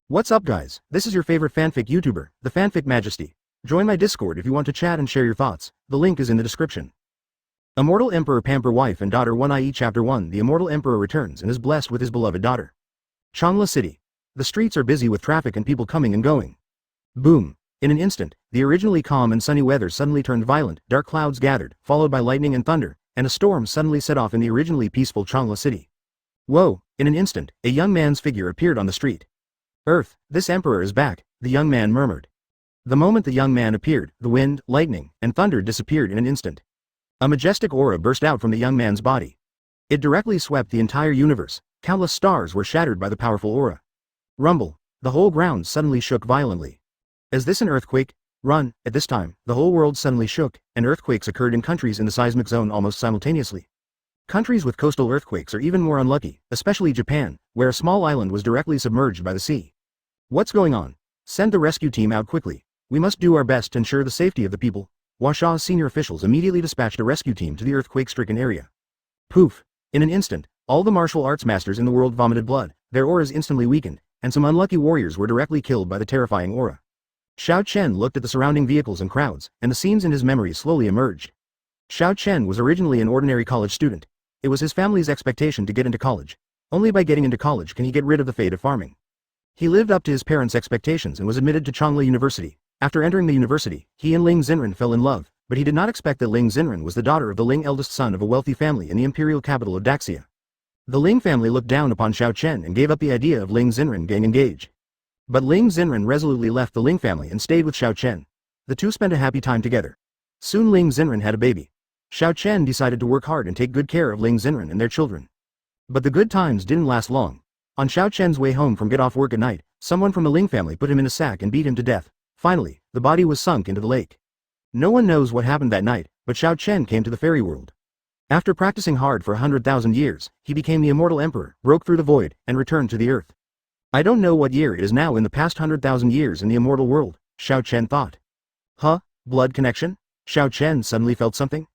What's up guys, this is your favorite fanfic YouTuber, the Fanfic Majesty. Join my Discord if you want to chat and share your thoughts, the link is in the description. Immortal Emperor pamper wife and daughter 1 IE Chapter 1. The Immortal Emperor returns and is blessed with his beloved daughter. Changla City. The streets are busy with traffic and people coming and going. Boom. In an instant, the originally calm and sunny weather suddenly turned violent, dark clouds gathered, followed by lightning and thunder, and a storm suddenly set off in the originally peaceful Changla City. Whoa, in an instant, a young man's figure appeared on the street. Earth, this emperor is back, the young man murmured. The moment the young man appeared, the wind, lightning, and thunder disappeared in an instant. A majestic aura burst out from the young man's body. It directly swept the entire universe, countless stars were shattered by the powerful aura. Rumble, the whole ground suddenly shook violently. Is this an earthquake? Run, at this time, the whole world suddenly shook, and earthquakes occurred in countries in the seismic zone almost simultaneously. Countries with coastal earthquakes are even more unlucky, especially Japan, where a small island was directly submerged by the sea. What's going on? Send the rescue team out quickly. We must do our best to ensure the safety of the people. Huasha's senior officials immediately dispatched a rescue team to the earthquake-stricken area. Poof! In an instant, all the martial arts masters in the world vomited blood, their auras instantly weakened, and some unlucky warriors were directly killed by the terrifying aura. Xiao Chen looked at the surrounding vehicles and crowds, and the scenes in his memory slowly emerged. Xiao Chen was originally an ordinary college student. It was his family's expectation to get into college. Only by getting into college can he get rid of the fate of farming. He lived up to his parents' expectations and was admitted to Changla University. After entering the university, he and Ling Xen fell in love, but he did not expect that Ling Xen was the daughter of the Ling eldest son of a wealthy family in the imperial capital of Daxia. The Ling family looked down upon Xiao Chen and gave up the idea of Ling Xen getting engaged. But Ling Xen resolutely left the Ling family and stayed with Xiao Chen. The two spent a happy time together. Soon Ling Xen had a baby. Xiao Chen decided to work hard and take good care of Ling Xen and their children. But the good times didn't last long. On Xiao Chen's way home from get off work at night, someone from the Ling family put him in a sack and beat him to death. Finally, the body was sunk into the lake. No one knows what happened that night, but Xiao Chen came to the fairy world. After practicing hard for 100,000 years, he became the Immortal Emperor, broke through the void, and returned to the earth. I don't know what year it is now in the past 100,000 years in the immortal world, Xiao Chen thought. Huh? Blood connection? Xiao Chen suddenly felt something.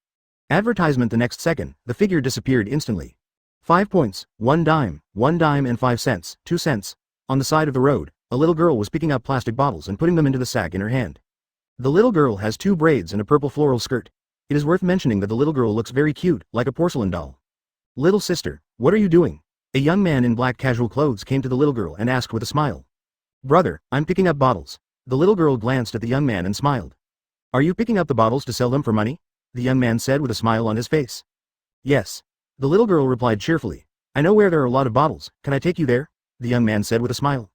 Advertisement. The next second, the figure disappeared instantly. 5 points, 1 dime and 5 cents, 2 cents. On the side of the road, a little girl was picking up plastic bottles and putting them into the sack in her hand. The little girl has 2 braids and a purple floral skirt. It is worth mentioning that the little girl looks very cute, like a porcelain doll. Little sister, what are you doing? A young man in black casual clothes came to the little girl and asked with a smile. Brother, I'm picking up bottles. The little girl glanced at the young man and smiled. Are you picking up the bottles to sell them for money? The young man said with a smile on his face. Yes. The little girl replied cheerfully. I know where there are a lot of bottles, can I take you there? The young man said with a smile.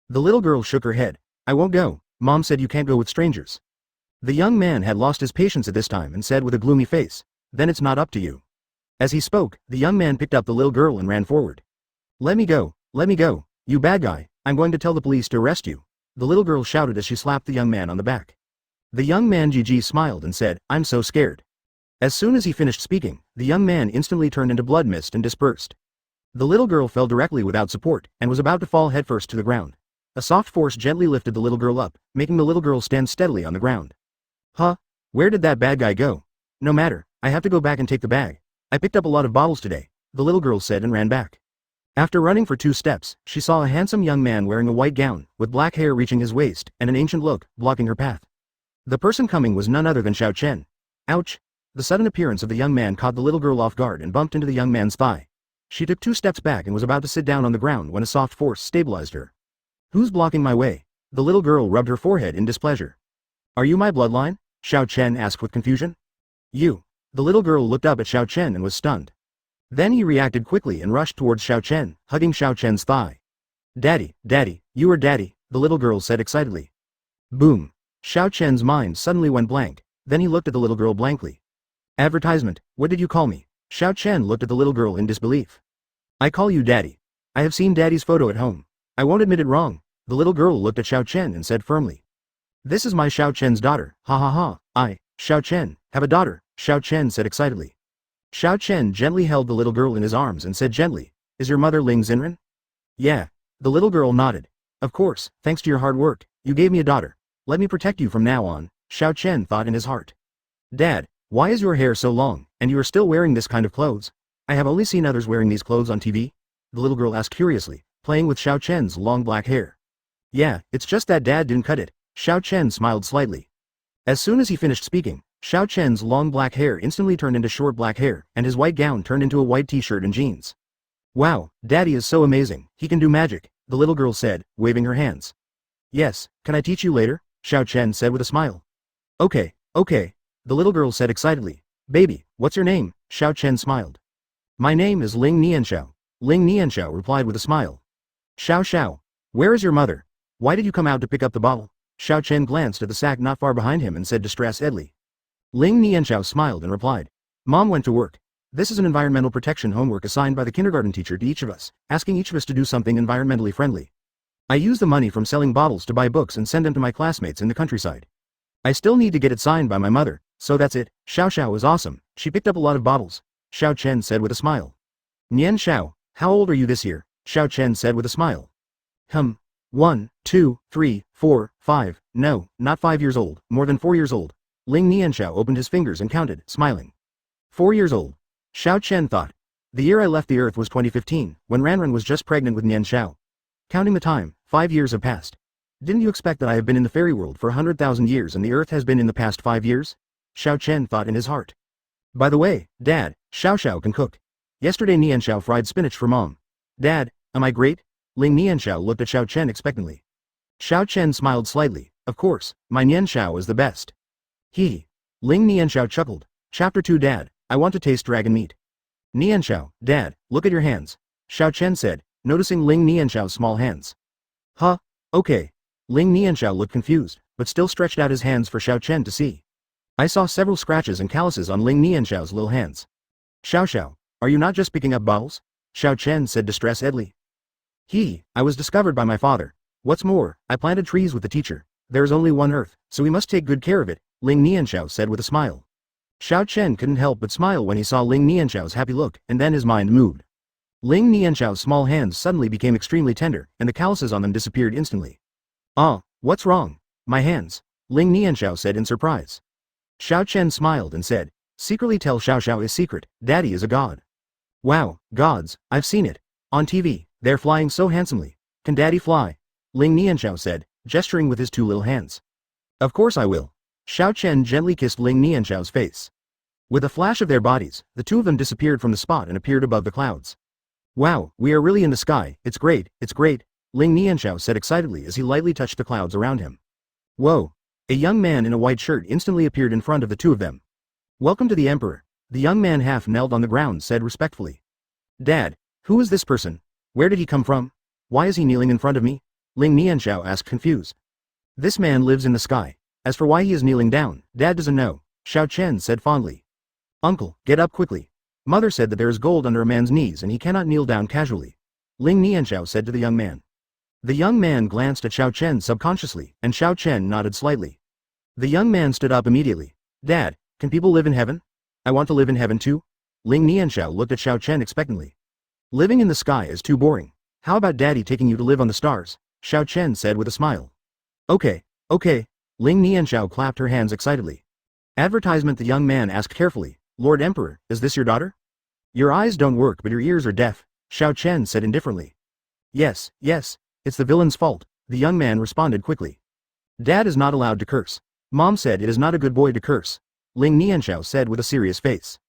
The little girl shook her head. I won't go, Mom said you can't go with strangers. The young man had lost his patience at this time and said with a gloomy face, then it's not up to you. As he spoke, the young man picked up the little girl and ran forward. Let me go, you bad guy, I'm going to tell the police to arrest you. The little girl shouted as she slapped the young man on the back. The young man GG smiled and said, I'm so scared. As soon as he finished speaking, the young man instantly turned into blood mist and dispersed. The little girl fell directly without support, and was about to fall headfirst to the ground. A soft force gently lifted the little girl up, making the little girl stand steadily on the ground. Huh? Where did that bad guy go? No matter, I have to go back and take the bag. I picked up a lot of bottles today, the little girl said and ran back. After running for 2 steps, she saw a handsome young man wearing a white gown, with black hair reaching his waist, and an ancient look, blocking her path. The person coming was none other than Xiao Chen. Ouch! The sudden appearance of the young man caught the little girl off guard and bumped into the young man's thigh. She took 2 steps back and was about to sit down on the ground when a soft force stabilized her. Who's blocking my way? The little girl rubbed her forehead in displeasure. Are you my bloodline? Xiao Chen asked with confusion. You. The little girl looked up at Xiao Chen and was stunned. Then he reacted quickly and rushed towards Xiao Chen, hugging Xiao Chen's thigh. Daddy, you are daddy, the little girl said excitedly. Boom. Xiao Chen's mind suddenly went blank, then he looked at the little girl blankly. Advertisement, what did you call me? Xiao Chen looked at the little girl in disbelief. I call you daddy. I have seen daddy's photo at home. I won't admit it wrong. The little girl looked at Xiao Chen and said firmly. This is my Xiao Chen's daughter, ha ha ha, I, Xiao Chen, have a daughter, Xiao Chen said excitedly. Xiao Chen gently held the little girl in his arms and said gently, is your mother Ling Xen? Yeah. The little girl nodded. Of course, thanks to your hard work, you gave me a daughter. Let me protect you from now on, Xiao Chen thought in his heart. Dad, why is your hair so long, and you are still wearing this kind of clothes? I have only seen others wearing these clothes on TV. The little girl asked curiously, playing with Xiao Chen's long black hair. Yeah, it's just that Dad didn't cut it. Xiao Chen smiled slightly. As soon as he finished speaking, Xiao Chen's long black hair instantly turned into short black hair, and his white gown turned into a white t-shirt and jeans. Wow, Daddy is so amazing, he can do magic, the little girl said, waving her hands. Yes, can I teach you later? Xiao Chen said with a smile. Okay, okay, the little girl said excitedly. Baby, what's your name? Xiao Chen smiled. My name is Ling Nianxiao. Ling Nianxiao replied with a smile. Xiao, where is your mother? Why did you come out to pick up the bottle? Xiao Chen glanced at the sack not far behind him and said distractedly. Ling Nianxiao smiled and replied. Mom went to work. This is an environmental protection homework assigned by the kindergarten teacher to each of us, asking each of us to do something environmentally friendly. I use the money from selling bottles to buy books and send them to my classmates in the countryside. I still need to get it signed by my mother, so that's it. Xiao is awesome, she picked up a lot of bottles, Xiao Chen said with a smile. Nianxiao, how old are you this year? Xiao Chen said with a smile. 1, 2, 3, 4, 5, no, not 5 years old, more than 4 years old. Ling Nianxiao opened his fingers and counted, smiling. 4 years old. Xiao Chen thought. The year I left the earth was 2015, when Ranran was just pregnant with Nianxiao. Counting the time, 5 years have passed. Didn't you expect that I have been in the fairy world for 100,000 years and the earth has been in the past 5 years? Xiao Chen thought in his heart. By the way, Dad, Xiao can cook. Yesterday Nianxiao fried spinach for Mom. Dad, am I great? Ling Nianxiao looked at Xiao Chen expectantly. Xiao Chen smiled slightly. Of course, my Nianxiao is the best. Ling Nianxiao chuckled. Chapter 2 Dad, I want to taste dragon meat. Nianxiao, Dad, look at your hands. Xiao Chen said, noticing Ling Nianxiao's small hands. Huh? Okay. Ling Nianxiao looked confused, but still stretched out his hands for Xiao Chen to see. I saw several scratches and calluses on Ling Nianxiao's little hands. Xiao, are you not just picking up bottles? Xiao Chen said distractedly. I was discovered by my father. What's more, I planted trees with the teacher. There is only one earth, so we must take good care of it, Ling Nianxiao said with a smile. Xiao Chen couldn't help but smile when he saw Ling Nianxiao's happy look, and then his mind moved. Ling Nianxiao's small hands suddenly became extremely tender, and the calluses on them disappeared instantly. What's wrong? My hands, Ling Nianxiao said in surprise. Xiao Chen smiled and said, secretly tell Xiao is secret, Daddy is a god. Wow, gods, I've seen it. On TV, they're flying so handsomely. Can Daddy fly? Ling Nianxiao said, gesturing with his two little hands. Of course I will. Xiao Chen gently kissed Ling Nianxiao's face. With a flash of their bodies, the two of them disappeared from the spot and appeared above the clouds. Wow, we are really in the sky, it's great, Ling Nianxiao said excitedly as he lightly touched the clouds around him. Whoa! A young man in a white shirt instantly appeared in front of the two of them. Welcome to the Emperor, the young man half knelt on the ground said respectfully. Dad, who is this person? Where did he come from? Why is he kneeling in front of me? Ling Nianxiao asked confused. This man lives in the sky. As for why he is kneeling down, Dad doesn't know, Xiao Chen said fondly. Uncle, get up quickly. Mother said that there is gold under a man's knees and he cannot kneel down casually. Ling Nianxiao said to the young man. The young man glanced at Xiao Chen subconsciously, and Xiao Chen nodded slightly. The young man stood up immediately. Dad, can people live in heaven? I want to live in heaven too? Ling Nianxiao looked at Xiao Chen expectantly. Living in the sky is too boring. How about Daddy taking you to live on the stars? Xiao Chen said with a smile. Okay. Ling Nianxiao clapped her hands excitedly. Advertisement. The young man asked carefully, Lord Emperor, is this your daughter? Your eyes don't work but your ears are deaf, Xiao Chen said indifferently. Yes, it's the villain's fault, the young man responded quickly. Dad is not allowed to curse. Mom said it is not a good boy to curse, Ling Nianxiao said with a serious face.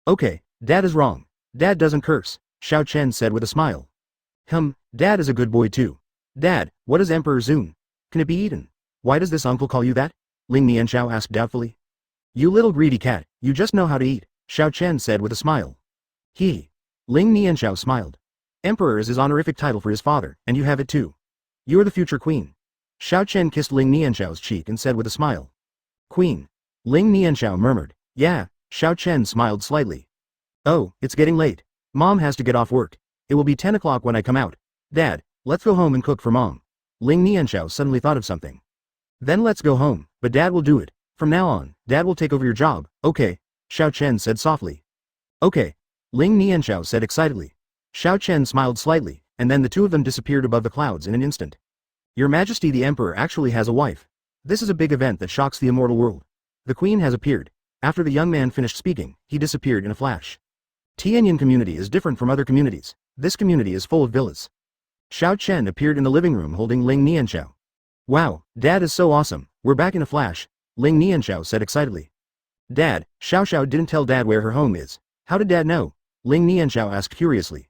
Okay, Dad is wrong. Dad doesn't curse, Xiao Chen said with a smile. Dad is a good boy too. Dad, what is Emperor Zun? Can it be eaten? Why does this uncle call you that? Ling Nianxiao asked doubtfully. You little greedy cat, you just know how to eat, Xiao Chen said with a smile. Ling Nianxiao smiled. Emperor is his honorific title for his father, and you have it too. You are the future queen. Xiao Chen kissed Ling Nianxiao's cheek and said with a smile. Queen. Ling Nianxiao murmured. Yeah, Xiao Chen smiled slightly. Oh, it's getting late. Mom has to get off work. It will be 10 o'clock when I come out. Dad, let's go home and cook for Mom. Ling Nianxiao suddenly thought of something. Then let's go home, but Dad will do it. From now on, Dad will take over your job, okay? Xiao Chen said softly. Okay. Ling Nianxiao said excitedly. Xiao Chen smiled slightly, and then the two of them disappeared above the clouds in an instant. Your Majesty, the Emperor actually has a wife. This is a big event that shocks the immortal world. The Queen has appeared. After the young man finished speaking, he disappeared in a flash. Tianyin community is different from other communities. This community is full of villas. Xiao Chen appeared in the living room holding Ling Nianxiao. Wow, Dad is so awesome, we're back in a flash, Ling Nianxiao said excitedly. Dad, Xiao didn't tell Dad where her home is. How did Dad know? Ling Nianxiao asked curiously.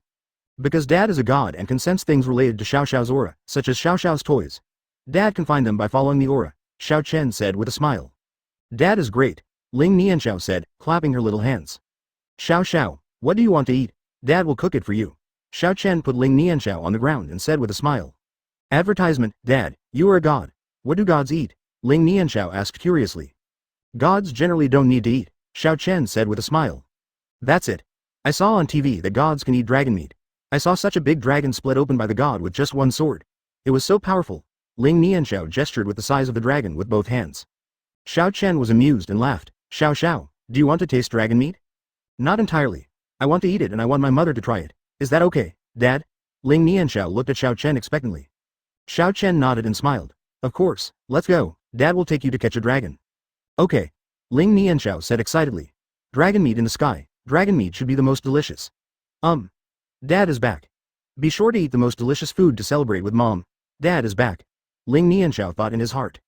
Because Dad is a god and can sense things related to Xiao's aura, such as Xiao's toys. Dad can find them by following the aura, Xiao Chen said with a smile. Dad is great, Ling Nianxiao said, clapping her little hands. Xiao, what do you want to eat? Dad will cook it for you. Xiao Chen put Ling Nianxiao on the ground and said with a smile. Advertisement, Dad, you are a god. What do gods eat? Ling Nianxiao asked curiously. Gods generally don't need to eat, Xiao Chen said with a smile. That's it. I saw on TV that gods can eat dragon meat. I saw such a big dragon split open by the god with just one sword. It was so powerful. Ling Nianxiao gestured with the size of the dragon with both hands. Xiao Chen was amused and laughed. Xiao, do you want to taste dragon meat? Not entirely. I want to eat it and I want my mother to try it. Is that okay, Dad? Ling Nianxiao looked at Xiao Chen expectantly. Xiao Chen nodded and smiled. Of course, let's go. Dad will take you to catch a dragon. Okay. Ling Nianxiao said excitedly. Dragon meat in the sky. Dragon meat should be the most delicious. Dad is back. Be sure to eat the most delicious food to celebrate with Mom. Dad is back. Ling Nianxiao thought in his heart.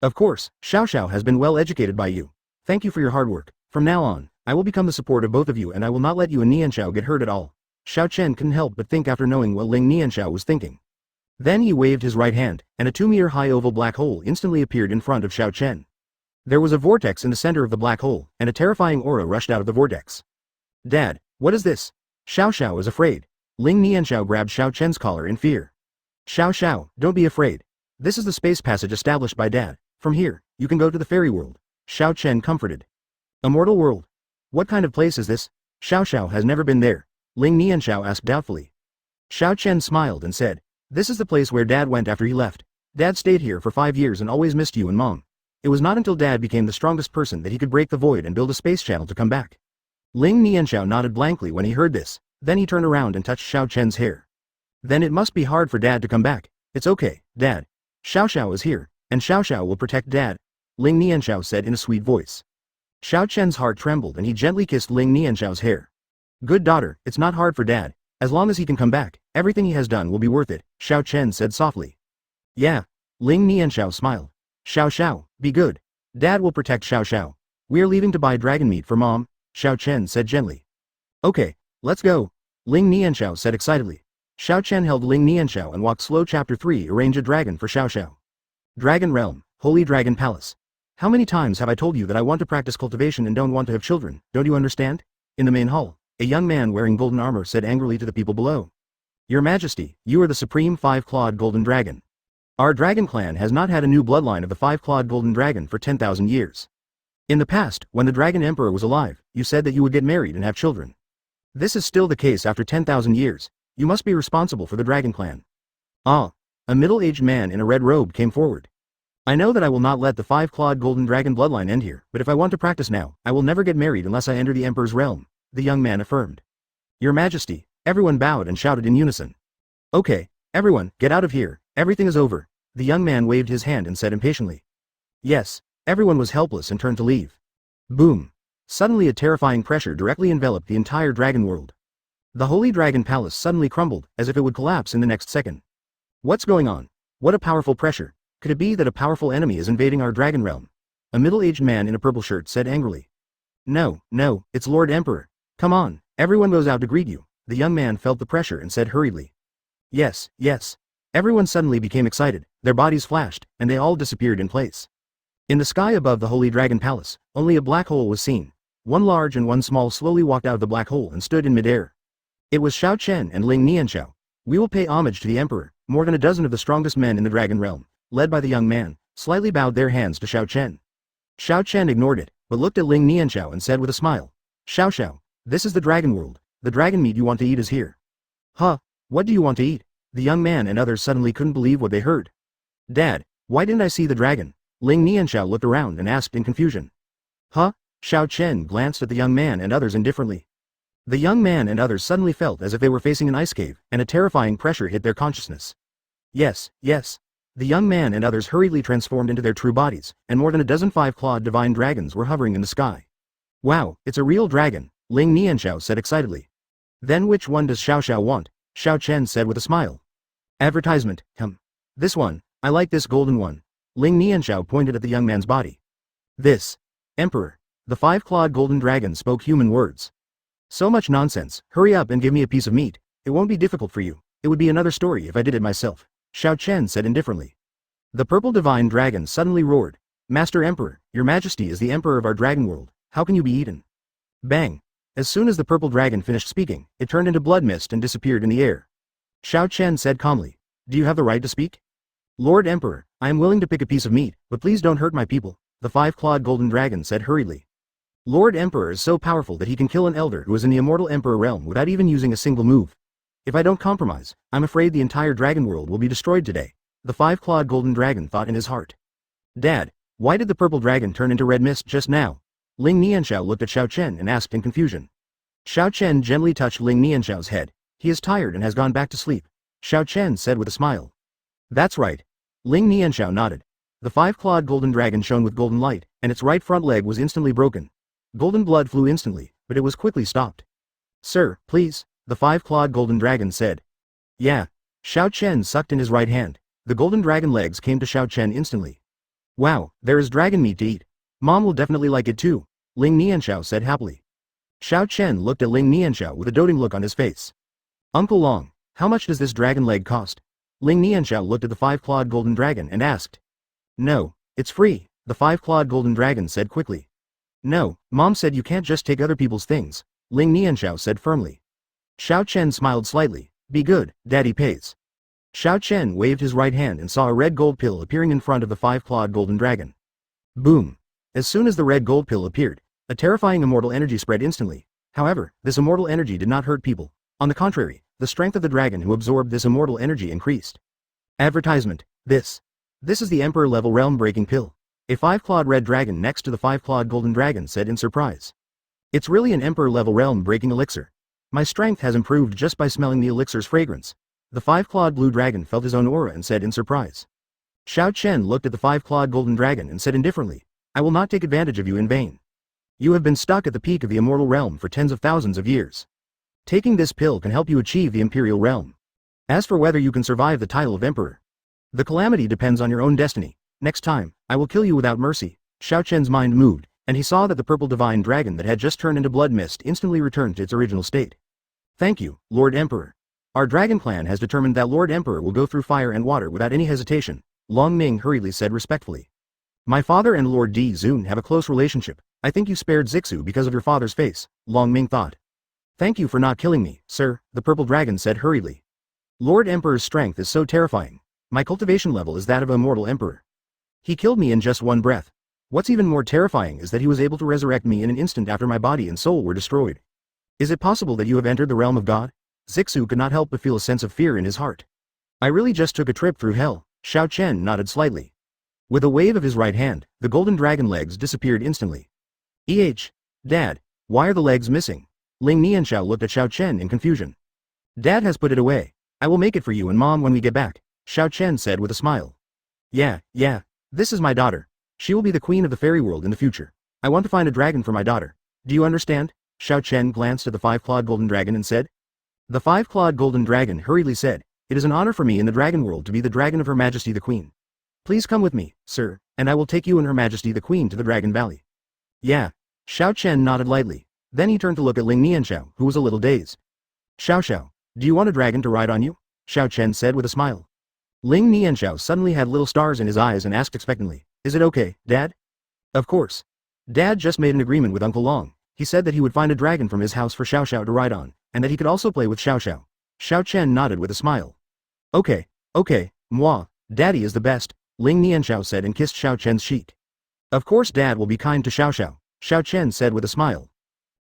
Of course, Xiao has been well educated by you. Thank you for your hard work. From now on, I will become the support of both of you and I will not let you and Nianxiao get hurt at all. Xiao Chen couldn't help but think after knowing what Ling Nianxiao was thinking. Then he waved his right hand, and a 2-meter-high oval black hole instantly appeared in front of Xiao Chen. There was a vortex in the center of the black hole, and a terrifying aura rushed out of the vortex. Dad, what is this? Xiao is afraid. Ling Nianxiao grabbed Xiao Chen's collar in fear. Xiao, don't be afraid. This is the space passage established by Dad. From here, you can go to the fairy world. Xiao Chen comforted. Immortal world? What kind of place is this? Xiao has never been there. Ling Nianxiao asked doubtfully. Xiao Chen smiled and said, this is the place where Dad went after he left. Dad stayed here for 5 years and always missed you and Mom. It was not until Dad became the strongest person that he could break the void and build a space channel to come back. Ling Nianxiao nodded blankly when he heard this, then he turned around and touched Xiao Chen's hair. Then it must be hard for Dad to come back. It's okay, Dad. Xiao is here, and Xiao will protect Dad. Ling Nianxiao said in a sweet voice. Xiao Chen's heart trembled and he gently kissed Ling Nianxiao's hair. Good daughter, it's not hard for Dad. As long as he can come back, everything he has done will be worth it, Xiao Chen said softly. Yeah. Ling Nianxiao smiled. Xiao, be good. Dad will protect Xiao. We are leaving to buy dragon meat for Mom, Xiao Chen said gently. Okay, let's go. Ling Nianxiao said excitedly. Xiao Chen held Ling Nianxiao and walked slow. Chapter 3 Arrange a dragon for Xiao. Dragon Realm, Holy Dragon Palace. How many times have I told you that I want to practice cultivation and don't want to have children, don't you understand? In the main hall, a young man wearing golden armor said angrily to the people below. Your Majesty, you are the supreme 5-clawed golden dragon. Our dragon clan has not had a new bloodline of the 5-clawed golden dragon for 10,000 years. In the past, when the dragon emperor was alive, you said that you would get married and have children. This is still the case after 10,000 years. You must be responsible for the dragon clan. Ah. A middle-aged man in a red robe came forward. I know that I will not let the 5-clawed golden dragon bloodline end here, but if I want to practice now, I will never get married unless I enter the emperor's realm, the young man affirmed. Your Majesty, everyone bowed and shouted in unison. Okay, everyone, get out of here, everything is over. The young man waved his hand and said impatiently. Yes, everyone was helpless and turned to leave. Boom. Suddenly a terrifying pressure directly enveloped the entire dragon world. The Holy Dragon Palace suddenly crumbled, as if it would collapse in the next second. What's going on? What a powerful pressure. Could it be that a powerful enemy is invading our dragon realm? A middle-aged man in a purple shirt said angrily. No, it's Lord Emperor. Come on, everyone goes out to greet you. The young man felt the pressure and said hurriedly. Yes. Everyone suddenly became excited, their bodies flashed, and they all disappeared in place. In the sky above the Holy Dragon Palace, only a black hole was seen. One large and one small slowly walked out of the black hole and stood in midair. It was Xiao Chen and Ling Nianxiao. We will pay homage to the Emperor. More than a dozen of the strongest men in the dragon realm, led by the young man, slightly bowed their hands to Xiao Chen. Xiao Chen ignored it, but looked at Ling Nianxiao and said with a smile. Xiao, this is the dragon world. The dragon meat you want to eat is here. Huh? What do you want to eat? The young man and others suddenly couldn't believe what they heard. Dad, why didn't I see the dragon? Ling Nianxiao looked around and asked in confusion. Huh? Xiao Chen glanced at the young man and others indifferently. The young man and others suddenly felt as if they were facing an ice cave, and a terrifying pressure hit their consciousness. Yes. The young man and others hurriedly transformed into their true bodies, and more than a dozen 5-clawed divine dragons were hovering in the sky. Wow, it's a real dragon, Ling Nianxiao said excitedly. Then which one does Xiao want? Xiao Chen said with a smile. Advertisement, This one, I like this golden one. Ling Nianxiao pointed at the young man's body. This. Emperor. The five-clawed golden dragon spoke human words. So much nonsense, hurry up and give me a piece of meat. It won't be difficult for you. It would be another story if I did it myself, Xiao Chen said indifferently. The purple divine dragon suddenly roared. Master Emperor, your majesty is the emperor of our dragon world, how can you be eaten? Bang! As soon as the purple dragon finished speaking, it turned into blood mist and disappeared in the air. Xiao Chen said calmly, do you have the right to speak? Lord Emperor, I am willing to pick a piece of meat, but please don't hurt my people, the five-clawed golden dragon said hurriedly. Lord Emperor is so powerful that he can kill an elder who is in the immortal emperor realm without even using a single move. If I don't compromise, I'm afraid the entire dragon world will be destroyed today, the five-clawed golden dragon thought in his heart. Dad, why did the purple dragon turn into red mist just now? Ling Nianxiao looked at Xiao Chen and asked in confusion. Xiao Chen gently touched Ling Nianxiao's head. He is tired and has gone back to sleep, Xiao Chen said with a smile. That's right. Ling Nianxiao nodded. The five-clawed golden dragon shone with golden light, and its right front leg was instantly broken. Golden blood flew instantly, but it was quickly stopped. Sir, please, the five-clawed golden dragon said. Yeah. Xiao Chen sucked in his right hand. The golden dragon legs came to Xiao Chen instantly. Wow, there is dragon meat to eat. Mom will definitely like it too, Ling Nianxiao said happily. Xiao Chen looked at Ling Nianxiao with a doting look on his face. Uncle Long, how much does this dragon leg cost? Ling Nianxiao looked at the five-clawed golden dragon and asked. No, it's free, the five-clawed golden dragon said quickly. No, Mom said you can't just take other people's things, Ling Nianxiao said firmly. Xiao Chen smiled slightly. Be good, Daddy pays. Xiao Chen waved his right hand and saw a red gold pill appearing in front of the five-clawed golden dragon. Boom! As soon as the red gold pill appeared, a terrifying immortal energy spread instantly. However, this immortal energy did not hurt people. On the contrary, the strength of the dragon who absorbed this immortal energy increased. Advertisement. This is the Emperor-level realm-breaking pill. A five-clawed red dragon next to the five-clawed golden dragon said in surprise. It's really an Emperor-level realm-breaking elixir. My strength has improved just by smelling the elixir's fragrance. The five-clawed blue dragon felt his own aura and said in surprise. Xiao Chen looked at the five-clawed golden dragon and said indifferently, I will not take advantage of you in vain. You have been stuck at the peak of the immortal realm for tens of thousands of years. Taking this pill can help you achieve the imperial realm. As for whether you can survive the title of emperor, the calamity depends on your own destiny. Next time, I will kill you without mercy. Xiao Chen's mind moved, and he saw that the purple divine dragon that had just turned into blood mist instantly returned to its original state. Thank you, Lord Emperor. Our dragon clan has determined that Lord Emperor will go through fire and water without any hesitation, Long Ming hurriedly said respectfully. My father and Lord Di Zun have a close relationship. I think you spared Zixu because of your father's face, Long Ming thought. Thank you for not killing me, sir, the purple dragon said hurriedly. Lord Emperor's strength is so terrifying. My cultivation level is that of an immortal emperor. He killed me in just one breath. What's even more terrifying is that he was able to resurrect me in an instant after my body and soul were destroyed. Is it possible that you have entered the realm of God? Zixu could not help but feel a sense of fear in his heart. I really just took a trip through hell, Xiao Chen nodded slightly. With a wave of his right hand, the golden dragon legs disappeared instantly. Dad, why are the legs missing? Ling Nianxiao looked at Xiao Chen in confusion. Dad has put it away. I will make it for you and Mom when we get back, Xiao Chen said with a smile. Yeah, this is my daughter. She will be the queen of the fairy world in the future. I want to find a dragon for my daughter. Do you understand? Xiao Chen glanced at the five-clawed golden dragon and said. The five-clawed golden dragon hurriedly said, It is an honor for me in the dragon world to be the dragon of Her Majesty the Queen. Please come with me, sir, and I will take you and Her Majesty the Queen to the Dragon Valley. Yeah. Xiao Chen nodded lightly. Then he turned to look at Ling Nianxiao, who was a little dazed. Xiao, do you want a dragon to ride on you? Xiao Chen said with a smile. Ling Nianxiao suddenly had little stars in his eyes and asked expectantly, Is it okay, Dad? Of course. Dad just made an agreement with Uncle Long. He said that he would find a dragon from his house for Xiao to ride on, and that he could also play with Xiao. Xiao Chen nodded with a smile. Okay, moi, Daddy is the best, Ling Nianxiao said and kissed Xiao Chen's cheek. Of course Dad will be kind to Xiao, Xiao Chen said with a smile.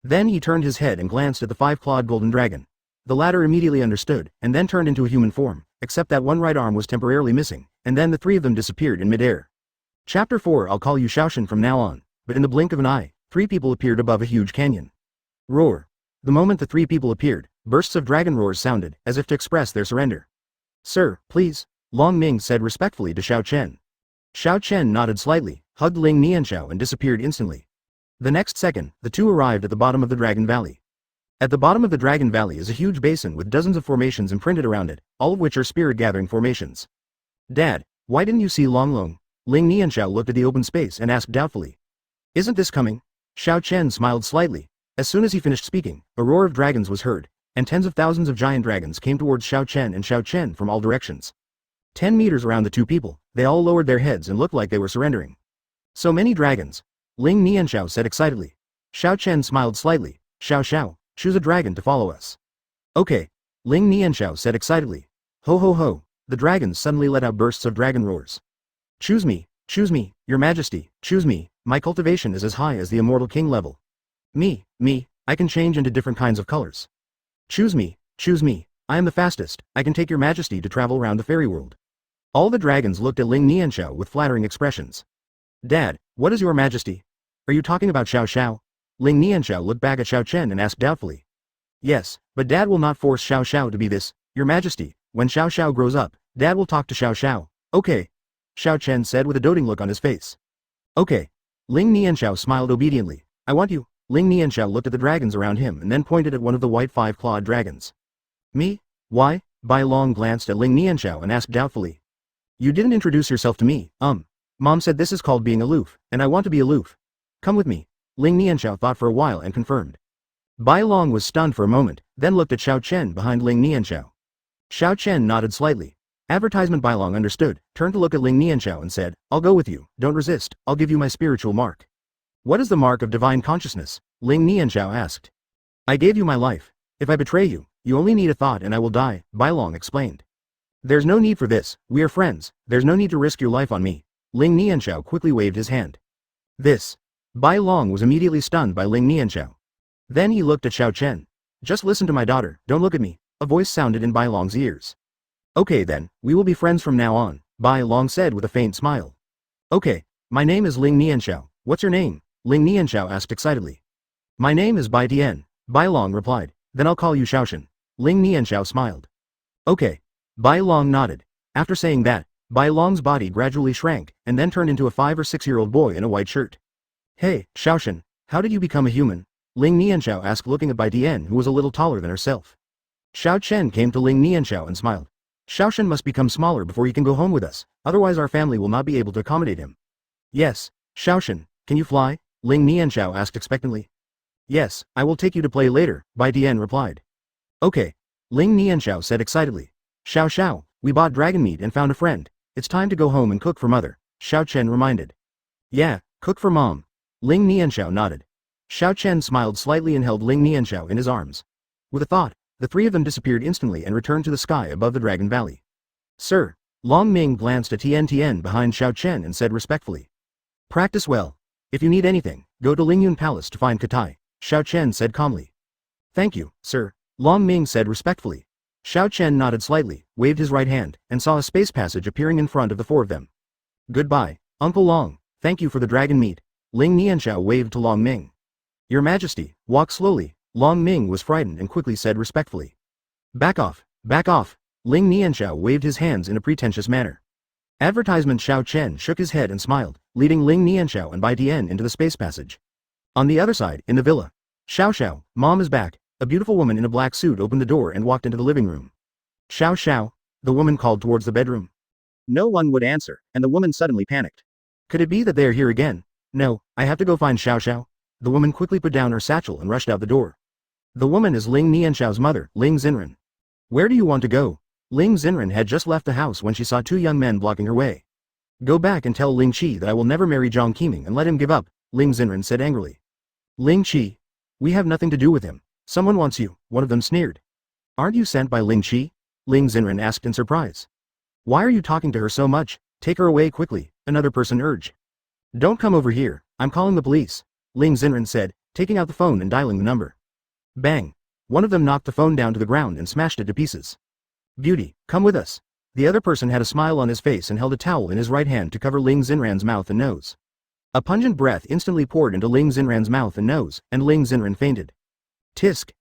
Then he turned his head and glanced at the five-clawed golden dragon. The latter immediately understood, and then turned into a human form, except that one right arm was temporarily missing, and then the three of them disappeared in midair. Chapter 4 I'll call you Xiao Chen from now on, but in the blink of an eye, three people appeared above a huge canyon. Roar. The moment the three people appeared, bursts of dragon roars sounded, as if to express their surrender. Sir, please, Long Ming said respectfully to Xiao Chen. Xiao Chen nodded slightly, hugged Ling Nianxiao and disappeared instantly. The next second, the two arrived at the bottom of the Dragon Valley. At the bottom of the Dragon Valley is a huge basin with dozens of formations imprinted around it, all of which are spirit-gathering formations. Dad, why didn't you see Longlong? Ling Nianxiao looked at the open space and asked doubtfully. Isn't this coming? Xiao Chen smiled slightly. As soon as he finished speaking, a roar of dragons was heard, and tens of thousands of giant dragons came towards Xiao Chen from all directions. 10 meters around the two people, they all lowered their heads and looked like they were surrendering. So many dragons, Ling Nianxiao said excitedly. Xiao Chen smiled slightly. Xiao, choose a dragon to follow us. Okay, Ling Nianxiao said excitedly. Ho ho ho, the dragons suddenly let out bursts of dragon roars. Choose me, your majesty, choose me, my cultivation is as high as the immortal king level. Me, I can change into different kinds of colors. Choose me, I am the fastest, I can take your majesty to travel around the fairy world. All the dragons looked at Ling Nianxiao with flattering expressions. Dad, what is your majesty? Are you talking about Xiao? Ling Nianxiao looked back at Xiao Chen and asked doubtfully. Yes, but Dad will not force Xiao to be this, your majesty, when Xiao grows up, Dad will talk to Xiao. Okay. Xiao Chen said with a doting look on his face. Okay. Ling Nianxiao smiled obediently. I want you. Ling Nianxiao looked at the dragons around him and then pointed at one of the white five-clawed dragons. Me? Why? Bai Long glanced at Ling Nianxiao and asked doubtfully. You didn't introduce yourself to me, Mom said this is called being aloof, and I want to be aloof. Come with me. Ling Nianxiao thought for a while and confirmed. Bai Long was stunned for a moment, then looked at Xiao Chen behind Ling Nianxiao. Xiao Chen nodded slightly. Advertisement Bai Long understood, turned to look at Ling Nianxiao and said, I'll go with you, don't resist, I'll give you my spiritual mark. What is the mark of divine consciousness? Ling Nianxiao asked. I gave you my life. If I betray you, you only need a thought and I will die, Bai Long explained. There's no need for this, we are friends, there's no need to risk your life on me. Ling Nianxiao quickly waved his hand. This. Bai Long was immediately stunned by Ling Nianxiao. Then he looked at Xiao Chen. Just listen to my daughter, don't look at me, a voice sounded in Bai Long's ears. Okay then, we will be friends from now on, Bai Long said with a faint smile. Okay, my name is Ling Nianxiao, what's your name? Ling Nianxiao asked excitedly. My name is Bai Tian, Bai Long replied, then I'll call you Xiao Chen. Ling Nianxiao smiled. Okay. Bai Long nodded. After saying that, Bai Long's body gradually shrank, and then turned into a 5 or 6-year-old boy in a white shirt. Hey, Xiao Chen, how did you become a human? Ling Nianxiao asked looking at Bai Tian who was a little taller than herself. Xiao Chen came to Ling Nianxiao and smiled. Xiao Chen must become smaller before he can go home with us, otherwise our family will not be able to accommodate him. Yes, Xiao Chen, can you fly? Ling Nianxiao asked expectantly. Yes, I will take you to play later, Bai Tian replied. Okay. Ling Nianxiao said excitedly. Xiao, we bought dragon meat and found a friend. It's time to go home and cook for mother, Xiao Chen reminded. Yeah, cook for mom. Ling Nianxiao nodded. Xiao Chen smiled slightly and held Ling Nianxiao in his arms. With a thought, the three of them disappeared instantly and returned to the sky above the Dragon Valley. Sir, Long Ming glanced at Tian behind Xiao Chen and said respectfully. Practice well. If you need anything, go to Lingyun Palace to find Katai, Xiao Chen said calmly. Thank you, sir, Long Ming said respectfully. Xiao Chen nodded slightly, waved his right hand, and saw a space passage appearing in front of the four of them. Goodbye, Uncle Long, thank you for the dragon meat, Ling Nianxiao waved to Long Ming. Your Majesty, walk slowly, Long Ming was frightened and quickly said respectfully. Back off, Ling Nianxiao waved his hands in a pretentious manner. Advertisement Xiao Chen shook his head and smiled, leading Ling Nianxiao and Bai Tian into the space passage. On the other side, in the villa. Xiao, Mom is back. A beautiful woman in a black suit opened the door and walked into the living room. Xiao, the woman called towards the bedroom. No one would answer, and the woman suddenly panicked. Could it be that they are here again? No, I have to go find Xiao. The woman quickly put down her satchel and rushed out the door. The woman is Ling Nianxiao's mother, Ling Xen. Where do you want to go? Ling Xen had just left the house when she saw two young men blocking her way. Go back and tell Ling Qi that I will never marry Zhang Qiming and let him give up, Ling Xen said angrily. Ling Qi? We have nothing to do with him. Someone wants you, one of them sneered. Aren't you sent by Ling Qi? Ling Xen asked in surprise. Why are you talking to her so much? Take her away quickly, another person urged. Don't come over here, I'm calling the police, Ling Xen said, taking out the phone and dialing the number. Bang! One of them knocked the phone down to the ground and smashed it to pieces. Beauty, come with us. The other person had a smile on his face and held a towel in his right hand to cover Ling Xen's mouth and nose. A pungent breath instantly poured into Ling Xen's mouth and nose, and Ling Xen fainted. Tisk,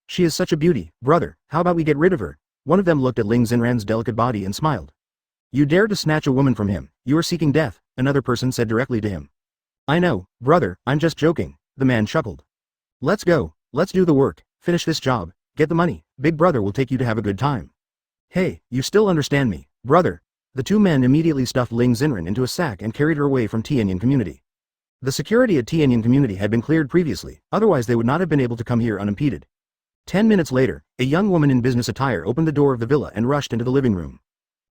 she is such a beauty, brother, how about we get rid of her? One of them looked at Ling Xen's delicate body and smiled. You dare to snatch a woman from him, you are seeking death, another person said directly to him. I know, brother, I'm just joking, the man chuckled. Let's go, let's do the work, finish this job, get the money, big brother will take you to have a good time. Hey, you still understand me, brother? The two men immediately stuffed Ling Xen into a sack and carried her away from Tianyan community. The security at Tianyan community had been cleared previously, otherwise they would not have been able to come here unimpeded. 10 minutes later, a young woman in business attire opened the door of the villa and rushed into the living room.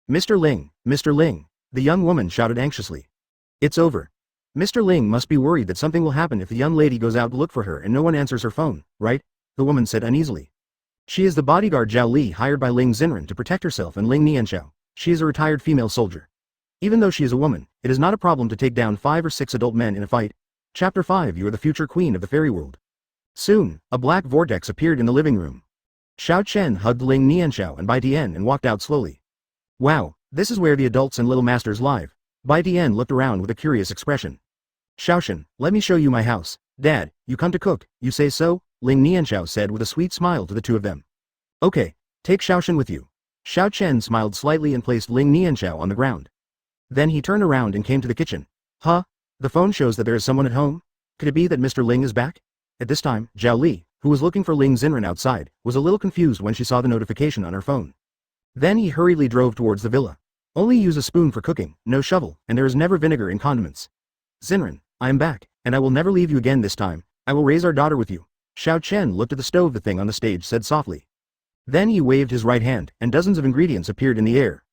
Mr. Ling, Mr. Ling, the young woman shouted anxiously. It's over. Mr. Ling must be worried that something will happen if the young lady goes out to look for her and no one answers her phone, right? The woman said uneasily. She is the bodyguard Zhao Li hired by Ling Xen to protect herself and Ling Nianxiao. She is a retired female soldier. Even though she is a woman, it is not a problem to take down 5 or 6 adult men in a fight. Chapter 5 You are the future queen of the fairy world. Soon, a black vortex appeared in the living room. Xiao Chen hugged Ling Nianxiao and Bai Tian and walked out slowly. Wow, this is where the adults and little masters live. Bai Tian looked around with a curious expression. Xiao Chen, let me show you my house. Dad, you come to cook, you say so? Ling Nianxiao said with a sweet smile to the two of them. Okay, take Xiao Chen with you. Xiao Chen smiled slightly and placed Ling Nianxiao on the ground. Then he turned around and came to the kitchen. Huh? The phone shows that there is someone at home? Could it be that Mr. Ling is back? At this time, Zhao Li, who was looking for Ling Xen outside, was a little confused when she saw the notification on her phone. Then he hurriedly drove towards the villa. Only use a spoon for cooking, no shovel, and there is never vinegar in condiments. Xen, I am back, and I will never leave you again this time. I will raise our daughter with you. Xiao Chen looked at the stove. The thing on the stage said softly. Then he waved his right hand, and dozens of ingredients appeared in the air.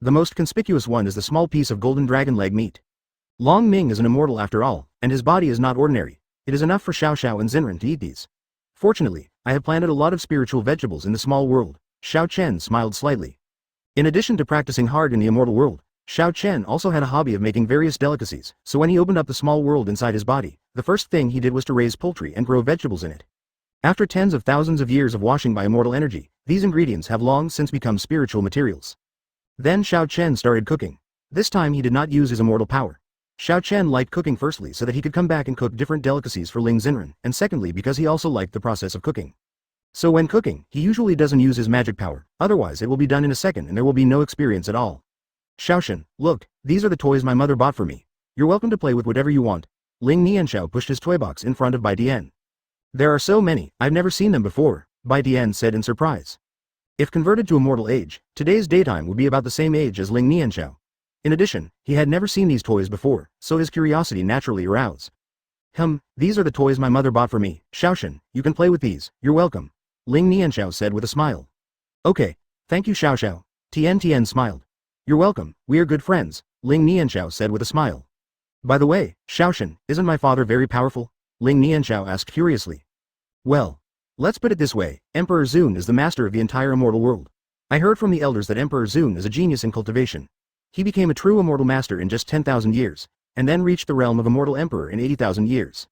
The most conspicuous one is the small piece of golden dragon leg meat. Long Ming is an immortal after all, and his body is not ordinary. It is enough for Xiao Xiao and Xen to eat these. Fortunately, I have planted a lot of spiritual vegetables in the small world. Xiao Chen smiled slightly. In addition to practicing hard in the immortal world, Xiao Chen also had a hobby of making various delicacies, so when he opened up the small world inside his body, the first thing he did was to raise poultry and grow vegetables in it. After tens of thousands of years of washing by immortal energy, these ingredients have long since become spiritual materials. Then Xiao Chen started cooking. This time he did not use his immortal power. Xiao Chen liked cooking firstly so that he could come back and cook different delicacies for Ling Xen, and secondly because he also liked the process of cooking. So when cooking, he usually doesn't use his magic power, otherwise it will be done in a second and there will be no experience at all. Xiao Chen, look, these are the toys my mother bought for me. You're welcome to play with whatever you want. Ling Nianxiao pushed his toy box in front of Bai Tian. There are so many, I've never seen them before, Bai Tian said in surprise. If converted to immortal age, today's daytime would be about the same age as Ling Nianxiao. In addition, he had never seen these toys before, so his curiosity naturally aroused. These are the toys my mother bought for me. Xiao Chen, you can play with these, you're welcome. Ling Nianxiao said with a smile. Okay, thank you Xiao Xiao. Tian smiled. You're welcome, we are good friends, Ling Nianxiao said with a smile. By the way, Xiao Chen, isn't my father very powerful? Ling Nianxiao asked curiously. Well, let's put it this way, Emperor Xun is the master of the entire immortal world. I heard from the elders that Emperor Xun is a genius in cultivation. He became a true immortal master in just 10,000 years, and then reached the realm of immortal emperor in 80,000 years.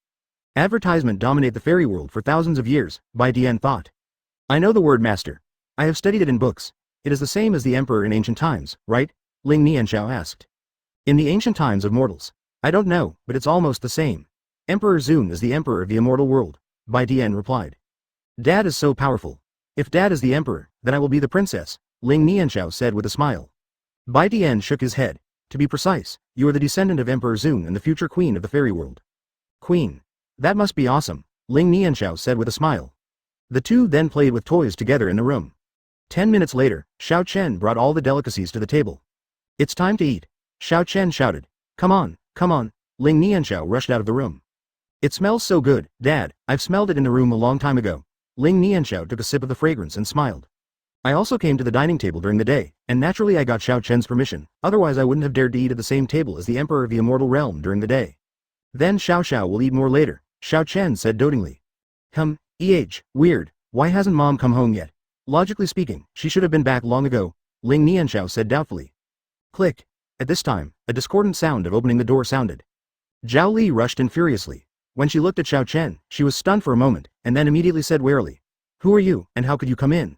Advertisement dominate the fairy world for thousands of years, Bai Tian thought. I know the word master. I have studied it in books. It is the same as the emperor in ancient times, right? Ling Nianxiao asked. In the ancient times of mortals. I don't know, but it's almost the same. Emperor Xun is the emperor of the immortal world, Bai Tian replied. Dad is so powerful. If Dad is the emperor, then I will be the princess, Ling Nianxiao said with a smile. Bai Tian shook his head. To be precise, you are the descendant of Emperor Xun and the future queen of the fairy world. Queen. That must be awesome, Ling Nianxiao said with a smile. The two then played with toys together in the room. 10 minutes later, Xiao Chen brought all the delicacies to the table. It's time to eat. Xiao Chen shouted. Come on, Ling Nianxiao rushed out of the room. It smells so good, Dad, I've smelled it in the room a long time ago. Ling Nianxiao took a sip of the fragrance and smiled. I also came to the dining table during the day, and naturally I got Xiao Chen's permission, otherwise I wouldn't have dared to eat at the same table as the Emperor of the Immortal Realm during the day. Then Xiao Xiao will eat more later, Xiao Chen said dotingly. Weird, why hasn't Mom come home yet? Logically speaking, she should have been back long ago, Ling Nianxiao said doubtfully. Click. At this time, a discordant sound of opening the door sounded. Zhao Li rushed in furiously. When she looked at Xiao Chen, she was stunned for a moment, and then immediately said warily. Who are you, and how could you come in?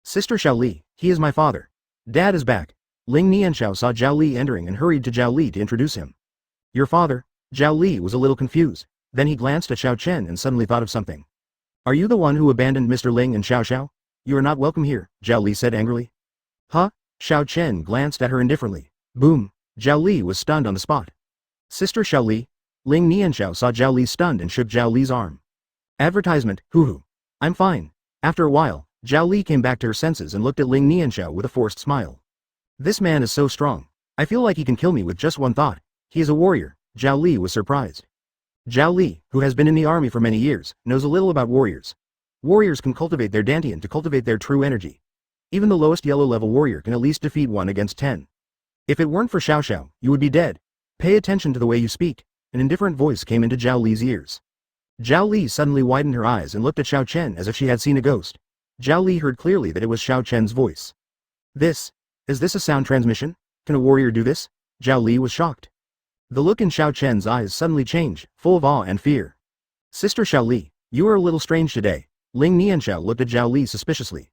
Sister Xiao Li, he is my father. Dad is back. Ling Nianxiao saw Zhao Li entering and hurried to Zhao Li to introduce him. Your father? Zhao Li was a little confused. Then he glanced at Xiao Chen and suddenly thought of something. Are you the one who abandoned Mr. Ling and Xiao Xiao? You are not welcome here, Zhao Li said angrily. Huh? Xiao Chen glanced at her indifferently. Boom. Zhao Li was stunned on the spot. Sister Xiao Li? Ling Nianxiao saw Zhao Li stunned and shook Zhao Li's arm. Advertisement, hoo-hoo. I'm fine. After a while, Zhao Li came back to her senses and looked at Ling Nianxiao with a forced smile. This man is so strong. I feel like he can kill me with just one thought. He is a warrior. Zhao Li was surprised. Zhao Li, who has been in the army for many years, knows a little about warriors. Warriors can cultivate their dantian to cultivate their true energy. Even the lowest yellow level warrior can at least defeat 1 against 10. If it weren't for Xiao, you would be dead. Pay attention to the way you speak. An indifferent voice came into Zhao Li's ears. Zhao Li suddenly widened her eyes and looked at Xiao Chen as if she had seen a ghost. Zhao Li heard clearly that it was Xiao Chen's voice. Is this a sound transmission? Can a warrior do this? Zhao Li was shocked. The look in Xiao Chen's eyes suddenly changed, full of awe and fear. Sister Xiao Li, you are a little strange today. Ling Nianxiao looked at Zhao Li suspiciously.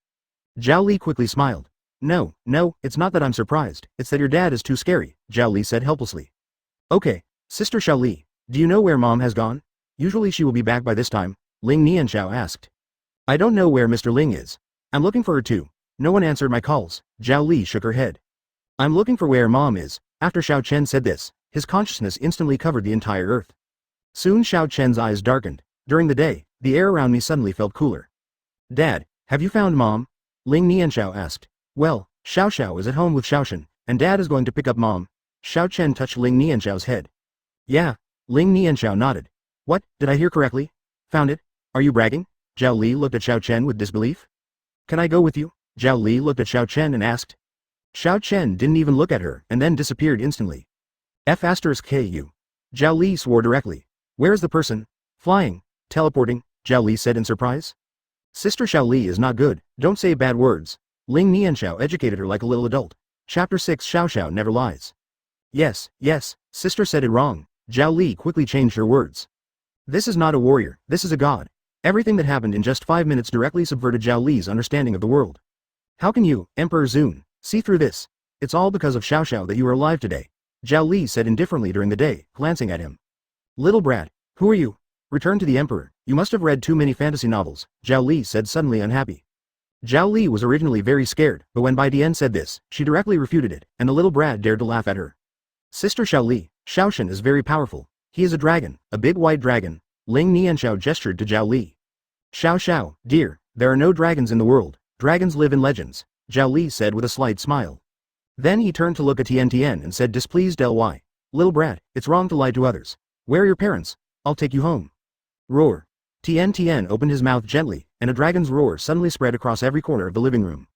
Zhao Li quickly smiled. No, it's not that I'm surprised, it's that your dad is too scary, Zhao Li said helplessly. Okay, Sister Xiao Li, do you know where Mom has gone? Usually she will be back by this time, Ling Nianxiao asked. I don't know where Mr. Ling is. I'm looking for her too. No one answered my calls, Zhao Li shook her head. I'm looking for where Mom is. After Xiao Chen said this, his consciousness instantly covered the entire earth. Soon Xiao Chen's eyes darkened. During the day, the air around me suddenly felt cooler. Dad, have you found Mom? Ling Nianxiao asked. Well, Xiao is at home with Xiao Chen, and Dad is going to pick up Mom. Xiao Chen touched Ling Nianxiao's head. Yeah, Ling Nianxiao nodded. What, did I hear correctly? Found it? Are you bragging? Zhao Li looked at Xiao Chen with disbelief. Can I go with you? Zhao Li looked at Xiao Chen and asked. Xiao Chen didn't even look at her and then disappeared instantly. F***KU. Zhao Li swore directly. Where is the person? Flying. Teleporting, Zhao Li said in surprise. Sister Xiao Li is not good, don't say bad words. Ling Nianxiao educated her like a little adult. Chapter 6 Xiao never lies. Yes, sister said it wrong. Zhao Li quickly changed her words. This is not a warrior, this is a god. Everything that happened in just 5 minutes directly subverted Zhao Li's understanding of the world. How can you, Emperor Zun, see through this? It's all because of Xiao that you are alive today, Zhao Li said indifferently during the day, glancing at him. Little brat, who are you? Return to the Emperor, you must have read too many fantasy novels, Zhao Li said suddenly unhappy. Zhao Li was originally very scared, but when Bai Dian said this, she directly refuted it, and the little brat dared to laugh at her. Sister Xiao Li, Xiao Chen is very powerful. He is a dragon, a big white dragon. Ling Nianxiao gestured to Zhao Li. Xiao, dear, there are no dragons in the world, dragons live in legends, Zhao Li said with a slight smile. Then he turned to look at Tian and said displeased Ly. Little brat, it's wrong to lie to others. Where are your parents? I'll take you home. Roar. Tian opened his mouth gently, and a dragon's roar suddenly spread across every corner of the living room.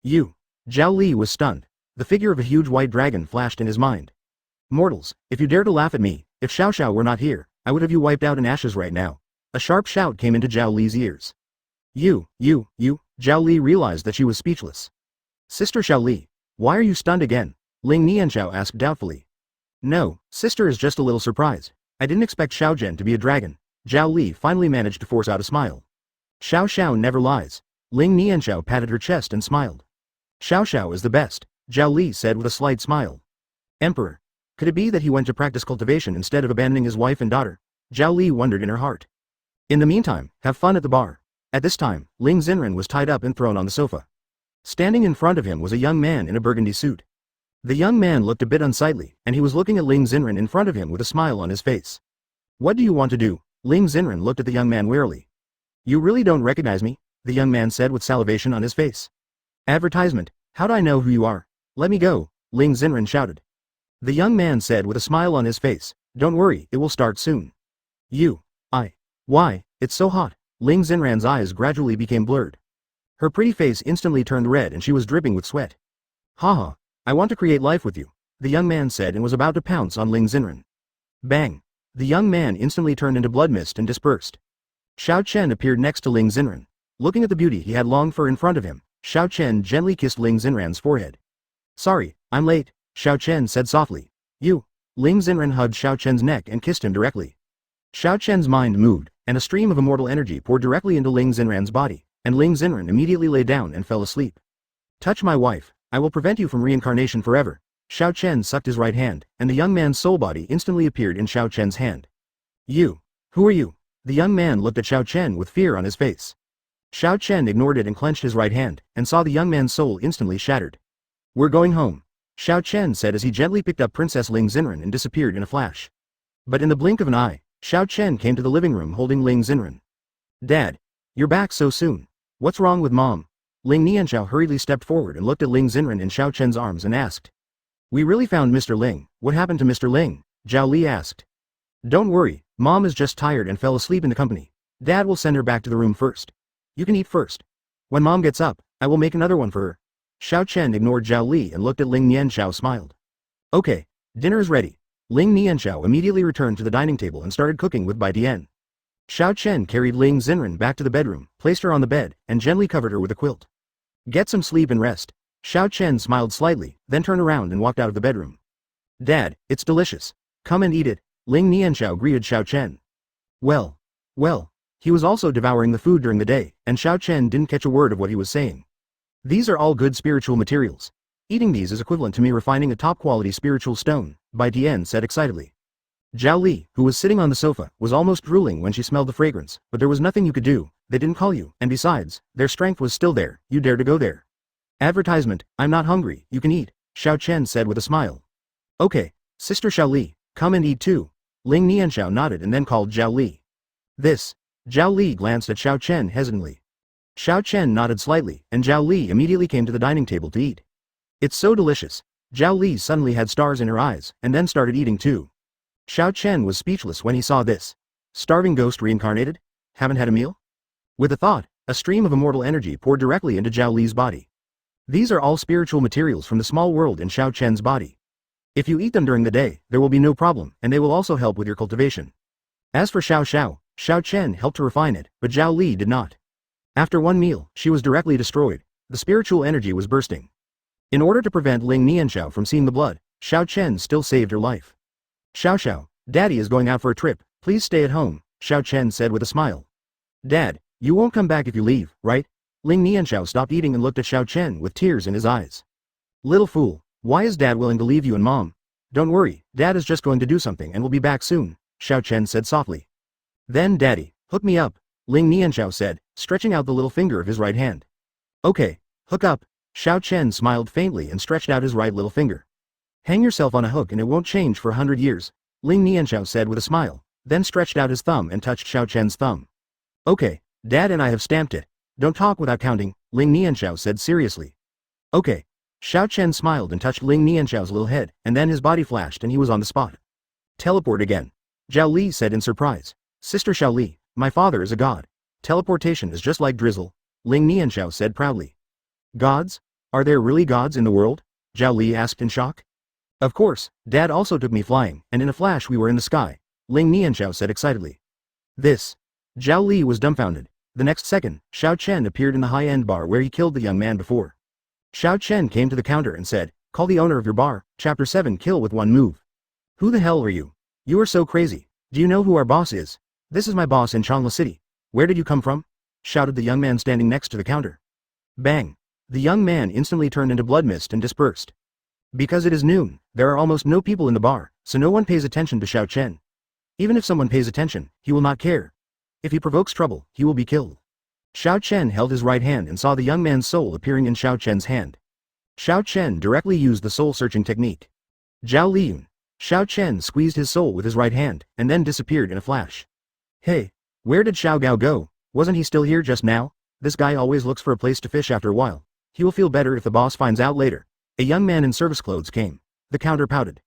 You. Zhao Li was stunned. The figure of a huge white dragon flashed in his mind. Mortals, if you dare to laugh at me, if Xiao were not here, I would have you wiped out in ashes right now. A sharp shout came into Zhao Li's ears. You, Zhao Li realized that she was speechless. Sister Xiao Li, why are you stunned again? Ling Nianxiao asked doubtfully. No, sister is just a little surprised. I didn't expect Xiao Zhen to be a dragon. Zhao Li finally managed to force out a smile. Xiao never lies. Ling Nianxiao patted her chest and smiled. Xiao is the best, Zhao Li said with a slight smile. Emperor. Could it be that he went to practice cultivation instead of abandoning his wife and daughter? Zhao Li wondered in her heart. In the meantime, have fun at the bar. At this time, Ling Xen was tied up and thrown on the sofa. Standing in front of him was a young man in a burgundy suit. The young man looked a bit unsightly, and he was looking at Ling Xen in front of him with a smile on his face. What do you want to do? Ling Xen looked at the young man warily. You really don't recognize me? The young man said with salivation on his face. Advertisement, how'd I know who you are? Let me go, Ling Xen shouted. The young man said with a smile on his face, don't worry, it will start soon. Why, it's so hot. Ling Xen's eyes gradually became blurred. Her pretty face instantly turned red and she was dripping with sweat. Haha, I want to create life with you, the young man said and was about to pounce on Ling Xen. Bang! The young man instantly turned into blood mist and dispersed. Xiao Chen appeared next to Ling Xen. Looking at the beauty he had longed for in front of him, Xiao Chen gently kissed Ling Xen's forehead. Sorry, I'm late, Xiao Chen said softly. You. Ling Xen hugged Xiao Chen's neck and kissed him directly. Xiao Chen's mind moved, and a stream of immortal energy poured directly into Ling Xen's body, and Ling Xen immediately lay down and fell asleep. Touch my wife, I will prevent you from reincarnation forever. Xiao Chen sucked his right hand, and the young man's soul body instantly appeared in Xiao Chen's hand. You. Who are you? The young man looked at Xiao Chen with fear on his face. Xiao Chen ignored it and clenched his right hand, and saw the young man's soul instantly shattered. We're going home, Xiao Chen said as he gently picked up Princess Ling Xen and disappeared in a flash. But in the blink of an eye, Xiao Chen came to the living room holding Ling Xen. Dad. You're back so soon. What's wrong with mom? Ling Nianxiao hurriedly stepped forward and looked at Ling Xen in Xiao Chen's arms and asked. We really found Mr. Ling. What happened to Mr. Ling? Zhao Li asked. Don't worry, mom is just tired and fell asleep in the company. Dad will send her back to the room first. You can eat first. When mom gets up, I will make another one for her. Xiao Chen ignored Zhao Li and looked at Ling Nianxiao smiled. Okay, dinner is ready. Ling Nianxiao immediately returned to the dining table and started cooking with Bai Dian. Xiao Chen carried Ling Xen back to the bedroom, placed her on the bed, and gently covered her with a quilt. Get some sleep and rest. Xiao Chen smiled slightly, then turned around and walked out of the bedroom. Dad, it's delicious. Come and eat it. Ling Nianxiao greeted Xiao Chen. Well. He was also devouring the food during the day, and Xiao Chen didn't catch a word of what he was saying. These are all good spiritual materials. Eating these is equivalent to me refining a top-quality spiritual stone, Bai Dian said excitedly. Zhao Li, who was sitting on the sofa, was almost drooling when she smelled the fragrance, but there was nothing you could do. They didn't call you, and besides, their strength was still there. You dare to go there. Advertisement, I'm not hungry, you can eat, Xiao Chen said with a smile. Okay, Sister Xiao Li, come and eat too. Ling Nianxiao nodded and then called Zhao Li. This. Zhao Li glanced at Xiao Chen hesitantly. Xiao Chen nodded slightly, and Zhao Li immediately came to the dining table to eat. It's so delicious. Zhao Li suddenly had stars in her eyes, and then started eating too. Xiao Chen was speechless when he saw this. Starving ghost reincarnated? Haven't had a meal? With a thought, a stream of immortal energy poured directly into Zhao Li's body. These are all spiritual materials from the small world in Xiao Chen's body. If you eat them during the day, there will be no problem, and they will also help with your cultivation. As for Xiao Chen helped to refine it, but Zhao Li did not. After one meal, she was directly destroyed. The spiritual energy was bursting. In order to prevent Ling Nianxiao from seeing the blood, Xiao Chen still saved her life. Xiao, Daddy is going out for a trip, please stay at home, Xiao Chen said with a smile. Dad, you won't come back if you leave, right? Ling Nianxiao stopped eating and looked at Xiao Chen with tears in his eyes. Little fool, why is Dad willing to leave you and Mom? Don't worry, Dad is just going to do something and will be back soon, Xiao Chen said softly. Then Daddy, hook me up, Ling Nianxiao said, stretching out the little finger of his right hand. Okay, hook up, Xiao Chen smiled faintly and stretched out his right little finger. Hang yourself on a hook and it won't change for 100 years, Ling Nianxiao said with a smile, then stretched out his thumb and touched Xiao Chen's thumb. Okay, Dad and I have stamped it. Don't talk without counting, Ling Nianxiao said seriously. Okay. Xiao Chen smiled and touched Ling Nianxiao's little head, and then his body flashed and he was on the spot. Teleport again. Zhao Li said in surprise. Sister Xiao Li, my father is a god. Teleportation is just like drizzle, Ling Nianxiao said proudly. Gods? Are there really gods in the world? Zhao Li asked in shock. Of course, Dad also took me flying, and in a flash we were in the sky, Ling Nianxiao said excitedly. This. Zhao Li was dumbfounded. The next second, Xiao Chen appeared in the high-end bar where he killed the young man before. Xiao Chen came to the counter and said, call the owner of your bar, Chapter 7 kill with one move. Who the hell are you? You are so crazy. Do you know who our boss is? This is my boss in Changla City. Where did you come from? Shouted the young man standing next to the counter. Bang. The young man instantly turned into blood mist and dispersed. Because it is noon, there are almost no people in the bar, so no one pays attention to Xiao Chen. Even if someone pays attention, he will not care. If he provokes trouble, he will be killed. Xiao Chen held his right hand and saw the young man's soul appearing in Xiao Chen's hand. Xiao Chen directly used the soul-searching technique. Zhao Liyun. Xiao Chen squeezed his soul with his right hand, and then disappeared in a flash. Hey, where did Xiao Gao go? Wasn't he still here just now? This guy always looks for a place to fish after a while. He will feel better if the boss finds out later. A young man in service clothes came. The counter pouted.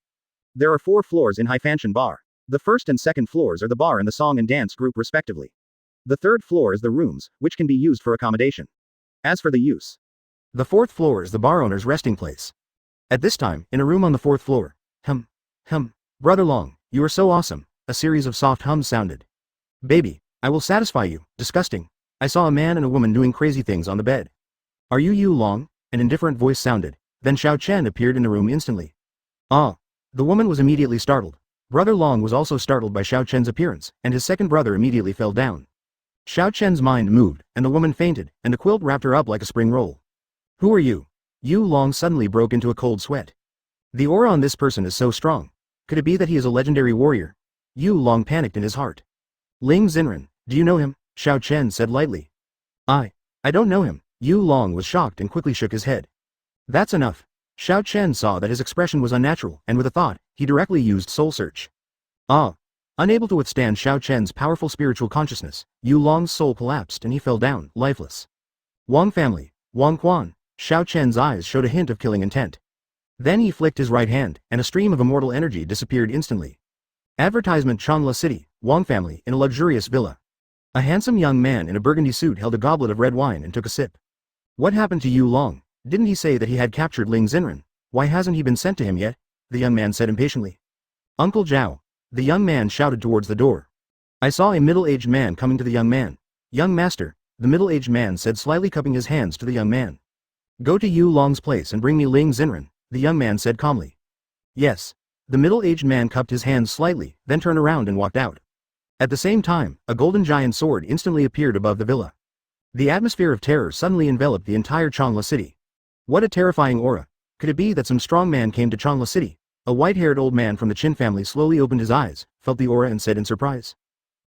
There are 4 floors in Haifanshan Bar. The first and second floors are the bar and the song and dance group respectively. The third floor is the rooms, which can be used for accommodation. As for the use, the 4th floor is the bar owner's resting place. At this time, in a room on the 4th floor, Brother Long, you are so awesome, a series of soft hums sounded. Baby, I will satisfy you, disgusting. I saw a man and a woman doing crazy things on the bed. Are you Long? An indifferent voice sounded. Then Xiao Chen appeared in the room instantly. Ah. The woman was immediately startled. Brother Long was also startled by Xiao Chen's appearance, and his second brother immediately fell down. Xiao Chen's mind moved, and the woman fainted, and the quilt wrapped her up like a spring roll. Who are you? Yu Long suddenly broke into a cold sweat. The aura on this person is so strong. Could it be that he is a legendary warrior? Yu Long panicked in his heart. Ling Xen, do you know him? Xiao Chen said lightly. I don't know him. Yu Long was shocked and quickly shook his head. That's enough. Xiao Chen saw that his expression was unnatural, and with a thought, he directly used Soul Search. Ah. Unable to withstand Xiao Chen's powerful spiritual consciousness, Yu Long's soul collapsed and he fell down, lifeless. Wang family, Wang Quan. Xiao Chen's eyes showed a hint of killing intent. Then he flicked his right hand, and a stream of immortal energy disappeared instantly. Advertisement: Changla City, Wang family, in a luxurious villa. A handsome young man in a burgundy suit held a goblet of red wine and took a sip. What happened to Yu Long? Didn't he say that he had captured Ling Xen? Why hasn't he been sent to him yet? The young man said impatiently. Uncle Zhao. The young man shouted towards the door. I saw a middle-aged man coming to the young man. Young master, the middle-aged man said, slyly cupping his hands to the young man. Go to Yu Long's place and bring me Ling Xen, the young man said calmly. Yes. The middle-aged man cupped his hands slightly, then turned around and walked out. At the same time, a golden giant sword instantly appeared above the villa. The atmosphere of terror suddenly enveloped the entire Changla City. What a terrifying aura. Could it be that some strong man came to Changla City? A white-haired old man from the Qin family slowly opened his eyes, felt the aura and said in surprise.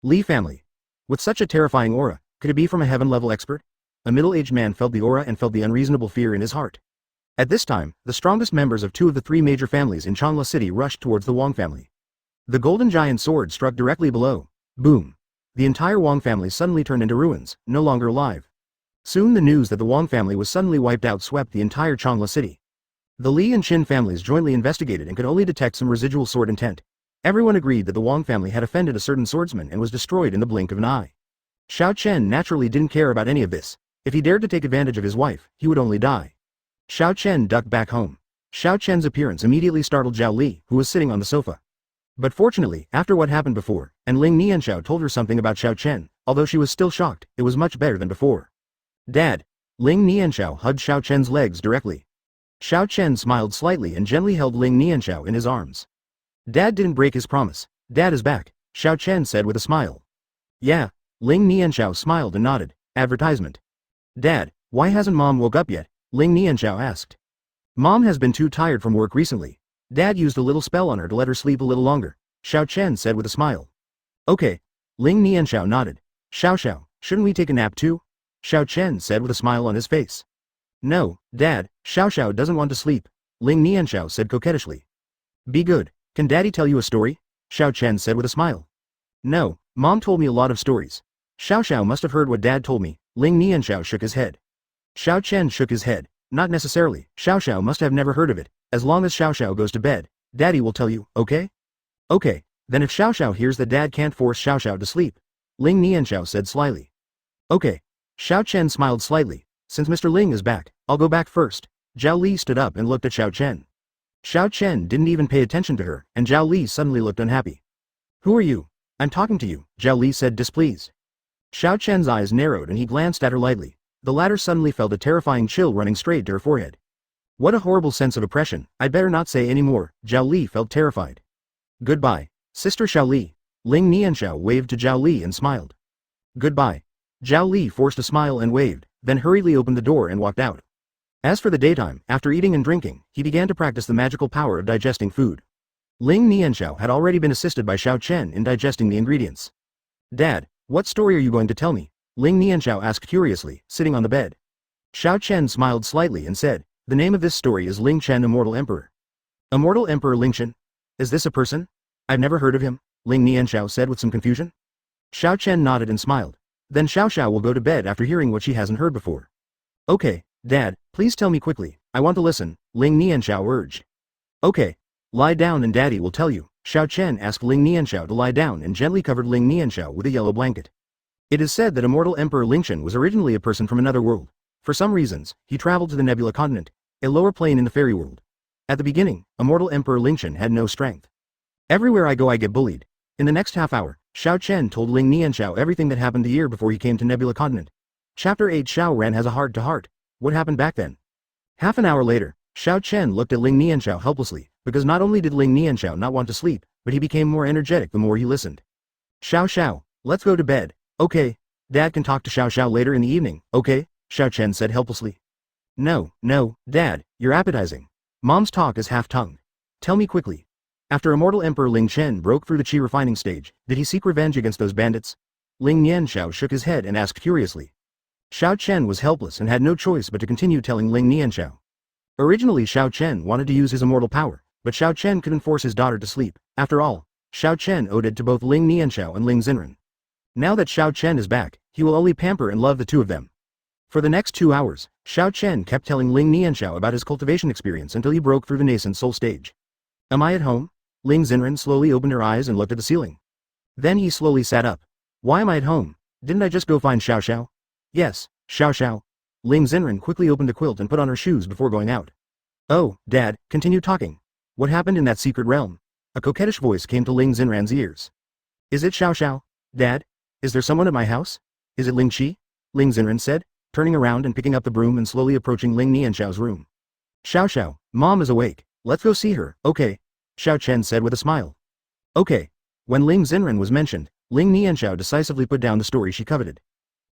Li family. With such a terrifying aura, could it be from a heaven-level expert? A middle-aged man felt the aura and felt the unreasonable fear in his heart. At this time, the strongest members of two of the three major families in Changla City rushed towards the Wang family. The golden giant sword struck directly below. Boom. The entire Wang family suddenly turned into ruins, no longer alive. Soon the news that the Wang family was suddenly wiped out swept the entire Changla City. The Li and Qin families jointly investigated and could only detect some residual sword intent. Everyone agreed that the Wang family had offended a certain swordsman and was destroyed in the blink of an eye. Xiao Chen naturally didn't care about any of this. If he dared to take advantage of his wife, he would only die. Xiao Chen ducked back home. Xiao Chen's appearance immediately startled Zhao Li, who was sitting on the sofa. But fortunately, after what happened before, and Ling Nianxiao told her something about Xiao Chen, although she was still shocked, it was much better than before. Dad. Ling Nianxiao hugged Xiao Chen's legs directly. Xiao Chen smiled slightly and gently held Ling Nianxiao in his arms. Dad didn't break his promise. Dad is back, Xiao Chen said with a smile. Yeah. Ling Nianxiao smiled and nodded. Advertisement. Dad, why hasn't Mom woke up yet? Ling Nianxiao asked. Mom has been too tired from work recently. Dad used a little spell on her to let her sleep a little longer, Xiao Chen said with a smile. Okay. Ling Nianxiao nodded. Xiao, shouldn't we take a nap too? Xiao Chen said with a smile on his face. No, Dad, Xiao doesn't want to sleep, Ling Nianxiao said coquettishly. Be good. Can Daddy tell you a story? Xiao Chen said with a smile. No, Mom told me a lot of stories. Xiao must have heard what Dad told me, Ling Nianxiao shook his head. Xiao Chen shook his head. Not necessarily, Xiao must have never heard of it. As long as Xiao goes to bed, Daddy will tell you, okay? Okay, then if Xiao hears that Dad can't force Xiao to sleep, Ling Nianxiao said slyly. Okay. Xiao Chen smiled slightly. Since Mr. Ling is back, I'll go back first. Zhao Li stood up and looked at Xiao Chen. Xiao Chen didn't even pay attention to her, and Zhao Li suddenly looked unhappy. Who are you? I'm talking to you, Zhao Li said displeased. Xiao Chen's eyes narrowed and he glanced at her lightly. The latter suddenly felt a terrifying chill running straight to her forehead. What a horrible sense of oppression. I'd better not say any more. Zhao Li felt terrified. Goodbye, Sister Xiao Li. Ling Nianxiao waved to Zhao Li and smiled. Goodbye. Zhao Li forced a smile and waved, then hurriedly opened the door and walked out. As for the daytime, after eating and drinking, he began to practice the magical power of digesting food. Ling Nianxiao had already been assisted by Xiao Chen in digesting the ingredients. Dad, what story are you going to tell me? Ling Nianxiao asked curiously, sitting on the bed. Xiao Chen smiled slightly and said, the name of this story is Ling Xen, Immortal Emperor. Immortal Emperor Ling Xen? Is this a person? I've never heard of him, Ling Nianxiao said with some confusion. Xiao Chen nodded and smiled. Then Xiao will go to bed after hearing what she hasn't heard before. Okay, Dad, please tell me quickly, I want to listen, Ling Nianxiao urged. Okay. Lie down and Daddy will tell you. Xiao Chen asked Ling Nianxiao to lie down and gently covered Ling Nianxiao with a yellow blanket. It is said that Immortal Emperor Ling Xen was originally a person from another world. For some reasons, he traveled to the Nebula continent, a lower plane in the fairy world. At the beginning, Immortal Emperor Ling Xen had no strength. Everywhere I go I get bullied. In the next half hour, Xiao Chen told Ling Nianxiao everything that happened the year before he came to Nebula continent. Chapter 8 Xiao Ran has a heart-to-heart. What happened back then? Half an hour later, Xiao Chen looked at Ling Nianxiao helplessly, because not only did Ling Nianxiao not want to sleep, but he became more energetic the more he listened. Xiao, let's go to bed. Okay. Dad can talk to Xiao later in the evening, okay? Xiao Chen said helplessly. No, Dad, you're appetizing. Mom's talk is half-tongued. Tell me quickly. After Immortal Emperor Ling Xen broke through the Qi refining stage, did he seek revenge against those bandits? Ling Nianxiao shook his head and asked curiously. Xiao Chen was helpless and had no choice but to continue telling Ling Nianxiao. Originally Xiao Chen wanted to use his immortal power, but Xiao Chen couldn't force his daughter to sleep. After all, Xiao Chen owed it to both Ling Nianxiao and Ling Xen. Now that Xiao Chen is back, he will only pamper and love the two of them. For the next 2 hours, Xiao Chen kept telling Ling Nianxiao about his cultivation experience until he broke through the nascent soul stage. Am I at home? Ling Xen slowly opened her eyes and looked at the ceiling. Then he slowly sat up. Why am I at home? Didn't I just go find Xiao Xiao? Yes, Xiao Xiao. Ling Xen quickly opened the quilt and put on her shoes before going out. Oh, Dad, continue talking. What happened in that secret realm? A coquettish voice came to Ling Xen's ears. Is it Xiao Xiao? Dad? Is there someone at my house? Is it Ling Qi? Ling Xen said, turning around and picking up the broom and slowly approaching Ling Nianxiao's room. Xiao Xiao, Mom is awake. Let's go see her, okay? Xiao Chen said with a smile. Okay. When Ling Xen was mentioned, Ling Nianxiao decisively put down the story she coveted.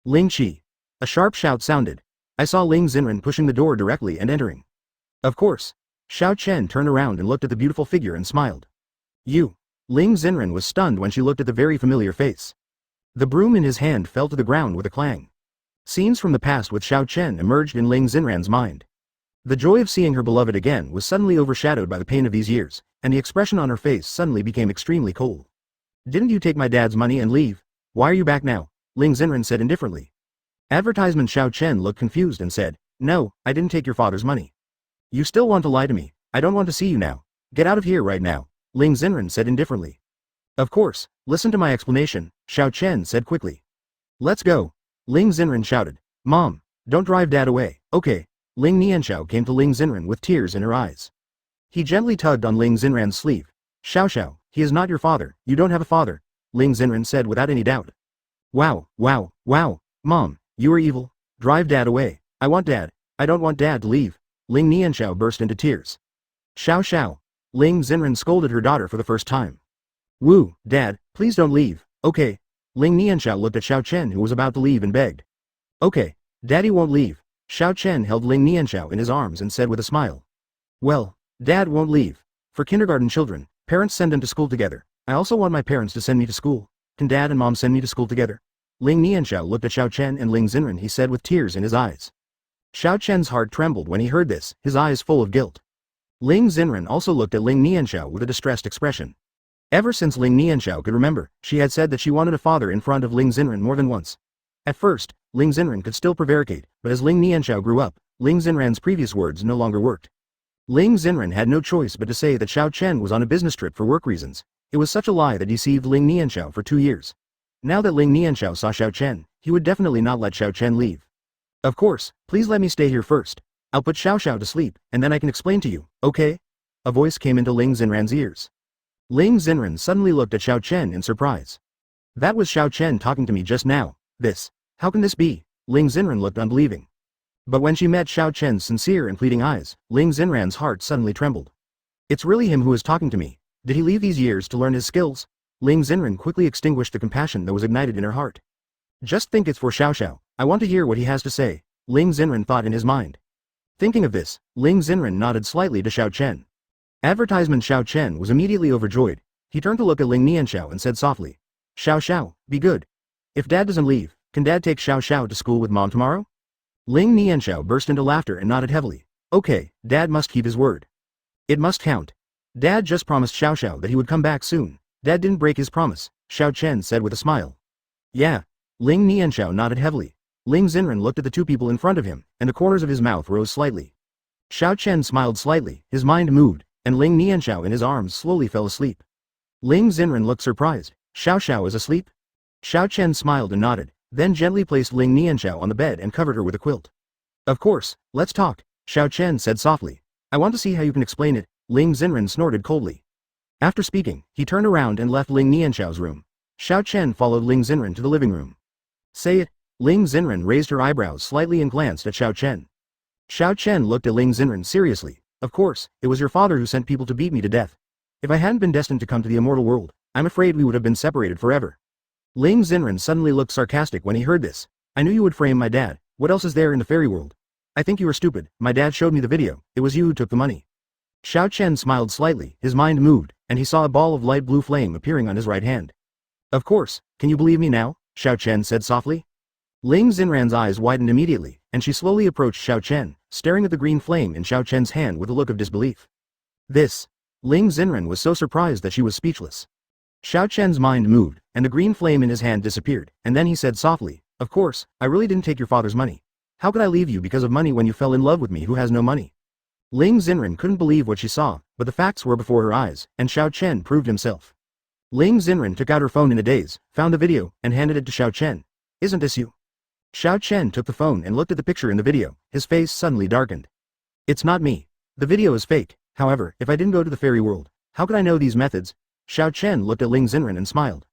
Ling Qi. A sharp shout sounded. I saw Ling Xen pushing the door directly and entering. Of course. Xiao Chen turned around and looked at the beautiful figure and smiled. You. Ling Xen was stunned when she looked at the very familiar face. The broom in his hand fell to the ground with a clang. Scenes from the past with Xiao Chen emerged in Ling Xen's mind. The joy of seeing her beloved again was suddenly overshadowed by the pain of these years, and the expression on her face suddenly became extremely cold. Didn't you take my dad's money and leave? Why are you back now? Ling Xen said indifferently. Advertisement Xiao Chen looked confused and said, No, I didn't take your father's money. You still want to lie to me. I don't want to see you now. Get out of here right now, Ling Xen said indifferently. Of course, listen to my explanation, Xiao Chen said quickly. Let's go. Ling Xen shouted. Mom, don't drive Dad away, okay? Ling Nianxiao came to Ling Xen with tears in her eyes. He gently tugged on Ling Xen's sleeve. Xiao Xiao, he is not your father, you don't have a father, Ling Xen said without any doubt. Wow, Mom, you are evil. Drive Dad away. I want Dad. I don't want Dad to leave. Ling Nianxiao burst into tears. Xiao Xiao. Ling Xen scolded her daughter for the first time. Woo, Dad, please don't leave, okay? Ling Nianxiao looked at Xiao Chen who was about to leave and begged. Okay, Daddy won't leave. Xiao Chen held Ling Nianxiao in his arms and said with a smile. Well, Dad won't leave. For kindergarten children, parents send them to school together. I also want my parents to send me to school. Can Dad and Mom send me to school together? Ling Nianxiao looked at Xiao Chen and Ling Xen he said with tears in his eyes. Xiao Chen's heart trembled when he heard this, his eyes full of guilt. Ling Xen also looked at Ling Nianxiao with a distressed expression. Ever since Ling Nianxiao could remember, she had said that she wanted a father in front of Ling Xen more than once. At first, Ling Xen could still prevaricate, but as Ling Nianxiao grew up, Ling Xen's previous words no longer worked. Ling Xen had no choice but to say that Xiao Chen was on a business trip for work reasons. It was such a lie that deceived Ling Nianxiao for 2 years. Now that Ling Nianxiao saw Xiao Chen, he would definitely not let Xiao Chen leave. Of course, please let me stay here first. I'll put Xiao Xiao to sleep, and then I can explain to you, okay? A voice came into Ling Xen's ears. Ling Xen suddenly looked at Xiao Chen in surprise. That was Xiao Chen talking to me just now. How can this be? Ling Xen looked unbelieving. But when she met Xiao Chen's sincere and pleading eyes, Ling Xen's heart suddenly trembled. It's really him who is talking to me. Did he leave these years to learn his skills? Ling Xen quickly extinguished the compassion that was ignited in her heart. Just think it's for Xiao Xiao. I want to hear what he has to say, Ling Xen thought in his mind. Thinking of this, Ling Xen nodded slightly to Xiao Chen. Advertisement Xiao Chen was immediately overjoyed. He turned to look at Ling Nianxiao and said softly, Xiao Xiao, be good. If Dad doesn't leave, can Dad take Xiao Xiao to school with Mom tomorrow? Ling Nianxiao burst into laughter and nodded heavily. Okay, Dad must keep his word. It must count. Dad just promised Xiao Xiao that he would come back soon. Dad didn't break his promise, Xiao Chen said with a smile. Yeah. Ling Nianxiao nodded heavily. Ling Xen looked at the two people in front of him, and the corners of his mouth rose slightly. Xiao Chen smiled slightly, his mind moved, and Ling Nianxiao in his arms slowly fell asleep. Ling Xen looked surprised. Xiao Xiao is asleep? Xiao Chen smiled and nodded, then gently placed Ling Nianxiao on the bed and covered her with a quilt. Of course, let's talk, Xiao Chen said softly. I want to see how you can explain it, Ling Xen snorted coldly. After speaking, he turned around and left Ling Nianxiao's room. Xiao Chen followed Ling Xen to the living room. Say it, Ling Xen raised her eyebrows slightly and glanced at Xiao Chen. Xiao Chen looked at Ling Xen seriously. Of course, it was your father who sent people to beat me to death. If I hadn't been destined to come to the immortal world, I'm afraid we would have been separated forever. Ling Xen suddenly looked sarcastic when he heard this. I knew you would frame my dad. What else is there in the fairy world? I think you are stupid. My dad showed me the video. It was you who took the money. Xiao Chen smiled slightly, his mind moved, and he saw a ball of light blue flame appearing on his right hand. Of course, can you believe me now? Xiao Chen said softly. Ling Xen's eyes widened immediately, and she slowly approached Xiao Chen, staring at the green flame in Xiao Chen's hand with a look of disbelief. Ling Xen was so surprised that she was speechless. Xiao Chen's mind moved, and the green flame in his hand disappeared, and then he said softly, Of course, I really didn't take your father's money. How could I leave you because of money when you fell in love with me who has no money? Ling Xen couldn't believe what she saw, but the facts were before her eyes, and Xiao Chen proved himself. Ling Xen took out her phone in a daze, found the video, and handed it to Xiao Chen. Isn't this you? Xiao Chen took the phone and looked at the picture in the video, his face suddenly darkened. It's not me. The video is fake. However, if I didn't go to the fairy world, how could I know these methods? Xiao Chen looked at Ling Xen and smiled.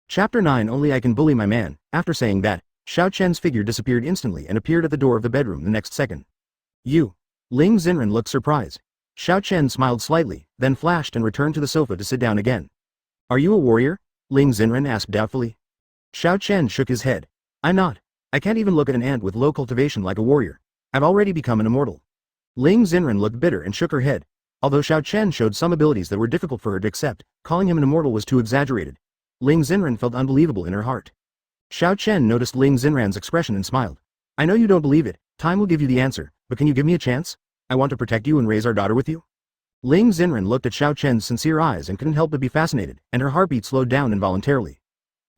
Chapter 9 Only I can bully my man. After saying that, Xiao Chen's figure disappeared instantly and appeared at the door of the bedroom the next second. You. Ling Xen looked surprised. Xiao Chen smiled slightly, then flashed and returned to the sofa to sit down again. Are you a warrior? Ling Xen asked doubtfully. Xiao Chen shook his head. I'm not. I can't even look at an ant with low cultivation like a warrior. I've already become an immortal. Ling Xen looked bitter and shook her head. Although Xiao Chen showed some abilities that were difficult for her to accept, calling him an immortal was too exaggerated. Ling Xen felt unbelievable in her heart. Xiao Chen noticed Ling Xen's expression and smiled. I know you don't believe it, time will give you the answer, but can you give me a chance? I want to protect you and raise our daughter with you. Ling Xen looked at Xiao Chen's sincere eyes and couldn't help but be fascinated, and her heartbeat slowed down involuntarily.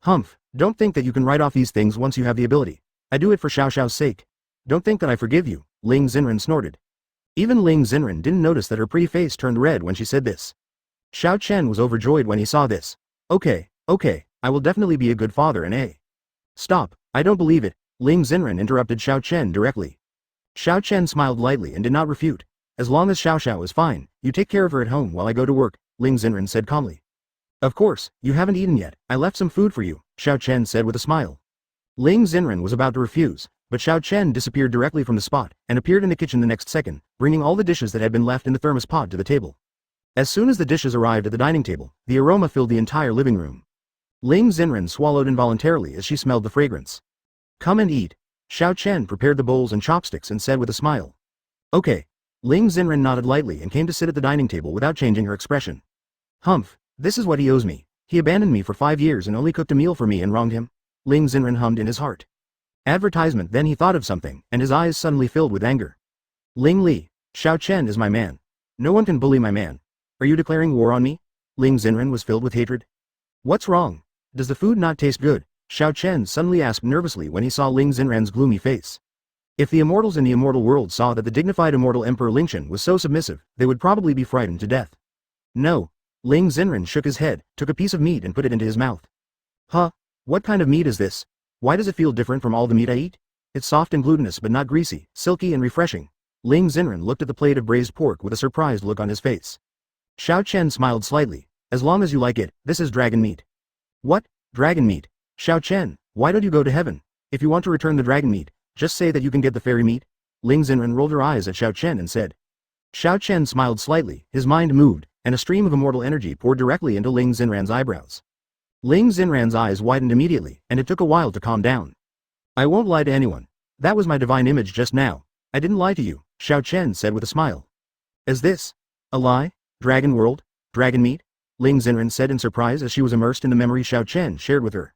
Humph, don't think that you can write off these things once you have the ability. I do it for Xiao Xiao's sake. Don't think that I forgive you, Ling Xen snorted. Even Ling Xen didn't notice that her pretty face turned red when she said this. Xiao Chen was overjoyed when he saw this. Okay, I will definitely be a good father and a. Stop, I don't believe it, Ling Xen interrupted Xiao Chen directly. Xiao Chen smiled lightly and did not refute. As long as Xiao Xiao is fine, you take care of her at home while I go to work, Ling Xen said calmly. Of course, you haven't eaten yet, I left some food for you, Xiao Chen said with a smile. Ling Xen was about to refuse, but Xiao Chen disappeared directly from the spot, and appeared in the kitchen the next second, bringing all the dishes that had been left in the thermos pot to the table. As soon as the dishes arrived at the dining table, the aroma filled the entire living room. Ling Xen swallowed involuntarily as she smelled the fragrance. Come and eat. Xiao Chen prepared the bowls and chopsticks and said with a smile. Okay. Ling Xen nodded lightly and came to sit at the dining table without changing her expression. Humph, this is what he owes me. He abandoned me for 5 years and only cooked a meal for me and wronged him. Ling Xen hummed in his heart. Advertisement. Then he thought of something, and his eyes suddenly filled with anger. Ling Li, Xiao Chen is my man. No one can bully my man. Are you declaring war on me? Ling Xen was filled with hatred. What's wrong? Does the food not taste good? Xiao Chen suddenly asked nervously when he saw Ling Xen's gloomy face. If the immortals in the immortal world saw that the dignified immortal Emperor Ling Xen was so submissive, they would probably be frightened to death. No. Ling Xen shook his head, took a piece of meat and put it into his mouth. Huh? What kind of meat is this? Why does it feel different from all the meat I eat? It's soft and glutinous but not greasy, silky and refreshing. Ling Xen looked at the plate of braised pork with a surprised look on his face. Xiao Chen smiled slightly. As long as you like it, this is dragon meat. What? Dragon meat? Xiao Chen, why don't you go to heaven? If you want to return the dragon meat, just say that you can get the fairy meat. Ling Xen rolled her eyes at Xiao Chen and said. Xiao Chen smiled slightly, his mind moved, and a stream of immortal energy poured directly into Ling Xen's eyebrows. Ling Xen's eyes widened immediately, and it took a while to calm down. I won't lie to anyone. That was my divine image just now. I didn't lie to you, Xiao Chen said with a smile. Is this a lie? Dragon world? Dragon meat? Ling Xen said in surprise as she was immersed in the memory Xiao Chen shared with her.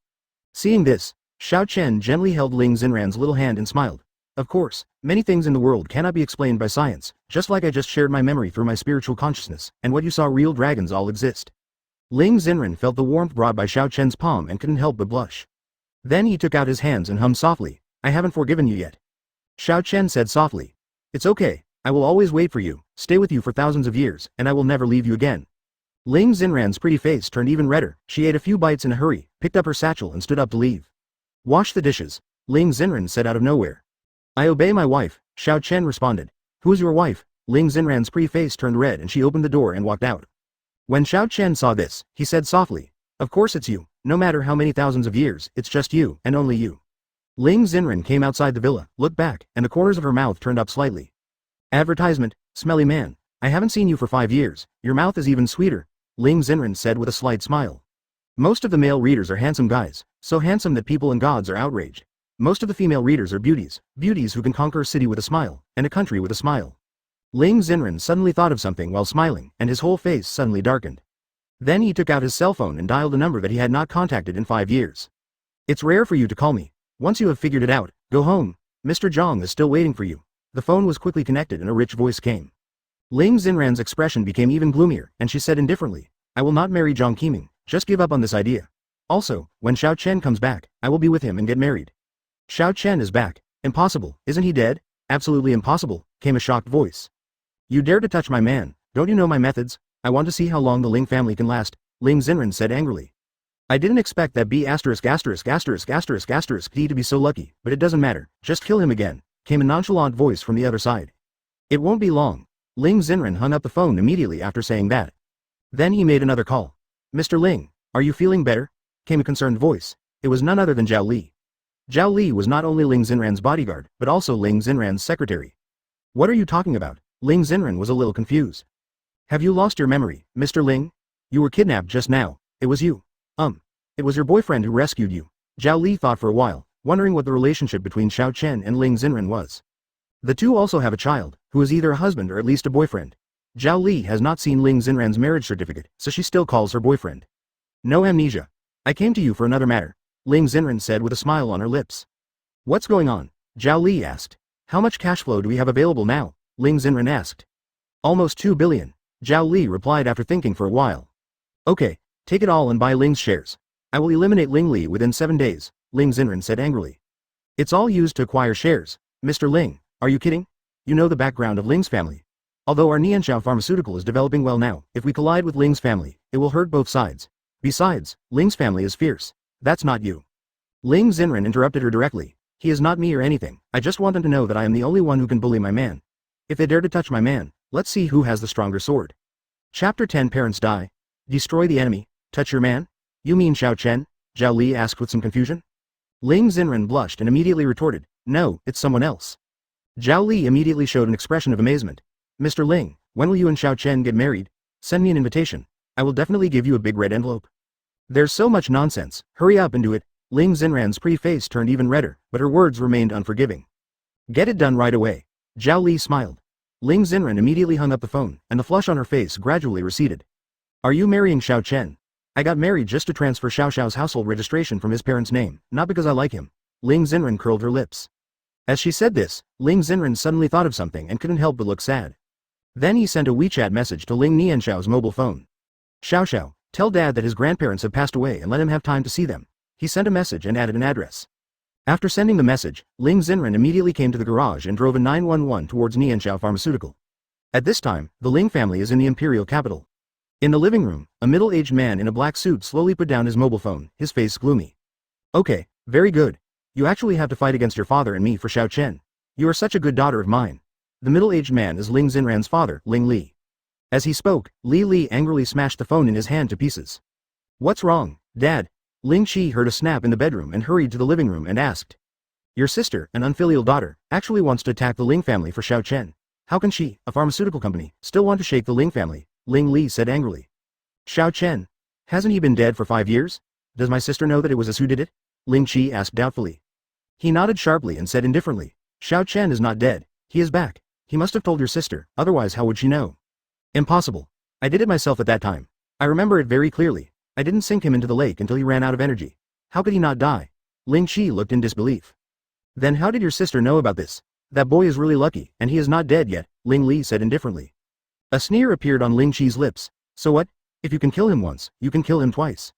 Seeing this, Xiao Chen gently held Ling Xen's little hand and smiled. Of course, many things in the world cannot be explained by science, just like I just shared my memory through my spiritual consciousness, and what you saw real dragons all exist. Ling Xen felt the warmth brought by Xiao Chen's palm and couldn't help but blush. Then he took out his hands and hummed softly, I haven't forgiven you yet. Xiao Chen said softly. It's okay, I will always wait for you, stay with you for thousands of years, and I will never leave you again. Ling Xen's pretty face turned even redder, she ate a few bites in a hurry, picked up her satchel and stood up to leave. Wash the dishes, Ling Xen said out of nowhere. I obey my wife, Xiao Chen responded. Who's your wife? Ling Xen's pretty face turned red and she opened the door and walked out. When Xiao Chen saw this, he said softly, of course it's you, no matter how many thousands of years, it's just you, and only you. Ling Xen came outside the villa, looked back, and the corners of her mouth turned up slightly. Advertisement, smelly man, I haven't seen you for 5 years, your mouth is even sweeter, Ling Xen said with a slight smile. Most of the male readers are handsome guys, so handsome that people and gods are outraged. Most of the female readers are beauties, beauties who can conquer a city with a smile, and a country with a smile. Ling Xen suddenly thought of something while smiling, and his whole face suddenly darkened. Then he took out his cell phone and dialed a number that he had not contacted in 5 years. It's rare for you to call me. Once you have figured it out, go home. Mr. Zhang is still waiting for you. The phone was quickly connected and a rich voice came. Ling Xen's expression became even gloomier, and she said indifferently, I will not marry Zhang Qiming, just give up on this idea. Also, when Xiao Chen comes back, I will be with him and get married. Xiao Chen is back. Impossible, isn't he dead? Absolutely impossible, came a shocked voice. You dare to touch my man, don't you know my methods? I want to see how long the Ling family can last, Ling Xen said angrily. I didn't expect that B********** D to be so lucky, but it doesn't matter, just kill him again, came a nonchalant voice from the other side. It won't be long. Ling Xen hung up the phone immediately after saying that. Then he made another call. Mr. Ling, are you feeling better? Came a concerned voice. It was none other than Zhao Li. Zhao Li was not only Ling Xen's bodyguard, but also Ling Xen's secretary. What are you talking about? Ling Xen was a little confused. Have you lost your memory, Mr. Ling? You were kidnapped just now. It was you. It was your boyfriend who rescued you. Zhao Li thought for a while, wondering what the relationship between Xiao Chen and Ling Xen was. The two also have a child, who is either a husband or at least a boyfriend. Zhao Li has not seen Ling Xen's marriage certificate, so she still calls her boyfriend. No amnesia. I came to you for another matter, Ling Xen said with a smile on her lips. What's going on? Zhao Li asked. How much cash flow do we have available now? Ling Xen asked. Almost 2 billion, Zhao Li replied after thinking for a while. Okay, take it all and buy Ling's shares. I will eliminate Ling Li within 7 days, Ling Xen said angrily. It's all used to acquire shares. Mr. Ling, are you kidding? You know the background of Ling's family. Although our Nianxiao pharmaceutical is developing well now, if we collide with Ling's family, it will hurt both sides. Besides, Ling's family is fierce. That's not you. Ling Xen interrupted her directly. He is not me or anything, I just want them to know that I am the only one who can bully my man. If they dare to touch my man, let's see who has the stronger sword. Chapter 10 Parents die. Destroy the enemy. Touch your man? You mean Xiao Chen? Zhao Li asked with some confusion. Ling Xen blushed and immediately retorted, no, it's someone else. Zhao Li immediately showed an expression of amazement. Mr. Ling, when will you and Xiao Chen get married? Send me an invitation. I will definitely give you a big red envelope. There's so much nonsense, hurry up and do it. Ling Xen's pretty face turned even redder, but her words remained unforgiving. Get it done right away. Zhao Li smiled. Ling Xen immediately hung up the phone, and the flush on her face gradually receded. Are you marrying Xiao Chen? I got married just to transfer Xiao Xiao's household registration from his parents' name, not because I like him. Ling Xen curled her lips. As she said this, Ling Xen suddenly thought of something and couldn't help but look sad. Then he sent a WeChat message to Ling Nianxiao's mobile phone. Xiao Xiao, tell Dad that his grandparents have passed away and let him have time to see them. He sent a message and added an address. After sending the message, Ling Xen immediately came to the garage and drove a 911 towards Nianxiao Pharmaceutical. At this time, the Ling family is in the imperial capital. In the living room, a middle-aged man in a black suit slowly put down his mobile phone, his face gloomy. Okay, very good. You actually have to fight against your father and me for Xiao Chen. You are such a good daughter of mine. The middle-aged man is Ling Xen's father, Ling Li. As he spoke, Li angrily smashed the phone in his hand to pieces. What's wrong, Dad? Ling Qi heard a snap in the bedroom and hurried to the living room and asked. Your sister, an unfilial daughter, actually wants to attack the Ling family for Xiao Chen. How can she, a pharmaceutical company, still want to shake the Ling family? Ling Li said angrily. Xiao Chen. Hasn't he been dead for 5 years? Does my sister know that it was us who did it? Ling Qi asked doubtfully. He nodded sharply and said indifferently. Xiao Chen is not dead. He is back. He must have told your sister, otherwise how would she know? Impossible. I did it myself at that time. I remember it very clearly. I didn't sink him into the lake until he ran out of energy. How could he not die? Ling Qi looked in disbelief. Then how did your sister know about this? That boy is really lucky, and he is not dead yet, Ling Li said indifferently. A sneer appeared on Ling Qi's lips. So what? If you can kill him once, you can kill him twice.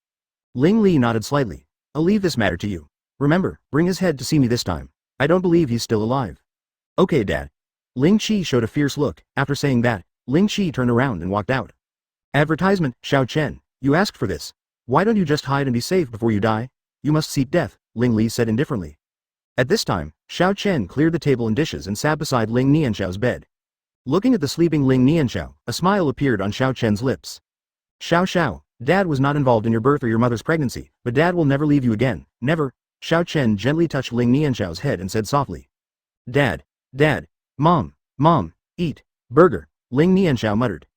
Ling Li nodded slightly. I'll leave this matter to you. Remember, bring his head to see me this time. I don't believe he's still alive. Okay, Dad. Ling Qi showed a fierce look. After saying that, Ling Qi turned around and walked out. Advertisement, Xiao Chen. You asked for this. Why don't you just hide and be safe before you die? You must seek death, Ling Li said indifferently. At this time, Xiao Chen cleared the table and dishes and sat beside Ling Nianxiao's bed. Looking at the sleeping Ling Nianxiao, a smile appeared on Xiao Chen's lips. Xiao Xiao, Dad was not involved in your birth or your mother's pregnancy, but Dad will never leave you again, never. Xiao Chen gently touched Ling Nianxiao's head and said softly. Dad, Mom, eat, burger, Ling Nianxiao muttered.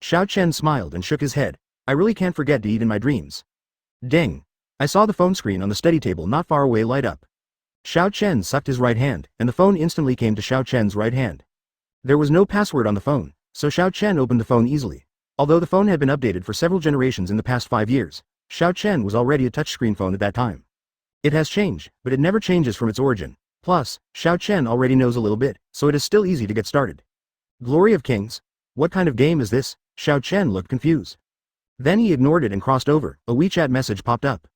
Xiao Chen smiled and shook his head. I really can't forget to eat in my dreams. Ding. I saw the phone screen on the study table not far away light up. Xiao Chen sucked his right hand, and the phone instantly came to Xiao Chen's right hand. There was no password on the phone, so Xiao Chen opened the phone easily. Although the phone had been updated for several generations in the past 5 years, Xiao Chen was already a touchscreen phone at that time. It has changed, but it never changes from its origin. Plus, Xiao Chen already knows a little bit, so it is still easy to get started. Glory of Kings? What kind of game is this? Xiao Chen looked confused. Then he ignored it and crossed over. A WeChat message popped up.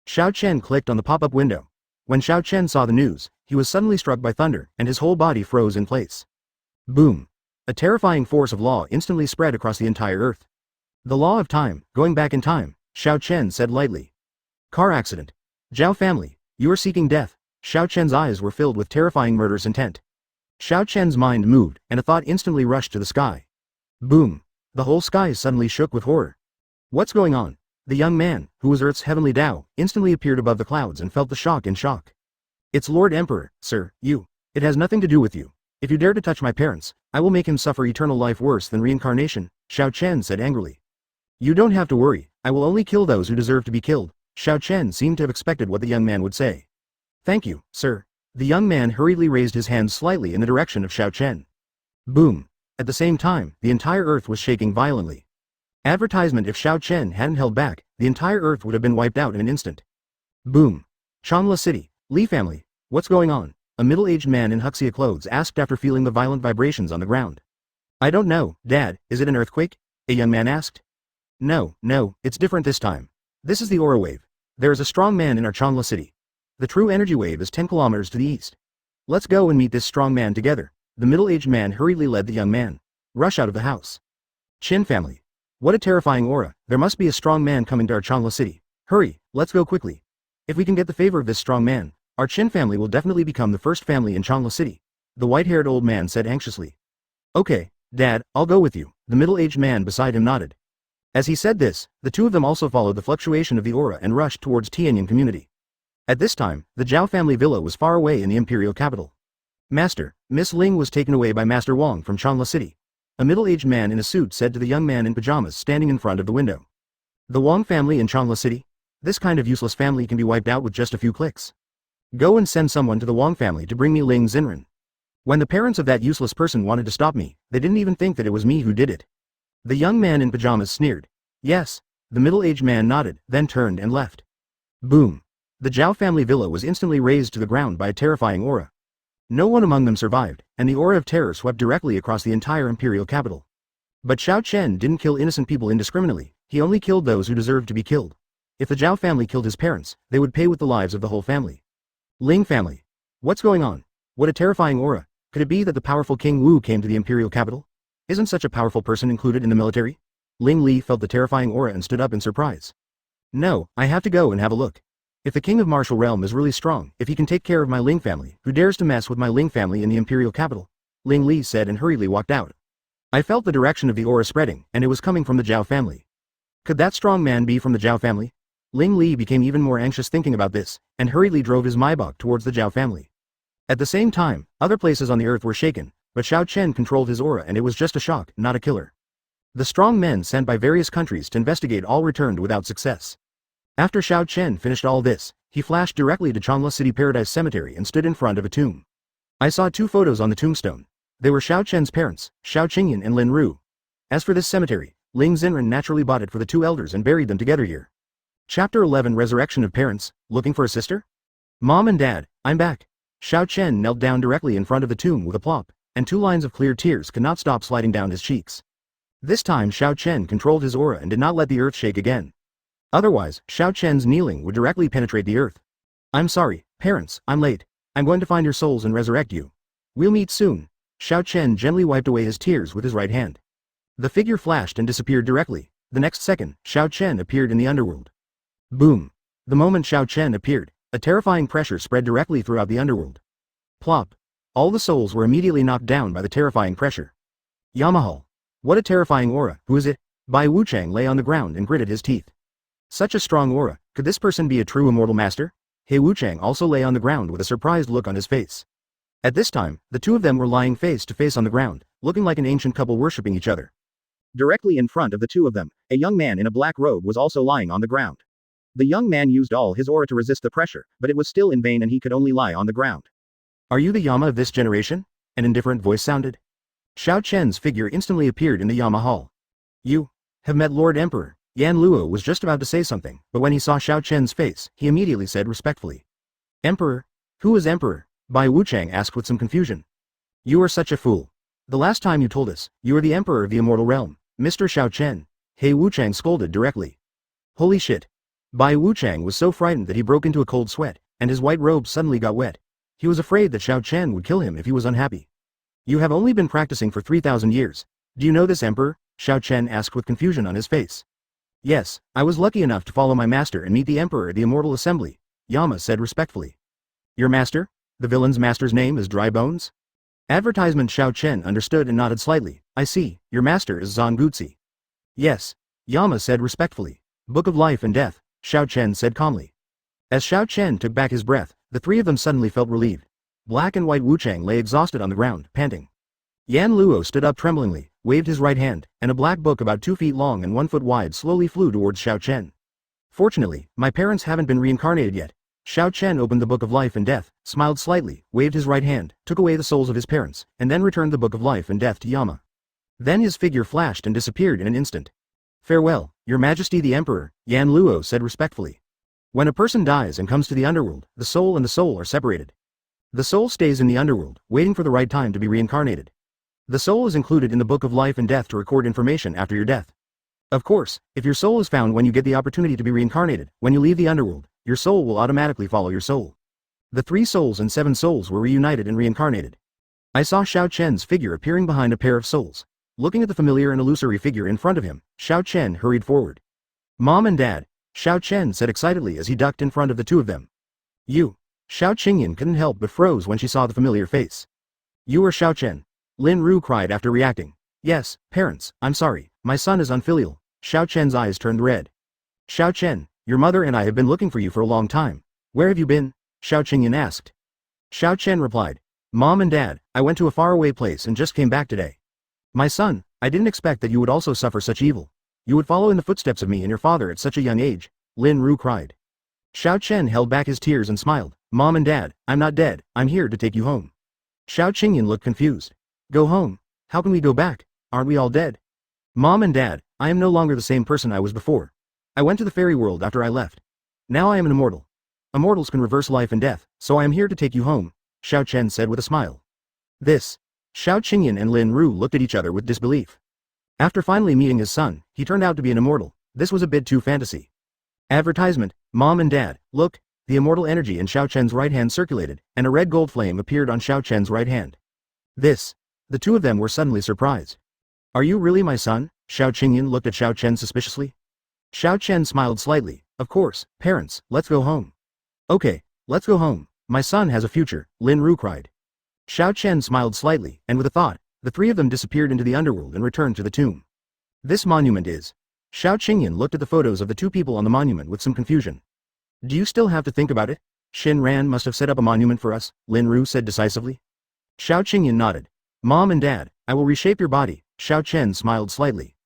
Xiao Chen clicked on the pop-up window. When Xiao Chen saw the news, he was suddenly struck by thunder, and his whole body froze in place. Boom! A terrifying force of law instantly spread across the entire earth. The law of time, going back in time, Xiao Chen said lightly. Car accident. Zhao family, you are seeking death. Xiao Chen's eyes were filled with terrifying murderous intent. Xiao Chen's mind moved, and a thought instantly rushed to the sky. Boom! The whole sky suddenly shook with horror. What's going on? The young man, who was Earth's heavenly Tao, instantly appeared above the clouds and felt the shock in shock. It's Lord Emperor, sir, you. It has nothing to do with you. If you dare to touch my parents, I will make him suffer eternal life worse than reincarnation, Xiao Chen said angrily. You don't have to worry, I will only kill those who deserve to be killed. Xiao Chen seemed to have expected what the young man would say. Thank you, sir. The young man hurriedly raised his hand slightly in the direction of Xiao Chen. Boom! At the same time, the entire earth was shaking violently. Advertisement: if Xiao Chen hadn't held back, the entire earth would have been wiped out in an instant. Boom! Chanla City, Li family, what's going on? A middle-aged man in Huxia clothes asked after feeling the violent vibrations on the ground. I don't know, Dad, is it an earthquake? A young man asked. No, it's different this time. This is the aura wave. There is a strong man in our Chanla City. The true energy wave is 10 kilometers to the east. Let's go and meet this strong man together. The middle-aged man hurriedly led the young man. Rush out of the house. Qin family. What a terrifying aura, there must be a strong man coming to our Chanla City. Hurry, let's go quickly. If we can get the favor of this strong man, our Qin family will definitely become the first family in Chanla City. The white-haired old man said anxiously. Okay, Dad, I'll go with you. The middle-aged man beside him nodded. As he said this, the two of them also followed the fluctuation of the aura and rushed towards Tianyin community. At this time, the Zhao family villa was far away in the imperial capital. Master, Miss Ling was taken away by Master Wang from Chanla City. A middle-aged man in a suit said to the young man in pajamas standing in front of the window. The Wang family in Chanla City? This kind of useless family can be wiped out with just a few clicks. Go and send someone to the Wang family to bring me Ling Xen. When the parents of that useless person wanted to stop me, they didn't even think that it was me who did it. The young man in pajamas sneered. Yes. The middle-aged man nodded, then turned and left. Boom. The Zhao family villa was instantly razed to the ground by a terrifying aura. No one among them survived, and the aura of terror swept directly across the entire imperial capital. But Xiao Chen didn't kill innocent people indiscriminately, he only killed those who deserved to be killed. If the Zhao family killed his parents, they would pay with the lives of the whole family. Ling family. What's going on? What a terrifying aura. Could it be that the powerful King Wu came to the imperial capital? Isn't such a powerful person included in the military? Ling Li felt the terrifying aura and stood up in surprise. No, I have to go and have a look. If the king of Martial Realm is really strong, if he can take care of my Ling family, who dares to mess with my Ling family in the imperial capital? Ling Li said and hurriedly walked out. I felt the direction of the aura spreading, and it was coming from the Zhao family. Could that strong man be from the Zhao family? Ling Li became even more anxious thinking about this, and hurriedly drove his Maibach towards the Zhao family. At the same time, other places on the earth were shaken, but Xiao Chen controlled his aura and it was just a shock, not a killer. The strong men sent by various countries to investigate all returned without success. After Xiao Chen finished all this, he flashed directly to Chanla City Paradise Cemetery and stood in front of a tomb. I saw 2 photos on the tombstone. They were Xiao Chen's parents, Xiao Qingyan and Lin Ru. As for this cemetery, Ling Xen naturally bought it for the 2 elders and buried them together here. Chapter 11 Resurrection of Parents, looking for a sister? Mom and Dad, I'm back. Xiao Chen knelt down directly in front of the tomb with a plop, and 2 lines of clear tears could not stop sliding down his cheeks. This time Xiao Chen controlled his aura and did not let the earth shake again. Otherwise, Xiao Chen's kneeling would directly penetrate the earth. I'm sorry, parents, I'm late. I'm going to find your souls and resurrect you. We'll meet soon. Xiao Chen gently wiped away his tears with his right hand. The figure flashed and disappeared directly. The next second, Xiao Chen appeared in the underworld. Boom. The moment Xiao Chen appeared, a terrifying pressure spread directly throughout the underworld. Plop. All the souls were immediately knocked down by the terrifying pressure. Yamahal. What a terrifying aura, who is it? Bai Wuchang lay on the ground and gritted his teeth. Such a strong aura, could this person be a true immortal master? He Wuchang also lay on the ground with a surprised look on his face. At this time, the 2 of them were lying face to face on the ground, looking like an ancient couple worshipping each other. Directly in front of the 2 of them, a young man in a black robe was also lying on the ground. The young man used all his aura to resist the pressure, but it was still in vain and he could only lie on the ground. Are you the Yama of this generation? An indifferent voice sounded. Xiao Chen's figure instantly appeared in the Yama hall. You have met Lord Emperor. Yan Luo was just about to say something, but when he saw Xiao Chen's face, he immediately said respectfully. Emperor? Who is Emperor? Bai Wuchang asked with some confusion. You are such a fool. The last time you told us, you are the Emperor of the Immortal Realm, Mr. Xiao Chen. He Wuchang scolded directly. Holy shit. Bai Wuchang was so frightened that he broke into a cold sweat, and his white robe suddenly got wet. He was afraid that Xiao Chen would kill him if he was unhappy. You have only been practicing for 3,000 years. Do you know this, Emperor? Xiao Chen asked with confusion on his face. Yes, I was lucky enough to follow my master and meet the Emperor at the Immortal Assembly, Yama said respectfully. Your master? The villain's master's name is Dry Bones? Advertisement. Xiao Chen understood and nodded slightly. I see, your master is Zanguzi. Yes, Yama said respectfully. Book of Life and Death, Xiao Chen said calmly. As Xiao Chen took back his breath, the three of them suddenly felt relieved. Black and White Wuchang lay exhausted on the ground, panting. Yan Luo stood up tremblingly, waved his right hand, and a black book about 2 feet long and 1 foot wide slowly flew towards Xiao Chen. Fortunately, my parents haven't been reincarnated yet. Xiao Chen opened the Book of Life and Death, smiled slightly, waved his right hand, took away the souls of his parents, and then returned the Book of Life and Death to Yama. Then his figure flashed and disappeared in an instant. Farewell, Your Majesty the Emperor, Yan Luo said respectfully. When a person dies and comes to the underworld, the soul and the soul are separated. The soul stays in the underworld, waiting for the right time to be reincarnated. The soul is included in the Book of Life and Death to record information after your death. Of course, if your soul is found when you get the opportunity to be reincarnated, when you leave the underworld, your soul will automatically follow your soul. The 3 souls and 7 souls were reunited and reincarnated. I saw Xiao Chen's figure appearing behind a pair of souls. Looking at the familiar and illusory figure in front of him, Xiao Chen hurried forward. Mom and Dad, Xiao Chen said excitedly as he ducked in front of the two of them. You. Xiao Qingyan couldn't help but froze when she saw the familiar face. You are Xiao Chen. Lin Ru cried after reacting. Yes, parents, I'm sorry, my son is unfilial. Xiao Chen's eyes turned red. Xiao Chen, your mother and I have been looking for you for a long time. Where have you been? Xiao Qingyan asked. Xiao Chen replied. Mom and Dad, I went to a faraway place and just came back today. My son, I didn't expect that you would also suffer such evil. You would follow in the footsteps of me and your father at such a young age, Lin Ru cried. Xiao Chen held back his tears and smiled. Mom and Dad, I'm not dead, I'm here to take you home. Xiao Qingyan looked confused. Go home? How can we go back? Aren't we all dead? Mom and Dad, I am no longer the same person I was before. I went to the fairy world after I left. Now I am an immortal. Immortals can reverse life and death, so I am here to take you home, Xiao Chen said with a smile. This. Xiao Qingyan and Lin Ru looked at each other with disbelief. After finally meeting his son, he turned out to be an immortal. This was a bit too fantasy. Advertisement, Mom and Dad, look, the immortal energy in Xiao Chen's right hand circulated, and a red gold flame appeared on Xiao Chen's right hand. This. The two of them were suddenly surprised. Are you really my son? Xiao Qingyan looked at Xiao Chen suspiciously. Xiao Chen smiled slightly. Of course, parents, let's go home. Okay, let's go home. My son has a future, Lin Ru cried. Xiao Chen smiled slightly, and with a thought, the three of them disappeared into the underworld and returned to the tomb. This monument is. Xiao Qingyan looked at the photos of the two people on the monument with some confusion. Do you still have to think about it? Xin Ran must have set up a monument for us, Lin Ru said decisively. Xiao Qingyan nodded. Mom and Dad, I will reshape your body, Xiao Chen smiled slightly.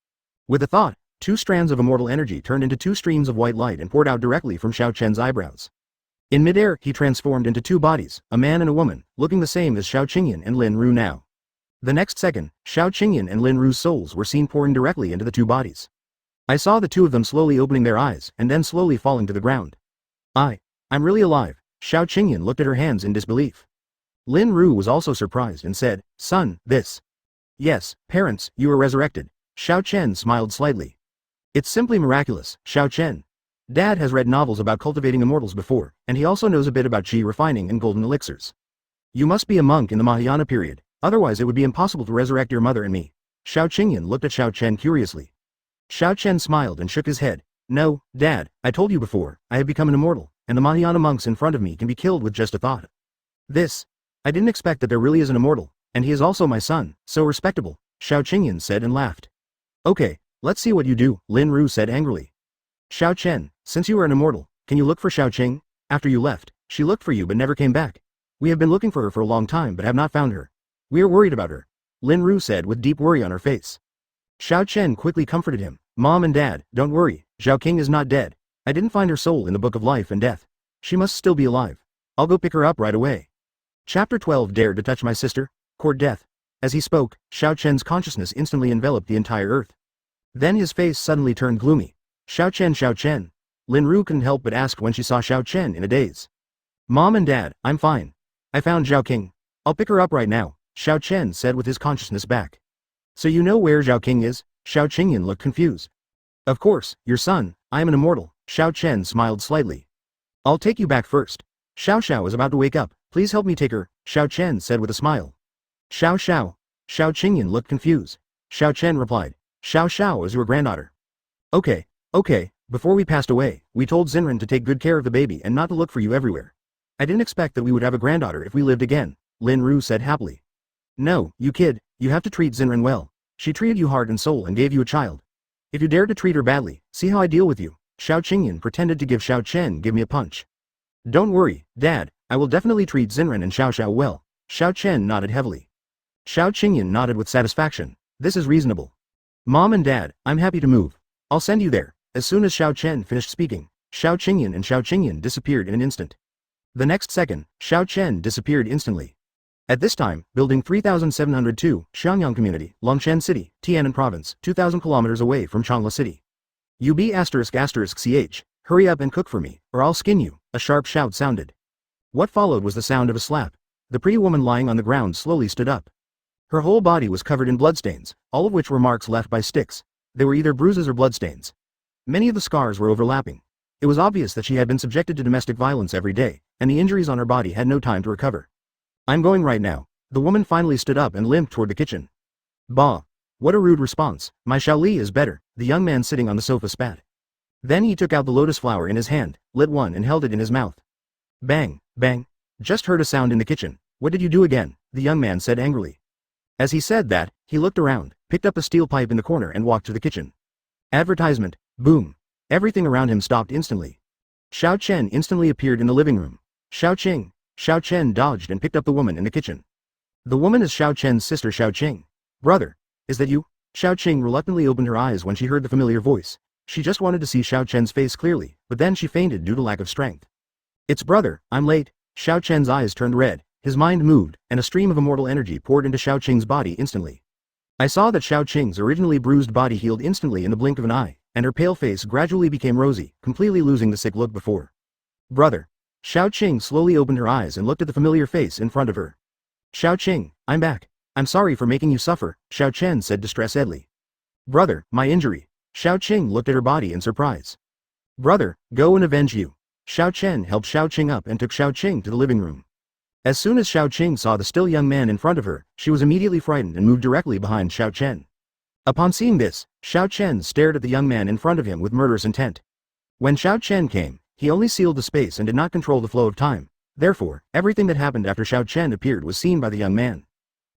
With a thought, 2 strands of immortal energy turned into 2 streams of white light and poured out directly from Xiao Chen's eyebrows. In midair, he transformed into 2 bodies, a man and a woman, looking the same as Xiao Qingyan and Lin Ru now. The next second, Xiao Qingyan and Lin Ru's souls were seen pouring directly into the 2 bodies. I saw the two of them slowly opening their eyes and then slowly falling to the ground. I'm really alive, Xiao Qingyan looked at her hands in disbelief. Lin Ru was also surprised and said, Son, this. Yes, parents, you are resurrected. Xiao Chen smiled slightly. It's simply miraculous, Xiao Chen. Dad has read novels about cultivating immortals before, and he also knows a bit about qi refining and golden elixirs. You must be a monk in the Mahayana period, otherwise it would be impossible to resurrect your mother and me. Xiao Qingyan looked at Xiao Chen curiously. Xiao Chen smiled and shook his head. No, Dad, I told you before, I have become an immortal, and the Mahayana monks in front of me can be killed with just a thought. This. I didn't expect that there really is an immortal, and he is also my son, so respectable, Xiao Qingyan said and laughed. Okay, let's see what you do, Lin Ru said angrily. Xiao Chen, since you are an immortal, can you look for Xiao Qing? After you left, she looked for you but never came back. We have been looking for her for a long time but have not found her. We are worried about her, Lin Ru said with deep worry on her face. Xiao Chen quickly comforted him. Mom and Dad, don't worry, Xiao Qing is not dead. I didn't find her soul in the Book of Life and Death. She must still be alive. I'll go pick her up right away. Chapter 12 Dare to touch my sister? Court Death. As he spoke, Xiao Chen's consciousness instantly enveloped the entire earth. Then his face suddenly turned gloomy. Xiao Chen. Lin Ru couldn't help but ask when she saw Xiao Chen in a daze. Mom and Dad, I'm fine. I found Xiao Qing. I'll pick her up right now, Xiao Chen said with his consciousness back. So you know where Xiao Qing is? Xiao Qingyan looked confused. Of course, your son, I am an immortal, Xiao Chen smiled slightly. I'll take you back first. Xiao is about to wake up, please help me take her, Xiao Chen said with a smile. Xiao. Xiao Qingyan looked confused. Xiao Chen replied. Xiao is your granddaughter. Okay. Before we passed away, we told Xinren to take good care of the baby and not to look for you everywhere. I didn't expect that we would have a granddaughter if we lived again, Lin Ru said happily. No, you kid, you have to treat Xinren well. She treated you heart and soul and gave you a child. If you dare to treat her badly, see how I deal with you. Xiao Qingyan pretended to give Xiao Chen give me a punch. Don't worry, Dad, I will definitely treat Xinren and Xiao well. Xiao Chen nodded heavily. Xiao Qingyan nodded with satisfaction. This is reasonable. Mom and Dad, I'm happy to move. I'll send you there. As soon as Xiao Chen finished speaking, Xiao Qingyan disappeared in an instant. The next second, Xiao Chen disappeared instantly. At this time, building 3702, Xiangyang Community, Longshan City, Tianan Province, 2,000 kilometers away from Changla City. ***ch, hurry up and cook for me, or I'll skin you, a sharp shout sounded. What followed was the sound of a slap. The pretty woman lying on the ground slowly stood up. Her whole body was covered in bloodstains, all of which were marks left by sticks. They were either bruises or bloodstains. Many of the scars were overlapping. It was obvious that she had been subjected to domestic violence every day, and the injuries on her body had no time to recover. I'm going right now. The woman finally stood up and limped toward the kitchen. Bah! What a rude response. My Shaoli is better, the young man sitting on the sofa spat. Then he took out the lotus flower in his hand, lit one and held it in his mouth. Bang, bang. Just heard a sound in the kitchen. What did you do again? The young man said angrily. As he said that, he looked around, picked up a steel pipe in the corner and walked to the kitchen. Advertisement, boom. Everything around him stopped instantly. Xiao Chen instantly appeared in the living room. Xiao Chen dodged and picked up the woman in the kitchen. The woman is Xiao Chen's sister Xiao Qing. Brother, is that you? Xiao Qing reluctantly opened her eyes when she heard the familiar voice. She just wanted to see Xiao Chen's face clearly, but then she fainted due to lack of strength. It's brother, I'm late. Xiao Chen's eyes turned red, his mind moved, and a stream of immortal energy poured into Xiao Qing's body instantly. I saw that Xiao Qing's originally bruised body healed instantly in the blink of an eye, and her pale face gradually became rosy, completely losing the sick look before. Brother. Xiao Qing slowly opened her eyes and looked at the familiar face in front of her. Xiao Qing, I'm back. I'm sorry for making you suffer, Xiao Chen said distressedly. Brother, my injury. Xiao Qing looked at her body in surprise. Brother, go and avenge you. Xiao Chen helped Xiao Qing up and took Xiao Qing to the living room. As soon as Xiao Qing saw the still young man in front of her, she was immediately frightened and moved directly behind Xiao Chen. Upon seeing this, Xiao Chen stared at the young man in front of him with murderous intent. When Xiao Chen came, he only sealed the space and did not control the flow of time. Therefore, everything that happened after Xiao Chen appeared was seen by the young man.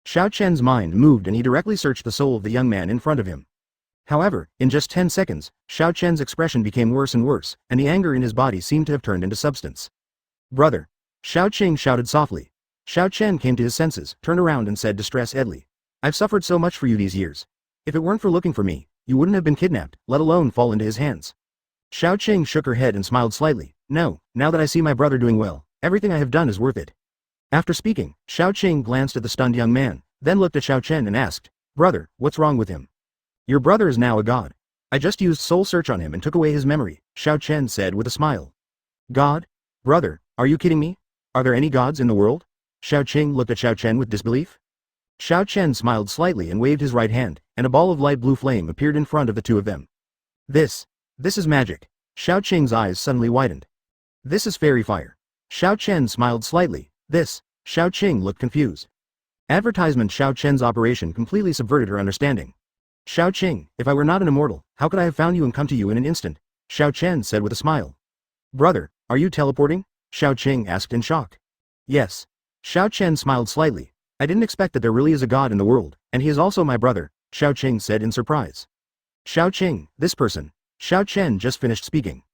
Xiao Chen's mind moved and he directly searched the soul of the young man in front of him. However, in just 10 seconds, Xiao Chen's expression became worse and worse, and the anger in his body seemed to have turned into substance. Brother. Xiao Qing shouted softly. Xiao Chen came to his senses, turned around and said distressedly. I've suffered so much for you these years. If it weren't for looking for me, you wouldn't have been kidnapped, let alone fall into his hands. Xiao Qing shook her head and smiled slightly. No, now that I see my brother doing well, everything I have done is worth it. After speaking, Xiao Qing glanced at the stunned young man, then looked at Xiao Chen and asked, Brother, what's wrong with him? Your brother is now a god. I just used soul search on him and took away his memory, Xiao Chen said with a smile. God? Brother, are you kidding me? Are there any gods in the world? Xiao Qing looked at Xiao Chen with disbelief. Xiao Chen smiled slightly and waved his right hand, and a ball of light blue flame appeared in front of the two of them. This is magic. Xiao Qing's eyes suddenly widened. This is fairy fire. Xiao Chen smiled slightly. Xiao Qing looked confused. Advertisement. Xiao Chen's operation completely subverted her understanding. Xiao Qing, if I were not an immortal, how could I have found you and come to you in an instant? Xiao Chen said with a smile. Brother, are you teleporting? Xiao Qing asked in shock. Yes. Xiao Chen smiled slightly. I didn't expect that there really is a god in the world, and he is also my brother, Xiao Qing said in surprise. Xiao Qing, this person. Xiao Chen just finished speaking.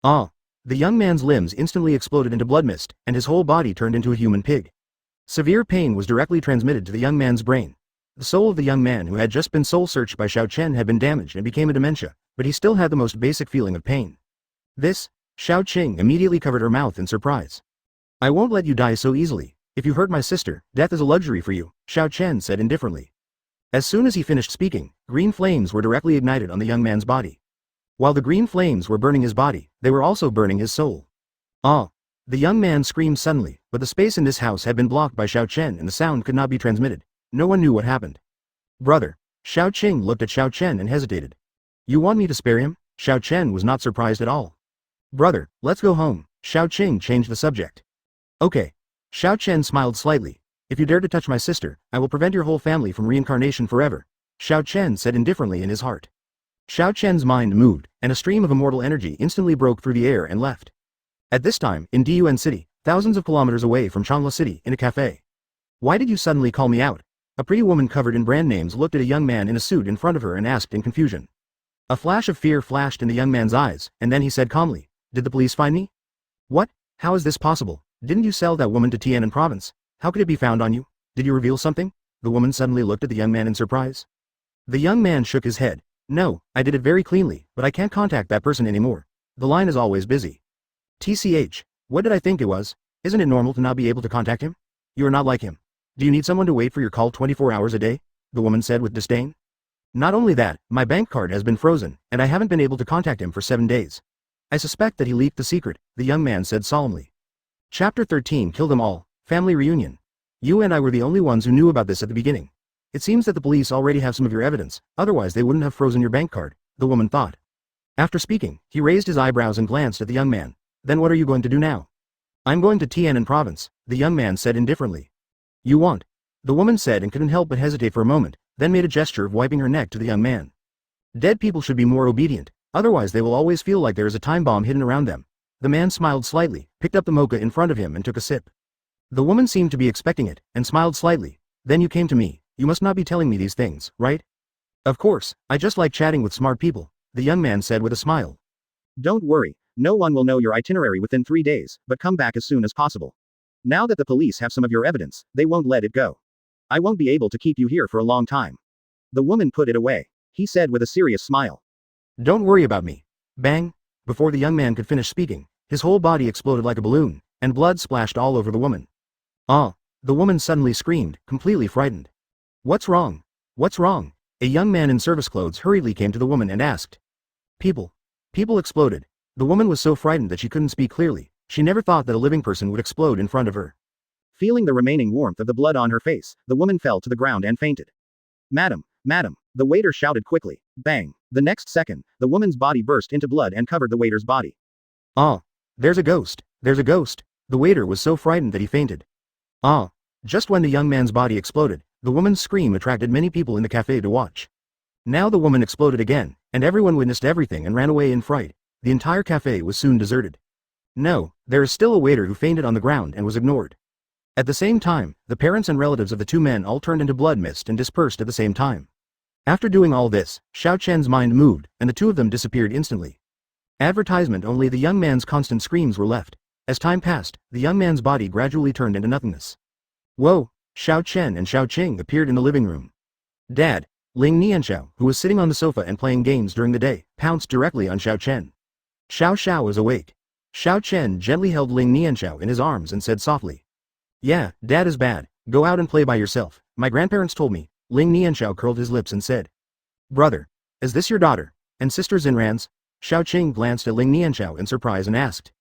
Ah. The young man's limbs instantly exploded into blood mist, and his whole body turned into a human pig. Severe pain was directly transmitted to the young man's brain. The soul of the young man who had just been soul searched by Xiao Chen had been damaged and became a dementia, but he still had the most basic feeling of pain. Xiao Qing immediately covered her mouth in surprise. I won't let you die so easily. If you hurt my sister, death is a luxury for you, Xiao Chen said indifferently. As soon as he finished speaking, green flames were directly ignited on the young man's body. While the green flames were burning his body, they were also burning his soul. Ah! The young man screamed suddenly, but the space in this house had been blocked by Xiao Chen and the sound could not be transmitted. No one knew what happened. Brother. Xiao Qing looked at Xiao Chen and hesitated. You want me to spare him? Xiao Chen was not surprised at all. Brother, let's go home. Xiao Qing changed the subject. Okay. Xiao Chen smiled slightly. If you dare to touch my sister, I will prevent your whole family from reincarnation forever, Xiao Chen said indifferently in his heart. Xiao Chen's mind moved, and a stream of immortal energy instantly broke through the air and left. At this time, in Dun City, thousands of kilometers away from Changla City, in a cafe. Why did you suddenly call me out? A pretty woman covered in brand names looked at a young man in a suit in front of her and asked in confusion. A flash of fear flashed in the young man's eyes, and then he said calmly, "Did the police find me?" "What? How is this possible? Didn't you sell that woman to Tian'an province? How could it be found on you? Did you reveal something?" The woman suddenly looked at the young man in surprise. The young man shook his head. "No, I did it very cleanly, but I can't contact that person anymore. The line is always busy." "TCH, what did I think it was? Isn't it normal to not be able to contact him? You are not like him. Do you need someone to wait for your call 24 hours a day?" the woman said with disdain. "Not only that, my bank card has been frozen, and I haven't been able to contact him for 7 days. I suspect that he leaked the secret," the young man said solemnly. Chapter 13 Kill Them All, Family Reunion. You and I were the only ones who knew about this at the beginning. It seems that the police already have some of your evidence, otherwise they wouldn't have frozen your bank card, the woman thought. After speaking, he raised his eyebrows and glanced at the young man. "Then what are you going to do now?" "I'm going to Tian'an province," the young man said indifferently. "You won't," the woman said and couldn't help but hesitate for a moment, then made a gesture of wiping her neck to the young man. "Dead people should be more obedient, otherwise they will always feel like there is a time bomb hidden around them." The man smiled slightly, picked up the mocha in front of him and took a sip. The woman seemed to be expecting it, and smiled slightly. "Then you came to me. You must not be telling me these things, right?" "Of course, I just like chatting with smart people," the young man said with a smile. "Don't worry, no one will know your itinerary within 3 days, but come back as soon as possible. Now that the police have some of your evidence, they won't let it go. I won't be able to keep you here for a long time." The woman put it away. He said with a serious smile. "Don't worry about me." Bang! Before the young man could finish speaking, his whole body exploded like a balloon, and blood splashed all over the woman. "Ah!" the woman suddenly screamed, completely frightened. "What's wrong? What's wrong?" A young man in service clothes hurriedly came to the woman and asked. People exploded. The woman was so frightened that she couldn't speak clearly. She never thought that a living person would explode in front of her. Feeling the remaining warmth of the blood on her face, the woman fell to the ground and fainted. Madam, the waiter shouted quickly. Bang! The next second, the woman's body burst into blood and covered the waiter's body. "Ah! There's a ghost! There's a ghost!" The waiter was so frightened that he fainted. "Ah!" Just when the young man's body exploded, the woman's scream attracted many people in the cafe to watch. Now the woman exploded again, and everyone witnessed everything and ran away in fright. The entire cafe was soon deserted. No, there is still a waiter who fainted on the ground and was ignored. At the same time, the parents and relatives of the two men all turned into blood mist and dispersed at the same time. After doing all this, Xiao Chen's mind moved, and the two of them disappeared instantly. Advertisement: only the young man's constant screams were left. As time passed, the young man's body gradually turned into nothingness. Whoa! Xiao Chen and Xiao Qing appeared in the living room. Dad, Ling Nianxiao, who was sitting on the sofa and playing games during the day, pounced directly on Xiao Chen. Xiao is awake. Xiao Chen gently held Ling Nianxiao in his arms and said softly. "Yeah, Dad is bad. Go out and play by yourself. My grandparents told me." Ling Nianxiao curled his lips and said. "Brother, is this your daughter and sister Xinran's?" Xiao Qing glanced at Ling Nianxiao in surprise and asked.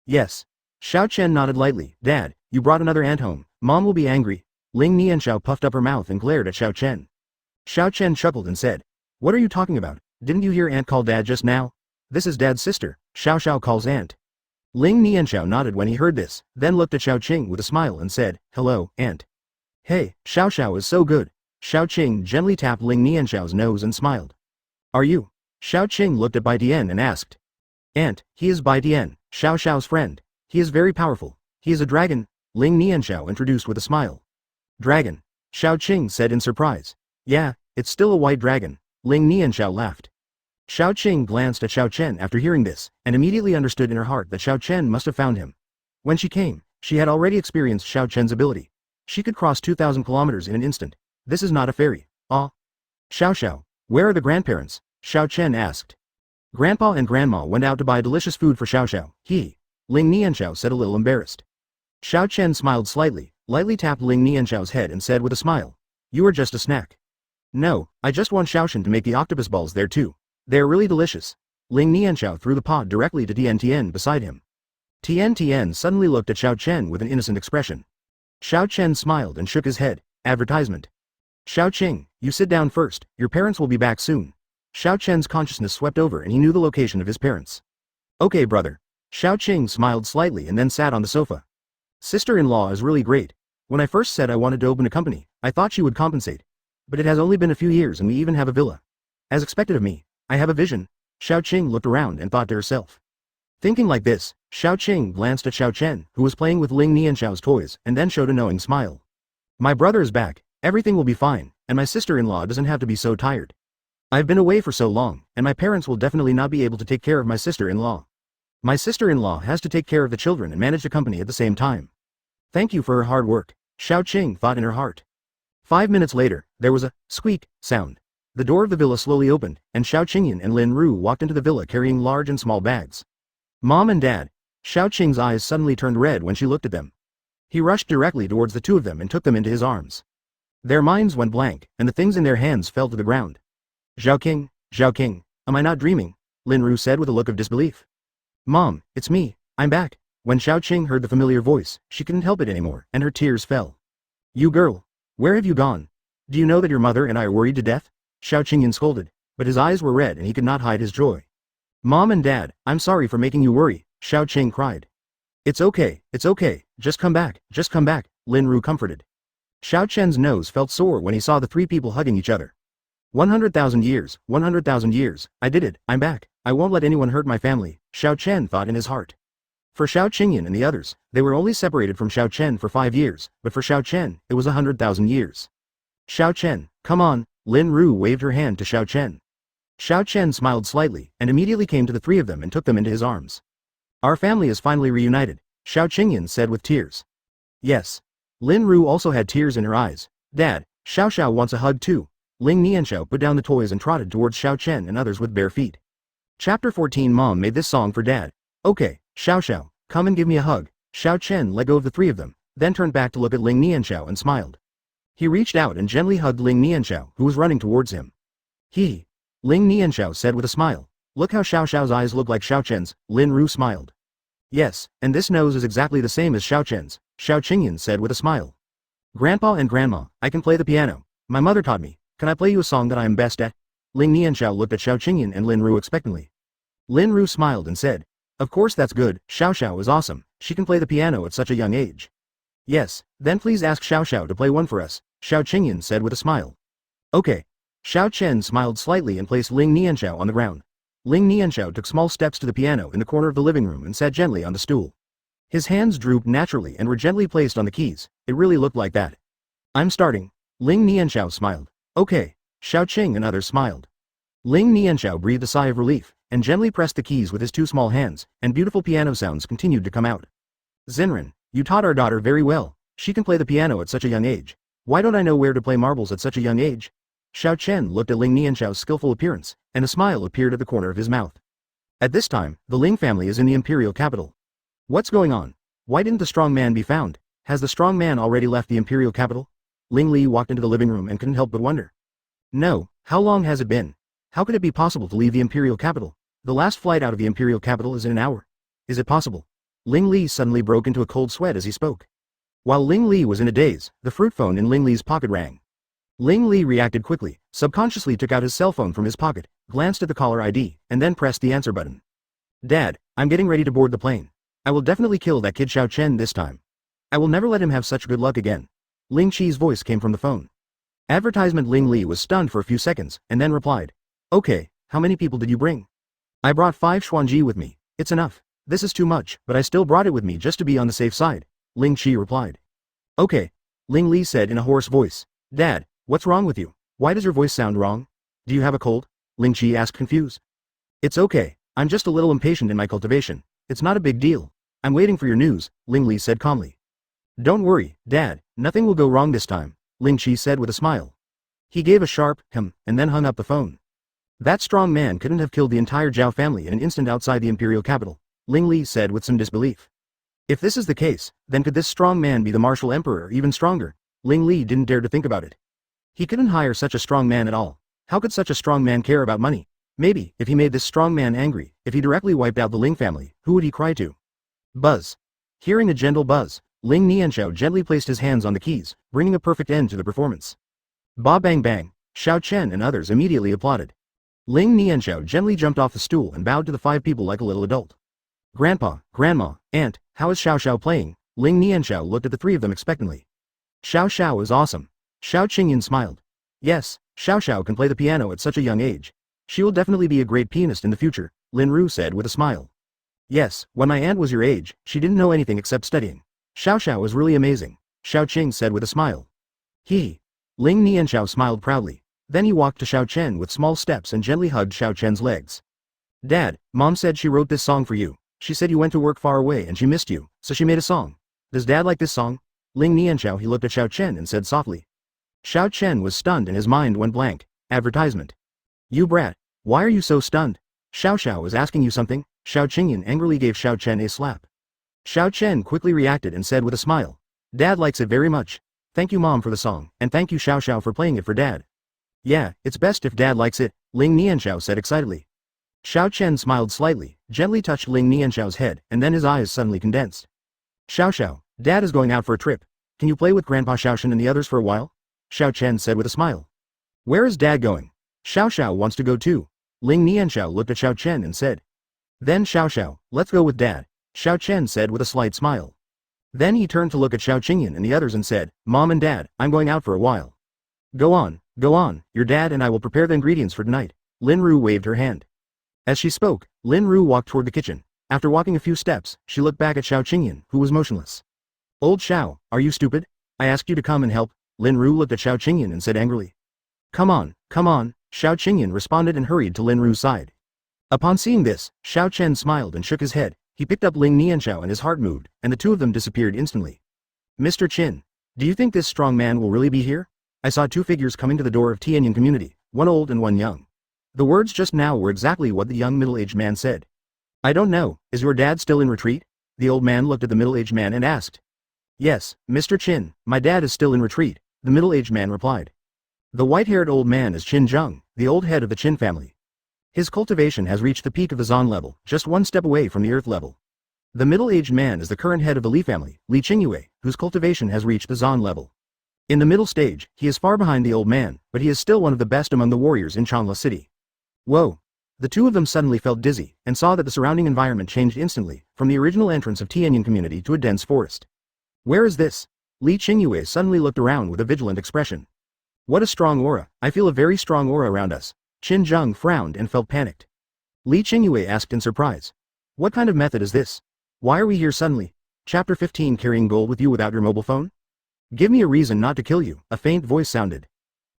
"Yes." Xiao Chen nodded lightly. "Dad, you brought another aunt home. Mom will be angry." Ling Nianxiao puffed up her mouth and glared at Xiao Chen. Xiao Chen chuckled and said, "What are you talking about? Didn't you hear Aunt call Dad just now? This is Dad's sister. Xiao calls Aunt." Ling Nianxiao nodded when he heard this, then looked at Xiao Qing with a smile and said, "Hello, Aunt." "Hey, Xiao is so good." Xiao Qing gently tapped Ling Nianxiao's nose and smiled. "Are you?" Xiao Qing looked at Bai Dian and asked. "Aunt, he is Bai Dian, Xiao's friend. He is very powerful. He is a dragon," Ling Nianxiao introduced with a smile. "Dragon?" Xiao Qing said in surprise. "Yeah, it's still a white dragon." Ling Nianxiao laughed. Xiao Qing glanced at Xiao Chen after hearing this, and immediately understood in her heart that Xiao Chen must have found him. When she came, she had already experienced Xiao Chen's ability. She could cross 2,000 kilometers in an instant. This is not a fairy. Ah. Xiao, where are the grandparents? Xiao Chen asked. Grandpa and Grandma went out to buy delicious food for Xiao. Ling Nianxiao said a little embarrassed. Xiao Chen smiled slightly, lightly tapped Ling Nianxiao's head and said with a smile. "You are just a snack." "No, I just want Xiao Chen to make the octopus balls there too. They are really delicious." Ling Nianxiao threw the pot directly to Tian beside him. Tian suddenly looked at Xiao Chen with an innocent expression. Xiao Chen smiled and shook his head. Advertisement. "Xiao Qing, you sit down first, your parents will be back soon." Xiao Chen's consciousness swept over and he knew the location of his parents. "Okay, brother." Xiao Qing smiled slightly and then sat on the sofa. Sister-in-law is really great. When I first said I wanted to open a company, I thought she would compensate. But it has only been a few years and we even have a villa. As expected of me, I have a vision. Xiao Qing looked around and thought to herself. Thinking like this, Xiao Qing glanced at Xiao Chen, who was playing with Ling Nianxiao's toys, and then showed a knowing smile. My brother is back, everything will be fine, and my sister-in-law doesn't have to be so tired. I've been away for so long, and my parents will definitely not be able to take care of my sister-in-law. My sister-in-law has to take care of the children and manage the company at the same time. Thank you for her hard work, Xiao Qing thought in her heart. 5 minutes later, there was a squeak sound. The door of the villa slowly opened, and Xiao Qingyan and Lin Ru walked into the villa carrying large and small bags. Mom and Dad. Xiao Qing's eyes suddenly turned red when she looked at them. He rushed directly towards the two of them and took them into his arms. Their minds went blank, and the things in their hands fell to the ground. Xiao King, am I not dreaming? Lin Ru said with a look of disbelief. Mom, it's me, I'm back. When Xiao Qing heard the familiar voice, she couldn't help it anymore, and her tears fell. You girl, where have you gone? Do you know that your mother and I are worried to death? Xiao Qingyan scolded, but his eyes were red and he could not hide his joy. Mom and Dad, I'm sorry for making you worry, Xiao Qing cried. It's okay, just come back, Lin Ru comforted. Xiao Chen's nose felt sore when he saw the three people hugging each other. 100,000 years, I did it, I'm back, I won't let anyone hurt my family, Xiao Chen thought in his heart. For Xiao Qingyan and the others, they were only separated from Xiao Chen for 5 years, but for Xiao Chen, it was 100,000 years. Xiao Chen, come on, Lin Ru waved her hand to Xiao Chen. Xiao Chen smiled slightly, and immediately came to the three of them and took them into his arms. Our family is finally reunited, Xiao Qingyan said with tears. Yes. Lin Ru also had tears in her eyes. Dad, Xiao wants a hug too. Ling Nianxiao put down the toys and trotted towards Xiao Chen and others with bare feet. Chapter 14 Mom made this song for Dad. Okay, Xiao, come and give me a hug. Xiao Chen let go of the three of them, then turned back to look at Ling Nianxiao and smiled. He reached out and gently hugged Ling Nianxiao, who was running towards him. Ling Nianxiao said with a smile. Look how Xiao's eyes look like Xiao Chen's, Lin Ru smiled. Yes, and this nose is exactly the same as Xiao Chen's, Xiao Qingyan said with a smile. Grandpa and Grandma, I can play the piano. My mother taught me. Can I play you a song that I am best at? Ling Nianxiao looked at Xiao Qingyan and Lin Ru expectantly. Lin Ru smiled and said, of course that's good, Xiao is awesome, she can play the piano at such a young age. Yes, then please ask Xiao to play one for us, Xiao Qingyan said with a smile. Okay. Xiao Chen smiled slightly and placed Ling Nianxiao on the ground. Ling Nianxiao took small steps to the piano in the corner of the living room and sat gently on the stool. His hands drooped naturally and were gently placed on the keys. It really looked like that. I'm starting. Ling Nianxiao smiled. Okay. Xiao Qing and others smiled. Ling Nianxiao breathed a sigh of relief, and gently pressed the keys with his two small hands, and beautiful piano sounds continued to come out. Zinran, you taught our daughter very well. She can play the piano at such a young age. Why don't I know where to play marbles at such a young age? Xiao Chen looked at Ling Nianxiao's skillful appearance, and a smile appeared at the corner of his mouth. At this time, the Ling family is in the imperial capital. What's going on? Why didn't the strong man be found? Has the strong man already left the imperial capital? Ling Li walked into the living room and couldn't help but wonder. No, how long has it been? How could it be possible to leave the imperial capital? The last flight out of the imperial capital is in an hour. Is it possible? Ling Li suddenly broke into a cold sweat as he spoke. While Ling Li was in a daze, the fruit phone in Ling Li's pocket rang. Ling Li reacted quickly, subconsciously took out his cell phone from his pocket, glanced at the caller ID, and then pressed the answer button. Dad, I'm getting ready to board the plane. I will definitely kill that kid Xiao Chen this time. I will never let him have such good luck again. Ling Qi's voice came from the phone. Advertisement Ling Li was stunned for a few seconds, and then replied. Okay, how many people did you bring? I brought 5 Xuanji with me. It's enough. This is too much, but I still brought it with me just to be on the safe side. Ling Qi replied. Okay. Ling Li said in a hoarse voice. Dad, what's wrong with you? Why does your voice sound wrong? Do you have a cold? Ling Qi asked confused. It's okay, I'm just a little impatient in my cultivation. It's not a big deal. I'm waiting for your news, Ling Li said calmly. Don't worry, Dad, nothing will go wrong this time, Ling Qi said with a smile. He gave a sharp and then hung up the phone. That strong man couldn't have killed the entire Zhao family in an instant outside the imperial capital, Ling Li said with some disbelief. If this is the case, then could this strong man be the martial emperor or even stronger? Ling Li didn't dare to think about it. He couldn't hire such a strong man at all. How could such a strong man care about money? Maybe, if he made this strong man angry, if he directly wiped out the Ling family, who would he cry to? Buzz. Hearing a gentle buzz, Ling Nianxiao gently placed his hands on the keys, bringing a perfect end to the performance. Ba bang bang, Xiao Chen and others immediately applauded. Ling Nianxiao gently jumped off the stool and bowed to the 5 people like a little adult. Grandpa, Grandma, Aunt, how is Xiao playing? Ling Nianxiao looked at the three of them expectantly. Xiao Xiao is awesome. Xiao Qingyan smiled. Yes, Xiao Xiao can play the piano at such a young age. She will definitely be a great pianist in the future, Lin Ru said with a smile. Yes, when my aunt was your age, she didn't know anything except studying. Xiao Xiao is really amazing, Xiao Qing said with a smile. He. Ling Nianxiao smiled proudly. Then he walked to Xiao Chen with small steps and gently hugged Xiao Chen's legs. Dad, Mom said she wrote this song for you. She said you went to work far away and she missed you, so she made a song. Does Dad like this song? Ling Nianxiao he looked at Xiao Chen and said softly. Xiao Chen was stunned and his mind went blank. Advertisement. You brat. Why are you so stunned? Xiao Xiao is asking you something. Xiao Qingyan angrily gave Xiao Chen a slap. Xiao Chen quickly reacted and said with a smile. Dad likes it very much. Thank you Mom for the song, and thank you Xiao Xiao for playing it for Dad. Yeah, it's best if Dad likes it, Ling Nianxiao said excitedly. Xiao Chen smiled slightly, gently touched Ling Nianxiao's head, and then his eyes suddenly condensed. Xiao Xiao, Dad is going out for a trip. Can you play with Grandpa Xiao Chen and the others for a while? Xiao Chen said with a smile. Where is Dad going? Xiao Xiao wants to go too. Ling Nianxiao looked at Xiao Chen and said. Then Xiao Xiao, let's go with Dad, Xiao Chen said with a slight smile. Then he turned to look at Xiao Qingyan and the others and said, Mom and Dad, I'm going out for a while. Go on, your dad and I will prepare the ingredients for tonight. Lin Ru waved her hand. As she spoke, Lin Ru walked toward the kitchen. After walking a few steps, she looked back at Xiao Qingyan, who was motionless. Old Xiao, are you stupid? I asked you to come and help. Lin Ru looked at Xiao Qingyan and said angrily. Come on, Xiao Qingyan responded and hurried to Lin Ru's side. Upon seeing this, Xiao Chen smiled and shook his head. He picked up Ling Nianxiao and his heart moved, and the two of them disappeared instantly. Mr. Qin, do you think this strong man will really be here? I saw two figures coming to the door of Tianyan community, one old and one young. The words just now were exactly what the young middle-aged man said. I don't know, is your dad still in retreat? The old man looked at the middle-aged man and asked. Yes, Mr. Qin, my dad is still in retreat, the middle-aged man replied. The white-haired old man is Qin Zheng, the old head of the Qin family. His cultivation has reached the peak of the Zon level, just one step away from the earth level. The middle-aged man is the current head of the Li family, Li Qingyue, whose cultivation has reached the Zon level. In the middle stage, he is far behind the old man, but he is still one of the best among the warriors in Chanla City. Whoa! The two of them suddenly felt dizzy, and saw that the surrounding environment changed instantly, from the original entrance of Tianyan community to a dense forest. Where is this? Li Qingyue suddenly looked around with a vigilant expression. What a strong aura, I feel a very strong aura around us. Qin Zheng frowned and felt panicked. Li Qingyue asked in surprise. What kind of method is this? Why are we here suddenly? Chapter 15 Carrying gold with you without your mobile phone? Give me a reason not to kill you, a faint voice sounded.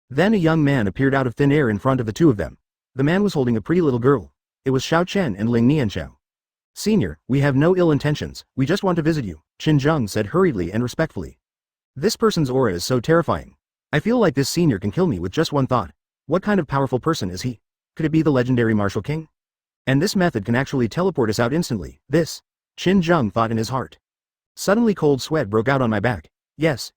Then a young man appeared out of thin air in front of the two of them. The man was holding a pretty little girl. It was Xiao Chen and Ling Nianxiao. Senior, we have no ill intentions, we just want to visit you, Qin Zheng said hurriedly and respectfully. This person's aura is so terrifying. I feel like this senior can kill me with just one thought. What kind of powerful person is he? Could it be the legendary martial king? And this method can actually teleport us out instantly, this. Qin Zheng thought in his heart. Suddenly cold sweat broke out on my back. Yes,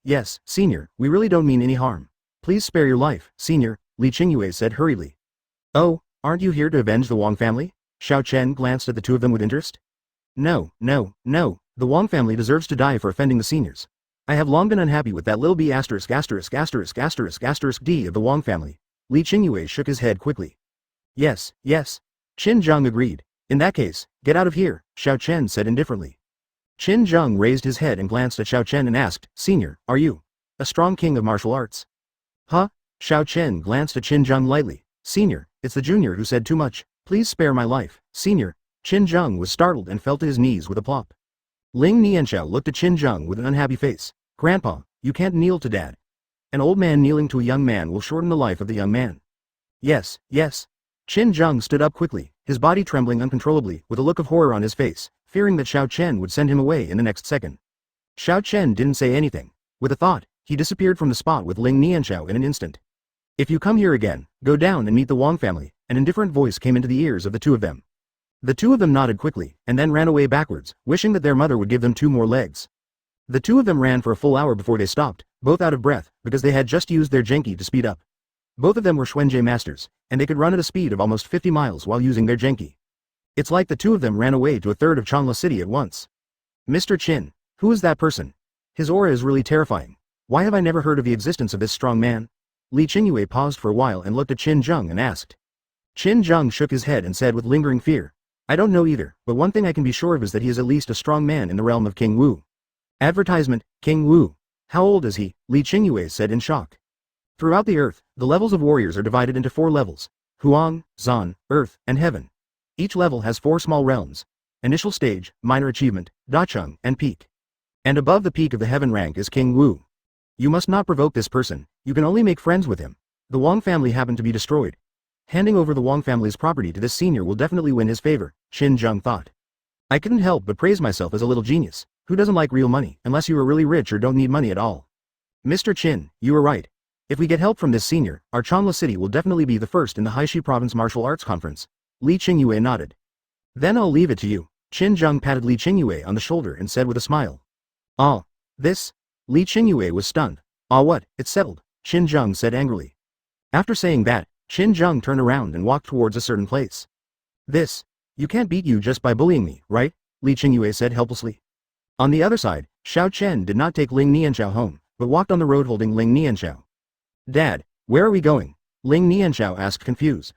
senior, we really don't mean any harm. Please spare your life, senior, Li Qingyue said hurriedly. Oh, aren't you here to avenge the Wang family? Xiao Chen glanced at the two of them with interest. No, the Wang family deserves to die for offending the seniors. I have long been unhappy with that little b*** d of the Wang family. Li Qingyue shook his head quickly. Yes, Qin Zheng agreed. In that case, get out of here, Xiao Chen said indifferently. Qin Zheng raised his head and glanced at Xiao Chen and asked, Senior, are you a strong king of martial arts? Huh? Xiao Chen glanced at Qin Zheng lightly. Senior, it's the junior who said too much. Please spare my life, senior. Qin Zheng was startled and fell to his knees with a plop. Ling Nianxiao looked at Qin Zheng with an unhappy face. Grandpa, you can't kneel to Dad. An old man kneeling to a young man will shorten the life of the young man. Yes. Qin Zheng stood up quickly, his body trembling uncontrollably, with a look of horror on his face, fearing that Xiao Chen would send him away in the next second. Xiao Chen didn't say anything. With a thought, he disappeared from the spot with Ling Nianxiao in an instant. If you come here again, go down and meet the Wang family, an indifferent voice came into the ears of the two of them. The two of them nodded quickly, and then ran away backwards, wishing that their mother would give them 2 more legs. The two of them ran for a full hour before they stopped, both out of breath, because they had just used their Genki to speed up. Both of them were Xuanjie masters, and they could run at a speed of almost 50 miles while using their Genki. It's like the two of them ran away to a third of Chanla City at once. Mr. Qin, who is that person? His aura is really terrifying. Why have I never heard of the existence of this strong man? Li Qingyue paused for a while and looked at Qin Zheng and asked. Qin Zheng shook his head and said with lingering fear, I don't know either, but one thing I can be sure of is that he is at least a strong man in the realm of King Wu. Advertisement, King Wu. How old is he? Li Qingyue said in shock. Throughout the earth, the levels of warriors are divided into 4 levels: Huang, Zan, Earth, and Heaven. Each level has 4 small realms: Initial Stage, Minor Achievement, Dacheng, and Peak. And above the peak of the Heaven rank is King Wu. You must not provoke this person, you can only make friends with him. The Wang family happened to be destroyed. Handing over the Wang family's property to this senior will definitely win his favor, Qin Zheng thought. I couldn't help but praise myself as a little genius. Who doesn't like real money, unless you are really rich or don't need money at all? Mr. Qin, you were right. If we get help from this senior, our Chanla city will definitely be the first in the Haishi Province Martial Arts Conference. Li Qingyue nodded. Then I'll leave it to you. Qin Zheng patted Li Qingyue on the shoulder and said with a smile. Ah, this? Li Qingyue was stunned. Ah, what, it's settled, Qin Zheng said angrily. After saying that, Qin Zheng turned around and walked towards a certain place. This? You can't beat you just by bullying me, right? Li Qingyue said helplessly. On the other side, Xiao Chen did not take Ling Nianxiao home, but walked on the road holding Ling Nianxiao. Dad, where are we going? Ling Nianxiao asked confused.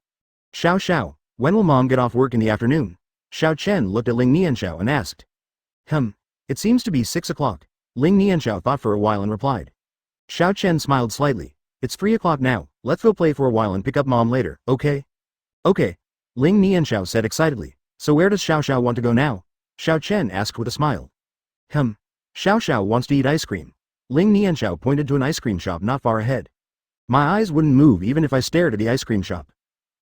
Xiao, when will mom get off work in the afternoon? Xiao Chen looked at Ling Nianxiao and asked. It seems to be 6 o'clock. Ling Nianxiao thought for a while and replied. Xiao Chen smiled slightly. It's 3 o'clock now, let's go play for a while and pick up mom later, okay? Okay. Ling Nianxiao said excitedly. So where does Xiao want to go now? Xiao Chen asked with a smile. Xiao wants to eat ice cream. Ling Nianxiao pointed to an ice cream shop not far ahead. My eyes wouldn't move even if I stared at the ice cream shop.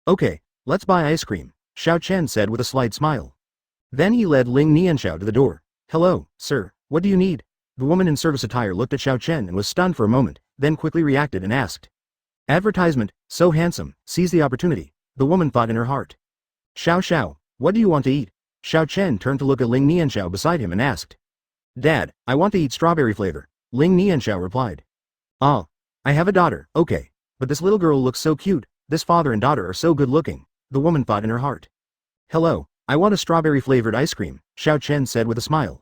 Okay, let's buy ice cream, Xiao Chen said with a slight smile. Then he led Ling Nianxiao to the door. Hello, sir, what do you need? The woman in service attire looked at Xiao Chen and was stunned for a moment, then quickly reacted and asked. Advertisement, so handsome, seize the opportunity, the woman thought in her heart. Xiao, what do you want to eat? Xiao Chen turned to look at Ling Nianxiao beside him and asked. Dad, I want to eat strawberry flavor, Ling Nianxiao replied. Ah, I have a daughter, okay, but this little girl looks so cute, this father and daughter are so good looking, the woman thought in her heart. Hello, I want a strawberry flavored ice cream, Xiao Chen said with a smile.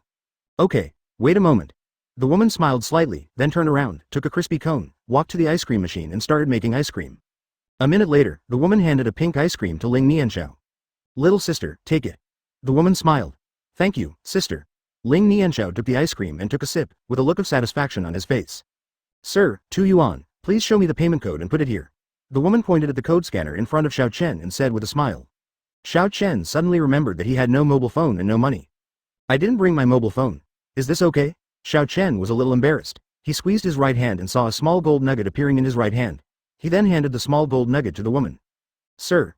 Okay, wait a moment. The woman smiled slightly, then turned around, took a crispy cone, walked to the ice cream machine and started making ice cream. A minute later, the woman handed a pink ice cream to Ling Nianxiao. Little sister, take it. The woman smiled. Thank you, sister. Ling Nianxiao took the ice cream and took a sip, with a look of satisfaction on his face. Sir, 2 yuan, please show me the payment code and put it here. The woman pointed at the code scanner in front of Xiao Chen and said with a smile. Xiao Chen suddenly remembered that he had no mobile phone and no money. I didn't bring my mobile phone. Is this okay? Xiao Chen was a little embarrassed. He squeezed his right hand and saw a small gold nugget appearing in his right hand. He then handed the small gold nugget to the woman. Sir,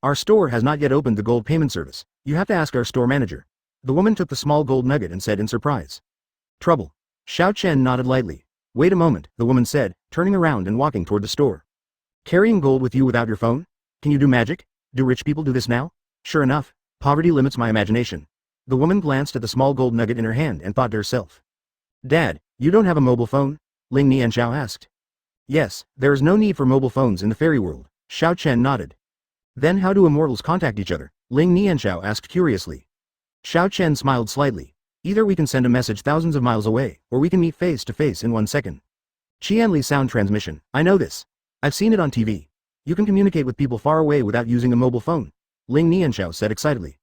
our store has not yet opened the gold payment service. You have to ask our store manager. The woman took the small gold nugget and said in surprise. Trouble. Xiao Chen nodded lightly. Wait a moment, the woman said, turning around and walking toward the store. Carrying gold with you without your phone? Can you do magic? Do rich people do this now? Sure enough, poverty limits my imagination. The woman glanced at the small gold nugget in her hand and thought to herself. Dad, you don't have a mobile phone? Ling Nianxiao asked. Yes, there is no need for mobile phones in the fairy world, Xiao Chen nodded. Then how do immortals contact each other? Ling Nianxiao asked curiously. Xiao Chen smiled slightly. Either we can send a message thousands of miles away, or we can meet face to face in 1 second. Qianli sound transmission, I know this. I've seen it on TV. You can communicate with people far away without using a mobile phone, Ling Nianxiao said excitedly.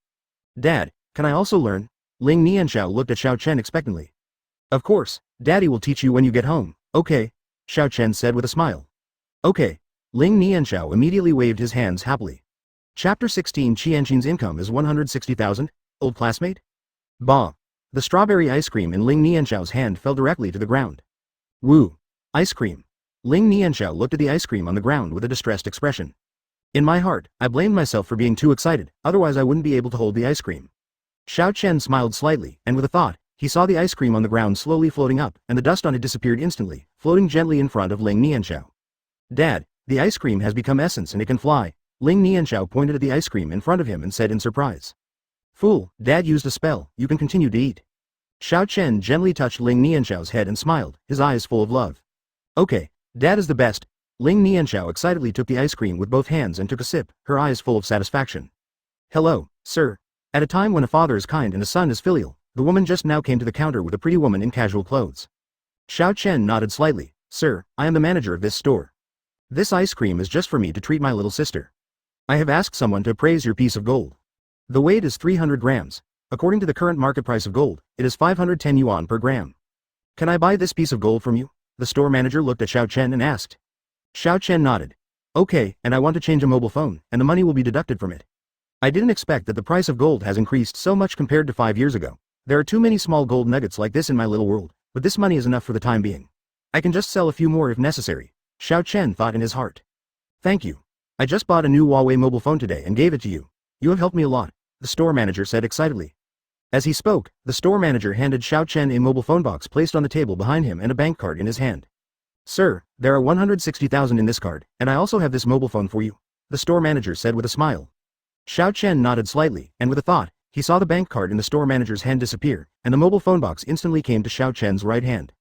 Dad, can I also learn? Ling Nianxiao looked at Xiao Chen expectantly. Of course, Daddy will teach you when you get home, okay, Xiao Chen said with a smile. Okay. Ling Nianxiao immediately waved his hands happily. Chapter 16 Qianxin's income is 160,000, old classmate? Bah. The strawberry ice cream in Ling Nianxiao's hand fell directly to the ground. Woo. Ice cream. Ling Nianxiao looked at the ice cream on the ground with a distressed expression. In my heart, I blamed myself for being too excited, otherwise I wouldn't be able to hold the ice cream. Xiao Chen smiled slightly, and with a thought, he saw the ice cream on the ground slowly floating up, and the dust on it disappeared instantly, floating gently in front of Ling Nianxiao. Dad, the ice cream has become essence and it can fly. Ling Nianxiao pointed at the ice cream in front of him and said in surprise. Fool, Dad used a spell, you can continue to eat. Xiao Chen gently touched Ling Nianxiao's head and smiled, his eyes full of love. Okay, Dad is the best. Ling Nianxiao excitedly took the ice cream with both hands and took a sip, her eyes full of satisfaction. Hello, sir. At a time when a father is kind and a son is filial, the woman just now came to the counter with a pretty woman in casual clothes. Xiao Chen nodded slightly. Sir, I am the manager of this store. This ice cream is just for me to treat my little sister. I have asked someone to appraise your piece of gold. The weight is 300 grams. According to the current market price of gold, it is 510 yuan per gram. Can I buy this piece of gold from you? The store manager looked at Xiao Chen and asked. Xiao Chen nodded. Okay, and I want to change a mobile phone, and the money will be deducted from it. I didn't expect that the price of gold has increased so much compared to 5 years ago. There are too many small gold nuggets like this in my little world, but this money is enough for the time being. I can just sell a few more if necessary, Xiao Chen thought in his heart. Thank you. I just bought a new Huawei mobile phone today and gave it to you. You have helped me a lot, the store manager said excitedly. As he spoke, the store manager handed Xiao Chen a mobile phone box placed on the table behind him and a bank card in his hand. Sir, there are 160,000 in this card, and I also have this mobile phone for you, the store manager said with a smile. Xiao Chen nodded slightly, and with a thought, he saw the bank card in the store manager's hand disappear, and the mobile phone box instantly came to Xiao Chen's right hand.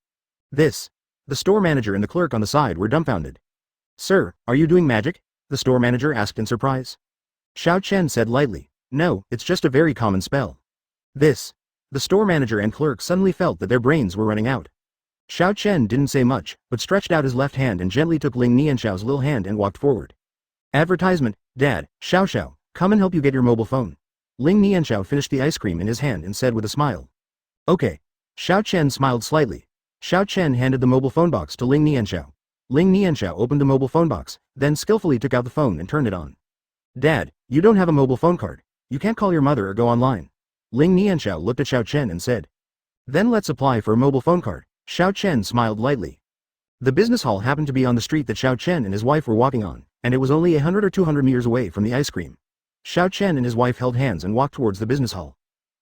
This. The store manager and the clerk on the side were dumbfounded. Sir, are you doing magic? The store manager asked in surprise. Xiao Chen said lightly, no, it's just a very common spell. This. The store manager and clerk suddenly felt that their brains were running out. Xiao Chen didn't say much, but stretched out his left hand and gently took Ling Nianxiao's little hand and walked forward. Advertisement, Dad, Xiao, come and help you get your mobile phone. Ling Nianxiao finished the ice cream in his hand and said with a smile. Okay. Xiao Chen smiled slightly. Xiao Chen handed the mobile phone box to Ling Nianxiao. Ling Nianxiao opened the mobile phone box, then skillfully took out the phone and turned it on. Dad, you don't have a mobile phone card. You can't call your mother or go online. Ling Nianxiao looked at Xiao Chen and said. Then let's apply for a mobile phone card. Xiao Chen smiled lightly. The business hall happened to be on the street that Xiao Chen and his wife were walking on, and it was only 100 or 200 meters away from the ice cream. Xiao Chen and his wife held hands and walked towards the business hall.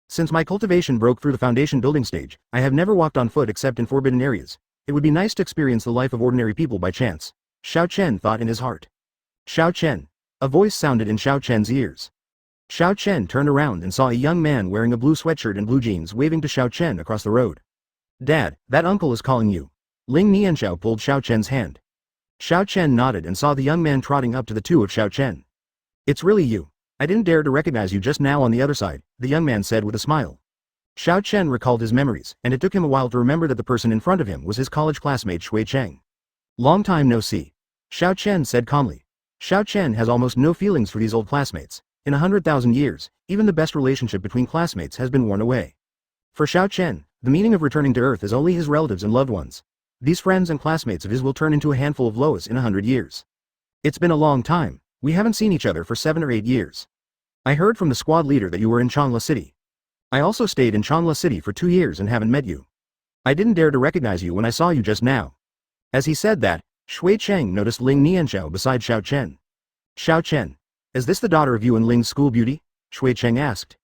Since my cultivation broke through the foundation building stage, I have never walked on foot except in forbidden areas. It would be nice to experience the life of ordinary people by chance, Xiao Chen thought in his heart. Xiao Chen. A voice sounded in Xiao Chen's ears. Xiao Chen turned around and saw a young man wearing a blue sweatshirt and blue jeans waving to Xiao Chen across the road. Dad, that uncle is calling you. Ling Nianxiao pulled Xiao Chen's hand. Xiao Chen nodded and saw the young man trotting up to the two of Xiao Chen. It's really you. I didn't dare to recognize you just now on the other side, the young man said with a smile. Xiao Chen recalled his memories, and it took him a while to remember that the person in front of him was his college classmate Shui Cheng. Long time no see. Xiao Chen said calmly. Xiao Chen has almost no feelings for these old classmates. In 100,000 years, even the best relationship between classmates has been worn away. For Xiao Chen, the meaning of returning to Earth is only his relatives and loved ones. These friends and classmates of his will turn into a handful of Lois in 100 years. It's been a long time. We haven't seen each other for 7 or 8 years. I heard from the squad leader that you were in Changla City. I also stayed in Changla City for 2 years and haven't met you. I didn't dare to recognize you when I saw you just now. As he said that, Shui Cheng noticed Ling Nianxiao beside Xiao Chen. Xiao Chen. Is this the daughter of you and Ling's school beauty? Shui Cheng asked.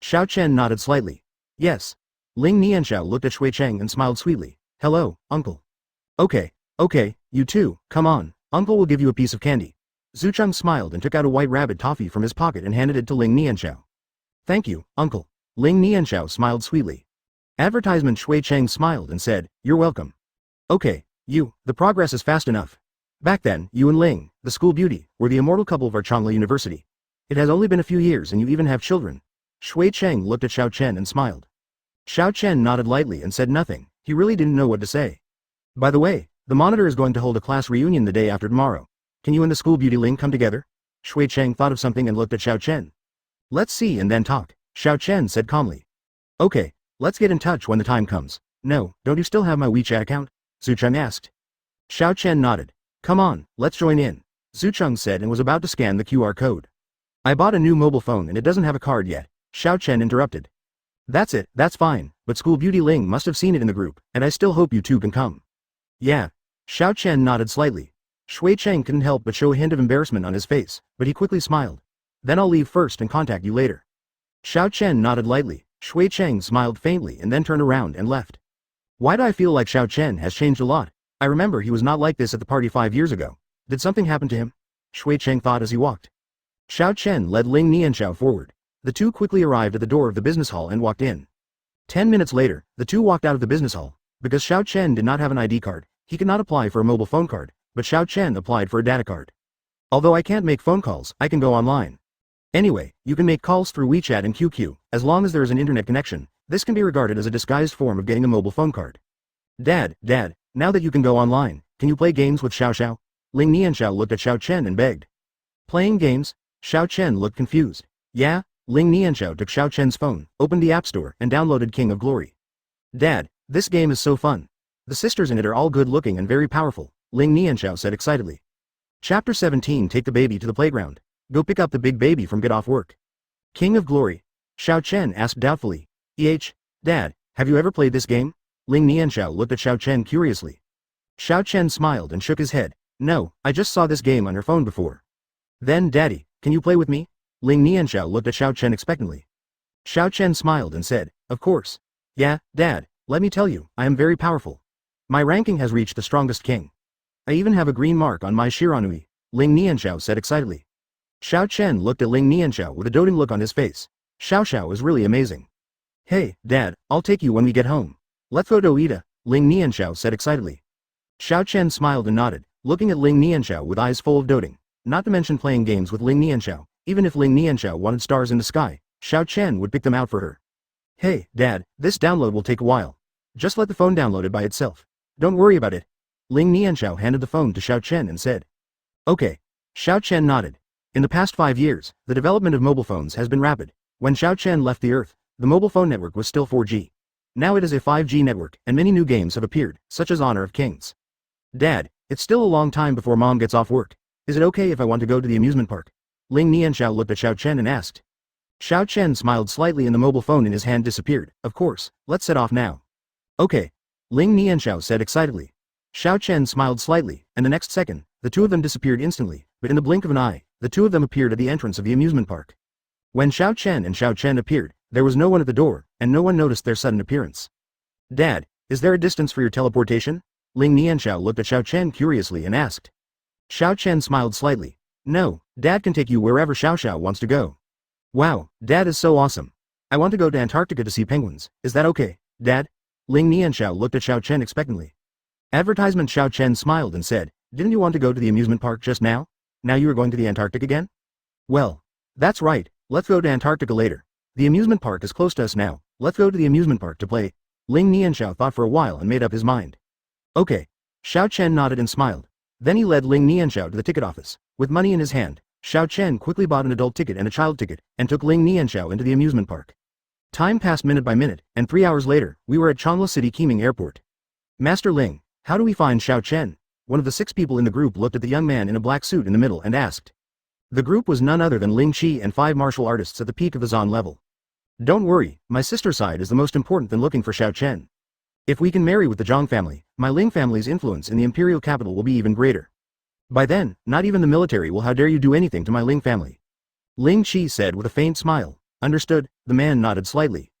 Xiao Chen nodded slightly. Yes. Ling Nianxiao looked at Shui Cheng and smiled sweetly. Hello, uncle. Okay, you too, come on, uncle will give you a piece of candy. Zhu Cheng smiled and took out a white rabbit toffee from his pocket and handed it to Ling Nianxiao. Thank you, uncle. Ling Nianxiao smiled sweetly. Advertisement Shui Cheng smiled and said, you're welcome. Okay, the progress is fast enough. Back then, you and Ling, the school beauty, were the immortal couple of our Changla University. It has only been a few years and you even have children. Shui Cheng looked at Xiao Chen and smiled. Xiao Chen nodded lightly and said nothing. He really didn't know what to say. By the way, the monitor is going to hold a class reunion the day after tomorrow. Can you and the school beauty Ling come together? Shui Cheng thought of something and looked at Xiao Chen. Let's see and then talk, Xiao Chen said calmly. Okay, let's get in touch when the time comes. No, don't you still have my WeChat account? Zhu Cheng asked. Xiao Chen nodded. Come on, let's join in, Zhu Cheng said and was about to scan the QR code. I bought a new mobile phone and it doesn't have a card yet, Xiao Chen interrupted. That's fine, but school beauty Ling must have seen it in the group, and I still hope you two can come. Yeah. Xiao Chen nodded slightly. Shui Cheng couldn't help but show a hint of embarrassment on his face, but he quickly smiled. Then I'll leave first and contact you later. Xiao Chen nodded lightly. Shui Cheng smiled faintly and then turned around and left. Why do I feel like Xiao Chen has changed a lot? I remember he was not like this at the party 5 years ago. Did something happen to him? Shui Cheng thought as he walked. Xiao Chen led Ling Nianxiao forward. The two quickly arrived at the door of the business hall and walked in. 10 minutes later, the two walked out of the business hall. Because Xiao Chen did not have an ID card, he could not apply for a mobile phone card, but Xiao Chen applied for a data card. Although I can't make phone calls, I can go online. Anyway, you can make calls through WeChat and QQ, as long as there is an internet connection. This can be regarded as a disguised form of getting a mobile phone card. Dad, now that you can go online, can you play games with Xiao? Ling Nianxiao looked at Xiao Chen and begged. Playing games? Xiao Chen looked confused. Yeah? Ling Nianxiao took Xiao Chen's phone, opened the App Store, and downloaded King of Glory. Dad, this game is so fun. The sisters in it are all good-looking and very powerful, Ling Nianxiao said excitedly. Chapter 17. Take the baby to the playground. Go pick up the big baby from get off work. King of Glory. Xiao Chen asked doubtfully. Dad, have you ever played this game? Ling Nianxiao looked at Xiao Chen curiously. Xiao Chen smiled and shook his head. No, I just saw this game on your phone before. Then Daddy, can you play with me? Ling Nianxiao looked at Xiao Chen expectantly. Xiao Chen smiled and said, of course. Yeah, Dad, let me tell you, I am very powerful. My ranking has reached the strongest king. I even have a green mark on my Shiranui, Ling Nianxiao said excitedly. Xiao Chen looked at Ling Nianxiao with a doting look on his face. Xiao is really amazing. Hey, Dad, I'll take you when we get home. Let's go to Ida, Ling Nianxiao said excitedly. Xiao Chen smiled and nodded, looking at Ling Nianxiao with eyes full of doting. Not to mention playing games with Ling Nianxiao. Even if Ling Nianxiao wanted stars in the sky, Xiao Chen would pick them out for her. Hey, Dad, this download will take a while. Just let the phone download it by itself. Don't worry about it. Ling Nianxiao handed the phone to Xiao Chen and said. Okay. Xiao Chen nodded. In the past 5 years, the development of mobile phones has been rapid. When Xiao Chen left the Earth, the mobile phone network was still 4G. Now it is a 5G network, and many new games have appeared, such as Honor of Kings. Dad, it's still a long time before Mom gets off work. Is it okay if I want to go to the amusement park? Ling Nianxiao looked at Xiao Chen and asked. Xiao Chen smiled slightly and the mobile phone in his hand disappeared. Of course, let's set off now. Okay. Ling Nianxiao said excitedly. Xiao Chen smiled slightly, and the next second, the two of them disappeared instantly, but in the blink of an eye, the two of them appeared at the entrance of the amusement park. When Xiao Chen appeared, there was no one at the door, and no one noticed their sudden appearance. Dad, is there a distance for your teleportation? Ling Nianxiao looked at Xiao Chen curiously and asked. Xiao Chen smiled slightly. No, Dad can take you wherever Xiao wants to go. Wow, Dad is so awesome. I want to go to Antarctica to see penguins. Is that okay, Dad? Ling Nianxiao looked at Xiao Chen expectantly. Advertisement. Xiao Chen smiled and said, didn't you want to go to the amusement park just now? Now you are going to the Antarctic again? Well, that's right, let's go to Antarctica later. The amusement park is close to us now, let's go to the amusement park to play. Ling Nianxiao thought for a while and made up his mind. Okay. Xiao Chen nodded and smiled. Then he led Ling Nianxiao to the ticket office. With money in his hand, Xiao Chen quickly bought an adult ticket and a child ticket, and took Ling Nianxiao into the amusement park. Time passed minute by minute, and 3 hours later, we were at Changla City Qiming Airport. Master Ling, how do we find Xiao Chen? One of the 6 people in the group looked at the young man in a black suit in the middle and asked. The group was none other than Ling Qi and 5 martial artists at the peak of the Zan level. Don't worry, my sister's side is the most important than looking for Xiao Chen. If we can marry with the Zhang family, my Ling family's influence in the imperial capital will be even greater. By then, not even the military will how dare you do anything to my Ling family. Ling Qi said with a faint smile. Understood, the man nodded slightly.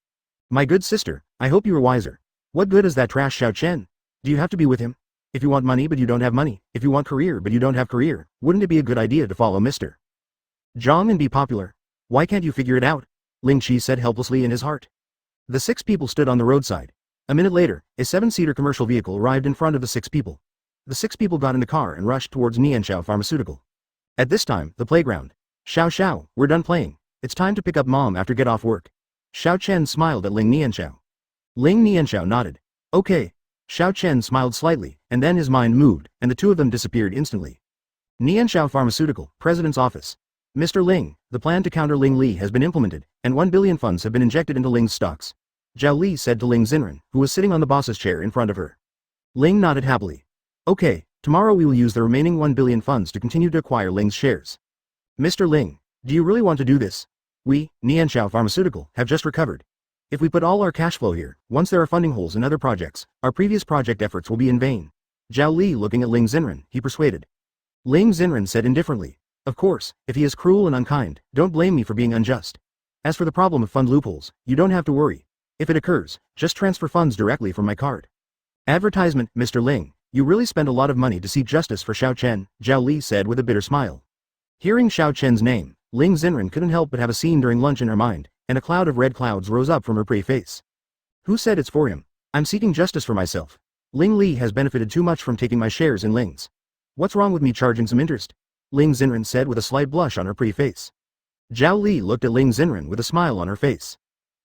My good sister, I hope you are wiser. What good is that trash Xiao Chen? Do you have to be with him? If you want money but you don't have money, if you want career but you don't have career, wouldn't it be a good idea to follow Mr. Zhang and be popular? Why can't you figure it out? Ling Qi said helplessly in his heart. The 6 people stood on the roadside. A minute later, a 7-seater commercial vehicle arrived in front of the 6 people. The 6 people got in the car and rushed towards Nianxiao Pharmaceutical. At this time, the playground. Xiao, we're done playing. It's time to pick up Mom after get off work. Xiao Chen smiled at Ling Nianxiao. Ling Nianxiao nodded. Okay. Xiao Chen smiled slightly, and then his mind moved, and the two of them disappeared instantly. Nianxiao Pharmaceutical, President's Office. Mr. Ling, the plan to counter Ling Li has been implemented, and 1 billion funds have been injected into Ling's stocks. Zhao Li said to Ling Xen, who was sitting on the boss's chair in front of her. Ling nodded happily. Okay, tomorrow we will use the remaining 1 billion funds to continue to acquire Ling's shares. Mr. Ling, do you really want to do this? We, Nianxiao Pharmaceutical, have just recovered. If we put all our cash flow here, once there are funding holes in other projects, our previous project efforts will be in vain. Zhao Li looking at Ling Xen, he persuaded. Ling Xen said indifferently. Of course, if he is cruel and unkind, don't blame me for being unjust. As for the problem of fund loopholes, you don't have to worry. If it occurs, just transfer funds directly from my card. Advertisement. Mr. Ling, you really spend a lot of money to seek justice for Xiao Chen, Zhao Li said with a bitter smile. Hearing Xiao Chen's name, Ling Xen couldn't help but have a scene during lunch in her mind, and a cloud of red clouds rose up from her pretty face. Who said it's for him? I'm seeking justice for myself. Ling Li has benefited too much from taking my shares in Ling's. What's wrong with me charging some interest? Ling Xen said with a slight blush on her pretty face. Zhao Li looked at Ling Xen with a smile on her face.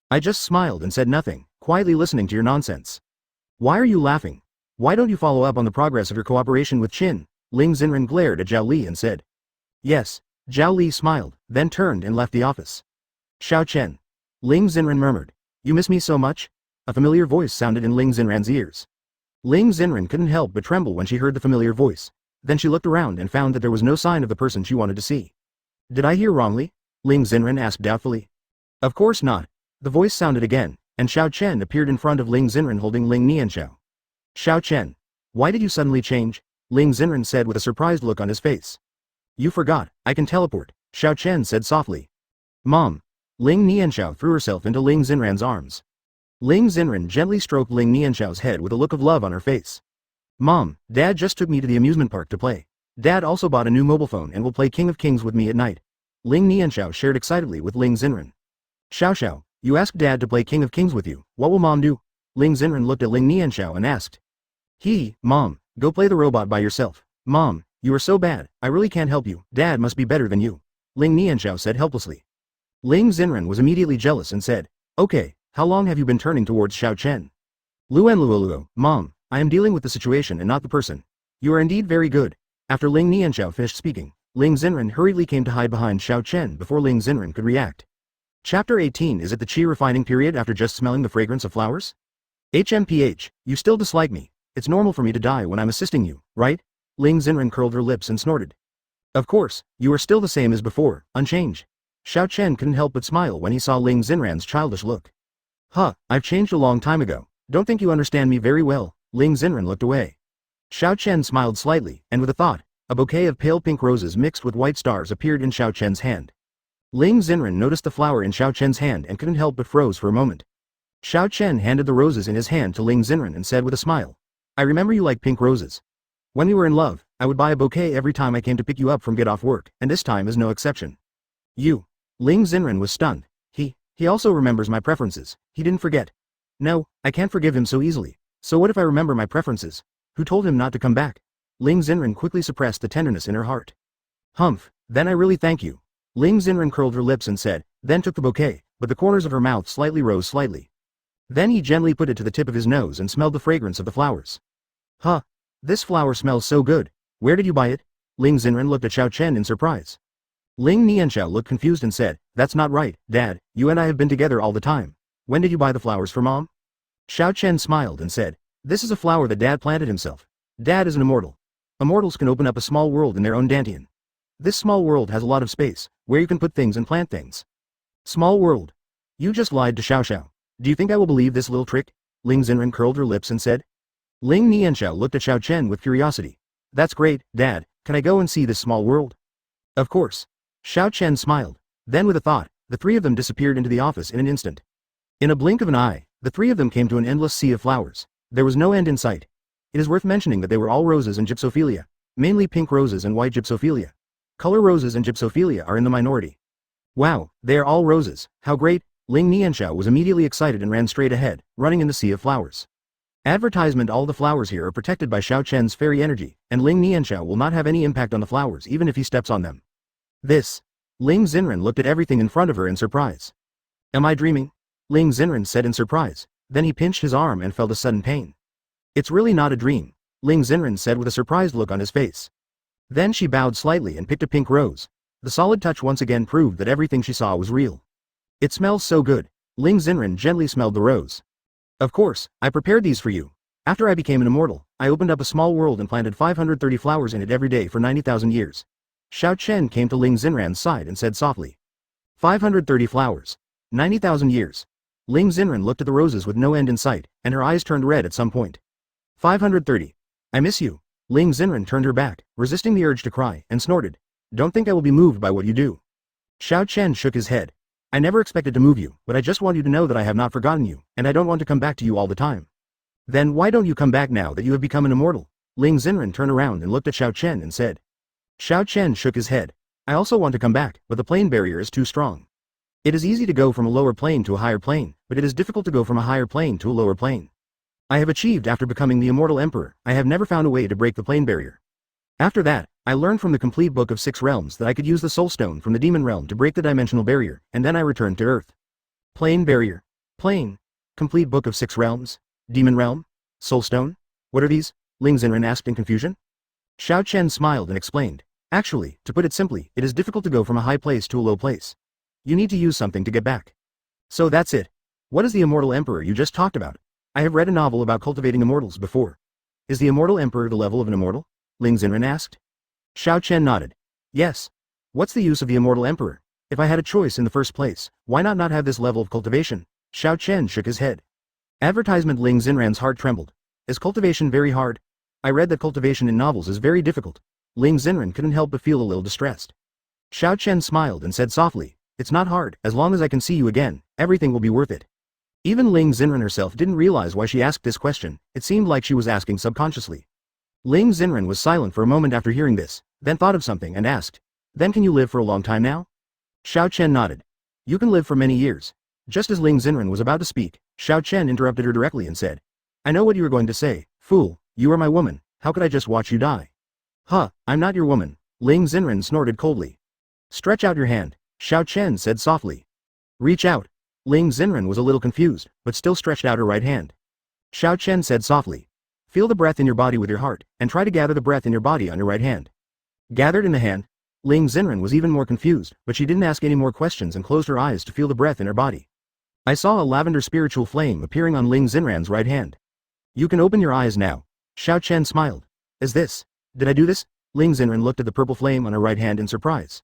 I just smiled and said nothing, quietly listening to your nonsense. Why are you laughing? Why don't you follow up on the progress of your cooperation with Qin? Ling Xen glared at Zhao Li and said. Yes. Zhao Li smiled, then turned and left the office. Xiao Chen. Ling Xen murmured. You miss me so much? A familiar voice sounded in Ling Xen's ears. Ling Xen couldn't help but tremble when she heard the familiar voice. Then she looked around and found that there was no sign of the person she wanted to see. Did I hear wrongly? Ling Xen asked doubtfully. Of course not. The voice sounded again, and Xiao Chen appeared in front of Ling Xen holding Ling Nianxiao. Xiao Chen. Why did you suddenly change? Ling Xen said with a surprised look on his face. You forgot, I can teleport, Xiao Chen said softly. Mom. Ling Nianxiao threw herself into Ling Xen's arms. Ling Xen gently stroked Ling Nianxiao's head with a look of love on her face. Mom, Dad just took me to the amusement park to play. Dad also bought a new mobile phone and will play King of Kings with me at night. Ling Nianxiao shared excitedly with Ling Xen. Xiao, you asked Dad to play King of Kings with you, what will Mom do? Ling Xen looked at Ling Nianxiao and asked. Mom, go play the robot by yourself. Mom, you are so bad, I really can't help you, Dad must be better than you. Ling Nianxiao said helplessly. Ling Xen was immediately jealous and said, okay, how long have you been turning towards Xiao Chen? Luo, Mom, I am dealing with the situation and not the person. You are indeed very good. After Ling Nianxiao finished speaking, Ling Xen hurriedly came to hide behind Xiao Chen before Ling Xen could react. Chapter 18. Is it the qi refining period after just smelling the fragrance of flowers? HMPH, you still dislike me. It's normal for me to die when I'm assisting you, right? Ling Xen curled her lips and snorted. Of course, you are still the same as before, unchanged. Xiao Chen couldn't help but smile when he saw Ling Xen's childish look. Huh, I've changed a long time ago. Don't think you understand me very well. Ling Xen looked away. Xiao Chen smiled slightly, and with a thought, a bouquet of pale pink roses mixed with white stars appeared in Xiao Chen's hand. Ling Xen noticed the flower in Xiao Chen's hand and couldn't help but froze for a moment. Xiao Chen handed the roses in his hand to Ling Xen and said with a smile. I remember you like pink roses. When we were in love, I would buy a bouquet every time I came to pick you up from get off work, and this time is no exception. You. Ling Xen was stunned. He also remembers my preferences. He didn't forget. No, I can't forgive him so easily. So what if I remember my preferences? Who told him not to come back? Ling Xen quickly suppressed the tenderness in her heart. Humph, then I really thank you. Ling Xen curled her lips and said, then took the bouquet, but the corners of her mouth slightly rose slightly. Then he gently put it to the tip of his nose and smelled the fragrance of the flowers. Huh. This flower smells so good. Where did you buy it? Ling Xen looked at Xiao Chen in surprise. Ling Nianxiao looked confused and said, that's not right, Dad, you and I have been together all the time. When did you buy the flowers for Mom? Xiao Chen smiled and said, this is a flower that Dad planted himself. Dad is an immortal. Immortals can open up a small world in their own dantian. This small world has a lot of space, where you can put things and plant things. Small world. You just lied to Xiao. Do you think I will believe this little trick? Ling Xen curled her lips and said. Ling Nianxiao looked at Xiao Chen with curiosity. That's great, Dad, can I go and see this small world? Of course. Xiao Chen smiled. Then with a thought, the three of them disappeared into the office in an instant. In a blink of an eye, the three of them came to an endless sea of flowers. There was no end in sight. It is worth mentioning that they were all roses and gypsophilia, mainly pink roses and white gypsophilia. Color roses and gypsophilia are in the minority. Wow, they are all roses, how great! Ling Nianxiao was immediately excited and ran straight ahead, running in the sea of flowers. Advertisement: all the flowers here are protected by Xiao Chen's fairy energy, and Ling Nianxiao will not have any impact on the flowers even if he steps on them. This. Ling Xen looked at everything in front of her in surprise. Am I dreaming? Ling Xen said in surprise, then he pinched his arm and felt a sudden pain. It's really not a dream, Ling Xen said with a surprised look on his face. Then she bowed slightly and picked a pink rose. The solid touch once again proved that everything she saw was real. It smells so good. Ling Xen gently smelled the rose. Of course, I prepared these for you. After I became an immortal, I opened up a small world and planted 530 flowers in it every day for 90,000 years. Xiao Chen came to Ling Xen's side and said softly. 530 flowers. 90,000 years. Ling Xen looked at the roses with no end in sight, and her eyes turned red at some point. 530. I miss you. Ling Xen turned her back, resisting the urge to cry, and snorted. Don't think I will be moved by what you do. Xiao Chen shook his head. I never expected to move you, but I just want you to know that I have not forgotten you, and I don't want to come back to you all the time. Then why don't you come back now that you have become an immortal? Ling Xen turned around and looked at Xiao Chen and said. Xiao Chen shook his head. I also want to come back, but the plane barrier is too strong. It is easy to go from a lower plane to a higher plane, but it is difficult to go from a higher plane to a lower plane. I have achieved after becoming the Immortal Emperor. I have never found a way to break the plane barrier. After that, I learned from the complete book of 6 realms that I could use the soul stone from the demon realm to break the dimensional barrier, and then I returned to Earth. Plane barrier. Plane. Complete book of 6 realms. Demon realm. Soul stone. What are these? Ling Xen asked in confusion. Xiao Chen smiled and explained. Actually, to put it simply, it is difficult to go from a high place to a low place. You need to use something to get back. So that's it. What is the Immortal Emperor you just talked about? I have read a novel about cultivating immortals before. Is the Immortal Emperor the level of an immortal? Ling Xen asked. Xiao Chen nodded. Yes. What's the use of the Immortal Emperor? If I had a choice in the first place, why not have this level of cultivation? Xiao Chen shook his head. Advertisement. Ling Xenran's heart trembled. Is cultivation very hard? I read that cultivation in novels is very difficult. Ling Xenran couldn't help but feel a little distressed. Xiao Chen smiled and said softly, it's not hard, as long as I can see you again, everything will be worth it. Even Ling Xenran herself didn't realize why she asked this question, it seemed like she was asking subconsciously. Ling Xenran was silent for a moment after hearing this, then thought of something and asked, then can you live for a long time now? Xiao Chen nodded. You can live for many years. Just as Ling Xenran was about to speak, Xiao Chen interrupted her directly and said, I know what you are going to say, fool, you are my woman, how could I just watch you die? Huh, I'm not your woman, Ling Xenran snorted coldly. Stretch out your hand, Xiao Chen said softly. Reach out. Ling Xenran was a little confused, but still stretched out her right hand. Xiao Chen said softly. Feel the breath in your body with your heart, and try to gather the breath in your body on your right hand. Gathered in the hand, Ling Xenran was even more confused, but she didn't ask any more questions and closed her eyes to feel the breath in her body. I saw a lavender spiritual flame appearing on Ling Xenran's right hand. You can open your eyes now. Xiao Chen smiled. Is this? Did I do this? Ling Xenran looked at the purple flame on her right hand in surprise.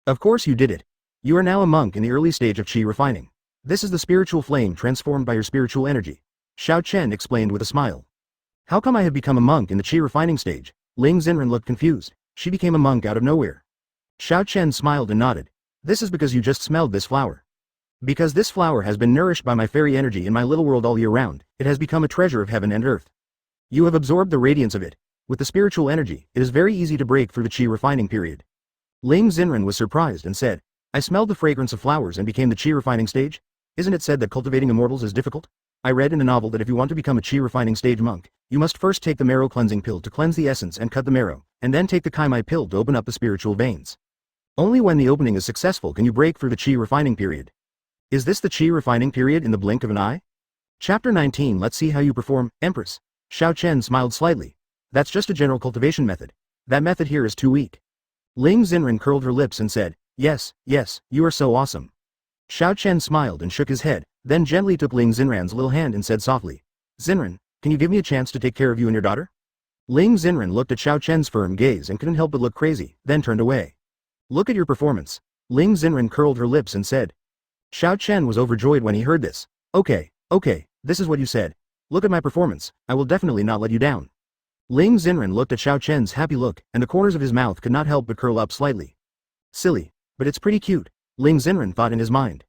Of course you did it. You are now a monk in the early stage of qi refining. This is the spiritual flame transformed by your spiritual energy. Xiao Chen explained with a smile. How come I have become a monk in the qi refining stage? Ling Xenran looked confused. She became a monk out of nowhere. Xiao Chen smiled and nodded. This is because you just smelled this flower. Because this flower has been nourished by my fairy energy in my little world all year round, it has become a treasure of heaven and earth. You have absorbed the radiance of it. With the spiritual energy, it is very easy to break through the qi refining period. Ling Xenran was surprised and said, I smelled the fragrance of flowers and became the qi refining stage? Isn't it said that cultivating immortals is difficult? I read in a novel that if you want to become a qi refining stage monk, you must first take the marrow cleansing pill to cleanse the essence and cut the marrow, and then take the kaimai pill to open up the spiritual veins. Only when the opening is successful can you break through the qi refining period. Is this the qi refining period in the blink of an eye? Chapter 19. Let's see how you perform, Empress. Xiao Chen smiled slightly. That's just a general cultivation method. That method here is too weak. Ling Xenran curled her lips and said, yes, you are so awesome. Xiao Chen smiled and shook his head, then gently took Ling Xenran's little hand and said softly, Xenran, can you give me a chance to take care of you and your daughter? Ling Xenran looked at Xiao Chen's firm gaze and couldn't help but look crazy, then turned away. Look at your performance. Ling Xenran curled her lips and said. Xiao Chen was overjoyed when he heard this. Okay, this is what you said. Look at my performance, I will definitely not let you down. Ling Xenran looked at Xiao Chen's happy look, and the corners of his mouth could not help but curl up slightly. Silly, but it's pretty cute, Ling Xenran thought in his mind.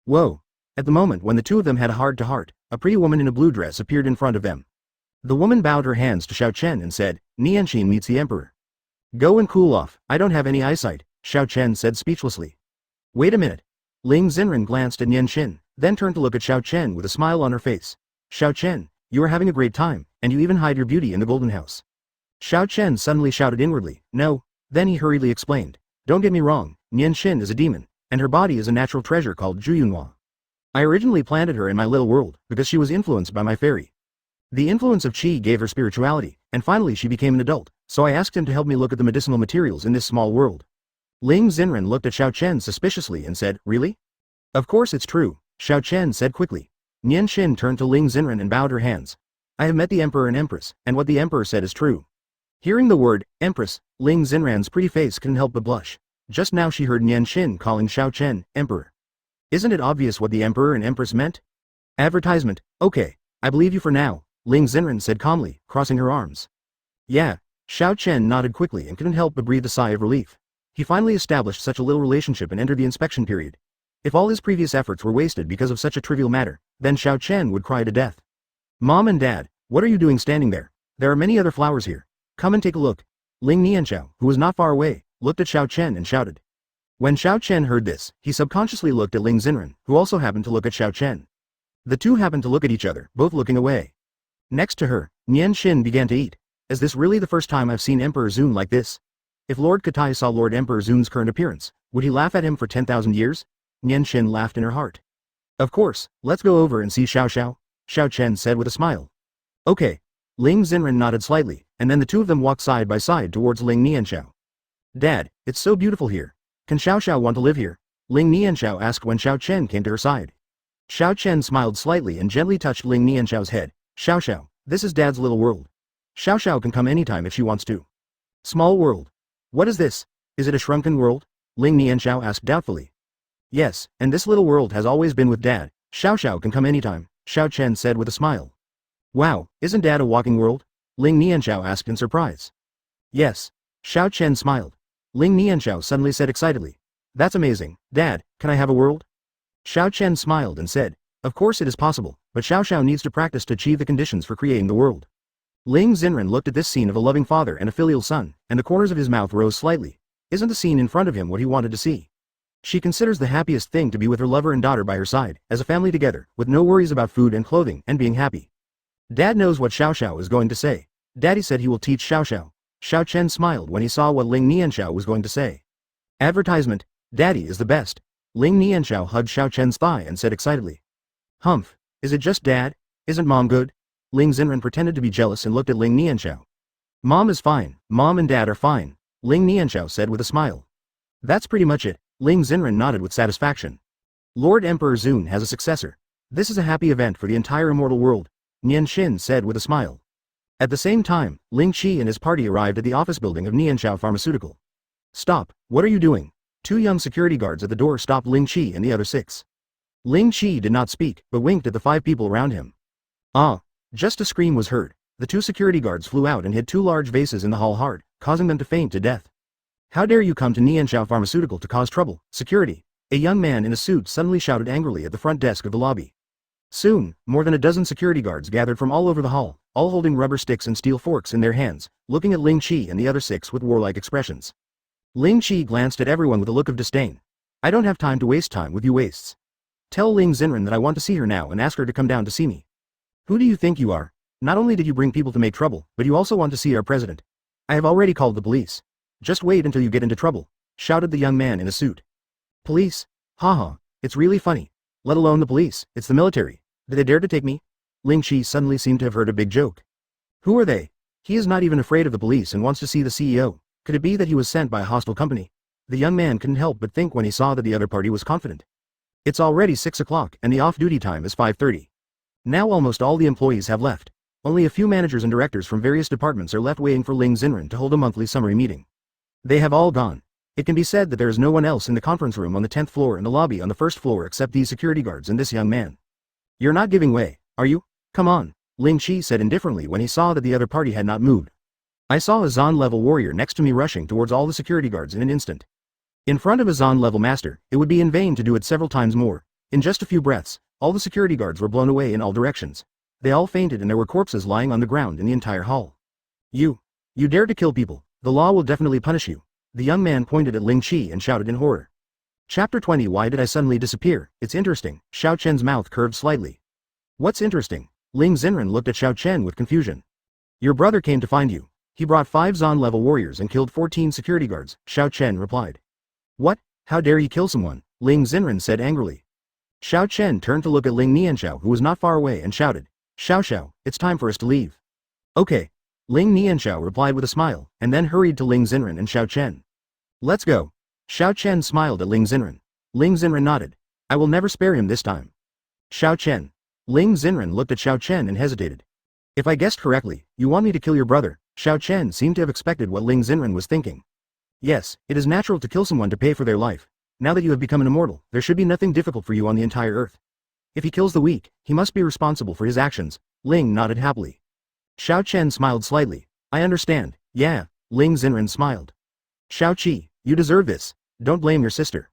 Whoa. At the moment when the two of them had a heart-to-heart, a pretty woman in a blue dress appeared in front of them. The woman bowed her hands to Xiao Chen and said, Nianxiao meets the Emperor. Go and cool off, I don't have any eyesight, Xiao Chen said speechlessly. Wait a minute. Ling Xenran glanced at Nianxiao, then turned to look at Xiao Chen with a smile on her face. Xiao Chen, you are having a great time, and you even hide your beauty in the golden house. Xiao Chen suddenly shouted inwardly, no, then he hurriedly explained. Don't get me wrong, Nianxiao is a demon, and her body is a natural treasure called Juyunhua. I originally planted her in my little world, because she was influenced by my fairy. The influence of qi gave her spirituality, and finally she became an adult, so I asked him to help me look at the medicinal materials in this small world. Ling Xenran looked at Xiao Chen suspiciously and said, really? Of course it's true, Xiao Chen said quickly. Nianxiao turned to Ling Xenran and bowed her hands. I have met the Emperor and Empress, and what the Emperor said is true. Hearing the word, Empress, Ling Xenran's pretty face couldn't help but blush. Just now she heard Nianxiao calling Xiao Chen, Emperor. Isn't it obvious what the Emperor and Empress meant? Advertisement, okay, I believe you for now, Ling Xenran said calmly, crossing her arms. Yeah, Xiao Chen nodded quickly and couldn't help but breathe a sigh of relief. He finally established such a little relationship and entered the inspection period. If all his previous efforts were wasted because of such a trivial matter, then Xiao Chen would cry to death. Mom and Dad, what are you doing standing there? There are many other flowers here. Come and take a look. Ling Nianxiao, who was not far away, looked at Xiao Chen and shouted. When Xiao Chen heard this, he subconsciously looked at Ling Xenran, who also happened to look at Xiao Chen. The two happened to look at each other, both looking away. Next to her, Nianxiao began to eat. Is this really the first time I've seen Emperor Zun like this? If Lord Katai saw Lord Emperor Zun's current appearance, would he laugh at him for 10,000 years? Nianxiao laughed in her heart. Of course, let's go over and see Xiao, Xiao Chen said with a smile. Okay. Ling Xenran nodded slightly, and then the two of them walked side by side towards Ling Nianxiao. Dad, it's so beautiful here. Can Xiao want to live here? Ling Nianxiao asked when Xiao Chen came to her side. Xiao Chen smiled slightly and gently touched Ling Nianxiao's head. Xiao, this is Dad's little world. Xiao Xiao can come anytime if she wants to. Small world. What is this? Is it a shrunken world? Ling Nianxiao asked doubtfully. Yes, and this little world has always been with Dad. Xiao Xiao can come anytime, Xiao Chen said with a smile. Wow, isn't Dad a walking world? Ling Nianxiao asked in surprise. Yes. Xiao Chen smiled. Ling Nianxiao suddenly said excitedly. That's amazing. Dad, can I have a world? Xiao Chen smiled and said, of course it is possible, but Xiao Xiao needs to practice to achieve the conditions for creating the world. Ling Xen looked at this scene of a loving father and a filial son, and the corners of his mouth rose slightly. Isn't the scene in front of him what he wanted to see? She considers the happiest thing to be with her lover and daughter by her side, as a family together, with no worries about food and clothing, and being happy. Dad knows what Xiao Xiao is going to say. Daddy said he will teach Xiao Xiao. Xiao Chen smiled when he saw what Ling Nianxiao was going to say. Advertisement. Daddy is the best. Ling Nianxiao hugged Xiao Chen's thigh and said excitedly. Humph. Is it just Dad? Isn't Mom good? Ling Xen pretended to be jealous and looked at Ling Nianxiao. Mom is fine. Mom and Dad are fine, Ling Nianxiao said with a smile. That's pretty much it. Ling Xen nodded with satisfaction. Lord Emperor Zun has a successor. This is a happy event for the entire immortal world, Nianxin said with a smile. At the same time, Ling Qi and his party arrived at the office building of Nianxiao Pharmaceutical. Stop, what are you doing? Two young security guards at the door stopped Ling Qi and the other 6. Ling Qi did not speak, but winked at the 5 people around him. Ah! Just a scream was heard. The 2 security guards flew out and hit 2 large vases in the hall hard, causing them to faint to death. How dare you come to Nianxiao Pharmaceutical to cause trouble, security? A young man in a suit suddenly shouted angrily at the front desk of the lobby. Soon, more than a dozen security guards gathered from all over the hall, all holding rubber sticks and steel forks in their hands, looking at Ling Qi and the other 6 with warlike expressions. Ling Qi glanced at everyone with a look of disdain. I don't have time to waste time with you wastes. Tell Ling Xen that I want to see her now and ask her to come down to see me. Who do you think you are? Not only did you bring people to make trouble, but you also want to see our president. I have already called the police. Just wait until you get into trouble, shouted the young man in a suit. Police? Haha, it's really funny. Let alone the police, it's the military. Did they dare to take me? Ling Qi suddenly seemed to have heard a big joke. Who are they? He is not even afraid of the police and wants to see the CEO. Could it be that he was sent by a hostile company? The young man couldn't help but think when he saw that the other party was confident. It's already 6 o'clock and the off-duty time is 5:30. Now almost all the employees have left. Only a few managers and directors from various departments are left waiting for Ling Xen to hold a monthly summary meeting. They have all gone. It can be said that there is no one else in the conference room on the 10th floor and the lobby on the 1st floor except these security guards and this young man. You're not giving way, are you? Come on, Ling Qi said indifferently when he saw that the other party had not moved. I saw a Zon-level warrior next to me rushing towards all the security guards in an instant. In front of a Zon-level master, it would be in vain to do it several times more. In just a few breaths, all the security guards were blown away in all directions. They all fainted and there were corpses lying on the ground in the entire hall. You dare to kill people, the law will definitely punish you. The young man pointed at Ling Qi and shouted in horror. Chapter 20 Why did I suddenly disappear? It's interesting. Xiao Chen's mouth curved slightly. What's interesting? Ling Xen looked at Xiao Chen with confusion. Your brother came to find you. He brought 5 Zon-level warriors and killed 14 security guards, Xiao Chen replied. What? How dare he kill someone? Ling Xen said angrily. Xiao Chen turned to look at Ling Nianxiao who was not far away and shouted. Xiao Xiao, it's time for us to leave. Okay. Ling Nianxiao replied with a smile, and then hurried to Ling Xen and Xiao Chen. Let's go. Xiao Chen smiled at Ling Xen. Ling Xen nodded. I will never spare him this time. Xiao Chen. Ling Xen looked at Xiao Chen and hesitated. If I guessed correctly, you want me to kill your brother? Xiao Chen seemed to have expected what Ling Xen was thinking. Yes, it is natural to kill someone to pay for their life. Now that you have become an immortal, there should be nothing difficult for you on the entire earth. If he kills the weak, he must be responsible for his actions. Ling nodded happily. Xiao Chen smiled slightly. I understand, yeah, Ling Xen smiled. Xiao Qi, you deserve this. Don't blame your sister.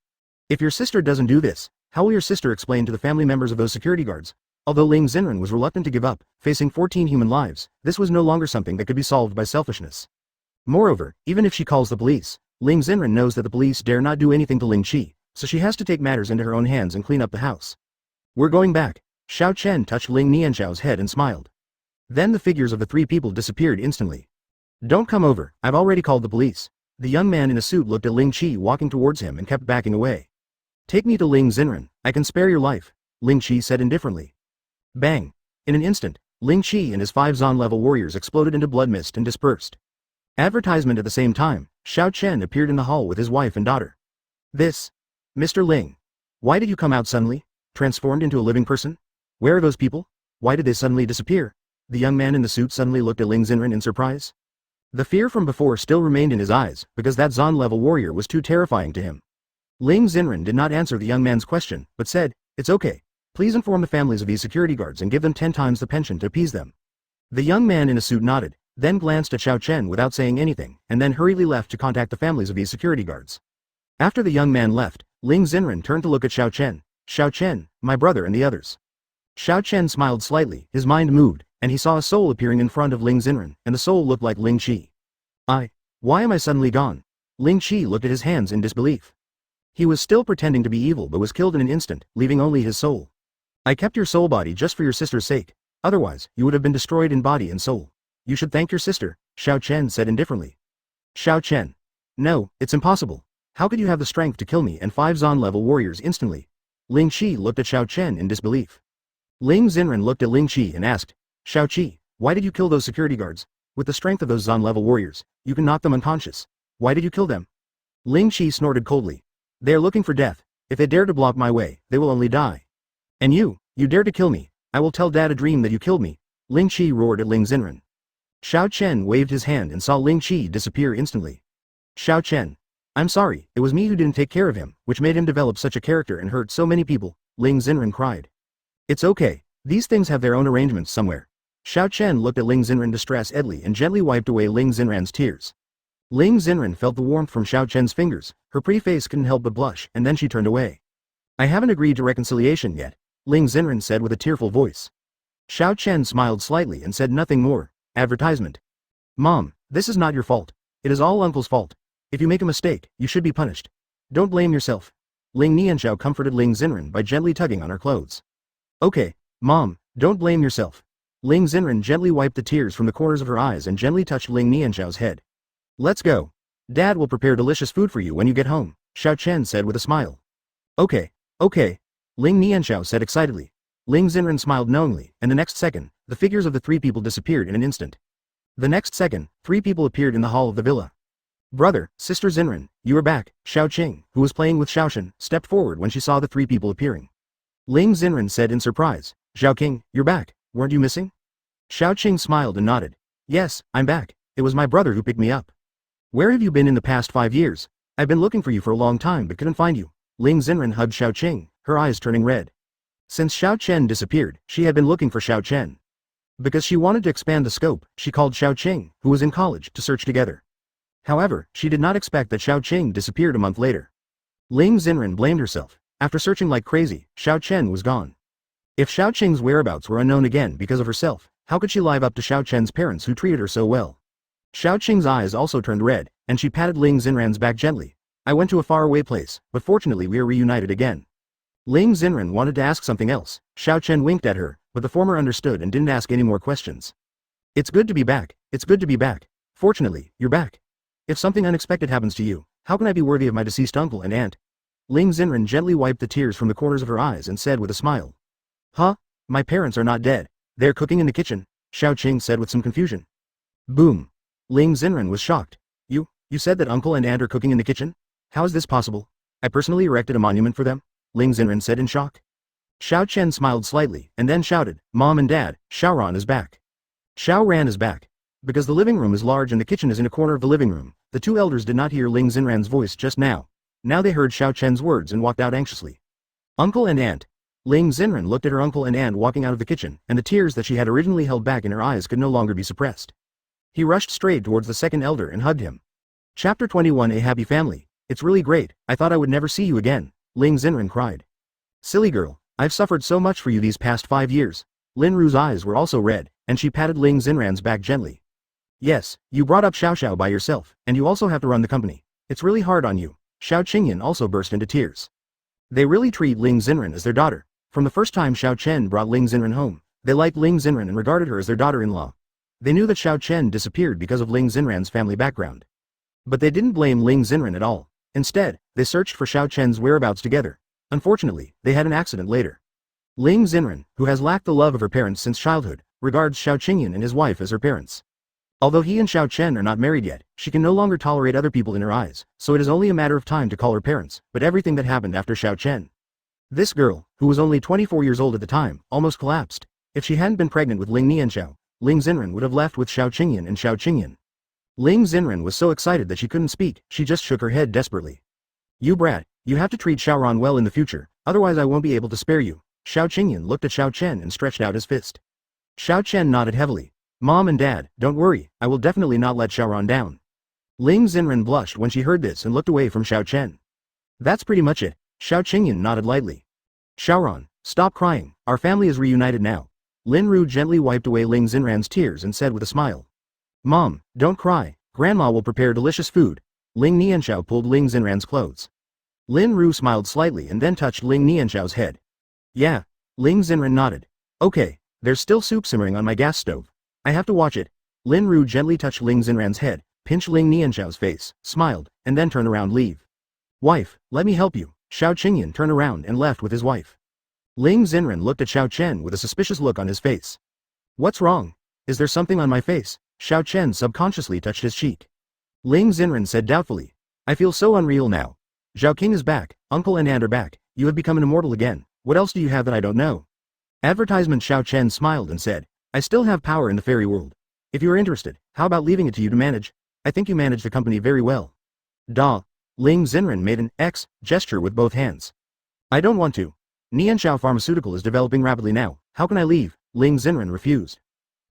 If your sister doesn't do this, how will your sister explain to the family members of those security guards? Although Ling Xen was reluctant to give up, facing 14 human lives, this was no longer something that could be solved by selfishness. Moreover, even if she calls the police, Ling Xen knows that the police dare not do anything to Ling Qi, so she has to take matters into her own hands and clean up the house. We're going back. Xiao Chen touched Ling Nianxiao's head and smiled. Then the figures of the 3 people disappeared instantly. Don't come over, I've already called the police. The young man in a suit looked at Ling Qi walking towards him and kept backing away. Take me to Ling Xen, I can spare your life, Ling Qi said indifferently. Bang! In an instant, Ling Qi and his 5 Zon-level warriors exploded into blood mist and dispersed. Advertisement at the same time, Xiao Chen appeared in the hall with his wife and daughter. This? Mr. Ling. Why did you come out suddenly? Transformed into a living person? Where are those people? Why did they suddenly disappear? The young man in the suit suddenly looked at Ling Xen in surprise. The fear from before still remained in his eyes, because that Zon-level warrior was too terrifying to him. Ling Xen did not answer the young man's question, but said, "It's okay. Please inform the families of these security guards and give them 10 times the pension to appease them." The young man in a suit nodded, then glanced at Xiao Chen without saying anything, and then hurriedly left to contact the families of these security guards. After the young man left, Ling Xen turned to look at Xiao Chen. "Xiao Chen, my brother and the others." Xiao Chen smiled slightly, his mind moved, and he saw a soul appearing in front of Ling Xen, and the soul looked like Ling Qi. Why am I suddenly gone? Ling Qi looked at his hands in disbelief. He was still pretending to be evil but was killed in an instant, leaving only his soul. "I kept your soul body just for your sister's sake. Otherwise, you would have been destroyed in body and soul. You should thank your sister," Xiao Chen said indifferently. "Xiao Chen. No, it's impossible. How could you have the strength to kill me and 5 Zon-level warriors instantly?" Ling Qi looked at Xiao Chen in disbelief. Ling Xen looked at Ling Qi and asked, "Xiao Qi, why did you kill those security guards? With the strength of those Zon-level warriors, you can knock them unconscious. Why did you kill them?" Ling Qi snorted coldly. "They are looking for death. If they dare to block my way, they will only die. And you dare to kill me. I will tell Dad a dream that you killed me." Ling Qi roared at Ling Xen. Xiao Chen waved his hand and saw Ling Qi disappear instantly. "Xiao Chen. I'm sorry, it was me who didn't take care of him, which made him develop such a character and hurt so many people," Ling Xen cried. "It's okay, these things have their own arrangements somewhere." Xiao Chen looked at Ling Xen distrassedly and gently wiped away Ling Xen's tears. Ling Xen felt the warmth from Xiao Chen's fingers, her pretty face couldn't help but blush, and then she turned away. "I haven't agreed to reconciliation yet," Ling Xen said with a tearful voice. Xiao Chen smiled slightly and said nothing more. Advertisement. "Mom, this is not your fault. It is all Uncle's fault. If you make a mistake, you should be punished. Don't blame yourself." Ling Nianxiao comforted Ling Xen by gently tugging on her clothes. "Okay, Mom, don't blame yourself." Ling Xen gently wiped the tears from the corners of her eyes and gently touched Ling Nianxiao's head. "Let's go. Dad will prepare delicious food for you when you get home," Xiao Chen said with a smile. Okay, Ling Nianxiao said excitedly. Ling Xen smiled knowingly, and the next second, the figures of the 3 people disappeared in an instant. The next second, 3 people appeared in the hall of the villa. "Brother, Sister Xen, you are back," Xiao Qing, who was playing with Xiao Chen, stepped forward when she saw the 3 people appearing. Ling Xen said in surprise, "Xiao Qing, you're back, weren't you missing?" Xiao Qing smiled and nodded. "Yes, I'm back, it was my brother who picked me up." "Where have you been in the past 5 years? I've been looking for you for a long time but couldn't find you." Ling Xen hugged Xiao Qing, her eyes turning red. Since Xiao Chen disappeared, she had been looking for Xiao Chen. Because she wanted to expand the scope, she called Xiao Qing, who was in college, to search together. However, she did not expect that Xiao Qing disappeared a month later. Ling Xen blamed herself. After searching like crazy, Xiao Chen was gone. If Xiao Qing's whereabouts were unknown again because of herself, how could she live up to Xiao Chen's parents who treated her so well? Xiao Qing's eyes also turned red, and she patted Ling Xen's back gently. "I went to a faraway place, but fortunately we are reunited again." Ling Xen wanted to ask something else. Xiao Chen winked at her, but the former understood and didn't ask any more questions. "It's good to be back, it's good to be back. Fortunately, you're back. If something unexpected happens to you, how can I be worthy of my deceased uncle and aunt?" Ling Xen gently wiped the tears from the corners of her eyes and said with a smile. "Huh? My parents are not dead. They're cooking in the kitchen," Xiao Qing said with some confusion. Boom. Ling Xen was shocked. You said that uncle and aunt are cooking in the kitchen? How is this possible? I personally erected a monument for them?" Ling Xen said in shock. Xiao Chen smiled slightly, and then shouted, "Mom and Dad, Xiao Ran is back." Xiao Ran is back. Because the living room is large and the kitchen is in a corner of the living room, the 2 elders did not hear Ling Xen's voice just now. Now they heard Xiao Chen's words and walked out anxiously. "Uncle and aunt." Ling Xen looked at her uncle and aunt walking out of the kitchen, and the tears that she had originally held back in her eyes could no longer be suppressed. He rushed straight towards the second elder and hugged him. Chapter 21 A Happy Family. "It's really great, I thought I would never see you again," Ling Xen cried. "Silly girl, I've suffered so much for you these past 5 years. Lin Ru's eyes were also red, and she patted Ling Xen's back gently. "Yes, you brought up Xiao Xiao by yourself, and you also have to run the company. It's really hard on you." Xiao Qingyan also burst into tears. They really treat Ling Xen as their daughter. From the first time Xiao Chen brought Ling Xen home, they liked Ling Xen and regarded her as their daughter-in-law. They knew that Xiao Chen disappeared because of Ling Xen's family background. But they didn't blame Ling Xen at all. Instead, they searched for Xiao Chen's whereabouts together. Unfortunately, they had an accident later. Ling Xen, who has lacked the love of her parents since childhood, regards Xiao Qingyan and his wife as her parents. Although he and Xiao Chen are not married yet, she can no longer tolerate other people in her eyes, so it is only a matter of time to call her parents, but everything that happened after Xiao Chen. This girl, who was only 24 years old at the time, almost collapsed. If she hadn't been pregnant with Ling Nianxiao, Ling Xen would have left with Xiao Qingyan and Xiao Qingyan. Ling Xen was so excited that she couldn't speak, she just shook her head desperately. You brat, you have to treat Xiaoran well in the future, otherwise I won't be able to spare you. Xiao Qingyan looked at Xiao Chen and stretched out his fist. Xiao Chen nodded heavily. Mom and Dad, don't worry, I will definitely not let Xiaoran down. Ling Xen blushed when she heard this and looked away from Xiao Chen. That's pretty much it. Xiao Qingyan nodded lightly. Xiaoran, stop crying, our family is reunited now. Lin Ru gently wiped away Ling Xen's tears and said with a smile. Mom, don't cry, Grandma will prepare delicious food. Ling Nianxiao pulled Ling Xen's clothes. Lin Ru smiled slightly and then touched Ling Nianxiao's head. Yeah. Ling Xen nodded. Okay, there's still soup simmering on my gas stove. I have to watch it. Lin Ru gently touched Ling Xen's head, pinched Ling Nianxiao's face, smiled, and then turned around leave. Wife, let me help you. Xiao Qingyan turned around and left with his wife. Ling Xen looked at Xiao Chen with a suspicious look on his face. What's wrong? Is there something on my face? Xiao Chen subconsciously touched his cheek. Ling Xen said doubtfully. I feel so unreal now. Zhao King is back, Uncle and Aunt are back, you have become an immortal again, what else do you have that I don't know? Advertisement. Xiao Chen smiled and said, I still have power in the fairy world. If you are interested, how about leaving it to you to manage? I think you manage the company very well. Da. Ling Xen made an X gesture with both hands. I don't want to. Nianxiao Pharmaceutical is developing rapidly now, how can I leave? Ling Xen refused.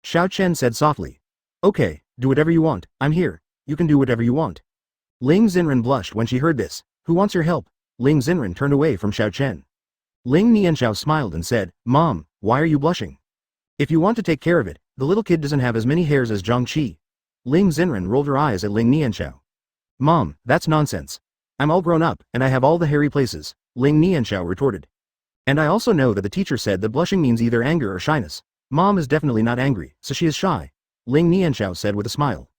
Xiao Chen said softly. Okay, do whatever you want, I'm here, you can do whatever you want. Ling Xen blushed when she heard this. Who wants your help? Ling Xen turned away from Xiao Chen. Ling Nianxiao smiled and said, Mom, why are you blushing? If you want to take care of it, the little kid doesn't have as many hairs as Zhangqi. Ling Xen rolled her eyes at Ling Nianxiao. Mom, that's nonsense. I'm all grown up, and I have all the hairy places, Ling Nianxiao retorted. And I also know that the teacher said that blushing means either anger or shyness. Mom is definitely not angry, so she is shy, Ling Nianxiao said with a smile.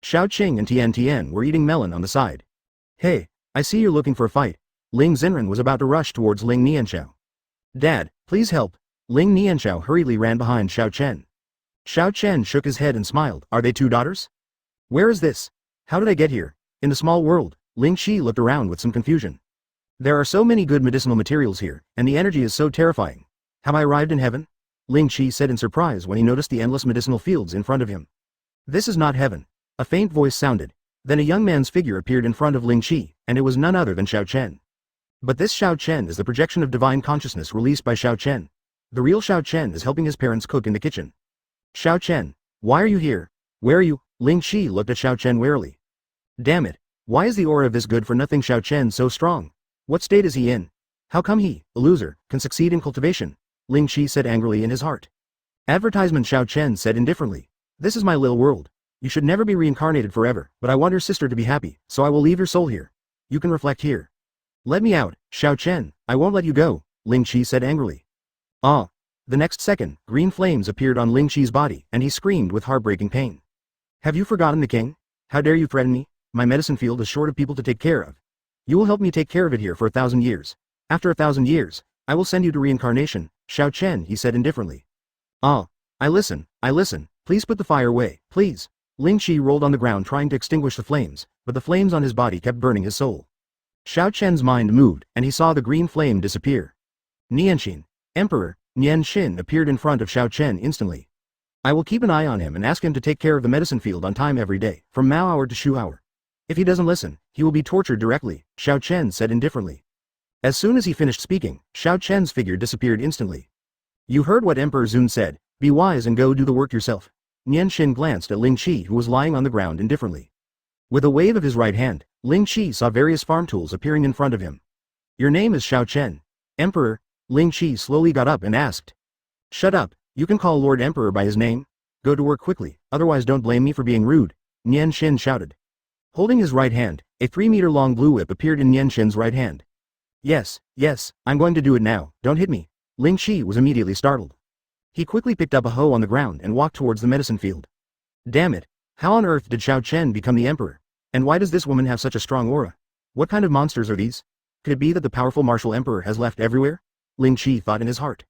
Xiao Qing and Tian Tian were eating melon on the side. Hey, I see you're looking for a fight. Ling Xen was about to rush towards Ling Nianxiao. Dad, please help. Ling Nianxiao hurriedly ran behind Xiao Chen. Xiao Chen shook his head and smiled. Are they two daughters? Where is this? How did I get here? In the small world, Ling Xi looked around with some confusion. There are so many good medicinal materials here, and the energy is so terrifying. Have I arrived in heaven? Ling Xi said in surprise when he noticed the endless medicinal fields in front of him. This is not heaven. A faint voice sounded. Then a young man's figure appeared in front of Ling Xi, and it was none other than Xiao Chen. But this Xiao Chen is the projection of divine consciousness released by Xiao Chen. The real Xiao Chen is helping his parents cook in the kitchen. Xiao Chen, why are you here? Where are you? Ling Xi looked at Xiao Chen warily. Damn it, why is the aura of this good-for-nothing Xiao Chen so strong? What state is he in? How come he, a loser, can succeed in cultivation? Ling Xi said angrily in his heart. Advertisement. Xiao Chen said indifferently. This is my little world. You should never be reincarnated forever, but I want your sister to be happy, so I will leave your soul here. You can reflect here. Let me out, Xiao Chen, I won't let you go, Ling Xi said angrily. Ah. The next second, green flames appeared on Ling Xi's body, and he screamed with heartbreaking pain. Have you forgotten the king? How dare you threaten me? My medicine field is short of people to take care of. You will help me take care of it here for 1,000 years. After 1,000 years, I will send you to reincarnation, Xiao Chen, he said indifferently. Ah. I listen, please put the fire away, please. Ling Xi rolled on the ground trying to extinguish the flames, but the flames on his body kept burning his soul. Xiao Chen's mind moved, and he saw the green flame disappear. Nianxian, Emperor, Nianxian appeared in front of Xiao Chen instantly. I will keep an eye on him and ask him to take care of the medicine field on time every day, from Mao hour to Shu hour. If he doesn't listen, he will be tortured directly, Xiao Chen said indifferently. As soon as he finished speaking, Xiao Chen's figure disappeared instantly. You heard what Emperor Zun said, be wise and go do the work yourself. Nianxian glanced at Ling Qi who was lying on the ground indifferently. With a wave of his right hand, Ling Qi saw various farm tools appearing in front of him. Your name is Xiao Chen. Emperor? Ling Qi slowly got up and asked. Shut up, you can call Lord Emperor by his name. Go to work quickly, otherwise don't blame me for being rude, Nianxian shouted. Holding his right hand, a 3-meter-long blue whip appeared in Nianxian's right hand. Yes, I'm going to do it now, don't hit me. Ling Qi was immediately startled. He quickly picked up a hoe on the ground and walked towards the medicine field. Damn it, how on earth did Xiao Chen become the emperor? And why does this woman have such a strong aura? What kind of monsters are these? Could it be that the powerful martial emperor has left everywhere? Ling Qi thought in his heart.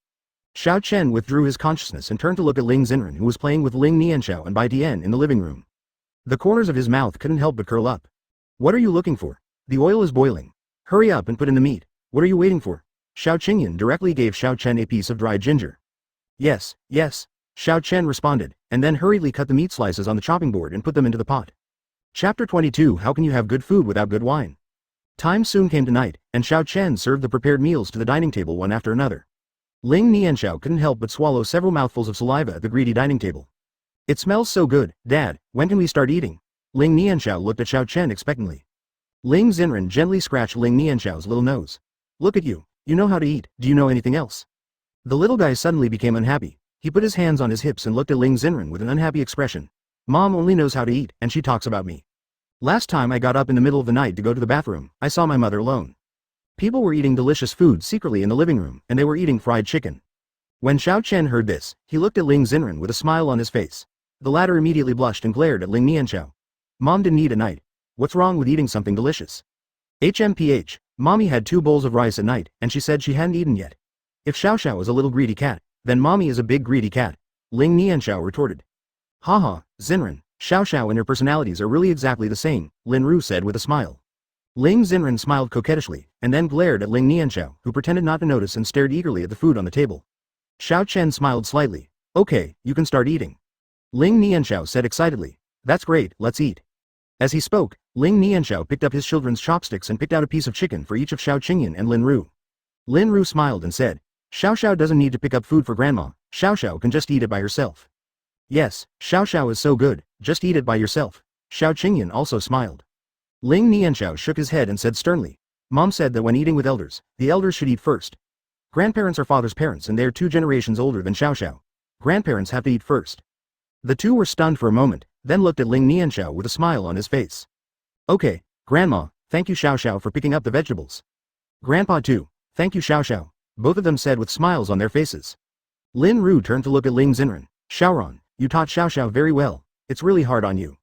Xiao Chen withdrew his consciousness and turned to look at Ling Xen who was playing with Ling Nianxiao and Bai Tian in the living room. The corners of his mouth couldn't help but curl up. What are you looking for? The oil is boiling. Hurry up and put in the meat. What are you waiting for? Xiao Qingyan directly gave Xiao Chen a piece of dried ginger. Yes, Xiao Chen responded, and then hurriedly cut the meat slices on the chopping board and put them into the pot. Chapter 22 How can you have good food without good wine? Time soon came to night, and Xiao Chen served the prepared meals to the dining table one after another. Ling Nianxiao couldn't help but swallow several mouthfuls of saliva at the greedy dining table. It smells so good, Dad, when can we start eating? Ling Nianxiao looked at Xiao Chen expectantly. Ling Xen gently scratched Ling Nianxiao's little nose. Look at you, you know how to eat, do you know anything else? The little guy suddenly became unhappy. He put his hands on his hips and looked at Ling Xen with an unhappy expression. Mom only knows how to eat, and she talks about me. Last time I got up in the middle of the night to go to the bathroom, I saw my mother alone. People were eating delicious food secretly in the living room, and they were eating fried chicken. When Xiao Chen heard this, he looked at Ling Xen with a smile on his face. The latter immediately blushed and glared at Ling Nianxiao. Mom didn't eat at night. What's wrong with eating something delicious? HMPH, Mommy had 2 bowls of rice at night, and she said she hadn't eaten yet. If Xiao Xiao is a little greedy cat, then Mommy is a big greedy cat, Ling Nianxiao retorted. Haha, Xen, Xiao Xiao and her personalities are really exactly the same, Lin Ru said with a smile. Ling Xen smiled coquettishly, and then glared at Ling Nianxiao, who pretended not to notice and stared eagerly at the food on the table. Xiao Chen smiled slightly. Okay, you can start eating. Ling Nianxiao said excitedly. That's great, let's eat. As he spoke, Ling Nianxiao picked up his children's chopsticks and picked out a piece of chicken for each of Xiao Qingyan and Lin Ru. Lin Ru smiled and said, Xiao Xiao doesn't need to pick up food for grandma, Xiao Xiao can just eat it by herself. Yes, Xiao Xiao is so good, just eat it by yourself. Xiao Qingyan also smiled. Ling Nianxiao shook his head and said sternly, Mom said that when eating with elders, the elders should eat first. Grandparents are father's parents and they are 2 generations older than Xiao Xiao. Grandparents have to eat first. The two were stunned for a moment, then looked at Ling Nianxiao with a smile on his face. Okay, Grandma, thank you Xiao Xiao for picking up the vegetables. Grandpa too, thank you Xiao Xiao, both of them said with smiles on their faces. Lin Ru turned to look at Ling Xen. Xiaoran, you taught Xiao Xiao very well, it's really hard on you.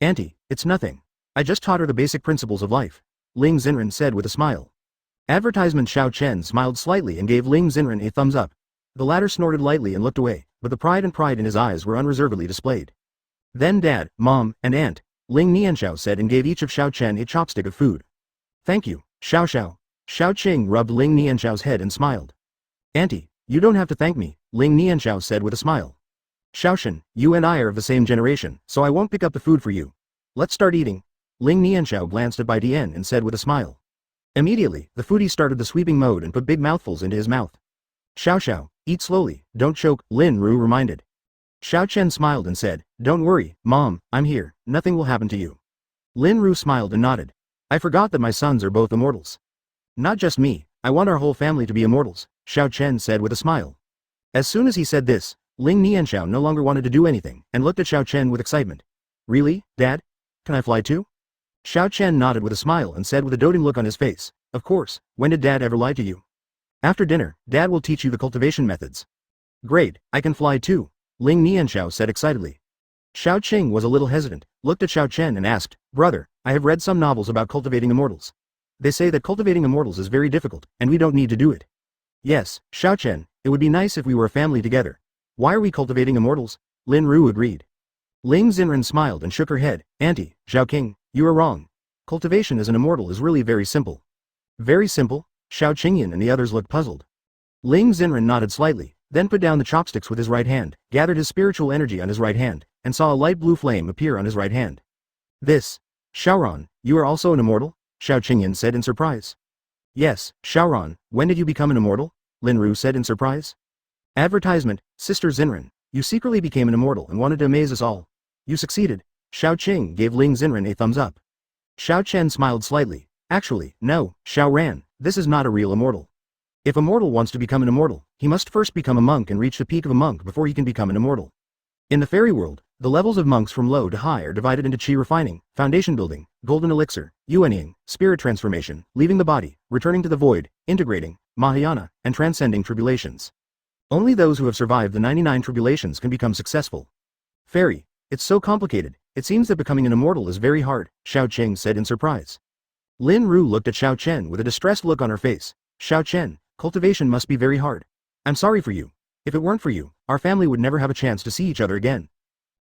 Auntie, it's nothing. I just taught her the basic principles of life, Ling Xen said with a smile. Advertisement Xiao Chen smiled slightly and gave Ling Xen a thumbs up. The latter snorted lightly and looked away, but the pride in his eyes were unreservedly displayed. Then Dad, Mom, and Aunt, Ling Nianxiao said and gave each of Xiao Chen a chopstick of food. Thank you, Xiao Xiao. Xiao Qing rubbed Ling Nianxiao's head and smiled. Auntie, you don't have to thank me, Ling Nianxiao said with a smile. Xiao Chen, you and I are of the same generation, so I won't pick up the food for you. Let's start eating. Ling Nianxiao glanced at Bai Dian and said with a smile. Immediately, the foodie started the sweeping mode and put big mouthfuls into his mouth. Xiao Xiao, eat slowly, don't choke, Lin Ru reminded. Xiao Chen smiled and said, Don't worry, Mom, I'm here, nothing will happen to you. Lin Ru smiled and nodded. I forgot that my sons are both immortals. Not just me, I want our whole family to be immortals, Xiao Chen said with a smile. As soon as he said this, Ling Nianxiao no longer wanted to do anything and looked at Xiao Chen with excitement. Really, Dad? Can I fly too? Xiao Chen nodded with a smile and said with a doting look on his face, Of course, when did Dad ever lie to you? After dinner, Dad will teach you the cultivation methods. Great, I can fly too, Ling Nianxiao said excitedly. Xiao Qing was a little hesitant, looked at Xiao Chen and asked, Brother, I have read some novels about cultivating immortals. They say that cultivating immortals is very difficult, and we don't need to do it. Yes, Xiao Chen, it would be nice if we were a family together. Why are we cultivating immortals? Lin Ru agreed. Ling Xen smiled and shook her head. Auntie, Xiao King, you are wrong. Cultivation as an immortal is really very simple. Very simple? Xiao Qingyan and the others looked puzzled. Ling Xen nodded slightly, then put down the chopsticks with his right hand, gathered his spiritual energy on his right hand, and saw a light blue flame appear on his right hand. This. Xiaoran, you are also an immortal? Xiao Qingyan said in surprise. Yes, Xiaoran, when did you become an immortal? Lin Ru said in surprise. Advertisement, Sister Xen, you secretly became an immortal and wanted to amaze us all. You succeeded. Xiao Qing gave Ling Xen a thumbs up. Xiao Chen smiled slightly. Actually, no, Xiao Ran, this is not a real immortal. If a mortal wants to become an immortal, he must first become a monk and reach the peak of a monk before he can become an immortal. In the fairy world, the levels of monks from low to high are divided into chi refining, foundation building, golden elixir, yuanying, spirit transformation, leaving the body, returning to the void, integrating, mahayana, and transcending tribulations. Only those who have survived the 99 tribulations can become successful. Fairy, it's so complicated, it seems that becoming an immortal is very hard, Xiao Qing said in surprise. Lin Ru looked at Xiao Chen with a distressed look on her face. Xiao Chen, cultivation must be very hard. I'm sorry for you. If it weren't for you, our family would never have a chance to see each other again.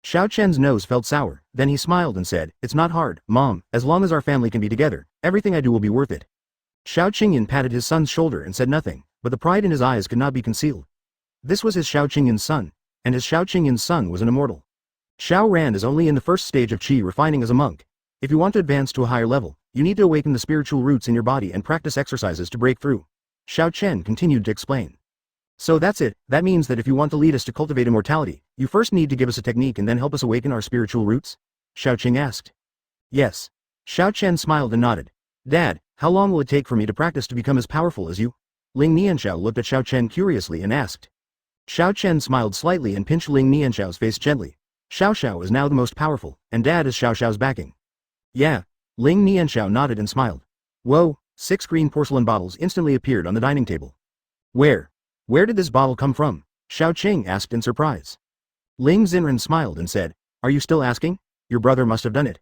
Xiao Chen's nose felt sour, then he smiled and said, It's not hard, Mom, as long as our family can be together, everything I do will be worth it. Xiao Qingyan patted his son's shoulder and said nothing, but the pride in his eyes could not be concealed. This was his Xiao Qingyan's son. and his Xiao Qingyin's son was an immortal. Xiao Ran is only in the first stage of qi refining as a monk. If you want to advance to a higher level, you need to awaken the spiritual roots in your body and practice exercises to break through. Xiao Chen continued to explain. So that's it, that means that if you want to lead us to cultivate immortality, you first need to give us a technique and then help us awaken our spiritual roots? Xiao Qing asked. Yes. Xiao Chen smiled and nodded. Dad, how long will it take for me to practice to become as powerful as you? Ling Nianxiao looked at Xiao Chen curiously and asked. Xiao Chen smiled slightly and pinched Ling Nianxiao's face gently. Xiao is now the most powerful, and Dad is Xiao's backing. Yeah. Ling Nianxiao nodded and smiled. Whoa, 6 green porcelain bottles instantly appeared on the dining table. Where did this bottle come from? Xiao Qing asked in surprise. Ling Xen smiled and said, Are you still asking? Your brother must have done it.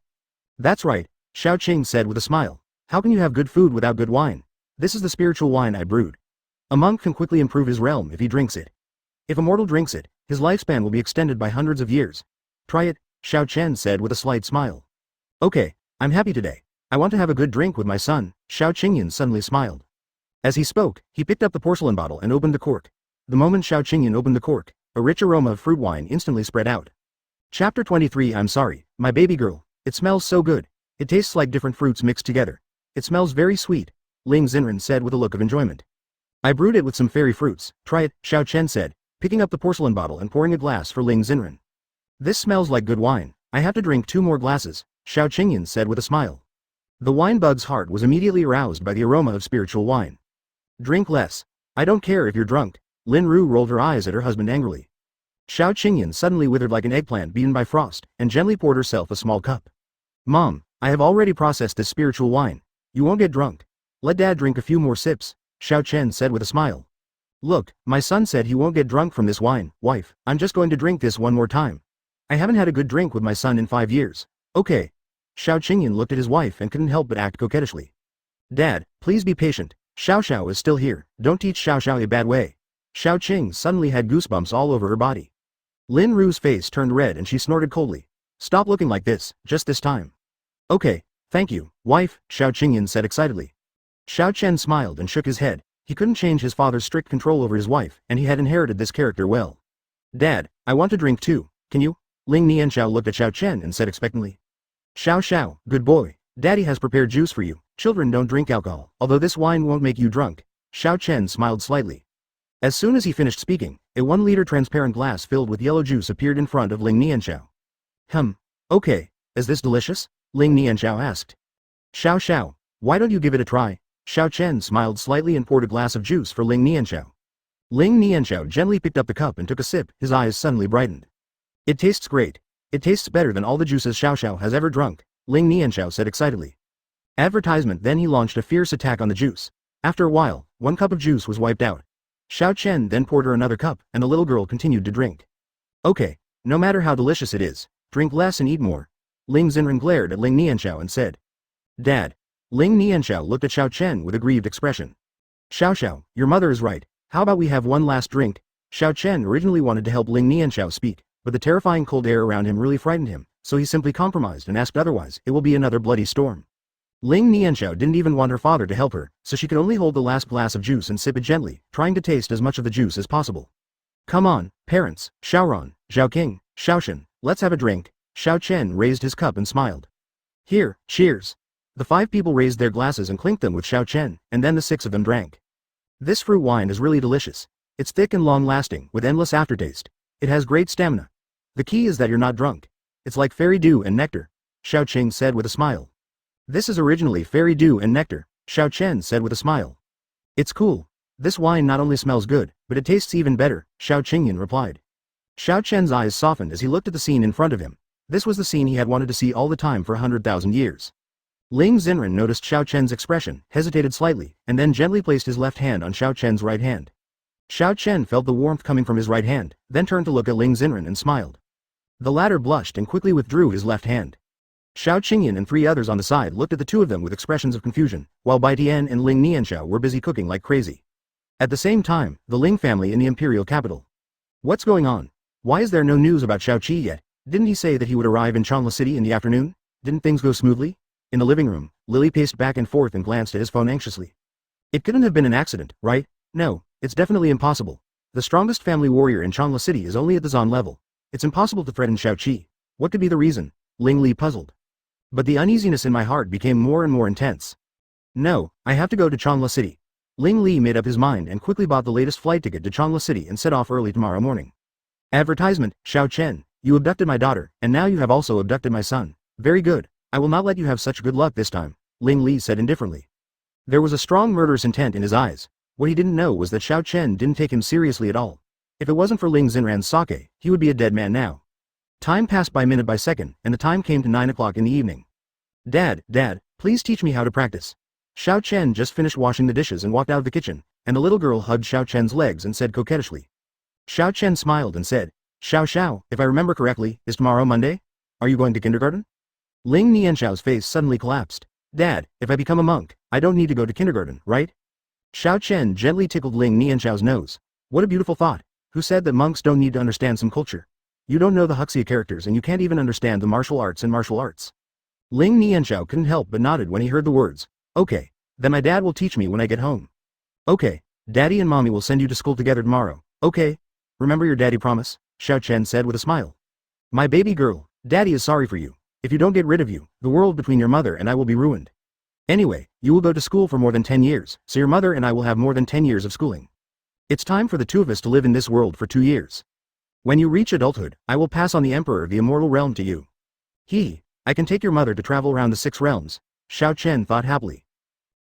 That's right, Xiao Qing said with a smile. How can you have good food without good wine? This is the spiritual wine I brewed. A monk can quickly improve his realm if he drinks it. If a mortal drinks it, his lifespan will be extended by hundreds of years. Try it, Xiao Chen said with a slight smile. Okay, I'm happy today. I want to have a good drink with my son, Xiao Qingyan suddenly smiled. As he spoke, he picked up the porcelain bottle and opened the cork. The moment Xiao Qingyan opened the cork, a rich aroma of fruit wine instantly spread out. Chapter 23 I'm sorry, my baby girl, it smells so good. It tastes like different fruits mixed together. It smells very sweet, Ling Xen said with a look of enjoyment. I brewed it with some fairy fruits, try it, Xiao Chen said, picking up the porcelain bottle and pouring a glass for Ling Xen. This smells like good wine, I have to drink 2 more glasses, Xiao Qingyan said with a smile. The wine bug's heart was immediately aroused by the aroma of spiritual wine. Drink less. I don't care if you're drunk, Lin Ru rolled her eyes at her husband angrily. Xiao Qingyan suddenly withered like an eggplant beaten by frost, and gently poured herself a small cup. Mom, I have already processed this spiritual wine. You won't get drunk. Let Dad drink a few more sips, Xiao Chen said with a smile. Look, my son said he won't get drunk from this wine, wife, I'm just going to drink this one more time. I haven't had a good drink with my son in 5 years. Okay. Xiao Qingyan looked at his wife and couldn't help but act coquettishly. Dad, please be patient. Xiao is still here, don't teach Xiao a bad way. Xiao Qing suddenly had goosebumps all over her body. Lin Ru's face turned red and she snorted coldly. Stop looking like this, just this time. Okay, thank you, wife, Xiao Qingyan said excitedly. Xiao Chen smiled and shook his head. He couldn't change his father's strict control over his wife, and he had inherited this character well. Dad, I want to drink too, can you? Ling Nianxiao looked at Xiao Chen and said expectantly. Xiao, good boy, Daddy has prepared juice for you. Children don't drink alcohol, although this wine won't make you drunk. Xiao Chen smiled slightly. As soon as he finished speaking, a 1-liter transparent glass filled with yellow juice appeared in front of Ling Nianxiao. Okay, is this delicious? Ling Nianxiao asked. Xiao, why don't you give it a try? Xiao Chen smiled slightly and poured a glass of juice for Ling Nianxiao. Ling Nianxiao gently picked up the cup and took a sip, his eyes suddenly brightened. It tastes great. It tastes better than all the juices Xiao has ever drunk, Ling Nianxiao said excitedly. Advertisement. Then he launched a fierce attack on the juice. After a while, 1 cup of juice was wiped out. Xiao Chen then poured her another cup, and the little girl continued to drink. Okay, no matter how delicious it is, drink less and eat more. Ling Xen glared at Ling Nianxiao and said. Dad. Ling Nianxiao looked at Xiao Chen with a grieved expression. Xiao, your mother is right. How about we have one last drink? Xiao Chen originally wanted to help Ling Nianxiao speak, but the terrifying cold air around him really frightened him, so he simply compromised and asked otherwise. It will be another bloody storm. Ling Nianxiao didn't even want her father to help her, so she could only hold the last glass of juice and sip it gently, trying to taste as much of the juice as possible. Come on, parents, Xiaoran, Zhaoqing, Xiaoshen, let's have a drink. Xiao Chen raised his cup and smiled. Here, cheers. The 5 people raised their glasses and clinked them with Xiao Chen, and then the 6 of them drank. This fruit wine is really delicious. It's thick and long-lasting, with endless aftertaste. It has great stamina. The key is that you're not drunk. It's like fairy dew and nectar, Xiao Qing said with a smile. This is originally fairy dew and nectar, Xiao Chen said with a smile. It's cool. This wine not only smells good, but it tastes even better, Xiao Qingyan replied. Xiao Chen's eyes softened as he looked at the scene in front of him. This was the scene he had wanted to see all the time for 100,000 years. Ling Xen noticed Xiao Chen's expression, hesitated slightly, and then gently placed his left hand on Xiao Chen's right hand. Xiao Chen felt the warmth coming from his right hand, then turned to look at Ling Xen and smiled. The latter blushed and quickly withdrew his left hand. Xiao Qingyan and 3 others on the side looked at the 2 of them with expressions of confusion, while Bai Tian and Ling Nianxiao were busy cooking like crazy. At the same time, the Ling family in the imperial capital. What's going on? Why is there no news about Xiao Qi yet? Didn't he say that he would arrive in Changla City in the afternoon? Didn't things go smoothly? In the living room, Lily paced back and forth and glanced at his phone anxiously. It couldn't have been an accident, right? No, it's definitely impossible. The strongest family warrior in Changla City is only at the Zon level. It's impossible to threaten Xiao Qi. What could be the reason? Ling Li puzzled. But the uneasiness in my heart became more and more intense. No, I have to go to Changla City. Ling Li made up his mind and quickly bought the latest flight ticket to Changla City and set off early tomorrow morning. Advertisement, Xiao Chen, you abducted my daughter, and now you have also abducted my son. Very good. I will not let you have such good luck this time, Ling Li said indifferently. There was a strong murderous intent in his eyes. What he didn't know was that Xiao Chen didn't take him seriously at all. If it wasn't for Ling Xenran's sake, he would be a dead man now. Time passed by minute by second, and the time came to 9 o'clock in the evening. Dad, please teach me how to practice. Xiao Chen just finished washing the dishes and walked out of the kitchen, and the little girl hugged Xiao Chen's legs and said coquettishly. Xiao Chen smiled and said, Xiao, if I remember correctly, is tomorrow Monday? Are you going to kindergarten? Ling Nianxiao's face suddenly collapsed. Dad, if I become a monk, I don't need to go to kindergarten, right? Xiao Chen gently tickled Ling Nianxiao's nose. What a beautiful thought. Who said that monks don't need to understand some culture? You don't know the Huxia characters and you can't even understand the martial arts and martial arts. Ling Nianxiao couldn't help but nodded when he heard the words. Okay, then my dad will teach me when I get home. Okay, Daddy and Mommy will send you to school together tomorrow. Okay. Remember your daddy promise? Xiao Chen said with a smile. My baby girl, Daddy is sorry for you. If you don't get rid of you, the world between your mother and I will be ruined. Anyway, you will go to school for more than 10 years, so your mother and I will have more than 10 years of schooling. It's time for the two of us to live in this world for 2 years. When you reach adulthood, I will pass on the Emperor of the Immortal Realm to you. I can take your mother to travel around the 6 realms, Xiao Chen thought happily.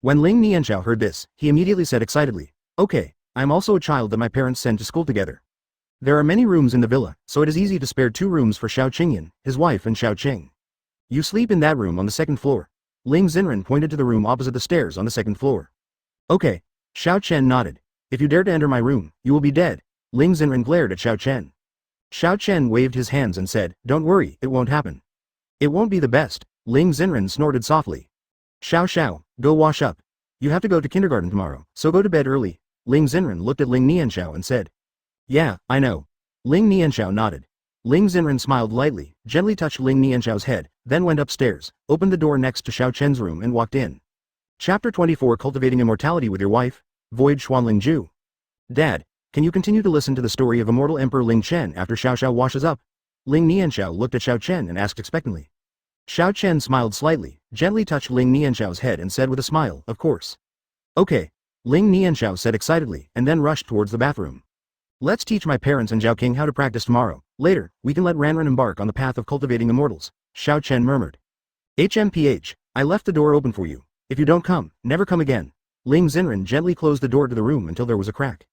When Ling Nianxiao heard this, he immediately said excitedly, Okay, I am also a child that my parents send to school together. There are many rooms in the villa, so it is easy to spare 2 rooms for Xiao Qingyan, his wife and Xiao Qing. You sleep in that room on the 2nd floor. Ling Xenran pointed to the room opposite the stairs on the 2nd floor. Okay, Xiao Chen nodded. If you dare to enter my room, you will be dead. Ling Xenran glared at Xiao Chen. Xiao Chen waved his hands and said, Don't worry, it won't happen. It won't be the best, Ling Xenran snorted softly. Xiao, go wash up. You have to go to kindergarten tomorrow, so go to bed early. Ling Xenran looked at Ling Nianxiao and said. Yeah, I know. Ling Nianxiao nodded. Ling Xenran smiled lightly, gently touched Ling Nianxiao's head, then went upstairs, opened the door next to Xiao Chen's room and walked in. Chapter 24 Cultivating Immortality with Your Wife, Void Xuanling Ju. Dad, can you continue to listen to the story of Immortal Emperor Ling Chen after Xiao washes up? Ling Nianxiao looked at Xiao Chen and asked expectantly. Xiao Chen smiled slightly, gently touched Ling Nianxiao's head and said with a smile, Of course. Okay. Ling Nianxiao said excitedly and then rushed towards the bathroom. Let's teach my parents and Zhao King how to practice tomorrow. Later, we can let Ranran embark on the path of cultivating immortals, Xiao Chen murmured. HMPH, I left the door open for you. If you don't come, never come again. Ling Xenran gently closed the door to the room until there was a crack.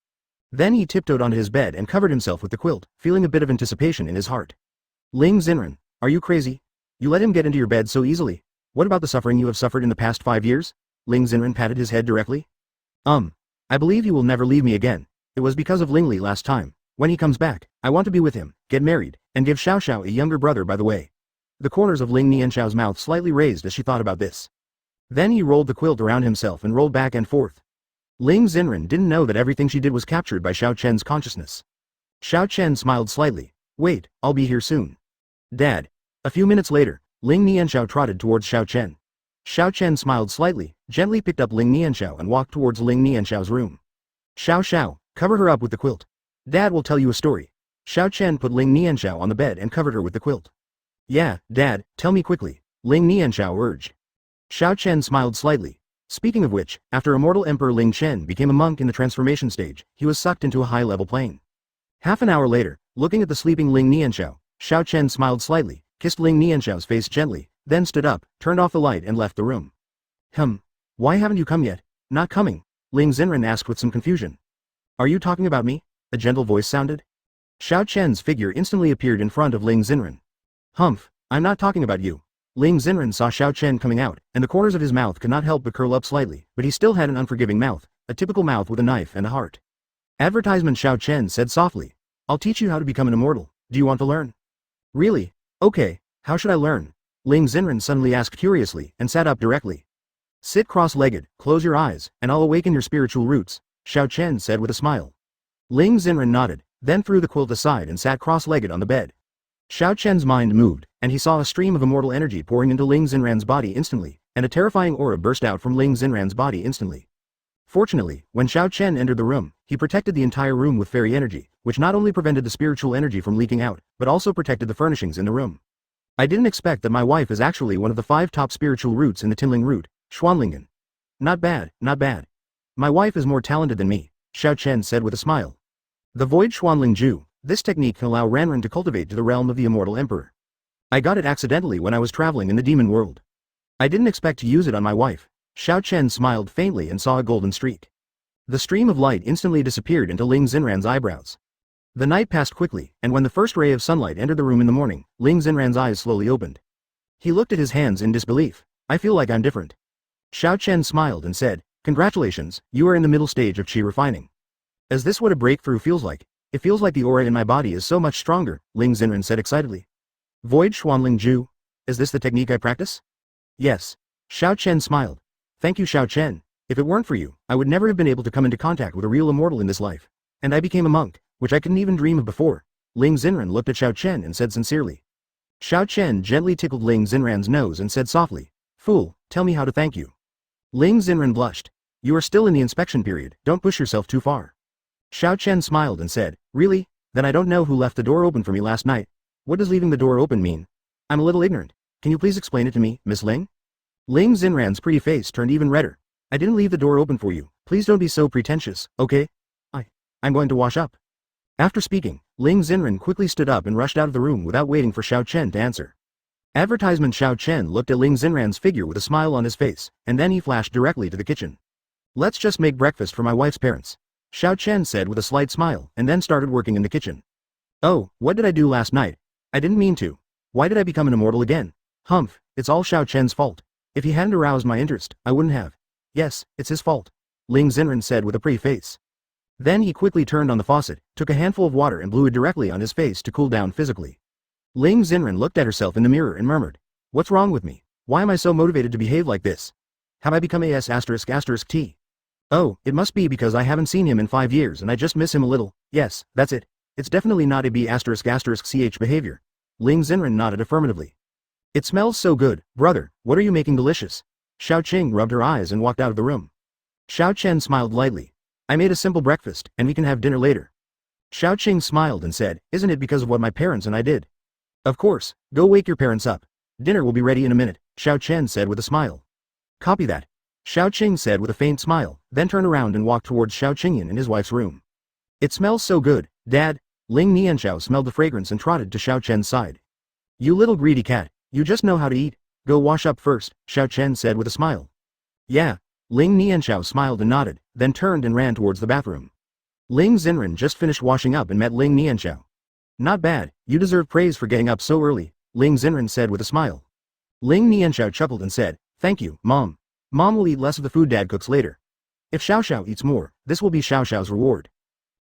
Then he tiptoed onto his bed and covered himself with the quilt, feeling a bit of anticipation in his heart. Ling Xenran, are you crazy? You let him get into your bed so easily. What about the suffering you have suffered in the past 5 years? Ling Xenran patted his head directly. I believe you will never leave me again. It was because of Ling Li last time. When he comes back, I want to be with him, get married, and give Xiao a younger brother by the way. The corners of Ling Nianxiao's mouth slightly raised as she thought about this. Then he rolled the quilt around himself and rolled back and forth. Ling Xenran didn't know that everything she did was captured by Xiao Chen's consciousness. Xiao Chen smiled slightly. Wait, I'll be here soon. Dad. A few minutes later, Ling Nianxiao trotted towards Xiao Chen. Xiao Chen smiled slightly, gently picked up Ling Nianxiao and walked towards Ling Nianxiao's room. Xiao, cover her up with the quilt. Dad will tell you a story. Xiao Chen put Ling Nianxiao on the bed and covered her with the quilt. Yeah, Dad, tell me quickly, Ling Nianxiao urged. Xiao Chen smiled slightly. Speaking of which, after Immortal Emperor Ling Chen became a monk in the transformation stage, he was sucked into a high-level plane. Half an hour later, looking at the sleeping Ling Nianxiao, Xiao Chen smiled slightly, kissed Ling Nianxiao's face gently, then stood up, turned off the light and left the room. Why haven't you come yet? Not coming? Ling Xenran asked with some confusion. Are you talking about me? A gentle voice sounded. Xiao Chen's figure instantly appeared in front of Ling Xenran. I'm not talking about you. Ling Xenran saw Xiao Chen coming out, and the corners of his mouth could not help but curl up slightly, but he still had an unforgiving mouth, a typical mouth with a knife and a heart. Advertisement Xiao Chen said softly. I'll teach you how to become an immortal. Do you want to learn? Really? Okay, how should I learn? Ling Xenran suddenly asked curiously, and sat up directly. Sit cross-legged, close your eyes, and I'll awaken your spiritual roots, Xiao Chen said with a smile. Ling Xenran nodded, then threw the quilt aside and sat cross-legged on the bed. Xiao Chen's mind moved, and he saw a stream of immortal energy pouring into Ling Xenran's body instantly, and a terrifying aura burst out from Ling Xenran's body instantly. Fortunately, when Xiao Chen entered the room, he protected the entire room with fairy energy, which not only prevented the spiritual energy from leaking out, but also protected the furnishings in the room. I didn't expect that my wife is actually one of the 5 top spiritual roots in the Tinling root, Xuanlingen. Not bad, not bad. My wife is more talented than me, Xiao Chen said with a smile. The Void Xuanling Ju, this technique can allow Ranran to cultivate to the realm of the Immortal Emperor. I got it accidentally when I was traveling in the demon world. I didn't expect to use it on my wife. Xiao Chen smiled faintly and saw a golden streak. The stream of light instantly disappeared into Ling Xenran's eyebrows. The night passed quickly, and when the first ray of sunlight entered the room in the morning, Ling Xenran's eyes slowly opened. He looked at his hands in disbelief. I feel like I'm different. Xiao Chen smiled and said, congratulations, you are in the middle stage of qi refining. Is this what a breakthrough feels like? It feels like the aura in my body is so much stronger, Ling Xenran said excitedly. Void Xuanling Ju? Is this the technique I practice? Yes. Xiao Chen smiled. Thank you, Xiao Chen. If it weren't for you, I would never have been able to come into contact with a real immortal in this life. And I became a monk, which I couldn't even dream of before. Ling Xenran looked at Xiao Chen and said sincerely. Xiao Chen gently tickled Ling Xenran's nose and said softly, fool, tell me how to thank you. Ling Xenran blushed. You are still in the inspection period, don't push yourself too far. Xiao Chen smiled and said, really? Then I don't know who left the door open for me last night. What does leaving the door open mean? I'm a little ignorant. Can you please explain it to me, Miss Ling? Ling Xenran's pretty face turned even redder. I didn't leave the door open for you. Please don't be so pretentious, okay? I'm going to wash up. After speaking, Ling Xenran quickly stood up and rushed out of the room without waiting for Xiao Chen to answer. Advertisement Xiao Chen looked at Ling Xenran's figure with a smile on his face, and then he flashed directly to the kitchen. Let's just make breakfast for my wife's parents. Xiao Chen said with a slight smile, and then started working in the kitchen. Oh, what did I do last night? I didn't mean to. Why did I become an immortal again? Humph, it's all Xiao Chen's fault. If he hadn't aroused my interest, I wouldn't have. Yes, it's his fault. Ling Xenran said with a pretty face. Then he quickly turned on the faucet, took a handful of water and blew it directly on his face to cool down physically. Ling Xenran looked at herself in the mirror and murmured. What's wrong with me? Why am I so motivated to behave like this? Have I become T? Oh, it must be because I haven't seen him in 5 years and I just miss him a little. Yes, that's it. It's definitely not a ch behavior. Ling Xenran nodded affirmatively. It smells so good, brother, what are you making delicious? Xiao Qing rubbed her eyes and walked out of the room. Xiao Chen smiled lightly. I made a simple breakfast, and we can have dinner later. Xiao Qing smiled and said, isn't it because of what my parents and I did? Of course, go wake your parents up. Dinner will be ready in a minute, Xiao Chen said with a smile. Copy that. Xiao Qing said with a faint smile, then turned around and walked towards Xiao Qingyan in his wife's room. It smells so good, Dad. Ling Nianxiao smelled the fragrance and trotted to Xiao Chen's side. You little greedy cat, you just know how to eat. Go wash up first, Xiao Chen said with a smile. Yeah. Ling Nianxiao smiled and nodded, then turned and ran towards the bathroom. Ling Xenran just finished washing up and met Ling Nianxiao. Not bad, you deserve praise for getting up so early, Ling Xenran said with a smile. Ling Nianxiao chuckled and said, thank you, Mom. Mom will eat less of the food Dad cooks later. If Xiao Xiao eats more, this will be Xiao Xiao's reward.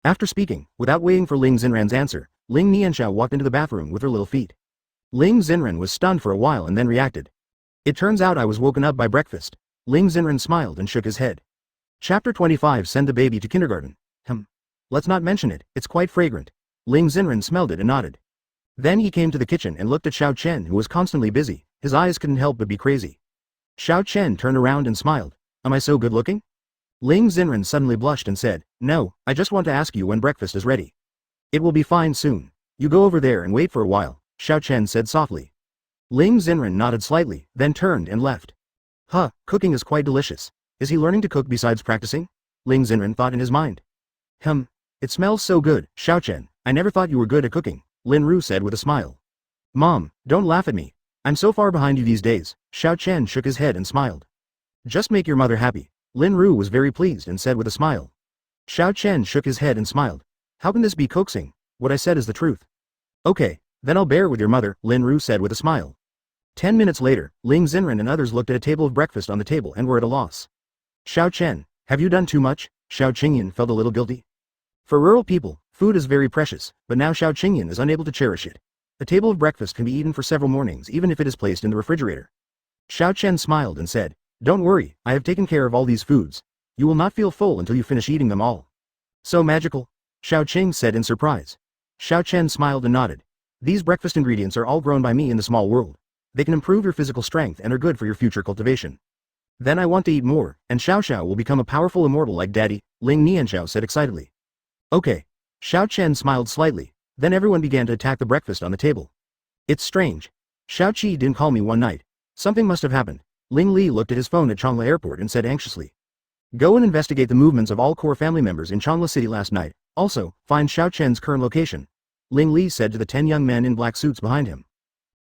After speaking, without waiting for Ling Xenran's answer, Ling Nianxiao walked into the bathroom with her little feet. Ling Xenran was stunned for a while and then reacted. It turns out I was woken up by breakfast. Ling Xenran smiled and shook his head. Chapter 25 Send the baby to kindergarten. Let's not mention it, it's quite fragrant. Ling Xenran smelled it and nodded. Then he came to the kitchen and looked at Xiao Chen who was constantly busy, his eyes couldn't help but be crazy. Xiao Chen turned around and smiled. Am I so good looking? Ling Xenran suddenly blushed and said, no, I just want to ask you when breakfast is ready. It will be fine soon. You go over there and wait for a while, Xiao Chen said softly. Ling Xenran nodded slightly, then turned and left. Cooking is quite delicious. Is he learning to cook besides practicing? Ling Xenran thought in his mind. It smells so good, Xiao Chen, I never thought you were good at cooking, Lin Ru said with a smile. Mom, don't laugh at me. I'm so far behind you these days, Xiao Chen shook his head and smiled. Just make your mother happy. Lin Ru was very pleased and said with a smile. Xiao Chen shook his head and smiled. How can this be coaxing? What I said is the truth. Okay, then I'll bear with your mother, Lin Ru said with a smile. 10 minutes later, Ling Xenran and others looked at a table of breakfast on the table and were at a loss. Xiao Chen, have you done too much? Xiao Qingyan felt a little guilty. For rural people, food is very precious, but now Xiao Qingyan is unable to cherish it. A table of breakfast can be eaten for several mornings even if it is placed in the refrigerator. Xiao Chen smiled and said, don't worry, I have taken care of all these foods. You will not feel full until you finish eating them all. So magical? Xiao Qing said in surprise. Xiao Chen smiled and nodded. These breakfast ingredients are all grown by me in the small world. They can improve your physical strength and are good for your future cultivation. Then I want to eat more, and Xiao will become a powerful immortal like Daddy, Ling Nianxiao said excitedly. Okay. Xiao Chen smiled slightly, then everyone began to attack the breakfast on the table. It's strange. Xiao Qi didn't call me one night. Something must have happened. Ling Li looked at his phone at Changla Airport and said anxiously. Go and investigate the movements of all core family members in Changla City last night. Also, find Xiao Chen's current location. Ling Li said to the 10 young men in black suits behind him.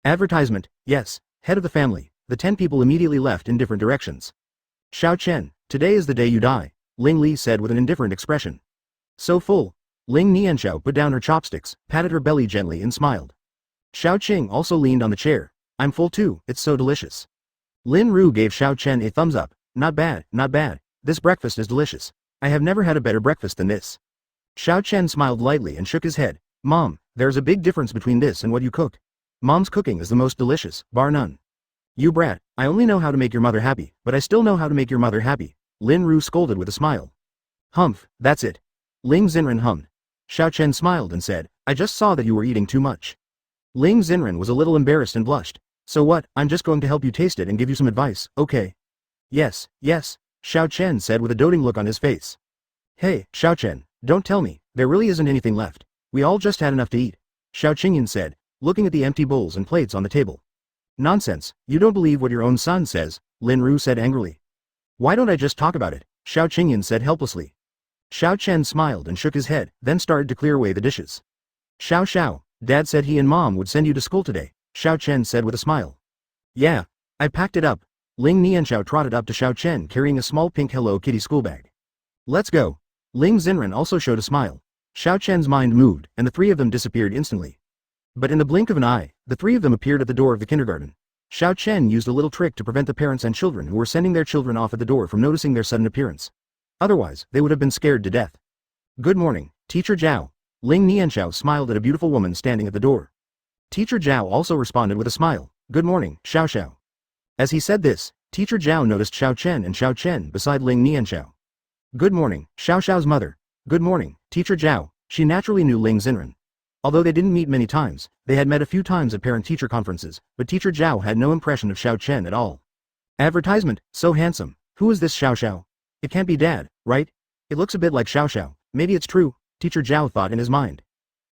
Advertisement, yes, head of the family. The 10 people immediately left in different directions. Xiao Chen, today is the day you die, Ling Li said with an indifferent expression. So full. Ling Nianxiao put down her chopsticks, patted her belly gently and smiled. Xiao Qing also leaned on the chair. I'm full too, it's so delicious. Lin Ru gave Xiao Chen a thumbs up. Not bad, not bad. This breakfast is delicious. I have never had a better breakfast than this. Xiao Chen smiled lightly and shook his head. Mom, there's a big difference between this and what you cook. Mom's cooking is the most delicious, bar none. You brat, I only know how to make your mother happy, but I still know how to make your mother happy, Lin Ru scolded with a smile. Humph, that's it. Ling Xen hummed. Xiao Chen smiled and said, I just saw that you were eating too much. Ling Xen was a little embarrassed and blushed. So what, I'm just going to help you taste it and give you some advice, okay? Yes, yes, Xiao Chen said with a doting look on his face. Hey, Xiao Chen, don't tell me, there really isn't anything left. We all just had enough to eat, Xiao Qingyan said, looking at the empty bowls and plates on the table. Nonsense, you don't believe what your own son says, Lin Ru said angrily. Why don't I just talk about it, Xiao Qingyan said helplessly. Xiao Chen smiled and shook his head, then started to clear away the dishes. Xiao, Dad said he and Mom would send you to school today, Xiao Chen said with a smile. Yeah, I packed it up. Ling Nianxiao trotted up to Xiao Chen carrying a small pink Hello Kitty school bag. Let's go. Ling Xen also showed a smile. Xiao Chen's mind moved, and the three of them disappeared instantly. But in the blink of an eye, the three of them appeared at the door of the kindergarten. Xiao Chen used a little trick to prevent the parents and children who were sending their children off at the door from noticing their sudden appearance. Otherwise, they would have been scared to death. Good morning, Teacher Zhao. Ling Nianxiao smiled at a beautiful woman standing at the door. Teacher Zhao also responded with a smile. Good morning, Xiao. As he said this, Teacher Zhao noticed Xiao Chen beside Ling Nianxiao. Good morning, Xiao's mother. Good morning, Teacher Zhao. She naturally knew Ling Xen. Although they didn't meet many times, they had met a few times at parent-teacher conferences, but Teacher Zhao had no impression of Xiao Chen at all. Advertisement, so handsome. Who is this Xiao? It can't be Dad, right? It looks a bit like Xiao. Maybe it's true, Teacher Zhao thought in his mind.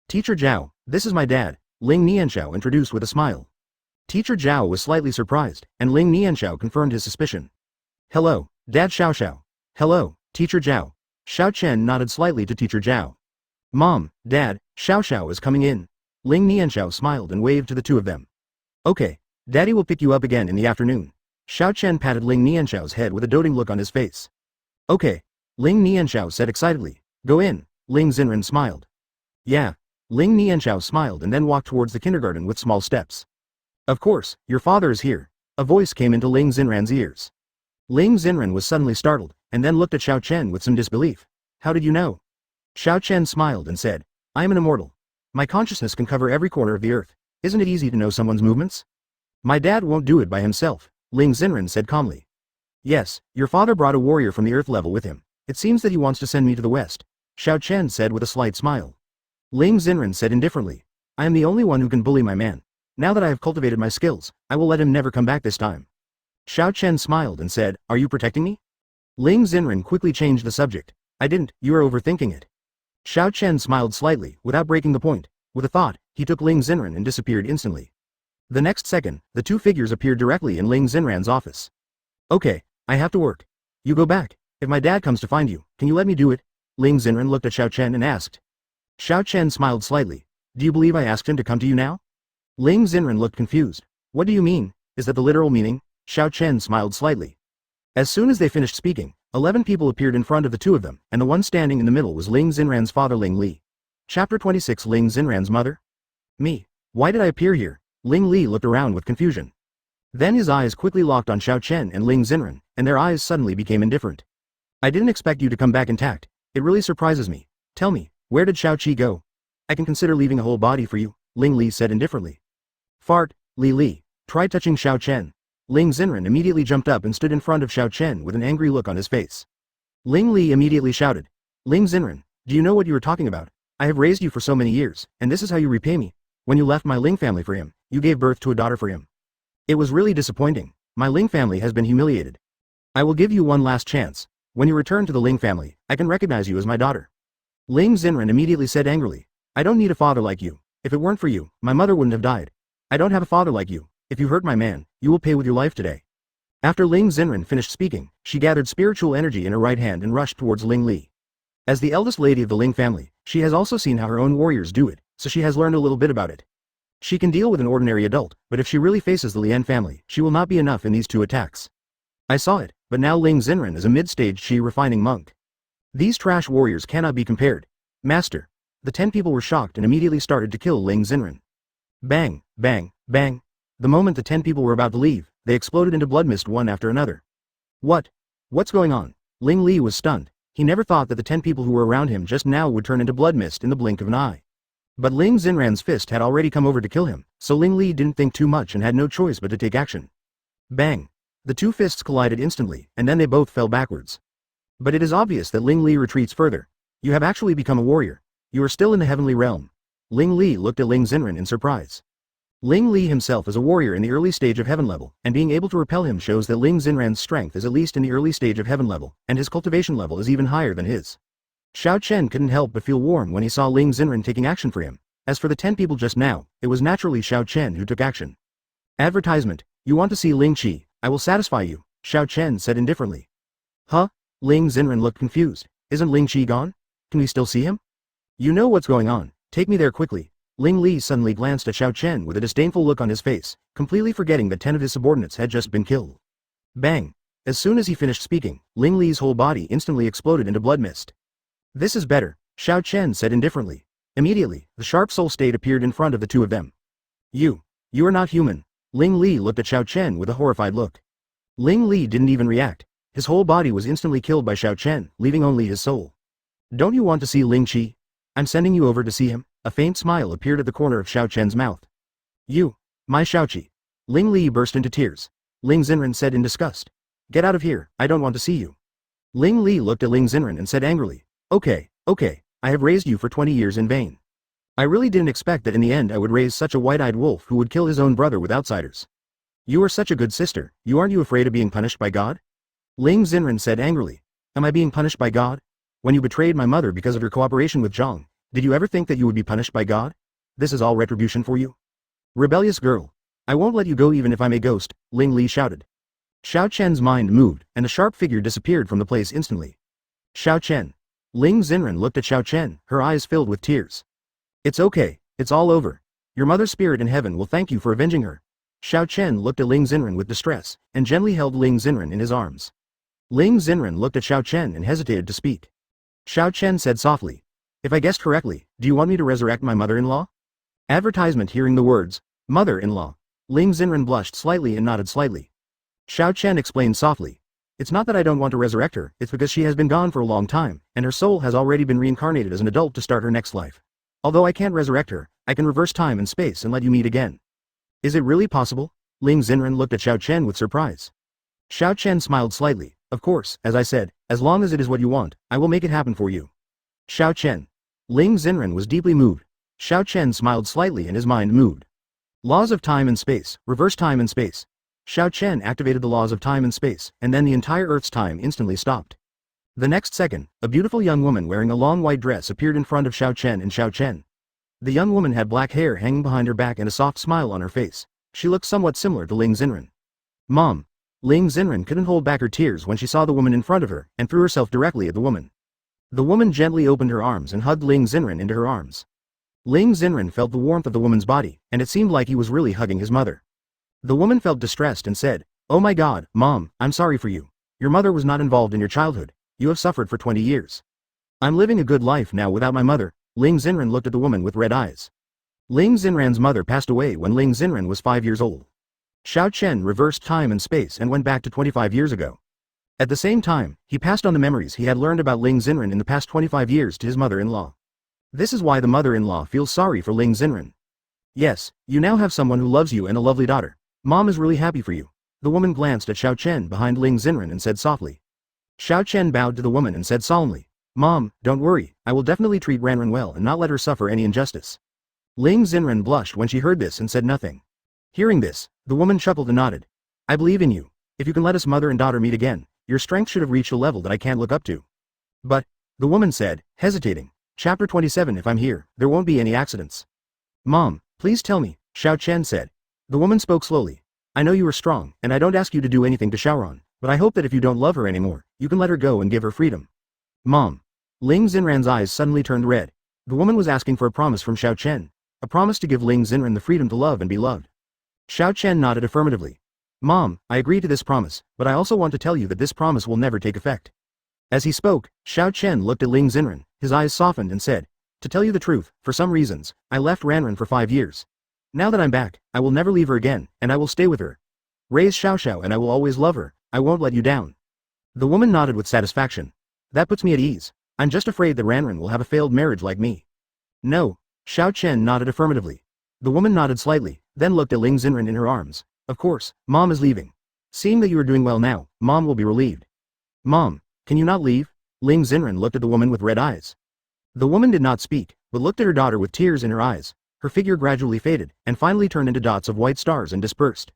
Teacher Zhao, this is my dad, Ling Nianxiao introduced with a smile. Teacher Zhao was slightly surprised, and Ling Nianxiao confirmed his suspicion. Hello, Dad Xiao. Hello, Teacher Zhao. Xiao Chen nodded slightly to Teacher Zhao. Mom, Dad, Xiao is coming in. Ling Nianxiao smiled and waved to the two of them. Okay, Daddy will pick you up again in the afternoon. Xiao Chen patted Ling Nianxiao's head with a doting look on his face. Okay, Ling Nianxiao said excitedly. Go in, Ling Xen smiled. Yeah. Ling Nianxiao smiled and then walked towards the kindergarten with small steps. Of course, your father is here. A voice came into Ling Xen's ears. Ling Xen was suddenly startled, and then looked at Xiao Chen with some disbelief. How did you know? Xiao Chen smiled and said, I am an immortal. My consciousness can cover every corner of the earth. Isn't it easy to know someone's movements? My dad won't do it by himself, Ling Xen said calmly. Yes, your father brought a warrior from the earth level with him. It seems that he wants to send me to the west, Xiao Chen said with a slight smile. Ling Xen said indifferently, I am the only one who can bully my man. Now that I have cultivated my skills, I will let him never come back this time. Xiao Chen smiled and said, Are you protecting me? Ling Xen quickly changed the subject. I didn't, you are overthinking it. Xiao Chen smiled slightly, without breaking the point. With a thought, he took Ling Xen and disappeared instantly. The next second, the two figures appeared directly in Ling Xen's office. Okay, I have to work. You go back. If my dad comes to find you, can you let me do it? Ling Xen looked at Xiao Chen and asked. Xiao Chen smiled slightly. Do you believe I asked him to come to you now? Ling Xen looked confused. What do you mean? Is that the literal meaning? Xiao Chen smiled slightly. As soon as they finished speaking, 11 people appeared in front of the two of them, and the one standing in the middle was Ling Xen's father Ling Li. Chapter 26 Ling Xen's mother? Me. Why did I appear here? Ling Li looked around with confusion. Then his eyes quickly locked on Xiao Chen and Ling Xen, and their eyes suddenly became indifferent. I didn't expect you to come back intact. It really surprises me. Tell me, where did Xiao Qi go? I can consider leaving a whole body for you, Ling Li said indifferently. Fart, Li. Try touching Xiao Chen. Ling Xen immediately jumped up and stood in front of Xiao Chen with an angry look on his face. Ling Li immediately shouted. Ling Xen, do you know what you are talking about? I have raised you for so many years, and this is how you repay me. When you left my Ling family for him, you gave birth to a daughter for him. It was really disappointing. My Ling family has been humiliated. I will give you one last chance. When you return to the Ling family, I can recognize you as my daughter. Ling Xen immediately said angrily. I don't need a father like you. If it weren't for you, my mother wouldn't have died. I don't have a father like you. If you hurt my man, you will pay with your life today. After Ling Xen finished speaking, she gathered spiritual energy in her right hand and rushed towards Ling Li. As the eldest lady of the Ling family, she has also seen how her own warriors do it, so she has learned a little bit about it. She can deal with an ordinary adult, but if she really faces the Lian family, she will not be enough in these two attacks. I saw it, but now Ling Xen is a mid-stage Qi refining monk. These trash warriors cannot be compared. Master. The 10 people were shocked and immediately started to kill Ling Xen. Bang, bang, bang. The moment the 10 people were about to leave, they exploded into blood mist one after another. What? What's going on? Ling Li was stunned. He never thought that the 10 people who were around him just now would turn into blood mist in the blink of an eye. But Ling Xen's fist had already come over to kill him, so Ling Li didn't think too much and had no choice but to take action. Bang! The two fists collided instantly, and then they both fell backwards. But it is obvious that Ling Li retreats further. You have actually become a warrior. You are still in the heavenly realm. Ling Li looked at Ling Xen in surprise. Ling Li himself is a warrior in the early stage of heaven level, and being able to repel him shows that Ling Xen's strength is at least in the early stage of heaven level, and his cultivation level is even higher than his. Xiao Chen couldn't help but feel warm when he saw Ling Xen taking action for him. As for the 10 people just now, it was naturally Xiao Chen who took action. Advertisement, you want to see Ling Qi, I will satisfy you, Xiao Chen said indifferently. Huh? Ling Xen looked confused. Isn't Ling Qi gone? Can we still see him? You know what's going on, take me there quickly. Ling Li suddenly glanced at Xiao Chen with a disdainful look on his face, completely forgetting that 10 of his subordinates had just been killed. Bang! As soon as he finished speaking, Ling Li's whole body instantly exploded into blood mist. This is better, Xiao Chen said indifferently. Immediately, the sharp soul state appeared in front of the two of them. You are not human. Ling Li looked at Xiao Chen with a horrified look. Ling Li didn't even react. His whole body was instantly killed by Xiao Chen, leaving only his soul. Don't you want to see Ling Qi? I'm sending you over to see him. A faint smile appeared at the corner of Xiao Chen's mouth. My Xiaoqi. Ling Li burst into tears. Ling Xen said in disgust. Get out of here, I don't want to see you. Ling Li looked at Ling Xen and said angrily. Okay, I have raised you for 20 years in vain. I really didn't expect that in the end I would raise such a white-eyed wolf who would kill his own brother with outsiders. You are such a good sister, aren't you afraid of being punished by God? Ling Xen said angrily. Am I being punished by God? When you betrayed my mother because of your cooperation with Zhang, did you ever think that you would be punished by God? This is all retribution for you? Rebellious girl. I won't let you go even if I'm a ghost, Ling Li shouted. Xiao Chen's mind moved, and a sharp figure disappeared from the place instantly. Xiao Chen. Ling Xen looked at Xiao Chen, her eyes filled with tears. It's okay, it's all over. Your mother's spirit in heaven will thank you for avenging her. Xiao Chen looked at Ling Xen with distress, and gently held Ling Xen in his arms. Ling Xen looked at Xiao Chen and hesitated to speak. Xiao Chen said softly. If I guessed correctly, do you want me to resurrect my mother-in-law? Advertisement hearing the words, mother-in-law. Ling Xen blushed slightly and nodded slightly. Xiao Chen explained softly. It's not that I don't want to resurrect her, it's because she has been gone for a long time, and her soul has already been reincarnated as an adult to start her next life. Although I can't resurrect her, I can reverse time and space and let you meet again. Is it really possible? Ling Xen looked at Xiao Chen with surprise. Xiao Chen smiled slightly. Of course, as I said, as long as it is what you want, I will make it happen for you. Xiao Chen. Ling Xen was deeply moved. Xiao Chen smiled slightly and his mind moved. Laws of time and space, reverse time and space. Xiao Chen activated the laws of time and space, and then the entire Earth's time instantly stopped. The next second, a beautiful young woman wearing a long white dress appeared in front of Xiao Chen and Xiao Chen. The young woman had black hair hanging behind her back and a soft smile on her face. She looked somewhat similar to Ling Xen. Mom. Ling Xen couldn't hold back her tears when she saw the woman in front of her, and threw herself directly at the woman. The woman gently opened her arms and hugged Ling Xen into her arms. Ling Xen felt the warmth of the woman's body, and it seemed like he was really hugging his mother. The woman felt distressed and said, Oh my God, Mom, I'm sorry for you. Your mother was not involved in your childhood. You have suffered for 20 years. I'm living a good life now without my mother. Ling Xen looked at the woman with red eyes. Ling Xen's mother passed away when Ling Xen was 5 years old. Xiao Chen reversed time and space and went back to 25 years ago. At the same time, he passed on the memories he had learned about Ling Xen in the past 25 years to his mother-in-law. This is why the mother-in-law feels sorry for Ling Xen. Yes, you now have someone who loves you and a lovely daughter. Mom is really happy for you. The woman glanced at Xiao Chen behind Ling Xen and said softly. Xiao Chen bowed to the woman and said solemnly, Mom, don't worry, I will definitely treat Ranran well and not let her suffer any injustice. Ling Xen blushed when she heard this and said nothing. Hearing this, the woman chuckled and nodded. I believe in you. If you can let us mother and daughter meet again, Your strength should have reached a level that I can't look up to. But, the woman said, hesitating. Chapter 27. If I'm here, there won't be any accidents. Mom, please tell me, Xiao Chen said. The woman spoke slowly. I know you are strong, and I don't ask you to do anything to Xiaoran, but I hope that if you don't love her anymore, you can let her go and give her freedom. Mom. Ling Xenran's eyes suddenly turned red. The woman was asking for a promise from Xiao Chen. A promise to give Ling Xenran the freedom to love and be loved. Xiao Chen nodded affirmatively. Mom, I agree to this promise, but I also want to tell you that this promise will never take effect. As he spoke, Xiao Chen looked at Ling Xenran, his eyes softened and said, to tell you the truth, for some reasons, I left Ranran for 5 years. Now that I'm back, I will never leave her again, and I will stay with her. Raise Xiao and I will always love her, I won't let you down. The woman nodded with satisfaction. That puts me at ease. I'm just afraid that Ranran will have a failed marriage like me. No. Xiao Chen nodded affirmatively. The woman nodded slightly, then looked at Ling Xenran in her arms. Of course, Mom is leaving. Seeing that you are doing well now, Mom will be relieved. Mom, can you not leave? Ling Xenran looked at the woman with red eyes. The woman did not speak, but looked at her daughter with tears in her eyes. Her figure gradually faded, and finally turned into dots of white stars and dispersed.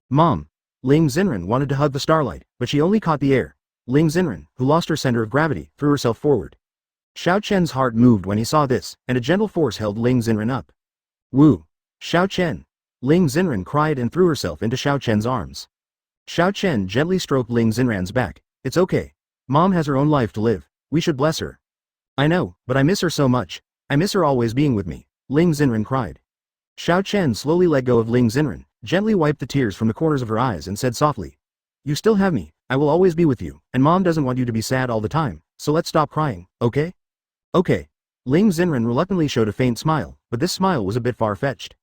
Mom. Ling Xenran wanted to hug the starlight, but she only caught the air. Ling Xenran, who lost her center of gravity, threw herself forward. Xiao Chen's heart moved when he saw this, and a gentle force held Ling Xenran up. Woo! Xiao Chen! Ling Xenran cried and threw herself into Xiao Chen's arms. Xiao Chen gently stroked Ling Xenran's back. It's okay. Mom has her own life to live. We should bless her. I know, but I miss her so much. I miss her always being with me. Ling Xenran cried. Xiao Chen slowly let go of Ling Xenran, gently wiped the tears from the corners of her eyes and said softly. You still have me. I will always be with you, and Mom doesn't want you to be sad all the time, so let's stop crying, okay? Okay. Ling Xenran reluctantly showed a faint smile, but this smile was a bit far-fetched.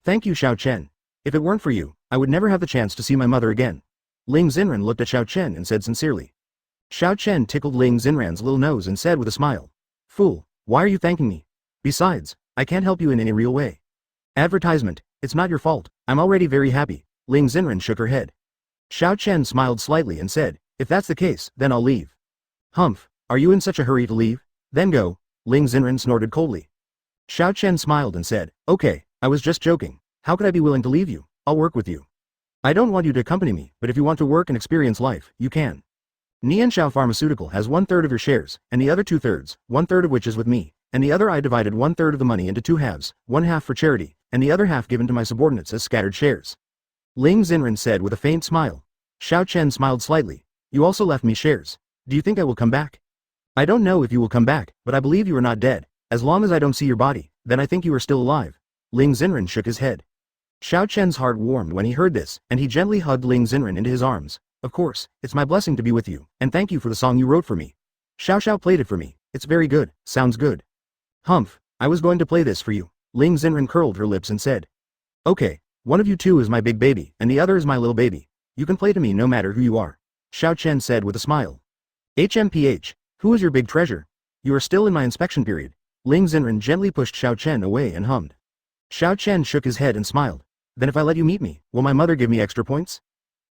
Thank you, Xiao Chen. If it weren't for you, I would never have the chance to see my mother again. Ling Xenran looked at Xiao Chen and said sincerely. Xiao Chen tickled Ling Xenran's little nose and said with a smile. Fool, why are you thanking me? Besides, I can't help you in any real way. Advertisement, it's not your fault, I'm already very happy. Ling Xenran shook her head. Xiao Chen smiled slightly and said, if that's the case, then I'll leave. Humph, are you in such a hurry to leave? Then go. Ling Xenran snorted coldly. Xiao Chen smiled and said, okay, I was just joking. How could I be willing to leave you? I'll work with you. I don't want you to accompany me, but if you want to work and experience life, you can. Nianxiao Pharmaceutical has 1/3 of your shares, and the other 2/3, 1/3 of which is with me, and the other I divided 1/3 of the money into 2 halves, 1 half for charity, and the other half given to my subordinates as scattered shares. Ling Xenran said with a faint smile. Xiao Chen smiled slightly. You also left me shares. Do you think I will come back? I don't know if you will come back, but I believe you are not dead. As long as I don't see your body, then I think you are still alive. Ling Xenran shook his head. Xiao Chen's heart warmed when he heard this, and he gently hugged Ling Xenran into his arms. Of course, it's my blessing to be with you, and thank you for the song you wrote for me. Xiao played it for me. It's very good, sounds good. Humph, I was going to play this for you. Ling Xenran curled her lips and said. Okay, one of you two is my big baby, and the other is my little baby. You can play to me no matter who you are. Xiao Chen said with a smile. HMPH, who is your big treasure? You are still in my inspection period. Ling Xenran gently pushed Xiao Chen away and hummed. Xiao Chen shook his head and smiled. Then if I let you meet me, will my mother give me extra points?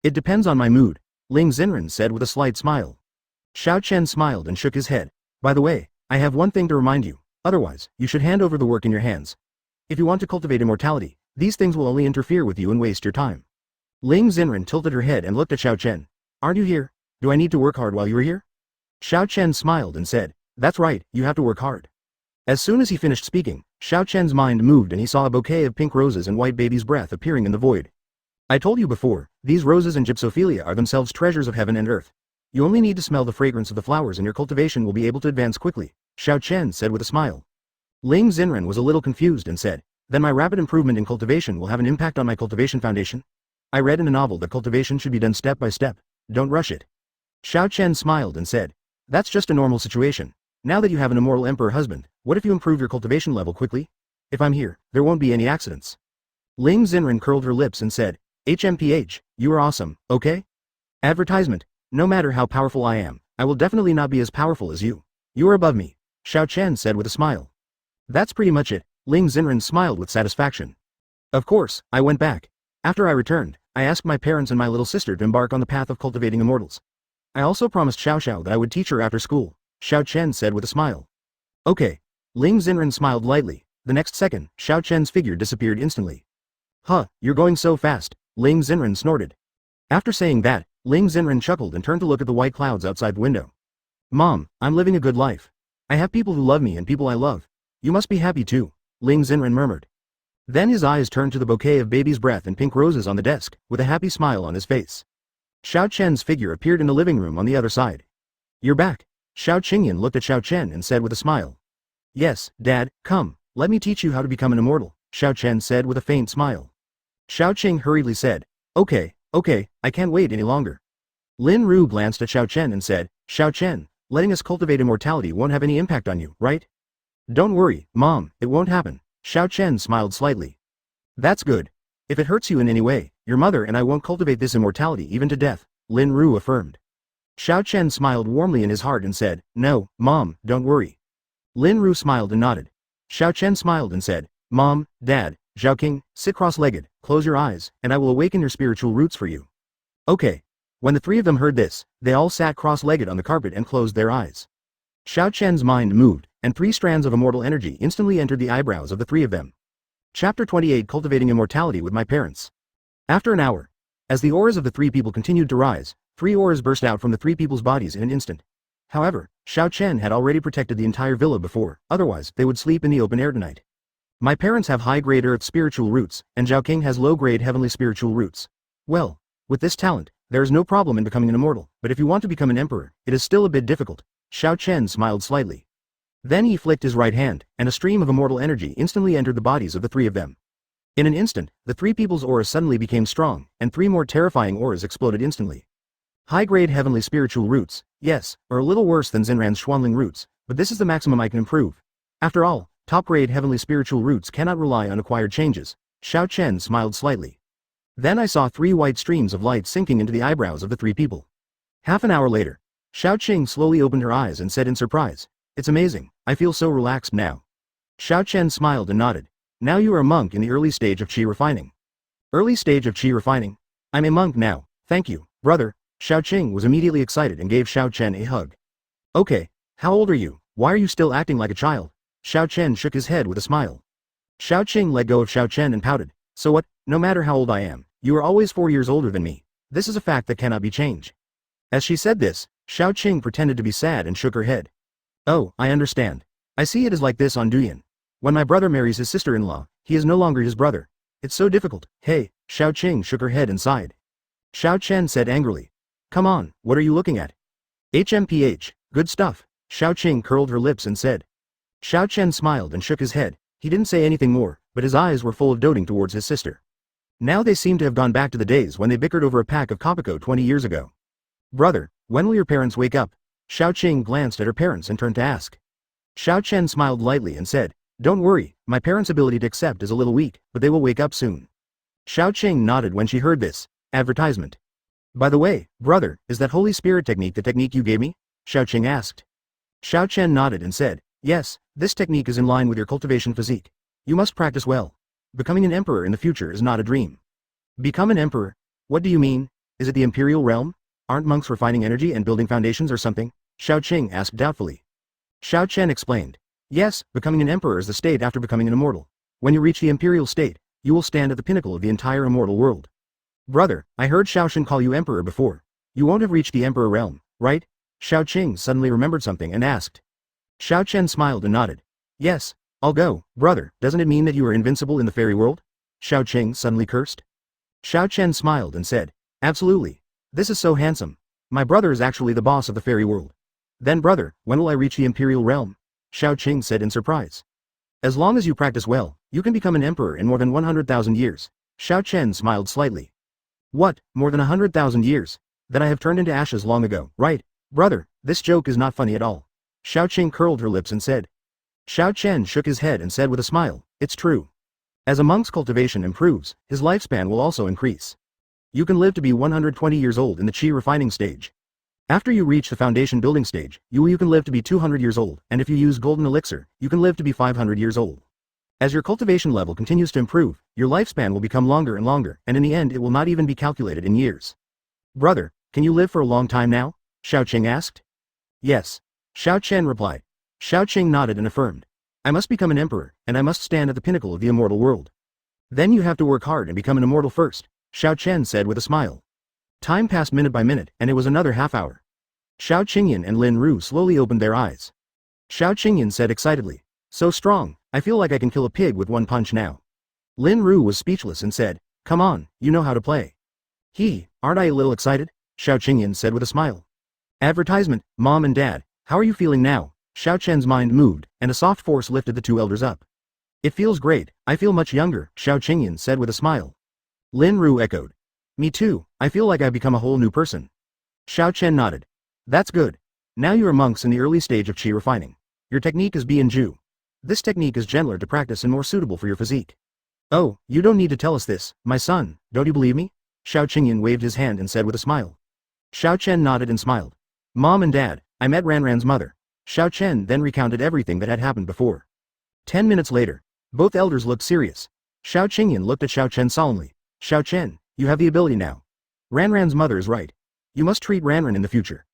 It depends on my mood, Ling Xenran said with a slight smile. Xiao Chen smiled and shook his head. By the way, I have one thing to remind you, otherwise, you should hand over the work in your hands. If you want to cultivate immortality, these things will only interfere with you and waste your time. Ling Xenran tilted her head and looked at Xiao Chen. Aren't you here? Do I need to work hard while you are here? Xiao Chen smiled and said, that's right, you have to work hard. As soon as he finished speaking, Xiao Chen's mind moved and he saw a bouquet of pink roses and white baby's breath appearing in the void. I told you before, these roses and gypsophilia are themselves treasures of heaven and earth. You only need to smell the fragrance of the flowers and your cultivation will be able to advance quickly, Xiao Chen said with a smile. Ling Xenran was a little confused and said, then my rapid improvement in cultivation will have an impact on my cultivation foundation? I read in a novel that cultivation should be done step by step, don't rush it. Xiao Chen smiled and said, that's just a normal situation. Now that you have an immortal emperor husband, what if you improve your cultivation level quickly? If I'm here, there won't be any accidents. Ling Xenran curled her lips and said, HMPH, you are awesome, okay? Advertisement, no matter how powerful I am, I will definitely not be as powerful as you. You are above me, Xiao Chen said with a smile. That's pretty much it, Ling Xenran smiled with satisfaction. Of course, I went back. After I returned, I asked my parents and my little sister to embark on the path of cultivating immortals. I also promised Xiao that I would teach her after school, Xiao Chen said with a smile. Okay. Ling Xenran smiled lightly. The next second, Xiao Chen's figure disappeared instantly. Huh, you're going so fast, Ling Xenran snorted. After saying that, Ling Xen chuckled and turned to look at the white clouds outside the window. Mom, I'm living a good life. I have people who love me and people I love. You must be happy too, Ling Xen murmured. Then his eyes turned to the bouquet of baby's breath and pink roses on the desk, with a happy smile on his face. Xiao Chen's figure appeared in the living room on the other side. You're back. Xiao Qingyan looked at Xiao Chen and said with a smile. Yes, Dad, come, let me teach you how to become an immortal, Xiao Chen said with a faint smile. Xiao Qing hurriedly said, Okay, I can't wait any longer. Lin Ru glanced at Xiao Chen and said, Xiao Chen, letting us cultivate immortality won't have any impact on you, right? Don't worry, Mom, it won't happen, Xiao Chen smiled slightly. That's good. If it hurts you in any way, your mother and I won't cultivate this immortality even to death, Lin Ru affirmed. Xiao Chen smiled warmly in his heart and said, No, Mom, don't worry. Lin Ru smiled and nodded. Xiao Chen smiled and said, Mom, Dad, Zhao King, sit cross-legged, close your eyes, and I will awaken your spiritual roots for you. Okay. When the three of them heard this, they all sat cross-legged on the carpet and closed their eyes. Xiao Chen's mind moved, and 3 strands of immortal energy instantly entered the eyebrows of the 3 of them. Chapter 28 Cultivating Immortality with My Parents. After an hour, as the auras of the 3 people continued to rise, 3 auras burst out from the 3 people's bodies in an instant. However, Xiao Chen had already protected the entire villa before, otherwise they would sleep in the open air tonight. My parents have high-grade earth spiritual roots, and Zhao King has low-grade heavenly spiritual roots. Well, with this talent, there is no problem in becoming an immortal, but if you want to become an emperor, it is still a bit difficult. Xiao Chen smiled slightly. Then he flicked his right hand, and a stream of immortal energy instantly entered the bodies of the 3 of them. In an instant, the 3 people's auras suddenly became strong, and 3 more terrifying auras exploded instantly. High-grade heavenly spiritual roots, yes, are a little worse than Zenran's Xuanling roots, but this is the maximum I can improve. After all, top-grade heavenly spiritual roots cannot rely on acquired changes. Xiao Chen smiled slightly. Then I saw 3 white streams of light sinking into the eyebrows of the 3 people. Half an hour later, Xiao Qing slowly opened her eyes and said in surprise, It's amazing, I feel so relaxed now. Xiao Chen smiled and nodded. Now you are a monk in the early stage of qi refining. Early stage of qi refining? I'm a monk now, thank you, brother. Xiao Qing was immediately excited and gave Xiao Chen a hug. Okay, how old are you? Why are you still acting like a child? Xiao Chen shook his head with a smile. Xiao Qing let go of Xiao Chen and pouted. So what, no matter how old I am, you are always 4 years older than me. This is a fact that cannot be changed. As she said this, Xiao Qing pretended to be sad and shook her head. Oh, I understand. I see it is like this on Duyan. When my brother marries his sister-in-law, he is no longer his brother. It's so difficult. Hey, Xiao Qing shook her head and sighed. Xiao Chen said angrily. Come on, what are you looking at? HMPH, good stuff. Xiao Qing curled her lips and said. Xiao Chen smiled and shook his head. He didn't say anything more, but his eyes were full of doting towards his sister. Now they seemed to have gone back to the days when they bickered over a pack of Kopiko 20 years ago. Brother, when will your parents wake up? Xiao Qing glanced at her parents and turned to ask. Xiao Chen smiled lightly and said, Don't worry, my parents' ability to accept is a little weak, but they will wake up soon. Xiao Qing nodded when she heard this. Advertisement. By the way, brother, is that Holy Spirit technique the technique you gave me? Xiao Qing asked. Xiao Chen nodded and said, Yes, this technique is in line with your cultivation physique. You must practice well. Becoming an emperor in the future is not a dream. Become an emperor? What do you mean? Is it the imperial realm? Aren't monks refining energy and building foundations or something? Xiao Qing asked doubtfully. Xiao Chen explained. Yes, becoming an emperor is the state after becoming an immortal. When you reach the imperial state, you will stand at the pinnacle of the entire immortal world. Brother, I heard Xiao Chen call you emperor before. You won't have reached the emperor realm, right? Xiao Qing suddenly remembered something and asked. Xiao Chen smiled and nodded. Yes, I'll go, brother. Doesn't it mean that you are invincible in the fairy world? Xiao Qing suddenly cursed. Xiao Chen smiled and said, Absolutely. This is so handsome. My brother is actually the boss of the fairy world. Then brother, when will I reach the imperial realm? Xiao Qing said in surprise. As long as you practice well, you can become an emperor in more than 100,000 years. Xiao Chen smiled slightly. What, more than 100,000 years? Then I have turned into ashes long ago, right? Brother, this joke is not funny at all. Xiao Qing curled her lips and said. Xiao Chen shook his head and said with a smile, It's true. As a monk's cultivation improves, his lifespan will also increase. You can live to be 120 years old in the qi refining stage. After you reach the foundation building stage, you can live to be 200 years old, and if you use golden elixir, you can live to be 500 years old. As your cultivation level continues to improve, your lifespan will become longer and longer, and in the end it will not even be calculated in years. Brother, can you live for a long time now? Xiao Qing asked. Yes. Xiao Chen replied. Xiao Qing nodded and affirmed. I must become an emperor, and I must stand at the pinnacle of the immortal world. Then you have to work hard and become an immortal first, Xiao Chen said with a smile. Time passed minute by minute, and it was another half hour. Xiao Qingyan and Lin Ru slowly opened their eyes. Xiao Qingyan said excitedly, "So strong, I feel like I can kill a pig with one punch now." Lin Ru was speechless and said, "Come on, you know how to play." Aren't I a little excited?" Xiao Qingyan said with a smile. Advertisement, Mom and Dad, how are you feeling now? Xiao Chen's mind moved, and a soft force lifted the two elders up. "It feels great, I feel much younger," Xiao Qingyan said with a smile. Lin Ru echoed. "Me too, I feel like I've become a whole new person." Xiao Chen nodded. "That's good. Now you are monks in the early stage of qi refining. Your technique is Bianju. This technique is gentler to practice and more suitable for your physique." "Oh, you don't need to tell us this, my son, don't you believe me?" Xiao Qingyan waved his hand and said with a smile. Xiao Chen nodded and smiled. "Mom and Dad, I met Ranran's mother." Xiao Chen then recounted everything that had happened before. 10 minutes later, both elders looked serious. Xiao Qingyan looked at Xiao Chen solemnly. "Xiao Chen, you have the ability now. Ranran's mother is right. You must treat Ranran in the future.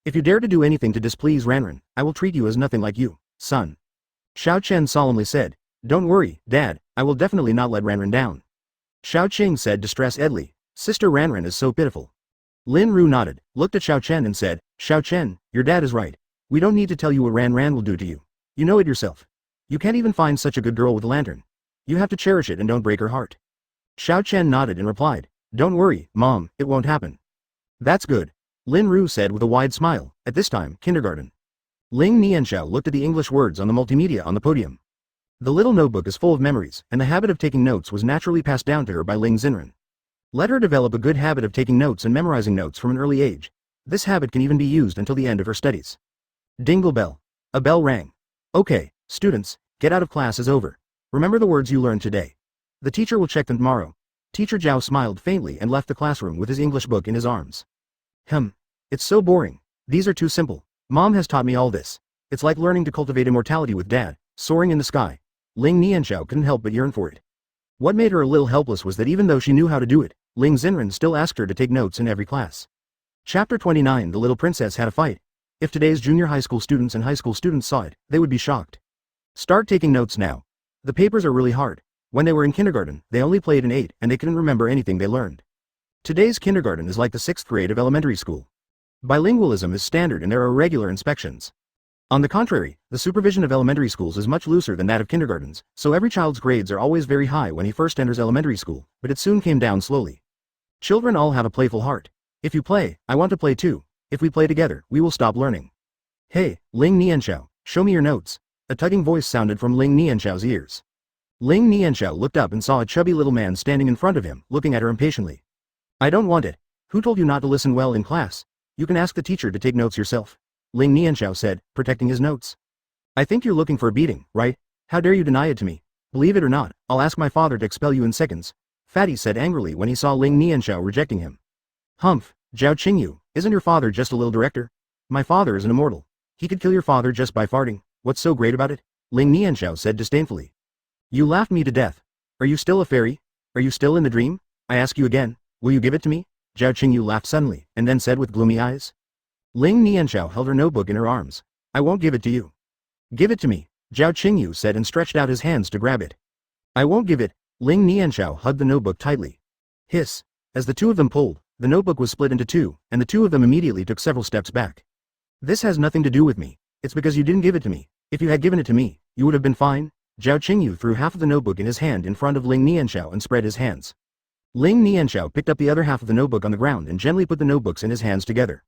If you dare to do anything to displease Ranran, I will treat you as nothing like you, son." Xiao Chen solemnly said, "Don't worry, Dad, I will definitely not let Ranran down." Xiao Qing said distress-edly, "Sister Ranran is so pitiful." Lin Ru nodded, looked at Xiao Chen and said, "Xiao Chen, your dad is right. We don't need to tell you what Ranran will do to you. You know it yourself. You can't even find such a good girl with a lantern. You have to cherish it and don't break her heart." Xiao Chen nodded and replied, "Don't worry, Mom, it won't happen." "That's good," Lin Ru said with a wide smile, at this time, kindergarten. Ling Nianxiao looked at the English words on the multimedia on the podium. The little notebook is full of memories, and the habit of taking notes was naturally passed down to her by Ling Xen. Let her develop a good habit of taking notes and memorizing notes from an early age. This habit can even be used until the end of her studies. Dingle bell. A bell rang. "Okay, students, get out of class is over. Remember the words you learned today. The teacher will check them tomorrow." Teacher Zhao smiled faintly and left the classroom with his English book in his arms. It's so boring. These are too simple. Mom has taught me all this. It's like learning to cultivate immortality with Dad, soaring in the sky. Ling Nianxiao couldn't help but yearn for it. What made her a little helpless was that even though she knew how to do it, Ling Xen still asked her to take notes in every class. Chapter 29 The Little Princess Had a Fight. If today's junior high school students and high school students saw it, they would be shocked. Start taking notes now. The papers are really hard. When they were in kindergarten, they only played in 8 and they couldn't remember anything they learned. Today's kindergarten is like the 6th grade of elementary school. Bilingualism is standard and there are regular inspections. On the contrary, the supervision of elementary schools is much looser than that of kindergartens, so every child's grades are always very high when he first enters elementary school, but it soon came down slowly. Children all have a playful heart. If you play, I want to play too. If we play together, we will stop learning. "Hey, Ling Nianxiao, show me your notes." A tugging voice sounded from Ling Nianxiao's ears. Ling Nianxiao looked up and saw a chubby little man standing in front of him, looking at her impatiently. "I don't want it. Who told you not to listen well in class? You can ask the teacher to take notes yourself," Ling Nianxiao said, protecting his notes. "I think you're looking for a beating, right? How dare you deny it to me? Believe it or not, I'll ask my father to expel you in seconds," Fatty said angrily when he saw Ling Nianxiao rejecting him. "Humph, Zhao Qingyu, isn't your father just a little director? My father is an immortal. He could kill your father just by farting. What's so great about it?" Ling Nianxiao said disdainfully. "You laughed me to death. Are you still a fairy? Are you still in the dream? I ask you again, will you give it to me?" Zhao Qingyu laughed suddenly, and then said with gloomy eyes. Ling Nianxiao held her notebook in her arms. "I won't give it to you." "Give it to me," Zhao Qingyu said and stretched out his hands to grab it. "I won't give it." Ling Nianxiao hugged the notebook tightly. Hiss. As the two of them pulled, the notebook was split into two, and the two of them immediately took several steps back. "This has nothing to do with me. It's because you didn't give it to me. If you had given it to me, you would have been fine." Zhao Qingyu threw half of the notebook in his hand in front of Ling Nianxiao and spread his hands. Ling Nianxiao picked up the other half of the notebook on the ground and gently put the notebooks in his hands together.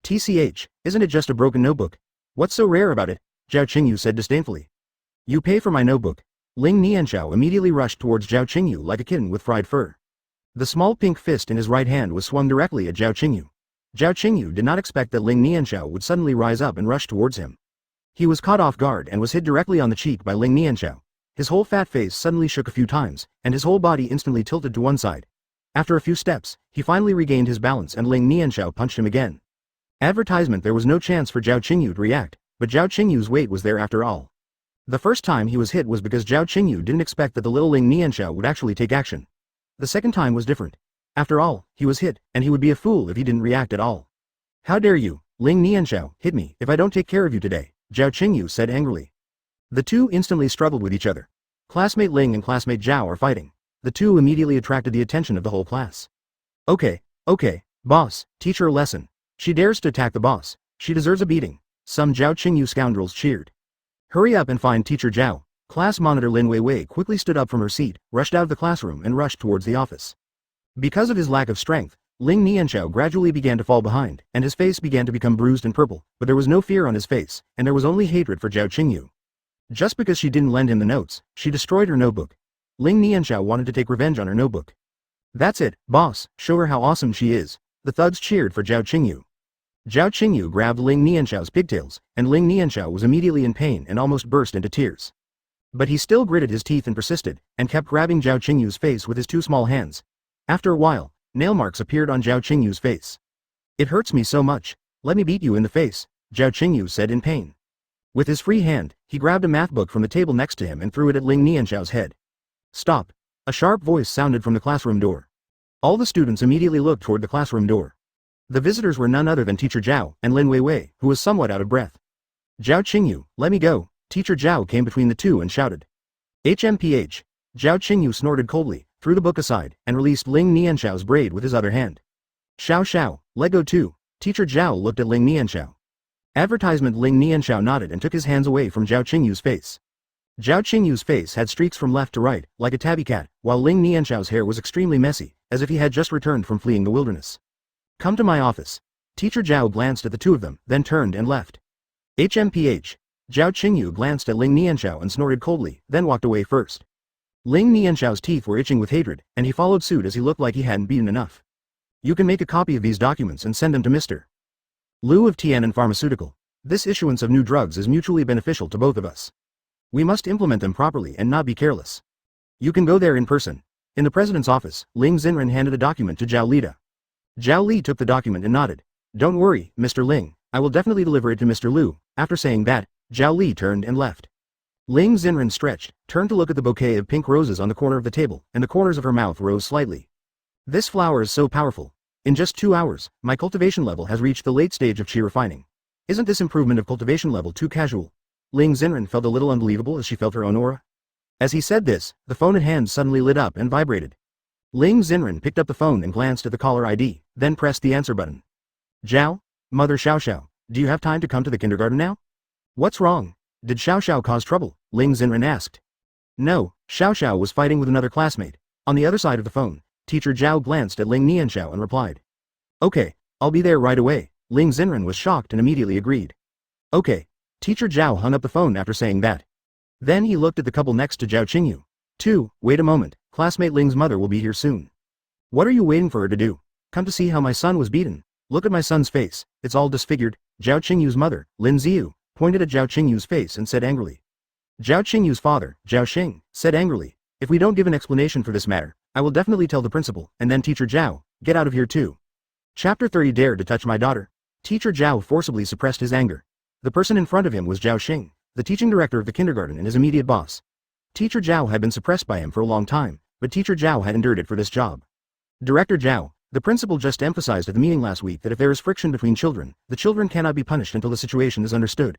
"TCH, isn't it just a broken notebook? What's so rare about it?" Zhao Qingyu said disdainfully. "You pay for my notebook." Ling Nianxiao immediately rushed towards Zhao Qingyu like a kitten with fried fur. The small pink fist in his right hand was swung directly at Zhao Qingyu. Zhao Qingyu did not expect that Ling Nianxiao would suddenly rise up and rush towards him. He was caught off guard and was hit directly on the cheek by Ling Nianxiao. His whole fat face suddenly shook a few times, and his whole body instantly tilted to one side. After a few steps, he finally regained his balance and Ling Nianxiao punched him again. Advertisement. There was no chance for Zhao Qingyu to react, but Zhao Qingyu's weight was there after all. The first time he was hit was because Zhao Qingyu didn't expect that the little Ling Nianxiao would actually take action. The second time was different. After all, he was hit, and he would be a fool if he didn't react at all. "How dare you, Ling Nianxiao, hit me if I don't take care of you today," Zhao Qingyu said angrily. The two instantly struggled with each other. Classmate Ling and classmate Zhao are fighting. The two immediately attracted the attention of the whole class. Okay, Boss, teach her a lesson. She dares to attack the boss. She deserves a beating. Some Zhao Qingyu scoundrels cheered. Hurry up and find Teacher Zhao. Class monitor Lin Weiwei quickly stood up from her seat, rushed out of the classroom and rushed towards the office. Because of his lack of strength, Ling Nianxiao gradually began to fall behind, and his face began to become bruised and purple, but there was no fear on his face, and there was only hatred for Zhao Qingyu. Just because she didn't lend him the notes, she destroyed her notebook. Ling Nianxiao wanted to take revenge on her notebook. That's it, boss, show her how awesome she is. The thugs cheered for Zhao Qingyu. Zhao Qingyu grabbed Ling Nianxiao's pigtails, and Ling Nianxiao was immediately in pain and almost burst into tears. But he still gritted his teeth and persisted, and kept grabbing Zhao Qingyu's face with his two small hands. After a while, nail marks appeared on Zhao Qingyu's face. It hurts me so much. Let me beat you in the face, Zhao Qingyu said in pain. With his free hand, he grabbed a math book from the table next to him and threw it at Ling Nianxiao's head. Stop! A sharp voice sounded from the classroom door. All the students immediately looked toward the classroom door. The visitors were none other than Teacher Zhao and Lin Weiwei, who was somewhat out of breath. Zhao Qingyu, let me go. Teacher Zhao came between the two and shouted. HMPH. Zhao Qingyu snorted coldly, threw the book aside, and released Ling Nianxiao's braid with his other hand. Xiao, let go too. Teacher Zhao looked at Ling Nianxiao. Advertisement Ling Nianxiao nodded and took his hands away from Zhao Qingyu's face. Zhao Qingyu's face had streaks from left to right, like a tabby cat, while Ling Nianxiao's hair was extremely messy, as if he had just returned from fleeing the wilderness. Come to my office. Teacher Zhao glanced at the two of them, then turned and left. HMPH. Zhao Qingyu glanced at Ling Nianxiao and snorted coldly, then walked away first. Ling Nianxiao's teeth were itching with hatred, and he followed suit as he looked like he hadn't beaten enough. You can make a copy of these documents and send them to Mr. Liu of Tian'an Pharmaceutical. This issuance of new drugs is mutually beneficial to both of us. We must implement them properly and not be careless. You can go there in person. In the president's office, Ling Xen handed a document to Zhao Lida. Zhao Li took the document and nodded. Don't worry, Mr. Ling, I will definitely deliver it to Mr. Liu. After saying that, Zhao Li turned and left. Ling Xen stretched, turned to look at the bouquet of pink roses on the corner of the table, and the corners of her mouth rose slightly. This flower is so powerful. In just 2 hours, my cultivation level has reached the late stage of qi refining. Isn't this improvement of cultivation level too casual? Ling Xen felt a little unbelievable as she felt her own aura. As he said this, the phone at hand suddenly lit up and vibrated. Ling Xen picked up the phone and glanced at the caller ID, then pressed the answer button. Zhao? Mother Xiao, do you have time to come to the kindergarten now? What's wrong? Did Xiao cause trouble? Ling Xen asked. No, Xiao was fighting with another classmate. On the other side of the phone, Teacher Zhao glanced at Ling Nianxiao and replied. Okay, I'll be there right away. Ling Xen was shocked and immediately agreed. Okay. Teacher Zhao hung up the phone after saying that. Then he looked at the couple next to Zhao Qingyu. Wait a moment, classmate Ling's mother will be here soon. What are you waiting for her to do? Come to see how my son was beaten. Look at my son's face, it's all disfigured. Zhao Qingyu's mother, Lin Ziyu, pointed at Zhao Qingyu's face and said angrily. Zhao Qingyu's father, Zhao Xing, said angrily, if we don't give an explanation for this matter, I will definitely tell the principal, and then Teacher Zhao, get out of here too. Chapter 30 Dare to touch my daughter. Teacher Zhao forcibly suppressed his anger. The person in front of him was Zhao Xing, the teaching director of the kindergarten and his immediate boss. Teacher Zhao had been suppressed by him for a long time, but Teacher Zhao had endured it for this job. Director Zhao, the principal just emphasized at the meeting last week that if there is friction between children, the children cannot be punished until the situation is understood.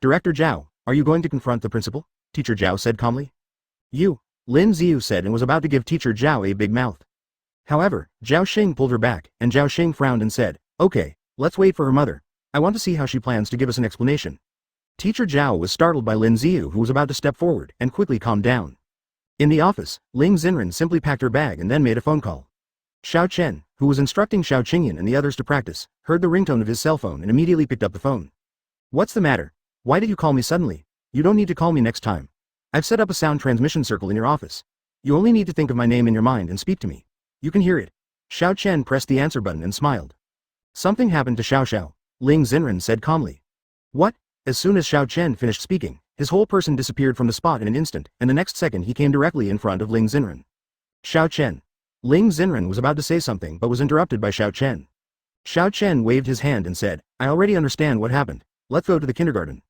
Director Zhao, are you going to confront the principal? Teacher Zhao said calmly. You, Lin Ziyu said and was about to give Teacher Zhao a big mouth. However, Zhao Xing pulled her back, and Zhao Xing frowned and said, okay, let's wait for her mother. I want to see how she plans to give us an explanation. Teacher Zhao was startled by Lin Ziyu who was about to step forward and quickly calmed down. In the office, Ling Xen simply packed her bag and then made a phone call. Xiao Chen, who was instructing Xiao Qingyan and the others to practice, heard the ringtone of his cell phone and immediately picked up the phone. What's the matter? Why did you call me suddenly? You don't need to call me next time. I've set up a sound transmission circle in your office. You only need to think of my name in your mind and speak to me. You can hear it. Xiao Chen pressed the answer button and smiled. Something happened to Xiao, Ling Xen said calmly. What? As soon as Xiao Chen finished speaking, his whole person disappeared from the spot in an instant, and the next second he came directly in front of Ling Xen. Xiao Chen. Ling Xen was about to say something but was interrupted by Xiao Chen. Xiao Chen waved his hand and said, I already understand what happened. Let's go to the kindergarten.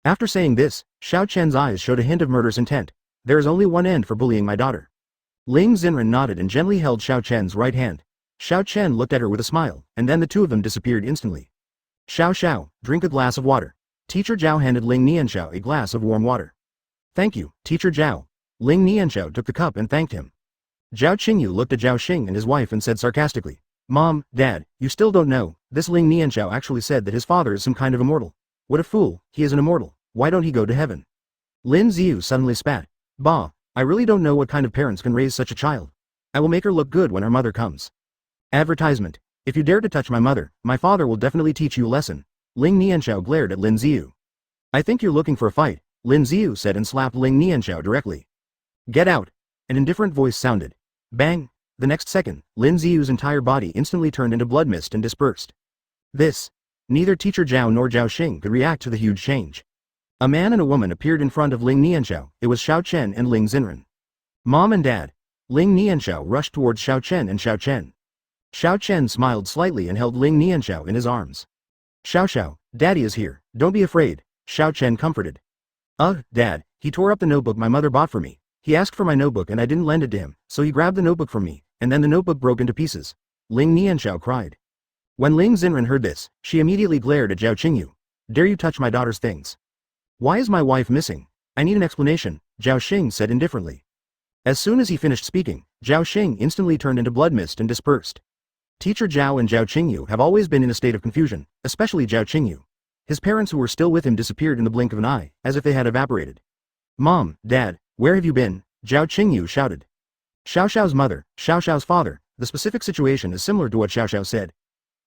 After saying this, Xiao Chen's eyes showed a hint of murderous intent. There is only one end for bullying my daughter. Ling Xen nodded and gently held Xiao Chen's right hand. Xiao Chen looked at her with a smile, and then the two of them disappeared instantly. Xiao, drink a glass of water. Teacher Zhao handed Ling Nianxiao a glass of warm water. Thank you, Teacher Zhao. Ling Nianxiao took the cup and thanked him. Zhao Qingyu looked at Zhao Xing and his wife and said sarcastically, Mom, Dad, you still don't know, this Ling Nianxiao actually said that his father is some kind of immortal. What a fool, he is an immortal, why don't he go to heaven? Lin Xiu suddenly spat. Bah, I really don't know what kind of parents can raise such a child. I will make her look good when her mother comes. Advertisement. If you dare to touch my mother, my father will definitely teach you a lesson. Ling Nianxiao glared at Lin Xiu. I think you're looking for a fight, Lin Xiu said and slapped Ling Nianxiao directly. Get out. An indifferent voice sounded. Bang. The next second, Lin Xiu's entire body instantly turned into blood mist and dispersed. This. Neither Teacher Zhao nor Zhao Xing could react to the huge change. A man and a woman appeared in front of Ling Nianxiao. It was Xiao Chen and Ling Xen. Mom and Dad. Ling Nianxiao rushed towards Xiao Chen and Xiao Chen. Xiao Chen smiled slightly and held Ling Nianxiao in his arms. Xiao, Daddy is here, don't be afraid, Xiao Chen comforted. Dad, he tore up the notebook my mother bought for me. He asked for my notebook and I didn't lend it to him, so he grabbed the notebook from me, and then the notebook broke into pieces. Ling Nianxiao cried. When Ling Xen heard this, she immediately glared at Zhao Qingyu. Dare you touch my daughter's things? Why is my wife missing? I need an explanation, Zhao Xing said indifferently. As soon as he finished speaking, Zhao Xing instantly turned into blood mist and dispersed. Teacher Zhao and Zhao Qingyu have always been in a state of confusion, especially Zhao Qingyu. His parents who were still with him disappeared in the blink of an eye, as if they had evaporated. Mom, Dad, where have you been? Zhao Qingyu shouted. Xiao Xiao's mother, Xiao Xiao's father, the specific situation is similar to what Xiao Xiao said.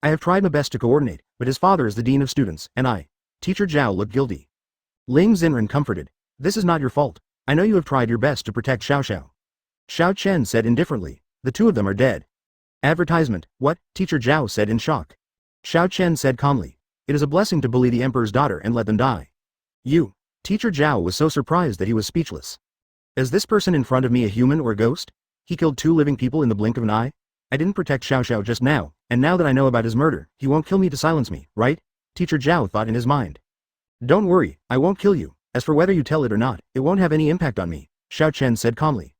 I have tried my best to coordinate, but his father is the dean of students, and I. Teacher Zhao looked guilty. Ling Xen comforted. This is not your fault. I know you have tried your best to protect Xiao Xiao. Xiao Chen said indifferently. The two of them are dead. Advertisement, what? Teacher Zhao said in shock. Xiao Chen said calmly. It is a blessing to bully the emperor's daughter and let them die. You. Teacher Zhao was so surprised that he was speechless. Is this person in front of me a human or a ghost? He killed 2 living people in the blink of an eye? I didn't protect Xiao Xiao just now, and now that I know about his murder, he won't kill me to silence me, right? Teacher Zhao thought in his mind. Don't worry, I won't kill you. As for whether you tell it or not, it won't have any impact on me, Xiao Chen said calmly.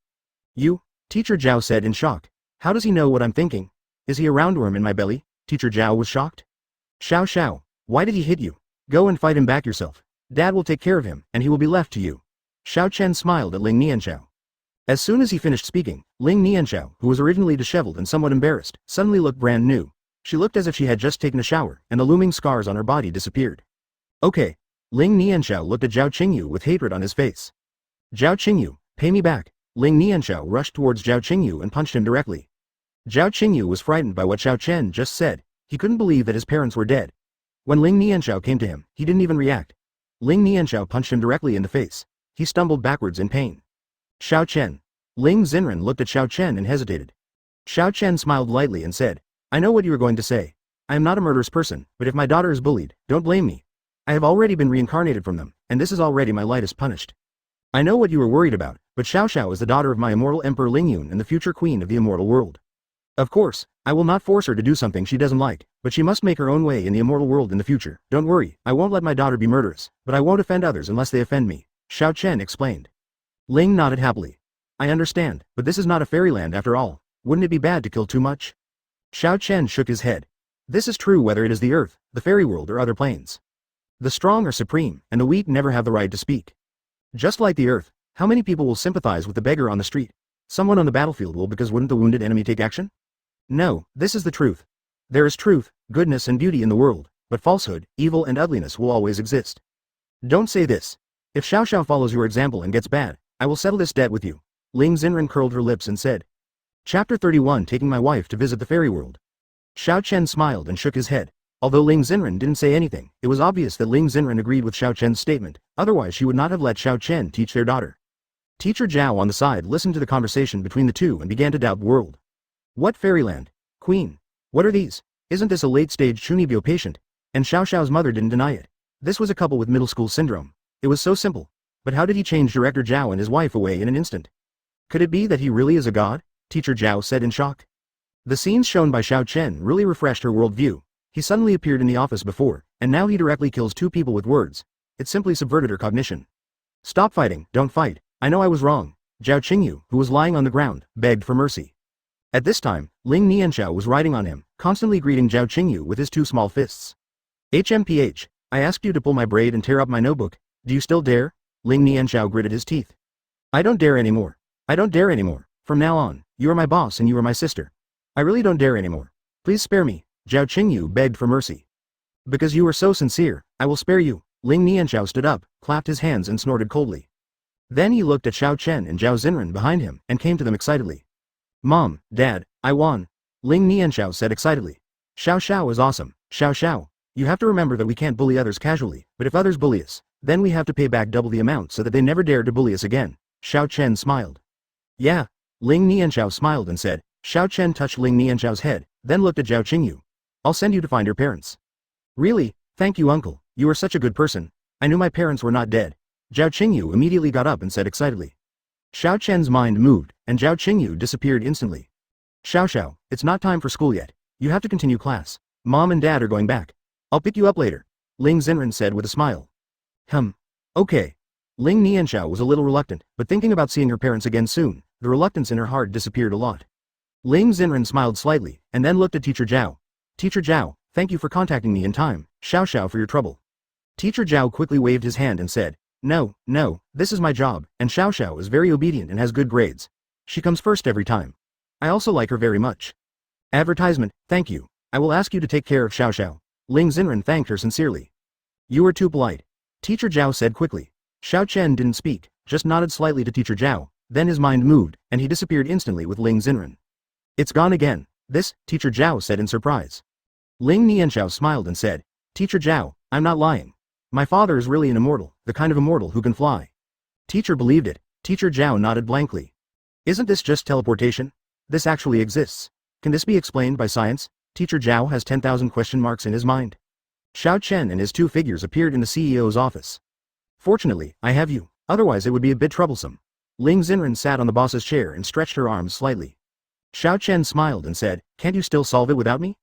You? Teacher Zhao said in shock. How does he know what I'm thinking? Is he a roundworm in my belly? Teacher Zhao was shocked. Xiao, why did he hit you? Go and fight him back yourself. Dad will take care of him, and he will be left to you. Xiao Chen smiled at Ling Nianxiao. As soon as he finished speaking, Ling Nianxiao, who was originally disheveled and somewhat embarrassed, suddenly looked brand new. She looked as if she had just taken a shower, and the looming scars on her body disappeared. Okay. Ling Nianxiao looked at Zhao Qingyu with hatred on his face. Zhao Qingyu, pay me back. Ling Nianxiao rushed towards Zhao Qingyu and punched him directly. Zhao Qingyu was frightened by what Xiao Chen just said. He couldn't believe that his parents were dead. When Ling Nianxiao came to him, he didn't even react. Ling Nianxiao punched him directly in the face. He stumbled backwards in pain. Xiao Chen. Ling Xen looked at Xiao Chen and hesitated. Xiao Chen smiled lightly and said, I know what you are going to say. I am not a murderous person, but if my daughter is bullied, don't blame me. I have already been reincarnated from them, and this is already my lightest punished. I know what you were worried about, but Xiao Xiao is the daughter of my immortal Emperor Ling Yun and the future queen of the immortal world. Of course, I will not force her to do something she doesn't like, but she must make her own way in the immortal world in the future. Don't worry, I won't let my daughter be murderous, but I won't offend others unless they offend me, Xiao Chen explained. Ling nodded happily. I understand, but this is not a fairyland after all. Wouldn't it be bad to kill too much? Xiao Chen shook his head. This is true whether it is the earth, the fairy world or other planes. The strong are supreme, and the weak never have the right to speak. Just like the earth, how many people will sympathize with the beggar on the street? Someone on the battlefield will, because wouldn't the wounded enemy take action? No, this is the truth. There is truth, goodness and beauty in the world, but falsehood, evil and ugliness will always exist. Don't say this. If Xiao Xiao follows your example and gets bad, I will settle this debt with you. Ling Xen curled her lips and said. Chapter 31 Taking my wife to visit the fairy world. Xiao Chen smiled and shook his head. Although Ling Xen didn't say anything, it was obvious that Ling Xen agreed with Xiao Chen's statement, otherwise she would not have let Xiao Chen teach their daughter. Teacher Zhao on the side listened to the conversation between the two and began to doubt the world. What fairyland? Queen? What are these? Isn't this a late-stage Chunibyo patient? And Xiao Xiao's mother didn't deny it. This was a couple with middle school syndrome. It was so simple. But how did he change Director Zhao and his wife away in an instant? Could it be that he really is a god? Teacher Zhao said in shock. The scenes shown by Xiao Chen really refreshed her worldview. He suddenly appeared in the office before, and now he directly kills 2 people with words. It simply subverted her cognition. Stop fighting, don't fight. I know I was wrong. Zhao Qingyu, who was lying on the ground, begged for mercy. At this time, Ling Nianxiao was riding on him, constantly greeting Zhao Qingyu with his 2 small fists. HMPH, I asked you to pull my braid and tear up my notebook. Do you still dare? Ling Nianxiao gritted his teeth. I don't dare anymore. I don't dare anymore. From now on, you are my boss and you are my sister. I really don't dare anymore. Please spare me, Zhao Qingyu begged for mercy. Because you are so sincere, I will spare you. Ling Nianxiao stood up, clapped his hands and snorted coldly. Then he looked at Xiao Chen and Zhao Xinren behind him and came to them excitedly. Mom, Dad, I won. Ling Nianxiao said excitedly. Xiao Xiao is awesome, Xiao Xiao. You have to remember that we can't bully others casually, but if others bully us, then we have to pay back double the amount so that they never dare to bully us again. Xiao Chen smiled. Yeah. Ling Nianxiao smiled and said. Xiao Chen touched Ling Nianxiao's head, then looked at Zhao Qingyu. I'll send you to find your parents. Really? Thank you uncle, you are such a good person. I knew my parents were not dead. Zhao Qingyu immediately got up and said excitedly. Xiao Chen's mind moved, and Zhao Qingyu disappeared instantly. Xiao Xiao, it's not time for school yet. You have to continue class. Mom and Dad are going back. I'll pick you up later, Ling Xen said with a smile. Okay. Ling Nianxiao was a little reluctant, but thinking about seeing her parents again soon, the reluctance in her heart disappeared a lot. Ling Xen smiled slightly, and then looked at Teacher Zhao. Teacher Zhao, thank you for contacting me in time, Xiao Xiao for your trouble. Teacher Zhao quickly waved his hand and said, No, this is my job, and Xiao Xiao is very obedient and has good grades. She comes first every time. I also like her very much. Advertisement, thank you. I will ask you to take care of Xiao Xiao. Ling Xen thanked her sincerely. You are too polite. Teacher Zhao said quickly. Xiao Chen didn't speak, just nodded slightly to Teacher Zhao, then his mind moved, and he disappeared instantly with Ling Xen. It's gone again. This, Teacher Zhao said in surprise. Ling Nianxiao smiled and said, Teacher Zhao, I'm not lying. My father is really an immortal, the kind of immortal who can fly. Teacher believed it. Teacher Zhao nodded blankly. Isn't this just teleportation? This actually exists. Can this be explained by science? Teacher Zhao has 10,000 question marks in his mind. Xiao Chen and his two figures appeared in the CEO's office. Fortunately, I have you, otherwise it would be a bit troublesome. Ling Xen sat on the boss's chair and stretched her arms slightly. Xiao Chen smiled and said, Can't you still solve it without me?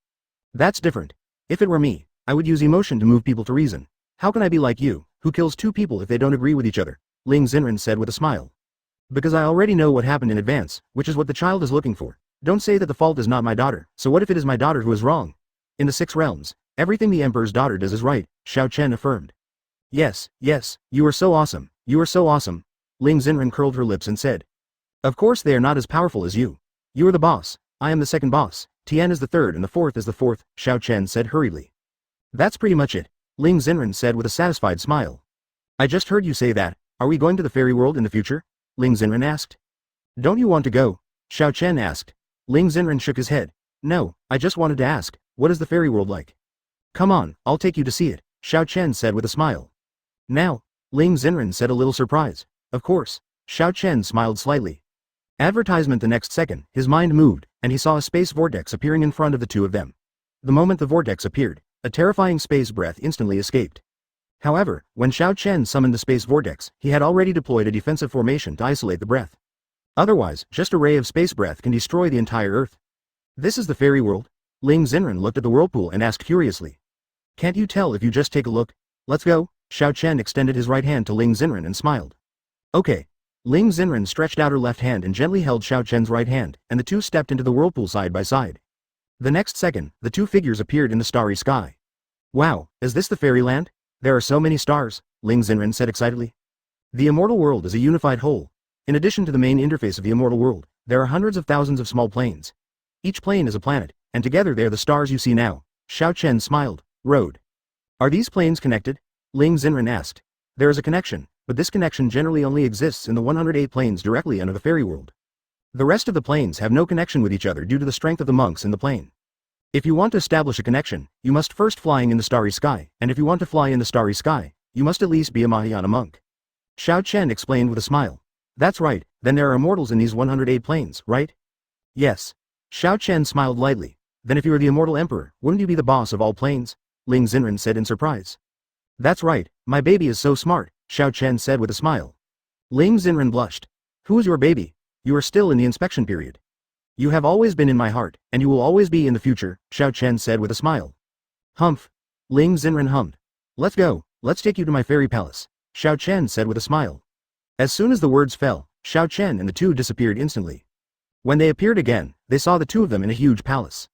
That's different. If it were me, I would use emotion to move people to reason. How can I be like you, who kills two people if they don't agree with each other? Ling Xen said with a smile. Because I already know what happened in advance, which is what the child is looking for. Don't say that the fault is not my daughter, so what if it is my daughter who is wrong? In the 6 realms, everything the Emperor's daughter does is right, Xiao Chen affirmed. Yes, you are so awesome, you are so awesome. Ling Xen curled her lips and said. Of course they are not as powerful as you. You are the boss, I am the second boss, Tian is the third and the fourth is the fourth, Xiao Chen said hurriedly. That's pretty much it, Ling Xen said with a satisfied smile. I just heard you say that, are we going to the fairy world in the future? Ling Xen asked. Don't you want to go? Xiao Chen asked. Ling Xen shook his head. No, I just wanted to ask, what is the fairy world like? Come on, I'll take you to see it, Xiao Chen said with a smile. Now, Ling Xen said a little surprised. Of course, Xiao Chen smiled slightly. Advertisement the next second, his mind moved, and he saw a space vortex appearing in front of the two of them. The moment the vortex appeared, a terrifying space breath instantly escaped. However, when Xiao Chen summoned the space vortex, he had already deployed a defensive formation to isolate the breath. Otherwise, just a ray of space breath can destroy the entire Earth. This is the fairy world? Ling Xen looked at the whirlpool and asked curiously. Can't you tell if you just take a look? Let's go. Xiao Chen extended his right hand to Ling Xen and smiled. Okay. Ling Xen stretched out her left hand and gently held Xiao Chen's right hand, and the two stepped into the whirlpool side by side. The next second, the two figures appeared in the starry sky. Wow, is this the fairyland? There are so many stars, Ling Xen said excitedly. The immortal world is a unified whole. In addition to the main interface of the immortal world, there are hundreds of thousands of small planes. Each plane is a planet, and together they are the stars you see now. Xiao Chen smiled. Road. Are these planes connected? Ling Xen asked. There is a connection, but this connection generally only exists in the 108 planes directly under the fairy world. The rest of the planes have no connection with each other due to the strength of the monks in the plane. If you want to establish a connection, you must first flying in the starry sky, and if you want to fly in the starry sky, you must at least be a Mahayana monk. Xiao Chen explained with a smile. That's right, then there are immortals in these 108 planes, right? Yes. Xiao Chen smiled lightly. Then if you are the immortal emperor, wouldn't you be the boss of all planes? Ling Xen said in surprise. That's right, my baby is so smart, Xiao Chen said with a smile. Ling Xen blushed. Who's your baby? You are still in the inspection period. You have always been in my heart, and you will always be in the future, Xiao Chen said with a smile. Humph. Ling Xen hummed. Let's go, let's take you to my fairy palace, Xiao Chen said with a smile. As soon as the words fell, Xiao Chen and the two disappeared instantly. When they appeared again, they saw the two of them in a huge palace.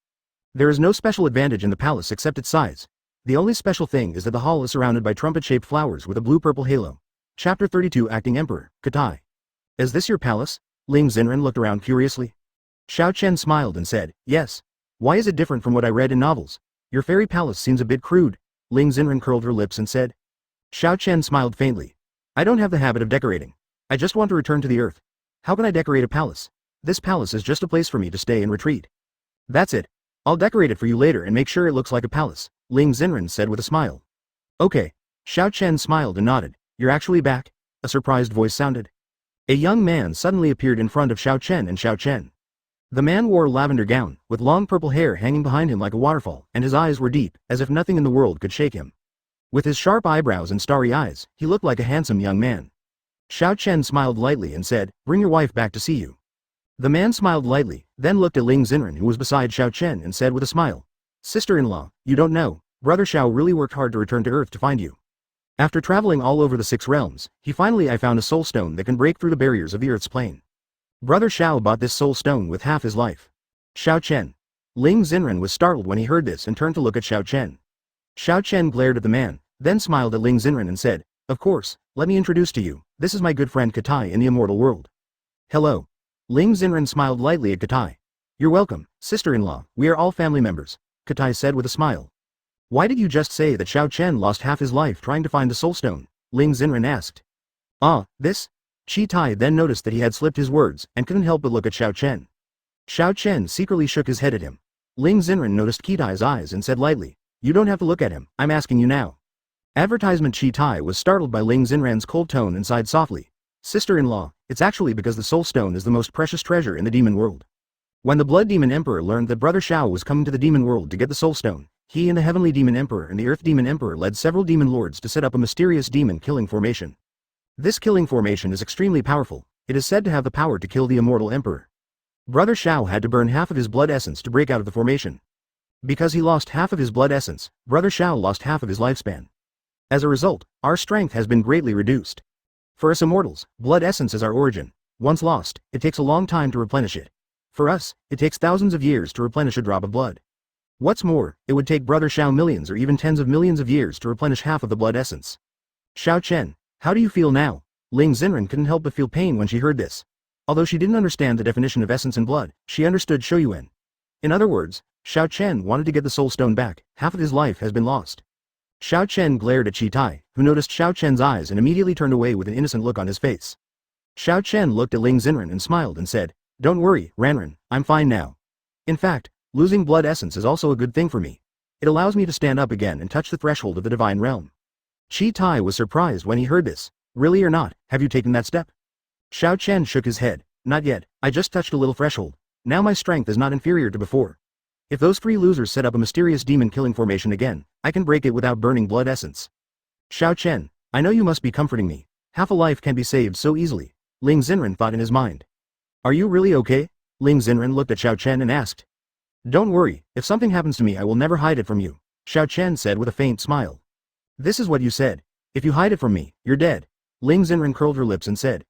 There is no special advantage in the palace except its size. The only special thing is that the hall is surrounded by trumpet-shaped flowers with a blue-purple halo. Chapter 32 Acting Emperor, Katai. Is this your palace? Ling Xen looked around curiously. Xiao Chen smiled and said, yes. Why is it different from what I read in novels? Your fairy palace seems a bit crude. Ling Xen curled her lips and said. Xiao Chen smiled faintly. I don't have the habit of decorating. I just want to return to the earth. How can I decorate a palace? This palace is just a place for me to stay and retreat. That's it. I'll decorate it for you later and make sure it looks like a palace, Ling Xen said with a smile. Okay. Xiao Chen smiled and nodded. You're actually back? A surprised voice sounded. A young man suddenly appeared in front of Xiao Chen and Xiao Chen. The man wore a lavender gown, with long purple hair hanging behind him like a waterfall, and his eyes were deep, as if nothing in the world could shake him. With his sharp eyebrows and starry eyes, he looked like a handsome young man. Xiao Chen smiled lightly and said, Bring your wife back to see you. The man smiled lightly, then looked at Ling Xen who was beside Xiao Chen and said with a smile. Sister-in-law, you don't know, Brother Xiao really worked hard to return to Earth to find you. After traveling all over the 6 realms, I found a soul stone that can break through the barriers of the Earth's plane. Brother Xiao bought this soul stone with half his life. Xiao Chen. Ling Xen was startled when he heard this and turned to look at Xiao Chen. Xiao Chen glared at the man, then smiled at Ling Xen and said, Of course, let me introduce to you, this is my good friend Katai in the immortal world. Hello. Ling Xen smiled lightly at Katai. You're welcome, sister-in-law, we are all family members, Katai said with a smile. Why did you just say that Xiao Chen lost half his life trying to find the soul stone? Ling Xen asked. Ah, this? Chi Tai then noticed that he had slipped his words and couldn't help but look at Xiao Chen. Xiao Chen secretly shook his head at him. Ling Xen noticed Chi Tai's eyes and said lightly, You don't have to look at him, I'm asking you now. Advertisement. Chi Tai was startled by Ling Xen's cold tone and sighed softly. Sister-in-law, it's actually because the soul stone is the most precious treasure in the demon world. When the Blood Demon Emperor learned that Brother Xiao was coming to the demon world to get the soul stone, he and the Heavenly Demon Emperor and the Earth Demon Emperor led several demon lords to set up a mysterious demon killing formation. This killing formation is extremely powerful. It is said to have the power to kill the immortal emperor. Brother Xiao had to burn half of his blood essence to break out of the formation. Because he lost half of his blood essence, Brother Xiao lost half of his lifespan. As a result, our strength has been greatly reduced. For us immortals, blood essence is our origin. Once lost, it takes a long time to replenish it. For us, it takes thousands of years to replenish a drop of blood. What's more, it would take Brother Xiao millions or even tens of millions of years to replenish half of the blood essence. Xiao Chen, how do you feel now? Ling Xen couldn't help but feel pain when she heard this. Although she didn't understand the definition of essence and blood, she understood Shouyuan. In other words, Xiao Chen wanted to get the soul stone back. Half of his life has been lost. Xiao Chen glared at Chi Tai, who noticed Xiao Chen's eyes and immediately turned away with an innocent look on his face. Xiao Chen looked at Ling Xen and smiled and said, Don't worry, Ranran, I'm fine now. In fact, losing blood essence is also a good thing for me. It allows me to stand up again and touch the threshold of the divine realm. Chi Tai was surprised when he heard this. Really or not, have you taken that step? Xiao Chen shook his head. Not yet, I just touched a little threshold. Now my strength is not inferior to before. If those 3 losers set up a mysterious demon killing formation again, I can break it without burning blood essence. Xiao Chen, I know you must be comforting me. Half a life can be saved so easily, Ling Xen thought in his mind. Are you really okay? Ling Xen looked at Xiao Chen and asked. Don't worry, if something happens to me I will never hide it from you, Xiao Chen said with a faint smile. This is what you said. If you hide it from me, you're dead. Ling Xen curled her lips and said.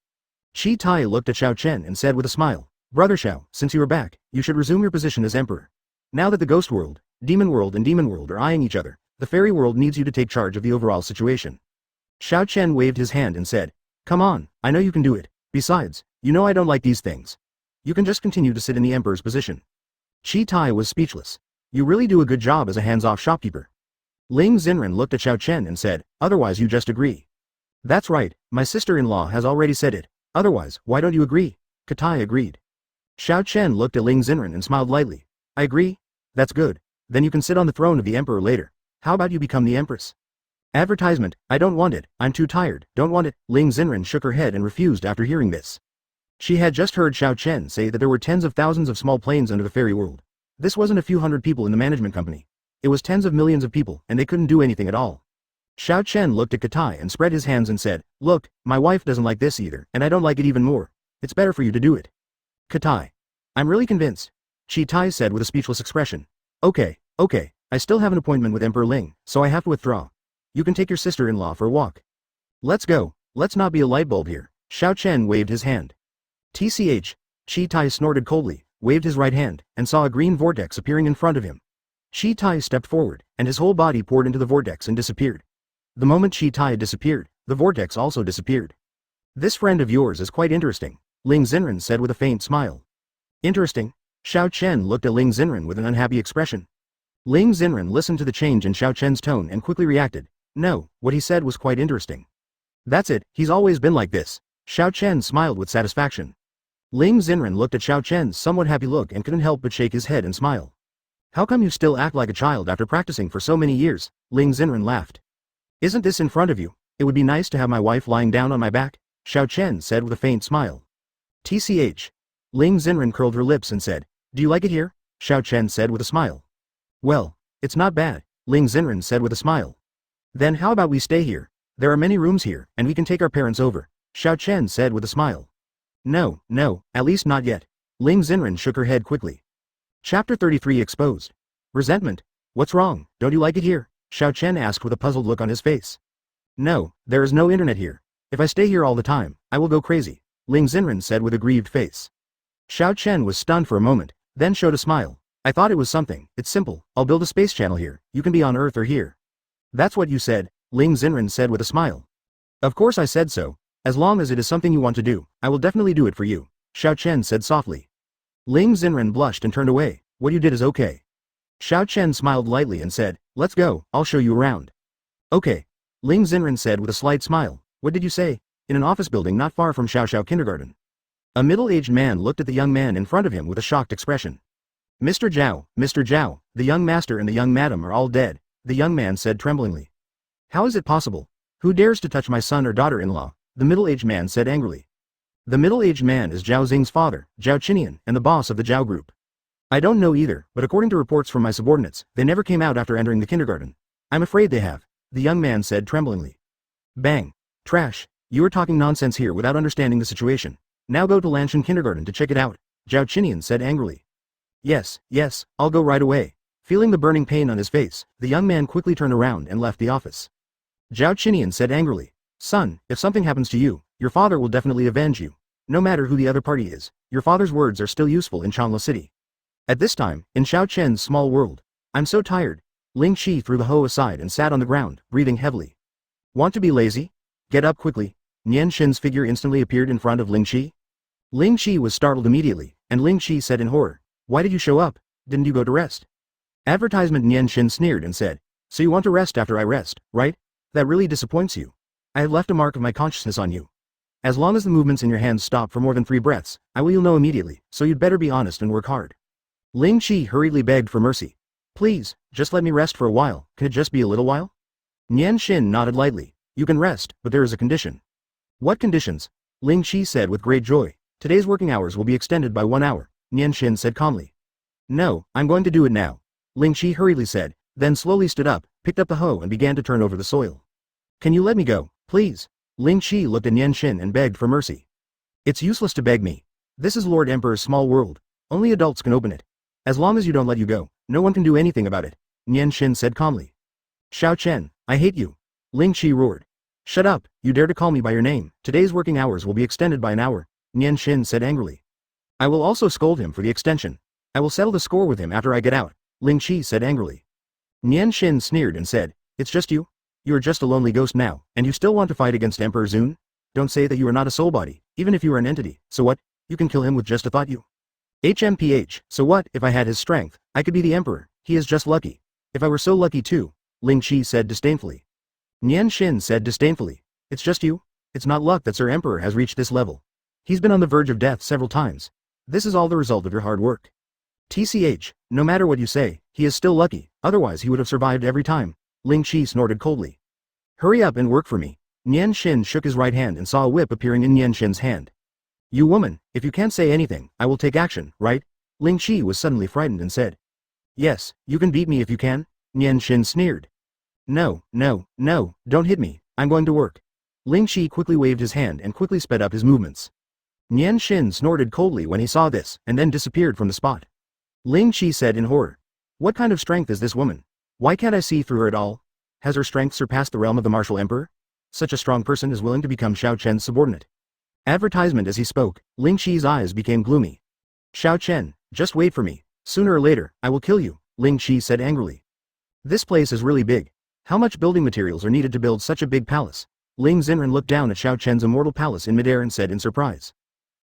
Chi Tai looked at Xiao Chen and said with a smile, Brother Xiao, since you are back, you should resume your position as emperor. Now that the ghost world, demon world and demon world are eyeing each other, the fairy world needs you to take charge of the overall situation. Xiao Chen waved his hand and said, Come on, I know you can do it. Besides, you know I don't like these things. You can just continue to sit in the emperor's position. Chi Tai was speechless. You really do a good job as a hands-off shopkeeper. Ling Xen looked at Xiao Chen and said, Otherwise you just agree. That's right, my sister-in-law has already said it. Otherwise, why don't you agree? Katai agreed. Xiao Chen looked at Ling Xen and smiled lightly. I agree? That's good. Then you can sit on the throne of the emperor later. How about you become the empress? Advertisement, I don't want it, I'm too tired, don't want it. Ling Xen shook her head and refused after hearing this. She had just heard Xiao Chen say that there were tens of thousands of small planes under the fairy world. This wasn't a few hundred people in the management company. It was tens of millions of people, and they couldn't do anything at all. Xiao Chen looked at Katai and spread his hands and said, Look, my wife doesn't like this either, and I don't like it even more. It's better for you to do it. Katai. I'm really convinced. Chi Tai said with a speechless expression. Okay, I still have an appointment with Emperor Ling, so I have to withdraw. You can take your sister-in-law for a walk. Let's go, let's not be a light bulb here. Xiao Chen waved his hand. TCH, Chi Tai snorted coldly, waved his right hand, and saw a green vortex appearing in front of him. Chi Tai stepped forward, and his whole body poured into the vortex and disappeared. The moment Chi Tai disappeared, the vortex also disappeared. This friend of yours is quite interesting, Ling Xen said with a faint smile. Interesting? Xiao Chen looked at Ling Xen with an unhappy expression. Ling Xen listened to the change in Xiao Chen's tone and quickly reacted. No, what he said was quite interesting. That's it, he's always been like this. Xiao Chen smiled with satisfaction. Ling Xen looked at Xiao Chen's somewhat happy look and couldn't help but shake his head and smile. How come you still act like a child after practicing for so many years? Ling Xen laughed. Isn't this in front of you? It would be nice to have my wife lying down on my back, Xiao Chen said with a faint smile. TCH. Ling Xen curled her lips and said, Do you like it here? Xiao Chen said with a smile. Well, it's not bad, Ling Xen said with a smile. Then how about we stay here? There are many rooms here, and we can take our parents over, Xiao Chen said with a smile. No, at least not yet. Ling Xen shook her head quickly. Chapter 33 Exposed. Resentment. What's wrong, don't you like it here? Xiao Chen asked with a puzzled look on his face. No, there is no internet here. If I stay here all the time, I will go crazy, Ling Xen said with a grieved face. Xiao Chen was stunned for a moment, then showed a smile. I thought it was something, it's simple, I'll build a space channel here, you can be on Earth or here. That's what you said, Ling Xen said with a smile. Of course I said so. As long as it is something you want to do, I will definitely do it for you, Xiao Chen said softly. Ling Xen blushed and turned away. What you did is okay. Xiao Chen smiled lightly and said, Let's go, I'll show you around. Okay. Ling Xen said with a slight smile. What did you say? In an office building not far from Xiao Kindergarten. A middle-aged man looked at the young man in front of him with a shocked expression. Mr. Zhao, the young master and the young madam are all dead, the young man said tremblingly. How is it possible? Who dares to touch my son or daughter-in-law? The middle-aged man said angrily. The middle-aged man is Zhao Xing's father, Zhao Qinian, and the boss of the Zhao group. I don't know either, but according to reports from my subordinates, they never came out after entering the kindergarten. I'm afraid they have, the young man said tremblingly. Bang. Trash, you are talking nonsense here without understanding the situation. Now go to Lanshan Kindergarten to check it out, Zhao Qinian said angrily. Yes, I'll go right away. Feeling the burning pain on his face, the young man quickly turned around and left the office. Zhao Qinian said angrily. Son, if something happens to you, your father will definitely avenge you. No matter who the other party is, your father's words are still useful in Chanla City. At this time, in Xiao Chen's small world. I'm so tired. Ling Qi threw the hoe aside and sat on the ground, breathing heavily. Want to be lazy? Get up quickly. Nianxiao's figure instantly appeared in front of Ling Qi. Ling Qi was startled immediately, and Ling Qi said in horror, Why did you show up? Didn't you go to rest? Advertisement. Nianxiao sneered and said, So you want to rest after I rest, right? That really disappoints you. I have left a mark of my consciousness on you. As long as the movements in your hands stop for more than 3 breaths, I will you'll know immediately, so you'd better be honest and work hard. Ling Qi hurriedly begged for mercy. Please, just let me rest for a while, can it just be a little while? Nianxiao nodded lightly. You can rest, but there is a condition. What conditions? Ling Qi said with great joy. Today's working hours will be extended by 1 hour, Nianxiao said calmly. No, I'm going to do it now. Ling Qi hurriedly said, then slowly stood up, picked up the hoe and began to turn over the soil. Can you let me go, please? Ling Qi looked at Nianxiao and begged for mercy. It's useless to beg me. This is Lord Emperor's small world. Only adults can open it. As long as you don't let you go, no one can do anything about it, Nianxiao said calmly. Xiao Chen, I hate you. Ling Qi roared. Shut up, you dare to call me by your name. Today's working hours will be extended by 1 hour, Nianxiao said angrily. I will also scold him for the extension. I will settle the score with him after I get out, Ling Qi said angrily. Nianxiao sneered and said, It's just you? You are just a lonely ghost now, and you still want to fight against Emperor Zun? Don't say that you are not a soul body, even if you are an entity, so what? You can kill him with just a thought you. HMPH, so what, if I had his strength, I could be the emperor, he is just lucky. If I were so lucky too, Ling Qi said disdainfully. Nianxiao said disdainfully. It's just you? It's not luck that Sir Emperor has reached this level. He's been on the verge of death several times. This is all the result of your hard work. TCH, no matter what you say, he is still lucky, otherwise he would have survived every time, Ling Qi snorted coldly. Hurry up and work for me. Nianxiao shook his right hand and saw a whip appearing in Nianxiao's hand. You woman, if you can't say anything, I will take action, right? Ling Qi was suddenly frightened and said. Yes, you can beat me if you can, Nianxiao sneered. No, don't hit me, I'm going to work. Ling Qi quickly waved his hand and quickly sped up his movements. Nianxiao snorted coldly when he saw this, and then disappeared from the spot. Ling Qi said in horror. What kind of strength is this woman? Why can't I see through her at all? Has her strength surpassed the realm of the martial emperor? Such a strong person is willing to become Xiao Chen's subordinate. Advertisement. As he spoke, Ling Qi's eyes became gloomy. Xiao Chen, just wait for me. Sooner or later, I will kill you, Ling Qi said angrily. This place is really big. How much building materials are needed to build such a big palace? Ling Xen looked down at Xiao Chen's immortal palace in midair and said in surprise.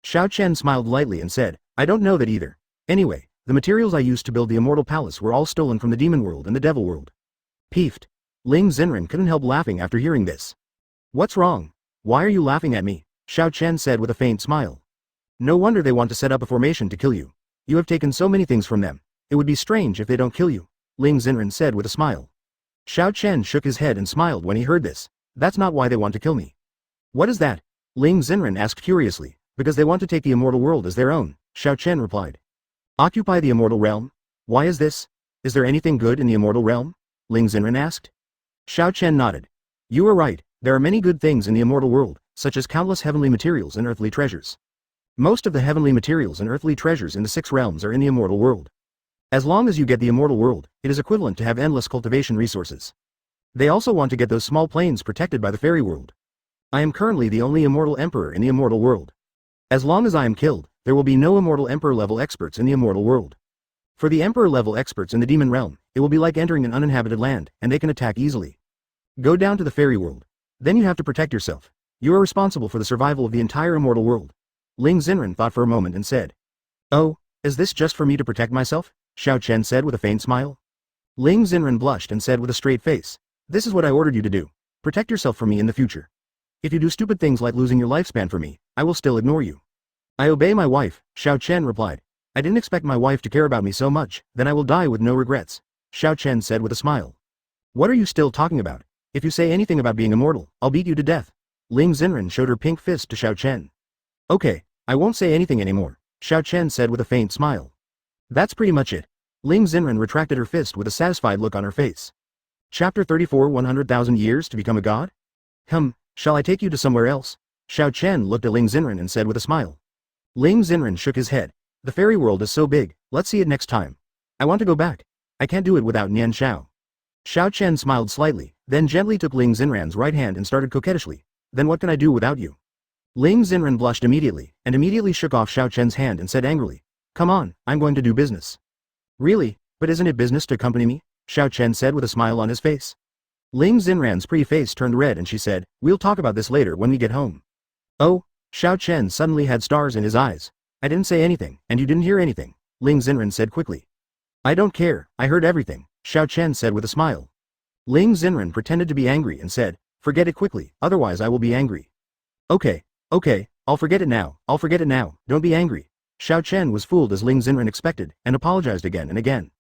Xiao Chen smiled lightly and said, I don't know that either. Anyway, the materials I used to build the Immortal Palace were all stolen from the Demon World and the Devil World. Peeved. Ling Xen couldn't help laughing after hearing this. What's wrong? Why are you laughing at me? Xiao Chen said with a faint smile. No wonder they want to set up a formation to kill you. You have taken so many things from them. It would be strange if they don't kill you, Ling Xen said with a smile. Xiao Chen shook his head and smiled when he heard this. That's not why they want to kill me. What is that? Ling Xen asked curiously. Because they want to take the Immortal World as their own, Xiao Chen replied. Occupy the Immortal Realm? Why is this? Is there anything good in the Immortal Realm? Ling Xen asked. Xiao Chen nodded. You are right, there are many good things in the Immortal World, such as countless heavenly materials and earthly treasures. Most of the heavenly materials and earthly treasures in the 6 realms are in the Immortal World. As long as you get the Immortal World, it is equivalent to have endless cultivation resources. They also want to get those small planes protected by the Fairy World. I am currently the only Immortal Emperor in the Immortal World. As long as I am killed, there will be no Immortal Emperor level experts in the Immortal World. For the Emperor level experts in the Demon Realm, it will be like entering an uninhabited land, and they can attack easily. Go down to the Fairy World. Then you have to protect yourself. You are responsible for the survival of the entire Immortal World. Ling Xen thought for a moment and said. Oh, is this just for me to protect myself? Xiao Chen said with a faint smile. Ling Xen blushed and said with a straight face. This is what I ordered you to do. Protect yourself from me in the future. If you do stupid things like losing your lifespan for me, I will still ignore you. I obey my wife, Xiao Chen replied. I didn't expect my wife to care about me so much, then I will die with no regrets, Xiao Chen said with a smile. What are you still talking about? If you say anything about being immortal, I'll beat you to death. Ling Xen showed her pink fist to Xiao Chen. Okay, I won't say anything anymore, Xiao Chen said with a faint smile. That's pretty much it. Ling Xen retracted her fist with a satisfied look on her face. Chapter 34 100,000 years to become a god? Shall I take you to somewhere else? Xiao Chen looked at Ling Xen and said with a smile. Ling Xen shook his head. The fairy world is so big, let's see it next time. I want to go back. I can't do it without Nianxiao. Xiao Chen smiled slightly, then gently took Ling Xen's right hand and started coquettishly. Then what can I do without you? Ling Xen blushed immediately, and immediately shook off Xiao Chen's hand and said angrily. Come on, I'm going to do business. Really? But isn't it business to accompany me? Xiao Chen said with a smile on his face. Ling Xen's pretty face turned red and she said, we'll talk about this later when we get home. Oh, Xiao Chen suddenly had stars in his eyes. I didn't say anything, and you didn't hear anything, Ling Xen said quickly. I don't care, I heard everything, Xiao Chen said with a smile. Ling Xen pretended to be angry and said, forget it quickly, otherwise I will be angry. Okay, I'll forget it now, don't be angry. Xiao Chen was fooled as Ling Xen expected, and apologized again and again.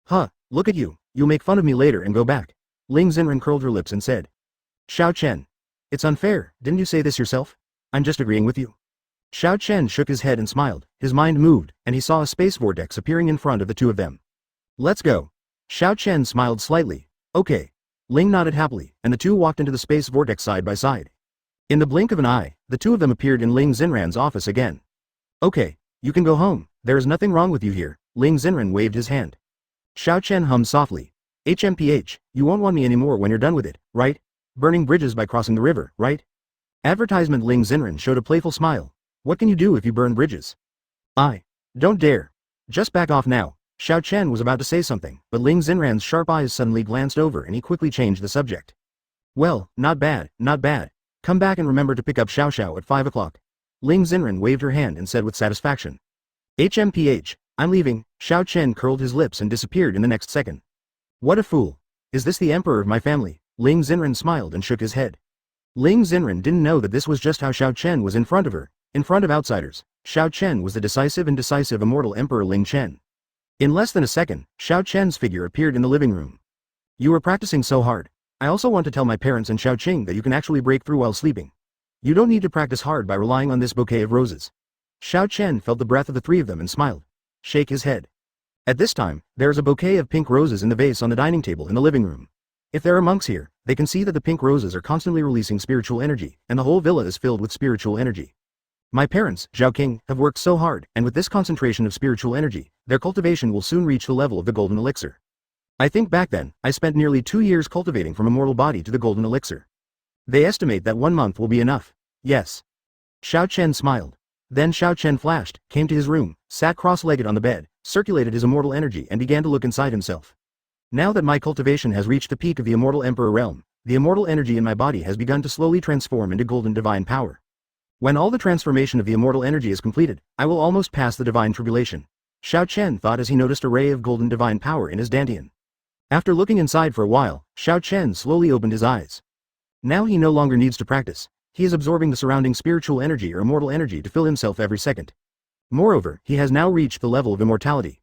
Huh, look at you, you'll make fun of me later and go back. Ling Xen curled her lips and said. Xiao Chen. It's unfair, didn't you say this yourself? I'm just agreeing with you. Xiao Chen shook his head and smiled, his mind moved, and he saw a space vortex appearing in front of the two of them. Let's go. Xiao Chen smiled slightly. Okay. Ling nodded happily, and the two walked into the space vortex side by side. In the blink of an eye, the two of them appeared in Ling Xen's office again. Okay, you can go home, there is nothing wrong with you here, Ling Xen waved his hand. Xiao Chen hummed softly. HMPH, you won't want me anymore when you're done with it, right? Burning bridges by crossing the river, right? Advertisement. Ling Xen showed a playful smile. What can you do if you burn bridges? Don't dare. Just back off now. Xiao Chen was about to say something, but Ling Xen's sharp eyes suddenly glanced over and he quickly changed the subject. Well, not bad. Come back and remember to pick up Xiao Xiao at 5 o'clock. Ling Xen waved her hand and said with satisfaction. HMPH, I'm leaving. Xiao Chen curled his lips and disappeared in the next second. What a fool. Is this the emperor of my family? Ling Xen smiled and shook his head. Ling Xen didn't know that this was just how Xiao Chen was in front of her, in front of outsiders. Xiao Chen was the decisive and decisive immortal Emperor Ling Chen. In less than a second, Xiao Chen's figure appeared in the living room. You were practicing so hard. I also want to tell my parents and Xiao Qing that you can actually break through while sleeping. You don't need to practice hard by relying on this bouquet of roses. Xiao Chen felt the breath of the three of them and smiled. Shake his head. At this time, there is a bouquet of pink roses in the vase on the dining table in the living room. If there are monks here, they can see that the pink roses are constantly releasing spiritual energy, and the whole villa is filled with spiritual energy. My parents, Xiao Qing, have worked so hard, and with this concentration of spiritual energy, their cultivation will soon reach the level of the golden elixir. I think back then, I spent nearly 2 years cultivating from immortal body to the golden elixir. They estimate that 1 month will be enough. Yes. Xiao Chen smiled. Then Xiao Chen flashed, came to his room, sat cross-legged on the bed, circulated his immortal energy and began to look inside himself. Now that my cultivation has reached the peak of the immortal emperor realm, the immortal energy in my body has begun to slowly transform into golden divine power. When all the transformation of the immortal energy is completed, I will almost pass the divine tribulation. Xiao Chen thought as he noticed a ray of golden divine power in his dantian. After looking inside for a while, Xiao Chen slowly opened his eyes. Now he no longer needs to practice. He is absorbing the surrounding spiritual energy or immortal energy to fill himself every second. Moreover, he has now reached the level of immortality.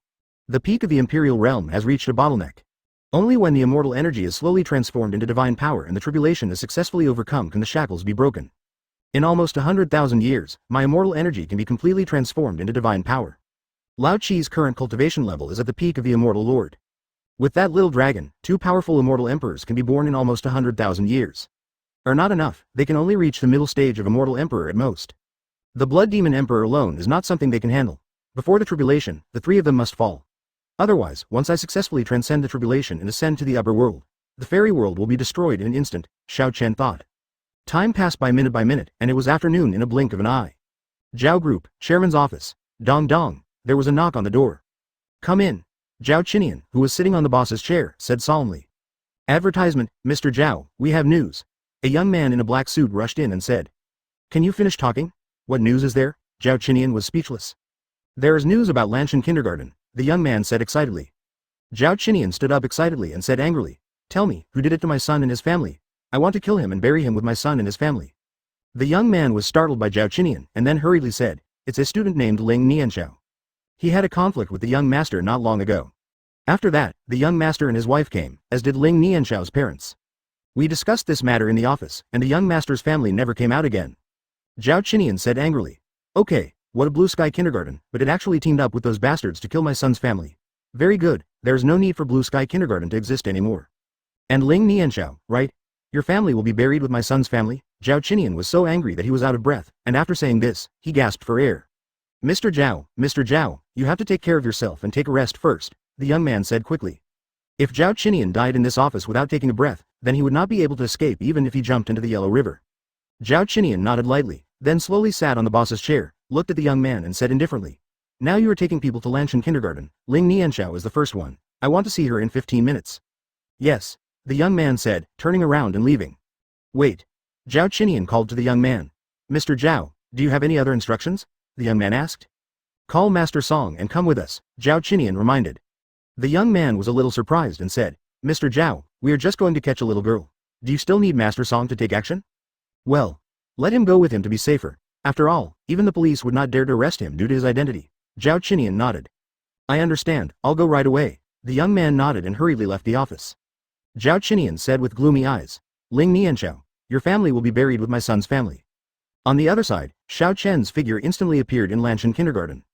The peak of the imperial realm has reached a bottleneck. Only when the immortal energy is slowly transformed into divine power and the tribulation is successfully overcome can the shackles be broken. In almost 100,000 years, my immortal energy can be completely transformed into divine power. Lao Chi's current cultivation level is at the peak of the immortal lord. With that little dragon, 2 powerful immortal emperors can be born in almost 100,000 years. Are not enough, they can only reach the middle stage of immortal emperor at most. The blood demon emperor alone is not something they can handle. Before the tribulation, the 3 of them must fall. Otherwise, once I successfully transcend the tribulation and ascend to the upper world, the fairy world will be destroyed in an instant, Xiao Chen thought. Time passed by minute, and it was afternoon in a blink of an eye. Zhao Group, Chairman's office. Dong dong, there was a knock on the door. Come in. Zhao Chinian, who was sitting on the boss's chair, said solemnly. Advertisement, Mr. Zhao, we have news. A young man in a black suit rushed in and said. Can you finish talking? What news is there? Zhao Chinian was speechless. There is news about Lanshan Kindergarten, the young man said excitedly. Zhao Chinian stood up excitedly and said angrily. Tell me, who did it to my son and his family? I want to kill him and bury him with my son and his family. The young man was startled by Zhao Chinian and then hurriedly said, it's a student named Ling Nianxiao. He had a conflict with the young master not long ago. After that, the young master and his wife came, as did Ling Nianxiao's parents. We discussed this matter in the office, and the young master's family never came out again. Zhao Chinian said angrily. Okay, what a blue sky kindergarten, but it actually teamed up with those bastards to kill my son's family. Very good, there's no need for blue sky kindergarten to exist anymore. And Ling Nianxiao, right? Your family will be buried with my son's family? Zhao Chinian was so angry that he was out of breath, and after saying this, he gasped for air. Mr. Zhao, you have to take care of yourself and take a rest first, the young man said quickly. If Zhao Chinian died in this office without taking a breath, then he would not be able to escape even if he jumped into the Yellow River. Zhao Chinian nodded lightly, then slowly sat on the boss's chair, looked at the young man and said indifferently. Now you are taking people to Lanshan Kindergarten. Ling Nianxiao is the first one. I want to see her in 15 minutes. Yes, the young man said, turning around and leaving. Wait. Zhao Chinian called to the young man. Mr. Zhao, do you have any other instructions? The young man asked. Call Master Song and come with us, Zhao Chinian reminded. The young man was a little surprised and said, Mr. Zhao, we are just going to catch a little girl. Do you still need Master Song to take action? Well, let him go with him to be safer. After all, even the police would not dare to arrest him due to his identity. Zhao Chinian nodded. I understand, I'll go right away. The young man nodded and hurriedly left the office. Zhao Chinian said with gloomy eyes, Ling Nianxiao, your family will be buried with my son's family. On the other side, Xiao Chen's figure instantly appeared in Lanshan Kindergarten.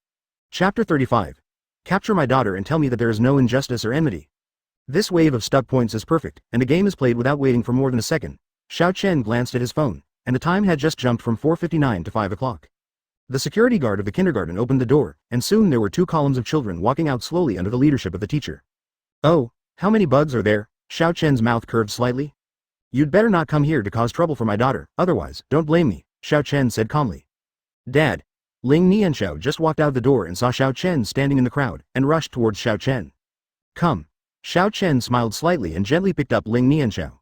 Chapter 35. Capture my daughter and tell me that there is no injustice or enmity. This wave of stuck points is perfect, and the game is played without waiting for more than a second. Xiao Chen glanced at his phone, and the time had just jumped from 4:59 to 5 o'clock. The security guard of the kindergarten opened the door, and soon there were 2 columns of children walking out slowly under the leadership of the teacher. Oh, how many bugs are there? Xiao Chen's mouth curved slightly. You'd better not come here to cause trouble for my daughter, otherwise, don't blame me, Xiao Chen said calmly. Dad. Ling Nianxiao just walked out the door and saw Xiao Chen standing in the crowd, and rushed towards Xiao Chen. Come. Xiao Chen smiled slightly and gently picked up Ling Nianxiao.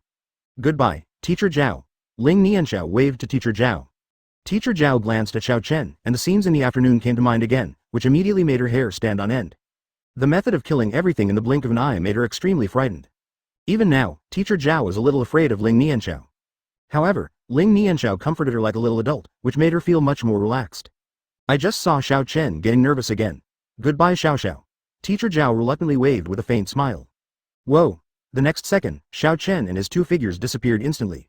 Goodbye, Teacher Zhao. Ling Nianxiao waved to Teacher Zhao. Teacher Zhao glanced at Xiao Chen, and the scenes in the afternoon came to mind again, which immediately made her hair stand on end. The method of killing everything in the blink of an eye made her extremely frightened. Even now, Teacher Zhao was a little afraid of Ling Nianxiao. However, Ling Nianxiao comforted her like a little adult, which made her feel much more relaxed. I just saw Xiao Chen getting nervous again. Goodbye Xiao Xiao. Teacher Zhao reluctantly waved with a faint smile. Whoa. The next second, Xiao Chen and his 2 figures disappeared instantly.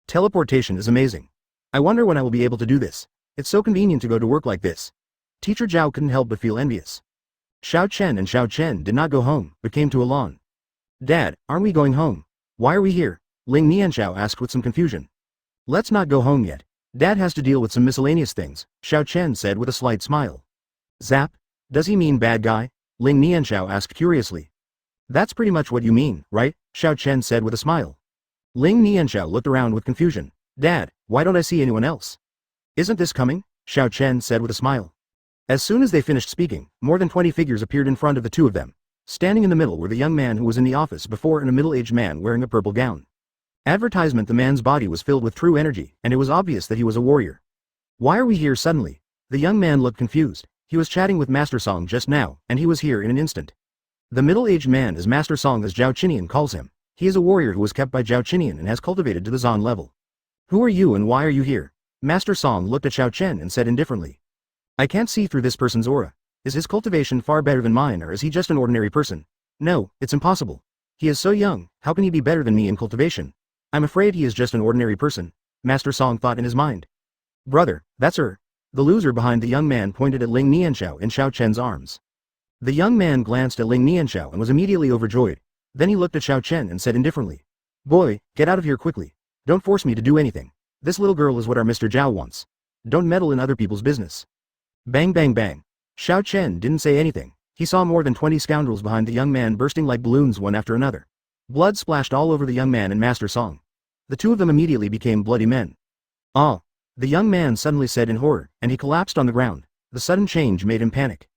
Teleportation is amazing. I wonder when I will be able to do this. It's so convenient to go to work like this. Teacher Zhao couldn't help but feel envious. Xiao Chen and Xiao Chen did not go home, but came to a lawn. Dad, aren't we going home? Why are we here? Ling Nianxiao asked with some confusion. Let's not go home yet. Dad has to deal with some miscellaneous things, Xiao Chen said with a slight smile. Zap? Does he mean bad guy? Ling Nianxiao asked curiously. That's pretty much what you mean, right? Xiao Chen said with a smile. Ling Nianxiao looked around with confusion. Dad, why don't I see anyone else? Isn't this coming? Xiao Chen said with a smile. As soon as they finished speaking, more than 20 figures appeared in front of the 2 of them. Standing in the middle were the young man who was in the office before and a middle-aged man wearing a purple gown. Advertisement: the man's body was filled with true energy, and it was obvious that he was a warrior. Why are we here suddenly? The young man looked confused. He was chatting with Master Song just now, and he was here in an instant. The middle-aged man is Master Song as Xiao Chinian calls him. He is a warrior who was kept by Xiao Chinian and has cultivated to the Zan level. Who are you and why are you here? Master Song looked at Xiao Chen and said indifferently. I can't see through this person's aura. Is his cultivation far better than mine or is he just an ordinary person? No, it's impossible. He is so young, how can he be better than me in cultivation? I'm afraid he is just an ordinary person, Master Song thought in his mind. Brother, that's her. The loser behind the young man pointed at Ling Nianxiao in Xiao Chen's arms. The young man glanced at Ling Nianxiao and was immediately overjoyed. Then he looked at Xiao Chen and said indifferently. Boy, get out of here quickly. Don't force me to do anything. This little girl is what our Mr. Zhao wants. Don't meddle in other people's business. Bang bang bang. Xiao Chen didn't say anything. He saw more than 20 scoundrels behind the young man bursting like balloons one after another. Blood splashed all over the young man and Master Song. The two of them immediately became bloody men. Ah! The young man suddenly said in horror, and he collapsed on the ground. The sudden change made him panic.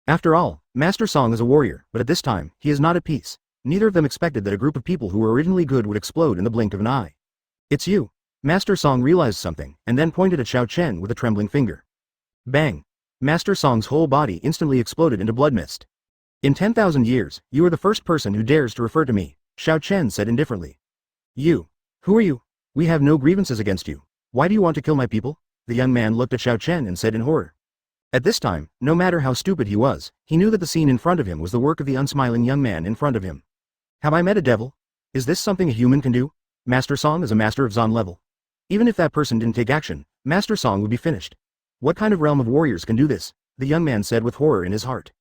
After all, Master Song is a warrior, but at this time, he is not at peace. Neither of them expected that a group of people who were originally good would explode in the blink of an eye. It's you. Master Song realized something, and then pointed at Xiao Chen with a trembling finger. Bang! Master Song's whole body instantly exploded into blood mist. In 10,000 years, you are the first person who dares to refer to me, Xiao Chen said indifferently. You. Who are you? We have no grievances against you. Why do you want to kill my people? The young man looked at Xiao Chen and said in horror. At this time, no matter how stupid he was, he knew that the scene in front of him was the work of the unsmiling young man in front of him. Have I met a devil? Is this something a human can do? Master Song is a master of Zan level. Even if that person didn't take action, Master Song would be finished. What kind of realm of warriors can do this? The young man said with horror in his heart.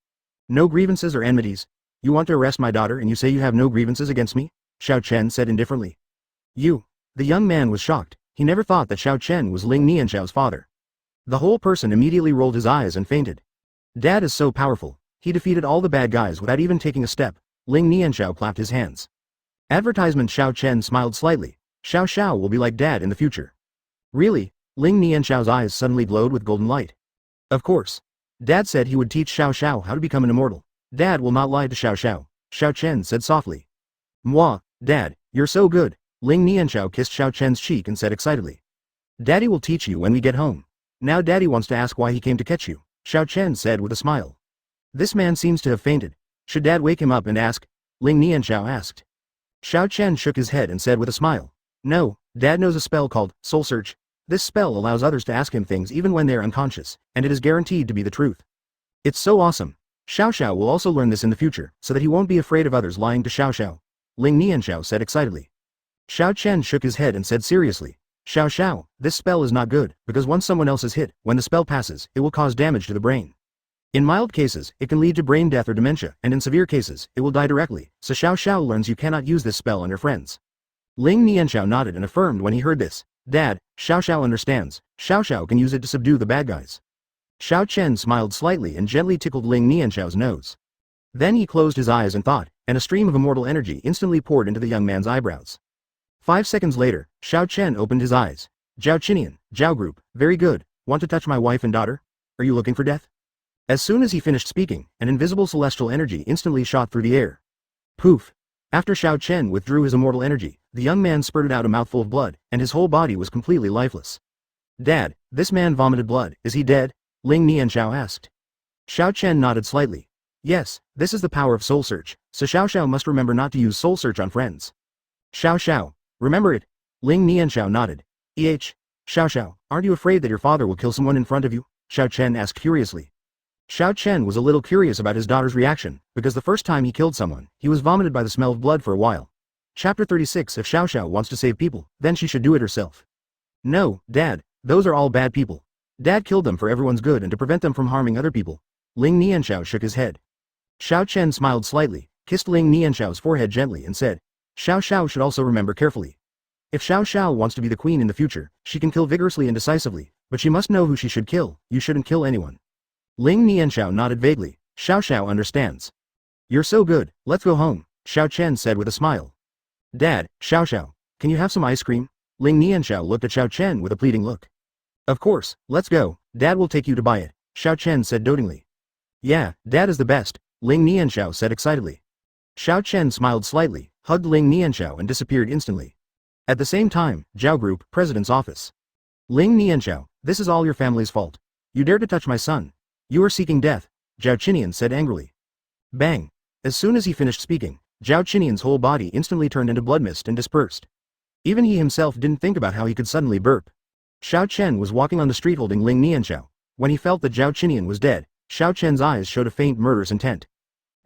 No grievances or enmities. You want to arrest my daughter and you say you have no grievances against me? Xiao Chen said indifferently. You. The young man was shocked. He never thought that Xiao Chen was Ling Nianxiao's father. The whole person immediately rolled his eyes and fainted. Dad is so powerful. He defeated all the bad guys without even taking a step. Ling Nianxiao clapped his hands. Advertisement. Xiao Chen smiled slightly. Xiao will be like Dad in the future. Really? Ling Nianxiao's eyes suddenly glowed with golden light. Of course. Dad said he would teach Xiao how to become an immortal. Dad will not lie to Xiao. Xiao Chen said softly. Mwah, Dad, you're so good. Ling Nianxiao kissed Xiao Chen's cheek and said excitedly. Daddy will teach you when we get home. Now Daddy wants to ask why he came to catch you, Xiao Chen said with a smile. This man seems to have fainted. Should Dad wake him up and ask? Ling Nianxiao asked. Xiao Chen shook his head and said with a smile. No, Dad knows a spell called Soul Search. This spell allows others to ask him things even when they are unconscious, and it is guaranteed to be the truth. It's so awesome. Xiao will also learn this in the future, so that he won't be afraid of others lying to Xiao. Ling Nianxiao said excitedly. Xiao Chen shook his head and said seriously. Xiao, this spell is not good, because once someone else is hit, when the spell passes, it will cause damage to the brain. In mild cases, it can lead to brain death or dementia, and in severe cases, it will die directly, so Xiao learns you cannot use this spell on your friends. Ling Nianxiao nodded and affirmed when he heard this. Dad, Xiao understands. Xiao can use it to subdue the bad guys. Xiao Chen smiled slightly and gently tickled Ling Nianxiao's nose. Then he closed his eyes and thought, and a stream of immortal energy instantly poured into the young man's eyebrows. 5 seconds later, Xiao Chen opened his eyes. Xiao Chinian, Zhao Group, very good. Want to touch my wife and daughter? Are you looking for death? As soon as he finished speaking, an invisible celestial energy instantly shot through the air. Poof! After Xiao Chen withdrew his immortal energy, the young man spurted out a mouthful of blood, and his whole body was completely lifeless. Dad, this man vomited blood, is he dead? Ling Nianxiao asked. Xiao Chen nodded slightly. Yes, this is the power of Soul Search, so Xiao must remember not to use Soul Search on friends. Xiao, remember it? Ling Nianxiao nodded. Xiao, aren't you afraid that your father will kill someone in front of you? Xiao Chen asked curiously. Xiao Chen was a little curious about his daughter's reaction, because the first time he killed someone, he was vomited by the smell of blood for a while. Chapter 36. If Xiao wants to save people, then she should do it herself. No, Dad, those are all bad people. Dad killed them for everyone's good and to prevent them from harming other people. Ling Nianxiao shook his head. Xiao Chen smiled slightly, kissed Ling Nianxiao's forehead gently and said, Xiao should also remember carefully. If Xiao wants to be the queen in the future, she can kill vigorously and decisively, but she must know who she should kill. You shouldn't kill anyone. Ling Nianxiao nodded vaguely. Xiao understands. You're so good, let's go home, Xiao Chen said with a smile. Dad, Xiao, can you have some ice cream? Ling Nianxiao looked at Xiao Chen with a pleading look. Of course, let's go, Dad will take you to buy it, Xiao Chen said dotingly. Yeah, Dad is the best, Ling Nianxiao said excitedly. Xiao Chen smiled slightly, hugged Ling Nianxiao and disappeared instantly. At the same time, Zhao Group, President's office. Ling Nianxiao, this is all your family's fault. You dare to touch my son. You are seeking death, Xiao Chinian said angrily. Bang! As soon as he finished speaking, Xiao Chinian's whole body instantly turned into blood mist and dispersed. Even he himself didn't think about how he could suddenly burp. Xiao Chen was walking on the street holding Ling Nianxiao. When he felt that Xiao Chinian was dead, Xiao Chen's eyes showed a faint murderous intent.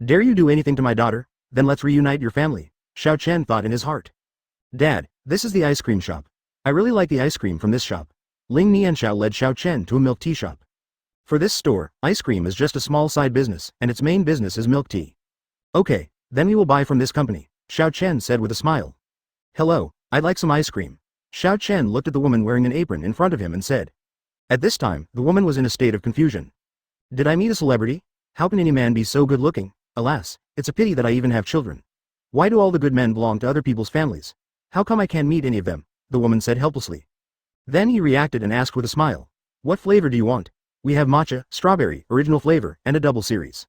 Dare you do anything to my daughter? Then let's reunite your family, Xiao Chen thought in his heart. Dad, this is the ice cream shop. I really like the ice cream from this shop. Ling Nianxiao led Xiao Chen to a milk tea shop. For this store, ice cream is just a small side business, and its main business is milk tea. Okay, then we will buy from this company, Xiao Chen said with a smile. Hello, I'd like some ice cream. Xiao Chen looked at the woman wearing an apron in front of him and said. At this time, the woman was in a state of confusion. Did I meet a celebrity? How can any man be so good looking? Alas, it's a pity that I even have children. Why do all the good men belong to other people's families? How come I can't meet any of them? The woman said helplessly. Then he reacted and asked with a smile. What flavor do you want? We have matcha, strawberry, original flavor, and a double series.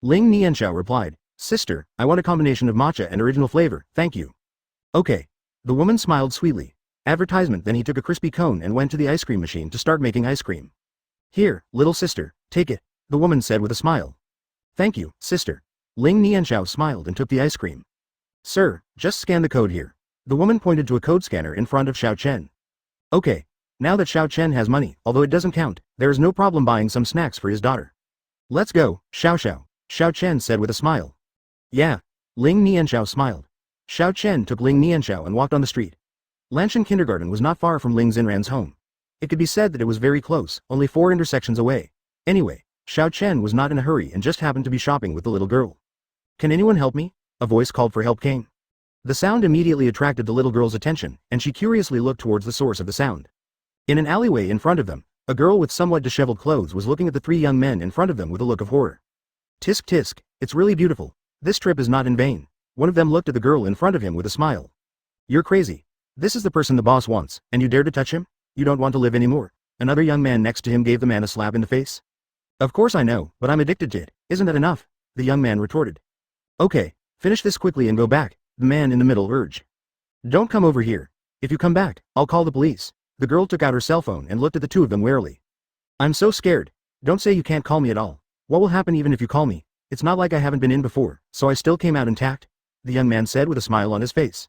Ling Nianxiao replied, Sister, I want a combination of matcha and original flavor, thank you. Okay. The woman smiled sweetly. Advertisement. Then he took a crispy cone and went to the ice cream machine to start making ice cream. Here, little sister, take it, the woman said with a smile. Thank you, sister. Ling Nianxiao smiled and took the ice cream. Sir, just scan the code here. The woman pointed to a code scanner in front of Xiao Chen. Okay. Now that Xiao Chen has money, although it doesn't count, there is no problem buying some snacks for his daughter. Let's go, Xiao. Xiao Chen said with a smile. Yeah. Ling Nianxiao smiled. Xiao Chen took Ling Nianxiao and walked on the street. Lanshan Kindergarten was not far from Ling Xenran's home. It could be said that it was very close, only 4 intersections away. Anyway, Xiao Chen was not in a hurry and just happened to be shopping with the little girl. Can anyone help me? A voice called for help came. The sound immediately attracted the little girl's attention, and she curiously looked towards the source of the sound. In an alleyway in front of them, a girl with somewhat disheveled clothes was looking at the 3 young men in front of them with a look of horror. Tisk tisk, it's really beautiful. This trip is not in vain. One of them looked at the girl in front of him with a smile. You're crazy. This is the person the boss wants, and you dare to touch him? You don't want to live anymore. Another young man next to him gave the man a slap in the face. Of course I know, but I'm addicted to it. Isn't that enough? The young man retorted. Okay, finish this quickly and go back, the man in the middle urged. Don't come over here. If you come back, I'll call the police. The girl took out her cell phone and looked at the 2 of them warily. I'm so scared. Don't say you can't call me at all. What will happen even if you call me? It's not like I haven't been in before, so I still came out intact, the young man said with a smile on his face.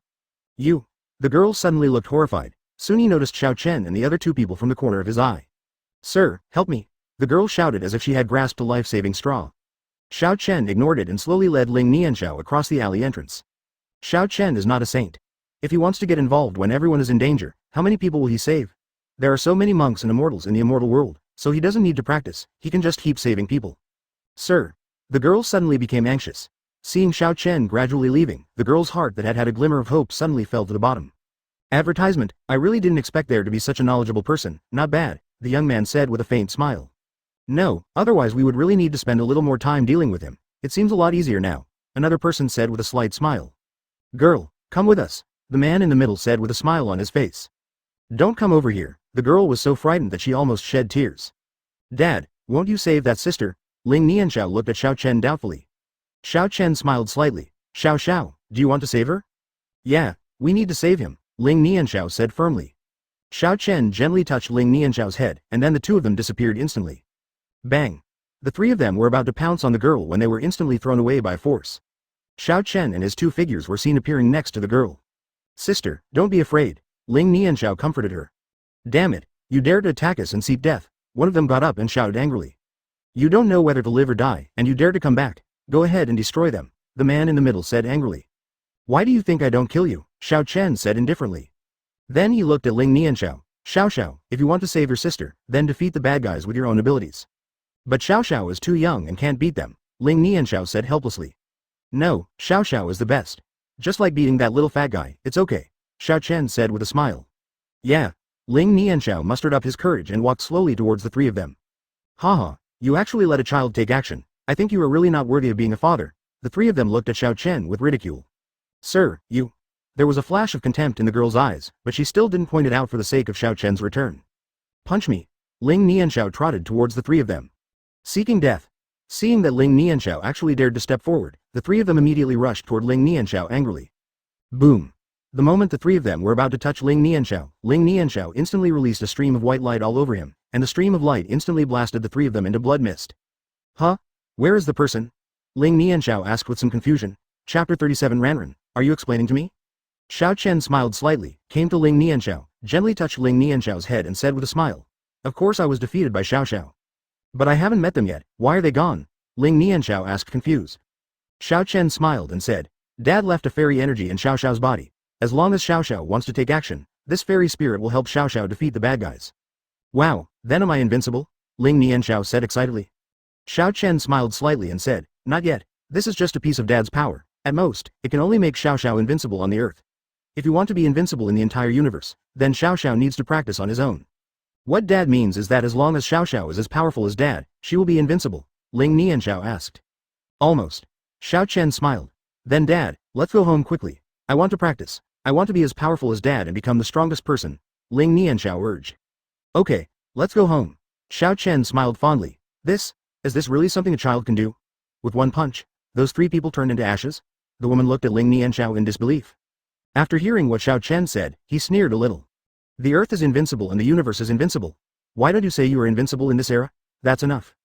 You. The girl suddenly looked horrified. Soon he noticed Xiao Chen and the other 2 people from the corner of his eye. Sir, help me. The girl shouted as if she had grasped a life-saving straw. Xiao Chen ignored it and slowly led Ling Nianxiao across the alley entrance. Xiao Chen is not a saint. If he wants to get involved when everyone is in danger, how many people will he save? There are so many monks and immortals in the immortal world, so he doesn't need to practice, he can just keep saving people. Sir. The girl suddenly became anxious. Seeing Xiao Chen gradually leaving, the girl's heart that had had a glimmer of hope suddenly fell to the bottom. Advertisement, I really didn't expect there to be such a knowledgeable person, not bad, the young man said with a faint smile. No, otherwise we would really need to spend a little more time dealing with him. It seems a lot easier now, another person said with a slight smile. Girl, come with us, the man in the middle said with a smile on his face. Don't come over here, the girl was so frightened that she almost shed tears. Dad, won't you save that sister? Ling Nianxiao looked at Xiao Chen doubtfully. Xiao Chen smiled slightly. Xiao, do you want to save her? Yeah, we need to save him, Ling Nianxiao said firmly. Xiao Chen gently touched Ling Nianxiao's head, and then the 2 of them disappeared instantly. Bang! The 3 of them were about to pounce on the girl when they were instantly thrown away by force. Xiao Chen and his 2 figures were seen appearing next to the girl. Sister, don't be afraid, Ling Nianxiao comforted her. Damn it, you dare to attack us and seek death, one of them got up and shouted angrily. You don't know whether to live or die, and you dare to come back. Go ahead and destroy them, the man in the middle said angrily. Why do you think I don't kill you? Xiao Chen said indifferently. Then he looked at Ling Nianxiao. Xiao, if you want to save your sister, then defeat the bad guys with your own abilities. But Xiao is too young and can't beat them, Ling Nianxiao said helplessly. No, Xiao is the best. Just like beating that little fat guy, it's okay, Xiao Chen said with a smile. Yeah. Ling Nianxiao mustered up his courage and walked slowly towards the 3 of them. Haha. You actually let a child take action. I think you are really not worthy of being a father. The 3 of them looked at Xiao Chen with ridicule. Sir, you. There was a flash of contempt in the girl's eyes, but she still didn't point it out for the sake of Xiao Chen's return. Punch me. Ling Nianxiao trotted towards the 3 of them. Seeking death. Seeing that Ling Nianxiao actually dared to step forward, the 3 of them immediately rushed toward Ling Nianxiao angrily. Boom. The moment the 3 of them were about to touch Ling Nianxiao instantly released a stream of white light all over him, and the stream of light instantly blasted the 3 of them into blood mist. Huh? Where is the person? Ling Nianxiao asked with some confusion. Chapter 37 Ranran, are you explaining to me? Xiao Chen smiled slightly, came to Ling Nianxiao, gently touched Ling Nianxiao's head and said with a smile. Of course I was defeated by Xiao Xiao. But I haven't met them yet, why are they gone? Ling Nianxiao asked confused. Xiao Chen smiled and said, Dad left a fairy energy in Xiao Xiao's body. As long as Xiao Xiao wants to take action, this fairy spirit will help Xiao Xiao defeat the bad guys. Wow, then am I invincible? Ling Nianxiao said excitedly. Xiao Chen smiled slightly and said, Not yet, this is just a piece of Dad's power. At most, it can only make Xiao Xiao invincible on the earth. If you want to be invincible in the entire universe, then Xiao Xiao needs to practice on his own. What Dad means is that as long as Xiao Xiao is as powerful as Dad, she will be invincible, Ling Nianxiao asked. Almost. Xiao Chen smiled. Then Dad, let's go home quickly. I want to practice. I want to be as powerful as Dad and become the strongest person, Ling Nianxiao urged. Okay, let's go home. Xiao Chen smiled fondly. Is this really something a child can do? With one punch, those 3 people turned into ashes? The woman looked at Ling Nianxiao in disbelief. After hearing what Xiao Chen said, he sneered a little. The earth is invincible and the universe is invincible. Why don't you say you are invincible in this era? That's enough.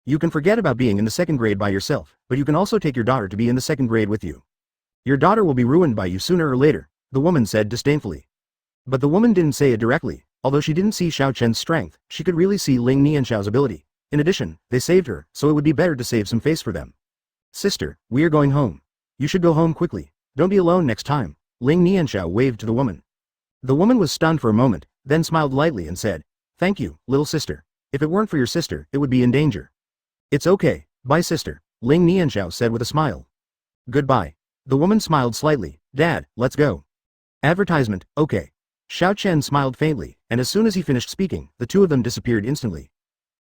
You can forget about being in the 2nd grade by yourself, but you can also take your daughter to be in the 2nd grade with you. Your daughter will be ruined by you sooner or later, the woman said disdainfully. But the woman didn't say it directly, although she didn't see Xiao Chen's strength, she could really see Ling Nianxiao's ability. In addition, they saved her, so it would be better to save some face for them. Sister, we are going home. You should go home quickly. Don't be alone next time, Ling Nianxiao waved to the woman. The woman was stunned for a moment, then smiled lightly and said, Thank you, little sister. If it weren't for your sister, it would be in danger. It's okay, bye sister, Ling Nianxiao said with a smile. Goodbye. The woman smiled slightly. Dad, let's go. Advertisement, okay. Xiao Chen smiled faintly, and as soon as he finished speaking, the 2 of them disappeared instantly.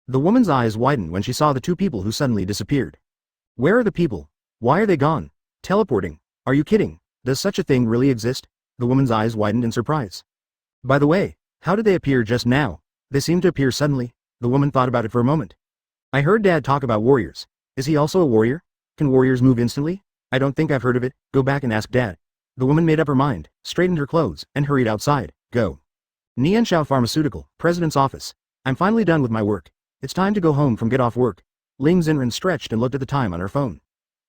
The woman's eyes widened when she saw the 2 people who suddenly disappeared. Where are the people? Why are they gone? Teleporting? Are you kidding? Does such a thing really exist? The woman's eyes widened in surprise. By the way, how did they appear just now? They seemed to appear suddenly. The woman thought about it for a moment. I heard Dad talk about warriors. Is he also a warrior? Can warriors move instantly? I don't think I've heard of it. Go back and ask Dad. The woman made up her mind, straightened her clothes, and hurried outside. Go. Nianxiao Pharmaceutical, President's Office. I'm finally done with my work. It's time to go home from get off work. Ling Xen stretched and looked at the time on her phone.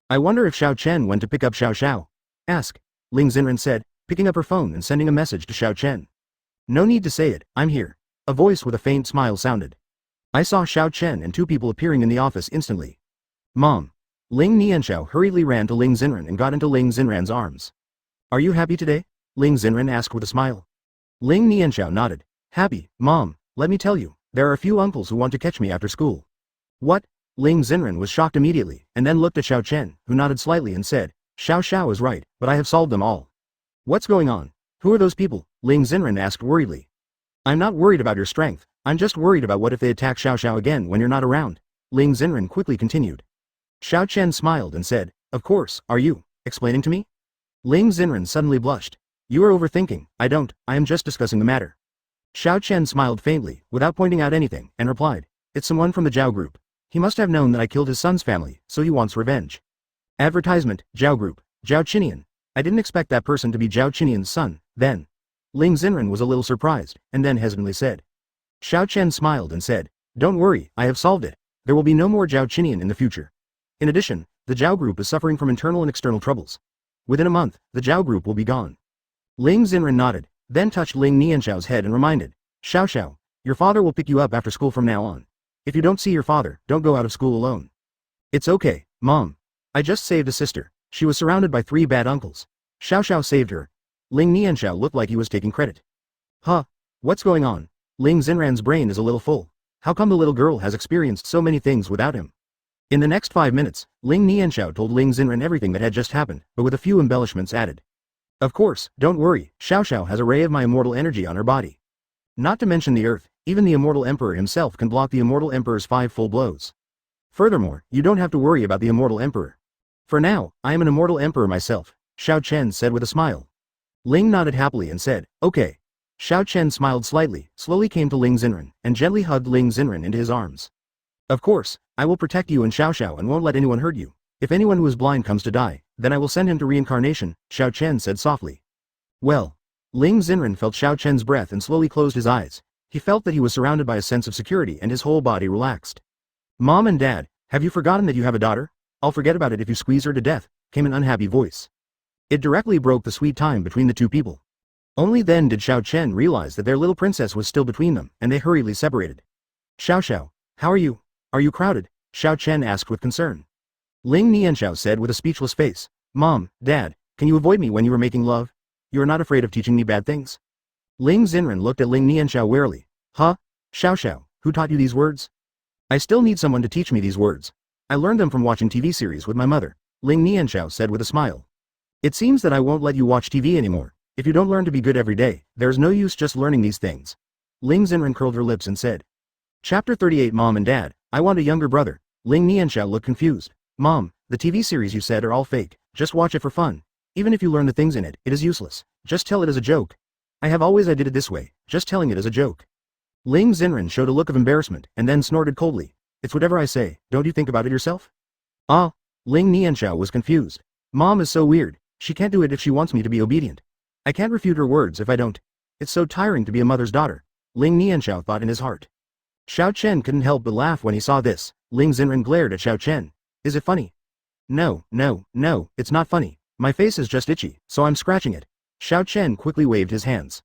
I wonder if Xiao Chen went to pick up Xiao Xiao. Ask. Ling Xen said, picking up her phone and sending a message to Xiao Chen. No need to say it, I'm here. A voice with a faint smile sounded. I saw Xiao Chen and 2 people appearing in the office instantly. Mom. Ling Nianxiao hurriedly ran to Ling Xen and got into Ling Xen's arms. Are you happy today? Ling Xen asked with a smile. Ling Nianxiao nodded. Happy, Mom, let me tell you, there are a few uncles who want to catch me after school. What? Ling Xen was shocked immediately, and then looked at Xiao Chen, who nodded slightly and said, Xiao Xiao is right, but I have solved them all. What's going on? Who are those people? Ling Xen asked worriedly. I'm not worried about your strength, I'm just worried about what if they attack Xiao Xiao again when you're not around, Ling Xen quickly continued. Xiao Chen smiled and said, Of course, are you explaining to me? Ling Xen suddenly blushed. You are overthinking, I am just discussing the matter. Xiao Chen smiled faintly, without pointing out anything, and replied, It's someone from the Zhao group. He must have known that I killed his son's family, so he wants revenge. Advertisement, Zhao group, Zhao Qinian. I didn't expect that person to be Zhao Qinian's son, then. Ling Xen was a little surprised, and then hesitantly said. Xiao Chen smiled and said, Don't worry, I have solved it. There will be no more Zhao Qinian in the future. In addition, the Zhao group is suffering from internal and external troubles. Within a month, the Zhao group will be gone. Ling Xen nodded, then touched Ling Nianxiao's head and reminded, Xiao Xiao, your father will pick you up after school from now on. If you don't see your father, don't go out of school alone. It's okay, Mom. I just saved a sister. She was surrounded by 3 bad uncles. Xiao Xiao saved her. Ling Nianxiao looked like he was taking credit. Huh? What's going on? Ling Xen's brain is a little full. How come the little girl has experienced so many things without him? In the next 5 minutes, Ling Nianxiao told Ling Xen everything that had just happened, but with a few embellishments added. Of course, don't worry, Xiao Xiao has a ray of my immortal energy on her body. Not to mention the earth, even the immortal emperor himself can block the immortal emperor's 5 full blows. Furthermore, you don't have to worry about the immortal emperor. For now, I am an immortal emperor myself, Xiao Chen said with a smile. Ling nodded happily and said, Okay. Xiao Chen smiled slightly, slowly came to Ling Xen, and gently hugged Ling Xen into his arms. Of course, I will protect you and Xiao Xiao and won't let anyone hurt you. If anyone who is blind comes to die, then I will send him to reincarnation, Xiao Chen said softly. Well. Ling Xen felt Xiao Chen's breath and slowly closed his eyes. He felt that he was surrounded by a sense of security and his whole body relaxed. Mom and Dad, Have you forgotten that you have a daughter? I'll forget about it if you squeeze her to death, came an unhappy voice. It directly broke the sweet time between the two people. Only then did Xiao Chen realize that their little princess was still between them, and they hurriedly separated. Xiao, how are you? Are you crowded? Xiao Chen asked with concern. Ling Nianxiao said with a speechless face, Mom, Dad, can you avoid me when you are making love? You are not afraid of teaching me bad things? Ling Xen looked at Ling Nianxiao warily. Huh? Xiao, who taught you these words? I still need someone to teach me these words. I learned them from watching TV series with my mother, Ling Nianxiao said with a smile. It seems that I won't let you watch TV anymore. If you don't learn to be good every day, there's no use just learning these things. Ling Xen curled her lips and said. Chapter 38 Mom and Dad, I want a younger brother. Ling Nianxiao looked confused. Mom, the TV series you said are all fake. Just watch it for fun. Even if you learn the things in it, it is useless. Just tell it as a joke. I did it this way, just telling it as a joke. Ling Xen showed a look of embarrassment, and then snorted coldly. It's whatever I say, don't you think about it yourself? Ah, Ling Nianxiao was confused. Mom is so weird, she can't do it if she wants me to be obedient. I can't refute her words if I don't. It's so tiring to be a mother's daughter, Ling Nianxiao thought in his heart. Xiao Chen couldn't help but laugh when he saw this. Ling Xen glared at Xiao Chen. Is it funny? No, it's not funny. My face is just itchy, so I'm scratching it. Xiao Chen quickly waved his hands.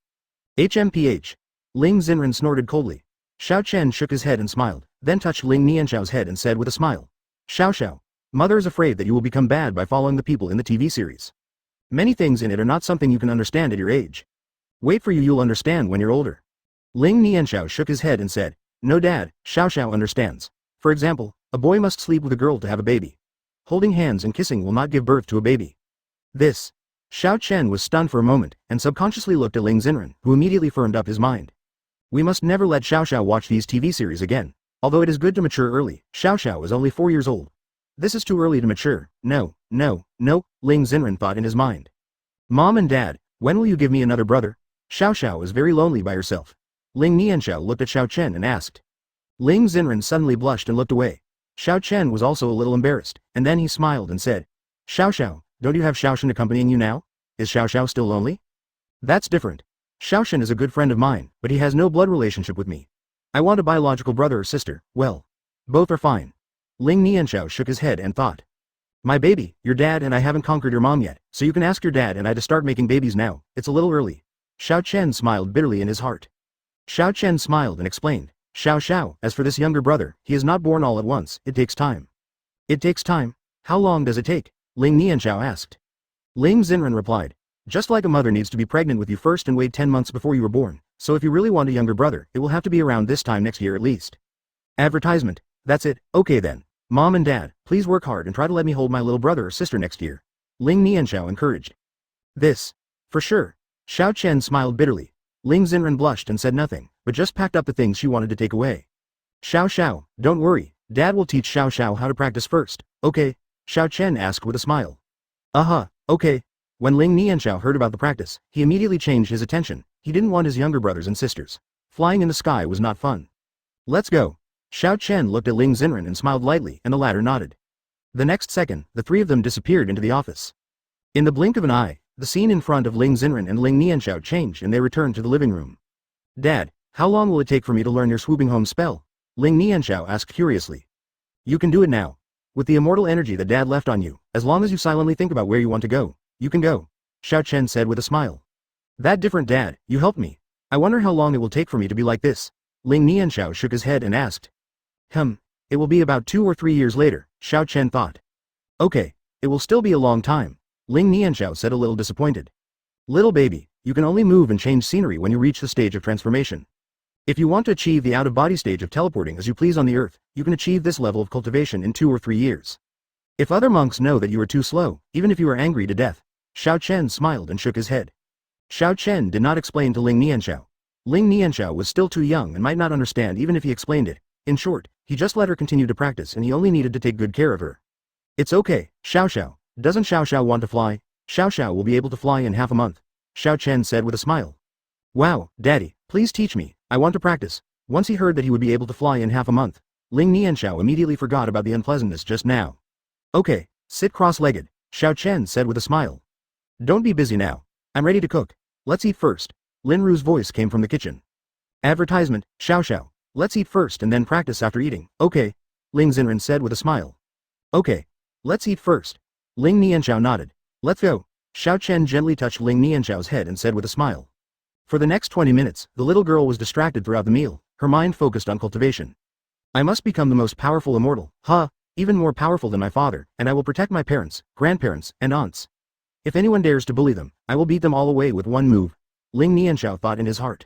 HMPH. Ling Xen snorted coldly. Xiao Chen shook his head and smiled, then touched Ling Nianxiao's head and said with a smile. Xiao, Mother is afraid that you will become bad by following the people in the TV series. Many things in it are not something you can understand at your age. Wait for you'll understand when you're older. Ling Nianxiao shook his head and said, No Dad, Xiao understands. For example, a boy must sleep with a girl to have a baby. Holding hands and kissing will not give birth to a baby. This. Xiao Chen was stunned for a moment, and subconsciously looked at Ling Xen, who immediately firmed up his mind. We must never let Xiao watch these TV series again. Although it is good to mature early, Xiao is only 4 years old. This is too early to mature. No, Ling Xen thought in his mind. Mom and Dad, when will you give me another brother? Xiao is very lonely by herself. Ling Nianxiao looked at Xiao Chen and asked. Ling Xen suddenly blushed and looked away. Xiao Chen was also a little embarrassed, and then he smiled and said, Xiao, don't you have Xiao Chen accompanying you now? Is Xiao still lonely? That's different. Xiao Chen is a good friend of mine, but he has no blood relationship with me. I want a biological brother or sister. Well, both are fine. Ling Nianxiao shook his head and thought. My baby, your dad and I haven't conquered your mom yet, so you can ask your dad and I to start making babies now. It's a little early. Xiao Chen smiled bitterly in his heart. Xiao Chen smiled and explained. Xiao, as for this younger brother, he is not born all at once, it takes time. It takes time? How long does it take? Ling Nianxiao asked. Ling Xen replied. Just like a mother needs to be pregnant with you first and wait 10 months before you were born, so if you really want a younger brother, it will have to be around this time next year at least. Advertisement. That's it, okay then. Mom and Dad, please work hard and try to let me hold my little brother or sister next year. Ling Nianxiao encouraged. This. For sure. Xiao Chen smiled bitterly. Ling Xen blushed and said nothing, but just packed up the things she wanted to take away. Xiao, don't worry, Dad will teach Xiao how to practice first, okay? Xiao Chen asked with a smile. Okay. When Ling Nianxiao heard about the practice, he immediately changed his attention. He didn't want his younger brothers and sisters. Flying in the sky was not fun. Let's go. Xiao Chen looked at Ling Xen and smiled lightly, and the latter nodded. The next second, the three of them disappeared into the office. In the blink of an eye, the scene in front of Ling Xen and Ling Nianxiao changed and they returned to the living room. Dad, how long will it take for me to learn your swooping home spell? Ling Nianxiao asked curiously. You can do it now. With the immortal energy that Dad left on you, as long as you silently think about where you want to go, you can go. Xiao Chen said with a smile. That different Dad, you helped me. I wonder how long it will take for me to be like this. Ling Nianxiao shook his head and asked. It will be about 2 or 3 years later, Xiao Chen thought. Okay, it will still be a long time, Ling Nianxiao said a little disappointed. Little baby, you can only move and change scenery when you reach the stage of transformation. If you want to achieve the out-of-body stage of teleporting as you please on the earth, you can achieve this level of cultivation in 2 or 3 years. If other monks know that you are too slow, even if you are angry to death, Xiao Chen smiled and shook his head. Xiao Chen did not explain to Ling Nianxiao. Ling Nianxiao was still too young and might not understand even if he explained it. In short, he just let her continue to practice and he only needed to take good care of her. It's okay, Xiao. Doesn't Xiao want to fly? Xiao will be able to fly in half a month, Xiao Chen said with a smile. Wow, Daddy, please teach me, I want to practice. Once he heard that he would be able to fly in half a month, Ling Nianxiao immediately forgot about the unpleasantness just now. Okay, sit cross-legged, Xiao Chen said with a smile. Don't be busy now. I'm ready to cook. Let's eat first. Lin Ru's voice came from the kitchen. Advertisement, Xiao. Let's eat first and then practice after eating, okay? Ling Xen said with a smile. Okay. Let's eat first. Ling Nianxiao nodded. Let's go. Xiao Chen gently touched Ling Nianxiao's head and said with a smile. For the next 20 minutes, the little girl was distracted throughout the meal, her mind focused on cultivation. I must become the most powerful immortal, even more powerful than my father, and I will protect my parents, grandparents, and aunts. If anyone dares to bully them, I will beat them all away with one move, Ling Nianxiao thought in his heart.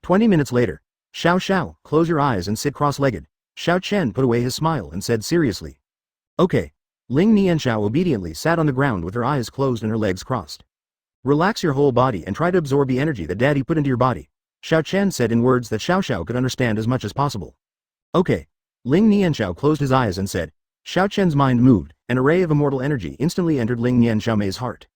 20 minutes later. Xiao, close your eyes and sit cross-legged. Xiao Chen put away his smile and said seriously. Okay. Ling Nianxiao obediently sat on the ground with her eyes closed and her legs crossed. Relax your whole body and try to absorb the energy that Daddy put into your body, Xiao Chen said in words that Xiao could understand as much as possible. Okay. Ling Nianxiao closed his eyes and said. Xiao Chen's mind moved, an array of immortal energy instantly entered Ling Nianxiao's heart.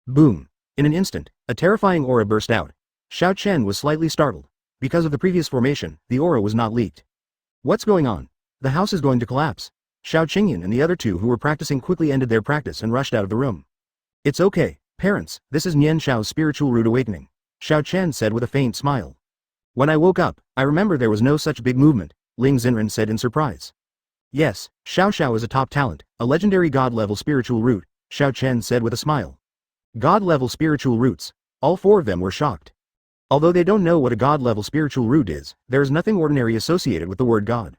Boom. In an instant, a terrifying aura burst out. Xiao Chen was slightly startled. Because of the previous formation, the aura was not leaked. What's going on? The house is going to collapse. Xiao Qingyan and the other two who were practicing quickly ended their practice and rushed out of the room. It's okay, parents, this is Nianxiao's spiritual root awakening, Xiao Chen said with a faint smile. When I woke up, I remember there was no such big movement, Ling Xen said in surprise. Yes, Xiao is a top talent, a legendary god-level spiritual root, Xiao Chen said with a smile. God-level spiritual roots. All four of them were shocked. Although they don't know what a god-level spiritual root is, there is nothing ordinary associated with the word god.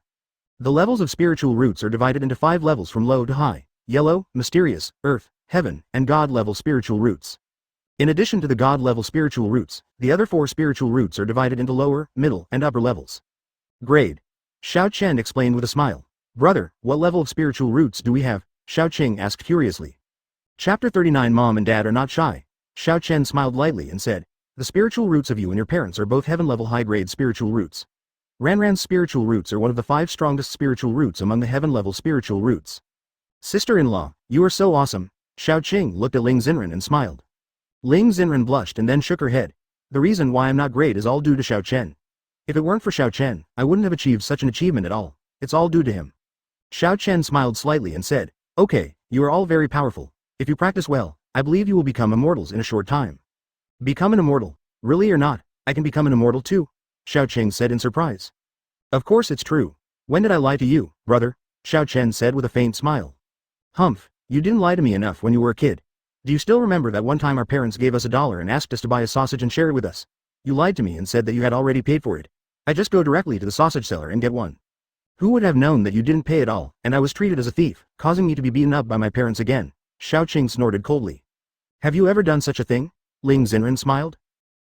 The levels of spiritual roots are divided into 5 levels from low to high: yellow, mysterious, earth, heaven, and god-level spiritual roots. In addition to the god-level spiritual roots, the other 4 spiritual roots are divided into lower, middle, and upper levels. Grade. Xiao Chen explained with a smile. Brother, what level of spiritual roots do we have? Xiao Qing asked curiously. Chapter 39 Mom and Dad are not shy. Xiao Chen smiled lightly and said, the spiritual roots of you and your parents are both heaven-level high-grade spiritual roots. Ranran's spiritual roots are one of the 5 strongest spiritual roots among the heaven-level spiritual roots. Sister-in-law, you are so awesome. Xiao Qing looked at Ling Xen and smiled. Ling Xen blushed and then shook her head. The reason why I'm not great is all due to Xiao Chen. If it weren't for Xiao Chen, I wouldn't have achieved such an achievement at all. It's all due to him. Xiao Chen smiled slightly and said, okay, you are all very powerful. If you practice well, I believe you will become immortals in a short time. Become an immortal? Really or not, I can become an immortal too, Xiao Qing said in surprise. Of course it's true. When did I lie to you, brother? Xiao Chen said with a faint smile. Humph, you didn't lie to me enough when you were a kid. Do you still remember that one time our parents gave us $1 and asked us to buy a sausage and share it with us? You lied to me and said that you had already paid for it. I just go directly to the sausage seller and get one. Who would have known that you didn't pay at all, and I was treated as a thief, causing me to be beaten up by my parents again? Xiao Qing snorted coldly. Have you ever done such a thing? Ling Xen smiled.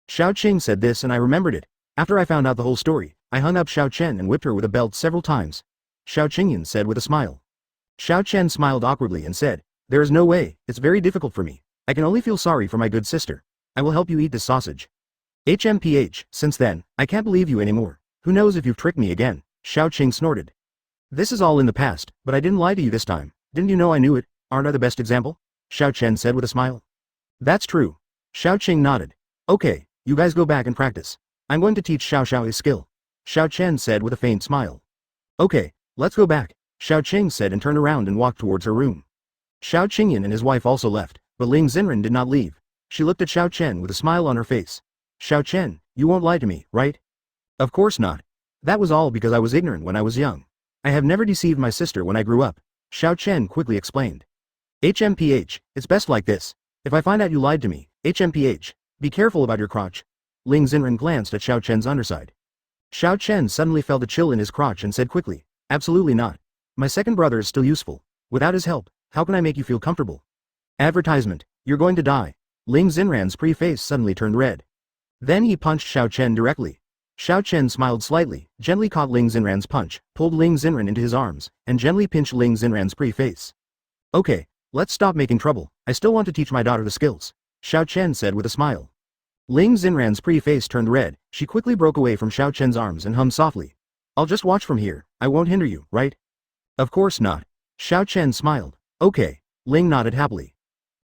Xiao Qing said this and I remembered it. After I found out the whole story, I hung up Xiao Chen and whipped her with a belt several times. Xiao Qingyan said with a smile. Xiao Chen smiled awkwardly and said, there is no way, it's very difficult for me. I can only feel sorry for my good sister. I will help you eat this sausage. HMPH, since then, I can't believe you anymore. Who knows if you've tricked me again? Xiao Qing snorted. This is all in the past, but I didn't lie to you this time. Didn't you know I knew it? Aren't I the best example? Xiao Chen said with a smile. That's true. Xiao Qing nodded. Okay, you guys go back and practice. I'm going to teach Xiao his skill. Xiao Chen said with a faint smile. Okay, let's go back, Xiao Qing said and turned around and walked towards her room. Xiao Qingyan and his wife also left, but Ling Xen did not leave. She looked at Xiao Chen with a smile on her face. Xiao Chen, you won't lie to me, right? Of course not. That was all because I was ignorant when I was young. I have never deceived my sister when I grew up, Xiao Chen quickly explained. HMPH, it's best like this. If I find out you lied to me, HMPH, be careful about your crotch. Ling Xen glanced at Xiao Chen's underside. Xiao Chen suddenly felt a chill in his crotch and said quickly, absolutely not. My second brother is still useful. Without his help, how can I make you feel comfortable? Advertisement, you're going to die. Ling Xen's pretty face suddenly turned red. Then he punched Xiao Chen directly. Xiao Chen smiled slightly, gently caught Ling Xen's punch, pulled Ling Xen into his arms, and gently pinched Ling Xen's pretty face. Okay, let's stop making trouble. I still want to teach my daughter the skills, Xiao Chen said with a smile. Ling Xen's pretty face turned red. She quickly broke away from Xiao Chen's arms and hummed softly. I'll just watch from here. I won't hinder you, right? Of course not. Xiao Chen smiled. Okay. Ling nodded happily.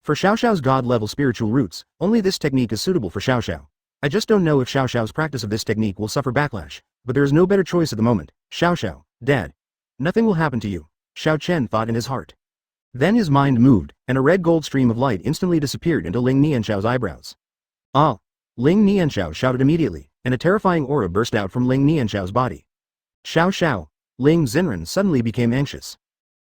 For Xiao's god-level spiritual roots, only this technique is suitable for Xiao. I just don't know if Xiao's practice of this technique will suffer backlash, but there is no better choice at the moment. Xiao, Dad. Nothing will happen to you, Xiao Chen thought in his heart. Then his mind moved, and a red gold stream of light instantly disappeared into Ling Nianxiao's eyebrows. Ah! Ling Nianxiao shouted immediately, and a terrifying aura burst out from Ling Nianxiao's body. Xiao! Ling Xen suddenly became anxious.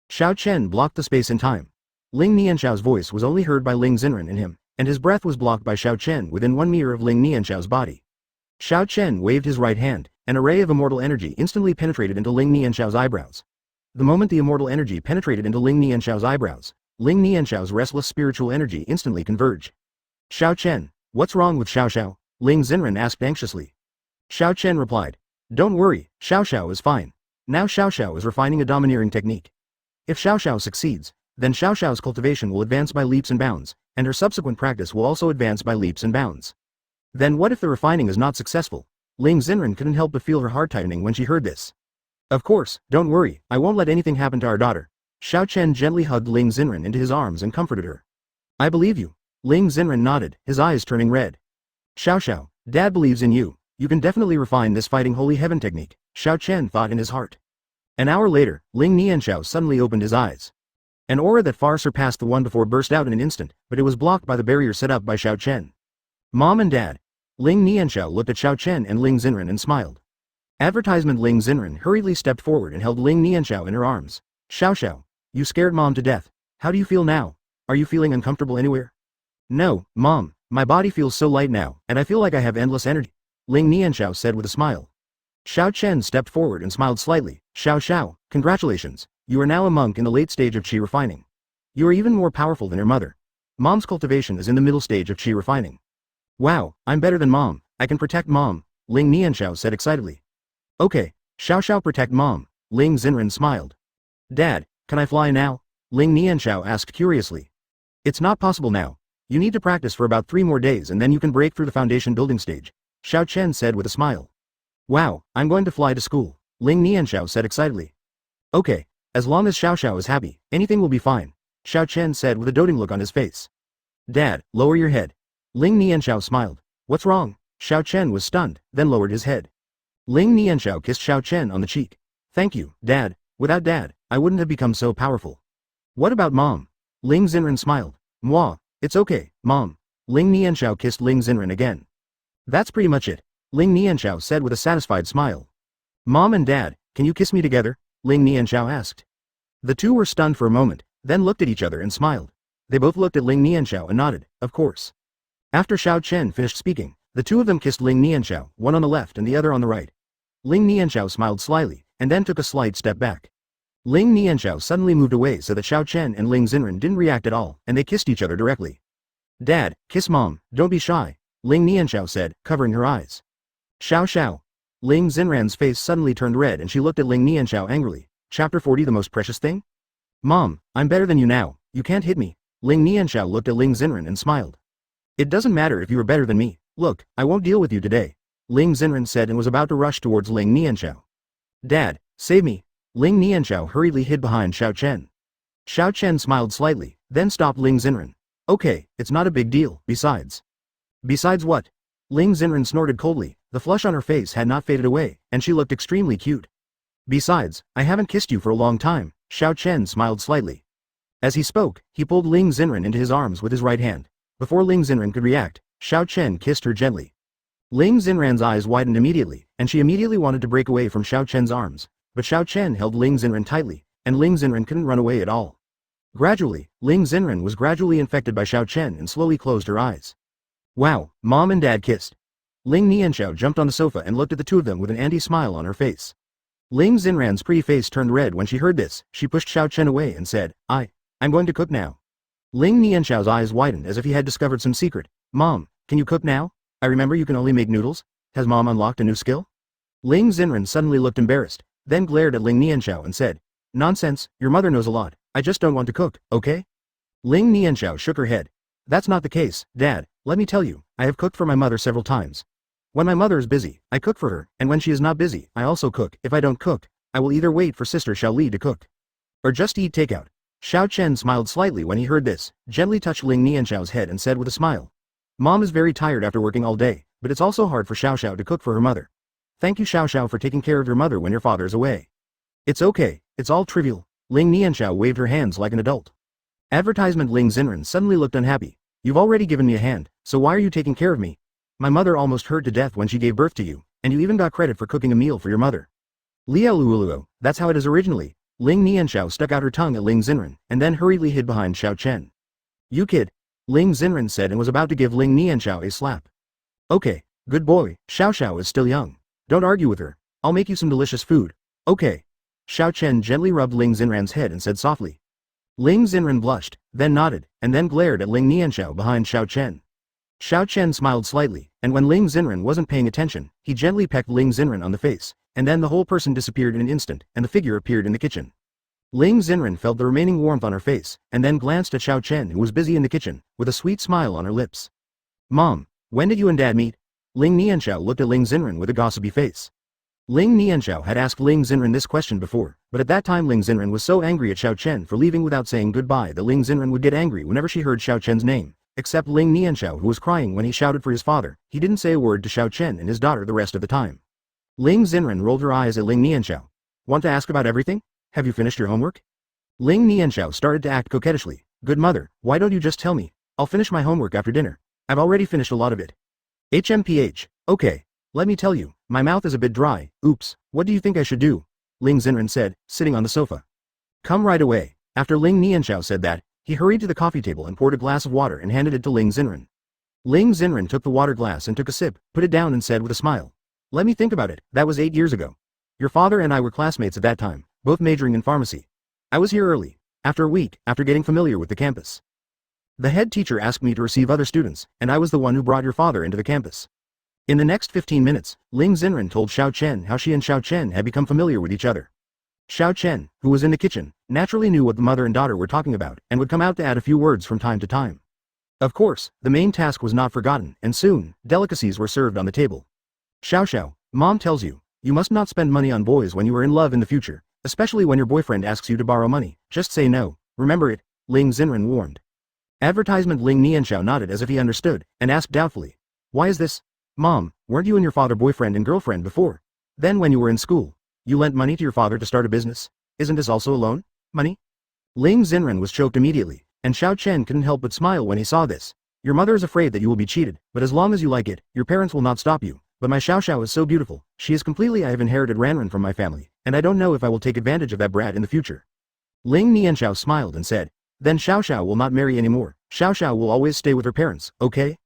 Xiao Chen blocked the space and time. Ling Nianxiao's voice was only heard by Ling Xen and him, and his breath was blocked by Xiao Chen within 1 meter of Ling Nianxiao's body. Xiao Chen waved his right hand, and a ray of immortal energy instantly penetrated into Ling Nianxiao's eyebrows. The moment the immortal energy penetrated into Ling Nianxiao's eyebrows, Ling Nianxiao's restless spiritual energy instantly converged. Xiao Chen, what's wrong with Xiao Xiao? Ling Xen asked anxiously. Xiao Chen replied, don't worry, Xiao Xiao is fine. Now Xiao Xiao is refining a domineering technique. If Xiao Xiao succeeds, then Xiao Xiao's cultivation will advance by leaps and bounds, and her subsequent practice will also advance by leaps and bounds. Then what if the refining is not successful? Ling Xen couldn't help but feel her heart tightening when she heard this. Of course, don't worry, I won't let anything happen to our daughter. Xiao Chen gently hugged Ling Xen into his arms and comforted her. I believe you. Ling Xen nodded, his eyes turning red. Xiao Xiao, Dad believes in you. You can definitely refine this fighting holy heaven technique, Xiao Chen thought in his heart. An hour later, Ling Nianxiao suddenly opened his eyes. An aura that far surpassed the one before burst out in an instant, but it was blocked by the barrier set up by Xiao Chen. Mom and Dad. Ling Nianxiao looked at Xiao Chen and Ling Xen and smiled. Advertisement Ling Xen hurriedly stepped forward and held Ling Nianxiao in her arms. Xiao Xiao, you scared Mom to death. How do you feel now? Are you feeling uncomfortable anywhere? No, Mom, my body feels so light now, and I feel like I have endless energy, Ling Nianxiao said with a smile. Xiao Chen stepped forward and smiled slightly. Xiao Xiao, congratulations, you are now a monk in the late stage of qi refining. You are even more powerful than your mother. Mom's cultivation is in the middle stage of qi refining. Wow, I'm better than Mom, I can protect Mom, Ling Nianxiao said excitedly. Okay, Xiao Xiao protect Mom, Ling Xen smiled. Dad, can I fly now? Ling Nianxiao asked curiously. It's not possible now. You need to practice for about 3 more days and then you can break through the foundation building stage, Xiao Chen said with a smile. Wow, I'm going to fly to school, Ling Nianxiao said excitedly. Okay, as long as Xiao Xiao is happy, anything will be fine, Xiao Chen said with a doting look on his face. Dad, lower your head. Ling Nianxiao smiled. What's wrong? Xiao Chen was stunned, then lowered his head. Ling Nianxiao kissed Xiao Chen on the cheek. Thank you, Dad. Without Dad, I wouldn't have become so powerful. What about Mom? Ling Xen smiled. Mwah, it's okay, Mom. Ling Nianxiao kissed Ling Xen again. That's pretty much it, Ling Nianxiao said with a satisfied smile. Mom and Dad, can you kiss me together? Ling Nianxiao asked. The two were stunned for a moment, then looked at each other and smiled. They both looked at Ling Nianxiao and nodded, of course. After Xiao Chen finished speaking, the two of them kissed Ling Nianxiao, one on the left and the other on the right. Ling Nianxiao smiled slyly, and then took a slight step back. Ling Nianxiao suddenly moved away so that Xiao Chen and Ling Xen didn't react at all, and they kissed each other directly. Dad, kiss Mom, don't be shy, Ling Nianxiao said, covering her eyes. Xiao Xiao. Ling Xenran's face suddenly turned red and she looked at Ling Nianxiao angrily. Chapter 40 The most precious thing? Mom, I'm better than you now, you can't hit me. Ling Nianxiao looked at Ling Xen and smiled. It doesn't matter if you are better than me, look, I won't deal with you today, Ling Xen said and was about to rush towards Ling Nianxiao. Dad, save me. Ling Nianxiao hurriedly hid behind Xiao Chen. Xiao Chen smiled slightly, then stopped Ling Xen. Okay, it's not a big deal, besides. Besides what? Ling Xen snorted coldly, the flush on her face had not faded away, and she looked extremely cute. Besides, I haven't kissed you for a long time, Xiao Chen smiled slightly. As he spoke, he pulled Ling Xen into his arms with his right hand. Before Ling Xen could react, Xiao Chen kissed her gently. Ling Xenran's eyes widened immediately, and she immediately wanted to break away from Xiao Chen's arms, but Xiao Chen held Ling Xen tightly, and Ling Xen couldn't run away at all. Gradually, Ling Xen was gradually infected by Xiao Chen and slowly closed her eyes. Wow, Mom and Dad kissed. Ling Nianxiao jumped on the sofa and looked at the two of them with an anti-smile on her face. Ling Xenran's pretty face turned red when she heard this. She pushed Xiao Chen away and said, I'm going to cook now. Ling Nianxiao's eyes widened as if he had discovered some secret. Mom, can you cook now? I remember you can only make noodles. Has Mom unlocked a new skill? Ling Xen suddenly looked embarrassed, then glared at Ling Nianxiao and said, Nonsense, your mother knows a lot. I just don't want to cook, okay? Ling Nianxiao shook her head. That's not the case, Dad. Let me tell you, I have cooked for my mother several times. When my mother is busy, I cook for her, and when she is not busy, I also cook. If I don't cook, I will either wait for Sister Xiao Li to cook, or just eat takeout. Xiao Chen smiled slightly when he heard this, gently touched Ling Nianxiao's head and said with a smile. Mom is very tired after working all day, but it's also hard for Xiao Xiao to cook for her mother. Thank you Xiao Xiao for taking care of your mother when your father is away. It's okay, it's all trivial. Ling Nianxiao waved her hands like an adult. Advertisement Ling Xen suddenly looked unhappy. You've already given me a hand, so why are you taking care of me? My mother almost hurt to death when she gave birth to you, and you even got credit for cooking a meal for your mother. Liaoluoluo, that's how it is originally. Ling Nianxiao stuck out her tongue at Ling Xen, and then hurriedly hid behind Xiao Chen. You kid, Ling Xen said and was about to give Ling Nianxiao a slap. Okay, good boy, Xiao is still young. Don't argue with her. I'll make you some delicious food. Okay. Xiao Chen gently rubbed Ling Xenran's head and said softly. Ling Xenran blushed, then nodded, and then glared at Ling Nianxiao behind Xiao Chen. Xiao Chen smiled slightly, and when Ling Xenran wasn't paying attention, he gently pecked Ling Xenran on the face, and then the whole person disappeared in an instant, and the figure appeared in the kitchen. Ling Xenran felt the remaining warmth on her face, and then glanced at Xiao Chen who was busy in the kitchen, with a sweet smile on her lips. Mom, when did you and Dad meet? Ling Nianxiao looked at Ling Xenran with a gossipy face. Ling Nianxiao had asked Ling Xenran this question before, but at that time Ling Xenran was so angry at Xiao Chen for leaving without saying goodbye that Ling Xenran would get angry whenever she heard Xiao Chen's name, except Ling Nianxiao who was crying when he shouted for his father. He didn't say a word to Xiao Chen and his daughter the rest of the time. Ling Xenran rolled her eyes at Ling Nianxiao. Want to ask about everything? Have you finished your homework? Ling Nianxiao started to act coquettishly. Good mother, why don't you just tell me? I'll finish my homework after dinner. I've already finished a lot of it. HMPH, okay. Let me tell you, my mouth is a bit dry. Oops, what do you think I should do? Ling Xenran said, sitting on the sofa. Come right away. After Ling Nianxiao said that, he hurried to the coffee table and poured a glass of water and handed it to Ling Xenran. Ling Xenran took the water glass and took a sip, put it down and said with a smile. Let me think about it, that was 8 years ago. Your father and I were classmates at that time, both majoring in pharmacy. I was here early, after a week, after getting familiar with the campus. The head teacher asked me to receive other students, and I was the one who brought your father into the campus. In the next 15 minutes, Ling Xenran told Xiao Chen how she and Xiao Chen had become familiar with each other. Xiao Chen, who was in the kitchen, naturally knew what the mother and daughter were talking about and would come out to add a few words from time to time. Of course, the main task was not forgotten, and soon, delicacies were served on the table. Xiao, Mom tells you, you must not spend money on boys when you are in love in the future, especially when your boyfriend asks you to borrow money. Just say no, remember it, Ling Xenran warned. Advertisement. Ling Nianxiao nodded as if he understood, and asked doubtfully. Why is this? Mom, weren't you and your father boyfriend and girlfriend before? Then when you were in school, you lent money to your father to start a business? Isn't this also a loan? Money? Ling Xenran was choked immediately, and Xiao Chen couldn't help but smile when he saw this. Your mother is afraid that you will be cheated, but as long as you like it, your parents will not stop you. But my Xiao is so beautiful, she is completely. I have inherited Ranran from my family, and I don't know if I will take advantage of that brat in the future. Ling Nianxiao smiled and said, then Xiao will not marry anymore. Xiao will always stay with her parents, okay?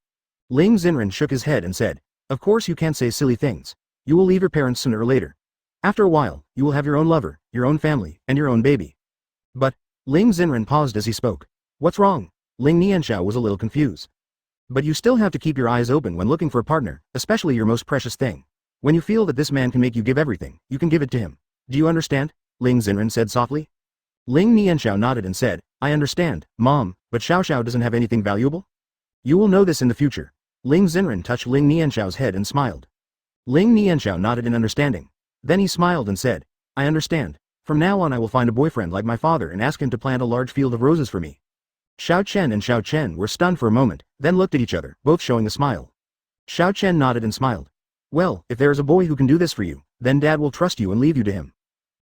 Ling Xenran shook his head and said, of course you can't say silly things. You will leave your parents sooner or later. After a while, you will have your own lover, your own family, and your own baby. But, Ling Xenran paused as he spoke. What's wrong? Ling Nianxiao was a little confused. But you still have to keep your eyes open when looking for a partner, especially your most precious thing. When you feel that this man can make you give everything, you can give it to him. Do you understand? Ling Xenran said softly. Ling Nianxiao nodded and said, I understand, Mom, but Xiao doesn't have anything valuable? You will know this in the future. Ling Xenran touched Ling Nianxiao's head and smiled. Ling Nianxiao nodded in understanding. Then he smiled and said, I understand. From now on I will find a boyfriend like my father and ask him to plant a large field of roses for me. Xiao Chen and Xiao Chen were stunned for a moment, then looked at each other, both showing a smile. Xiao Chen nodded and smiled. Well, if there is a boy who can do this for you, then Dad will trust you and leave you to him.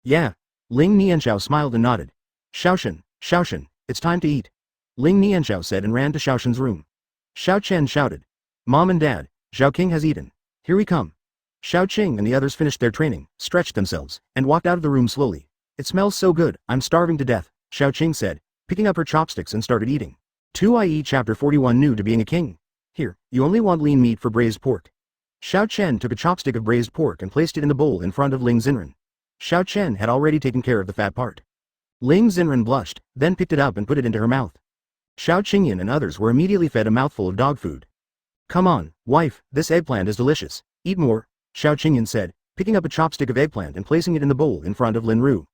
Yeah. Ling Nianxiao smiled and nodded. Xiao Chen, it's time to eat. Ling Nianxiao said and ran to Xiao Shen's room. Xiao Chen shouted. Mom and Dad, Xiao King has eaten. Here we come. Xiao Qing and the others finished their training, stretched themselves, and walked out of the room slowly. It smells so good, I'm starving to death, Xiao Qing said, picking up her chopsticks and started eating. 2 Chapter 41 New to being a king. Here, you only want lean meat for braised pork. Xiao Chen took a chopstick of braised pork and placed it in the bowl in front of Ling Xenran. Xiao Chen had already taken care of the fat part. Ling Xenran blushed, then picked it up and put it into her mouth. Xiao Qingyan and others were immediately fed a mouthful of dog food. Come on, wife, this eggplant is delicious. Eat more, Xiao Qingyan said, picking up a chopstick of eggplant and placing it in the bowl in front of Lin Ru.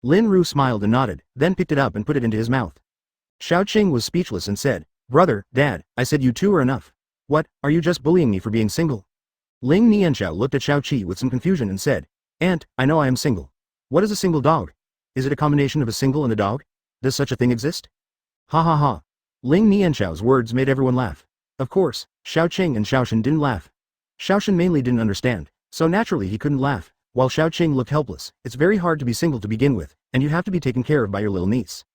Lin Ru smiled and nodded, then picked it up and put it into his mouth. Xiao Qing was speechless and said, Brother, Dad, I said you two are enough. What, are you just bullying me for being single? Ling Nianxiao looked at Xiao Qi with some confusion and said, Aunt, I know I am single. What is a single dog? Is it a combination of a single and a dog? Does such a thing exist? Ha ha ha. Ling Nianxiao's words made everyone laugh. Of course, Xiao Qing and Xiao Shen didn't laugh. Xiao Shen mainly didn't understand, so naturally he couldn't laugh, while Xiao Qing looked helpless. It's very hard to be single to begin with, and you have to be taken care of by your little niece.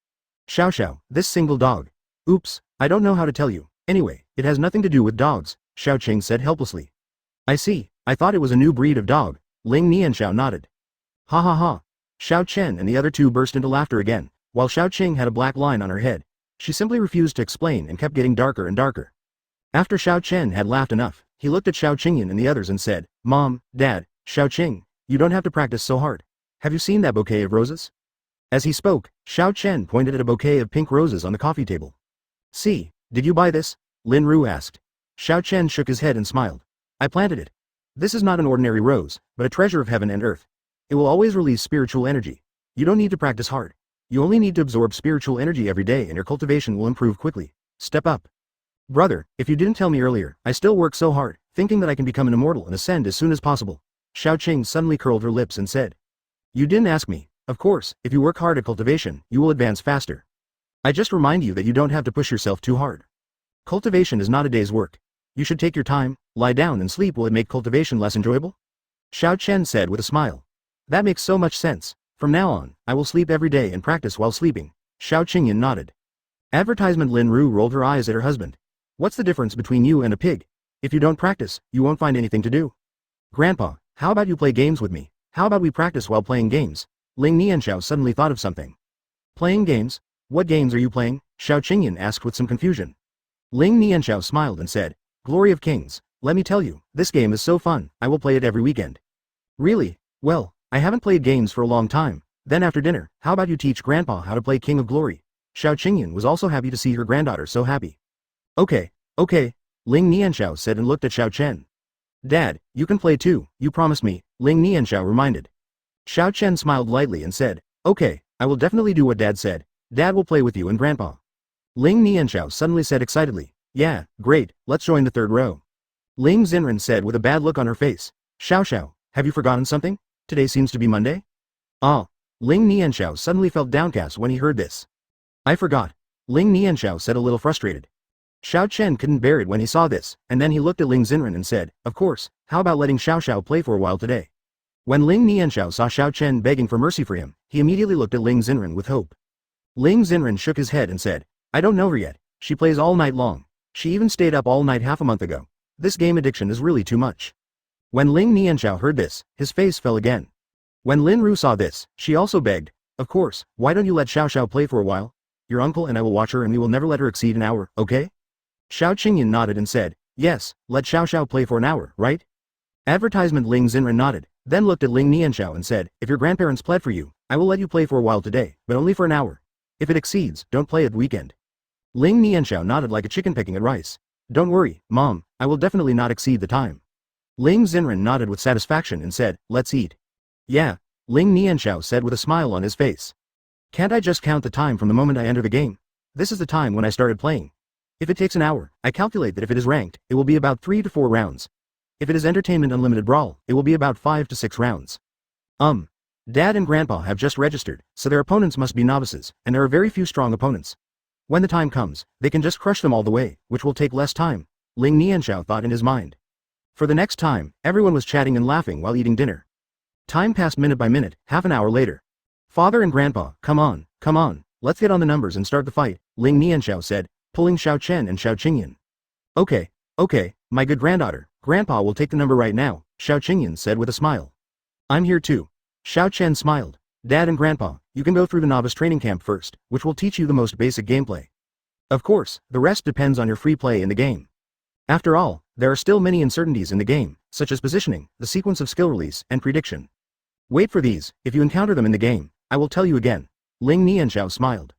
Xiao, this single dog. Oops, I don't know how to tell you. Anyway, it has nothing to do with dogs, Xiao Qing said helplessly. I see, I thought it was a new breed of dog, Ling Nianxiao nodded. Ha ha ha. Xiao Chen and the other two burst into laughter again, while Xiao Qing had a black line on her head. She simply refused to explain and kept getting darker and darker. After Xiao Chen had laughed enough, he looked at Xiao Qingyan and the others and said, Mom, Dad, Xiao Qing, you don't have to practice so hard. Have you seen that bouquet of roses? As he spoke, Xiao Chen pointed at a bouquet of pink roses on the coffee table. See, did you buy this? Lin Ru asked. Xiao Chen shook his head and smiled. I planted it. This is not an ordinary rose, but a treasure of heaven and earth. It will always release spiritual energy. You don't need to practice hard. You only need to absorb spiritual energy every day and your cultivation will improve quickly. Step up. Brother, if you didn't tell me earlier, I still work so hard, thinking that I can become an immortal and ascend as soon as possible. Xiao Qing suddenly curled her lips and said. You didn't ask me. Of course, if you work hard at cultivation, you will advance faster. I just remind you that you don't have to push yourself too hard. Cultivation is not a day's work. You should take your time, lie down and sleep. Will it make cultivation less enjoyable? Xiao Chen said with a smile. That makes so much sense. From now on, I will sleep every day and practice while sleeping. Xiao Qingyan nodded. Advertisement. Lin Ru rolled her eyes at her husband. What's the difference between you and a pig? If you don't practice, you won't find anything to do. Grandpa, how about you play games with me? How about we practice while playing games? Ling Nianxiao suddenly thought of something. Playing games? What games are you playing? Xiao Qingyan asked with some confusion. Ling Nianxiao smiled and said, Glory of Kings, let me tell you, this game is so fun, I will play it every weekend. Really? Well, I haven't played games for a long time. Then after dinner, how about you teach Grandpa how to play King of Glory? Xiao Qingyan was also happy to see her granddaughter so happy. Okay, Ling Nianxiao said and looked at Xiao Chen. Dad, you can play too, you promised me, Ling Nianxiao reminded. Xiao Chen smiled lightly and said, Okay, I will definitely do what Dad said. Dad will play with you and Grandpa. Ling Nianxiao suddenly said excitedly, Yeah, great, let's join the third row. Ling Xen said with a bad look on her face, Xiao, have you forgotten something? Today seems to be Monday? Ah. Ling Nianxiao suddenly felt downcast when he heard this. I forgot. Ling Nianxiao said a little frustrated. Xiao Chen couldn't bear it when he saw this, and then he looked at Ling Xen and said, Of course, how about letting Xiao play for a while today? When Ling Nianxiao saw Xiao Chen begging for mercy for him, he immediately looked at Ling Xen with hope. Ling Xen shook his head and said, I don't know her yet. She plays all night long. She even stayed up all night half a month ago. This game addiction is really too much. When Ling Nianxiao heard this, his face fell again. When Lin Ru saw this, she also begged, Of course, why don't you let Xiao play for a while? Your uncle and I will watch her and we will never let her exceed an hour, okay? Xiao Qingyan nodded and said, Yes, let Xiao play for an hour, right? Advertisement. Ling Xen nodded, then looked at Ling Nianxiao and said, If your grandparents pled for you, I will let you play for a while today, but only for an hour. If it exceeds, don't play at weekend. Ling Nianxiao nodded like a chicken pecking at rice. Don't worry, Mom, I will definitely not exceed the time. Ling Xen nodded with satisfaction and said, Let's eat. Yeah, Ling Nianxiao said with a smile on his face. Can't I just count the time from the moment I enter the game? This is the time when I started playing. If it takes an hour, I calculate that if it is ranked, it will be about 3 to 4 rounds. If it is Entertainment Unlimited Brawl, it will be about 5 to 6 rounds. Dad and Grandpa have just registered, so their opponents must be novices, and there are very few strong opponents. When the time comes, they can just crush them all the way, which will take less time, Ling Nianxiao thought in his mind. For the next time, everyone was chatting and laughing while eating dinner. Time passed minute by minute, half an hour later. Father and Grandpa, come on, let's get on the numbers and start the fight, Ling Nianxiao said, pulling Xiao Chen and Xiao Qingyan. Okay, my good granddaughter, Grandpa will take the number right now, Xiao Qingyan said with a smile. I'm here too. Xiao Chen smiled. Dad and Grandpa, you can go through the novice training camp first, which will teach you the most basic gameplay. Of course, the rest depends on your free play in the game. After all, there are still many uncertainties in the game, such as positioning, the sequence of skill release, and prediction. Wait for these, if you encounter them in the game, I will tell you again. Ling Nianxiao smiled.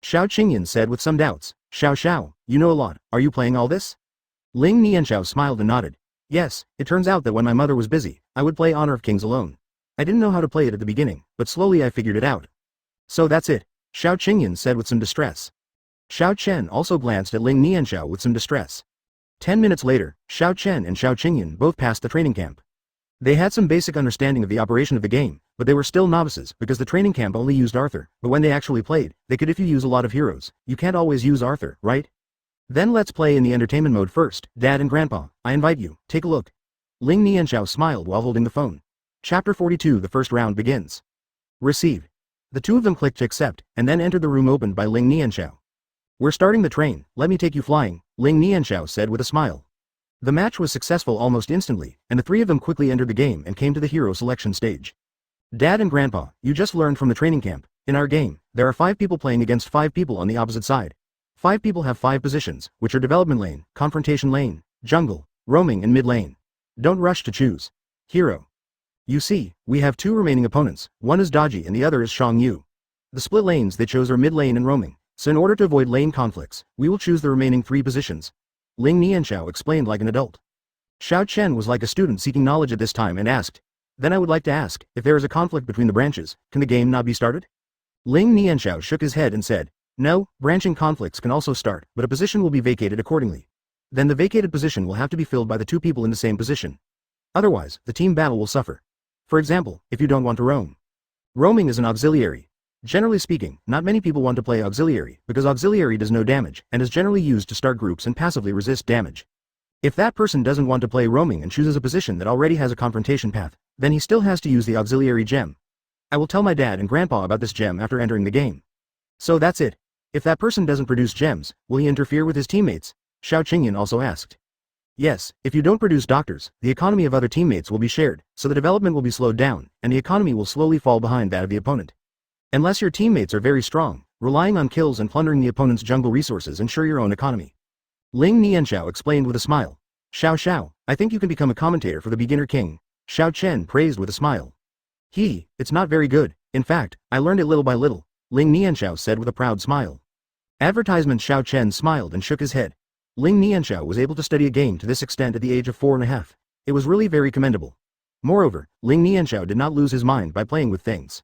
Xiao Qingyan said with some doubts, Xiao, you know a lot, are you playing all this? Ling Nianxiao smiled and nodded. Yes, it turns out that when my mother was busy, I would play Honor of Kings alone. I didn't know how to play it at the beginning, but slowly I figured it out. So that's it, Xiao Qingyan said with some distress. Xiao Chen also glanced at Ling Nianxiao with some distress. 10 minutes later, Xiao Chen and Xiao Qingyan both passed the training camp. They had some basic understanding of the operation of the game, but they were still novices because the training camp only used Arthur, but when they actually played, they could. If you use a lot of heroes, you can't always use Arthur, right? Then let's play in the entertainment mode first, Dad and Grandpa, I invite you, take a look. Ling Nianxiao smiled while holding the phone. Chapter 42. The first round begins. Received. The two of them clicked to accept, and then entered the room opened by Ling Nianxiao. We're starting the train, let me take you flying, Ling Nianxiao said with a smile. The match was successful almost instantly, and the three of them quickly entered the game and came to the hero selection stage. Dad and Grandpa, you just learned from the training camp. In our game, there are 5 people playing against 5 people on the opposite side. 5 people have 5 positions, which are development lane, confrontation lane, jungle, roaming and mid lane. Don't rush to choose. Hero. You see, we have 2 remaining opponents, one is Dodgy and the other is Shang Yu. The split lanes they chose are mid lane and roaming, so in order to avoid lane conflicts, we will choose the remaining 3 positions. Ling Nianxiao explained like an adult. Xiao Chen was like a student seeking knowledge at this time and asked, "Then I would like to ask, if there is a conflict between the branches, can the game not be started?" Ling Nianxiao shook his head and said, "No, branching conflicts can also start, but a position will be vacated accordingly. Then the vacated position will have to be filled by the 2 people in the same position. Otherwise, the team battle will suffer. For example, if you don't want to roam. Roaming is an auxiliary. Generally speaking, not many people want to play auxiliary, because auxiliary does no damage, and is generally used to start groups and passively resist damage. If that person doesn't want to play roaming and chooses a position that already has a confrontation path, then he still has to use the auxiliary gem. I will tell my dad and grandpa about this gem after entering the game. So that's it. If that person doesn't produce gems, will he interfere with his teammates?" Xiao Qingyan also asked. "Yes, if you don't produce doctors, the economy of other teammates will be shared, so the development will be slowed down, and the economy will slowly fall behind that of the opponent. Unless your teammates are very strong, relying on kills and plundering the opponent's jungle resources ensure your own economy." Ling Nianxiao explained with a smile. Xiao, I think you can become a commentator for the beginner king," Xiao Chen praised with a smile. It's not very good, in fact, I learned it little by little," Ling Nianxiao said with a proud smile. Advertisement. Xiao Chen smiled and shook his head. Ling Nianxiao was able to study a game to this extent at the age of 4.5. It was really very commendable. Moreover, Ling Nianxiao did not lose his mind by playing with things.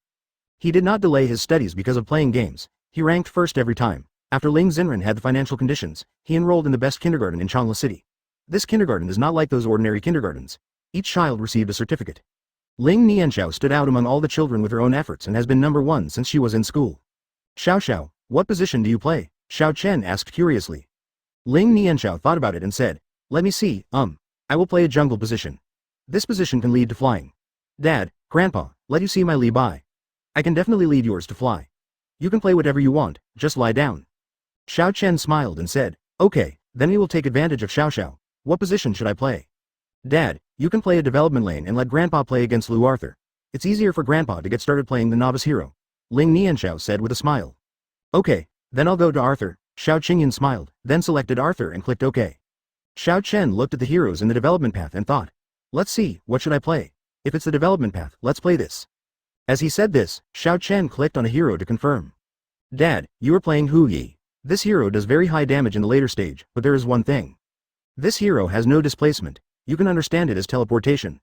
He did not delay his studies because of playing games, he ranked first every time. After Ling Xen had the financial conditions, he enrolled in the best kindergarten in Changla City. This kindergarten is not like those ordinary kindergartens. Each child received a certificate. Ling Nianxiao stood out among all the children with her own efforts and has been number 1 since she was in school. Xiao, what position do you play?" Xiao Chen asked curiously. Ling Nianxiao thought about it and said, "Let me see, I will play a jungle position. This position can lead to flying. Dad, Grandpa, let you see my Li Bai. I can definitely lead yours to fly. You can play whatever you want, just lie down." Xiao Chen smiled and said, "Okay, then we will take advantage of Xiao. What position should I play?" "Dad, you can play a development lane and let Grandpa play against Lu Arthur. It's easier for Grandpa to get started playing the novice hero," Ling Nianxiao said with a smile. "Okay, then I'll go to Arthur," Xiao Qingyan smiled, then selected Arthur and clicked OK. Xiao Chen looked at the heroes in the development path and thought, "Let's see, what should I play? If it's the development path, let's play this." As he said this, Xiao Chen clicked on a hero to confirm. "Dad, you are playing Hu Yi. This hero does very high damage in the later stage, but there is one thing. This hero has no displacement. You can understand it as teleportation.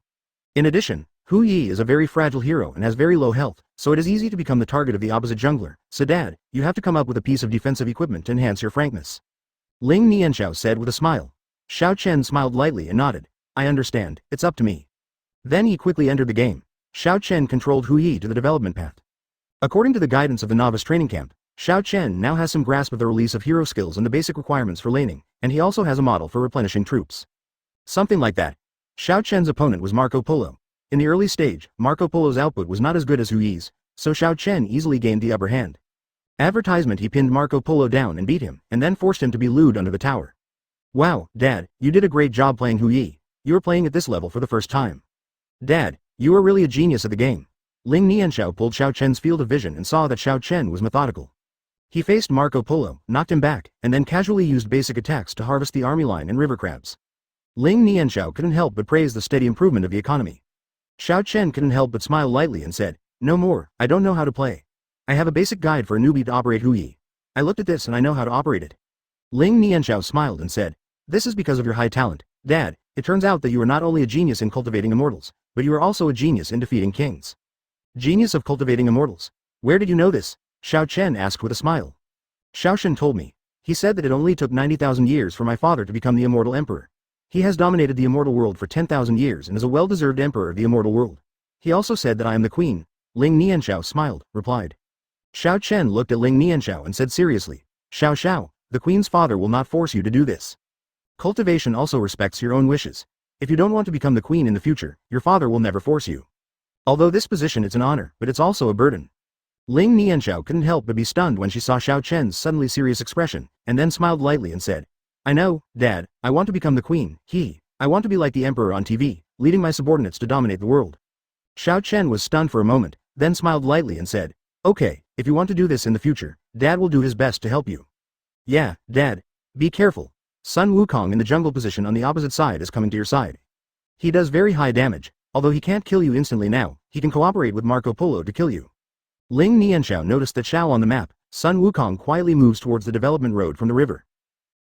In addition, Hu Yi is a very fragile hero and has very low health, so it is easy to become the target of the opposite jungler, so Dad, you have to come up with a piece of defensive equipment to enhance your frankness." Ling Nianxiao said with a smile. Xiao Chen smiled lightly and nodded. "I understand, it's up to me." Then he quickly entered the game. Xiao Chen controlled Hu Yi to the development path. According to the guidance of the novice training camp, Xiao Chen now has some grasp of the release of hero skills and the basic requirements for laning, and he also has a model for replenishing troops. Something like that. Xiao Chen's opponent was Marco Polo. In the early stage, Marco Polo's output was not as good as Hu Yi's, so Xiao Chen easily gained the upper hand. Advertisement. He pinned Marco Polo down and beat him, and then forced him to be lewd under the tower. "Wow, Dad, you did a great job playing Hu Yi. You are playing at this level for the first time. Dad, you are really a genius at the game." Ling Nianxiao pulled Xiao Chen's field of vision and saw that Xiao Chen was methodical. He faced Marco Polo, knocked him back, and then casually used basic attacks to harvest the army line and river crabs. Ling Nianxiao couldn't help but praise the steady improvement of the economy. Xiao Chen couldn't help but smile lightly and said, "No more, I don't know how to play. I have a basic guide for a newbie to operate Hu Yi. I looked at this and I know how to operate it." Ling Nianxiao smiled and said, "This is because of your high talent, Dad. It turns out that you are not only a genius in cultivating immortals, but you are also a genius in defeating kings." "Genius of cultivating immortals? Where did you know this?" Xiao Chen asked with a smile. "Xiao Chen told me. He said that it only took 90,000 years for my father to become the immortal emperor. He has dominated the immortal world for 10,000 years and is a well-deserved emperor of the immortal world. He also said that I am the queen." Ling Nianxiao smiled, replied. Xiao Chen looked at Ling Nianxiao and said seriously, Xiao, the queen's father will not force you to do this. Cultivation also respects your own wishes. If you don't want to become the queen in the future, your father will never force you. Although this position it's an honor, but it's also a burden." Ling Nianxiao couldn't help but be stunned when she saw Xiao Chen's suddenly serious expression, and then smiled lightly and said, "I know, Dad, I want to become the queen. I want to be like the emperor on TV, leading my subordinates to dominate the world." Xiao Chen was stunned for a moment, then smiled lightly and said, "Okay, if you want to do this in the future, Dad will do his best to help you." "Yeah, Dad. Be careful. Sun Wukong in the jungle position on the opposite side is coming to your side. He does very high damage, although he can't kill you instantly now, he can cooperate with Marco Polo to kill you." Ling Nianxiao noticed that Xiao on the map, Sun Wukong quietly moves towards the development road from the river.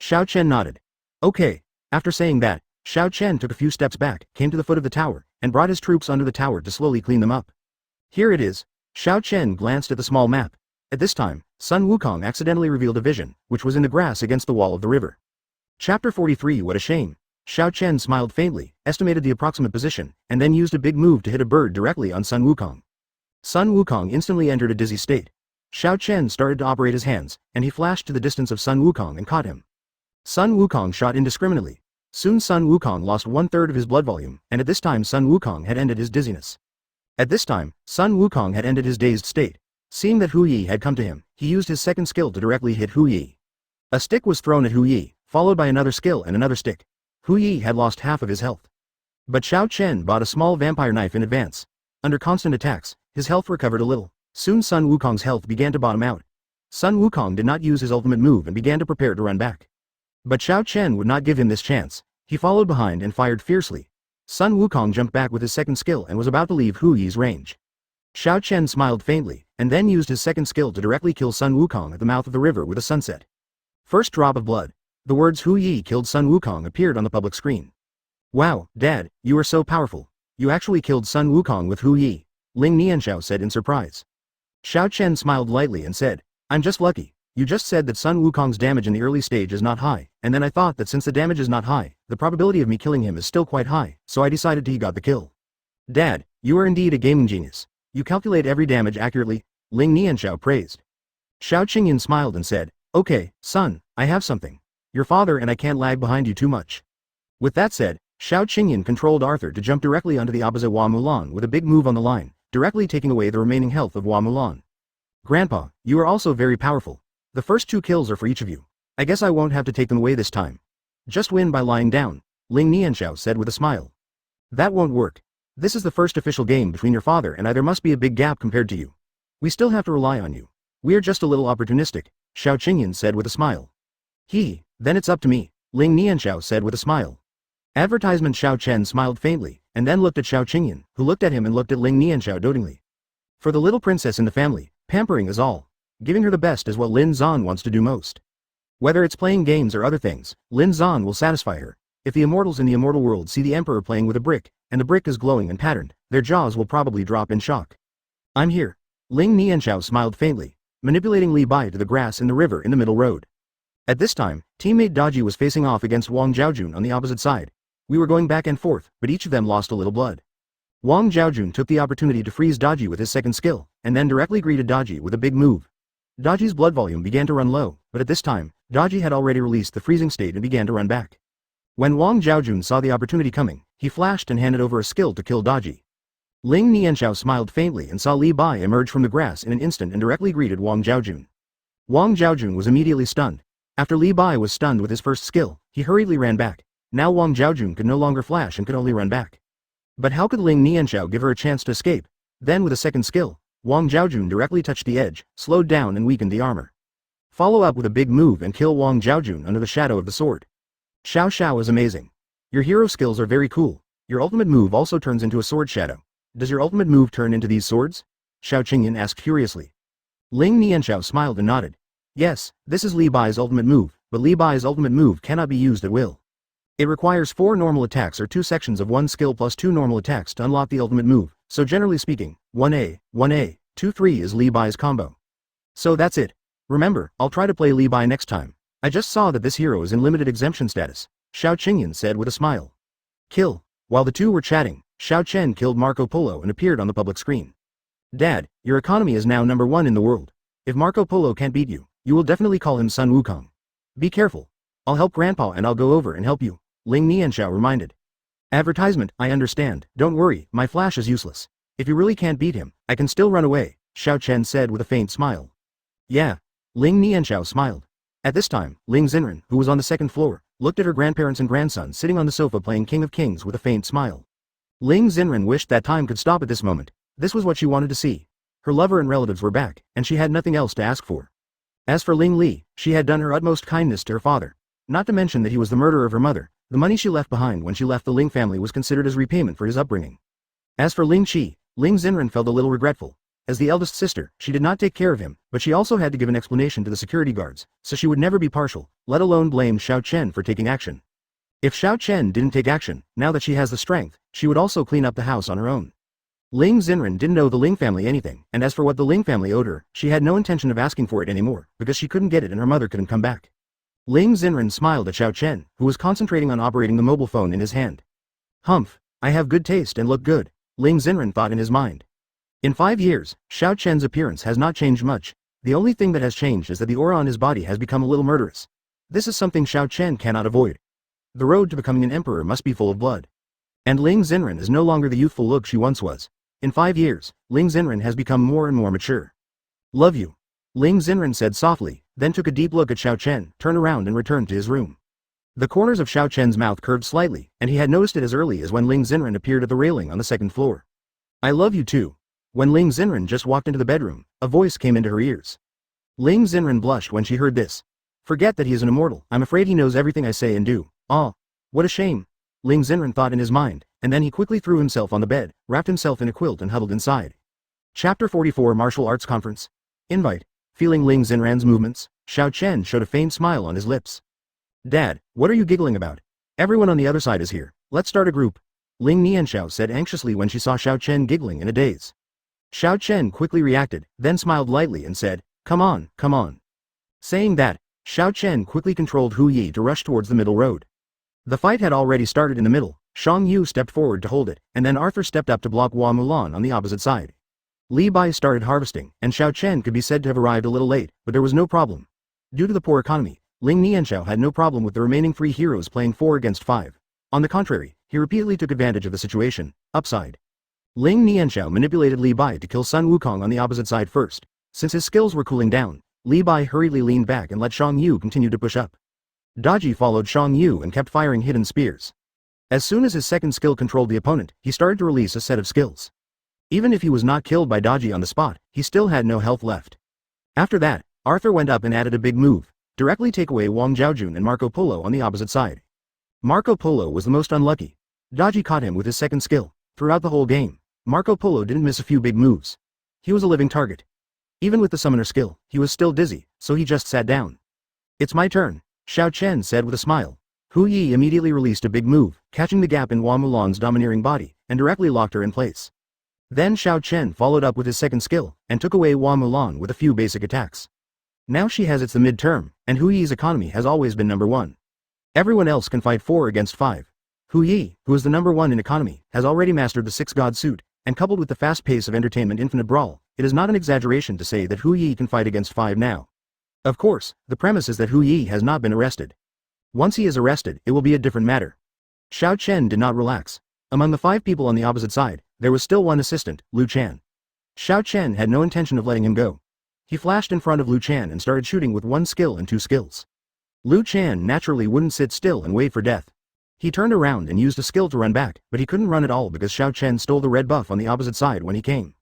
Xiao Chen nodded. "Okay." After saying that, Xiao Chen took a few steps back, came to the foot of the tower, and brought his troops under the tower to slowly clean them up. "Here it is." Xiao Chen glanced at the small map. At this time, Sun Wukong accidentally revealed a vision, which was in the grass against the wall of the river. Chapter 43. What a shame. Xiao Chen smiled faintly, estimated the approximate position, and then used a big move to hit a bird directly on Sun Wukong. Sun Wukong instantly entered a dizzy state. Xiao Chen started to operate his hands, and he flashed to the distance of Sun Wukong and caught him. Sun Wukong shot indiscriminately. Soon Sun Wukong lost 1/3 of his blood volume, and at this time Sun Wukong had ended his dizziness. At this time, Sun Wukong had ended his dazed state. Seeing that Hu Yi had come to him, he used his second skill to directly hit Hu Yi. A stick was thrown at Hu Yi, followed by another skill and another stick. Hu Yi had lost half of his health. But Xiao Chen bought a small vampire knife in advance. Under constant attacks, his health recovered a little. Soon Sun Wukong's health began to bottom out. Sun Wukong did not use his ultimate move and began to prepare to run back. But Xiao Chen would not give him this chance. He followed behind and fired fiercely. Sun Wukong jumped back with his second skill and was about to leave Hu Yi's range. Xiao Chen smiled faintly, and then used his second skill to directly kill Sun Wukong at the mouth of the river with a sunset. First drop of blood. The words Hu Yi killed Sun Wukong appeared on the public screen. "Wow, Dad, you are so powerful. You actually killed Sun Wukong with Hu Yi," Ling Nianxiao said in surprise. Xiao Chen smiled lightly and said, "I'm just lucky. You just said that Sun Wukong's damage in the early stage is not high, and then I thought that since the damage is not high, the probability of me killing him is still quite high, so I decided he got the kill." "Dad, you are indeed a gaming genius. You calculate every damage accurately," Ling Nianxiao praised. Xiao Qingyan smiled and said, "Okay, son, I have something. Your father and I can't lag behind you too much." With that said, Xiao Qingyan controlled Arthur to jump directly onto the opposite Hua Mulan with a big move on the line, directly taking away the remaining health of Hua Mulan. "Grandpa, you are also very powerful. The first 2 kills are for each of you. I guess I won't have to take them away this time. Just win by lying down," Ling Nianxiao said with a smile. "That won't work. This is the first official game between your father and I. There must be a big gap compared to you. We still have to rely on you. We're just a little opportunistic," Xiao Qingyan said with a smile. Then it's up to me," Ling Nianxiao said with a smile. Advertisement. Xiao Chen smiled faintly, and then looked at Xiao Qingyan, who looked at him and looked at Ling Nianxiao dotingly. For the little princess in the family, pampering is all. Giving her the best is what Lin Xen wants to do most. Whether it's playing games or other things, Lin Xen will satisfy her. If the immortals in the immortal world see the emperor playing with a brick, and the brick is glowing and patterned, their jaws will probably drop in shock. "I'm here." Ling Nianxiao smiled faintly, manipulating Li Bai to the grass in the river in the middle road. At this time, teammate Daji was facing off against Wang Zhaojun on the opposite side. We were going back and forth, but each of them lost a little blood. Wang Zhaojun took the opportunity to freeze Daji with his second skill, and then directly greeted Daji with a big move. Daji's blood volume began to run low, but at this time, Daji had already released the freezing state and began to run back. When Wang Zhaojun saw the opportunity coming, he flashed and handed over a skill to kill Daji. Ling Nianxiao smiled faintly and saw Li Bai emerge from the grass in an instant and directly greeted Wang Zhaojun. Wang Zhaojun was immediately stunned. After Li Bai was stunned with his first skill, he hurriedly ran back. Now Wang Zhaojun could no longer flash and could only run back. But how could Ling Nianxiao give her a chance to escape? Then with a second skill, Wang Zhaojun directly touched the edge, slowed down and weakened the armor. Follow up with a big move and kill Wang Zhaojun under the shadow of the sword. Xiao Xiao is amazing. Your hero skills are very cool. Your ultimate move also turns into a sword shadow. Does your ultimate move turn into these swords? Xiao Qingyan asked curiously. Ling Nianxiao smiled and nodded. Yes, this is Li Bai's ultimate move, but Li Bai's ultimate move cannot be used at will. It requires 4 normal attacks or 2 sections of 1 skill plus 2 normal attacks to unlock the ultimate move, so generally speaking, 1A, 2, 3 is Li Bai's combo. So that's it. Remember, I'll try to play Li Bai next time. I just saw that this hero is in limited exemption status, Xiao Qingyan said with a smile. Kill. While the two were chatting, Xiao Chen killed Marco Polo and appeared on the public screen. Dad, your economy is now number 1 in the world. If Marco Polo can't beat you, you will definitely call him Sun Wukong. Be careful. I'll help Grandpa and I'll go over and help you, Ling Nianxiao reminded. Advertisement. I understand, don't worry, my flash is useless. If you really can't beat him, I can still run away, Xiao Chen said with a faint smile. Yeah. Ling Nianxiao smiled. At this time, Ling Xen, who was on the second floor, looked at her grandparents and grandson sitting on the sofa playing King of Kings with a faint smile. Ling Xen wished that time could stop at this moment. This was what she wanted to see. Her lover and relatives were back, and she had nothing else to ask for. As for Ling Li, she had done her utmost kindness to her father. Not to mention that he was the murderer of her mother. The money she left behind when she left the Ling family was considered as repayment for his upbringing. As for Ling Qi, Ling Xen felt a little regretful. As the eldest sister, she did not take care of him, but she also had to give an explanation to the security guards, so she would never be partial, let alone blame Xiao Chen for taking action. If Xiao Chen didn't take action, now that she has the strength, she would also clean up the house on her own. Ling Xen didn't owe the Ling family anything, and as for what the Ling family owed her, she had no intention of asking for it anymore, because she couldn't get it and her mother couldn't come back. Ling Xen smiled at Xiao Chen, who was concentrating on operating the mobile phone in his hand. Humph, I have good taste and look good, Ling Xen thought in his mind. In 5 years, Xiao Chen's appearance has not changed much. The only thing that has changed is that the aura on his body has become a little murderous. This is something Xiao Chen cannot avoid. The road to becoming an emperor must be full of blood. And Ling Xen is no longer the youthful look she once was. In 5 years, Ling Xen has become more and more mature. Love you. Ling Xen said softly, then took a deep look at Xiao Chen, turned around and returned to his room. The corners of Xiao Chen's mouth curved slightly, and he had noticed it as early as when Ling Xen appeared at the railing on the second floor. I love you too. When Ling Xen just walked into the bedroom, a voice came into her ears. Ling Xen blushed when she heard this. Forget that he is an immortal, I'm afraid he knows everything I say and do. Ah, what a shame. Ling Xen thought in his mind, and then he quickly threw himself on the bed, wrapped himself in a quilt and huddled inside. Chapter 44 Martial Arts Conference. Invite. Feeling Ling Xen's movements, Xiao Chen showed a faint smile on his lips. Dad, what are you giggling about? Everyone on the other side is here, let's start a group. Ling Nianxiao said anxiously when she saw Xiao Chen giggling in a daze. Xiao Chen quickly reacted, then smiled lightly and said, come on, come on. Saying that, Xiao Chen quickly controlled Hu Yi to rush towards the middle road. The fight had already started in the middle. Shang Yu stepped forward to hold it, and then Arthur stepped up to block Hua Mulan on the opposite side. Li Bai started harvesting, and Xiao Chen could be said to have arrived a little late, but there was no problem. Due to the poor economy, Ling Nianxiao had no problem with the remaining 3 heroes playing 4 against 5. On the contrary, he repeatedly took advantage of the situation. Upside. Ling Nianxiao manipulated Li Bai to kill Sun Wukong on the opposite side first. Since his skills were cooling down, Li Bai hurriedly leaned back and let Shang Yu continue to push up. Daji followed Shang Yu and kept firing hidden spears. As soon as his second skill controlled the opponent, he started to release a set of skills. Even if he was not killed by Daji on the spot, he still had no health left. After that, Arthur went up and added a big move, directly take away Wang Zhaojun and Marco Polo on the opposite side. Marco Polo was the most unlucky. Daji caught him with his second skill. Throughout the whole game, Marco Polo didn't miss a few big moves. He was a living target. Even with the summoner skill, he was still dizzy, so he just sat down. It's my turn, Xiao Chen said with a smile. Hu Yi immediately released a big move, catching the gap in Hua Mulan's domineering body, and directly locked her in place. Then Xiao Chen followed up with his second skill, and took away Hua Mulan with a few basic attacks. Now she has the mid-term, and Hu Yi's economy has always been number 1. Everyone else can fight 4 against 5. Hu Yi, who is the number 1 in economy, has already mastered the 6-god suit, and coupled with the fast pace of entertainment infinite brawl, it is not an exaggeration to say that Hu Yi can fight against 5 now. Of course, the premise is that Hu Yi has not been arrested. Once he is arrested, it will be a different matter. Xiao Chen did not relax. Among the 5 people on the opposite side, there was still one assistant, Liu Chan. Xiao Chen had no intention of letting him go. He flashed in front of Liu Chan and started shooting with 1 skill and 2 skills. Liu Chan naturally wouldn't sit still and wait for death. He turned around and used a skill to run back, but he couldn't run at all because Xiao Chen stole the red buff on the opposite side when he came.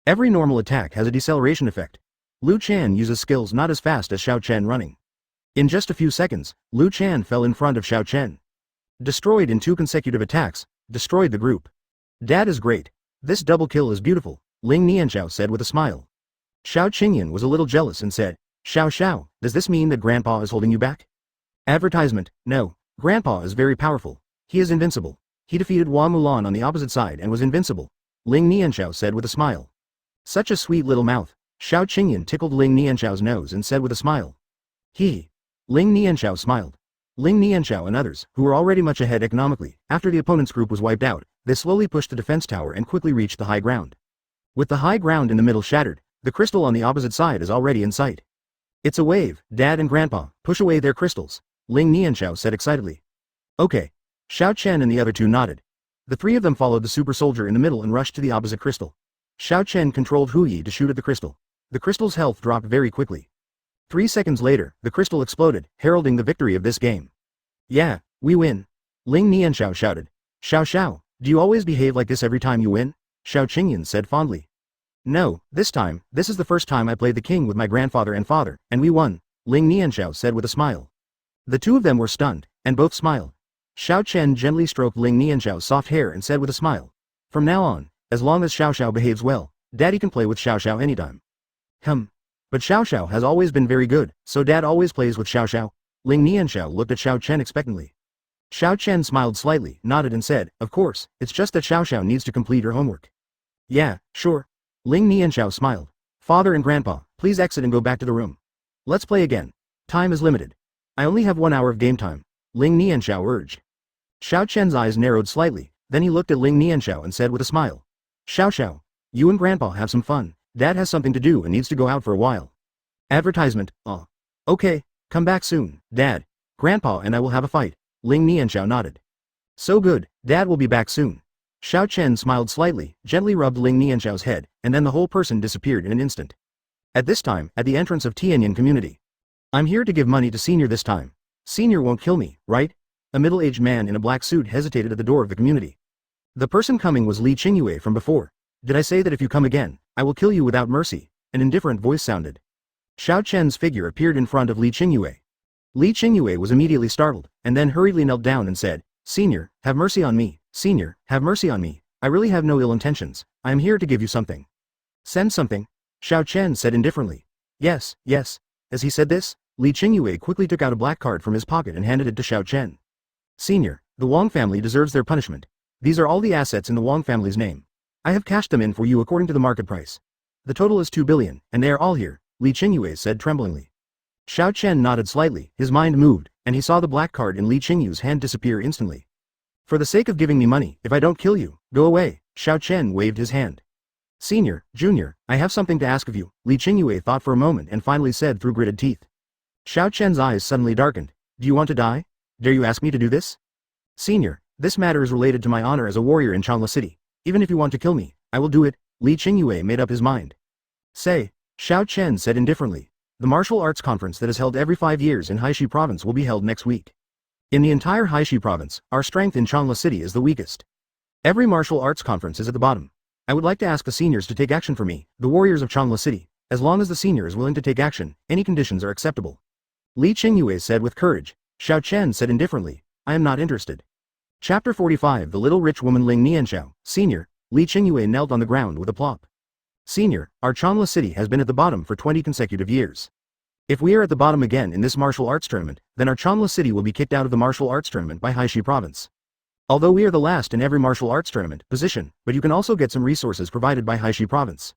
Every normal attack has a deceleration effect. Liu Chan uses skills not as fast as Xiao Chen running. In just a few seconds, Liu Chan fell in front of Xiao Chen. Destroyed in 2 consecutive attacks, destroyed the group. Dad is great. This double kill is beautiful, Ling Nianxiao said with a smile. Xiao Qingyan was a little jealous and said, Xiao, does this mean that Grandpa is holding you back? Advertisement, no, Grandpa is very powerful. He is invincible. He defeated Hua Mulan on the opposite side and was invincible, Ling Nianxiao said with a smile. Such a sweet little mouth. Xiao Qingyan tickled Ling Nianxiao's nose and said with a smile. Ling Nianxiao smiled. Ling Nianxiao and others, who were already much ahead economically, after the opponent's group was wiped out, they slowly pushed the defense tower and quickly reached the high ground. With the high ground in the middle shattered, the crystal on the opposite side is already in sight. It's a wave, Dad and Grandpa, push away their crystals, Ling Nianxiao said excitedly. Okay. Xiao Chen and the other 2 nodded. The 3 of them followed the super soldier in the middle and rushed to the opposite crystal. Xiao Chen controlled Hu Yi to shoot at the crystal. The crystal's health dropped very quickly. 3 seconds later, the crystal exploded, heralding the victory of this game. Yeah, we win. Ling Nianxiao shouted. Xiao, Do you always behave like this every time you win? Xiao Qingyan said fondly. No, this is the first time I played the king with my grandfather and father, and we won, Ling Nianxiao said with a smile. The two of them were stunned, and both smiled. Xiao Chen gently stroked Ling Nianxiao's soft hair and said with a smile. From now on, as long as Xiao Xiao behaves well, Daddy can play with Xiao Xiao anytime. But Xiao Xiao has always been very good, so Dad always plays with Xiao Xiao. Ling Nianxiao looked at Xiao Chen expectantly. Xiao Chen smiled slightly, nodded and said, of course, it's just that Xiao Xiao needs to complete her homework. Yeah, sure. Ling Nianxiao smiled. Father and Grandpa, please exit and go back to the room. Let's play again. Time is limited. I only have 1 hour of game time, Ling Nianxiao urged. Xiao Chen's eyes narrowed slightly, then he looked at Ling Nianxiao and said with a smile. Xiao Xiao, you and Grandpa have some fun, Dad has something to do and needs to go out for a while. Advertisement, Okay, come back soon, Dad. Grandpa and I will have a fight, Ling Nianxiao nodded. So good, Dad will be back soon. Xiao Chen smiled slightly, gently rubbed Ling Nianxiao's head, and then the whole person disappeared in an instant. At this time, at the entrance of Tianyan community. I'm here to give money to Senior this time. Senior won't kill me, right? A middle-aged man in a black suit hesitated at the door of the community. The person coming was Li Qingyue from before. Did I say that if you come again, I will kill you without mercy? An indifferent voice sounded. Xiao Chen's figure appeared in front of Li Qingyue. Li Qingyue was immediately startled, and then hurriedly knelt down and said, Senior, have mercy on me. Senior, have mercy on me. I really have no ill intentions. I am here to give you something. Send something? Xiao Chen said indifferently. Yes, yes. As he said this, Li Qingyue quickly took out a black card from his pocket and handed it to Xiao Chen. Senior, the Wang family deserves their punishment. These are all the assets in the Wang family's name. I have cashed them in for you according to the market price. The total is 2 billion, and they are all here, Li Qingyue said tremblingly. Xiao Chen nodded slightly, his mind moved, and he saw the black card in Li Qingyue's hand disappear instantly. For the sake of giving me money, if I don't kill you, go away, Xiao Chen waved his hand. Senior, Junior, I have something to ask of you, Li Qingyue thought for a moment and finally said through gritted teeth. Xiao Chen's eyes suddenly darkened. Do you want to die? Dare you ask me to do this? Senior, this matter is related to my honor as a warrior in Chanla City. Even if you want to kill me, I will do it, Li Qingyue made up his mind. Say, Xiao Chen said indifferently. The martial arts conference that is held every 5 years in Haishi province will be held next week. In the entire Haishi province, our strength in Chanla City is the weakest. Every martial arts conference is at the bottom. I would like to ask the seniors to take action for me, the warriors of Chanla City. As long as the senior is willing to take action, any conditions are acceptable. Li Qingyue said with courage. Xiao Chen said indifferently, I am not interested. Chapter 45 The Little Rich Woman Ling Nianxiao, Senior, Li Qingyue knelt on the ground with a plop. Senior, our Chanla City has been at the bottom for 20 consecutive years. If we are at the bottom again in this martial arts tournament, then our Chanla City will be kicked out of the martial arts tournament by Haishi province. Although we are the last in every martial arts tournament position, but you can also get some resources provided by Haishi province.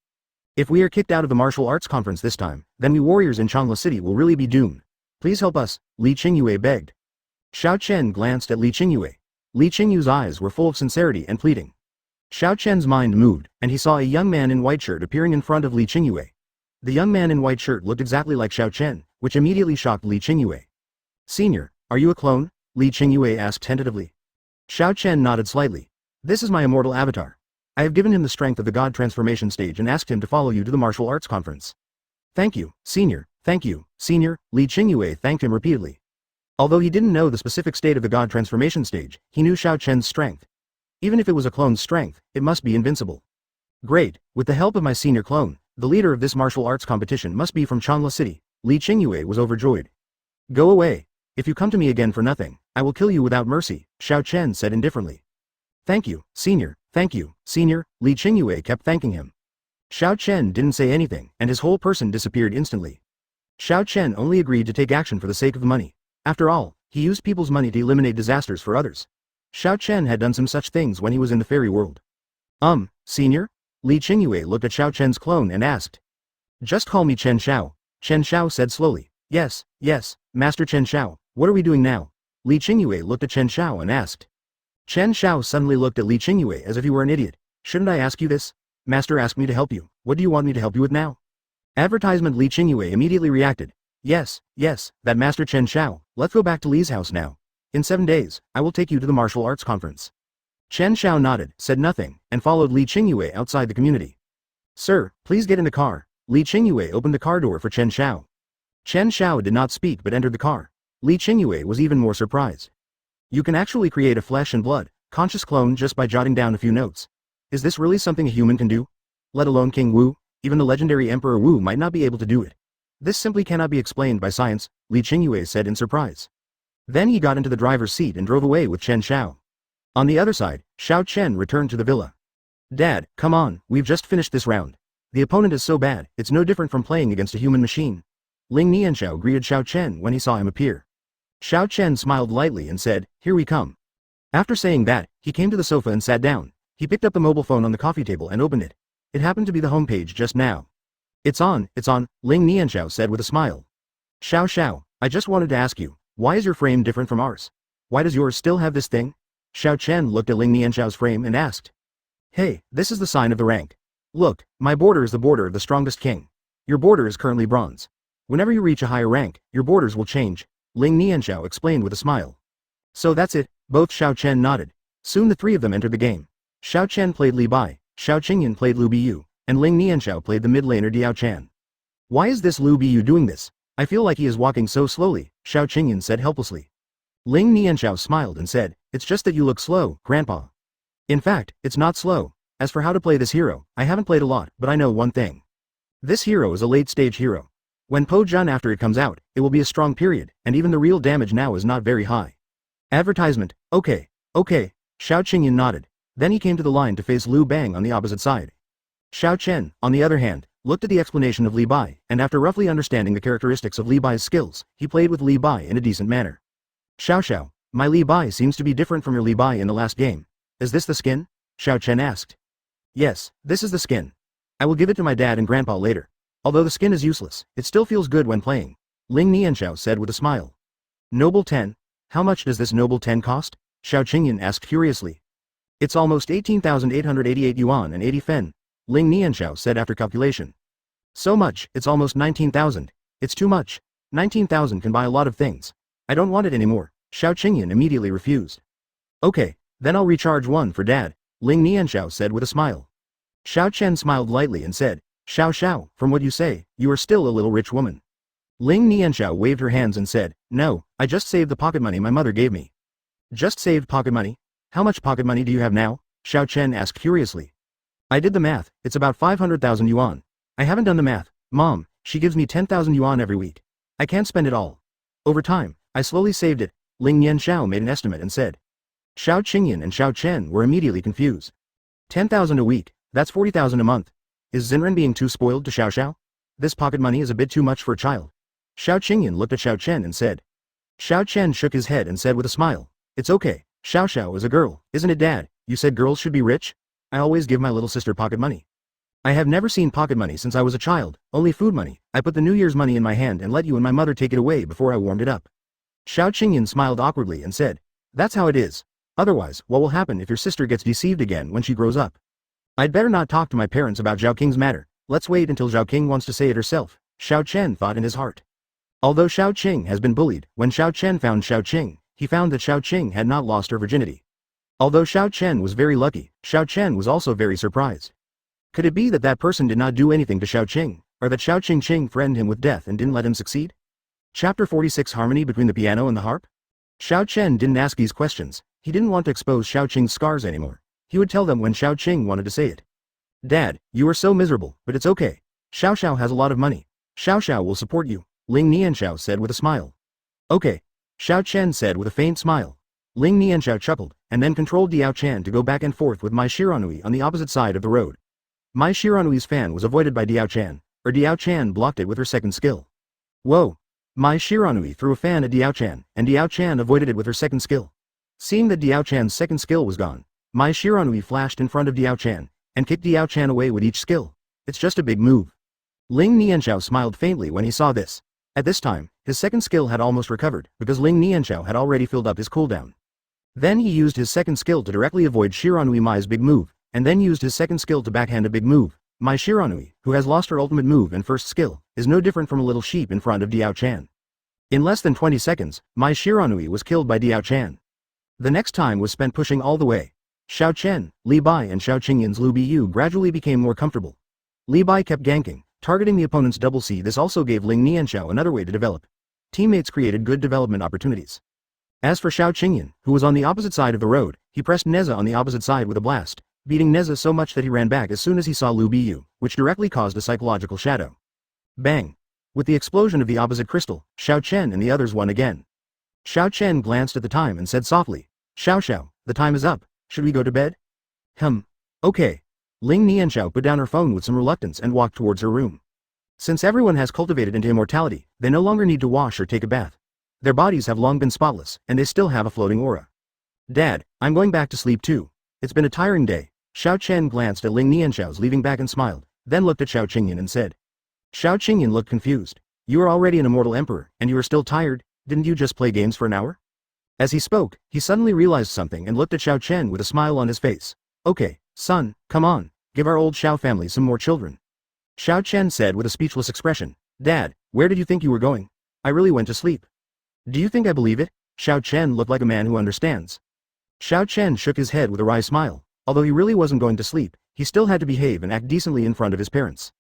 If we are kicked out of the martial arts conference this time, then we warriors in Chanla City will really be doomed. Please help us, Li Qingyue begged. Xiao Chen glanced at Li Qingyue. Li Qingyue's eyes were full of sincerity and pleading. Xiao Chen's mind moved, and he saw a young man in white shirt appearing in front of Li Qingyue. The young man in white shirt looked exactly like Xiao Chen, which immediately shocked Li Qingyue. Senior, are you a clone? Li Qingyue asked tentatively. Xiao Chen nodded slightly. This is my immortal avatar. I have given him the strength of the god transformation stage and asked him to follow you to the martial arts conference. Thank you, Senior, thank you, Senior, Li Qingyue thanked him repeatedly. Although he didn't know the specific state of the god transformation stage, he knew Xiao Chen's strength. Even if it was a clone's strength, it must be invincible. Great, with the help of my senior clone, the leader of this martial arts competition must be from Chanla City, Li Qingyue was overjoyed. Go away. If you come to me again for nothing, I will kill you without mercy, Xiao Chen said indifferently. Thank you, Senior, Li Qingyue kept thanking him. Xiao Chen didn't say anything, and his whole person disappeared instantly. Xiao Chen only agreed to take action for the sake of the money. After all, he used people's money to eliminate disasters for others. Xiao Chen had done some such things when he was in the fairy world. Senior? Li Qingyue looked at Xiao Chen's clone and asked. Just call me Chen Xiao, Chen Xiao said slowly. Yes, Master Chen Xiao, what are we doing now? Li Qingyue looked at Chen Xiao and asked. Chen Xiao suddenly looked at Li Qingyue as if he were an idiot. Shouldn't I ask you this? Master asked me to help you. What do you want me to help you with now? Advertisement. Li Qingyue immediately reacted. Yes, that Master Chen Xiao, let's go back to Li's house now. In 7 days, I will take you to the martial arts conference. Chen Xiao nodded, said nothing, and followed Li Qingyue outside the community. Sir, please get in the car. Li Qingyue opened the car door for Chen Xiao. Chen Xiao did not speak but entered the car. Li Qingyue was even more surprised. You can actually create a flesh and blood, Conscious clone just by jotting down a few notes. Is this really something a human can do? Let alone King Wu? Even the legendary Emperor Wu might not be able to do it. This simply cannot be explained by science, Li Qingyue said in surprise. Then he got into the driver's seat and drove away with Chen Xiao. On the other side, Xiao Chen returned to the villa. Dad, come on, we've just finished this round. The opponent is so bad, it's no different from playing against a human machine. Ling Nianxiao greeted Xiao Chen when he saw him appear. Xiao Chen smiled lightly and said, "Here we come." After saying that, he came to the sofa and sat down. He picked up the mobile phone on the coffee table and opened it. It happened to be the homepage just now. It's on, Ling Nianxiao said with a smile. Xiao Xiao, I just wanted to ask you, why is your frame different from ours? Why does yours still have this thing? Xiao Chen looked at Ling Nianxiao's frame and asked. Hey, this is the sign of the rank. Look, my border is the border of the strongest king. Your border is currently bronze. Whenever you reach a higher rank, your borders will change, Ling Nianxiao explained with a smile. So that's it, both Xiao Chen nodded. Soon the three of them entered the game. Xiao Chen played Li Bai, Xiao Qingyan played Lu Biyu, and Ling Nianxiao played the mid laner Diao Chan. Why is this Lu Biyu doing this? I feel like he is walking so slowly, Xiao Qingyan said helplessly. Ling Nianxiao smiled and said, it's just that you look slow, Grandpa. In fact, it's not slow. As for how to play this hero, I haven't played a lot, but I know one thing. This hero is a late-stage hero. When Po Jun after it comes out, it will be a strong period, and even the real damage now is not very high. Advertisement, okay, Xiao Qingyan nodded. Then he came to the line to face Liu Bang on the opposite side. Xiao Chen, on the other hand, looked at the explanation of Li Bai, and after roughly understanding the characteristics of Li Bai's skills, he played with Li Bai in a decent manner. Xiao Xiao, my Li Bai seems to be different from your Li Bai in the last game. Is this the skin? Xiao Chen asked. Yes, this is the skin. I will give it to my dad and grandpa later. Although the skin is useless, it still feels good when playing, Ling Nianxiao said with a smile. Noble 10? How much does this Noble 10 cost? Xiao Qingyan asked curiously. It's almost 18,888 yuan and 80 fen, Ling Nianxiao said after calculation. So much, it's almost 19,000. It's too much. 19,000 can buy a lot of things. I don't want it anymore, Xiao Qingyan immediately refused. Okay, then I'll recharge one for dad, Ling Nianxiao said with a smile. Xiao Chen smiled lightly and said, Xiao Xiao, from what you say, you are still a little rich woman. Ling Nianxiao waved her hands and said, no, I just saved the pocket money my mother gave me. Just saved pocket money? How much pocket money do you have now? Xiao Chen asked curiously. I did the math, it's about 500,000 yuan. I haven't done the math, Mom, she gives me 10,000 yuan every week. I can't spend it all. Over time, I slowly saved it, Ling Nianxiao made an estimate and said. Xiao Qingyan and Xiao Chen were immediately confused. 10,000 a week, that's 40,000 a month. Is Xinren being too spoiled to Xiao Xiao? This pocket money is a bit too much for a child. Xiao Qingyan looked at Xiao Chen and said. Xiao Chen shook his head and said with a smile, it's okay, Xiao Xiao is a girl, isn't it dad? You said girls should be rich? I always give my little sister pocket money. I have never seen pocket money since I was a child, only food money. I put the New Year's money in my hand and let you and my mother take it away before I warmed it up. Xiao Qingyan smiled awkwardly and said, that's how it is. Otherwise, what will happen if your sister gets deceived again when she grows up? I'd better not talk to my parents about Zhao Qing's matter. Let's wait until Zhao Qing wants to say it herself, Xiao Chen thought in his heart. Although Xiao Qing has been bullied, when Xiao Chen found Xiao Qing, he found that Xiao Qing had not lost her virginity. Although Xiao Chen was very lucky, Xiao Chen was also very surprised. Could it be that that person did not do anything to Xiao Qing, or that Xiao Qing threatened him with death and didn't let him succeed? Chapter 46 Harmony between the piano and the harp? Xiao Chen didn't ask these questions. He didn't want to expose Xiao Qing's scars anymore. He would tell them when Xiao Qing wanted to say it. Dad, you are so miserable, but it's okay. Xiao Xiao has a lot of money. Xiao Xiao will support you, Ling Nianxiao said with a smile. Okay, Xiao Chen said with a faint smile. Ling Nianxiao chuckled, and then controlled Diao Chan to go back and forth with Mai Shiranui on the opposite side of the road. Mai Shiranui's fan was avoided by Diao Chan, or Diao Chan blocked it with her second skill. Whoa! Mai Shiranui threw a fan at Diao Chan, and Diao Chan avoided it with her second skill. Seeing that Diao Chan's second skill was gone, Mai Shiranui flashed in front of Diao Chan, and kicked Diao Chan away with each skill. It's just a big move. Ling Nianxiao smiled faintly when he saw this. At this time, his second skill had almost recovered, because Ling Nianxiao had already filled up his cooldown. Then he used his second skill to directly avoid Shiranui Mai's big move, and then used his second skill to backhand a big move. Mai Shiranui, who has lost her ultimate move and first skill, is no different from a little sheep in front of Diao Chan. In less than 20 seconds, Mai Shiranui was killed by Diao Chan. The next time was spent pushing all the way. Xiao Chen, Li Bai and Xiao Qingyan's Lu Biyu gradually became more comfortable. Li Bai kept ganking, targeting the opponent's double C. This also gave Ling Nianxiao another way to develop. Teammates created good development opportunities. As for Xiao Qingyan, who was on the opposite side of the road, he pressed Neza on the opposite side with a blast, beating Neza so much that he ran back as soon as he saw Lu Biyu, which directly caused a psychological shadow. Bang! With the explosion of the opposite crystal, Xiao Chen and the others won again. Xiao Chen glanced at the time and said softly, Xiao, the time is up, should we go to bed? Okay. Ling Nianxiao put down her phone with some reluctance and walked towards her room. Since everyone has cultivated into immortality, they no longer need to wash or take a bath. Their bodies have long been spotless, and they still have a floating aura. Dad, I'm going back to sleep too. It's been a tiring day. Xiao Chen glanced at Ling Nianxiao's leaving back and smiled, then looked at Xiao Qingyan and said. Xiao Qingyan looked confused. You are already an immortal emperor, and you are still tired, didn't you just play games for an hour? As he spoke, he suddenly realized something and looked at Xiao Chen with a smile on his face. Okay, son, come on, give our old Xiao family some more children. Xiao Chen said with a speechless expression. Dad, where did you think you were going? I really went to sleep. Do you think I believe it? Xiao Chen looked like a man who understands. Xiao Chen shook his head with a wry smile. Although he really wasn't going to sleep, he still had to behave and act decently in front of his parents.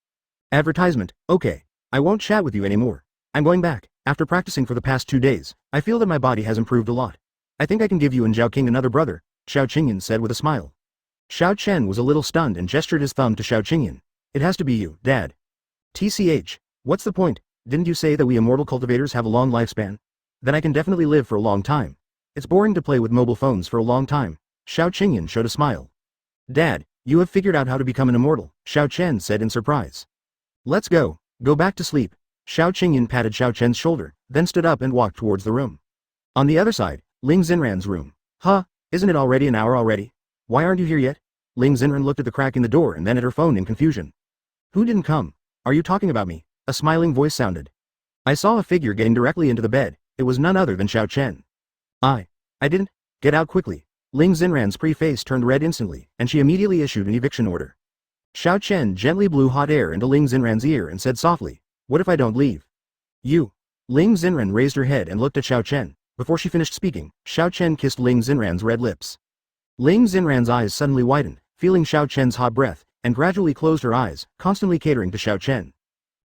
Advertisement, okay. I won't chat with you anymore. I'm going back. After practicing for the past 2 days, I feel that my body has improved a lot. I think I can give you and Zhao King another brother, Xiao Qingyan said with a smile. Xiao Chen was a little stunned and gestured his thumb to Xiao Qingyan. It has to be you, Dad. TCH, what's the point? Didn't you say that we immortal cultivators have a long lifespan? Then I can definitely live for a long time. It's boring to play with mobile phones for a long time. Xiao Qingyan showed a smile. Dad, you have figured out how to become an immortal, Xiao Chen said in surprise. Let's go back to sleep. Xiao Qingyan patted Xiao Chen's shoulder, then stood up and walked towards the room. On the other side, Ling Xenran's room. Isn't it already an hour already? Why aren't you here yet? Ling Xenran looked at the crack in the door and then at her phone in confusion. Who didn't come? Are you talking about me? A smiling voice sounded. I saw a figure getting directly into the bed. It was none other than Xiao Chen. I didn't. Get out quickly. Ling Xenran's pretty face turned red instantly, and she immediately issued an eviction order. Xiao Chen gently blew hot air into Ling Xenran's ear and said softly, what if I don't leave? You. Ling Xenran raised her head and looked at Xiao Chen. Before she finished speaking, Xiao Chen kissed Ling Xenran's red lips. Ling Xenran's eyes suddenly widened, feeling Xiao Chen's hot breath, and gradually closed her eyes, constantly catering to Xiao Chen.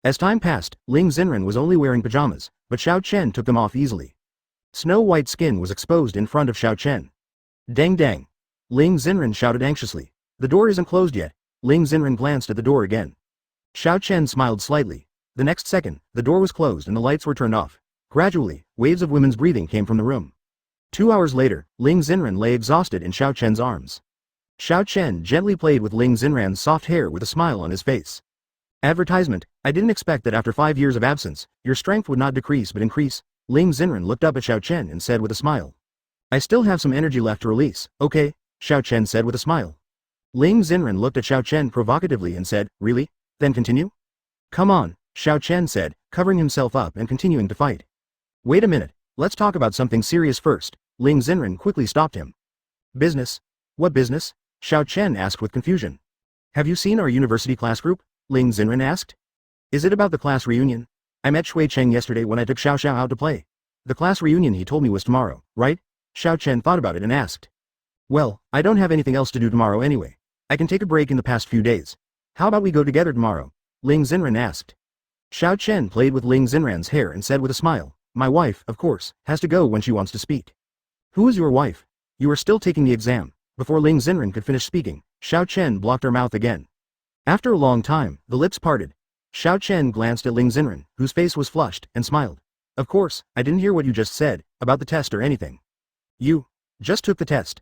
As time passed, Ling Xenran was only wearing pajamas, but Xiao Chen took them off easily. Snow-white skin was exposed in front of Xiao Chen. Dang dang. Ling Xenran shouted anxiously. The door isn't closed yet. Ling Xenran glanced at the door again. Xiao Chen smiled slightly. The next second, the door was closed and the lights were turned off. Gradually, waves of women's breathing came from the room. 2 hours later, Ling Xenran lay exhausted in Xiao Chen's arms. Xiao Chen gently played with Ling Xenran's soft hair with a smile on his face. Advertisement, I didn't expect that after 5 years of absence, your strength would not decrease but increase. Ling Xenran looked up at Xiao Chen and said with a smile. I still have some energy left to release, okay? Xiao Chen said with a smile. Ling Xenran looked at Xiao Chen provocatively and said, really? Then continue? Come on, Xiao Chen said, covering himself up and continuing to fight. Wait a minute, let's talk about something serious first. Ling Xenran quickly stopped him. Business? What business? Xiao Chen asked with confusion. Have you seen our university class group? Ling Xenran asked. Is it about the class reunion? I met Shui Cheng yesterday when I took Xiao Xiao out to play. The class reunion he told me was tomorrow, right? Xiao Chen thought about it and asked. Well, I don't have anything else to do tomorrow anyway. I can take a break in the past few days. How about we go together tomorrow? Ling Xenran asked. Xiao Chen played with Ling Xenran's hair and said with a smile, my wife, of course, has to go when she wants to speak. Who is your wife? You are still taking the exam. Before Ling Xenran could finish speaking, Xiao Chen blocked her mouth again. After a long time, the lips parted. Xiao Chen glanced at Ling Xenran, whose face was flushed, and smiled. Of course, I didn't hear what you just said, about the test or anything. You just took the test.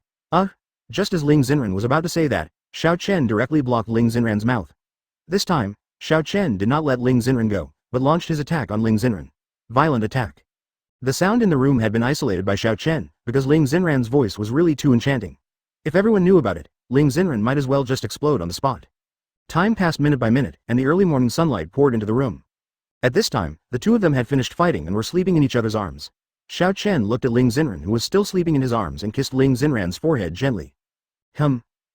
Just as Ling Xenran was about to say that, Xiao Chen directly blocked Ling Xenran's mouth. This time, Xiao Chen did not let Ling Xenran go, but launched his attack on Ling Xenran. Violent attack. The sound in the room had been isolated by Xiao Chen, because Ling Xenran's voice was really too enchanting. If everyone knew about it, Ling Xenran might as well just explode on the spot. Time passed minute by minute, and the early morning sunlight poured into the room. At this time, the two of them had finished fighting and were sleeping in each other's arms. Xiao Chen looked at Ling Xenran, who was still sleeping in his arms, and kissed Ling Xenran's forehead gently.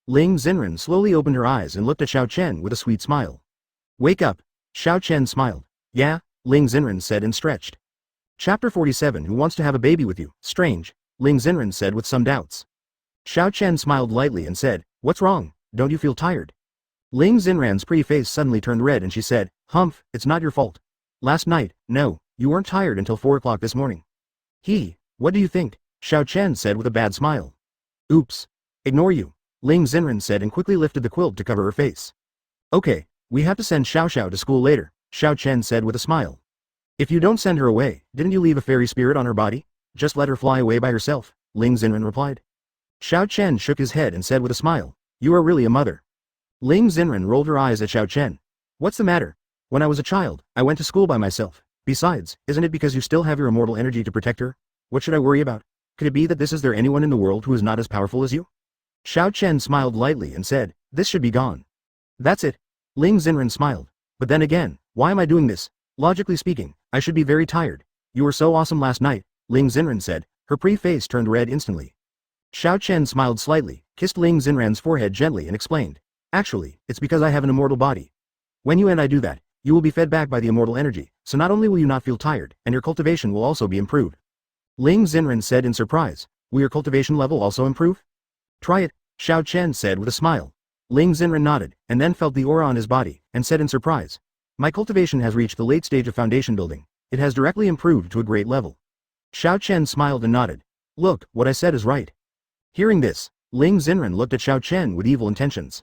Ling Xenran slowly opened her eyes and looked at Xiao Chen with a sweet smile. Wake up. Xiao Chen smiled. Yeah, Ling Xenran said and stretched. Chapter 47. Who wants to have a baby with you? Strange, Ling Xenran said with some doubts. Xiao Chen smiled lightly and said, what's wrong? Don't you feel tired? Ling Xenran's pretty face suddenly turned red and she said, it's not your fault. Last night, no, you weren't tired until 4 o'clock this morning. What do you think? Xiao Chen said with a bad smile. Oops. Ignore you, Ling Xen said and quickly lifted the quilt to cover her face. Okay, we have to send Xiao to school later, Xiao Chen said with a smile. If you don't send her away, didn't you leave a fairy spirit on her body? Just let her fly away by herself, Ling Xen replied. Xiao Chen shook his head and said with a smile, you are really a mother. Ling Xen rolled her eyes at Xiao Chen. What's the matter? When I was a child, I went to school by myself. Besides, isn't it because you still have your immortal energy to protect her? What should I worry about? Could it be that is there anyone in the world who is not as powerful as you? Xiao Chen smiled lightly and said, this should be gone. That's it. Ling Xen smiled. But then again, why am I doing this? Logically speaking, I should be very tired. You were so awesome last night, Ling Xen said. Her pretty face turned red instantly. Xiao Chen smiled slightly, kissed Ling Xen's forehead gently and explained. Actually, it's because I have an immortal body. When you and I do that, you will be fed back by the immortal energy, so not only will you not feel tired, and your cultivation will also be improved. Ling Xen said in surprise. Will your cultivation level also improve? Try it, Xiao Chen said with a smile. Ling Xen nodded, and then felt the aura on his body, and said in surprise. My cultivation has reached the late stage of foundation building. It has directly improved to a great level. Xiao Chen smiled and nodded. Look, what I said is right. Hearing this, Ling Xen looked at Xiao Chen with evil intentions.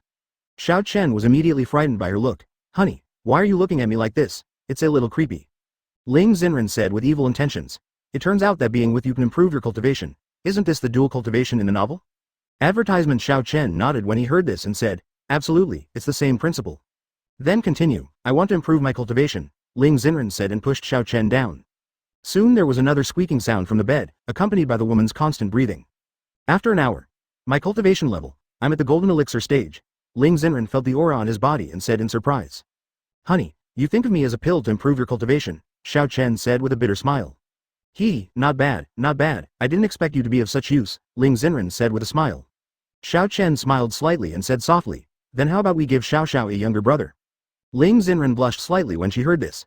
Xiao Chen was immediately frightened by her look. Honey, why are you looking at me like this? It's a little creepy. Ling Xen said with evil intentions. It turns out that being with you can improve your cultivation. Isn't this the dual cultivation in the novel? Advertisement. Xiao Chen nodded when he heard this and said, absolutely, it's the same principle. Then continue, I want to improve my cultivation, Ling Xen said and pushed Xiao Chen down. Soon there was another squeaking sound from the bed, accompanied by the woman's constant breathing. After an hour. My cultivation level, I'm at the golden elixir stage. Ling Xen felt the aura on his body and said in surprise. Honey, you think of me as a pill to improve your cultivation, Xiao Chen said with a bitter smile. Not bad, not bad, I didn't expect you to be of such use, Ling Xen said with a smile. Xiao Chen smiled slightly and said softly, then how about we give Xiao a younger brother? Ling Xen blushed slightly when she heard this.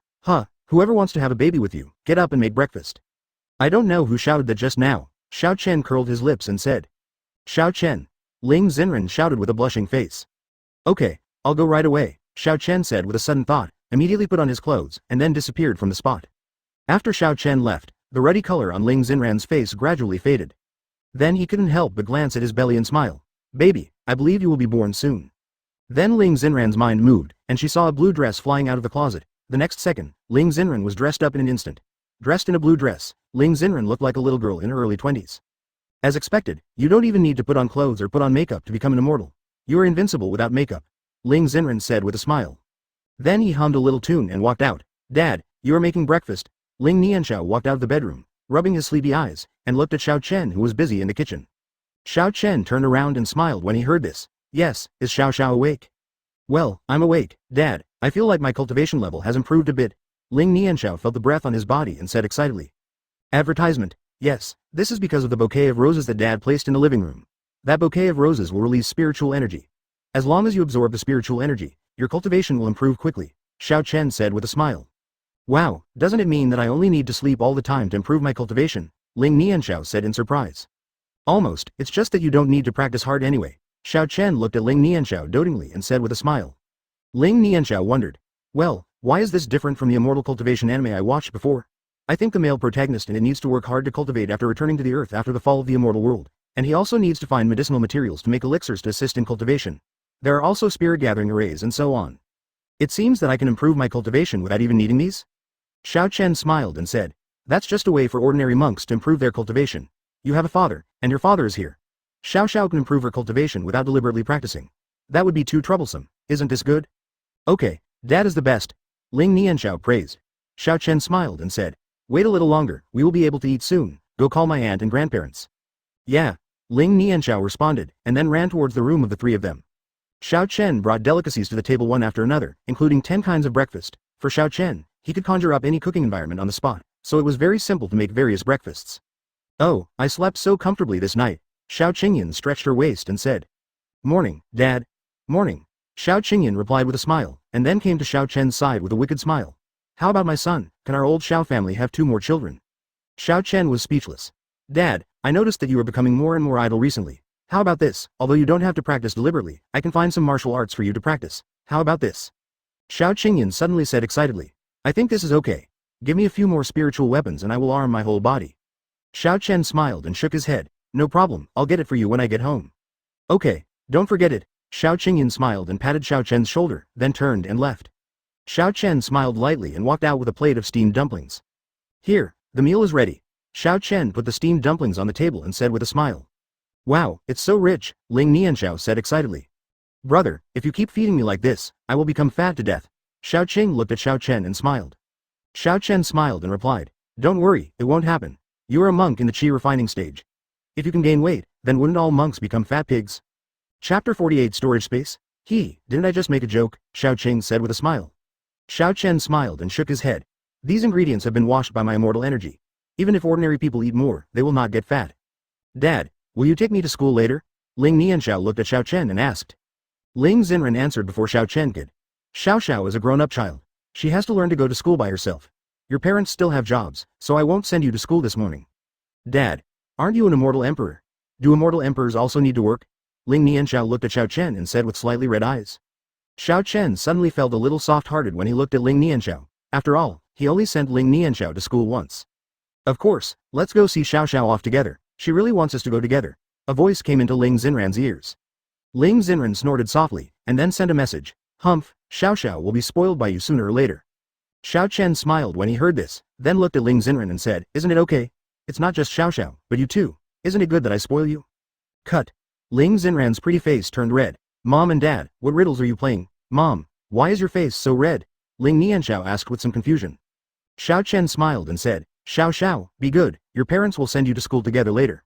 Whoever wants to have a baby with you, get up and make breakfast. I don't know who shouted that just now, Xiao Chen curled his lips and said. Xiao Chen. Ling Xen shouted with a blushing face. Okay, I'll go right away, Xiao Chen said with a sudden thought, immediately put on his clothes, and then disappeared from the spot. After Xiao Chen left, the ruddy color on Ling Xen's face gradually faded. Then he couldn't help but glance at his belly and smile. Baby, I believe you will be born soon. Then Ling Xen's mind moved, and she saw a blue dress flying out of the closet. The next second, Ling Xen was dressed up in an instant. Dressed in a blue dress, Ling Xen looked like a little girl in her early 20s. As expected, you don't even need to put on clothes or put on makeup to become an immortal. You are invincible without makeup, Ling Xen said with a smile. Then he hummed a little tune and walked out. Dad, you are making breakfast. Ling Nianxiao walked out of the bedroom, rubbing his sleepy eyes, and looked at Xiao Chen who was busy in the kitchen. Xiao Chen turned around and smiled when he heard this. Yes, is Xiao awake? Well, I'm awake, Dad. I feel like my cultivation level has improved a bit. Ling Nianxiao felt the breath on his body and said excitedly. Advertisement. Yes, this is because of the bouquet of roses that Dad placed in the living room. That bouquet of roses will release spiritual energy. As long as you absorb the spiritual energy, your cultivation will improve quickly, Xiao Chen said with a smile. Wow, doesn't it mean that I only need to sleep all the time to improve my cultivation? Ling Nianxiao said in surprise. Almost, it's just that you don't need to practice hard anyway. Xiao Chen looked at Ling Nianxiao dotingly and said with a smile. Ling Nianxiao wondered. Well, why is this different from the Immortal cultivation anime I watched before? I think the male protagonist in it needs to work hard to cultivate after returning to the earth after the fall of the immortal world, and he also needs to find medicinal materials to make elixirs to assist in cultivation. There are also spirit gathering arrays and so on. It seems that I can improve my cultivation without even needing these? Xiao Chen smiled and said, that's just a way for ordinary monks to improve their cultivation. You have a father, and your father is here. Xiao can improve her cultivation without deliberately practicing. That would be too troublesome, isn't this good? Okay, Dad is the best. Ling Nianxiao praised. Xiao Chen smiled and said, wait a little longer, we will be able to eat soon, go call my aunt and grandparents. Yeah, Ling Nianxiao responded, and then ran towards the room of the three of them. Xiao Chen brought delicacies to the table one after another, including 10 kinds of breakfast. For Xiao Chen, he could conjure up any cooking environment on the spot, so it was very simple to make various breakfasts. Oh, I slept so comfortably this night. Xiao Qingyan stretched her waist and said. Morning, Dad. Morning. Xiao Qingyan replied with a smile, and then came to Xiao Chen's side with a wicked smile. How about my son? Can our old Xiao family have 2 more children? Xiao Chen was speechless. Dad, I noticed that you are becoming more and more idle recently. How about this? Although you don't have to practice deliberately, I can find some martial arts for you to practice. How about this? Xiao Qingyan suddenly said excitedly. I think this is okay. Give me a few more spiritual weapons and I will arm my whole body. Xiao Chen smiled and shook his head. No problem, I'll get it for you when I get home. Okay, don't forget it. Xiao Qingyan smiled and patted Xiao Chen's shoulder, then turned and left. Xiao Chen smiled lightly and walked out with a plate of steamed dumplings. Here, the meal is ready. Xiao Chen put the steamed dumplings on the table and said with a smile. Wow, it's so rich, Ling Nianxiao said excitedly. Brother, if you keep feeding me like this, I will become fat to death. Xiao Qing looked at Xiao Chen and smiled. Xiao Chen smiled and replied, don't worry, it won't happen. You are a monk in the qi refining stage. If you can gain weight, then wouldn't all monks become fat pigs? Chapter 48 Storage Space? Didn't I just make a joke? Xiao Qing said with a smile. Xiao Chen smiled and shook his head. These ingredients have been washed by my immortal energy. Even if ordinary people eat more, they will not get fat. Dad, will you take me to school later? Ling Nianxiao looked at Xiao Chen and asked. Ling Xen answered before Xiao Chen could. Xiao is a grown-up child. She has to learn to go to school by herself. Your parents still have jobs, so I won't send you to school this morning. Dad, aren't you an immortal emperor? Do immortal emperors also need to work? Ling Nianxiao looked at Xiao Chen and said with slightly red eyes. Xiao Chen suddenly felt a little soft-hearted when he looked at Ling Nianxiao. After all, he only sent Ling Nianxiao to school once. Of course, let's go see Xiao off together. She really wants us to go together. A voice came into Ling Xenran's ears. Ling Xenran snorted softly, and then sent a message. Humph, Xiao will be spoiled by you sooner or later. Xiao Chen smiled when he heard this, then looked at Ling Xenran and said, isn't it okay? It's not just Xiao, but you too. Isn't it good that I spoil you? Cut. Ling Xenran's pretty face turned red. Mom and Dad, what riddles are you playing? Mom, why is your face so red? Ling Nianxiao asked with some confusion. Xiao Chen smiled and said, Xiao, be good, your parents will send you to school together later.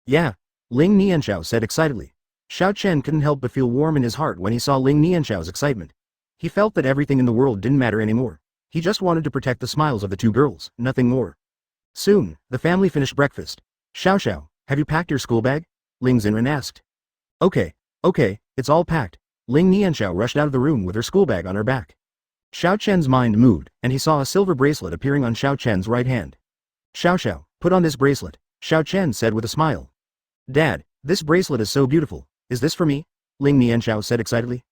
Yeah, Ling Nianxiao said excitedly. Xiao Chen couldn't help but feel warm in his heart when he saw Ling Nianxiao's excitement. He felt that everything in the world didn't matter anymore. He just wanted to protect the smiles of the two girls, nothing more. Soon, the family finished breakfast. Xiao, have you packed your school bag? Ling Xenran asked. Okay, it's all packed. Ling Nianxiao rushed out of the room with her school bag on her back. Xiao Chen's mind moved, and he saw a silver bracelet appearing on Xiao Chen's right hand. Xiao, put on this bracelet, Xiao Chen said with a smile. Dad, this bracelet is so beautiful. Is this for me? Ling Nianxiao said excitedly.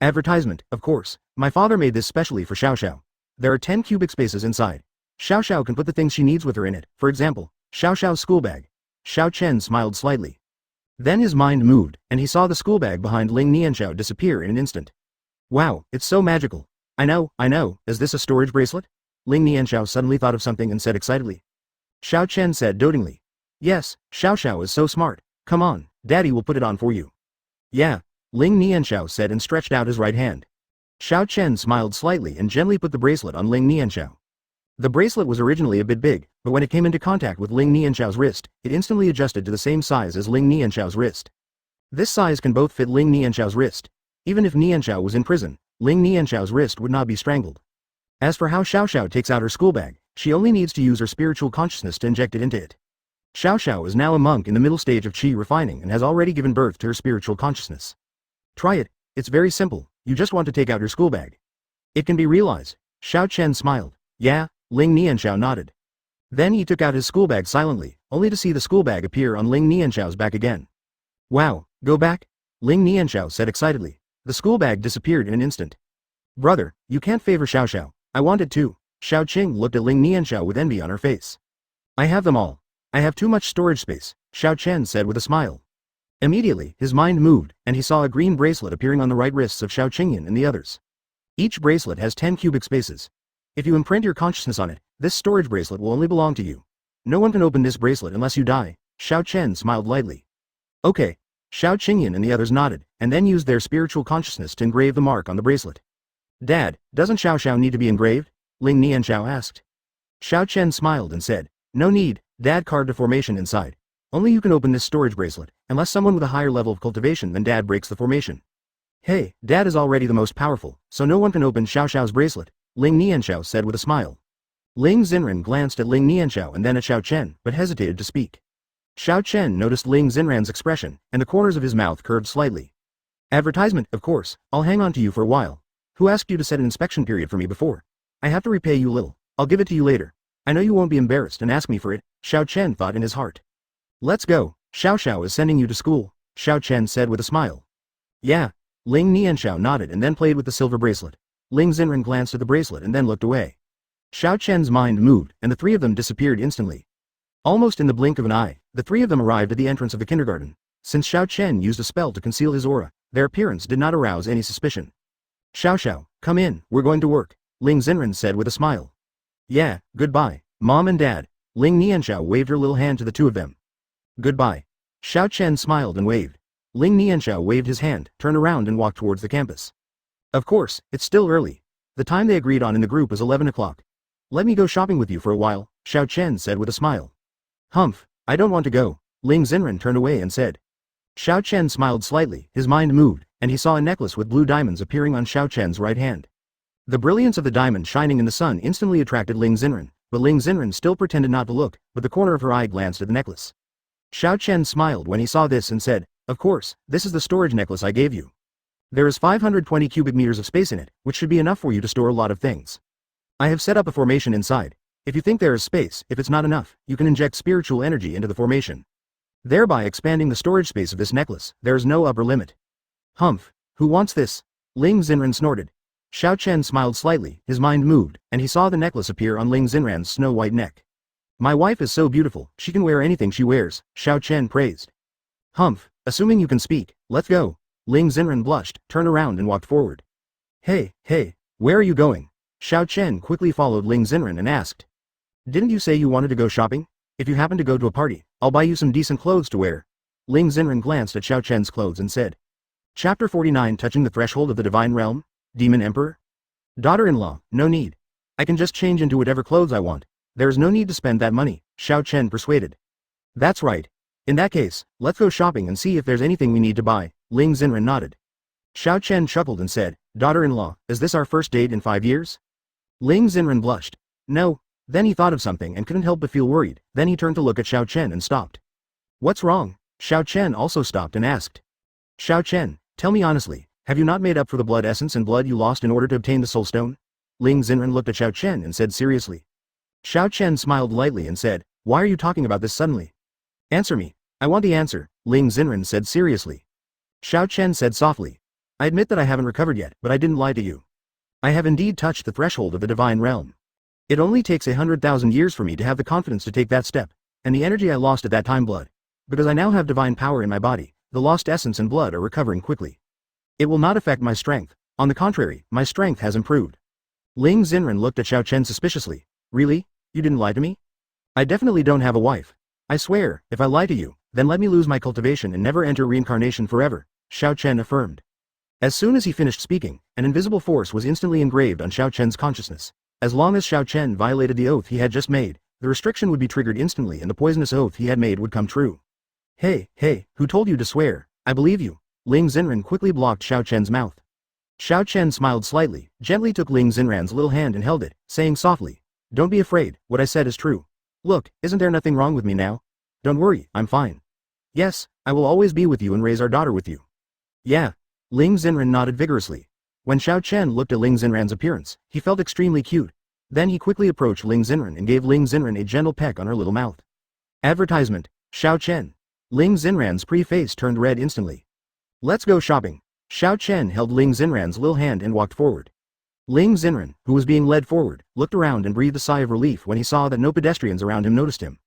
Advertisement, of course. My father made this specially for Xiao. There are 10 cubic spaces inside. Xiao can put the things she needs with her in it, for example, Xiao's school bag. Xiao Chen smiled slightly. Then his mind moved, and he saw the school bag behind Ling Nianxiao disappear in an instant. Wow, it's so magical. I know, is this a storage bracelet? Ling Nianxiao suddenly thought of something and said excitedly. Xiao Chen said dotingly. Yes, Xiao is so smart. Come on, Daddy will put it on for you. Yeah, Ling Nianxiao said and stretched out his right hand. Xiao Chen smiled slightly and gently put the bracelet on Ling Nianxiao. The bracelet was originally a bit big, but when it came into contact with Ling Nianxiao's wrist, it instantly adjusted to the same size as Ling Nianxiao's wrist. This size can both fit Ling Nianxiao's wrist. Even if Nianxiao was in prison, Ling Nianxiao's wrist would not be strangled. As for how Xiao takes out her school bag, she only needs to use her spiritual consciousness to inject it into it. Xiao is now a monk in the middle stage of qi refining and has already given birth to her spiritual consciousness. Try it, it's very simple, you just want to take out your school bag. It can be realized. Xiao Chen smiled. Yeah, Ling Nianxiao nodded. Then he took out his school bag silently, only to see the school bag appear on Ling Nianxiao's back again. Wow, go back? Ling Nianxiao said excitedly. The school bag disappeared in an instant. Brother, you can't favor Xiao. I want it too. Xiao Qing looked at Ling Nianxiao with envy on her face. I have them all. I have too much storage space, Xiao Chen said with a smile. Immediately, his mind moved, and he saw a green bracelet appearing on the right wrists of Xiao Qingyan and the others. Each bracelet has 10 cubic spaces. If you imprint your consciousness on it, this storage bracelet will only belong to you. No one can open this bracelet unless you die, Xiao Chen smiled lightly. Okay. Xiao Qingyan and the others nodded, and then used their spiritual consciousness to engrave the mark on the bracelet. Dad, doesn't Xiao need to be engraved? Ling Nianxiao asked. Xiao Chen smiled and said, no need, Dad carved a formation inside. Only you can open this storage bracelet, unless someone with a higher level of cultivation than Dad breaks the formation. Hey, Dad is already the most powerful, so no one can open Xiao's bracelet, Ling Nianxiao said with a smile. Ling Xenran glanced at Ling Nianxiao and then at Xiao Chen, but hesitated to speak. Xiao Chen noticed Ling Xenran's expression, and the corners of his mouth curved slightly. Advertisement, of course, I'll hang on to you for a while. Who asked you to set an inspection period for me before? I have to repay you little. I'll give it to you later. I know you won't be embarrassed and ask me for it, Xiao Chen thought in his heart. Let's go, Xiao is sending you to school, Xiao Chen said with a smile. Yeah. Ling Nianxiao nodded and then played with the silver bracelet. Ling Xenran glanced at the bracelet and then looked away. Xiao Chen's mind moved, and the three of them disappeared instantly. Almost in the blink of an eye, the three of them arrived at the entrance of the kindergarten. Since Xiao Chen used a spell to conceal his aura, their appearance did not arouse any suspicion. Xiao, come in, we're going to work, Ling Xen said with a smile. Yeah, goodbye, Mom and Dad. Ling Nianxiao waved her little hand to the two of them. Goodbye. Xiao Chen smiled and waved. Ling Nianxiao waved his hand, turned around and walked towards the campus. Of course, it's still early. The time they agreed on in the group is 11 o'clock. Let me go shopping with you for a while, Xiao Chen said with a smile. Humph, I don't want to go, Ling Xen turned away and said. Xiao Chen smiled slightly, his mind moved, and he saw a necklace with blue diamonds appearing on Xiao Chen's right hand. The brilliance of the diamond shining in the sun instantly attracted Ling Xen, but Ling Xen still pretended not to look, but the corner of her eye glanced at the necklace. Xiao Chen smiled when he saw this and said, of course, this is the storage necklace I gave you. There is 520 cubic meters of space in it, which should be enough for you to store a lot of things. I have set up a formation inside. If you think there is space, if it's not enough, you can inject spiritual energy into the formation, thereby expanding the storage space of this necklace. There is no upper limit. Humph, who wants this? Ling Xen snorted. Xiao Chen smiled slightly, his mind moved, and he saw the necklace appear on Ling Xen's snow-white neck. My wife is so beautiful, she can wear anything she wears, Xiao Chen praised. Humph, assuming you can speak, let's go. Ling Xen blushed, turned around and walked forward. Hey, where are you going? Xiao Chen quickly followed Ling Xen and asked. Didn't you say you wanted to go shopping? If you happen to go to a party, I'll buy you some decent clothes to wear. Ling Xen glanced at Xiao Chen's clothes and said. Chapter 49 Touching the Threshold of the Divine Realm? Demon Emperor? Daughter-in-law, no need. I can just change into whatever clothes I want. There is no need to spend that money, Xiao Chen persuaded. That's right. In that case, let's go shopping and see if there's anything we need to buy, Ling Xen nodded. Xiao Chen chuckled and said, Daughter-in-law, is this our first date in 5 years? Ling Xen blushed. No. Then he thought of something and couldn't help but feel worried, then he turned to look at Xiao Chen and stopped. What's wrong? Xiao Chen also stopped and asked. Xiao Chen, tell me honestly, have you not made up for the blood essence and blood you lost in order to obtain the soul stone? Ling Xen looked at Xiao Chen and said seriously. Xiao Chen smiled lightly and said, why are you talking about this suddenly? Answer me. I want the answer, Ling Xen said seriously. Xiao Chen said softly. I admit that I haven't recovered yet, but I didn't lie to you. I have indeed touched the threshold of the divine realm. It only takes 100,000 years for me to have the confidence to take that step, and the energy I lost at that time blood. Because I now have divine power in my body, the lost essence and blood are recovering quickly. It will not affect my strength, on the contrary, my strength has improved. Ling Xen looked at Xiao Chen suspiciously. Really? You didn't lie to me? I definitely don't have a wife. I swear, if I lie to you, then let me lose my cultivation and never enter reincarnation forever, Xiao Chen affirmed. As soon as he finished speaking, an invisible force was instantly engraved on Xiao Chen's consciousness. As long as Xiao Chen violated the oath he had just made, the restriction would be triggered instantly and the poisonous oath he had made would come true. Hey, who told you to swear? I believe you. Ling Xen quickly blocked Xiao Chen's mouth. Xiao Chen smiled slightly, gently took Ling Xen's little hand and held it, saying softly, don't be afraid, what I said is true. Look, isn't there nothing wrong with me now? Don't worry, I'm fine. Yes, I will always be with you and raise our daughter with you. Yeah. Ling Xen nodded vigorously. When Xiao Chen looked at Ling Xen's appearance, he felt extremely cute. Then he quickly approached Ling Xen and gave Ling Xen a gentle peck on her little mouth. Advertisement. Xiao Chen. Ling Xen's pretty face turned red instantly. Let's go shopping. Xiao Chen held Ling Xen's little hand and walked forward. Ling Xen, who was being led forward, looked around and breathed a sigh of relief when he saw that no pedestrians around him noticed him.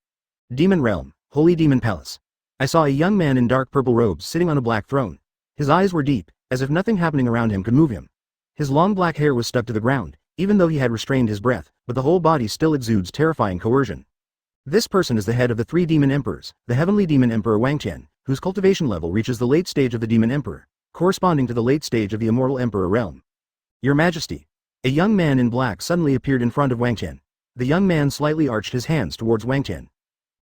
Demon Realm, Holy Demon Palace. I saw a young man in dark purple robes sitting on a black throne. His eyes were deep, as if nothing happening around him could move him. His long black hair was stuck to the ground, even though he had restrained his breath, but the whole body still exudes terrifying coercion. This person is the head of the 3 demon emperors, the heavenly demon emperor Wangtian, whose cultivation level reaches the late stage of the demon emperor, corresponding to the late stage of the immortal emperor realm. Your Majesty. A young man in black suddenly appeared in front of Wangtian. The young man slightly arched his hands towards Wangtian.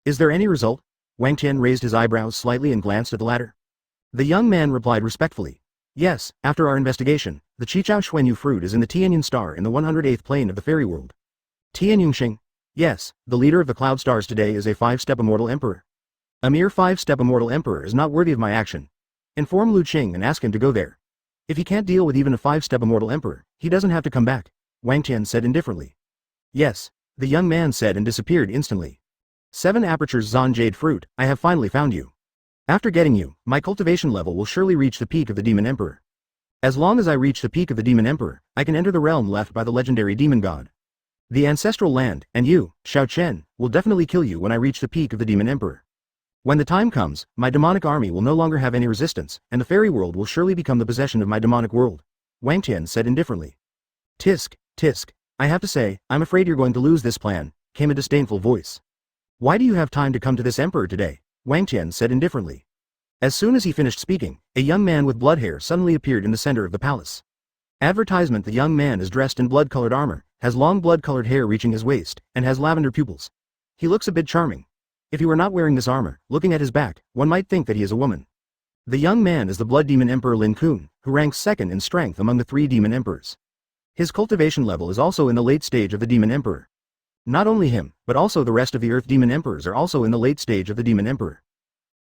Is there any result? Wangtian raised his eyebrows slightly and glanced at the latter. The young man replied respectfully. Yes, after our investigation, the Qichao Xuanyu fruit is in the Tianyun star in the 108th plane of the fairy world. Tianyun Xing. Yes, the leader of the cloud stars today is a 5-step immortal emperor. A mere 5-step immortal emperor is not worthy of my action. Inform Lu Qing and ask him to go there. If he can't deal with even a 5-step immortal emperor, he doesn't have to come back, Wangtian said indifferently. Yes, the young man said and disappeared instantly. 7 apertures Zan Jade fruit, I have finally found you. After getting you, my cultivation level will surely reach the peak of the demon emperor. As long as I reach the peak of the demon emperor, I can enter the realm left by the legendary demon god. The ancestral land, and you, Xiao Chen, will definitely kill you when I reach the peak of the Demon Emperor. When the time comes, my demonic army will no longer have any resistance, and the fairy world will surely become the possession of my demonic world, Wang Tian said indifferently. Tisk, tisk, I have to say, I'm afraid you're going to lose this plan, came a disdainful voice. Why do you have time to come to this emperor today? Wang Tian said indifferently. As soon as he finished speaking, a young man with blood hair suddenly appeared in the center of the palace. Advertisement: the young man is dressed in blood-colored armor, has long blood-colored hair reaching his waist, and has lavender pupils. He looks a bit charming. If he were not wearing this armor, looking at his back, one might think that he is a woman. The young man is the Blood Demon Emperor Lin Kun, who ranks second in strength among the 3 demon emperors. His cultivation level is also in the late stage of the Demon Emperor. Not only him, but also the rest of the Earth Demon Emperors are also in the late stage of the Demon Emperor.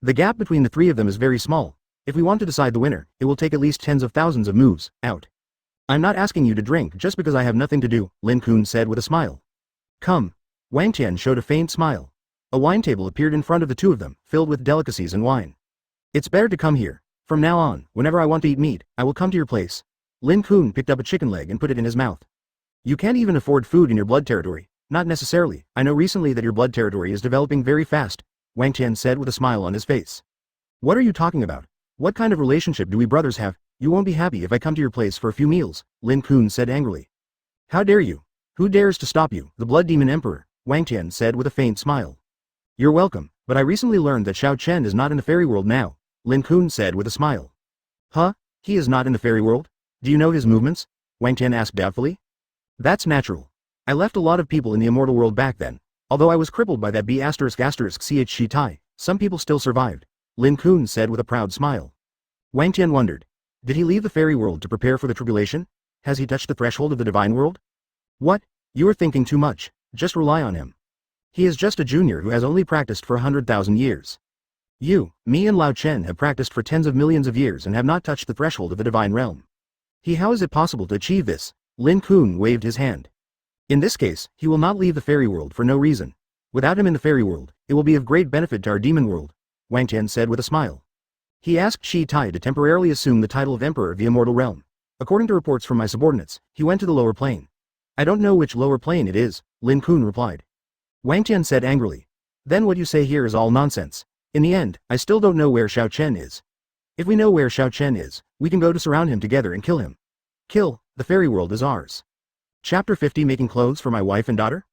The gap between the 3 of them is very small. If we want to decide the winner, it will take at least tens of thousands of moves, out. I'm not asking you to drink just because I have nothing to do, Lin Kun said with a smile. Come. Wang Tian showed a faint smile. A wine table appeared in front of the 2 of them, filled with delicacies and wine. It's better to come here. From now on, whenever I want to eat meat, I will come to your place. Lin Kun picked up a chicken leg and put it in his mouth. You can't even afford food in your blood territory. Not necessarily. I know recently that your blood territory is developing very fast, Wang Tian said with a smile on his face. What are you talking about? What kind of relationship do we brothers have? You won't be happy if I come to your place for a few meals, Lin Kun said angrily. How dare you? Who dares to stop you? The Blood Demon Emperor, Wang Tian said with a faint smile. You're welcome, but I recently learned that Xiao Chen is not in the fairy world now, Lin Kun said with a smile. Huh? He is not in the fairy world? Do you know his movements? Wang Tian asked doubtfully. That's natural. I left a lot of people in the immortal world back then. Although I was crippled by that ****ch Tai, some people still survived, Lin Kun said with a proud smile. Wang Tian wondered. Did he leave the fairy world to prepare for the tribulation? Has he touched the threshold of the divine world? What? You are thinking too much. Just rely on him. He is just a junior who has only practiced for 100,000 years. You, me and Lao Chen have practiced for tens of millions of years and have not touched the threshold of the divine realm. How is it possible to achieve this? Lin Kun waved his hand. In this case, he will not leave the fairy world for no reason. Without him in the fairy world, it will be of great benefit to our demon world, Wang Tian said with a smile. He asked Shi Tai to temporarily assume the title of Emperor of the Immortal Realm. According to reports from my subordinates, he went to the lower plane. I don't know which lower plane it is, Lin Kun replied. Wang Tian said angrily. Then what you say here is all nonsense. In the end, I still don't know where Xiao Chen is. If we know where Xiao Chen is, we can go to surround him together and kill him. Kill, the fairy world is ours. Chapter 50 Making clothes for my wife and daughter?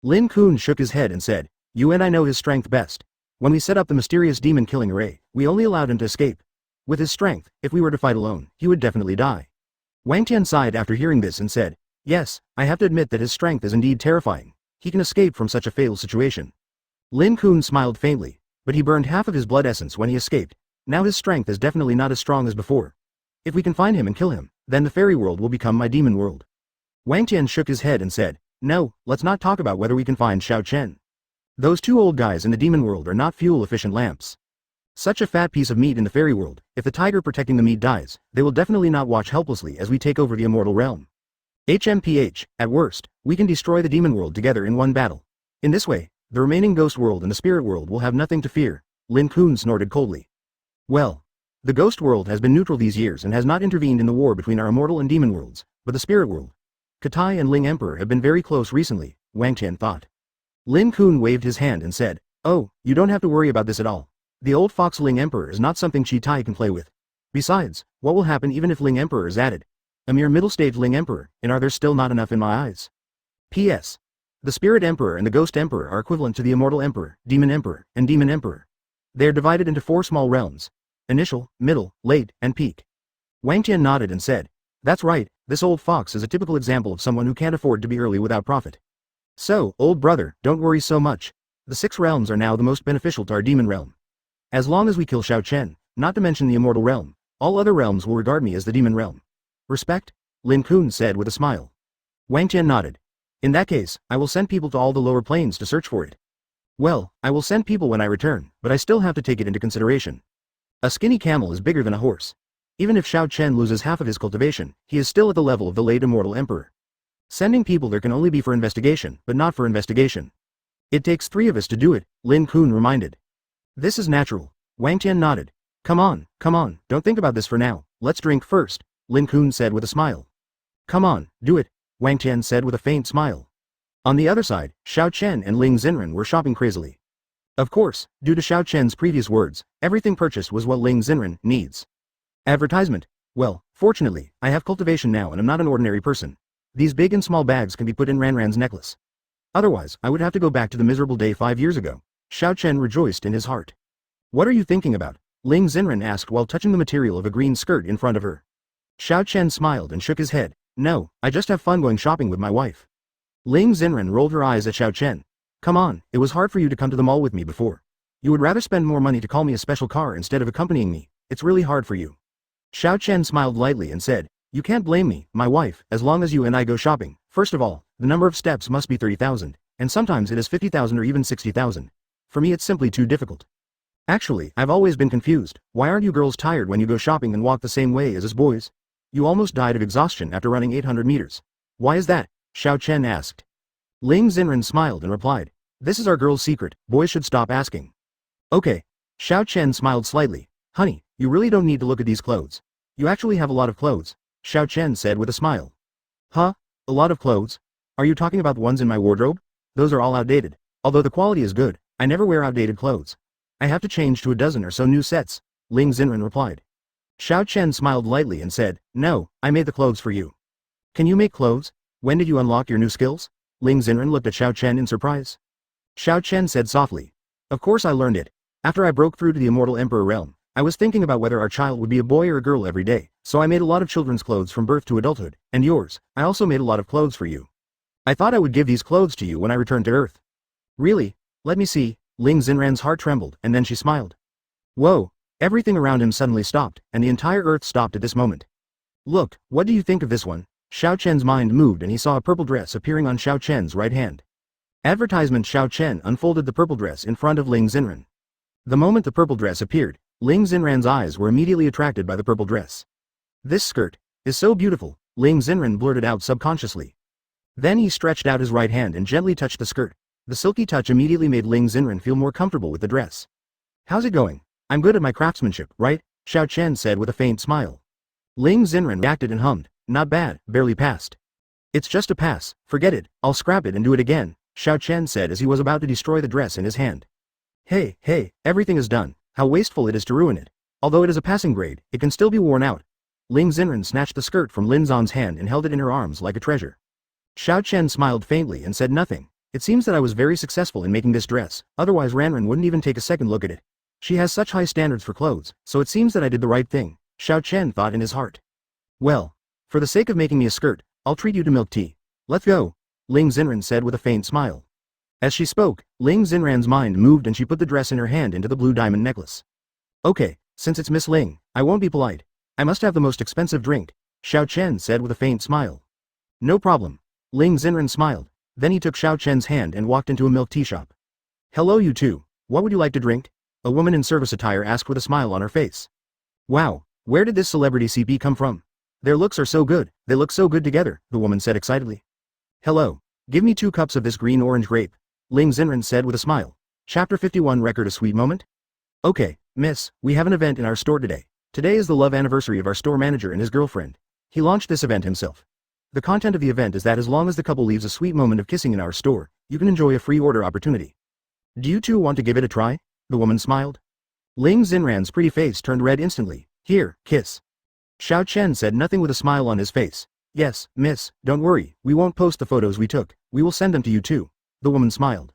Lin Kun shook his head and said, You and I know his strength best. When we set up the mysterious demon killing array, we only allowed him to escape. With his strength, if we were to fight alone, he would definitely die. Wang Tian sighed after hearing this and said, Yes, I have to admit that his strength is indeed terrifying. He can escape from such a fatal situation. Lin Kun smiled faintly, but he burned half of his blood essence when he escaped. Now his strength is definitely not as strong as before. If we can find him and kill him, then the fairy world will become my demon world. Wang Tian shook his head and said, No, let's not talk about whether we can find Xiao Chen. Those 2 old guys in the demon world are not fuel-efficient lamps. Such a fat piece of meat in the fairy world, if the tiger protecting the meat dies, they will definitely not watch helplessly as we take over the immortal realm. HMPH, at worst, we can destroy the demon world together in one battle. In this way, the remaining ghost world and the spirit world will have nothing to fear, Lin Kun snorted coldly. Well, the ghost world has been neutral these years and has not intervened in the war between our immortal and demon worlds, but the spirit world. Katai and Ling Emperor have been very close recently, Wang Tian thought. Lin Kun waved his hand and said, Oh, you don't have to worry about this at all. The old fox Ling Emperor is not something Chi Tai can play with. Besides, what will happen even if Ling Emperor is added? A mere middle-stage Ling Emperor, and are there still not enough in my eyes? P.S. The Spirit Emperor and the Ghost Emperor are equivalent to the Immortal Emperor, Demon Emperor, and Demon Emperor. They are divided into 4 small realms: initial, middle, late, and peak. Wang Tian nodded and said, That's right, this old fox is a typical example of someone who can't afford to be early without profit. So, old brother, don't worry so much. The 6 realms are now the most beneficial to our demon realm. As long as we kill Xiao Chen, not to mention the immortal realm, all other realms will regard me as the demon realm. Respect? Lin Kun said with a smile. Wang Tian nodded. In that case, I will send people to all the lower planes to search for it. Well, I will send people when I return, but I still have to take it into consideration. A skinny camel is bigger than a horse. Even if Xiao Chen loses half of his cultivation, he is still at the level of the late immortal emperor. Sending people there can only be for investigation, but not for investigation. It takes 3 of us to do it, Lin Kun reminded. This is natural. Wang Tian nodded. Come on, don't think about this for now, let's drink first, Lin Kun said with a smile. Come on, do it, Wang Tian said with a faint smile. On the other side, Xiao Chen and Ling Xen were shopping crazily. Of course, due to Xiao Chen's previous words, everything purchased was what Ling Xen needs. Advertisement. Well, fortunately, I have cultivation now and I'm not an ordinary person. These big and small bags can be put in Ranran's necklace. Otherwise, I would have to go back to the miserable day 5 years ago. Xiao Chen rejoiced in his heart. What are you thinking about? Ling Xen asked while touching the material of a green skirt in front of her. Xiao Chen smiled and shook his head. No, I just have fun going shopping with my wife. Ling Xen rolled her eyes at Xiao Chen. Come on, it was hard for you to come to the mall with me before. You would rather spend more money to call me a special car instead of accompanying me. It's really hard for you. Xiao Chen smiled lightly and said, you can't blame me, my wife, as long as you and I go shopping. First of all, the number of steps must be 30,000, and sometimes it is 50,000 or even 60,000. For me it's simply too difficult. Actually, I've always been confused. Why aren't you girls tired when you go shopping and walk the same way as us boys? You almost died of exhaustion after running 800 meters. Why is that? Xiao Chen asked. Ling Xen smiled and replied, this is our girl's secret, boys should stop asking. Okay. Xiao Chen smiled slightly. Honey, you really don't need to look at these clothes. You actually have a lot of clothes, Xiao Chen said with a smile. Huh? A lot of clothes? Are you talking about the ones in my wardrobe? Those are all outdated. Although the quality is good, I never wear outdated clothes. I have to change to a dozen or so new sets, Ling Xen replied. Xiao Chen smiled lightly and said, no, I made the clothes for you. Can you make clothes? When did you unlock your new skills? Ling Xen looked at Xiao Chen in surprise. Xiao Chen said softly. Of course I learned it. After I broke through to the Immortal Emperor realm, I was thinking about whether our child would be a boy or a girl every day, so I made a lot of children's clothes from birth to adulthood, and yours, I also made a lot of clothes for you. I thought I would give these clothes to you when I returned to Earth. Really? Let me see. Ling Xen's heart trembled, and then she smiled. Whoa, everything around him suddenly stopped, and the entire Earth stopped at this moment. Look, what do you think of this one? Xiao Chen's mind moved and he saw a purple dress appearing on Xiao Chen's right hand. Advertisement. Xiao Chen unfolded the purple dress in front of Ling Xen. The moment the purple dress appeared, Ling Xen's eyes were immediately attracted by the purple dress. This skirt is so beautiful, Ling Xen blurted out subconsciously. Then he stretched out his right hand and gently touched the skirt. The silky touch immediately made Ling Xen feel more comfortable with the dress. How's it going? I'm good at my craftsmanship, right? Xiao Chen said with a faint smile. Ling Xen reacted and hummed, not bad, barely passed. It's just a pass, forget it, I'll scrap it and do it again, Xiao Chen said as he was about to destroy the dress in his hand. Hey, everything is done, how wasteful it is to ruin it. Although it is a passing grade, it can still be worn out. Ling Xen snatched the skirt from Lin Zan's hand and held it in her arms like a treasure. Xiao Chen smiled faintly and said nothing. It seems that I was very successful in making this dress, otherwise Ranran wouldn't even take a second look at it. She has such high standards for clothes, so it seems that I did the right thing, Xiao Chen thought in his heart. Well, for the sake of making me a skirt, I'll treat you to milk tea. Let's go, Ling Xen said with a faint smile. As she spoke, Ling Xen's mind moved and she put the dress in her hand into the blue diamond necklace. Okay, since it's Miss Ling, I won't be polite. I must have the most expensive drink, Xiao Chen said with a faint smile. No problem. Ling Xen smiled. Then he took Xiao Chen's hand and walked into a milk tea shop. Hello you two, what would you like to drink? A woman in service attire asked with a smile on her face. Wow, where did this celebrity CP come from? Their looks are so good, they look so good together, the woman said excitedly. Hello, give me 2 cups of this green orange grape, Ling Xen said with a smile. Chapter 51 Record a sweet moment? Okay, miss, we have an event in our store today. Today is the love anniversary of our store manager and his girlfriend. He launched this event himself. The content of the event is that as long as the couple leaves a sweet moment of kissing in our store, you can enjoy a free order opportunity. Do you two want to give it a try? The woman smiled. Ling Xen's pretty face turned red instantly. Here, kiss. Xiao Chen said nothing with a smile on his face. Yes, miss, don't worry, we won't post the photos we took, we will send them to you too. The woman smiled.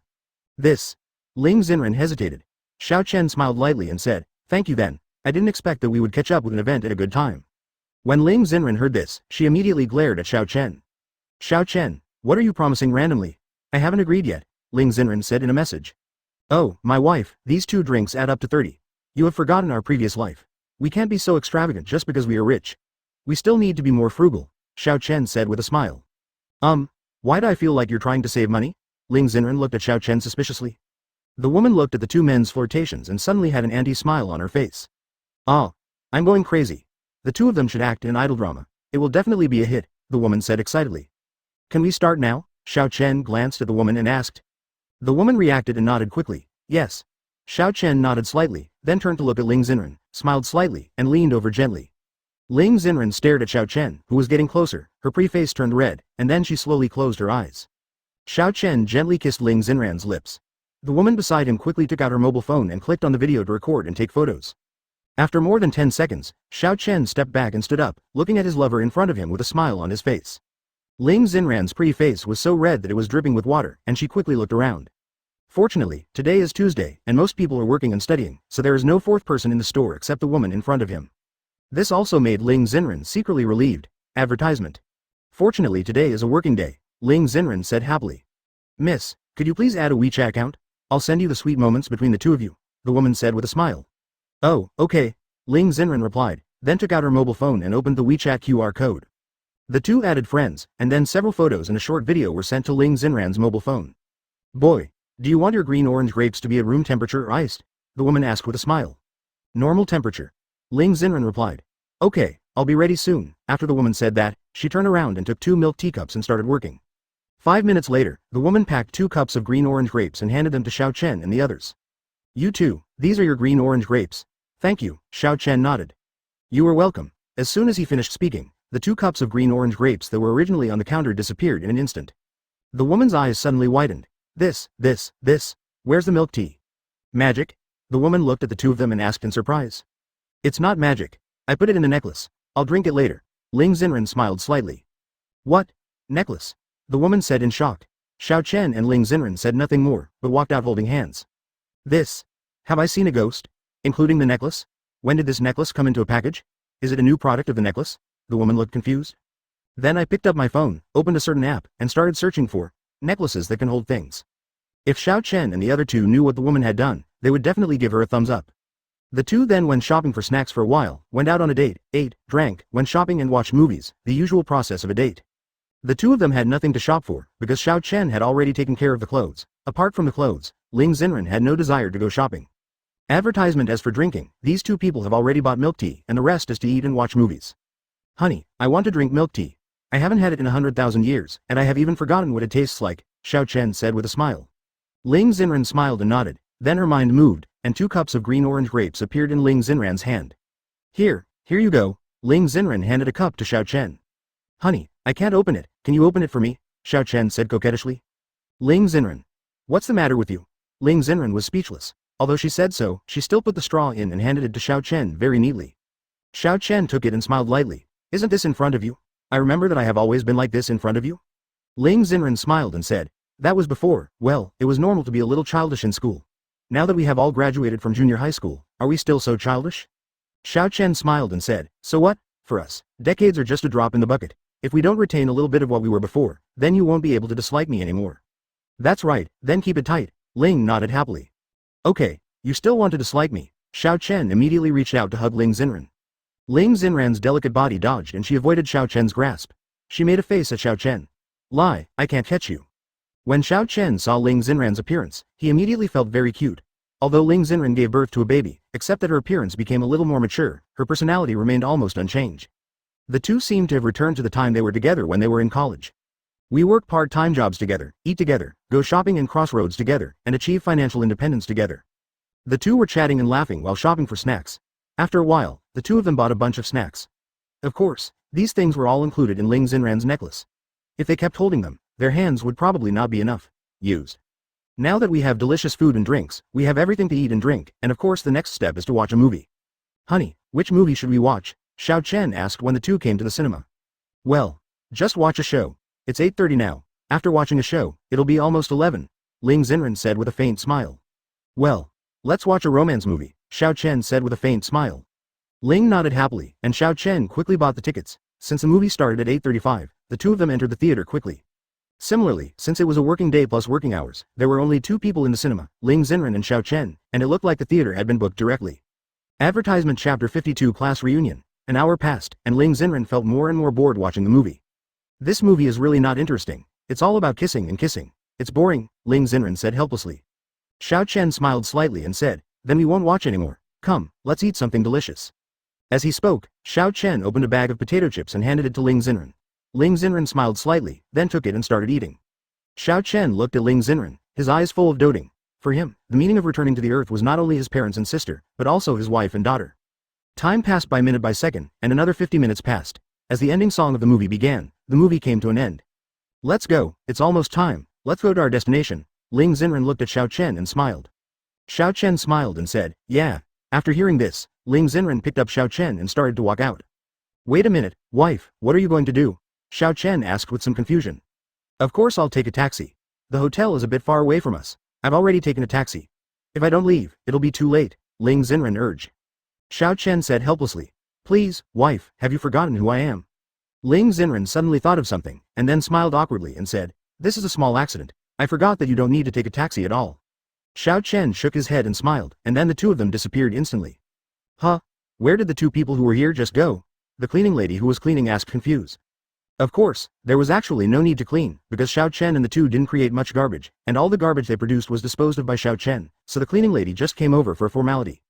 This. Ling Xen hesitated. Xiao Chen smiled lightly and said, thank you then, I didn't expect that we would catch up with an event at a good time. When Ling Xen heard this, she immediately glared at Xiao Chen. Xiao Chen, what are you promising randomly? I haven't agreed yet, Ling Xen said in a message. Oh, my wife, these 2 drinks add up to 30. You have forgotten our previous life. We can't be so extravagant just because we are rich. We still need to be more frugal, Xiao Chen said with a smile. Why do I feel like you're trying to save money? Ling Xen looked at Xiao Chen suspiciously. The woman looked at the 2 men's flirtations and suddenly had an anti-smile on her face. Oh, I'm going crazy. The 2 of them should act in an idol drama. It will definitely be a hit, the woman said excitedly. Can we start now? Xiao Chen glanced at the woman and asked. The woman reacted and nodded quickly. Yes. Xiao Chen nodded slightly, then turned to look at Ling Xen, smiled slightly, and leaned over gently. Ling Xen stared at Xiao Chen, who was getting closer, her pretty face turned red, and then she slowly closed her eyes. Xiao Chen gently kissed Ling Xenran's lips. The woman beside him quickly took out her mobile phone and clicked on the video to record and take photos. After more than 10 seconds, Xiao Chen stepped back and stood up, looking at his lover in front of him with a smile on his face. Ling Xenran's pretty face was so red that it was dripping with water, and she quickly looked around. Fortunately, today is Tuesday, and most people are working and studying, so there is no fourth person in the store except the woman in front of him. This also made Ling Xenran secretly relieved. Advertisement. Fortunately, today is a working day, Ling Xenran said happily. Miss, could you please add a WeChat account? I'll send you the sweet moments between the two of you, the woman said with a smile. Oh, okay, Ling Xenran replied, then took out her mobile phone and opened the WeChat QR code. The two added friends, and then several photos and a short video were sent to Ling Xenran's mobile phone. Boy, do you want your green-orange grapes to be at room temperature or iced? The woman asked with a smile. Normal temperature. Ling Xenran replied. Okay, I'll be ready soon. After the woman said that, she turned around and took 2 milk teacups and started working. 5 minutes later, the woman packed 2 cups of green-orange grapes and handed them to Xiao Chen and the others. You too, these are your green-orange grapes. Thank you, Xiao Chen nodded. You are welcome. As soon as he finished speaking, the 2 cups of green-orange grapes that were originally on the counter disappeared in an instant. The woman's eyes suddenly widened. This, where's the milk tea? Magic? The woman looked at the two of them and asked in surprise. It's not magic. I put it in a necklace. I'll drink it later. Ling Xenran smiled slightly. What? Necklace? The woman said in shock. Xiao Chen and Ling Xenran said nothing more, but walked out holding hands. This. Have I seen a ghost? Including the necklace? When did this necklace come into a package? Is it a new product of the necklace? The woman looked confused. Then I picked up my phone, opened a certain app, and started searching for necklaces that can hold things. If Xiao Chen and the other two knew what the woman had done, they would definitely give her a thumbs up. The two then went shopping for snacks for a while, went out on a date, ate, drank, went shopping and watched movies, the usual process of a date. The two of them had nothing to shop for, because Xiao Chen had already taken care of the clothes. Apart from the clothes, Ling Xenran had no desire to go shopping. Advertisement. As for drinking, these two people have already bought milk tea, and the rest is to eat and watch movies. Honey, I want to drink milk tea. I haven't had it in 100,000 years, and I have even forgotten what it tastes like, Xiao Chen said with a smile. Ling Xenran smiled and nodded, then her mind moved, and 2 cups of green-orange grapes appeared in Ling Xenran's hand. Here you go. Ling Xenran handed a cup to Xiao Chen. Honey, I can't open it, can you open it for me? Xiao Chen said coquettishly. Ling Xenran. What's the matter with you? Ling Xenran was speechless. Although she said so, she still put the straw in and handed it to Xiao Chen very neatly. Xiao Chen took it and smiled lightly. Isn't this in front of you? I remember that I have always been like this in front of you. Ling Xenran smiled and said, that was before, well, it was normal to be a little childish in school. Now that we have all graduated from junior high school, are we still so childish? Xiao Chen smiled and said, so what? For us, decades are just a drop in the bucket. If we don't retain a little bit of what we were before, then you won't be able to dislike me anymore. That's right, then keep it tight. Ling nodded happily. Okay, you still want to dislike me. Xiao Chen immediately reached out to hug Ling Xenran. Ling Xenran's delicate body dodged and she avoided Xiao Chen's grasp. She made a face at Xiao Chen. Lie, I can't catch you. When Xiao Chen saw Ling Xenran's appearance, he immediately felt very cute. Although Ling Xenran gave birth to a baby, except that her appearance became a little more mature, her personality remained almost unchanged. The two seemed to have returned to the time they were together when they were in college. We work part-time jobs together, eat together, go shopping and cross roads together, and achieve financial independence together. The two were chatting and laughing while shopping for snacks. After a while, the two of them bought a bunch of snacks. Of course, these things were all included in Ling Xenran's necklace. If they kept holding them, their hands would probably not be enough used. Now that we have delicious food and drinks, we have everything to eat and drink, and of course the next step is to watch a movie. Honey, which movie should we watch? Xiao Chen asked when the two came to the cinema. Well, just watch a show. It's 8:30 now. After watching a show, it'll be almost 11, Ling Xenran said with a faint smile. Well, let's watch a romance movie, Xiao Chen said with a faint smile. Ling nodded happily, and Xiao Chen quickly bought the tickets. Since the movie started at 8:35, the two of them entered the theater quickly. Similarly, since it was a working day plus working hours, there were only 2 people in the cinema, Ling Xenran and Xiao Chen, and it looked like the theater had been booked directly. Advertisement. Chapter 52. Class Reunion. An hour passed, and Ling Xenran felt more and more bored watching the movie. This movie is really not interesting. It's all about kissing and kissing. It's boring, Ling Xenran said helplessly. Xiao Chen smiled slightly and said, then we won't watch anymore. Come, let's eat something delicious. As he spoke, Xiao Chen opened a bag of potato chips and handed it to Ling Xenran. Ling Xenran smiled slightly, then took it and started eating. Xiao Chen looked at Ling Xenran, his eyes full of doting. For him, the meaning of returning to the earth was not only his parents and sister, but also his wife and daughter. Time passed by minute by second, and another 50 minutes passed. As the ending song of the movie began, the movie came to an end. Let's go, it's almost time, Let's go to our destination. Ling Xen looked at Xiao Chen and smiled. Xiao Chen smiled and said, yeah. After hearing this, Ling Xen picked up Xiao Chen and started to walk out. Wait a minute, wife, what are you going to do? Xiao Chen asked with some confusion. Of course I'll take a taxi. The hotel is a bit far away from us. I've already taken a taxi. If I don't leave, it'll be too late, Ling Xen urged. Xiao Chen said helplessly. Please, wife, have you forgotten who I am? Ling Xen suddenly thought of something, and then smiled awkwardly and said, this is a small accident. I forgot that you don't need to take a taxi at all. Xiao Chen shook his head and smiled, and then the two of them disappeared instantly. Huh? Where did the two people who were here just go? The cleaning lady who was cleaning asked confused. Of course, there was actually no need to clean, because Xiao Chen and the two didn't create much garbage, and all the garbage they produced was disposed of by Xiao Chen, so the cleaning lady just came over for a formality.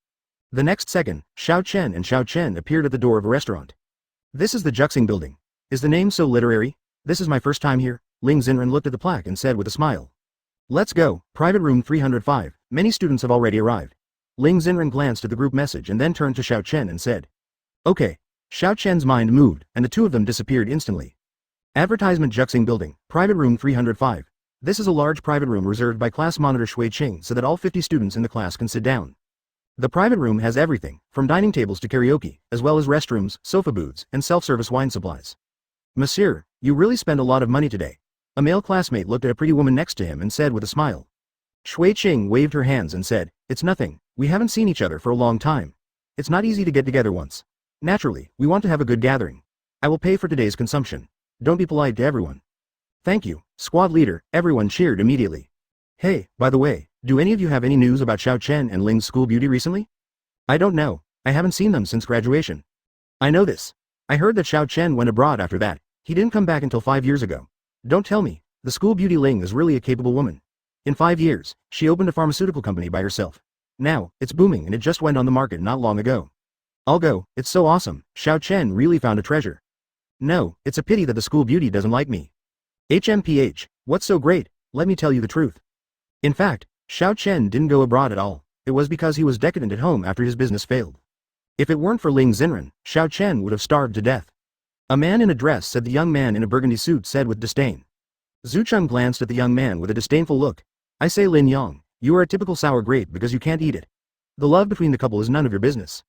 The next second, Xiao Chen appeared at the door of a restaurant. This is the Juxing building. Is the name so literary? This is my first time here. Ling Xen looked at the plaque and said with a smile. Let's go, private room 305, many students have already arrived. Ling Xen glanced at the group message and then turned to Xiao Chen and said. Okay. Xiao Chen's mind moved, and the two of them disappeared instantly. Advertisement Juxing building, private room 305. This is a large private room reserved by class monitor Shui Qing so that all 50 students in the class can sit down. The private room has everything, from dining tables to karaoke, as well as restrooms, sofa booths, and self-service wine supplies. Monsieur, you really spend a lot of money today. A male classmate looked at a pretty woman next to him and said with a smile. Shui Qing waved her hands and said, it's nothing, we haven't seen each other for a long time. It's not easy to get together once. Naturally, we want to have a good gathering. I will pay for today's consumption. Don't be polite to everyone. Thank you, squad leader, everyone cheered immediately. Hey, by the way, do any of you have any news about Xiao Chen and Ling's school beauty recently? I don't know, I haven't seen them since graduation. I know this. I heard that Xiao Chen went abroad after that. He didn't come back until 5 years ago. Don't tell me, the school beauty Ling is really a capable woman. In 5 years, she opened a pharmaceutical company by herself. Now, it's booming and it just went on the market not long ago. I'll go, it's so awesome, Xiao Chen really found a treasure. No, it's a pity that the school beauty doesn't like me. HMPH, what's so great, let me tell you the truth. In fact, Xiao Chen didn't go abroad at all, it was because he was decadent at home after his business failed. If it weren't for Ling Xen, Xiao Chen would have starved to death. A man in a dress said the young man in a burgundy suit said with disdain. Zhu Cheng glanced at the young man with a disdainful look. I say Lin Yang, you are a typical sour grape because you can't eat it. The love between the couple is none of your business.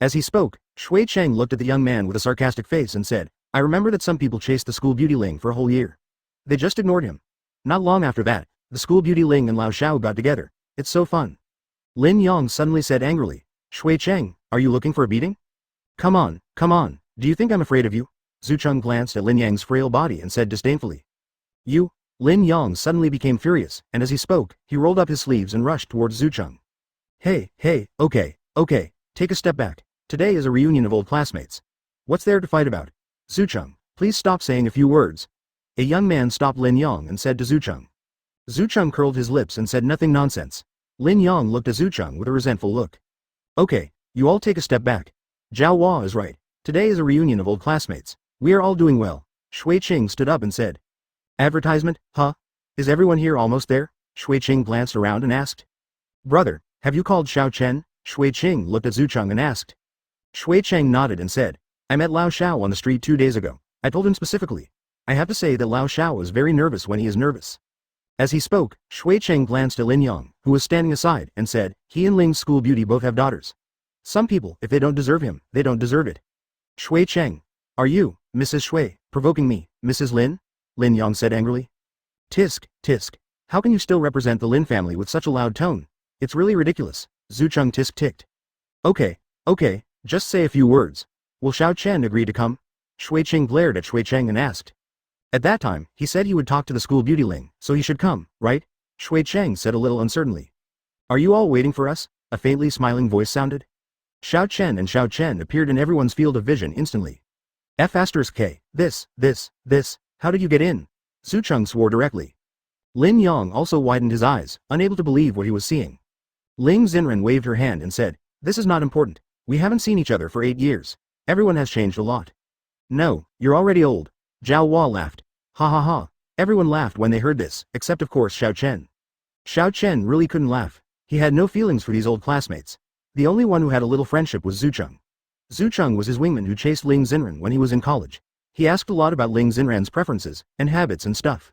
As he spoke, Shui Cheng looked at the young man with a sarcastic face and said, I remember that some people chased the school beauty Ling for a whole year. They just ignored him. Not long after that, the school beauty Ling and Lao Xiao got together. It's so fun. Lin Yang suddenly said angrily, Shui Cheng, are you looking for a beating? Come on, do you think I'm afraid of you? Zhu Cheng glanced at Lin Yang's frail body and said disdainfully. You? Lin Yang suddenly became furious, and as he spoke, he rolled up his sleeves and rushed towards Zhu Cheng. Hey, okay, take a step back. Today is a reunion of old classmates. What's there to fight about? Zhu Cheng, please stop saying a few words. A young man stopped Lin Yang and said to Zhu Cheng. Zhu Cheng curled his lips and said nothing nonsense. Lin Yang looked at Zhu Cheng with a resentful look. Okay, you all take a step back. Zhao Hua is right. Today is a reunion of old classmates. We are all doing well. Shui Qing stood up and said. Advertisement, huh? Is everyone here almost there? Shui Qing glanced around and asked. Brother, have you called Xiao Chen? Shui Qing looked at Zhu Cheng and asked. Shui Cheng nodded and said, I met Lao Xiao on the street 2 days ago. I told him specifically. I have to say that Lao Xiao is very nervous when he is nervous. As he spoke, Shui Cheng glanced at Lin Yang, who was standing aside, and said, he and Ling's school beauty both have daughters. Some people, if they don't deserve him, they don't deserve it. Shui Cheng. Are you, Mrs. Shui, provoking me, Mrs. Lin? Lin Yang said angrily. Tisk. How can you still represent the Lin family with such a loud tone? It's really ridiculous. Zhu Cheng ticked. Okay, just say a few words. Will Xiao Chen agree to come? Shui Qing glared at Shui Cheng and asked. At that time, he said he would talk to the school beauty Ling, so he should come, right? Shui Cheng said a little uncertainly. Are you all waiting for us? A faintly smiling voice sounded. Xiao Chen appeared in everyone's field of vision instantly. F*K, this, how did you get in? Zhu Cheng swore directly. Lin Yang also widened his eyes, unable to believe what he was seeing. Ling Xen waved her hand and said, this is not important. We haven't seen each other for 8 years. Everyone has changed a lot. No, you're already old. Zhao Hua laughed. Ha. Everyone laughed when they heard this, except of course Xiao Chen. Xiao Chen really couldn't laugh. He had no feelings for these old classmates. The only one who had a little friendship was Zhu Cheng. Zhu Cheng was his wingman who chased Ling Xen when he was in college. He asked a lot about Ling Xen's preferences, and habits and stuff.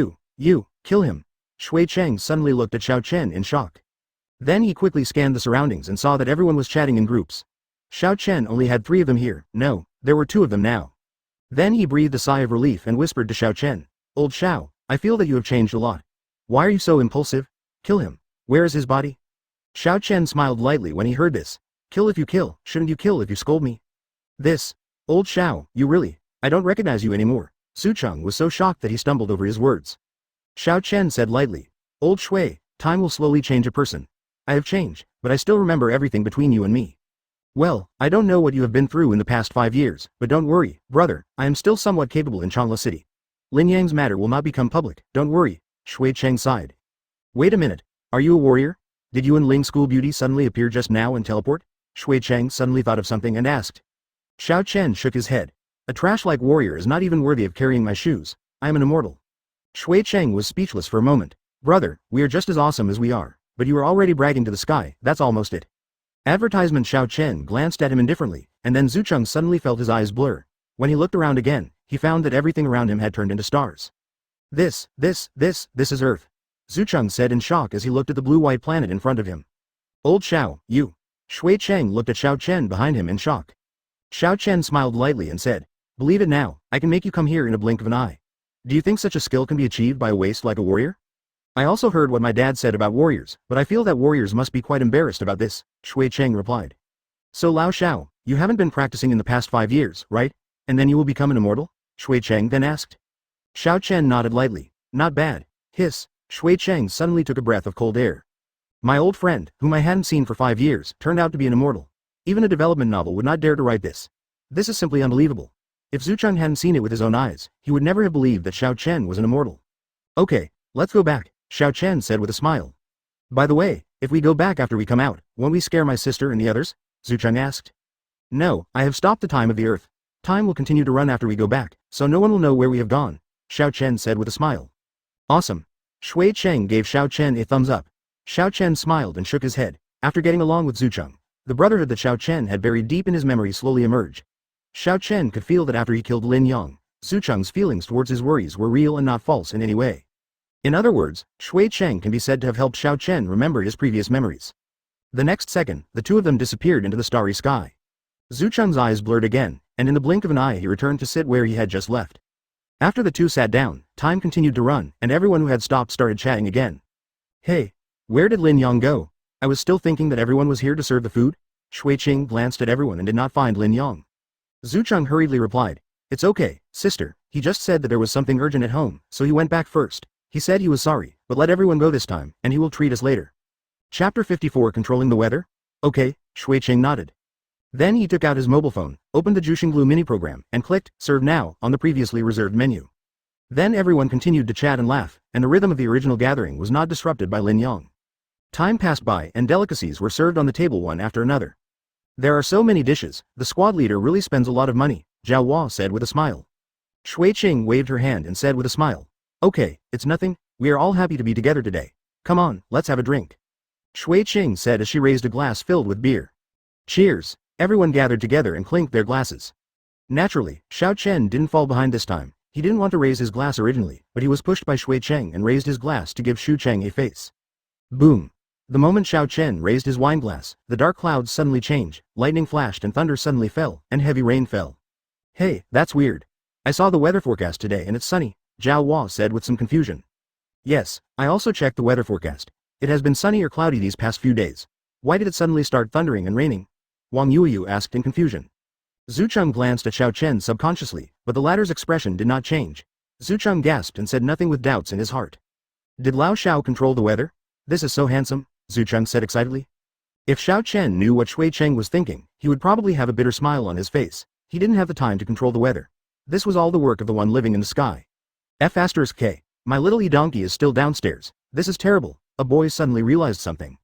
You, kill him. Shui Cheng suddenly looked at Xiao Chen in shock. Then he quickly scanned the surroundings and saw that everyone was chatting in groups. Xiao Chen only had 3 of them here, no, there were 2 of them now. Then he breathed a sigh of relief and whispered to Xiao Chen, "Old Xiao, I feel that you have changed a lot. Why are you so impulsive? Kill him. Where is his body?" Xiao Chen smiled lightly when he heard this. "Kill if you kill, shouldn't you kill if you scold me?" This. Old Xiao, you really, I don't recognize you anymore. Su Cheng was so shocked that he stumbled over his words. Xiao Chen said lightly, "Old Shui, time will slowly change a person. I have changed, but I still remember everything between you and me. Well, I don't know what you have been through in the past 5 years, but don't worry, brother, I am still somewhat capable in Changla City. Lin Yang's matter will not become public, don't worry," Shui Cheng sighed. "Wait a minute, are you a warrior? Did you and Ling School Beauty suddenly appear just now and teleport?" Shui Cheng suddenly thought of something and asked. Xiao Chen shook his head. "A trash-like warrior is not even worthy of carrying my shoes. I am an immortal." Shui Cheng was speechless for a moment. "Brother, we are just as awesome as we are, but you are already bragging to the sky, that's almost it." Advertisement. Xiao Chen glanced at him indifferently, and then Zhu Cheng suddenly felt his eyes blur. When he looked around again, he found that everything around him had turned into stars. This is Earth," Zhu Cheng said in shock as he looked at the blue-white planet in front of him. "Old Xiao, you." Shui Cheng looked at Xiao Chen behind him in shock. Xiao Chen smiled lightly and said, "Believe it now, I can make you come here in a blink of an eye. Do you think such a skill can be achieved by a waste like a warrior?" "I also heard what my dad said about warriors, but I feel that warriors must be quite embarrassed about this," Shui Cheng replied. "So Lao Xiao, you haven't been practicing in the past 5 years, right? And then you will become an immortal? Shui Cheng then asked. Xiao Chen nodded lightly. Not bad. Hiss. Shui Cheng suddenly took a breath of cold air. My old friend, whom I hadn't seen for 5 years, turned out to be an immortal. Even a development novel would not dare to write this. This is simply unbelievable. If Zucheng hadn't seen it with his own eyes, he would never have believed that Xiao Chen was an immortal. Okay, let's go back, Xiao Chen said with a smile. By the way, if we go back after we come out, won't we scare my sister and the others? Zucheng asked. No, I have stopped the time of the earth. Time will continue to run after we go back, so no one will know where we have gone, Xiao Chen said with a smile. Awesome. Shui Cheng gave Xiao Chen a thumbs up. Xiao Chen smiled and shook his head. After getting along with Zucheng, the brotherhood that Xiao Chen had buried deep in his memory slowly emerged. Xiao Chen could feel that after he killed Lin Yang, Zucheng's feelings towards his worries were real and not false in any way. In other words, Shui Cheng can be said to have helped Xiao Chen remember his previous memories. The next second, the two of them disappeared into the starry sky. Zucheng's eyes blurred again, and in the blink of an eye he returned to sit where he had just left. After the two sat down, time continued to run, and everyone who had stopped started chatting again. Hey, where did Lin Yang go? I was still thinking that everyone was here to serve the food? Shui Cheng glanced at everyone and did not find Lin Yang. Zucheng hurriedly replied, It's okay, sister, he just said that there was something urgent at home, so he went back first. He said he was sorry, but let everyone go this time, and he will treat us later. Chapter 54 Controlling the Weather? Okay, Shui Cheng nodded. Then he took out his mobile phone, opened the Juxinglu mini program, and clicked Serve Now on the previously reserved menu. Then everyone continued to chat and laugh, and the rhythm of the original gathering was not disrupted by Lin Yang. Time passed by and delicacies were served on the table one after another. There are so many dishes, the squad leader really spends a lot of money, Zhao Hua said with a smile. Shui Cheng waved her hand and said with a smile. Okay, it's nothing, we are all happy to be together today. Come on, let's have a drink. Shui Cheng said as she raised a glass filled with beer. Cheers, everyone gathered together and clinked their glasses. Naturally, Xiao Chen didn't fall behind this time. He didn't want to raise his glass originally, but he was pushed by Shui Cheng and raised his glass to give Shu Cheng a face. Boom. The moment Xiao Chen raised his wine glass, the dark clouds suddenly changed, lightning flashed and thunder suddenly fell, and heavy rain fell. Hey, that's weird. I saw the weather forecast today and it's sunny, Zhao Hua said with some confusion. Yes, I also checked the weather forecast. It has been sunny or cloudy these past few days. Why did it suddenly start thundering and raining? Wang Yuyu asked in confusion. Zucheng glanced at Xiao Chen subconsciously, but the latter's expression did not change. Zucheng gasped and said nothing with doubts in his heart. Did Lao Xiao control the weather? This is so handsome, Zucheng said excitedly. If Xiao Chen knew what Shui Cheng was thinking, he would probably have a bitter smile on his face. He didn't have the time to control the weather. This was all the work of the one living in the sky. F*K. My little e-donkey is still downstairs. This is terrible. A boy suddenly realized something.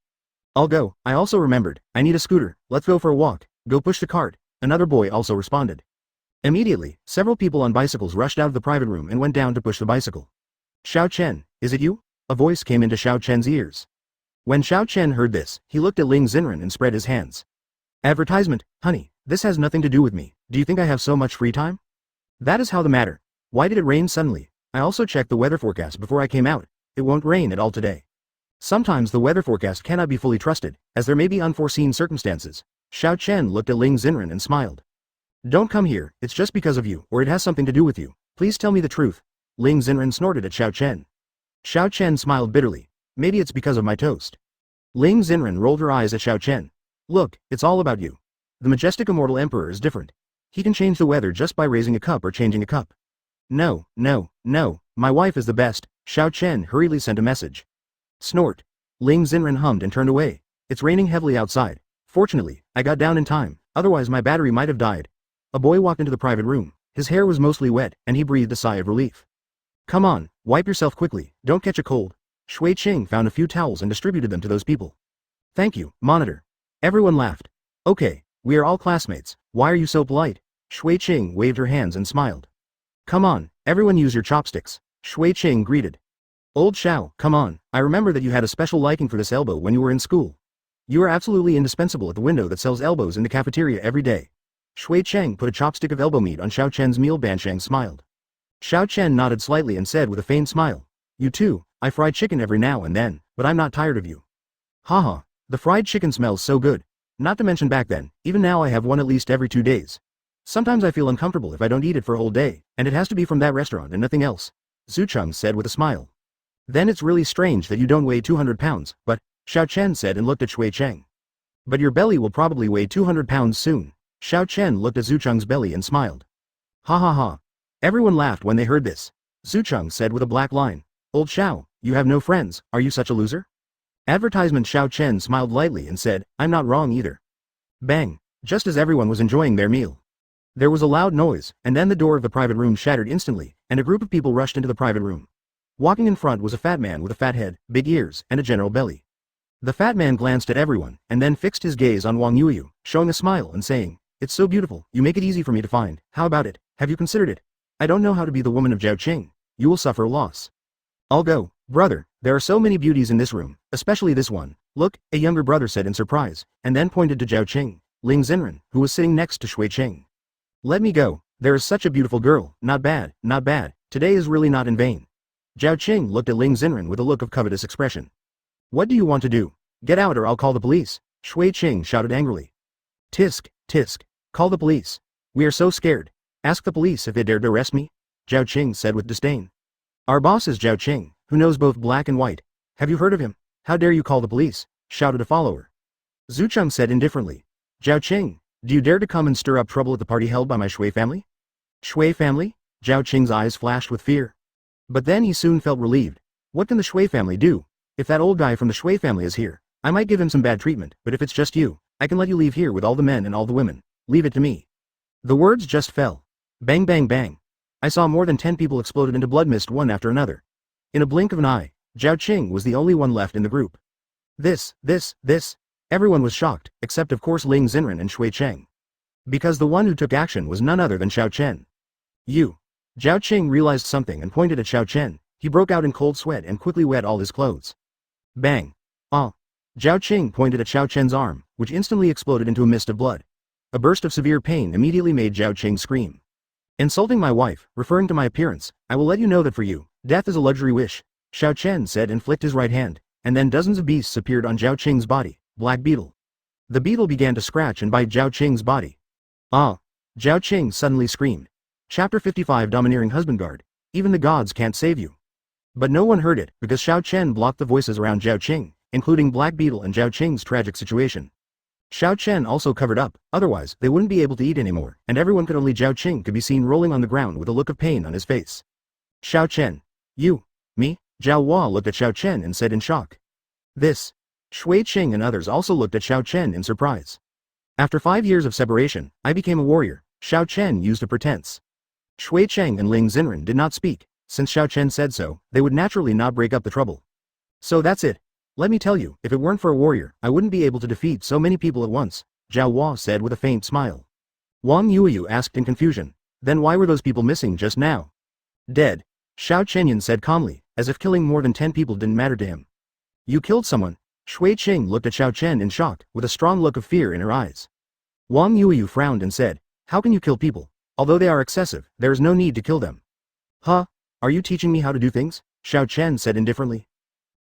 I'll go. I also remembered. I need a scooter. Let's go for a walk. Go push the cart. Another boy also responded. Immediately, several people on bicycles rushed out of the private room and went down to push the bicycle. Xiao Chen, is it you? A voice came into Xiao Chen's ears. When Xiao Chen heard this, he looked at Ling Xen and spread his hands. Advertisement, honey, this has nothing to do with me. Do you think I have so much free time? That is how the matter. Why did it rain suddenly? I also checked the weather forecast before I came out. It won't rain at all today. Sometimes the weather forecast cannot be fully trusted, as there may be unforeseen circumstances. Xiao Chen looked at Ling Xen and smiled. Don't come here, it's just because of you, or it has something to do with you. Please tell me the truth. Ling Xen snorted at Xiao Chen. Xiao Chen smiled bitterly. Maybe it's because of my toast. Ling Xen rolled her eyes at Xiao Chen. Look, it's all about you. The majestic immortal emperor is different. He can change the weather just by raising a cup or changing a cup. No, my wife is the best, Xiao Chen hurriedly sent a message. Snort. Ling Xen hummed and turned away. It's raining heavily outside. Fortunately, I got down in time, otherwise my battery might have died. A boy walked into the private room. His hair was mostly wet, and he breathed a sigh of relief. Come on, wipe yourself quickly, don't catch a cold. Shui Cheng found a few towels and distributed them to those people. Thank you, monitor. Everyone laughed. Okay, we are all classmates, why are you so polite? Shui Cheng waved her hands and smiled. Come on, everyone use your chopsticks. Shui Cheng greeted. Old Xiao, come on, I remember that you had a special liking for this elbow when you were in school. You are absolutely indispensable at the window that sells elbows in the cafeteria every day. Shui Cheng put a chopstick of elbow meat on Xiao Chen's meal. Bansheng smiled. Xiao Chen nodded slightly and said with a faint smile. You too, I fry chicken every now and then, but I'm not tired of you. Haha, the fried chicken smells so good. Not to mention back then, even now I have one at least every 2 days. Sometimes I feel uncomfortable if I don't eat it for a whole day, and it has to be from that restaurant and nothing else. Zucheng said with a smile. Then it's really strange that you don't weigh 200 pounds, but, Xiao Chen said and looked at Shui Cheng. But your belly will probably weigh 200 pounds soon. Xiao Chen looked at Zucheng's belly and smiled. Ha ha ha. Everyone laughed when they heard this. Zucheng said with a black line. Old Xiao, you have no friends, are you such a loser? Advertisement. Xiao Chen smiled lightly and said, I'm not wrong either. Bang. Just as everyone was enjoying their meal. There was a loud noise, and then the door of the private room shattered instantly, and a group of people rushed into the private room. Walking in front was a fat man with a fat head, big ears, and a general belly. The fat man glanced at everyone, and then fixed his gaze on Wang Yuyu, showing a smile and saying, It's so beautiful, you make it easy for me to find, how about it, have you considered it? I don't know how to be the woman of Zhaoqing. You will suffer loss. I'll go, brother, there are so many beauties in this room, especially this one. Look, a younger brother said in surprise, and then pointed to Zhaoqing, Ling Xen, who was sitting next to Shui Cheng. Let me go, there is such a beautiful girl, not bad, today is really not in vain. Zhaoqing looked at Ling Xen with a look of covetous expression. What do you want to do? Get out or I'll call the police, Shui Cheng shouted angrily. Tisk, tisk, call the police. We are so scared. Ask the police if they dare to arrest me, Zhaoqing said with disdain. Our boss is Zhaoqing, who knows both black and white. Have you heard of him? How dare you call the police, shouted a follower. Zucheng said indifferently. Zhaoqing, do you dare to come and stir up trouble at the party held by my Shui family? Shui family? Zhaoqing's eyes flashed with fear. But then he soon felt relieved. What can the Shui family do? If that old guy from the Shui family is here, I might give him some bad treatment, but if it's just you, I can let you leave here with all the men and all the women. Leave it to me. The words just fell. Bang bang bang. I saw more than 10 people exploded into blood mist one after another. In a blink of an eye, Zhaoqing was the only one left in the group. This. Everyone was shocked, except of course Ling Xen and Shui Cheng. Because the one who took action was none other than Xiao Chen. You. Zhaoqing realized something and pointed at Xiao Chen. He broke out in cold sweat and quickly wet all his clothes. Bang. Ah. Zhaoqing pointed at Xiao Chen's arm, which instantly exploded into a mist of blood. A burst of severe pain immediately made Zhaoqing scream. Insulting my wife, referring to my appearance, I will let you know that for you, death is a luxury wish, Xiao Chen said and flicked his right hand, and then dozens of beasts appeared on Zhaoqing's body. Black beetle. The beetle began to scratch and bite Zhaoqing's body. Ah! Zhaoqing suddenly screamed. Chapter 55 Domineering Husband Guard. Even the gods can't save you. But no one heard it, because Xiao Chen blocked the voices around Zhaoqing, including Black Beetle and Zhaoqing's tragic situation. Xiao Chen also covered up, otherwise they wouldn't be able to eat anymore, and everyone could only Zhaoqing could be seen rolling on the ground with a look of pain on his face. Xiao Chen. You? Me? Zhao Hua looked at Xiao Chen and said in shock. This. Shui Qing and others also looked at Xiao Chen in surprise. After 5 years of separation, I became a warrior, Xiao Chen used a pretense. Shui Cheng and Ling Xen did not speak. Since Xiao Chen said so, they would naturally not break up the trouble. So that's it. Let me tell you, if it weren't for a warrior, I wouldn't be able to defeat so many people at once, Zhao Hua said with a faint smile. Wang Yuyu asked in confusion. Then why were those people missing just now? Dead. Xiao Chenyan said calmly, as if killing more than 10 people didn't matter to him. You killed someone? Shui Qing looked at Xiao Chen in shock, with a strong look of fear in her eyes. Wang Yuyu frowned and said, How can you kill people? Although they are excessive, there is no need to kill them. Huh? Are you teaching me how to do things? Xiao Chen said indifferently.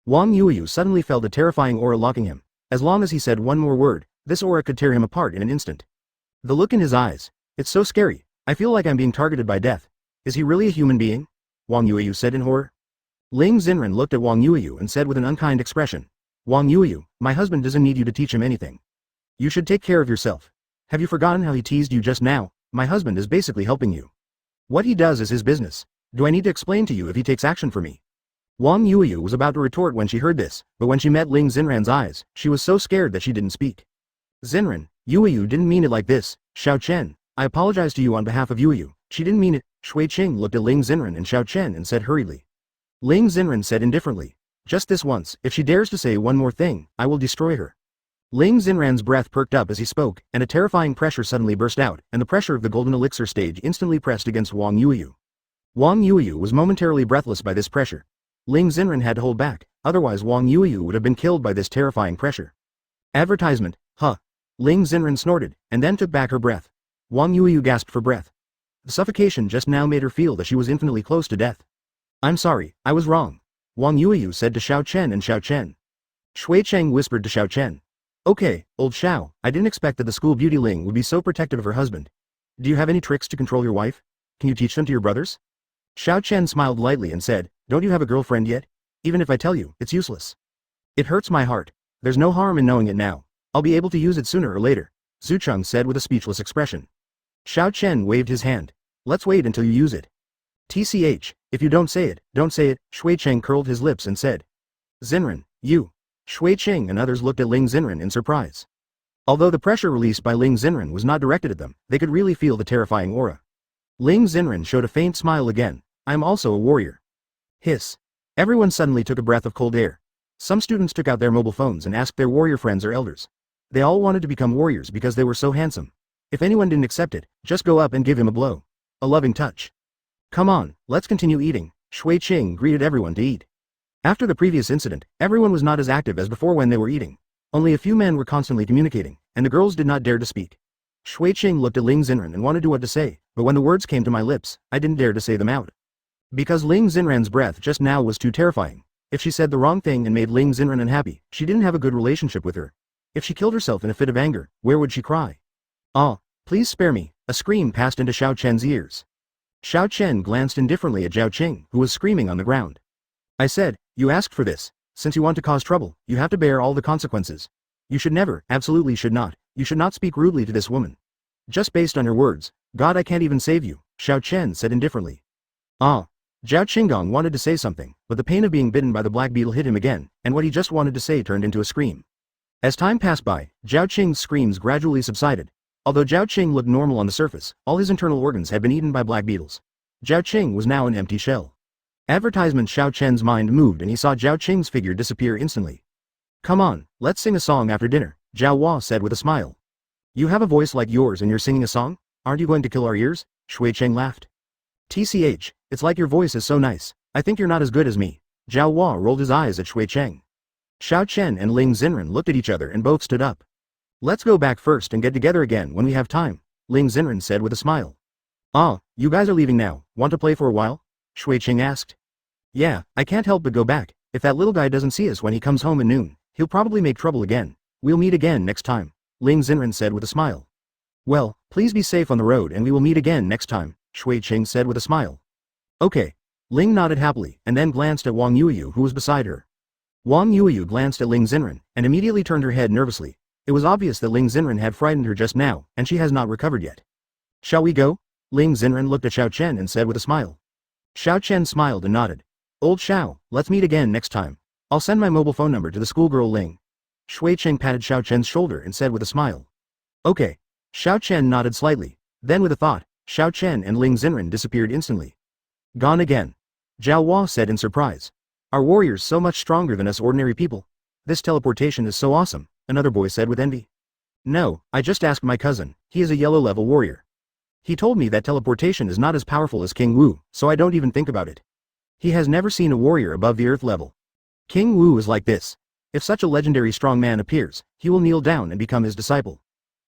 Wang Yuyu suddenly felt a terrifying aura locking him. As long as he said one more word, this aura could tear him apart in an instant. The look in his eyes. It's so scary. I feel like I'm being targeted by death. Is he really a human being? Wang Yuyu said in horror. Ling Xen looked at Wang Yuyu and said with an unkind expression. Wang Yuyu, my husband doesn't need you to teach him anything. You should take care of yourself. Have you forgotten how he teased you just now? My husband is basically helping you. What he does is his business. Do I need to explain to you if he takes action for me? Wang Yuyu was about to retort when she heard this, but when she met Ling Xenran's eyes, she was so scared that she didn't speak. Xenran, Yuyu didn't mean it like this, Xiao Chen, I apologize to you on behalf of Yuyu, she didn't mean it. Shui Qing looked at Ling Xenran and Xiao Chen and said hurriedly. Ling Xenran said indifferently. Just this once, if she dares to say one more thing, I will destroy her. Ling Xenran's breath perked up as he spoke, and a terrifying pressure suddenly burst out, and the pressure of the golden elixir stage instantly pressed against Wang Yuyu. Wang Yuyu was momentarily breathless by this pressure. Ling Xenran had to hold back, otherwise Wang Yuyu would have been killed by this terrifying pressure. Advertisement, huh? Ling Xenran snorted, and then took back her breath. Wang Yuyu gasped for breath. The suffocation just now made her feel that she was infinitely close to death. I'm sorry, I was wrong. Wang Yuyu said to Xiao Chen and Xiao Chen. Shui Cheng whispered to Xiao Chen. Okay, old Xiao, I didn't expect that the school beauty Ling would be so protective of her husband. Do you have any tricks to control your wife? Can you teach them to your brothers? Xiao Chen smiled lightly and said, Don't you have a girlfriend yet? Even if I tell you, it's useless. It hurts my heart. There's no harm in knowing it now. I'll be able to use it sooner or later, Zucheng said with a speechless expression. Xiao Chen waved his hand. Let's wait until you use it. TCH, if you don't say it, don't say it. Shui Cheng curled his lips and said. Xinren, you. Shui Cheng and others looked at Ling Xinren in surprise. Although the pressure released by Ling Xinren was not directed at them, they could really feel the terrifying aura. Ling Xinren showed a faint smile again. I am also a warrior. Hiss. Everyone suddenly took a breath of cold air. Some students took out their mobile phones and asked their warrior friends or elders. They all wanted to become warriors because they were so handsome. If anyone didn't accept it, just go up and give him a blow. A loving touch. Come on, let's continue eating. Shui Qing greeted everyone to eat. After the previous incident, everyone was not as active as before when they were eating. Only a few men were constantly communicating, and the girls did not dare to speak. Shui Qing looked at Ling Xinren and wanted to know what to say, but when the words came to my lips, I didn't dare to say them out. Because Ling Xinren's breath just now was too terrifying. If she said the wrong thing and made Ling Xinren unhappy, she didn't have a good relationship with her. If she killed herself in a fit of anger, where would she cry? Ah, please spare me. A scream passed into Xiao Chen's ears. Xiao Chen glanced indifferently at Xiao Qing, who was screaming on the ground. I said, you asked for this. Since you want to cause trouble, you have to bear all the consequences. You should never, absolutely should not, you should not speak rudely to this woman. Just based on your words, God, I can't even save you, Xiao Chen said indifferently. Ah. Zhao Qinggong wanted to say something, but the pain of being bitten by the black beetle hit him again, and what he just wanted to say turned into a scream. As time passed by, Zhao Qing's screams gradually subsided. Although Zhao Qing looked normal on the surface, all his internal organs had been eaten by black beetles. Zhao Qing was now an empty shell. Advertisement. Xiao Chen's mind moved and he saw Zhao Qing's figure disappear instantly. Come on, let's sing a song after dinner, Zhao Hua said with a smile. You have a voice like yours and you're singing a song? Aren't you going to kill our ears? Shui Cheng laughed. TCH, it's like your voice is so nice. I think you're not as good as me. Zhao Hua rolled his eyes at Shui Cheng. Xiao Chen and Ling Xinren looked at each other and both stood up. Let's go back first and get together again when we have time, Ling Xinren said with a smile. Ah, you guys are leaving now, want to play for a while? Shui Cheng asked. Yeah, I can't help but go back. If that little guy doesn't see us when he comes home at noon, he'll probably make trouble again. We'll meet again next time, Ling Xinren said with a smile. Well, please be safe on the road and we will meet again next time, Shui Cheng said with a smile. Okay. Ling nodded happily and then glanced at Wang Yuyu who was beside her. Wang Yuyu glanced at Ling Xinren and immediately turned her head nervously. It was obvious that Ling Xinren had frightened her just now and she has not recovered yet. Shall we go? Ling Xinren looked at Xiao Chen and said with a smile. Xiao Chen smiled and nodded. Old Xiao, let's meet again next time. I'll send my mobile phone number to the schoolgirl Ling. Shui Cheng patted Xiao Chen's shoulder and said with a smile. Okay. Xiao Chen nodded slightly. Then with a thought, Xiao Chen and Ling Xinren disappeared instantly. Gone again. Zhao Hua said in surprise. Are warriors so much stronger than us ordinary people? This teleportation is so awesome, another boy said with envy. No, I just asked my cousin, he is a yellow level warrior. He told me that teleportation is not as powerful as King Wu, so I don't even think about it. He has never seen a warrior above the earth level. King Wu is like this. If such a legendary strong man appears, he will kneel down and become his disciple.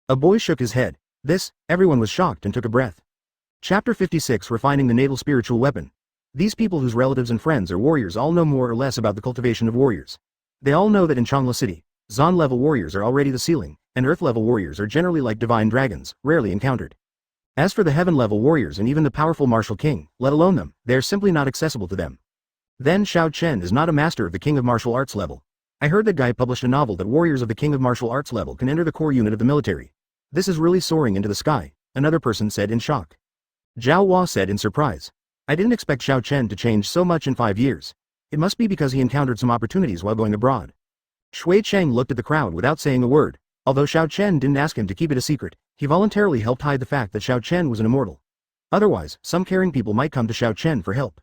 A boy shook his head. Everyone was shocked and took a breath. Chapter 56 Refining the Naval Spiritual Weapon. These people whose relatives and friends are warriors all know more or less about the cultivation of warriors. They all know that in Changla City, Zon-level warriors are already the ceiling, and Earth-level warriors are generally like divine dragons, rarely encountered. As for the heaven-level warriors and even the powerful martial king, let alone them, they are simply not accessible to them. Then Xiao Chen is not a master of the king of martial arts level. I heard that guy published a novel that warriors of the king of martial arts level can enter the core unit of the military. This is really soaring into the sky, another person said in shock. Zhao Hua said in surprise. I didn't expect Xiao Chen to change so much in 5 years. It must be because he encountered some opportunities while going abroad. Shui Cheng looked at the crowd without saying a word. Although Xiao Chen didn't ask him to keep it a secret, he voluntarily helped hide the fact that Xiao Chen was an immortal. Otherwise, some caring people might come to Xiao Chen for help.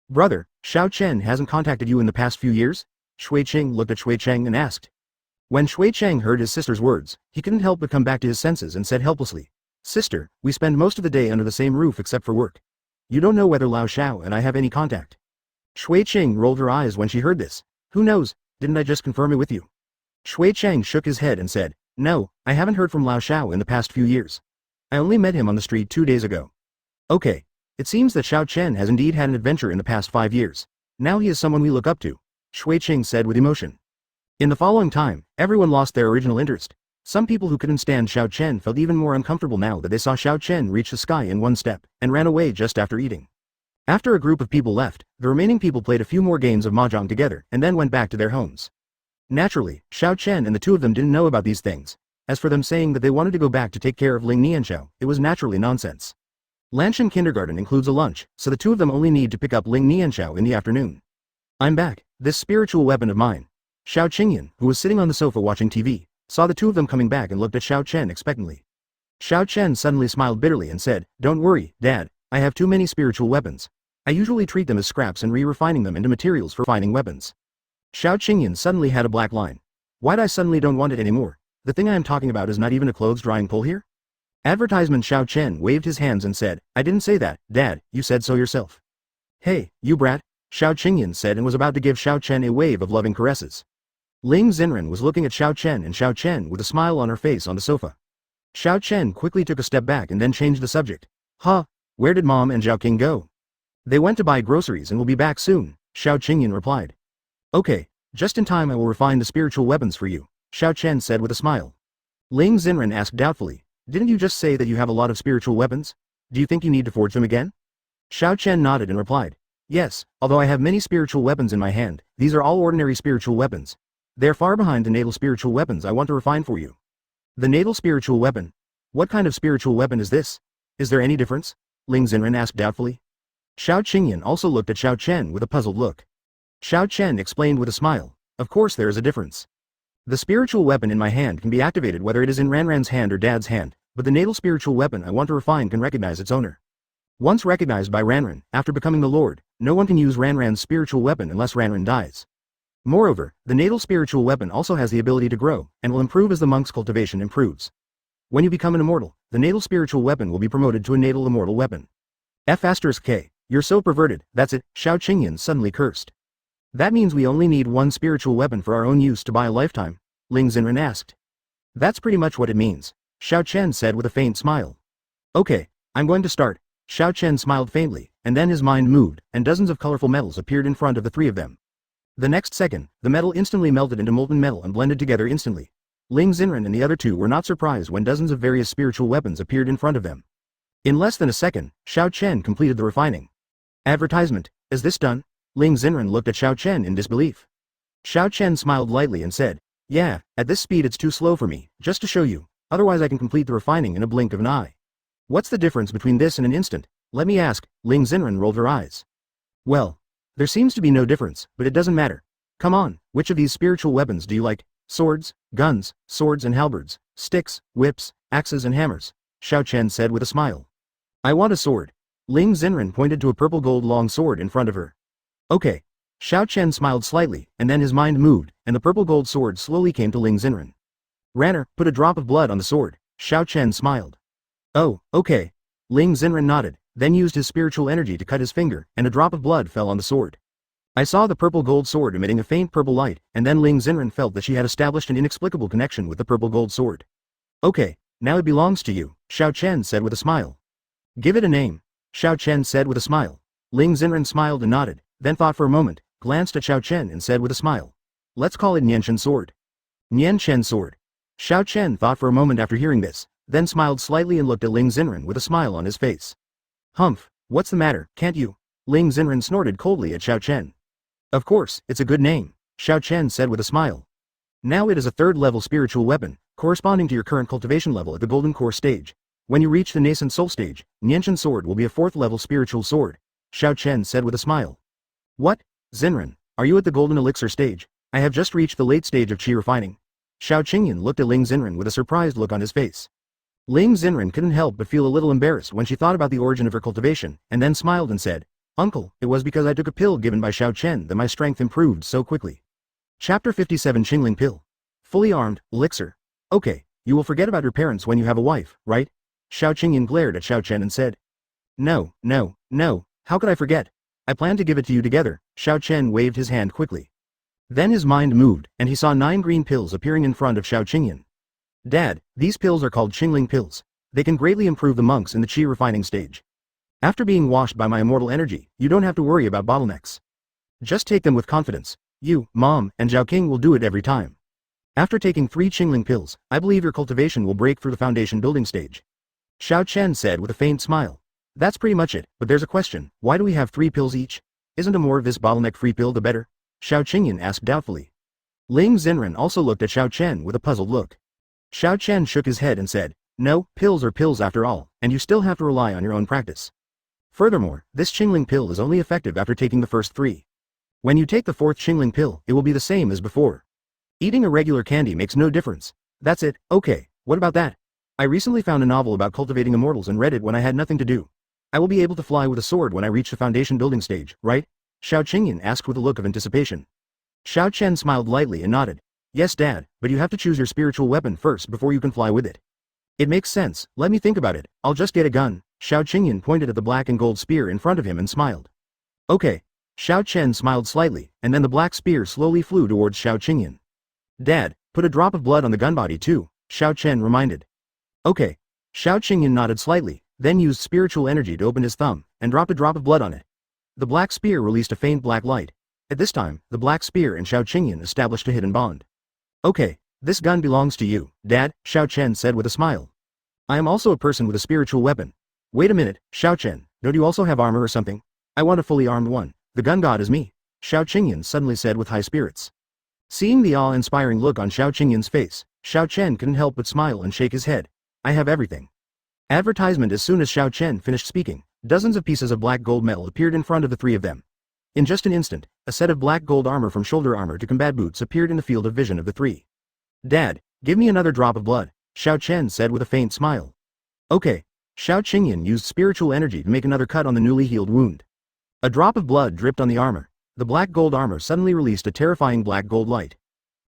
Brother, Xiao Chen hasn't contacted you in the past few years? Shui Cheng looked at Shui Cheng and asked. When Shui Cheng heard his sister's words, he couldn't help but come back to his senses and said helplessly, Sister, we spend most of the day under the same roof except for work. You don't know whether Lao Xiao and I have any contact. Shui Cheng rolled her eyes when she heard this. Who knows, didn't I just confirm it with you? Shui Cheng shook his head and said, No, I haven't heard from Lao Xiao in the past few years. I only met him on the street 2 days ago. Okay. It seems that Xiao Chen has indeed had an adventure in the past 5 years. Now he is someone we look up to, Shui Cheng said with emotion. In the following time, everyone lost their original interest. Some people who couldn't stand Xiao Chen felt even more uncomfortable now that they saw Xiao Chen reach the sky in one step, and ran away just after eating. After a group of people left, the remaining people played a few more games of mahjong together and then went back to their homes. Naturally, Xiao Chen and the two of them didn't know about these things. As for them saying that they wanted to go back to take care of Ling Nianxiao, it was naturally nonsense. Lanshan Kindergarten includes a lunch, so the two of them only need to pick up Ling Nianxiao in the afternoon. I'm back, this spiritual weapon of mine. Xiao Qingyan, who was sitting on the sofa watching TV, saw the two of them coming back and looked at Xiao Chen expectantly. Xiao Chen suddenly smiled bitterly and said, "Don't worry, Dad, I have too many spiritual weapons. I usually treat them as scraps and re-refining them into materials for refining weapons." Xiao Qingyan suddenly had a black line. Why'd I suddenly don't want it anymore? The thing I am talking about is not even a clothes drying pole here? Advertisement. Xiao Chen waved his hands and said, "I didn't say that, Dad, you said so yourself." "Hey, you brat," Xiao Qingyan said and was about to give Xiao Chen a wave of loving caresses. Ling Xen was looking at Xiao Chen and Xiao Chen with a smile on her face on the sofa. Xiao Chen quickly took a step back and then changed the subject. "Huh, where did Mom and Zhao King go?" "They went to buy groceries and will be back soon," Xiao Qingyan replied. "Okay, just in time. I will refine the spiritual weapons for you," Xiao Chen said with a smile. Ling Xen asked doubtfully, "Didn't you just say that you have a lot of spiritual weapons? Do you think you need to forge them again?" Xiao Chen nodded and replied, "Yes, although I have many spiritual weapons in my hand, these are all ordinary spiritual weapons. They are far behind the natal spiritual weapons I want to refine for you." "The natal spiritual weapon? What kind of spiritual weapon is this? Is there any difference?" Ling Xen asked doubtfully. Xiao Qingyan also looked at Xiao Chen with a puzzled look. Xiao Chen explained with a smile, "Of course there is a difference. The spiritual weapon in my hand can be activated whether it is in Ranran's hand or Dad's hand, but the natal spiritual weapon I want to refine can recognize its owner. Once recognized by Ranran, after becoming the Lord, no one can use Ranran's spiritual weapon unless Ranran dies. Moreover, the natal spiritual weapon also has the ability to grow, and will improve as the monk's cultivation improves. When you become an immortal, the natal spiritual weapon will be promoted to a natal immortal weapon." F***K, you're so perverted, that's it, Xiao Qingyan suddenly cursed. "That means we only need one spiritual weapon for our own use to buy a lifetime?" Ling Xen asked. "That's pretty much what it means," Xiao Chen said with a faint smile. "Okay, I'm going to start." Xiao Chen smiled faintly, and then his mind moved, and dozens of colorful metals appeared in front of the three of them. The next second, the metal instantly melted into molten metal and blended together instantly. Ling Xen and the other two were not surprised when dozens of various spiritual weapons appeared in front of them. In less than a second, Xiao Chen completed the refining. Advertisement, "Is this done?" Ling Xen looked at Xiao Chen in disbelief. Xiao Chen smiled lightly and said, "Yeah, at this speed it's too slow for me, just to show you, otherwise I can complete the refining in a blink of an eye." "What's the difference between this and an instant? Let me ask," Ling Xen rolled her eyes. "Well, there seems to be no difference, but it doesn't matter. Come on, which of these spiritual weapons do you like? Swords, guns, swords and halberds, sticks, whips, axes and hammers?" Xiao Chen said with a smile. "I want a sword." Ling Xen pointed to a purple gold long sword in front of her. "Okay." Xiao Chen smiled slightly, and then his mind moved, and the purple gold sword slowly came to Ling Xen. "Ranner, put a drop of blood on the sword," Xiao Chen smiled. "Oh, okay." Ling Xen nodded, then used his spiritual energy to cut his finger, and a drop of blood fell on the sword. I saw the purple gold sword emitting a faint purple light, and then Ling Xen felt that she had established an inexplicable connection with the purple gold sword. "Okay, now it belongs to you," Xiao Chen said with a smile. "Give it a name," Xiao Chen said with a smile. Ling Xen smiled and nodded, then thought for a moment, glanced at Xiao Chen and said with a smile, "Let's call it Nianxian sword." Nianxian sword. Xiao Chen thought for a moment after hearing this, then smiled slightly and looked at Ling Xen with a smile on his face. "Humph, what's the matter, can't you?" Ling Xen snorted coldly at Xiao Chen. "Of course, it's a good name," Xiao Chen said with a smile. "Now it is a third-level spiritual weapon, corresponding to your current cultivation level at the Golden Core stage. When you reach the nascent soul stage, Nianxian sword will be a fourth-level spiritual sword," Xiao Chen said with a smile. "What? Xen, are you at the Golden Elixir stage? I have just reached the late stage of Qi refining." Xiao Qingyan looked at Ling Xen with a surprised look on his face. Ling Xen couldn't help but feel a little embarrassed when she thought about the origin of her cultivation, and then smiled and said, "Uncle, it was because I took a pill given by Xiao Chen that my strength improved so quickly." Chapter 57 Qingling Pill. Fully armed, elixir. "Okay, you will forget about your parents when you have a wife, right?" Xiao Qingyan glared at Xiao Chen and said. No, how could I forget? I plan to give it to you together." Xiao Chen waved his hand quickly. Then his mind moved, and he saw 9 green pills appearing in front of Xiao Qingyan. "Dad, these pills are called Qingling pills. They can greatly improve the monks in the Qi refining stage. After being washed by my immortal energy, you don't have to worry about bottlenecks. Just take them with confidence. You, Mom, and Zhao King will do it every time. After taking 3 Qingling pills, I believe your cultivation will break through the foundation building stage." Xiao Chen said with a faint smile. "That's pretty much it, but there's a question, why do we have 3 pills each? Isn't a more of this bottleneck-free pill the better?" Xiao Qingyan asked doubtfully. Ling Xen also looked at Xiao Chen with a puzzled look. Xiao Chen shook his head and said, No, pills are pills after all, and you still have to rely on your own practice. Furthermore, this Qingling pill is only effective after taking the first 3. When you take the 4th Qingling pill, it will be the same as before. Eating a regular candy makes no difference. That's it. Okay, what about that? I recently found a novel about cultivating immortals and read it when I had nothing to do. I will be able to fly with a sword when I reach the foundation building stage, right? Xiao Qingyan asked with a look of anticipation. Xiao Chen smiled lightly and nodded. Yes, Dad, but you have to choose your spiritual weapon first before you can fly with it. It makes sense, let me think about it, I'll just get a gun. Xiao Qingyan pointed at the black and gold spear in front of him and smiled. Okay. Xiao Chen smiled slightly, and then the black spear slowly flew towards Xiao Qingyan. Dad, put a drop of blood on the gun body too, Xiao Chen reminded. Okay. Xiao Qingyan nodded slightly, then used spiritual energy to open his thumb, and dropped a drop of blood on it. The black spear released a faint black light. At this time, the black spear and Xiao Qingyan established a hidden bond. Okay, this gun belongs to you, Dad, Xiao Chen said with a smile. I am also a person with a spiritual weapon. Wait a minute, Xiao Chen, don't you also have armor or something? I want a fully armed one. The gun god is me, Xiao Qingyan suddenly said with high spirits. Seeing the awe-inspiring look on Xiao Qingyan's face, Xiao Chen couldn't help but smile and shake his head. I have everything. Advertisement. As soon as Xiao Chen finished speaking, dozens of pieces of black gold metal appeared in front of the 3 of them. In just an instant, a set of black gold armor from shoulder armor to combat boots appeared in the field of vision of the 3. Dad, give me another drop of blood, Xiao Chen said with a faint smile. Okay. Xiao Qingyan used spiritual energy to make another cut on the newly healed wound. A drop of blood dripped on the armor. The black gold armor suddenly released a terrifying black gold light.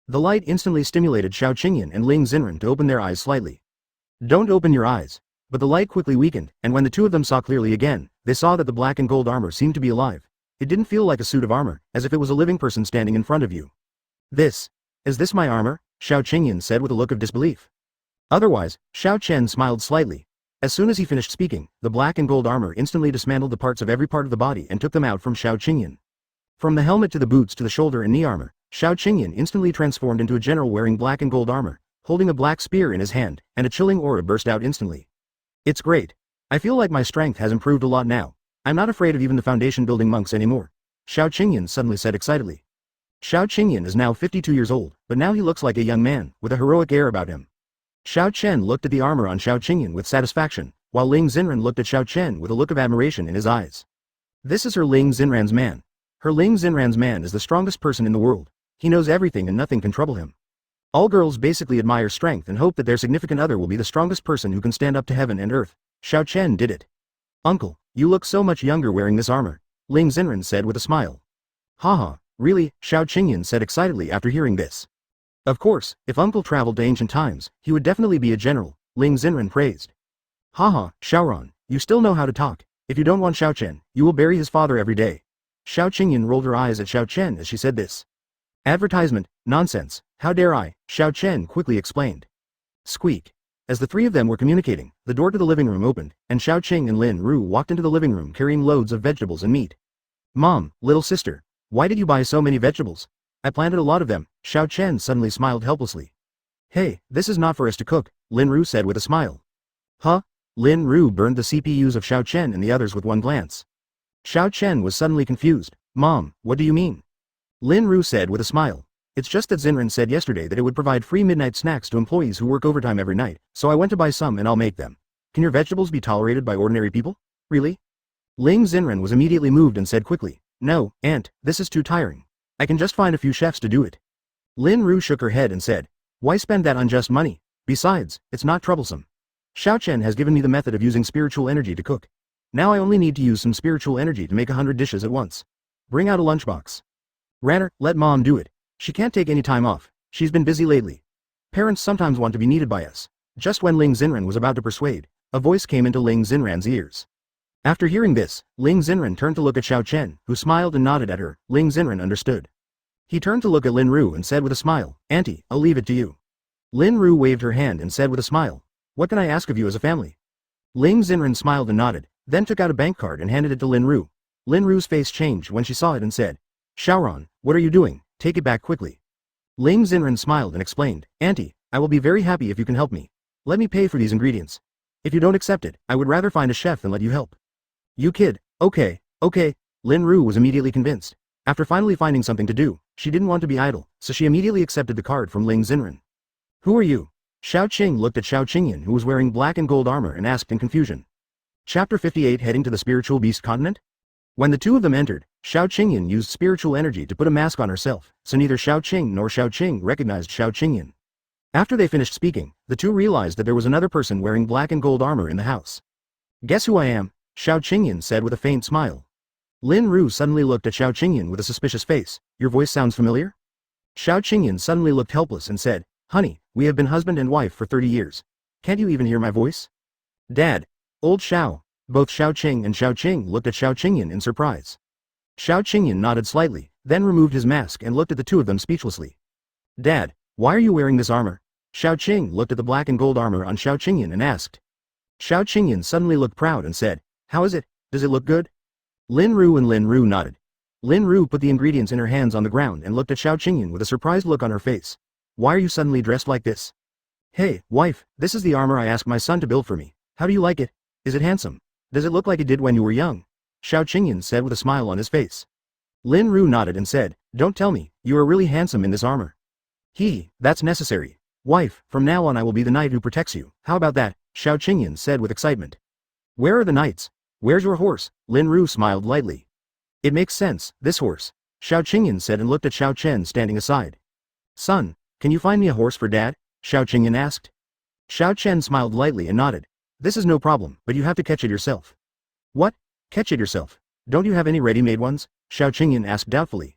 The light instantly stimulated Xiao Qingyan and Ling Xen to open their eyes slightly. Don't open your eyes. But the light quickly weakened, and when the 2 of them saw clearly again, they saw that the black and gold armor seemed to be alive. It didn't feel like a suit of armor, as if it was a living person standing in front of you. Is this my armor? Xiao Qingyan said with a look of disbelief. Otherwise, Xiao Chen smiled slightly. As soon as he finished speaking, the black and gold armor instantly dismantled the parts of every part of the body and took them out from Xiao Qingyan. From the helmet to the boots to the shoulder and knee armor, Xiao Qingyan instantly transformed into a general wearing black and gold armor, holding a black spear in his hand, and a chilling aura burst out instantly. It's great. I feel like my strength has improved a lot now. I'm not afraid of even the foundation building monks anymore, Xiao Qingyan suddenly said excitedly. Xiao Qingyan is now 52 years old, but now he looks like a young man, with a heroic air about him. Xiao Chen looked at the armor on Xiao Qingyan with satisfaction, while Ling Xen looked at Xiao Chen with a look of admiration in his eyes. This is her Ling Xen's man. Her Ling Xen's man is the strongest person in the world. He knows everything and nothing can trouble him. All girls basically admire strength and hope that their significant other will be the strongest person who can stand up to heaven and earth. Xiao Chen did it. Uncle, you look so much younger wearing this armor, Ling Xen said with a smile. Haha, really? Xiao Qingyan said excitedly after hearing this. Of course, if Uncle traveled to ancient times, he would definitely be a general, Ling Xen praised. Haha, Xiaoran, you still know how to talk. If you don't want Xiao Chen, you will bury his father every day. Xiao Qingyan rolled her eyes at Xiao Chen as she said this. Advertisement, nonsense, how dare I, Xiao Chen quickly explained. Squeak. As the 3 of them were communicating, the door to the living room opened, and Xiao Qing and Lin Ru walked into the living room carrying loads of vegetables and meat. Mom, little sister, why did you buy so many vegetables? I planted a lot of them, Xiao Chen suddenly smiled helplessly. Hey, this is not for us to cook, Lin Ru said with a smile. Huh? Lin Ru burned the CPUs of Xiao Chen and the others with one glance. Xiao Chen was suddenly confused. Mom, what do you mean? Lin Ru said with a smile. It's just that Xenren said yesterday that it would provide free midnight snacks to employees who work overtime every night, so I went to buy some and I'll make them. Can your vegetables be tolerated by ordinary people? Really? Ling Xen was immediately moved and said quickly, No, Aunt, this is too tiring. I can just find a few chefs to do it. Lin Ru shook her head and said, Why spend that unjust money? Besides, it's not troublesome. Xiao Chen has given me the method of using spiritual energy to cook. Now I only need to use some spiritual energy to make 100 dishes at once. Bring out a lunchbox. Ranner, let Mom do it. She can't take any time off. She's been busy lately. Parents sometimes want to be needed by us. Just when Ling Xen was about to persuade, a voice came into Ling Xen's ears. After hearing this, Ling Xen turned to look at Xiao Chen, who smiled and nodded at her. Ling Xen understood. He turned to look at Lin Ru and said with a smile, Auntie, I'll leave it to you. Lin Ru waved her hand and said with a smile, What can I ask of you as a family? Ling Xen smiled and nodded, then took out a bank card and handed it to Lin Ru. Lin Ru's face changed when she saw it and said, Xiaoran, what are you doing? Take it back quickly. Ling Xen smiled and explained, Auntie, I will be very happy if you can help me. Let me pay for these ingredients. If you don't accept it, I would rather find a chef than let you help. You kid, okay. Lin Ru was immediately convinced. After finally finding something to do, she didn't want to be idle, so she immediately accepted the card from Ling Xen. Who are you? Xiao Qing looked at Xiao Qingyan, who was wearing black and gold armor, and asked in confusion. Chapter 58, heading to the spiritual beast continent? When the two of them entered, Xiao Qingyan used spiritual energy to put a mask on herself, so neither Xiao Qing nor Xiao Qing recognized Xiao Qingyan. After they finished speaking, the two realized that there was another person wearing black and gold armor in the house. Guess who I am? Xiao Qingyan said with a faint smile. Lin Ru suddenly looked at Xiao Qingyan with a suspicious face. Your voice sounds familiar? Xiao Qingyan suddenly looked helpless and said, Honey, we have been husband and wife for 30 years. Can't you even hear my voice? Dad. Old Xiao. Both Xiao Qing and Xiao Qing looked at Xiao Qingyan in surprise. Xiao Qingyan nodded slightly, then removed his mask and looked at the two of them speechlessly. Dad, why are you wearing this armor? Xiao Qing looked at the black and gold armor on Xiao Qingyan and asked. Xiao Qingyan suddenly looked proud and said, How is it? Does it look good? Lin Ru nodded. Lin Ru put the ingredients in her hands on the ground and looked at Xiao Qingyan with a surprised look on her face. Why are you suddenly dressed like this? Hey, wife, this is the armor I asked my son to build for me. How do you like it? Is it handsome? Does it look like it did when you were young? Xiao Qingyan said with a smile on his face. Lin Ru nodded and said, Don't tell me, you are really handsome in this armor. That's necessary. Wife, from now on I will be the knight who protects you. How about that? Xiao Qingyan said with excitement. Where are the knights? Where's your horse? Lin Ru smiled lightly. It makes sense, this horse. Xiao Qingyan said and looked at Xiao Chen standing aside. Son, can you find me a horse for Dad? Xiao Qingyan asked. Xiao Chen smiled lightly and nodded. This is no problem, but you have to catch it yourself. What? Catch it yourself? Don't you have any ready-made ones? Xiao Qingyan asked doubtfully.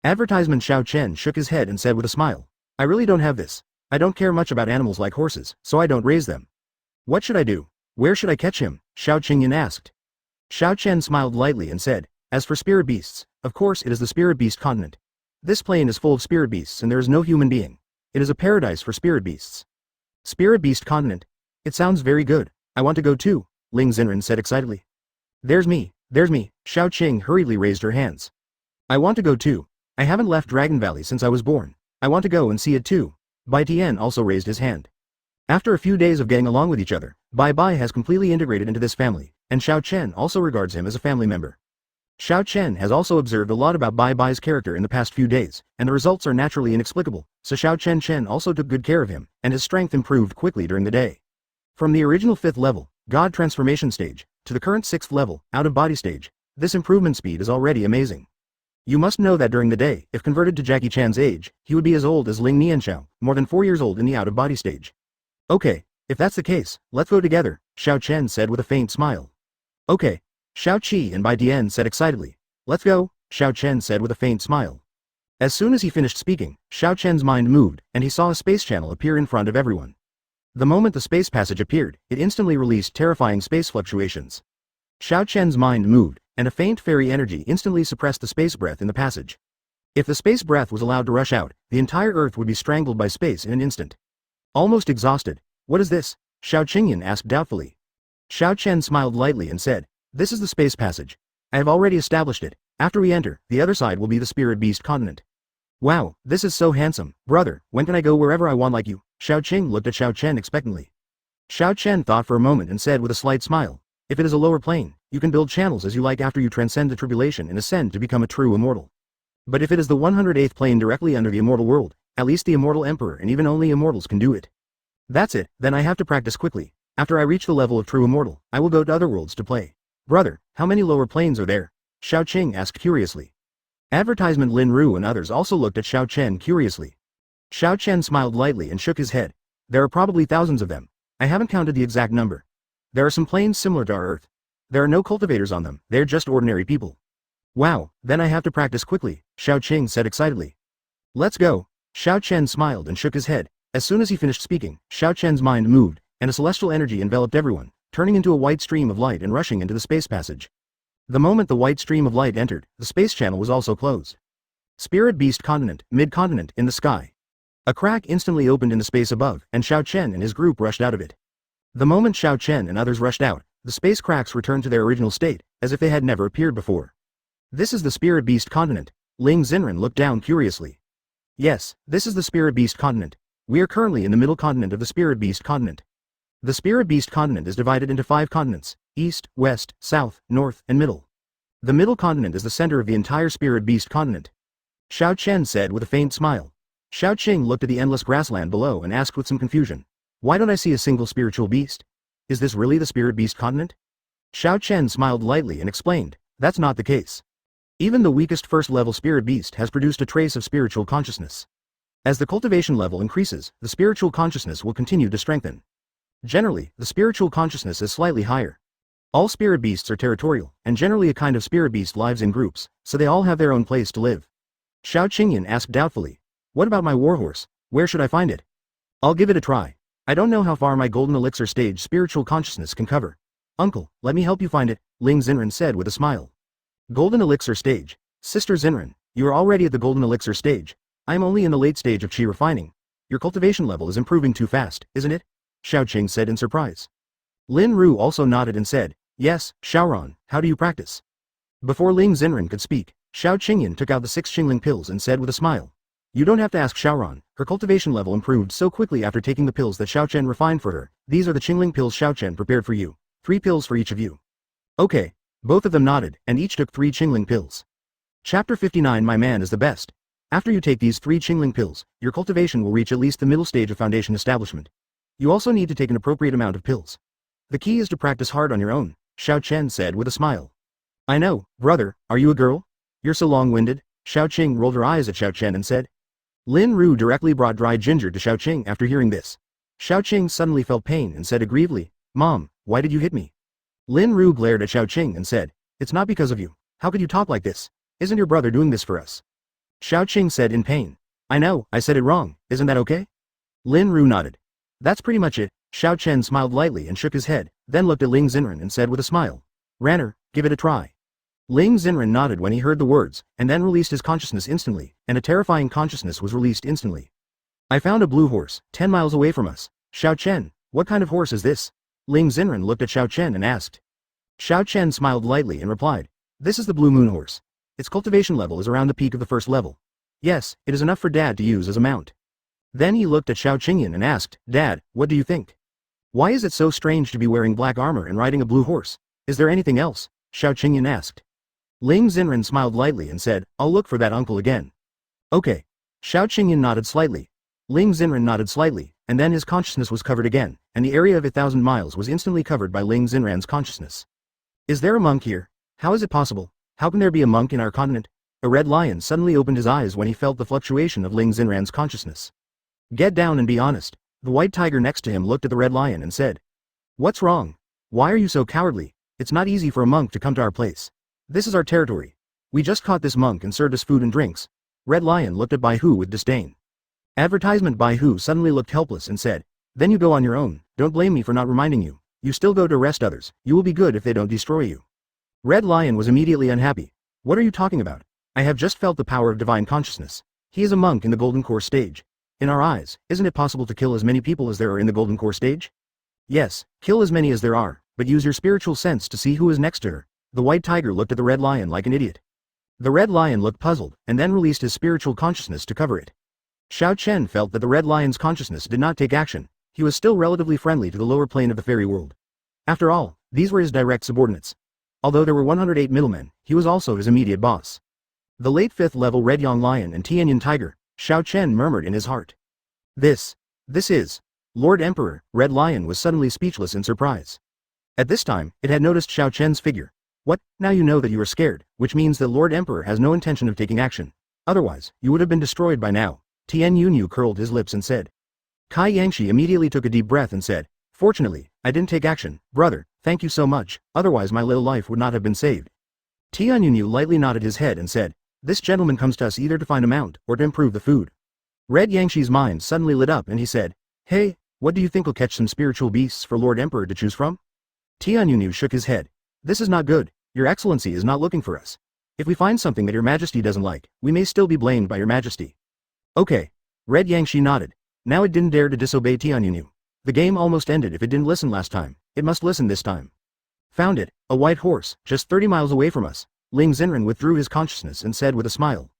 Advertisement. Xiao Chen shook his head and said with a smile. I really don't have this. I don't care much about animals like horses, so I don't raise them. What should I do? Where should I catch him? Xiao Qingyan asked. Xiao Chen smiled lightly and said, As for spirit beasts, of course it is the spirit beast continent. This plain is full of spirit beasts and there is no human being. It is a paradise for spirit beasts. Spirit beast continent. It sounds very good. I want to go too, Ling Xen said excitedly. There's me. Xiao Qing hurriedly raised her hands. I want to go too. I haven't left Dragon Valley since I was born. I want to go and see it too. Bai Tian also raised his hand. After a few days of getting along with each other, Bai Bai has completely integrated into this family, and Xiao Chen also regards him as a family member. Xiao Chen has also observed a lot about Bai Bai's character in the past few days, and the results are naturally inexplicable, so Xiao Chen also took good care of him, and his strength improved quickly during the day. From the original 5th level, God Transformation stage, to the current 6th level, out-of-body stage, this improvement speed is already amazing. You must know that during the day, if converted to Jackie Chan's age, he would be as old as Ling Nianxiao, more than 4 years old in the out-of-body stage. Okay, if that's the case, let's go together, Xiao Chen said with a faint smile. Okay, Xiao Qi and Bai Tian said excitedly. Let's go, Xiao Chen said with a faint smile. As soon as he finished speaking, Xiao Chen's mind moved, and he saw a space channel appear in front of everyone. The moment the space passage appeared, it instantly released terrifying space fluctuations. Xiao Chen's mind moved, and a faint fairy energy instantly suppressed the space breath in the passage. If the space breath was allowed to rush out, the entire Earth would be strangled by space in an instant. Almost exhausted. What is this? Xiao Qingyan asked doubtfully. Xiao Chen smiled lightly and said, This is the space passage. I have already established it. After we enter, the other side will be the spirit beast continent. Wow, this is so handsome. Brother, when can I go wherever I want like you? Xiao Qing looked at Xiao Chen expectantly. Xiao Chen thought for a moment and said with a slight smile, If it is a lower plane, you can build channels as you like after you transcend the tribulation and ascend to become a true immortal. But if it is the 108th plane directly under the immortal world, at least the immortal emperor and even only immortals can do it. That's it, then I have to practice quickly. After I reach the level of true immortal, I will go to other worlds to play. Brother, how many lower planes are there? Xiao Qing asked curiously. Advertisement. Lin Ru and others also looked at Xiao Chen curiously. Xiao Chen smiled lightly and shook his head. There are probably thousands of them. I haven't counted the exact number. There are some planes similar to our Earth. There are no cultivators on them, they're just ordinary people. Wow, then I have to practice quickly, Xiao Qing said excitedly. Let's go. Xiao Chen smiled and shook his head. As soon as he finished speaking, Xiao Chen's mind moved, and a celestial energy enveloped everyone, turning into a white stream of light and rushing into the space passage. The moment the white stream of light entered, the space channel was also closed. Spirit Beast Continent, mid-continent, in the sky. A crack instantly opened in the space above, and Xiao Chen and his group rushed out of it. The moment Xiao Chen and others rushed out, the space cracks returned to their original state, as if they had never appeared before. This is the Spirit Beast Continent. Ling Xen looked down curiously. Yes, this is the Spirit Beast Continent. We are currently in the middle continent of the Spirit Beast Continent. The Spirit Beast Continent is divided into 5 continents: East, West, South, North, and Middle. The middle continent is the center of the entire Spirit Beast Continent. Xiao Chen said with a faint smile. Xiao Qing looked at the endless grassland below and asked with some confusion. Why don't I see a single spiritual beast? Is this really the spirit beast continent? Xiao Chen smiled lightly and explained, that's not the case. Even the weakest first-level spirit beast has produced a trace of spiritual consciousness. As the cultivation level increases, the spiritual consciousness will continue to strengthen. Generally, the spiritual consciousness is slightly higher. All spirit beasts are territorial, and generally a kind of spirit beast lives in groups, so they all have their own place to live. Xiao Qingyan asked doubtfully, what about my warhorse? Where should I find it? I'll give it a try. I don't know how far my golden elixir stage spiritual consciousness can cover. Uncle, let me help you find it, Ling Xen said with a smile. Golden elixir stage. Sister Xen, you are already at the golden elixir stage. I am only in the late stage of qi refining. Your cultivation level is improving too fast, isn't it? Xiao Qing said in surprise. Lin Ru also nodded and said, yes, Xiaoran, how do you practice? Before Ling Xen could speak, Xiao Qingyan took out the 6 Qingling pills and said with a smile. You don't have to ask Xiaoran, her cultivation level improved so quickly after taking the pills that Xiao Chen refined for her. These are the Qingling pills Xiao Chen prepared for you. 3 pills for each of you. Okay. Both of them nodded, and each took 3 Qingling pills. Chapter 59 My man is the best. After you take these 3 Qingling pills, your cultivation will reach at least the middle stage of foundation establishment. You also need to take an appropriate amount of pills. The key is to practice hard on your own, Xiao Chen said with a smile. I know, brother, are you a girl? You're so long-winded. Xiao Qing rolled her eyes at Xiao Chen and said. Lin Ru directly brought dry ginger to Xiao Qing after hearing this. Xiao Qing suddenly felt pain and said aggrievedly, Mom, why did you hit me? Lin Ru glared at Xiao Qing and said, it's not because of you. How could you talk like this? Isn't your brother doing this for us? Xiao Qing said in pain. I know, I said it wrong, isn't that okay? Lin Ru nodded. That's pretty much it. Xiao Chen smiled lightly and shook his head, then looked at Ling Xen and said with a smile. Ranner, give it a try. Ling Xen nodded when he heard the words, and then released his consciousness instantly, and a terrifying consciousness was released instantly. I found a blue horse, 10 miles away from us. Xiao Chen, what kind of horse is this? Ling Xen looked at Xiao Chen and asked. Xiao Chen smiled lightly and replied, this is the blue moon horse. Its cultivation level is around the peak of the first level. Yes, it is enough for Dad to use as a mount. Then he looked at Xiao Qingyan and asked, Dad, what do you think? Why is it so strange to be wearing black armor and riding a blue horse? Is there anything else? Xiao Qingyan asked. Ling Xen smiled lightly and said, I'll look for that uncle again. Okay. Xiao Qingyan nodded slightly. Ling Xen nodded slightly, and then his consciousness was covered again, and the area of 1,000 miles was instantly covered by Ling Xen's consciousness. Is there a monk here? How is it possible? How can there be a monk in our continent? A red lion suddenly opened his eyes when he felt the fluctuation of Ling Xen's consciousness. Get down and be honest. The white tiger next to him looked at the red lion and said. What's wrong? Why are you so cowardly? It's not easy for a monk to come to our place. This is our territory. We just caught this monk and served us food and drinks. Red Lion looked at Bai Hu with disdain. Advertisement Bai Hu suddenly looked helpless and said, then you go on your own, don't blame me for not reminding you. You still go to arrest others, you will be good if they don't destroy you. Red Lion was immediately unhappy. What are you talking about? I have just felt the power of divine consciousness. He is a monk in the Golden Core stage. In our eyes, isn't it possible to kill as many people as there are in the Golden Core stage? Yes, kill as many as there are, but use your spiritual sense to see who is next to her. The white tiger looked at the red lion like an idiot. The red lion looked puzzled, and then released his spiritual consciousness to cover it. Xiao Chen felt that the red lion's consciousness did not take action. He was still relatively friendly to the lower plane of the fairy world. After all, these were his direct subordinates. Although there were 108 middlemen, he was also his immediate boss. The late 5th level red young lion and Tianyan tiger, Xiao Chen murmured in his heart. This is. Lord Emperor, Red Lion was suddenly speechless in surprise. At this time, it had noticed Xiao Chen's figure. What, now you know that you are scared, which means that Lord Emperor has no intention of taking action. Otherwise, you would have been destroyed by now. Tian Yunyu curled his lips and said. Kai Yangshi immediately took a deep breath and said, fortunately, I didn't take action, brother, thank you so much, otherwise my little life would not have been saved. Tian Yunyu lightly nodded his head and said, this gentleman comes to us either to find a mount, or to improve the food. Red Yangshi's mind suddenly lit up and he said, hey, what do you think will catch some spiritual beasts for Lord Emperor to choose from? Tian Yunyu shook his head. This is not good, your excellency is not looking for us. If we find something that your majesty doesn't like, we may still be blamed by your majesty. Okay. Red Yangshi nodded. Now it didn't dare to disobey Tian Yunyu. The game almost ended if it didn't listen last time, it must listen this time. Found it, a white horse, just 30 miles away from us. Ling Xen withdrew his consciousness and said with a smile.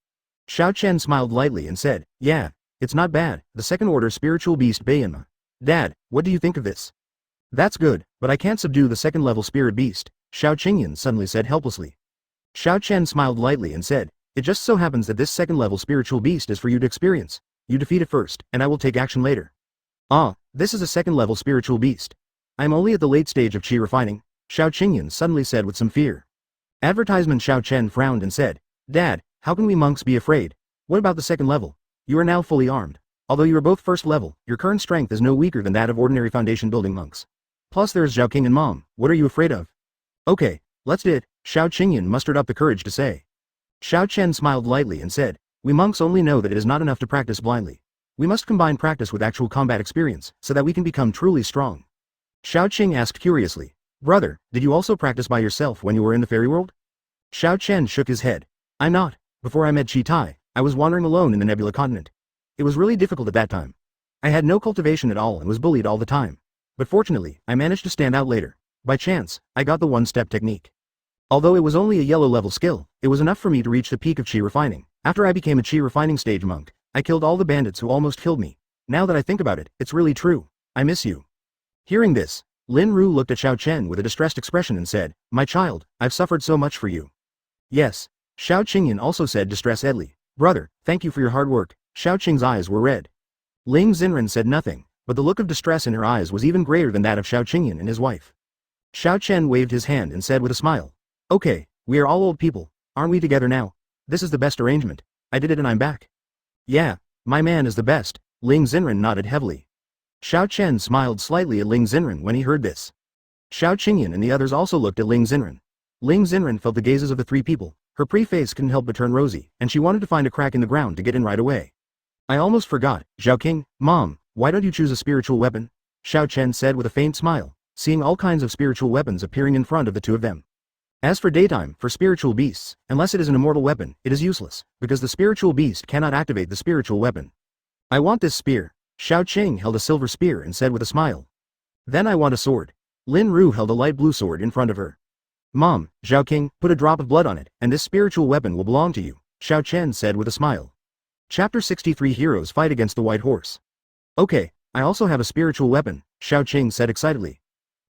Xiao Chen smiled lightly and said, yeah, it's not bad, the second order spiritual beast Bayanma. Dad, what do you think of this? That's good, but I can't subdue the second level spirit beast, Xiao Qingyan suddenly said helplessly. Xiao Chen smiled lightly and said, it just so happens that this second level spiritual beast is for you to experience. You defeat it first, and I will take action later. Ah, this is a second-level spiritual beast. I am only at the late stage of qi refining, Xiao Qingyan suddenly said with some fear. Advertisement Xiao Chen frowned and said, Dad, how can we monks be afraid? What about the second level? You are now fully armed. Although you are both first level, your current strength is no weaker than that of ordinary foundation building monks. Plus there is Zhao King and Mom, what are you afraid of? Okay, let's do it, Xiao Qingyan mustered up the courage to say. Xiao Chen smiled lightly and said, we monks only know that it is not enough to practice blindly. We must combine practice with actual combat experience, so that we can become truly strong. Xiao Qing asked curiously, Brother, did you also practice by yourself when you were in the fairy world? Xiao Chen shook his head. I'm not. Before I met Chi Tai, I was wandering alone in the Nebula continent. It was really difficult at that time. I had no cultivation at all and was bullied all the time. But fortunately, I managed to stand out later. By chance, I got the one-step technique. Although it was only a yellow level skill, it was enough for me to reach the peak of Qi refining. After I became a Qi refining stage monk, I killed all the bandits who almost killed me. Now that I think about it, it's really true. I miss you. Hearing this, Lin Ru looked at Xiao Chen with a distressed expression and said, My child, I've suffered so much for you. Yes. Xiao Qingyan also said distressedly, Brother, thank you for your hard work. Xiao Qing's eyes were red. Ling Xen said nothing, but the look of distress in her eyes was even greater than that of Xiao Qingyan and his wife. Xiao Chen waved his hand and said with a smile, Okay, we are all old people, aren't we together now? This is the best arrangement. I did it and I'm back. Yeah, my man is the best, Ling Xen nodded heavily. Xiao Chen smiled slightly at Ling Xen when he heard this. Xiao Qingyan and the others also looked at Ling Xen. Ling Xen felt the gazes of the three people. Her pretty face couldn't help but turn rosy, and she wanted to find a crack in the ground to get in right away. I almost forgot, Zhao King, Mom, why don't you choose a spiritual weapon? Xiao Chen said with a faint smile, seeing all kinds of spiritual weapons appearing in front of the two of them. As for daytime, for spiritual beasts, unless it is an immortal weapon, it is useless, because the spiritual beast cannot activate the spiritual weapon. I want this spear. Xiao Qing held a silver spear and said with a smile. Then I want a sword. Lin Ru held a light blue sword in front of her. Mom, Zhao King, put a drop of blood on it, and this spiritual weapon will belong to you, Xiao Chen said with a smile. Chapter 63 Heroes Fight Against the White Horse. Okay, I also have a spiritual weapon, Xiao Qing said excitedly.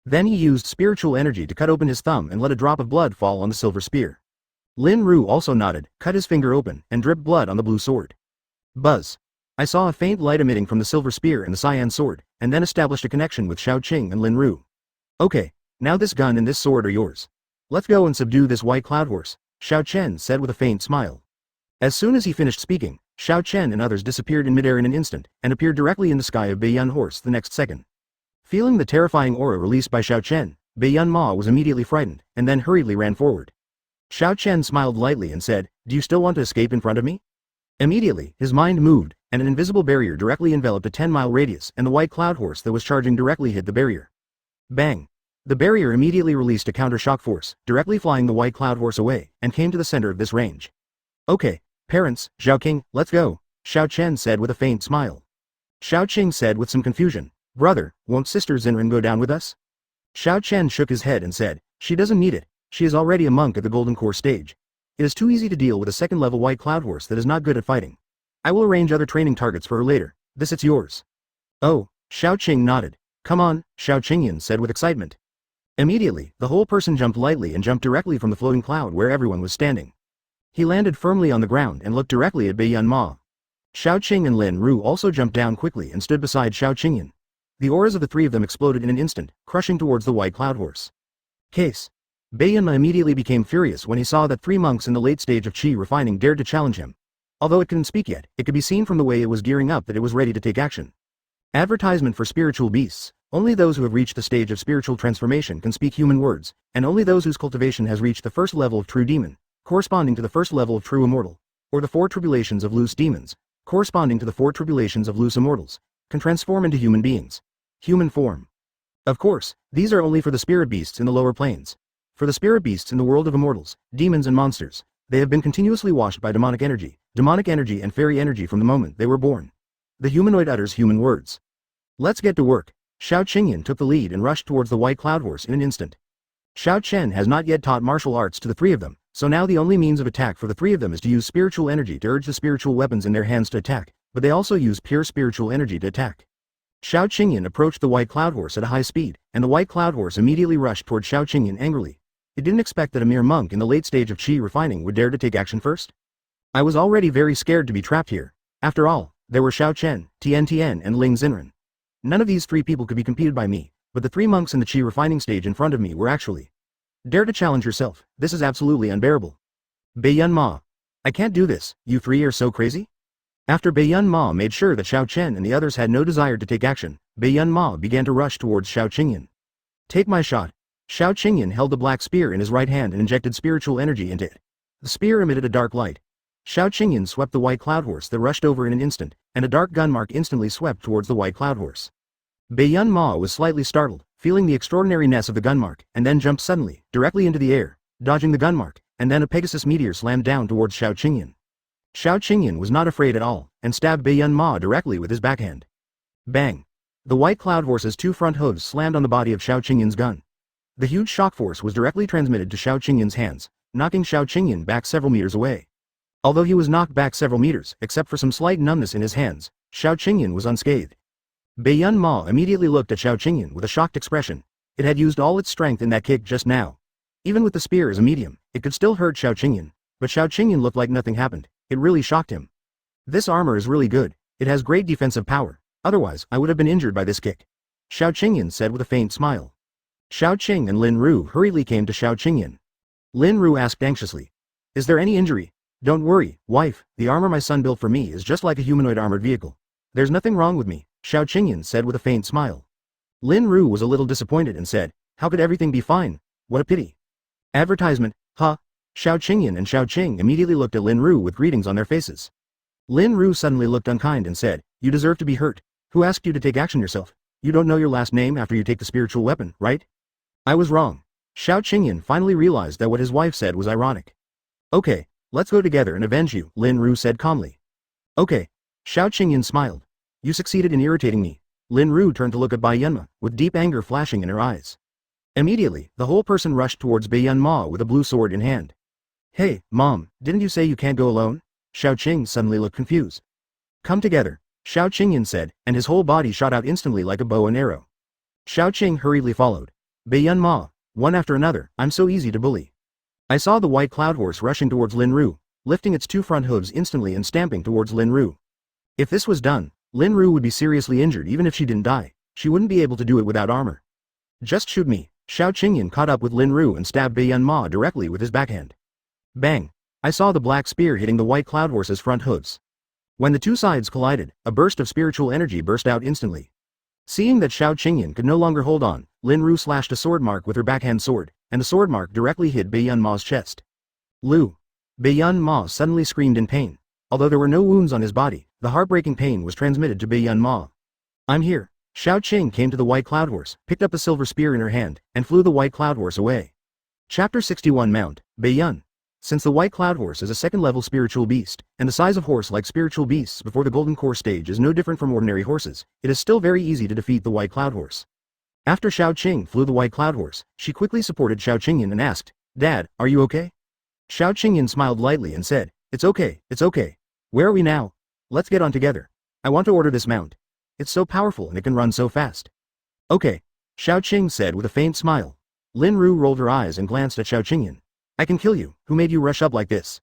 Then he used spiritual energy to cut open his thumb and let a drop of blood fall on the silver spear. Lin Ru also nodded, cut his finger open, and dripped blood on the blue sword. Buzz. I saw a faint light emitting from the silver spear and the cyan sword, and then established a connection with Xiao Qing and Lin Ru. Okay, now this gun and this sword are yours. Let's go and subdue this white cloud horse, Xiao Chen said with a faint smile. As soon as he finished speaking, Xiao Chen and others disappeared in midair in an instant, and appeared directly in the sky of Beiyun Horse the next second. Feeling the terrifying aura released by Xiao Chen, Beiyun Ma was immediately frightened, and then hurriedly ran forward. Xiao Chen smiled lightly and said, Do you still want to escape in front of me? Immediately, his mind moved, and an invisible barrier directly enveloped a 10-mile radius, and the white cloud horse that was charging directly hit the barrier. Bang! The barrier immediately released a counter-shock force, directly flying the white cloud horse away, and came to the center of this range. Okay, parents, Zhao King, let's go, Xiao Chen said with a faint smile. Xiao Qing said with some confusion, Brother, won't Sister Xinren go down with us? Xiao Chen shook his head and said, She doesn't need it, she is already a monk at the Golden Core stage. It is too easy to deal with a second-level white cloud horse that is not good at fighting. I will arrange other training targets for her later, this it's yours. Oh, Xiao Qing nodded. Come on, Xiao Qingyan said with excitement. Immediately, the whole person jumped lightly and jumped directly from the floating cloud where everyone was standing. He landed firmly on the ground and looked directly at Beiyun Ma. Xiao Qing and Lin Ru also jumped down quickly and stood beside Xiao Qingyan. The auras of the three of them exploded in an instant, crushing towards the white cloud horse. Case. Beiyun Ma immediately became furious when he saw that 3 monks in the late stage of Qi refining dared to challenge him. Although it couldn't speak yet, it could be seen from the way it was gearing up that it was ready to take action. Advertisement for spiritual beasts. Only those who have reached the stage of spiritual transformation can speak human words, and only those whose cultivation has reached the first level of true demon, corresponding to the first level of true immortal, or the 4 tribulations of loose demons, corresponding to the 4 tribulations of loose immortals, can transform into human beings. Human form. Of course, these are only for the spirit beasts in the lower planes. For the spirit beasts in the world of immortals, demons and monsters, they have been continuously washed by demonic energy and fairy energy from the moment they were born. The humanoid utters human words. Let's get to work. Xiao Qingyan took the lead and rushed towards the white cloud horse in an instant. Xiao Chen has not yet taught martial arts to the 3 of them, so now the only means of attack for the 3 of them is to use spiritual energy to urge the spiritual weapons in their hands to attack, but they also use pure spiritual energy to attack. Xiao Qingyan approached the white cloud horse at a high speed, and the white cloud horse immediately rushed toward Xiao Qingyan angrily. It didn't expect that a mere monk in the late stage of Qi refining would dare to take action first. I was already very scared to be trapped here. After all, there were Xiao Chen, Tian and Ling Xen. None of these 3 people could be competed by me, but the 3 monks in the chi refining stage in front of me were actually. Dare to challenge yourself, this is absolutely unbearable. Baiyun Ma. I can't do this, you 3 are so crazy? After Baiyun Ma made sure that Xiao Chen and the others had no desire to take action, Baiyun Ma began to rush towards Xiao Qingyan. Take my shot. Xiao Qingyan held the black spear in his right hand and injected spiritual energy into it. The spear emitted a dark light. Xiao Qingyan swept the white cloud horse that rushed over in an instant, and a dark gun mark instantly swept towards the white cloud horse. Baiyun Ma was slightly startled, feeling the extraordinariness of the gun mark, and then jumped suddenly, directly into the air, dodging the gun mark, and then a Pegasus meteor slammed down towards Xiao Qingyan. Xiao Qingyan was not afraid at all, and stabbed Baiyun Ma directly with his backhand. Bang! The white cloud horse's 2 front hooves slammed on the body of Xiao Qingyan's gun. The huge shock force was directly transmitted to Xiao Qingyan's hands, knocking Xiao Qingyan back several meters away. Although he was knocked back several meters, except for some slight numbness in his hands, Xiao Qingyan was unscathed. Baiyun Ma immediately looked at Xiao Qingyan with a shocked expression. It had used all its strength in that kick just now. Even with the spear as a medium, it could still hurt Xiao Qingyan, but Xiao Qingyan looked like nothing happened. It really shocked him. This armor is really good, it has great defensive power, otherwise I would have been injured by this kick. Xiao Qingyan said with a faint smile. Xiao Qing and Lin Ru hurriedly came to Xiao Qingyan. Lin Ru asked anxiously. Is there any injury? Don't worry, wife, the armor my son built for me is just like a humanoid armored vehicle. There's nothing wrong with me, Xiao Qingyan said with a faint smile. Lin Ru was a little disappointed and said, how could everything be fine? What a pity. Advertisement, huh? Xiao Qingyan and Xiao Qing immediately looked at Lin Ru with greetings on their faces. Lin Ru suddenly looked unkind and said, you deserve to be hurt. Who asked you to take action yourself? You don't know your last name after you take the spiritual weapon, right? I was wrong. Xiao Qingyan finally realized that what his wife said was ironic. Okay, let's go together and avenge you, Lin Ru said calmly. Okay. Xiao Qingyan smiled. You succeeded in irritating me. Lin Ru turned to look at Baiyun Ma, with deep anger flashing in her eyes. Immediately, the whole person rushed towards Baiyun Ma with a blue sword in hand. Hey, Mom, didn't you say you can't go alone? Xiao Qing suddenly looked confused. Come together, Xiao Qingyan said, and his whole body shot out instantly like a bow and arrow. Xiao Qing hurriedly followed. Baiyun Ma, one after another, I'm so easy to bully. I saw the white cloud horse rushing towards Lin Ru, lifting its 2 front hooves instantly and stamping towards Lin Ru. If this was done, Lin Ru would be seriously injured even if she didn't die. She wouldn't be able to do it without armor. Just shoot me. Xiao Qingyan caught up with Lin Ru and stabbed Baiyun Ma directly with his backhand. Bang! I saw the black spear hitting the white cloud horse's front hooves. When the 2 sides collided, a burst of spiritual energy burst out instantly. Seeing that Xiao Qingyan could no longer hold on, Lin Ru slashed a sword mark with her backhand sword, and the sword mark directly hit Baiyun Ma's chest. Lu! Baiyun Ma suddenly screamed in pain. Although there were no wounds on his body, the heartbreaking pain was transmitted to Baiyun Ma. I'm here. Xiao Qing came to the white cloud horse, picked up a silver spear in her hand, and flew the white cloud horse away. Chapter 61 Mount, Baiyun. Since the white cloud horse is a second-level spiritual beast, and the size of horse like spiritual beasts before the golden core stage is no different from ordinary horses, it is still very easy to defeat the white cloud horse. After Xiao Qing flew the white cloud horse, she quickly supported Xiao Qingyan and asked, Dad, are you okay? Xiao Qingyan smiled lightly and said, it's okay, it's okay. Where are we now? Let's get on together. I want to order this mount. It's so powerful and it can run so fast. Okay. Xiao Qing said with a faint smile. Lin Ru rolled her eyes and glanced at Xiao Qingyan. I can kill you, who made you rush up like this?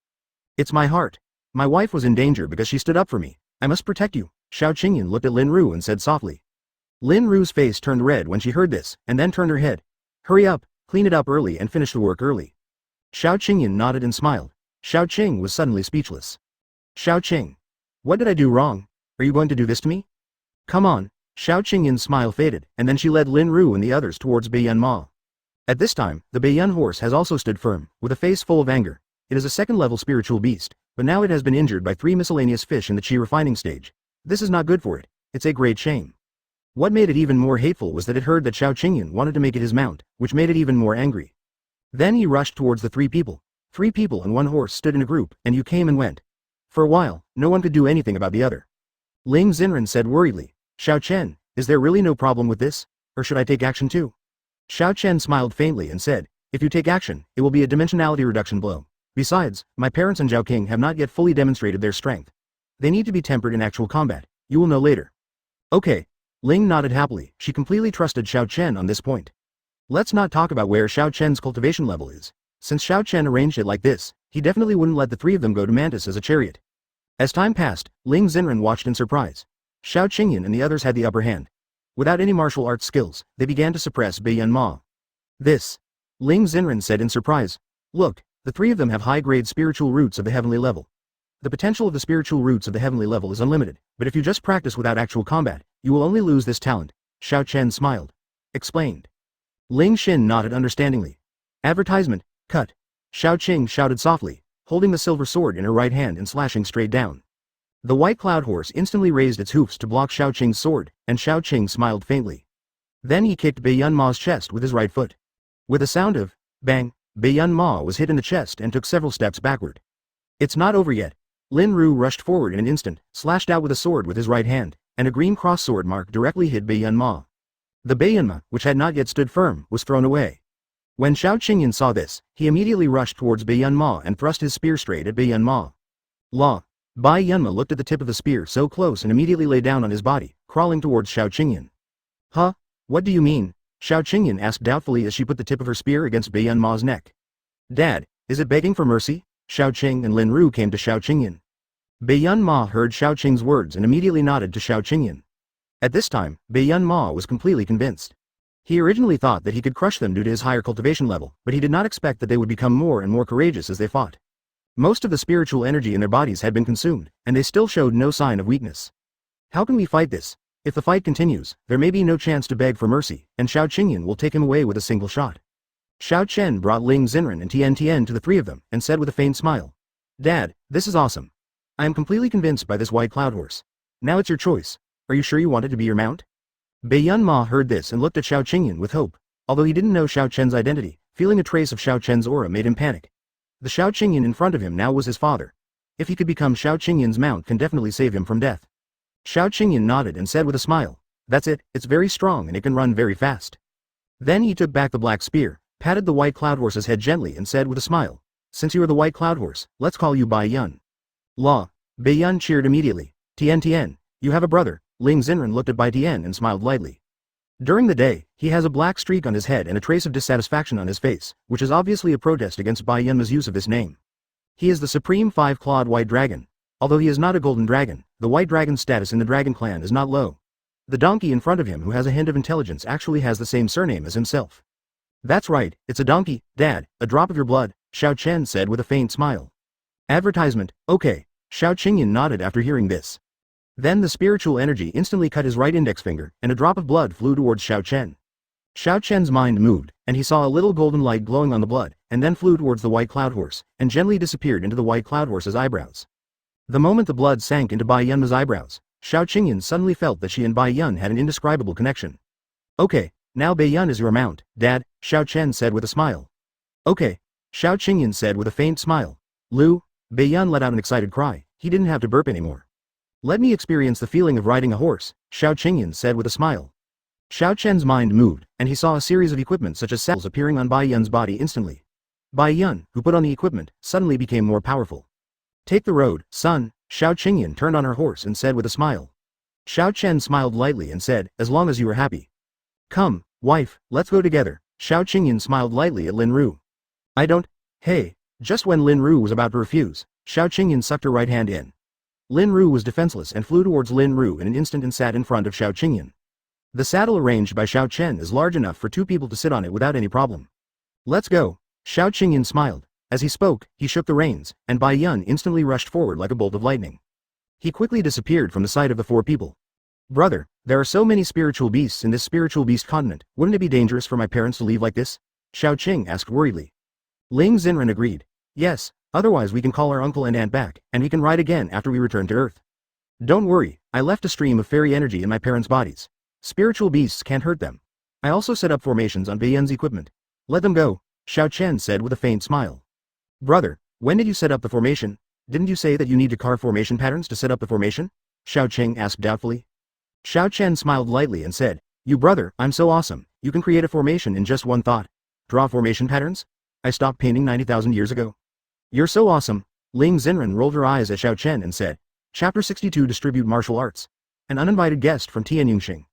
It's my heart. My wife was in danger because she stood up for me. I must protect you. Xiao Qingyan looked at Lin Ru and said softly. Lin Ru's face turned red when she heard this, and then turned her head. Hurry up, clean it up early and finish the work early. Xiao Qingyan nodded and smiled. Xiao Qing was suddenly speechless. Xiao Qing. What did I do wrong? Are you going to do this to me? Come on. Xiao Qingyan's smile faded, and then she led Lin Ru and the others towards Baiyun Ma. At this time, the Baiyun horse has also stood firm, with a face full of anger. It is a second-level spiritual beast, but now it has been injured by 3 miscellaneous fish in the chi refining stage. This is not good for it. It's a great shame. What made it even more hateful was that it heard that Xiao Qingyan wanted to make it his mount, which made it even more angry. Then he rushed towards the 3 people. 3 people and 1 horse stood in a group, and you came and went. For a while, no one could do anything about the other. Ling Xen said worriedly, Xiao Chen, is there really no problem with this? Or should I take action too? Xiao Chen smiled faintly and said, if you take action, it will be a dimensionality reduction blow. Besides, my parents and Zhao King have not yet fully demonstrated their strength. They need to be tempered in actual combat. You will know later. Okay. Ling nodded happily. She completely trusted Xiao Chen on this point. Let's not talk about where Xiao Chen's cultivation level is. Since Xiao Chen arranged it like this, he definitely wouldn't let the 3 of them go to Mantis as a chariot. As time passed, Ling Xen watched in surprise. Xiao Qingyan and the others had the upper hand. Without any martial arts skills, they began to suppress Baiyun Ma. This. Ling Xen said in surprise. Look, the three of them have high-grade spiritual roots of the heavenly level. The potential of the spiritual roots of the heavenly level is unlimited, but if you just practice without actual combat, you will only lose this talent. Xiao Chen smiled. Explained. Ling Xen nodded understandingly. Advertisement, cut. Xiao Qing shouted softly, holding the silver sword in her right hand and slashing straight down. The white cloud horse instantly raised its hoofs to block Xiao Qing's sword, and Xiao Qing smiled faintly. Then he kicked Baiyun Ma's chest with his right foot. With a sound of bang, Baiyun Ma was hit in the chest and took several steps backward. It's not over yet. Lin Ru rushed forward in an instant, slashed out with a sword with his right hand, and a green cross sword mark directly hit Baiyun Ma. The Baiyun Ma, which had not yet stood firm, was thrown away. When Xiao Qingyan saw this, he immediately rushed towards Baiyun Ma and thrust his spear straight at Baiyun Ma. La! Baiyun Ma looked at the tip of the spear so close and immediately lay down on his body, crawling towards Xiao Qingyan. Huh? What do you mean? Xiao Qingyan asked doubtfully as she put the tip of her spear against Baiyun Ma's neck. Dad, is it begging for mercy? Xiao Qing and Lin Ru came to Xiao Qingyan. Baiyun Ma heard Xiao Qing's words and immediately nodded to Xiao Qingyan. At this time, Baiyun Ma was completely convinced. He originally thought that he could crush them due to his higher cultivation level, but he did not expect that they would become more and more courageous as they fought. Most of the spiritual energy in their bodies had been consumed, and they still showed no sign of weakness. How can we fight this? If the fight continues, there may be no chance to beg for mercy, and Xiao Qingyan will take him away with a single shot. Xiao Chen brought Ling Xen and Tian to the three of them, and said with a faint smile. Dad, this is awesome. I am completely convinced by this white cloud horse. Now it's your choice. Are you sure you want it to be your mount? Baiyun Ma heard this and looked at Xiao Qingyan with hope. Although he didn't know Xiao Chen's identity, feeling a trace of Xiao Chen's aura made him panic. The Xiao Qingyan in front of him now was his father. If he could become Xiao Qingyan's mount, can definitely save him from death. Xiao Qingyan nodded and said with a smile. That's it, it's very strong and it can run very fast. Then he took back the black spear, patted the white cloud horse's head gently and said with a smile. Since you are the white cloud horse, let's call you Baiyun. La! Baiyun cheered immediately. Tian, you have a brother. Ling Xen looked at Bai Tian and smiled lightly. During the day, he has a black streak on his head and a trace of dissatisfaction on his face, which is obviously a protest against Baiyun Ma's use of this name. He is the supreme five-clawed white dragon. Although he is not a golden dragon, the white dragon's status in the dragon clan is not low. The donkey in front of him who has a hint of intelligence actually has the same surname as himself. That's right, it's a donkey, Dad, a drop of your blood, Xiao Chen said with a faint smile. Advertisement, okay, Xiao Qingyan nodded after hearing this. Then the spiritual energy instantly cut his right index finger, and a drop of blood flew towards Xiao Chen. Xiao Chen's mind moved, and he saw a little golden light glowing on the blood, and then flew towards the white cloud horse, and gently disappeared into the white cloud horse's eyebrows. The moment the blood sank into Baiyun Ma's eyebrows, Xiao Qingyan suddenly felt that she and Baiyun had an indescribable connection. Okay, now Baiyun is your mount, Dad, Xiao Chen said with a smile. Okay, Xiao Qingyan said with a faint smile. Lu, Baiyun let out an excited cry, he didn't have to burp anymore. Let me experience the feeling of riding a horse, Xiao Qingyan said with a smile. Xiao Chen's mind moved, and he saw a series of equipment such as saddles appearing on Baiyun's body instantly. Baiyun, who put on the equipment, suddenly became more powerful. Take the road, son, Xiao Qingyan turned on her horse and said with a smile. Xiao Chen smiled lightly and said, as long as you are happy. Come, wife, let's go together, Xiao Qingyan smiled lightly at Lin Ru. I don't, hey, just when Lin Ru was about to refuse, Xiao Qingyan sucked her right hand in. Lin Ru was defenseless and flew towards Lin Ru in an instant and sat in front of Xiao Qingyan. The saddle arranged by Xiao Chen is large enough for two people to sit on it without any problem. Let's go, Xiao Qingyan smiled. As he spoke, he shook the reins, and Baiyun instantly rushed forward like a bolt of lightning. He quickly disappeared from the sight of the four people. Brother, there are so many spiritual beasts in this spiritual beast continent, wouldn't it be dangerous for my parents to leave like this? Xiao Qing asked worriedly. Ling Xen agreed. Yes, otherwise we can call our uncle and aunt back, and we can ride again after we return to Earth. Don't worry, I left a stream of fairy energy in my parents' bodies. Spiritual beasts can't hurt them. I also set up formations on Baiyun's equipment. Let them go, Xiao Chen said with a faint smile. Brother, when did you set up the formation? Didn't you say that you need to carve formation patterns to set up the formation? Xiao Qing asked doubtfully. Xiao Chen smiled lightly and said, You brother, I'm so awesome, you can create a formation in just one thought. Draw formation patterns? I stopped painting 90,000 years ago. You're so awesome. Ling Xen rolled her eyes at Xiao Chen and said, Chapter 62 Distribute Martial Arts. An uninvited guest from Tianyongxing.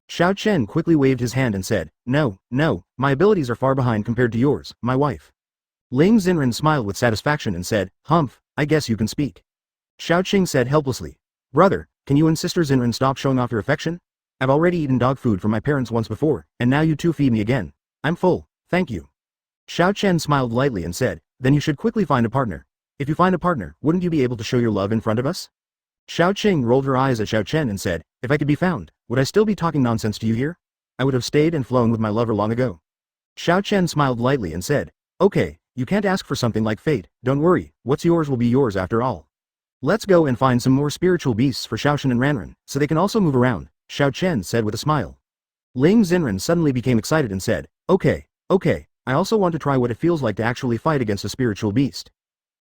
Xiao Chen quickly waved his hand and said, No, my abilities are far behind compared to yours, my wife. Ling Xen smiled with satisfaction and said, Humph, I guess you can speak. Xiao Qing said helplessly, Brother, can you and Sister Xen stop showing off your affection? I've already eaten dog food from my parents once before, and now you two feed me again. I'm full, thank you. Xiao Chen smiled lightly and said, then you should quickly find a partner. If you find a partner, wouldn't you be able to show your love in front of us? Xiao Qing rolled her eyes at Xiao Chen and said, if I could be found, would I still be talking nonsense to you here? I would have stayed and flown with my lover long ago. Xiao Chen smiled lightly and said, okay, you can't ask for something like fate, don't worry, what's yours will be yours after all. Let's go and find some more spiritual beasts for Xiao Chen and Ranran, so they can also move around, Xiao Chen said with a smile. Ling Xen suddenly became excited and said, okay, I also want to try what it feels like to actually fight against a spiritual beast.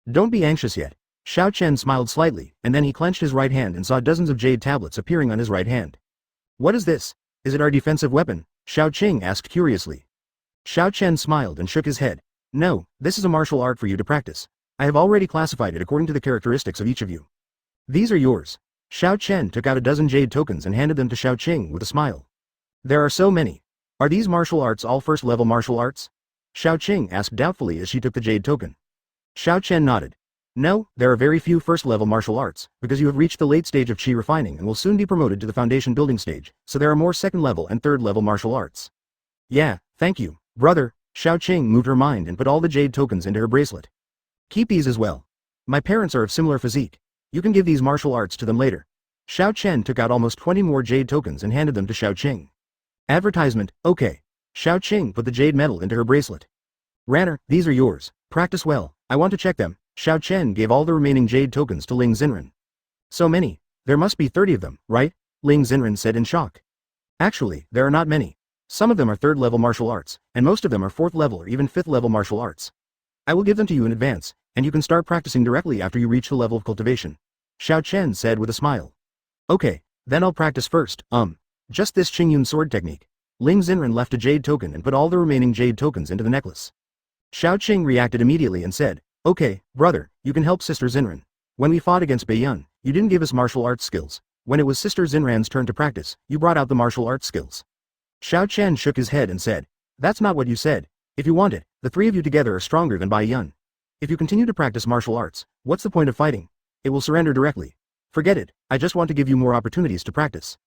Don't be anxious yet. Xiao Chen smiled slightly, and then he clenched his right hand and saw dozens of jade tablets appearing on his right hand. What is this? Is it our defensive weapon? Xiao Qing asked curiously. Xiao Chen smiled and shook his head. No, this is a martial art for you to practice. I have already classified it according to the characteristics of each of you. These are yours. Xiao Chen took out a dozen jade tokens and handed them to Xiao Qing with a smile. There are so many. Are these martial arts all first-level martial arts? Xiao Qing asked doubtfully as she took the jade token. Xiao Chen nodded. No, there are very few first-level martial arts, because you have reached the late stage of qi refining and will soon be promoted to the foundation building stage, so there are more second-level and third-level martial arts. Yeah, thank you, brother. Xiao Qing moved her mind and put all the jade tokens into her bracelet. Keep these as well. My parents are of similar physique. You can give these martial arts to them later. Xiao Chen took out almost 20 more jade tokens and handed them to Xiao Qing. Advertisement, okay. Xiao Qing put the jade medal into her bracelet. Ranner, these are yours. Practice well. I want to check them. Xiao Chen gave all the remaining jade tokens to Ling Xen. So many. There must be 30 of them, right? Ling Xen said in shock. Actually, there are not many. Some of them are third-level martial arts, and most of them are fourth-level or even fifth-level martial arts. I will give them to you in advance, and you can start practicing directly after you reach the level of cultivation. Xiao Chen said with a smile. Okay, then I'll practice first, just this Qingyun sword technique. Ling Xen left a jade token and put all the remaining jade tokens into the necklace. Xiao Qing reacted immediately and said, okay, brother, you can help Sister Xinran. When we fought against Baiyun, you didn't give us martial arts skills. When it was Sister Xinran's turn to practice, you brought out the martial arts skills. Xiao Chen shook his head and said, that's not what you said. If you want it, the three of you together are stronger than Baiyun. If you continue to practice martial arts, what's the point of fighting? It will surrender directly. Forget it, I just want to give you more opportunities to practice.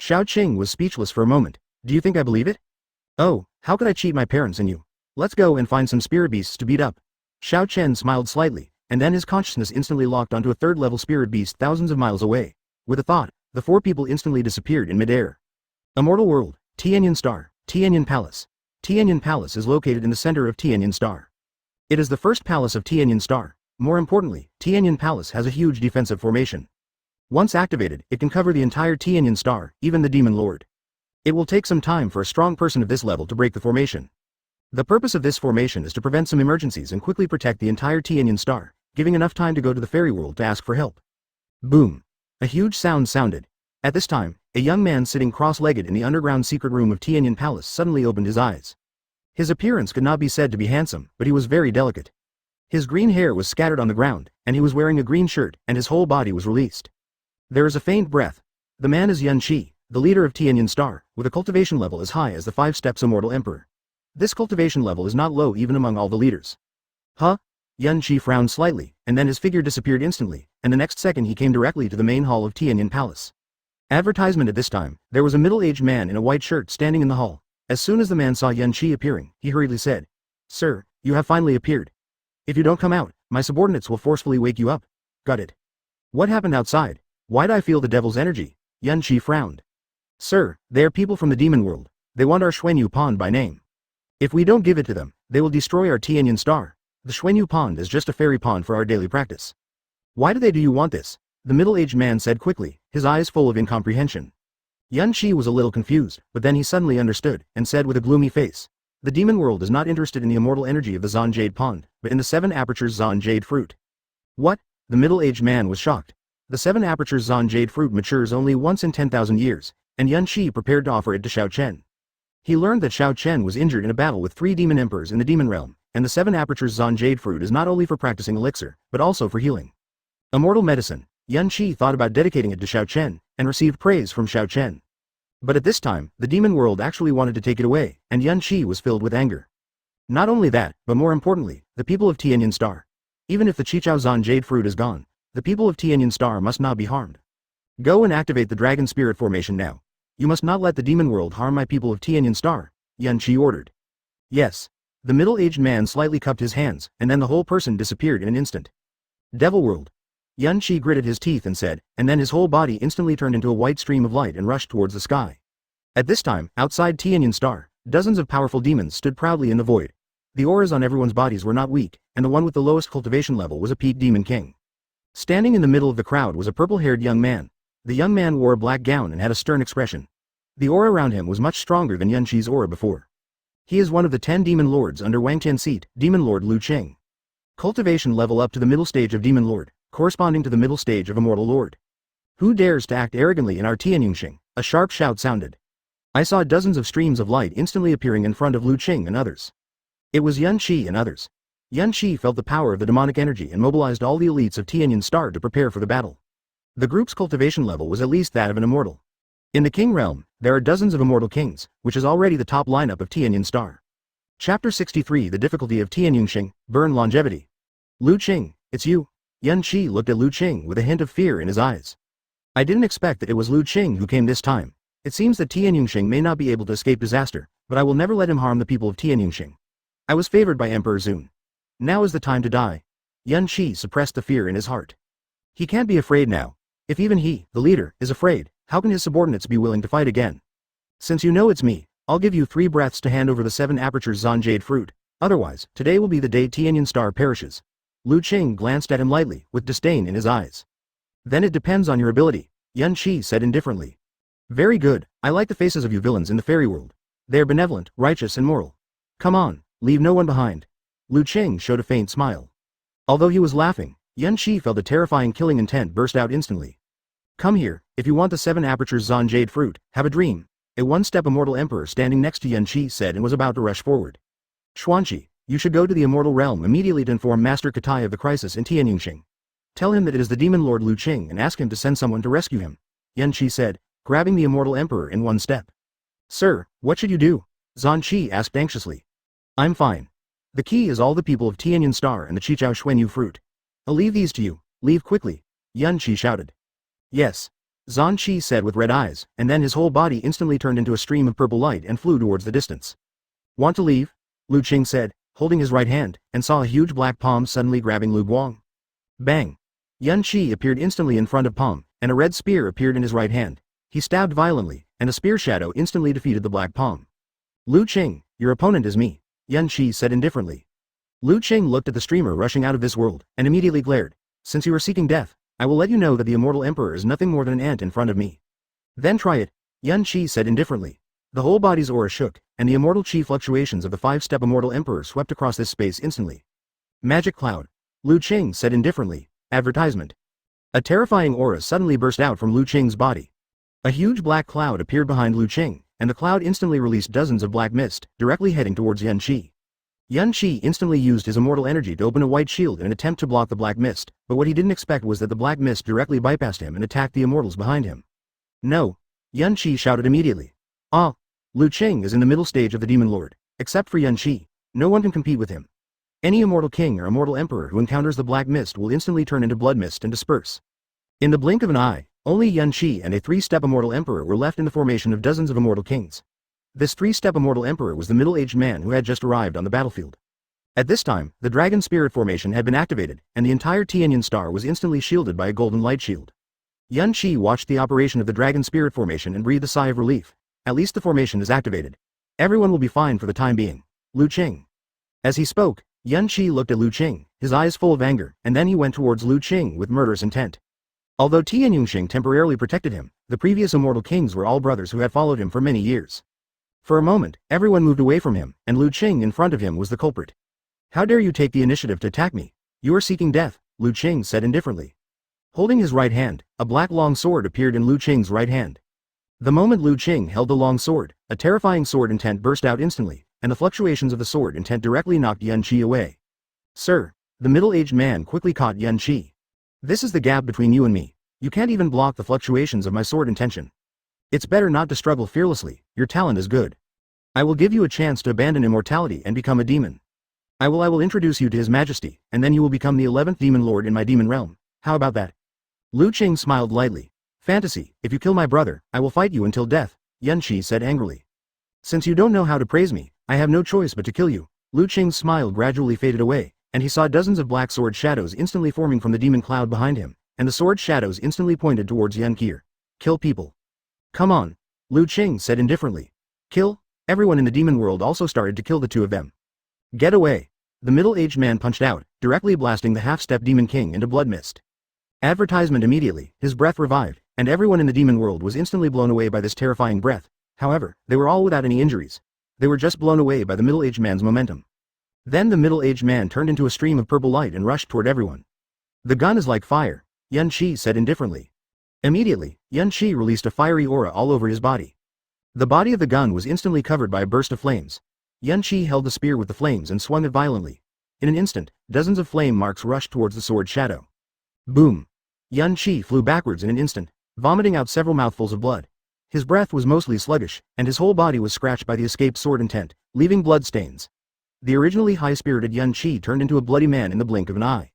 Xiao Qing was speechless for a moment. Do you think I believe it? Oh, how could I cheat my parents and you? Let's go and find some spirit beasts to beat up. Xiao Chen smiled slightly, and then his consciousness instantly locked onto a third-level spirit beast thousands of miles away. With a thought, the four people instantly disappeared in midair. Immortal World, Tianyan Star, Tianyan Palace. Tianyan Palace is located in the center of Tianyan Star. It is the first palace of Tianyan Star. More importantly, Tianyan Palace has a huge defensive formation. Once activated, it can cover the entire Tianyan Star, even the Demon Lord. It will take some time for a strong person of this level to break the formation. The purpose of this formation is to prevent some emergencies and quickly protect the entire Tianyan Star, giving enough time to go to the fairy world to ask for help. Boom! A huge sound sounded. At this time, a young man sitting cross-legged in the underground secret room of Tianyan Palace suddenly opened his eyes. His appearance could not be said to be handsome, but he was very delicate. His green hair was scattered on the ground, and he was wearing a green shirt, and his whole body was released. There is a faint breath. The man is Yan Qi, the leader of Tianyan Star, with a cultivation level as high as the 5 steps Immortal Emperor. This cultivation level is not low even among all the leaders. Huh? Yan Qi frowned slightly, and then his figure disappeared instantly, and the next second he came directly to the main hall of Tianyan Palace. Advertisement at this time, there was a middle-aged man in a white shirt standing in the hall. As soon as the man saw Yan Qi appearing, he hurriedly said, Sir, you have finally appeared. If you don't come out, my subordinates will forcefully wake you up. Got it. What happened outside? Why'd I feel the devil's energy? Yan Qi frowned. Sir, they are people from the demon world. They want our Xuanyu Pond by name. If we don't give it to them, they will destroy our Tianyan Star. The Xuanyu Pond is just a fairy pond for our daily practice. Why do you want this? The middle-aged man said quickly, his eyes full of incomprehension. Yan Qi was a little confused, but then he suddenly understood, and said with a gloomy face, the demon world is not interested in the immortal energy of the Zan Jade Pond, but in the 7 apertures Zan Jade fruit. What? The middle-aged man was shocked. The 7 apertures Zan Jade fruit matures only once in 10,000 years, and Yan Qi prepared to offer it to Xiao Chen. He learned that Xiao Chen was injured in a battle with 3 demon emperors in the demon realm, and the 7 apertures Zan Jade fruit is not only for practicing elixir, but also for healing. Immortal medicine. Yan Qi thought about dedicating it to Xiao Chen, and received praise from Xiao Chen. But at this time, the demon world actually wanted to take it away, and Yan Qi was filled with anger. Not only that, but more importantly, the people of Tianyan Star. Even if the Qichao Zan Jade fruit is gone, the people of Tianyan Star must not be harmed. Go and activate the Dragon Spirit formation now. You must not let the demon world harm my people of Tianyan Star, Yuan Qi ordered. Yes. The middle-aged man slightly cupped his hands, and then the whole person disappeared in an instant. Devil world. Yuan Qi gritted his teeth and said, and then his whole body instantly turned into a white stream of light and rushed towards the sky. At this time, outside Tianyan Star, dozens of powerful demons stood proudly in the void. The auras on everyone's bodies were not weak, and the one with the lowest cultivation level was a peak demon king. Standing in the middle of the crowd was a purple-haired young man. The young man wore a black gown and had a stern expression. The aura around him was much stronger than Yuan Qi's aura before. He is one of the 10 demon lords under Wang Tian's seat, Demon Lord Lu Qing. Cultivation level up to the middle stage of Demon Lord, corresponding to the middle stage of Immortal Lord. Who dares to act arrogantly in our Tianyingxing? A sharp shout sounded. I saw dozens of streams of light instantly appearing in front of Lu Qing and others. It was Yuan Qi and others. Yuan Qi felt the power of the demonic energy and mobilized all the elites of Tianyan Star to prepare for the battle. The group's cultivation level was at least that of an immortal. In the King Realm, there are dozens of immortal kings, which is already the top lineup of Tianyan Star. Chapter 63 The difficulty of Tianyingxing, burn longevity. Lu Qing, it's you. Yuan Qi looked at Lu Qing with a hint of fear in his eyes. I didn't expect that it was Lu Qing who came this time. It seems that Tianyingxing may not be able to escape disaster, but I will never let him harm the people of Tianyingxing. I was favored by Emperor Zun. Now is the time to die. Yuan Qi suppressed the fear in his heart. He can't be afraid now. If even he, the leader, is afraid, how can his subordinates be willing to fight again? Since you know it's me, I'll give you 3 breaths to hand over the 7 apertures Zan Jade fruit. Otherwise, today will be the day Tianyan Star perishes. Lu Qing glanced at him lightly, with disdain in his eyes. Then it depends on your ability, Yuan Qi said indifferently. Very good, I like the faces of you villains in the fairy world. They are benevolent, righteous and moral. Come on, leave no one behind. Lu Qing showed a faint smile. Although he was laughing, Yuan Qi felt a terrifying killing intent burst out instantly. Come here, if you want the 7 apertures Zan Jade fruit, have a dream. A one-step immortal emperor standing next to Yuan Qi said and was about to rush forward. Xuanqi, you should go to the immortal realm immediately to inform Master Katai of the crisis in Tianyingxing. Tell him that it is the demon lord Lu Qing and ask him to send someone to rescue him, Yuan Qi said, grabbing the immortal emperor in one step. Sir, what should you do? Zan Qi asked anxiously. I'm fine. The key is all the people of Tianyan Star and the Qichao Xuanyu fruit. I'll leave these to you, leave quickly, Yuan Qi shouted. Yes. Zan Qi said with red eyes, and then his whole body instantly turned into a stream of purple light and flew towards the distance. Want to leave? Lu Qing said, holding his right hand, and saw a huge black palm suddenly grabbing Lu Guang. Bang! Yuan Qi appeared instantly in front of Palm, and a red spear appeared in his right hand. He stabbed violently, and a spear shadow instantly defeated the black palm. Lu Qing, your opponent is me, Yuan Qi said indifferently. Lu Qing looked at the streamer rushing out of this world, and immediately glared. Since you are seeking death, I will let you know that the immortal emperor is nothing more than an ant in front of me. Then try it, Yuan Qi said indifferently. The whole body's aura shook, and the immortal chi fluctuations of the 5-step immortal emperor swept across this space instantly. Magic cloud. Lu Qing said indifferently. Advertisement. A terrifying aura suddenly burst out from Lu Qing's body. A huge black cloud appeared behind Lu Qing, and the cloud instantly released dozens of black mist, directly heading towards Yuan Qi. Yuan Qi instantly used his immortal energy to open a white shield in an attempt to block the black mist, but what he didn't expect was that the black mist directly bypassed him and attacked the immortals behind him. No! Yuan Qi shouted immediately. Ah! Lu Qing is in the middle stage of the Demon Lord. Except for Yuan Qi, no one can compete with him. Any immortal king or immortal emperor who encounters the black mist will instantly turn into blood mist and disperse. In the blink of an eye, only Yuan Qi and a 3-step immortal emperor were left in the formation of dozens of immortal kings. This 3-step immortal emperor was the middle-aged man who had just arrived on the battlefield. At this time, the Dragon Spirit formation had been activated, and the entire Tianyan Star was instantly shielded by a golden light shield. Yuan Qi watched the operation of the Dragon Spirit formation and breathed a sigh of relief. At least the formation is activated. Everyone will be fine for the time being. Lu Qing. As he spoke, Yuan Qi looked at Lu Qing, his eyes full of anger, and then he went towards Lu Qing with murderous intent. Although Tianyingxing temporarily protected him, the previous immortal kings were all brothers who had followed him for many years. For a moment, everyone moved away from him, and Lu Qing in front of him was the culprit. How dare you take the initiative to attack me? You are seeking death, Lu Qing said indifferently. Holding his right hand, a black long sword appeared in Lu Qing's right hand. The moment Lu Qing held the long sword, a terrifying sword intent burst out instantly, and the fluctuations of the sword intent directly knocked Yuan Qi away. Sir, the middle-aged man quickly caught Yuan Qi. This is the gap between you and me. You can't even block the fluctuations of my sword intention. It's better not to struggle fearlessly, your talent is good. I will give you a chance to abandon immortality and become a demon. I will introduce you to His Majesty, and then you will become the 11th Demon Lord in my demon realm. How about that? Lu Qing smiled lightly. Fantasy, if you kill my brother, I will fight you until death, Yan Qi said angrily. Since you don't know how to praise me, I have no choice but to kill you. Lu Qing's smile gradually faded away, and he saw dozens of black sword shadows instantly forming from the demon cloud behind him, and the sword shadows instantly pointed towards Yan Qi. Kill people. Come on. Lu Qing said indifferently. Kill? Everyone in the demon world also started to kill the two of them. Get away. The middle-aged man punched out, directly blasting the half-step demon king into blood mist. Advertisement immediately, his breath revived, and everyone in the demon world was instantly blown away by this terrifying breath. However, they were all without any injuries. They were just blown away by the middle-aged man's momentum. Then the middle-aged man turned into a stream of purple light and rushed toward everyone. The gun is like fire, Yan Qi said indifferently. Immediately, Yan Qi released a fiery aura all over his body. The body of the gun was instantly covered by a burst of flames. Yan Qi held the spear with the flames and swung it violently. In an instant, dozens of flame marks rushed towards the sword shadow. Boom! Yan Qi flew backwards in an instant, vomiting out several mouthfuls of blood. His breath was mostly sluggish, and his whole body was scratched by the escaped sword intent, leaving blood stains. The originally high-spirited Yan Qi turned into a bloody man in the blink of an eye.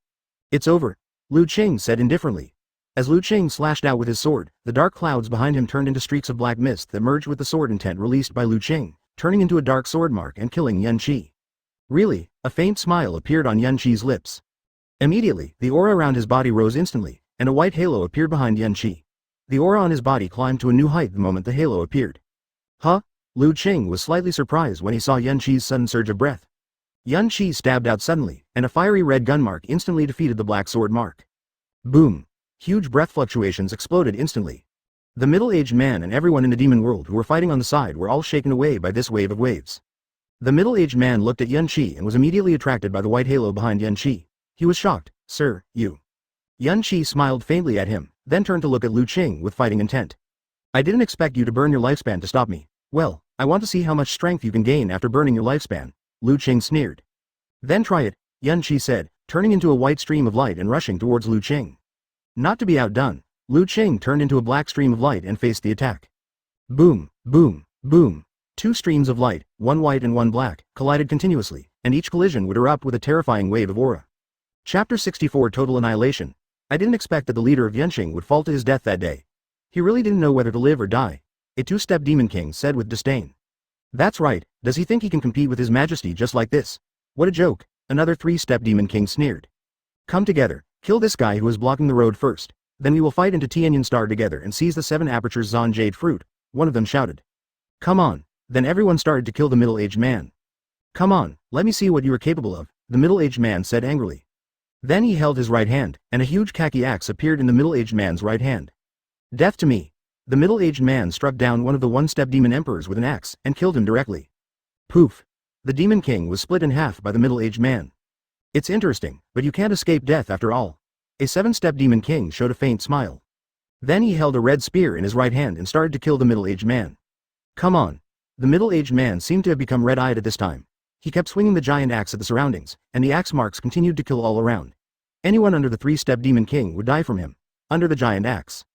It's over, Lu Qing said indifferently. As Lu Qing slashed out with his sword, the dark clouds behind him turned into streaks of black mist that merged with the sword intent released by Lu Qing, turning into a dark sword mark and killing Yan Qi. Really, a faint smile appeared on Yan Qi's lips. Immediately, the aura around his body rose instantly, and a white halo appeared behind Yan Qi. The aura on his body climbed to a new height the moment the halo appeared. Huh? Lu Qing was slightly surprised when he saw Yan Qi's sudden surge of breath. Yan Qi stabbed out suddenly, and a fiery red gun mark instantly defeated the black sword mark. Boom! Huge breath fluctuations exploded instantly. The middle-aged man and everyone in the demon world who were fighting on the side were all shaken away by this wave of waves. The middle-aged man looked at Yan Qi and was immediately attracted by the white halo behind Yan Qi. He was shocked. Sir, you. Yan Qi smiled faintly at him, then turned to look at Lu Qing with fighting intent. I didn't expect you to burn your lifespan to stop me. Well, I want to see how much strength you can gain after burning your lifespan, Lu Qing sneered. Then try it, Yan Qi said, turning into a white stream of light and rushing towards Lu Qing. Not to be outdone, Lu Qing turned into a black stream of light and faced the attack. Boom, boom, boom. Two streams of light, one white and one black, collided continuously, and each collision would erupt with a terrifying wave of aura. Chapter 64 Total Annihilation. I didn't expect that the leader of Yanqing would fall to his death that day. He really didn't know whether to live or die, a two-step demon king said with disdain. That's right, does he think he can compete with his majesty just like this? What a joke, another three-step demon king sneered. Come together, kill this guy who is blocking the road first, then we will fight into Tianyan Star together and seize the 7 apertures Zon Jade Fruit, one of them shouted. Come on, then everyone started to kill the middle-aged man. Come on, let me see what you are capable of, the middle-aged man said angrily. Then he held his right hand, and a huge khaki axe appeared in the middle-aged man's right hand. Death to me. The middle-aged man struck down one of the one-step demon emperors with an axe, and killed him directly. Poof. The demon king was split in half by the middle-aged man. It's interesting, but you can't escape death after all. A 7-step demon king showed a faint smile. Then he held a red spear in his right hand and started to kill the middle-aged man. Come on. The middle-aged man seemed to have become red-eyed at this time. He kept swinging the giant axe at the surroundings, and the axe marks continued to kill all around. Anyone under the 3-step demon king would die from him. Under the giant axe.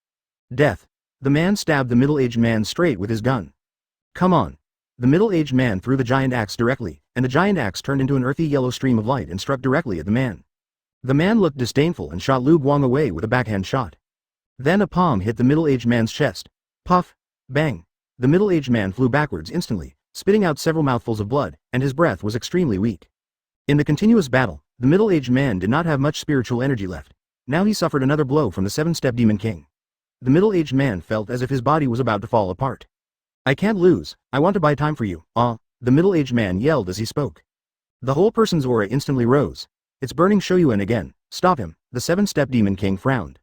Death. The man stabbed the middle-aged man straight with his gun. Come on. The middle-aged man threw the giant axe directly, and the giant axe turned into an earthy yellow stream of light and struck directly at the man. The man looked disdainful and shot Lu Guang away with a backhand shot. Then a palm hit the middle-aged man's chest. Puff. Bang. The middle-aged man flew backwards instantly, spitting out several mouthfuls of blood, and his breath was extremely weak. In the continuous battle, the middle-aged man did not have much spiritual energy left. Now he suffered another blow from the 7-step demon king. The middle-aged man felt as if his body was about to fall apart. I can't lose, I want to buy time for you, the middle-aged man yelled as he spoke. The whole person's aura instantly rose. It's burning Shoyuan again, stop him, the 7-step demon king frowned.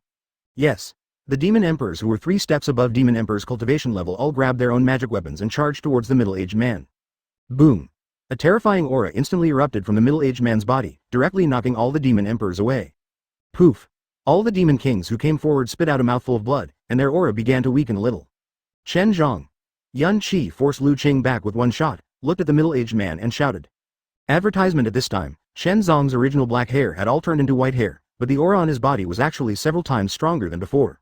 Yes. The demon emperors who were 3 steps above demon emperor's cultivation level all grabbed their own magic weapons and charged towards the middle-aged man. Boom. A terrifying aura instantly erupted from the middle-aged man's body, directly knocking all the demon emperors away. Poof. All the demon kings who came forward spit out a mouthful of blood, and their aura began to weaken a little. Chen Zhang. Yan Qi forced Lu Qing back with one shot, looked at the middle-aged man and shouted. Advertisement at this time, Chen Zhang's original black hair had all turned into white hair, but the aura on his body was actually several times stronger than before.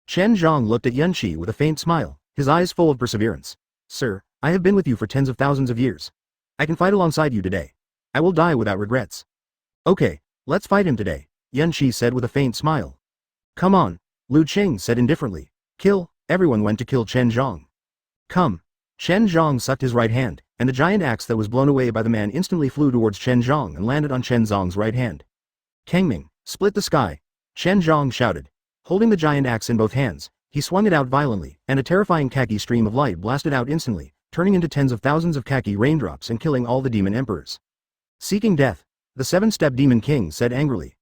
Chen Zhang looked at Yan Qi with a faint smile, his eyes full of perseverance. Sir, I have been with you for tens of thousands of years. I can fight alongside you today. I will die without regrets. Okay, let's fight him today, Yan Qi said with a faint smile. Come on, Lu Qing said indifferently. Kill, everyone went to kill Chen Zhang. Come. Chen Zhong sucked his right hand, and the giant axe that was blown away by the man instantly flew towards Chen Zhong and landed on Chen Zhong's right hand. Kangming, split the sky. Chen Zhong shouted. Holding the giant axe in both hands, he swung it out violently, and a terrifying khaki stream of light blasted out instantly, turning into tens of thousands of khaki raindrops and killing all the demon emperors. Seeking death, the seven-step demon king said angrily.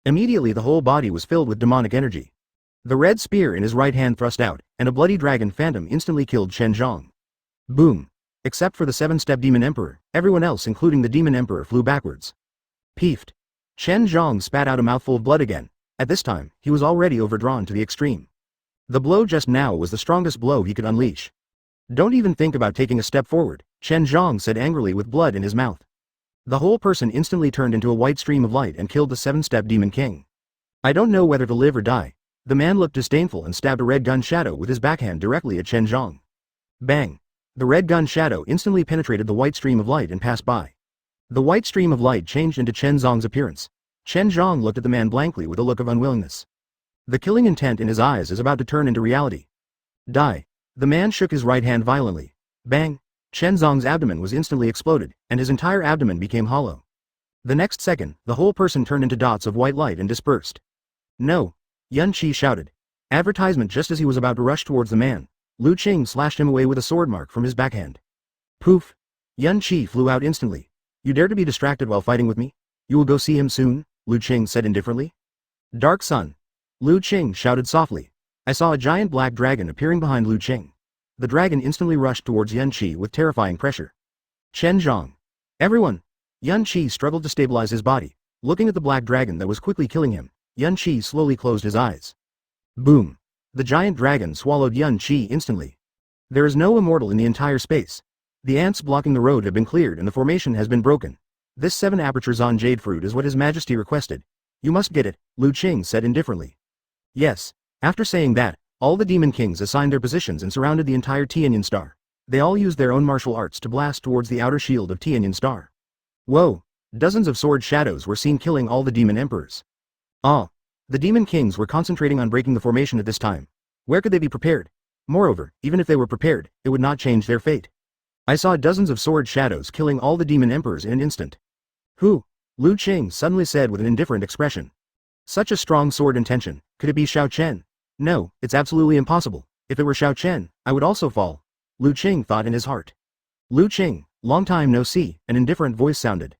Immediately the whole body was filled with demonic energy. The red spear in his right hand thrust out, and a bloody dragon phantom instantly killed Chen Zhong. Boom. Except for the seven-step demon emperor, everyone else including the demon emperor flew backwards. Peefed. Chen Zhong spat out a mouthful of blood again. At this time, he was already overdrawn to the extreme. The blow just now was the strongest blow he could unleash. Don't even think about taking a step forward, Chen Zhong said angrily with blood in his mouth. The whole person instantly turned into a white stream of light and killed the seven-step demon king. I don't know whether to live or die. The man looked disdainful and stabbed a red gun shadow with his backhand directly at Chen Zhong. Bang! The red gun shadow instantly penetrated the white stream of light and passed by. The white stream of light changed into Chen Zhong's appearance. Chen Zhong looked at the man blankly with a look of unwillingness. The killing intent in his eyes is about to turn into reality. Die. The man shook his right hand violently. Bang! Chen Zhong's abdomen was instantly exploded, and his entire abdomen became hollow. The next second, the whole person turned into dots of white light and dispersed. No! Yun Qi shouted. Advertisement just as he was about to rush towards the man. Lu Qing slashed him away with a sword mark from his backhand. Poof! Yun Qi flew out instantly. You dare to be distracted while fighting with me? You will go see him soon, Lu Qing said indifferently. Dark Sun. Lu Qing shouted softly. I saw a giant black dragon appearing behind Lu Qing. The dragon instantly rushed towards Yun Qi with terrifying pressure. Chen Zhong. Everyone! Yun Qi struggled to stabilize his body. Looking at the black dragon that was quickly killing him, Yun Qi slowly closed his eyes. Boom! The giant dragon swallowed Yun Qi instantly. There is no immortal in the entire space. The ants blocking the road have been cleared and the formation has been broken. This 7-aperture Zon jade fruit is what His Majesty requested. You must get it, Lu Qing said indifferently. Yes. After saying that, all the demon kings assigned their positions and surrounded the entire Tianyan star. They all used their own martial arts to blast towards the outer shield of Tianyan star. Whoa! Dozens of sword shadows were seen killing all the demon emperors. Ah! The demon kings were concentrating on breaking the formation at this time. Where could they be prepared? Moreover, even if they were prepared, it would not change their fate. I saw dozens of sword shadows killing all the demon emperors in an instant. Who? Lu Qing suddenly said with an indifferent expression. Such a strong sword intention, could it be Xiao Chen? No, it's absolutely impossible. If it were Xiao Chen, I would also fall. Lu Qing thought in his heart. Lu Qing, long time no see, an indifferent voice sounded.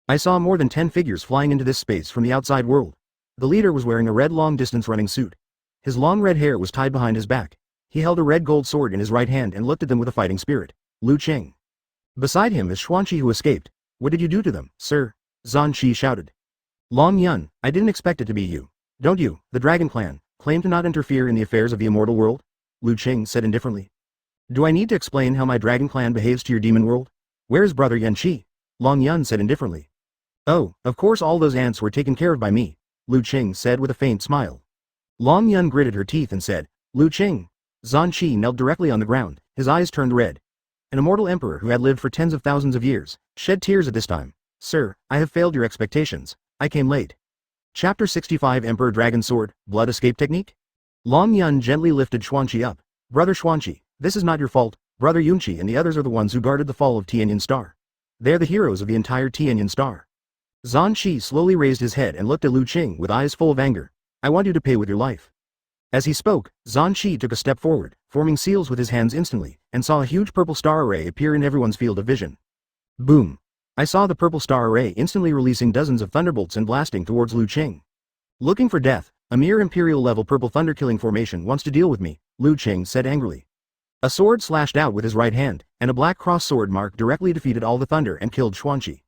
I saw more than 10 figures flying into this space from the outside world. The leader was wearing a red long-distance running suit. His long red hair was tied behind his back. He held a red gold sword in his right hand and looked at them with a fighting spirit. Lu Qing. Beside him is Xuanqi who escaped. What did you do to them, sir? Zan Qi shouted. Long Yun, I didn't expect it to be you. Don't you, the Dragon Clan, claim to not interfere in the affairs of the immortal world? Lu Qing said indifferently. Do I need to explain how my Dragon Clan behaves to your demon world? Where is brother Yan Qi? Long Yun said indifferently. Oh, of course all those ants were taken care of by me, Lu Qing said with a faint smile. Long Yun gritted her teeth and said, Lu Qing. Zan Qi knelt directly on the ground, his eyes turned red. An immortal emperor who had lived for tens of thousands of years, shed tears at this time. Sir, I have failed your expectations. I came late. Chapter 65 Emperor Dragon Sword, Blood Escape Technique? Long Yun gently lifted Xuanqi up. Brother Xuanqi, this is not your fault. Brother Yunqi and the others are the ones who guarded the fall of Tianyan Star. They're the heroes of the entire Tianyan Star. Zan Qi slowly raised his head and looked at Lu Qing with eyes full of anger. I want you to pay with your life. As he spoke, Zan Qi took a step forward, forming seals with his hands instantly, and saw a huge purple star array appear in everyone's field of vision. Boom! I saw the purple star array instantly releasing dozens of thunderbolts and blasting towards Lu Qing. Looking for death, a mere imperial-level purple thunder-killing formation wants to deal with me, Lu Qing said angrily. A sword slashed out with his right hand, and a black cross sword mark directly defeated all the thunder and killed Xuanqi.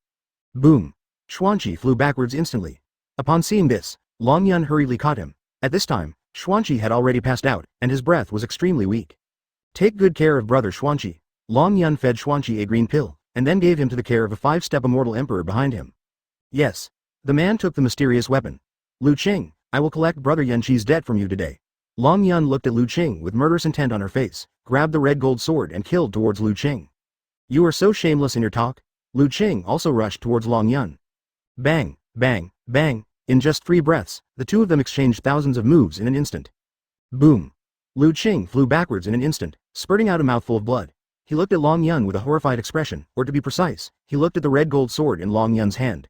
Boom! Xuanqi flew backwards instantly. Upon seeing this, Long Yun hurriedly caught him. At this time, Xuanqi had already passed out, and his breath was extremely weak. Take good care of brother Xuanqi. Long Yun fed Xuanqi a green pill, and then gave him to the care of a 5-step immortal emperor behind him. Yes. The man took the mysterious weapon. Lu Qing, I will collect brother Yanqi's debt from you today. Long Yun looked at Lu Qing with murderous intent on her face, grabbed the red gold sword and killed towards Lu Qing. You are so shameless in your talk. Lu Qing also rushed towards Long Yun. Bang, bang, bang. In just 3 breaths, the two of them exchanged thousands of moves in an instant. Boom. Lu Qing flew backwards in an instant, spurting out a mouthful of blood. He looked at Long Yun with a horrified expression, or to be precise, he looked at the red gold sword in Long Yun's hand.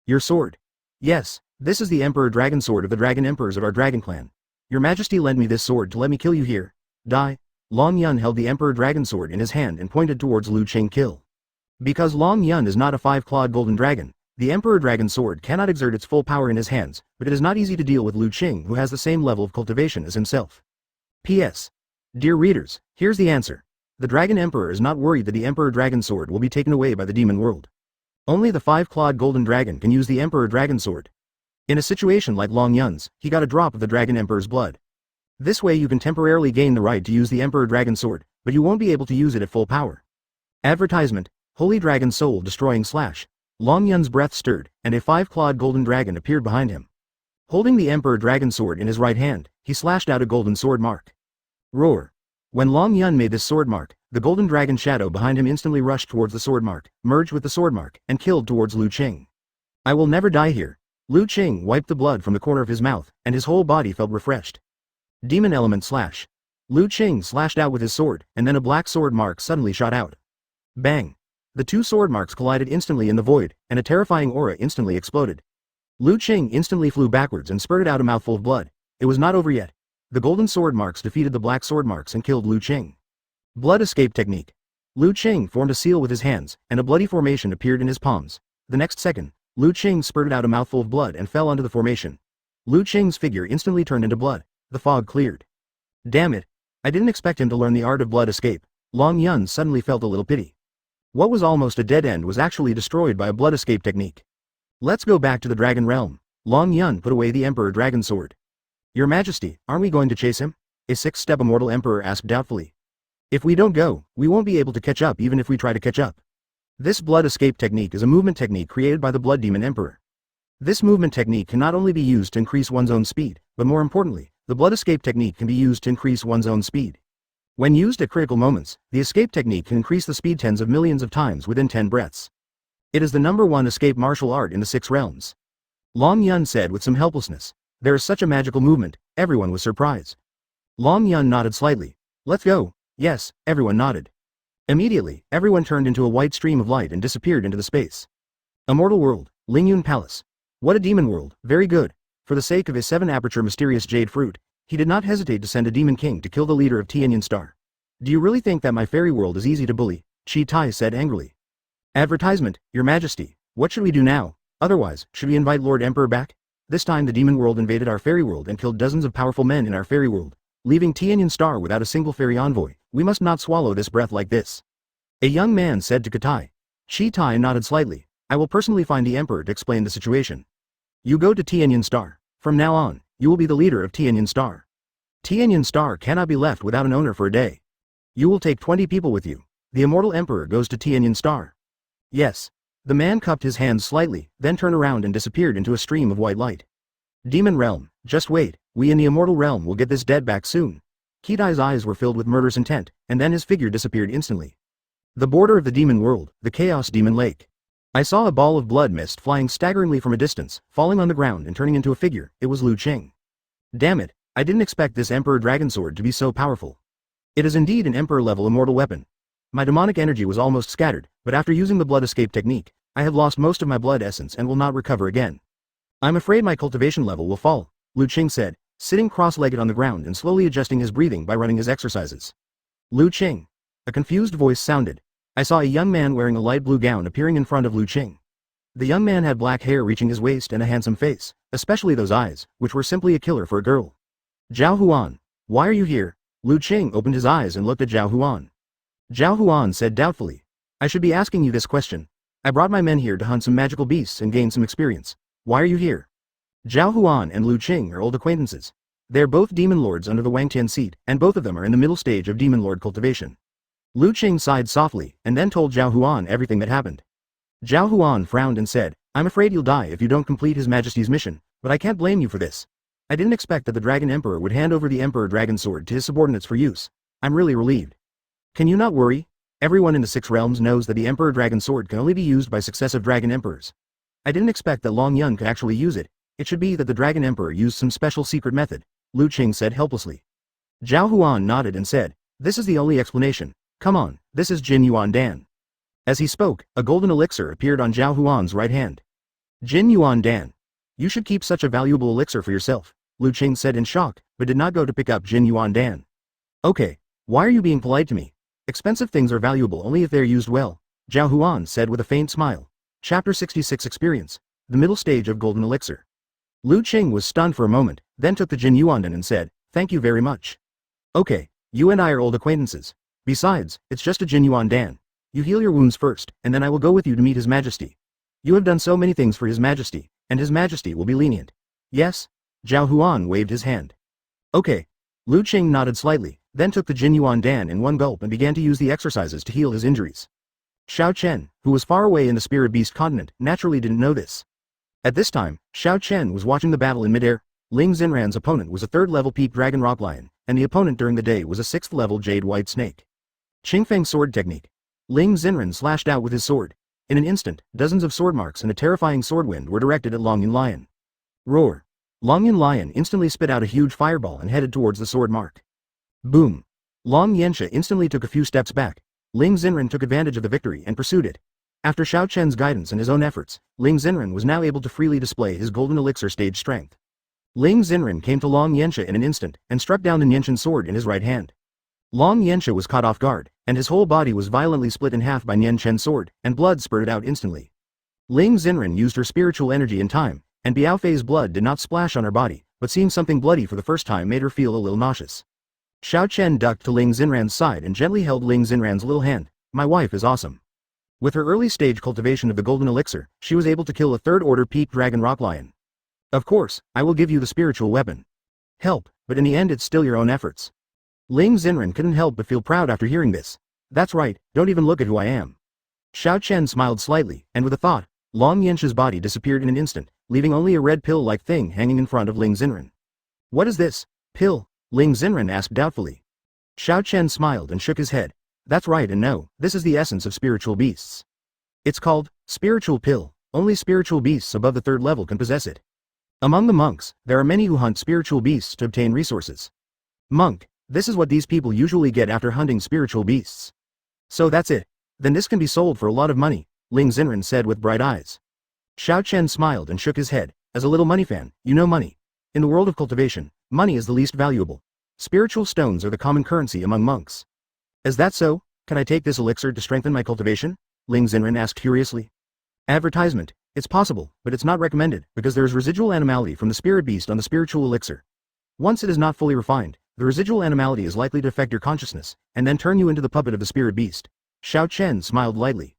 Your sword? Yes, this is the Emperor Dragon Sword of the Dragon Emperors of our Dragon Clan. Your Majesty lent me this sword to let me kill you here. Die. Long Yun held the Emperor Dragon Sword in his hand and pointed towards Lu Qing kill. Because Long Yun is not a five-clawed golden dragon, the Emperor Dragon Sword cannot exert its full power in his hands, but it is not easy to deal with Lu Qing, who has the same level of cultivation as himself. P.S. Dear readers, here's the answer. The Dragon Emperor is not worried that the Emperor Dragon Sword will be taken away by the demon world. Only the five-clawed golden dragon can use the Emperor Dragon Sword. In a situation like Long Yun's, he got a drop of the Dragon Emperor's blood. This way you can temporarily gain the right to use the Emperor Dragon Sword, but you won't be able to use it at full power. Advertisement, Holy Dragon Soul Destroying / Long Yun's breath stirred, and a five-clawed golden dragon appeared behind him. Holding the Emperor Dragon Sword in his right hand, he slashed out a golden sword mark. Roar. When Long Yun made this sword mark, the golden dragon shadow behind him instantly rushed towards the sword mark, merged with the sword mark, and killed towards Lu Qing. I will never die here. Lu Qing wiped the blood from the corner of his mouth, and his whole body felt refreshed. Demon Element / Lu Qing slashed out with his sword, and then a black sword mark suddenly shot out. Bang! The two sword marks collided instantly in the void, and a terrifying aura instantly exploded. Lu Qing instantly flew backwards and spurted out a mouthful of blood. It was not over yet. The golden sword marks defeated the black sword marks and killed Lu Qing. Blood Escape Technique. Lu Qing formed a seal with his hands, and a bloody formation appeared in his palms. The next second, Lu Qing spurted out a mouthful of blood and fell onto the formation. Lu Qing's figure instantly turned into blood. The fog cleared. Damn it. I didn't expect him to learn the art of blood escape. Long Yun suddenly felt a little pity. What was almost a dead end was actually destroyed by a blood escape technique. Let's go back to the Dragon Realm. Long Yun put away the Emperor Dragon Sword. Your Majesty, aren't we going to chase him? A sixth-step Immortal Emperor asked doubtfully. If we don't go, we won't be able to catch up even if we try to catch up. This blood escape technique is a movement technique created by the Blood Demon Emperor. This movement technique can not only be used to increase one's own speed, but more importantly, the blood escape technique can be used to increase one's own speed. When used at critical moments, the escape technique can increase the speed tens of millions of times within 10 breaths. It is the #1 escape martial art in the 6 realms. Long Yun said with some helplessness. There is such a magical movement. Everyone was surprised. Long Yun nodded slightly. Let's go. Yes, everyone nodded. Immediately, everyone turned into a white stream of light and disappeared into the space. Immortal World, Ling Yun Palace. What a demon world, very good. For the sake of his 7-aperture mysterious jade fruit, he did not hesitate to send a demon king to kill the leader of Tianyan Star. Do you really think that my fairy world is easy to bully? Chi Tai said angrily. Advertisement, Your Majesty, what should we do now? Otherwise, should we invite Lord Emperor back? This time the demon world invaded our fairy world and killed dozens of powerful men in our fairy world, leaving Tianyan Star without a single fairy envoy. We must not swallow this breath like this. A young man said to Katai. Chi Tai nodded slightly. I will personally find the emperor to explain the situation. You go to Tianyan Star. From now on, you will be the leader of Tianyan Star. Tianyan Star cannot be left without an owner for a day. You will take 20 people with you. The immortal emperor goes to Tianyan Star. Yes. The man cupped his hands slightly, then turned around and disappeared into a stream of white light. Demon Realm, just wait, we in the Immortal Realm will get this dead back soon. Kidai's eyes were filled with murderous intent, and then his figure disappeared instantly. The border of the demon world, the Chaos Demon Lake. I saw a ball of blood mist flying staggeringly from a distance, falling on the ground and turning into a figure. It was Lu Qing. Damn it, I didn't expect this Emperor Dragon Sword to be so powerful. It is indeed an Emperor-level immortal weapon. My demonic energy was almost scattered, but after using the blood escape technique, I have lost most of my blood essence and will not recover again. I'm afraid my cultivation level will fall, Lu Qing said, sitting cross-legged on the ground and slowly adjusting his breathing by running his exercises. Lu Qing. A confused voice sounded. I saw a young man wearing a light blue gown appearing in front of Lu Qing. The young man had black hair reaching his waist and a handsome face, especially those eyes, which were simply a killer for a girl. Zhao Huan. Why are you here? Lu Qing opened his eyes and looked at Zhao Huan. Zhao Huan said doubtfully. I should be asking you this question. I brought my men here to hunt some magical beasts and gain some experience. Why are you here? Zhao Huan and Lu Qing are old acquaintances. They are both demon lords under the Wangtian seat, and both of them are in the middle stage of demon lord cultivation. Lu Qing sighed softly, and then told Zhao Huan everything that happened. Zhao Huan frowned and said, I'm afraid you'll die if you don't complete His Majesty's mission, but I can't blame you for this. I didn't expect that the Dragon Emperor would hand over the Emperor Dragon Sword to his subordinates for use. I'm really relieved. Can you not worry? Everyone in the 6 realms knows that the Emperor Dragon Sword can only be used by successive Dragon Emperors. I didn't expect that Long Yun could actually use it. It should be that the Dragon Emperor used some special secret method, Lu Qing said helplessly. Zhao Huan nodded and said, "This is the only explanation. Come on, this is Jin Yuan Dan." As he spoke, a golden elixir appeared on Zhao Huan's right hand. "Jin Yuan Dan. You should keep such a valuable elixir for yourself," Lu Qing said in shock, but did not go to pick up Jin Yuan Dan. "Okay, why are you being polite to me? Expensive things are valuable only if they are used well," Zhao Huan said with a faint smile. Chapter 66 Experience. The middle stage of Golden Elixir. Lu Qing was stunned for a moment, then took the Jin Yuan Dan and said, "Thank you very much. Okay, you and I are old acquaintances. Besides, it's just a Jin Yuan Dan. You heal your wounds first, and then I will go with you to meet His Majesty. You have done so many things for His Majesty, and His Majesty will be lenient." "Yes?" Zhao Huan waved his hand. "Okay." Lu Qing nodded slightly, then took the Jin Yuan Dan in one gulp and began to use the exercises to heal his injuries. Xiao Chen, who was far away in the Spirit Beast continent, naturally didn't know this. At this time, Xiao Chen was watching the battle in midair. Ling Xenran's opponent was a 3rd-level Peak Dragon Rock Lion, and the opponent during the day was a 6th-level Jade White Snake. Qingfeng Sword Technique. Ling Xenran slashed out with his sword. In an instant, dozens of sword marks and a terrifying sword wind were directed at Longyan Lion. Roar. Longyan Lion instantly spit out a huge fireball and headed towards the sword mark. Boom. Ling Nianxiao instantly took a few steps back. Ling Xenran took advantage of the victory and pursued it. After Xiao Chen's guidance and his own efforts, Ling Xenran was now able to freely display his golden elixir stage strength. Ling Xenran came to Ling Nianxiao in an instant and struck down the Nianxian sword in his right hand. Ling Nianxiao was caught off guard, and his whole body was violently split in half by Nianxian's sword, and blood spurted out instantly. Ling Xenran used her spiritual energy in time, and Biaofei's blood did not splash on her body, but seeing something bloody for the first time made her feel a little nauseous. Xiao Chen ducked to Ling Xenran's side and gently held Ling Xenran's little hand. "My wife is awesome." With her early stage cultivation of the golden elixir, she was able to kill a 3rd-order Peak Dragon Rock Lion. "Of course, I will give you the spiritual weapon. Help, but in the end it's still your own efforts." Ling Xenran couldn't help but feel proud after hearing this. "That's right, don't even look at who I am." Xiao Chen smiled slightly, and with a thought, Ling Nianxiao's body disappeared in an instant, leaving only a red pill-like thing hanging in front of Ling Xenran. "What is this? Pill?" Ling Xenran asked doubtfully. Xiao Chen smiled and shook his head. "That's right, and no, this is the essence of spiritual beasts. It's called spiritual pill. Only spiritual beasts above the 3rd level can possess it. Among the monks, there are many who hunt spiritual beasts to obtain resources. Monk, this is what these people usually get after hunting spiritual beasts. So that's it. Then this can be sold for a lot of money," Ling Xenran said with bright eyes. Xiao Chen smiled and shook his head. "As a little money fan, you know money. In the world of cultivation, money is the least valuable. Spiritual stones are the common currency among monks." "Is that so? Can I take this elixir to strengthen my cultivation?" Ling Xenran asked curiously. Advertisement. It's possible, but it's not recommended, because there is residual animality from the spirit beast on the spiritual elixir. Once it is not fully refined, the residual animality is likely to affect your consciousness, and then turn you into the puppet of the spirit beast. Xiao Chen smiled lightly.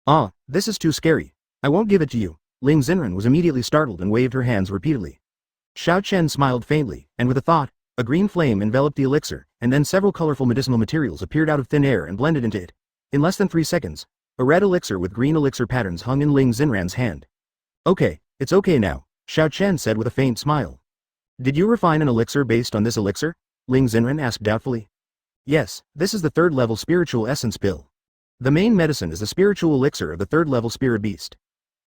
"Ah, this is too scary. I won't give it to you." Ling Xenran was immediately startled and waved her hands repeatedly. Xiao Chen smiled faintly, and with a thought, a green flame enveloped the elixir, and then several colorful medicinal materials appeared out of thin air and blended into it. In less than 3 seconds, a red elixir with green elixir patterns hung in Ling Xenran's hand. "Okay, it's okay now," Xiao Chen said with a faint smile. "Did you refine an elixir based on this elixir?" Ling Xenran asked doubtfully. "Yes, this is the 3rd-level spiritual essence pill. The main medicine is the spiritual elixir of the 3rd-level spirit beast.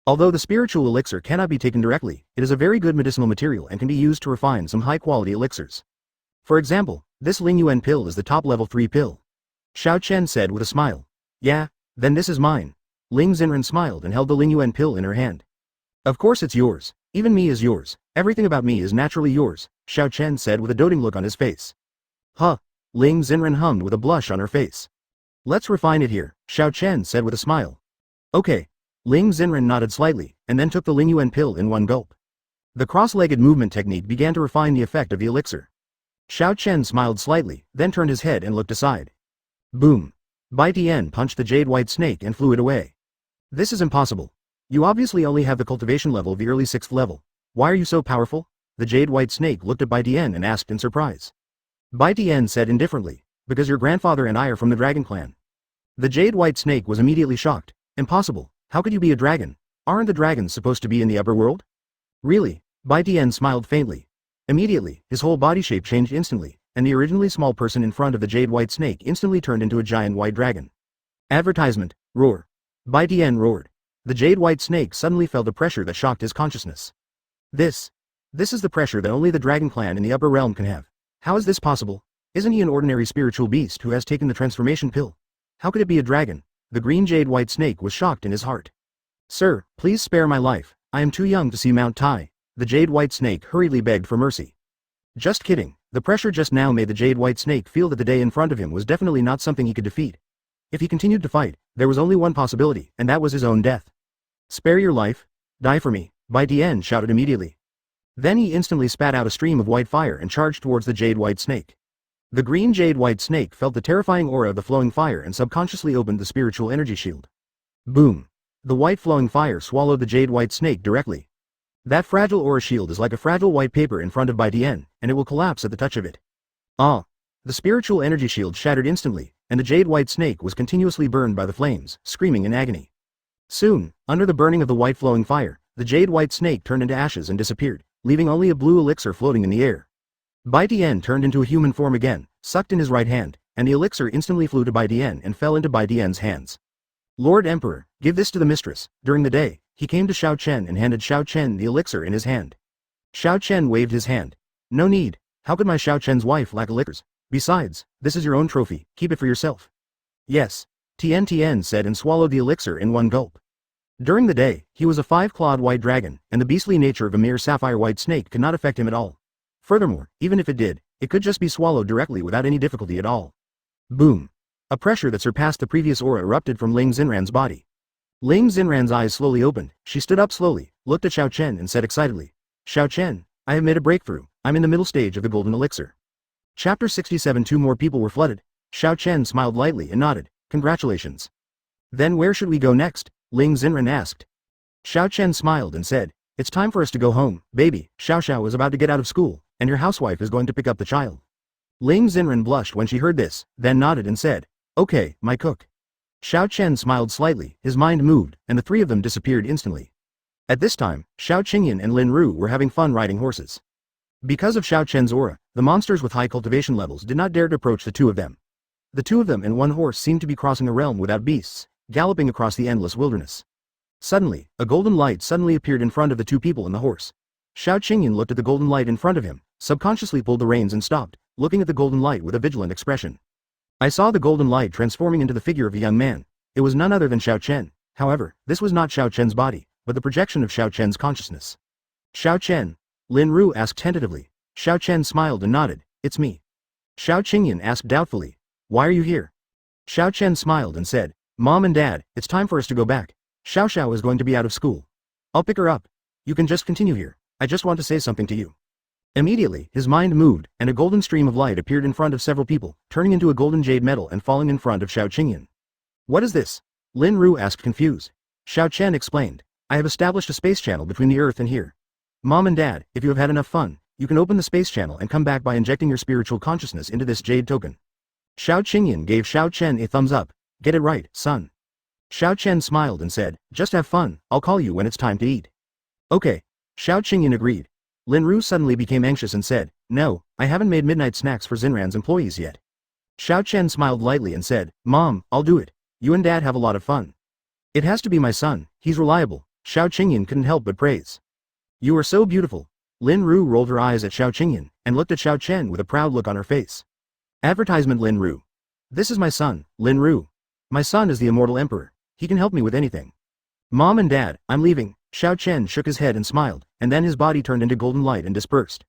Although the spiritual elixir cannot be taken directly, it is a very good medicinal material and can be used to refine some high-quality elixirs. For example, this Ling Yuan pill is the top level 3 pill." Xiao Chen said with a smile. "Yeah, then this is mine." Ling Xenran smiled and held the Ling Yuan pill in her hand. "Of course it's yours. Even me is yours. Everything about me is naturally yours," Xiao Chen said with a doting look on his face. "Huh." Ling Xenran hummed with a blush on her face. "Let's refine it here," Xiao Chen said with a smile. "Okay." Ling Xenran nodded slightly, and then took the Ling Yuan pill in one gulp. The cross-legged movement technique began to refine the effect of the elixir. Xiao Chen smiled slightly, then turned his head and looked aside. Boom. Bai Tian punched the jade white snake and flew it away. "This is impossible. You obviously only have the cultivation level of the early 6th level. Why are you so powerful?" The jade white snake looked at Bai Tian and asked in surprise. Bai Tian said indifferently, "Because your grandfather and I are from the dragon clan." The jade white snake was immediately shocked. "Impossible. How could you be a dragon? Aren't the dragons supposed to be in the upper world?" "Really?" Bai Tian smiled faintly. Immediately, his whole body shape changed instantly, and the originally small person in front of the jade white snake instantly turned into a giant white dragon. Advertisement. Roar. Bai Tian roared. The jade white snake suddenly felt a pressure that shocked his consciousness. This is the pressure that only the dragon clan in the upper realm can have. How is this possible?" Isn't he an ordinary spiritual beast who has taken the transformation pill? How could it be a dragon? The green jade white snake was shocked in his heart. Sir, please spare my life. I am too young to see Mount Tai. The jade white snake hurriedly begged for mercy. Just kidding. The pressure just now made the jade white snake feel that the day in front of him was definitely not something he could defeat. If he continued to fight, there was only one possibility, and that was his own death. Spare your life? Die for me, Bai Tian shouted immediately. Then he instantly spat out a stream of white fire and charged towards the jade white snake. The green jade white snake felt the terrifying aura of the flowing fire and subconsciously opened the spiritual energy shield. Boom! The white flowing fire swallowed the jade white snake directly. That fragile aura shield is like a fragile white paper in front of Bai Tian, and it will collapse at the touch of it. Ah! The spiritual energy shield shattered instantly, and the jade white snake was continuously burned by the flames, screaming in agony. Soon, under the burning of the white flowing fire, the jade white snake turned into ashes and disappeared, leaving only a blue elixir floating in the air. Bai Tian turned into a human form again, sucked in his right hand, and the elixir instantly flew to Bai Tian and fell into Bai Tian's hands. Lord Emperor, give this to the mistress. During the day, he came to Xiao Chen and handed Xiao Chen the elixir in his hand. Xiao Chen waved his hand. No need. How could my Xiao Chen's wife lack elixirs? Besides, this is your own trophy, keep it for yourself. Yes. Tian said and swallowed the elixir in one gulp. During the day, he was a 5-clawed white dragon, and the beastly nature of a mere sapphire white snake could not affect him at all. Furthermore, even if it did, it could just be swallowed directly without any difficulty at all. Boom! A pressure that surpassed the previous aura erupted from Ling Xenran's body. Ling Xenran's eyes slowly opened, she stood up slowly, looked at Xiao Chen and said excitedly, Xiao Chen, I have made a breakthrough, I'm in the middle stage of the golden elixir. Chapter 67. 2 more people were flooded. Xiao Chen smiled lightly and nodded, congratulations. Then where should we go next? Ling Xenran asked. Xiao Chen smiled and said, it's time for us to go home, baby. Xiao is about to get out of school, and your housewife is going to pick up the child. Ling Xenran blushed when she heard this, then nodded and said, okay, my cook. Xiao Chen smiled slightly, his mind moved, and the three of them disappeared instantly. At this time, Xiao Qingyan and Lin Ru were having fun riding horses. Because of Xiao Chen's aura, the monsters with high cultivation levels did not dare to approach the two of them. The two of them and one horse seemed to be crossing a realm without beasts, galloping across the endless wilderness. Suddenly, a golden light suddenly appeared in front of the two people and the horse. Xiao Qingyan looked at the golden light in front of him, subconsciously pulled the reins and stopped, looking at the golden light with a vigilant expression. I saw the golden light transforming into the figure of a young man. It was none other than Xiao Chen. However, this was not Xiao Chen's body, but the projection of Xiao Chen's consciousness. Xiao Chen? Lin Ru asked tentatively. Xiao Chen smiled and nodded. It's me. Xiao Qingyan asked doubtfully. Why are you here? Xiao Chen smiled and said, Mom and Dad, it's time for us to go back. Xiao is going to be out of school. I'll pick her up. You can just continue here. I just want to say something to you. Immediately, his mind moved, and a golden stream of light appeared in front of several people, turning into a golden jade medal and falling in front of Xiao Qingyan. What is this? Lin Ru asked confused. Xiao Chen explained. I have established a space channel between the Earth and here. Mom and Dad, if you have had enough fun, you can open the space channel and come back by injecting your spiritual consciousness into this jade token. Xiao Qingyan gave Xiao Chen a thumbs up. Get it right, son. Xiao Chen smiled and said, just have fun, I'll call you when it's time to eat. Okay. Xiao Qingyan agreed. Lin Ru suddenly became anxious and said, no, I haven't made midnight snacks for Xenran's employees yet. Xiao Chen smiled lightly and said, Mom, I'll do it. You and Dad have a lot of fun. It has to be my son, he's reliable. Xiao Qingyan couldn't help but praise. You are so beautiful. Lin Ru rolled her eyes at Xiao Qingyan, and looked at Xiao Chen with a proud look on her face. Advertisement Lin Ru. This is my son, Lin Ru. My son is the Immortal Emperor. He can help me with anything. Mom and Dad, I'm leaving. Xiao Chen shook his head and smiled, and then his body turned into golden light and dispersed.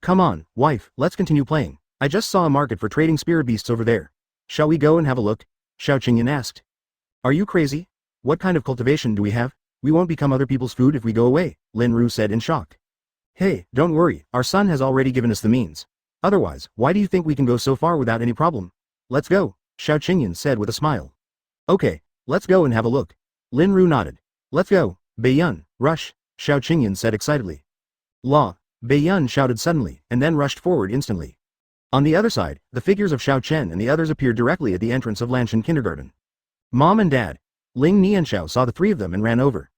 Come on, wife, let's continue playing. I just saw a market for trading spirit beasts over there. Shall we go and have a look? Xiao Qingyan asked. Are you crazy? What kind of cultivation do we have? We won't become other people's food if we go away, Lin Ru said in shock. Hey, don't worry, our son has already given us the means. Otherwise, why do you think we can go so far without any problem? Let's go, Xiao Qingyan said with a smile. Okay, let's go and have a look. Lin Ru nodded. Let's go, Baiyun, rush, Xiao Qingyan said excitedly. Law, Baiyun shouted suddenly, and then rushed forward instantly. On the other side, the figures of Xiao Chen and the others appeared directly at the entrance of Lanshan Kindergarten. Mom and Dad. Ling Nianxiao saw the three of them and ran over.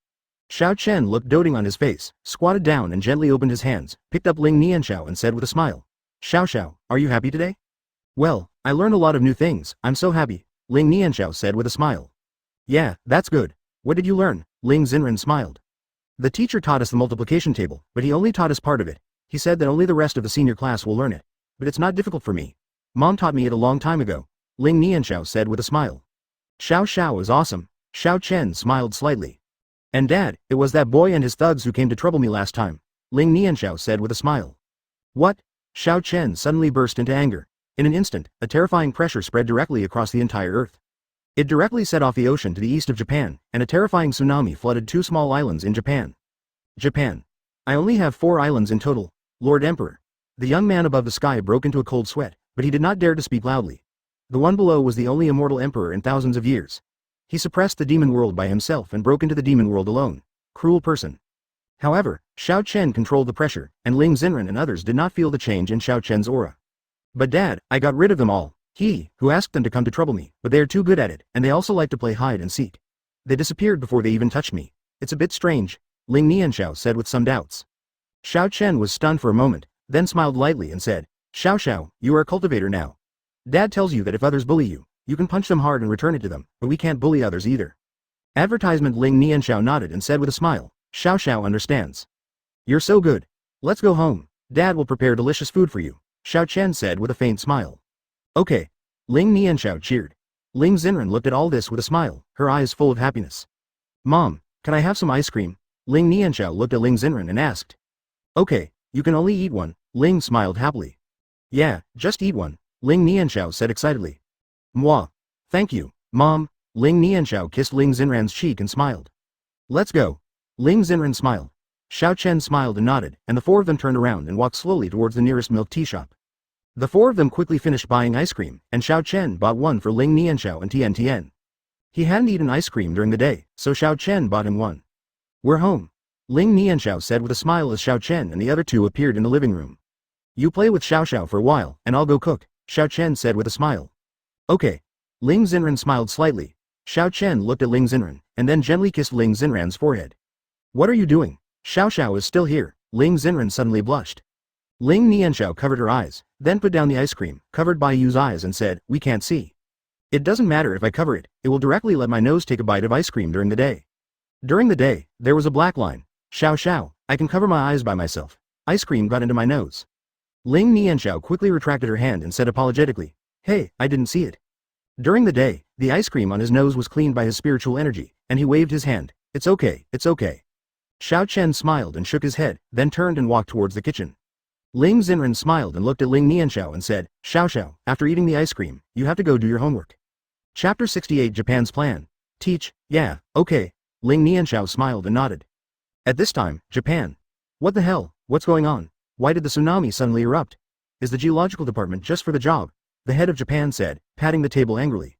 Xiao Chen looked doting on his face, squatted down and gently opened his hands, picked up Ling Nianxiao and said with a smile. Xiao, are you happy today? Well, I learned a lot of new things, I'm so happy, Ling Nianxiao said with a smile. Yeah, that's good. What did you learn? Ling Xenran smiled. The teacher taught us the multiplication table, but he only taught us part of it. He said that only the rest of the senior class will learn it. But it's not difficult for me. Mom taught me it a long time ago, Ling Nianxiao said with a smile. Xiao is awesome, Xiao Chen smiled slightly. And Dad, it was that boy and his thugs who came to trouble me last time, Ling Nianxiao said with a smile. What? Xiao Chen suddenly burst into anger. In an instant, a terrifying pressure spread directly across the entire Earth. It directly set off the ocean to the east of Japan, and a terrifying tsunami flooded 2 small islands in Japan. Japan. I only have 4 islands in total, Lord Emperor. The young man above the sky broke into a cold sweat, but he did not dare to speak loudly. The one below was the only immortal emperor in thousands of years. He suppressed the demon world by himself and broke into the demon world alone. Cruel person. However, Xiao Chen controlled the pressure, and Ling Xen and others did not feel the change in Xiao Chen's aura. But Dad, I got rid of them all. Who asked them to come to trouble me, but they are too good at it, and they also like to play hide and seek. They disappeared before they even touched me. It's a bit strange, Ling Nianxiao said with some doubts. Xiao Chen was stunned for a moment, then smiled lightly and said, Xiao, you are a cultivator now. Dad tells you that if others bully you, you can punch them hard and return it to them, but we can't bully others either. Advertisement. Ling Nianxiao nodded and said with a smile, Xiao understands. You're so good. Let's go home. Dad will prepare delicious food for you, Xiao Chen said with a faint smile. Okay. Ling Nianxiao cheered. Ling Xen looked at all this with a smile, her eyes full of happiness. Mom, can I have some ice cream? Ling Nianxiao looked at Ling Xen and asked. Okay, you can only eat one, Ling smiled happily. Yeah, just eat one, Ling Nianxiao said excitedly. Mwah. Thank you, Mom. Ling Nianxiao kissed Ling Xen's cheek and smiled. Let's go. Ling Xen smiled. Xiao Chen smiled and nodded, and the 4 of them turned around and walked slowly towards the nearest milk tea shop. The 4 of them quickly finished buying ice cream, and Xiao Chen bought one for Ling Nianxiao and Tian. He hadn't eaten ice cream during the day, so Xiao Chen bought him one. We're home, Ling Nianxiao said with a smile as Xiao Chen and the other 2 appeared in the living room. You play with Xiao for a while, and I'll go cook, Xiao Chen said with a smile. Okay. Ling Xen smiled slightly. Xiao Chen looked at Ling Xen, and then gently kissed Ling Xen's forehead. What are you doing? Xiao is still here, Ling Xen suddenly blushed. Ling Nianxiao covered her eyes, then put down the ice cream, covered by Yu's eyes and said, we can't see. It doesn't matter if I cover it, it will directly let my nose take a bite of ice cream during the day. During the day, there was a black line. Xiao, I can cover my eyes by myself. Ice cream got into my nose. Ling Nianxiao quickly retracted her hand and said apologetically, hey, I didn't see it. During the day, the ice cream on his nose was cleaned by his spiritual energy, and he waved his hand. It's okay. Xiao Chen smiled and shook his head, then turned and walked towards the kitchen. Ling Xen smiled and looked at Ling Nianxiao and said, Xiao, after eating the ice cream, you have to go do your homework. Chapter 68. Japan's plan. Teach. Yeah, okay. Ling Nianxiao smiled and nodded. At this time, Japan. What the hell? What's going on? Why did the tsunami suddenly erupt? Is the geological department just for the job? The head of Japan said, patting the table angrily.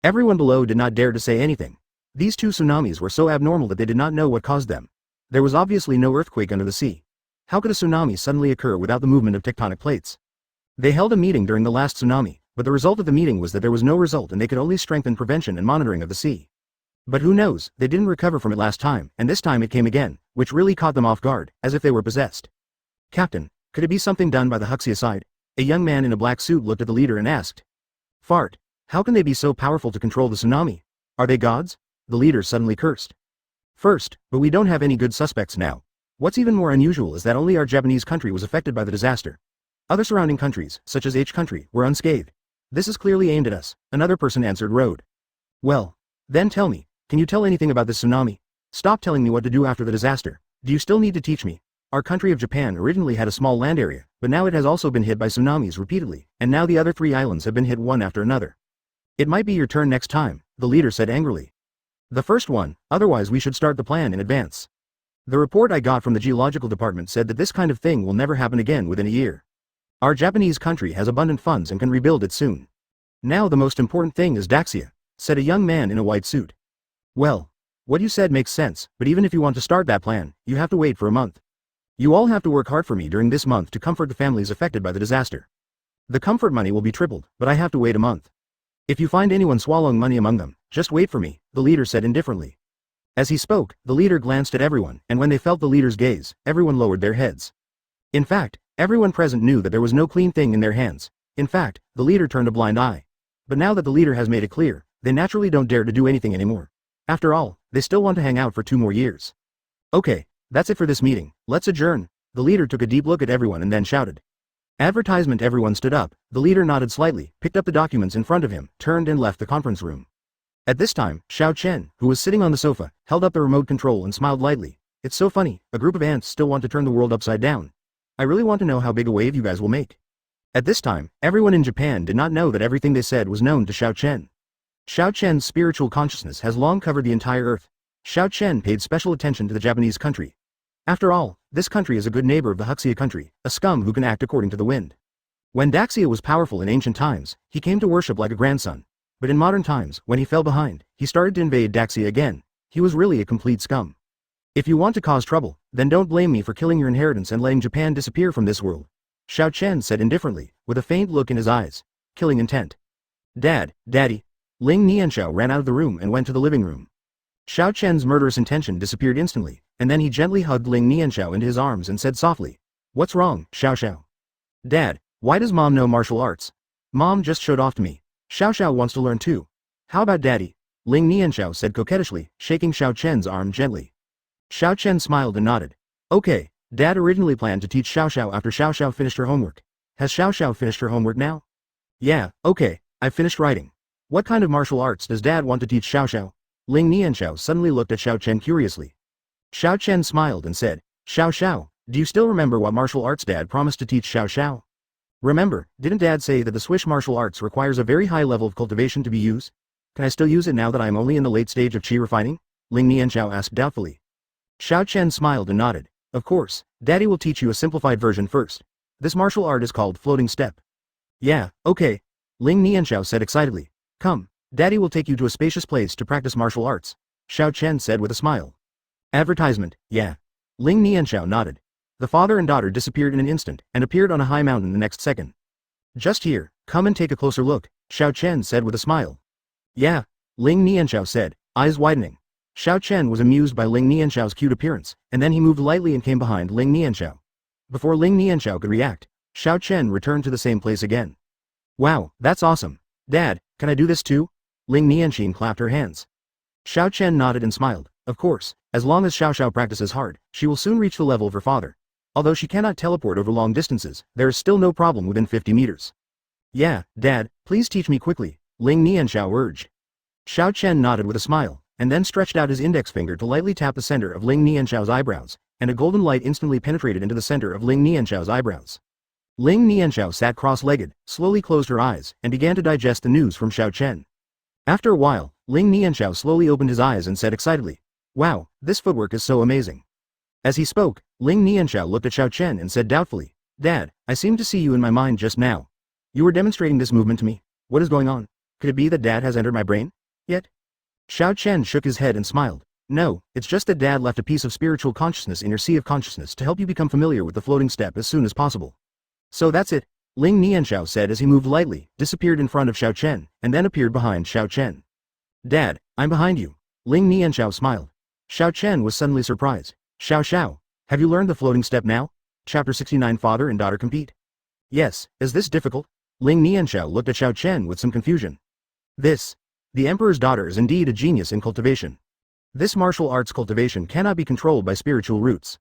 Everyone below did not dare to say anything. These 2 tsunamis were so abnormal that they did not know what caused them. There was obviously no earthquake under the sea. How could a tsunami suddenly occur without the movement of tectonic plates? They held a meeting during the last tsunami, but the result of the meeting was that there was no result and they could only strengthen prevention and monitoring of the sea. But who knows, they didn't recover from it last time, and this time it came again, which really caught them off guard, as if they were possessed. Captain, could it be something done by the Huxia side? A young man in a black suit looked at the leader and asked. Fart. How can they be so powerful to control the tsunami? Are they gods? The leader suddenly cursed. First, but we don't have any good suspects now. What's even more unusual is that only our Japanese country was affected by the disaster. Other surrounding countries, such as H country, were unscathed. This is clearly aimed at us, another person answered Road. Well, then tell me, can you tell anything about this tsunami? Stop telling me what to do after the disaster. Do you still need to teach me? Our country of Japan originally had a small land area, but now it has also been hit by tsunamis repeatedly, and now the other 3 islands have been hit one after another. It might be your turn next time, the leader said angrily. The first one, otherwise we should start the plan in advance. The report I got from the geological department said that this kind of thing will never happen again within a year. Our Japanese country has abundant funds and can rebuild it soon. Now the most important thing is Daxia, said a young man in a white suit. Well, what you said makes sense, but even if you want to start that plan, you have to wait for a month. You all have to work hard for me during this month to comfort the families affected by the disaster. The comfort money will be tripled, but I have to wait a month. If you find anyone swallowing money among them, just wait for me, the leader said indifferently. As he spoke, the leader glanced at everyone, and when they felt the leader's gaze, everyone lowered their heads. In fact, everyone present knew that there was no clean thing in their hands. In fact, the leader turned a blind eye. But now that the leader has made it clear, they naturally don't dare to do anything anymore. After all, they still want to hang out for 2 more years. Okay, that's it for this meeting, let's adjourn. The leader took a deep look at everyone and then shouted. Advertisement. Everyone stood up, the leader nodded slightly, picked up the documents in front of him, turned and left the conference room. At this time, Xiao Chen, who was sitting on the sofa, held up the remote control and smiled lightly. It's so funny, a group of ants still want to turn the world upside down. I really want to know how big a wave you guys will make. At this time, everyone in Japan did not know that everything they said was known to Xiao Chen. Xiao Chen's spiritual consciousness has long covered the entire earth. Xiao Chen paid special attention to the Japanese country. After all, this country is a good neighbor of the Huxia country, a scum who can act according to the wind. When Daxia was powerful in ancient times, he came to worship like a grandson. But in modern times, when he fell behind, he started to invade Daxia again. He was really a complete scum. If you want to cause trouble, then don't blame me for killing your inheritance and letting Japan disappear from this world. Xiao Chen said indifferently, with a faint look in his eyes. Killing intent. Daddy. Ling Nianxiao ran out of the room and went to the living room. Xiao Chen's murderous intention disappeared instantly, and then he gently hugged Ling Nianxiao into his arms and said softly, "What's wrong, Xiao? Dad, why does Mom know martial arts? Mom just showed off to me. Xiao wants to learn too. How about Daddy?" Ling Nianxiao said coquettishly, shaking Xiao Chen's arm gently. Xiao Chen smiled and nodded. Okay, Dad originally planned to teach Xiao after Xiao finished her homework. Has Xiao finished her homework now? Yeah, okay, I've finished writing. What kind of martial arts does Dad want to teach Xiao? Ling Nianxiao suddenly looked at Xiao Chen curiously. Xiao Chen smiled and said, Xiao, do you still remember what martial arts Dad promised to teach Xiao? Remember, didn't Dad say that the Swish martial arts requires a very high level of cultivation to be used? Can I still use it now that I am only in the late stage of qi refining? Ling Nianxiao asked doubtfully. Xiao Chen smiled and nodded. Of course, Daddy will teach you a simplified version first. This martial art is called floating step. Yeah, okay. Ling Nianxiao said excitedly. Come, Daddy will take you to a spacious place to practice martial arts. Xiao Chen said with a smile. Advertisement, yeah. Ling Nianxiao nodded. The father and daughter disappeared in an instant and appeared on a high mountain the next second. Just here, come and take a closer look, Xiao Chen said with a smile. Yeah, Ling Nianxiao said, eyes widening. Xiao Chen was amused by Ling Nianxiao's cute appearance, and then he moved lightly and came behind Ling Nianxiao. Before Ling Nianxiao could react, Xiao Chen returned to the same place again. Wow, that's awesome. Dad, can I do this too? Ling Nianxian clapped her hands. Xiao Chen nodded and smiled. Of course, as long as Xiao practices hard, she will soon reach the level of her father. Although she cannot teleport over long distances, there is still no problem within 50 meters. Yeah, Dad, please teach me quickly, Ling Nianxiao urged. Xiao Chen nodded with a smile, and then stretched out his index finger to lightly tap the center of Ling Nianxiao's eyebrows, and a golden light instantly penetrated into the center of Ling Nianxiao's eyebrows. Ling Nianxiao sat cross-legged, slowly closed her eyes, and began to digest the news from Xiao Chen. After a while, Ling Nianxiao slowly opened his eyes and said excitedly, Wow, this footwork is so amazing. As he spoke, Ling Nianxiao looked at Xiao Chen and said doubtfully, Dad, I seem to see you in my mind just now. You were demonstrating this movement to me. What is going on? Could it be that Dad has entered my brain? Yet? Xiao Chen shook his head and smiled. No, it's just that Dad left a piece of spiritual consciousness in your sea of consciousness to help you become familiar with the floating step as soon as possible. So that's it, Ling Nianxiao said as he moved lightly, disappeared in front of Xiao Chen, and then appeared behind Xiao Chen. Dad, I'm behind you. Ling Nianxiao smiled. Xiao Chen was suddenly surprised. Xiao, have you learned the floating step now? Chapter 69 Father and Daughter Compete. Yes, is this difficult? Ling Nianxiao looked at Xiao Chen with some confusion. The Emperor's daughter is indeed a genius in cultivation. This martial arts cultivation cannot be controlled by spiritual roots.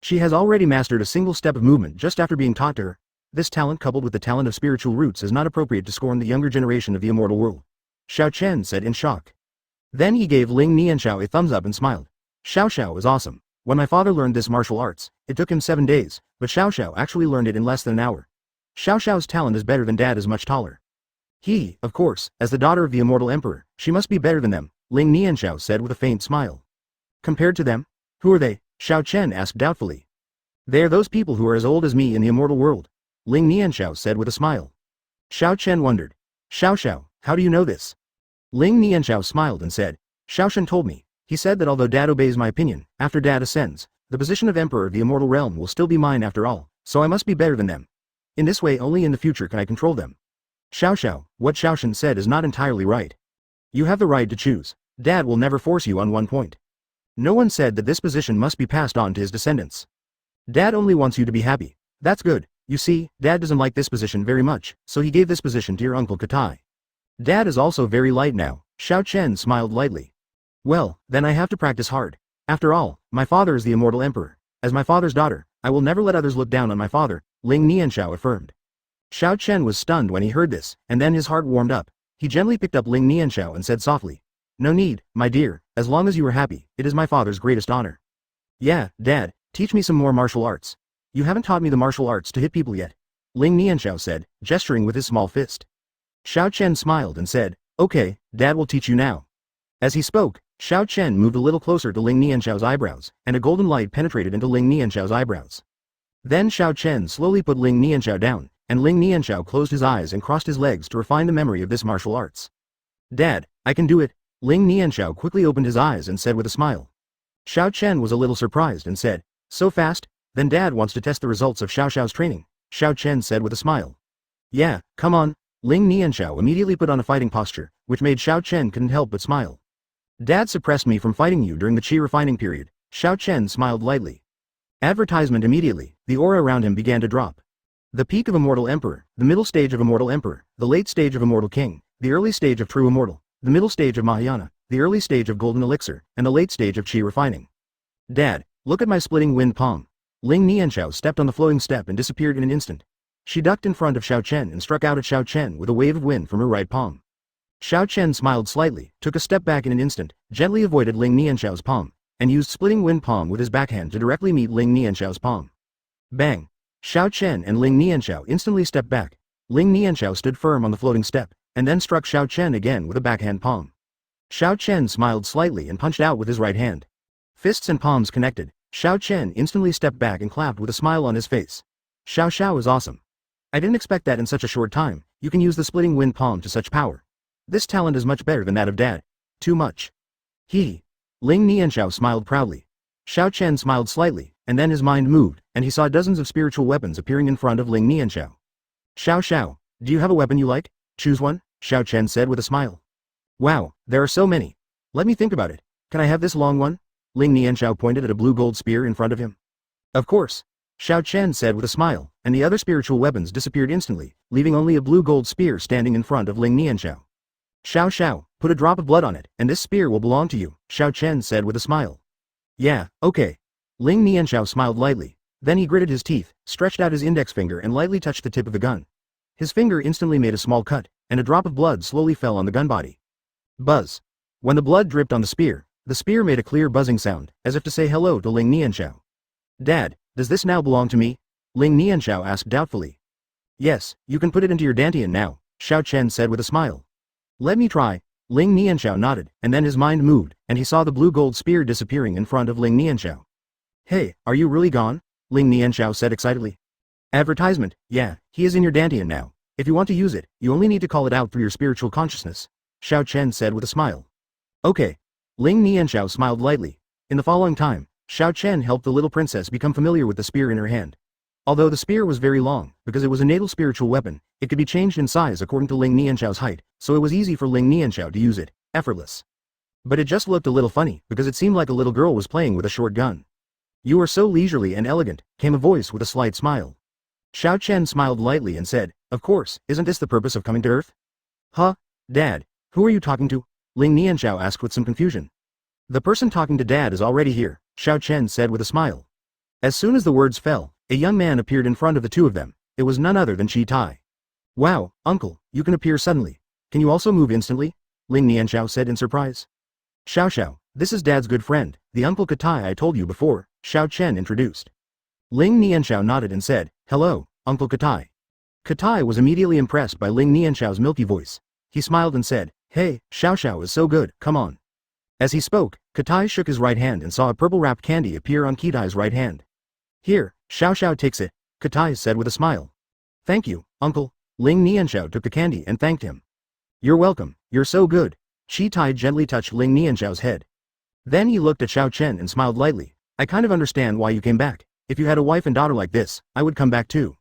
She has already mastered a single step of movement just after being taught to her. This talent coupled with the talent of spiritual roots is not appropriate to scorn the younger generation of the immortal world. Xiao Chen said in shock. Then he gave Ling Nianxiao a thumbs up and smiled. Xiao is awesome. When my father learned this martial arts, it took him 7 days, but Xiao actually learned it in less than an hour. Xiao's talent is better than Dad is much taller. Of course, as the daughter of the immortal emperor, she must be better than them, Ling Nianxiao said with a faint smile. Compared to them? Who are they? Xiao Chen asked doubtfully. They are those people who are as old as me in the immortal world, Ling Nianxiao said with a smile. Xiao Chen wondered. Xiao, how do you know this? Ling Nianxiao smiled and said, Xiao Chen told me. He said that although Dad obeys my opinion, after Dad ascends, the position of Emperor of the Immortal Realm will still be mine after all, so I must be better than them. In this way only in the future can I control them. Xiao, what Xiao Chen said is not entirely right. You have the right to choose. Dad will never force you on one point. No one said that this position must be passed on to his descendants. Dad only wants you to be happy. That's good. You see, Dad doesn't like this position very much, so he gave this position to your uncle Katai. Dad is also very light now, Xiao Chen smiled lightly. Well, then I have to practice hard. After all, my father is the immortal emperor. As my father's daughter, I will never let others look down on my father, Ling Nianxiao affirmed. Xiao Chen was stunned when he heard this, and then his heart warmed up. He gently picked up Ling Nianxiao and said softly, "No need, my dear, as long as you are happy, it is my father's greatest honor." "Yeah, Dad, teach me some more martial arts. You haven't taught me the martial arts to hit people yet," Ling Nianxiao said, gesturing with his small fist. Xiao Chen smiled and said, "Okay, Dad will teach you now." As he spoke, Xiao Chen moved a little closer to Ling Nianxiao's eyebrows, and a golden light penetrated into Ling Nianxiao's eyebrows. Then Xiao Chen slowly put Ling Nianxiao down, and Ling Nianxiao closed his eyes and crossed his legs to refine the memory of this martial arts. "Dad, I can do it." Ling Nianxiao quickly opened his eyes and said with a smile. Xiao Chen was a little surprised and said, "So fast? Then Dad wants to test the results of Xiao Xiao's training," Xiao Chen said with a smile. "Yeah, come on." Ling Nianxiao immediately put on a fighting posture, which made Xiao Chen couldn't help but smile. "Dad suppressed me from fighting you during the chi refining period," Xiao Chen smiled lightly. Advertisement immediately, the aura around him began to drop. The peak of Immortal Emperor, the middle stage of Immortal Emperor, the late stage of Immortal King, the early stage of True Immortal, the middle stage of Mahayana, the early stage of Golden Elixir, and the late stage of Chi refining. "Dad, look at my splitting wind palm." Ling Nianxiao stepped on the floating step and disappeared in an instant. She ducked in front of Xiao Chen and struck out at Xiao Chen with a wave of wind from her right palm. Xiao Chen smiled slightly, took a step back in an instant, gently avoided Ling Nianxiao's palm, and used splitting wind palm with his backhand to directly meet Ling Nianxiao's palm. Bang! Xiao Chen and Ling Nianxiao instantly stepped back. Ling Nianxiao stood firm on the floating step, and then struck Xiao Chen again with a backhand palm. Xiao Chen smiled slightly and punched out with his right hand. Fists and palms connected, Xiao Chen instantly stepped back and clapped with a smile on his face. "Xiao Xiao is awesome. I didn't expect that in such a short time. You can use the splitting wind palm to such power. This talent is much better than that of Dad. Too much." "Hee." Ling Nianxiao smiled proudly. Xiao Chen smiled slightly, and then his mind moved, and he saw dozens of spiritual weapons appearing in front of Ling Nianxiao. "Xiao Xiao, do you have a weapon you like? Choose one," Xiao Chen said with a smile. "Wow, there are so many. Let me think about it. Can I have this long one?" Ling Nianxiao pointed at a blue gold spear in front of him. "Of course," Xiao Chen said with a smile, and the other spiritual weapons disappeared instantly, leaving only a blue gold spear standing in front of Ling Nianxiao. "Xiao Xiao, put a drop of blood on it, and this spear will belong to you," Xiao Chen said with a smile. "Yeah, okay." Ling Nianxiao smiled lightly. Then he gritted his teeth, stretched out his index finger and lightly touched the tip of the gun. His finger instantly made a small cut, and a drop of blood slowly fell on the gun body. Buzz. When the blood dripped on the spear made a clear buzzing sound, as if to say hello to Ling Nianxiao. "Dad, does this now belong to me?" Ling Nianxiao asked doubtfully. "Yes, you can put it into your dantian now," Xiao Chen said with a smile. "Let me try." Ling Nianxiao nodded, and then his mind moved, and he saw the blue gold spear disappearing in front of Ling Nianxiao. "Hey, are you really gone?" Ling Nianxiao said excitedly. Advertisement, yeah, he is in your dantian now. If you want to use it, you only need to call it out through your spiritual consciousness, Xiao Chen said with a smile. Okay. Ling Nianxiao smiled lightly. In the following time, Xiao Chen helped the little princess become familiar with the spear in her hand. Although the spear was very long, because it was a natal spiritual weapon, it could be changed in size according to Ling Nianxiao's height, so it was easy for Ling Nianxiao to use it, effortless. But it just looked a little funny, because it seemed like a little girl was playing with a short gun. You are so leisurely and elegant, came a voice with a slight smile. Xiao Chen smiled lightly and said, of course, isn't this the purpose of coming to Earth? Huh? Dad, who are you talking to? Ling Nianxiao asked with some confusion. The person talking to Dad is already here, Xiao Chen said with a smile. As soon as the words fell, a young man appeared in front of the two of them. It was none other than Chi Tai. Wow, uncle, you can appear suddenly. Can you also move instantly? Ling Nianxiao said in surprise. Xiao, this is Dad's good friend, the Uncle Katai I told you before, Xiao Chen introduced. Ling Nianxiao nodded and said, hello, Uncle Katai. Katai was immediately impressed by Ling Nianxiao's milky voice. He smiled and said, hey, Xiao is so good, come on. As he spoke, Katai shook his right hand and saw a purple-wrapped candy appear on Kitai's right hand. Here, Xiao takes it, Katai said with a smile. Thank you, Uncle. Ling Nianxiao took the candy and thanked him. You're welcome, you're so good. Chi Tai gently touched Ling Nianxiao's head. Then he looked at Xiao Chen and smiled lightly. I kind of understand why you came back. If you had a wife and daughter like this, I would come back too.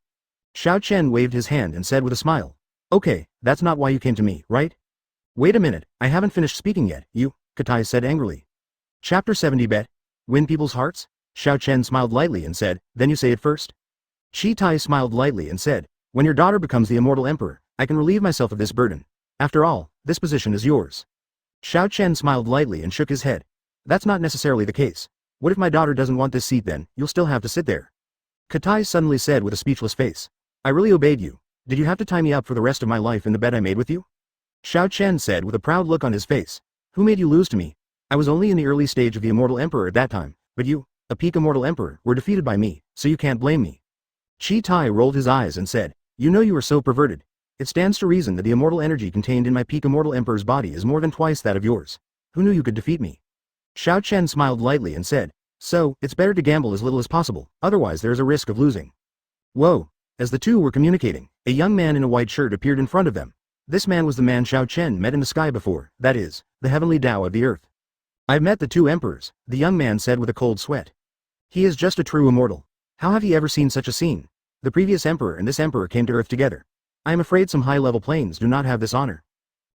Xiao Chen waved his hand and said with a smile. Okay, that's not why you came to me, right? Wait a minute, I haven't finished speaking yet, you, Katai said angrily. Chapter 70 Bet? Win people's hearts? Xiao Chen smiled lightly and said, then you say it first. Chi Tai smiled lightly and said, when your daughter becomes the Immortal Emperor, I can relieve myself of this burden. After all, this position is yours. Xiao Chen smiled lightly and shook his head. That's not necessarily the case. What if my daughter doesn't want this seat then, you'll still have to sit there. Katai suddenly said with a speechless face. I really obeyed you. Did you have to tie me up for the rest of my life in the bed I made with you? Xiao Chen said with a proud look on his face. Who made you lose to me? I was only in the early stage of the Immortal Emperor at that time, but you, a peak Immortal Emperor, were defeated by me, so you can't blame me. Chi Tai rolled his eyes and said, you know you are so perverted. It stands to reason that the immortal energy contained in my peak Immortal Emperor's body is more than twice that of yours. Who knew you could defeat me? Xiao Chen smiled lightly and said, so, it's better to gamble as little as possible, otherwise there is a risk of losing. Whoa! As the two were communicating, a young man in a white shirt appeared in front of them. This man was the man Xiao Chen met in the sky before, that is, the heavenly Tao of the earth. I've met the two emperors, the young man said with a cold sweat. He is just a true immortal. How have you ever seen such a scene? The previous emperor and this emperor came to earth together. I am afraid some high-level planes do not have this honor.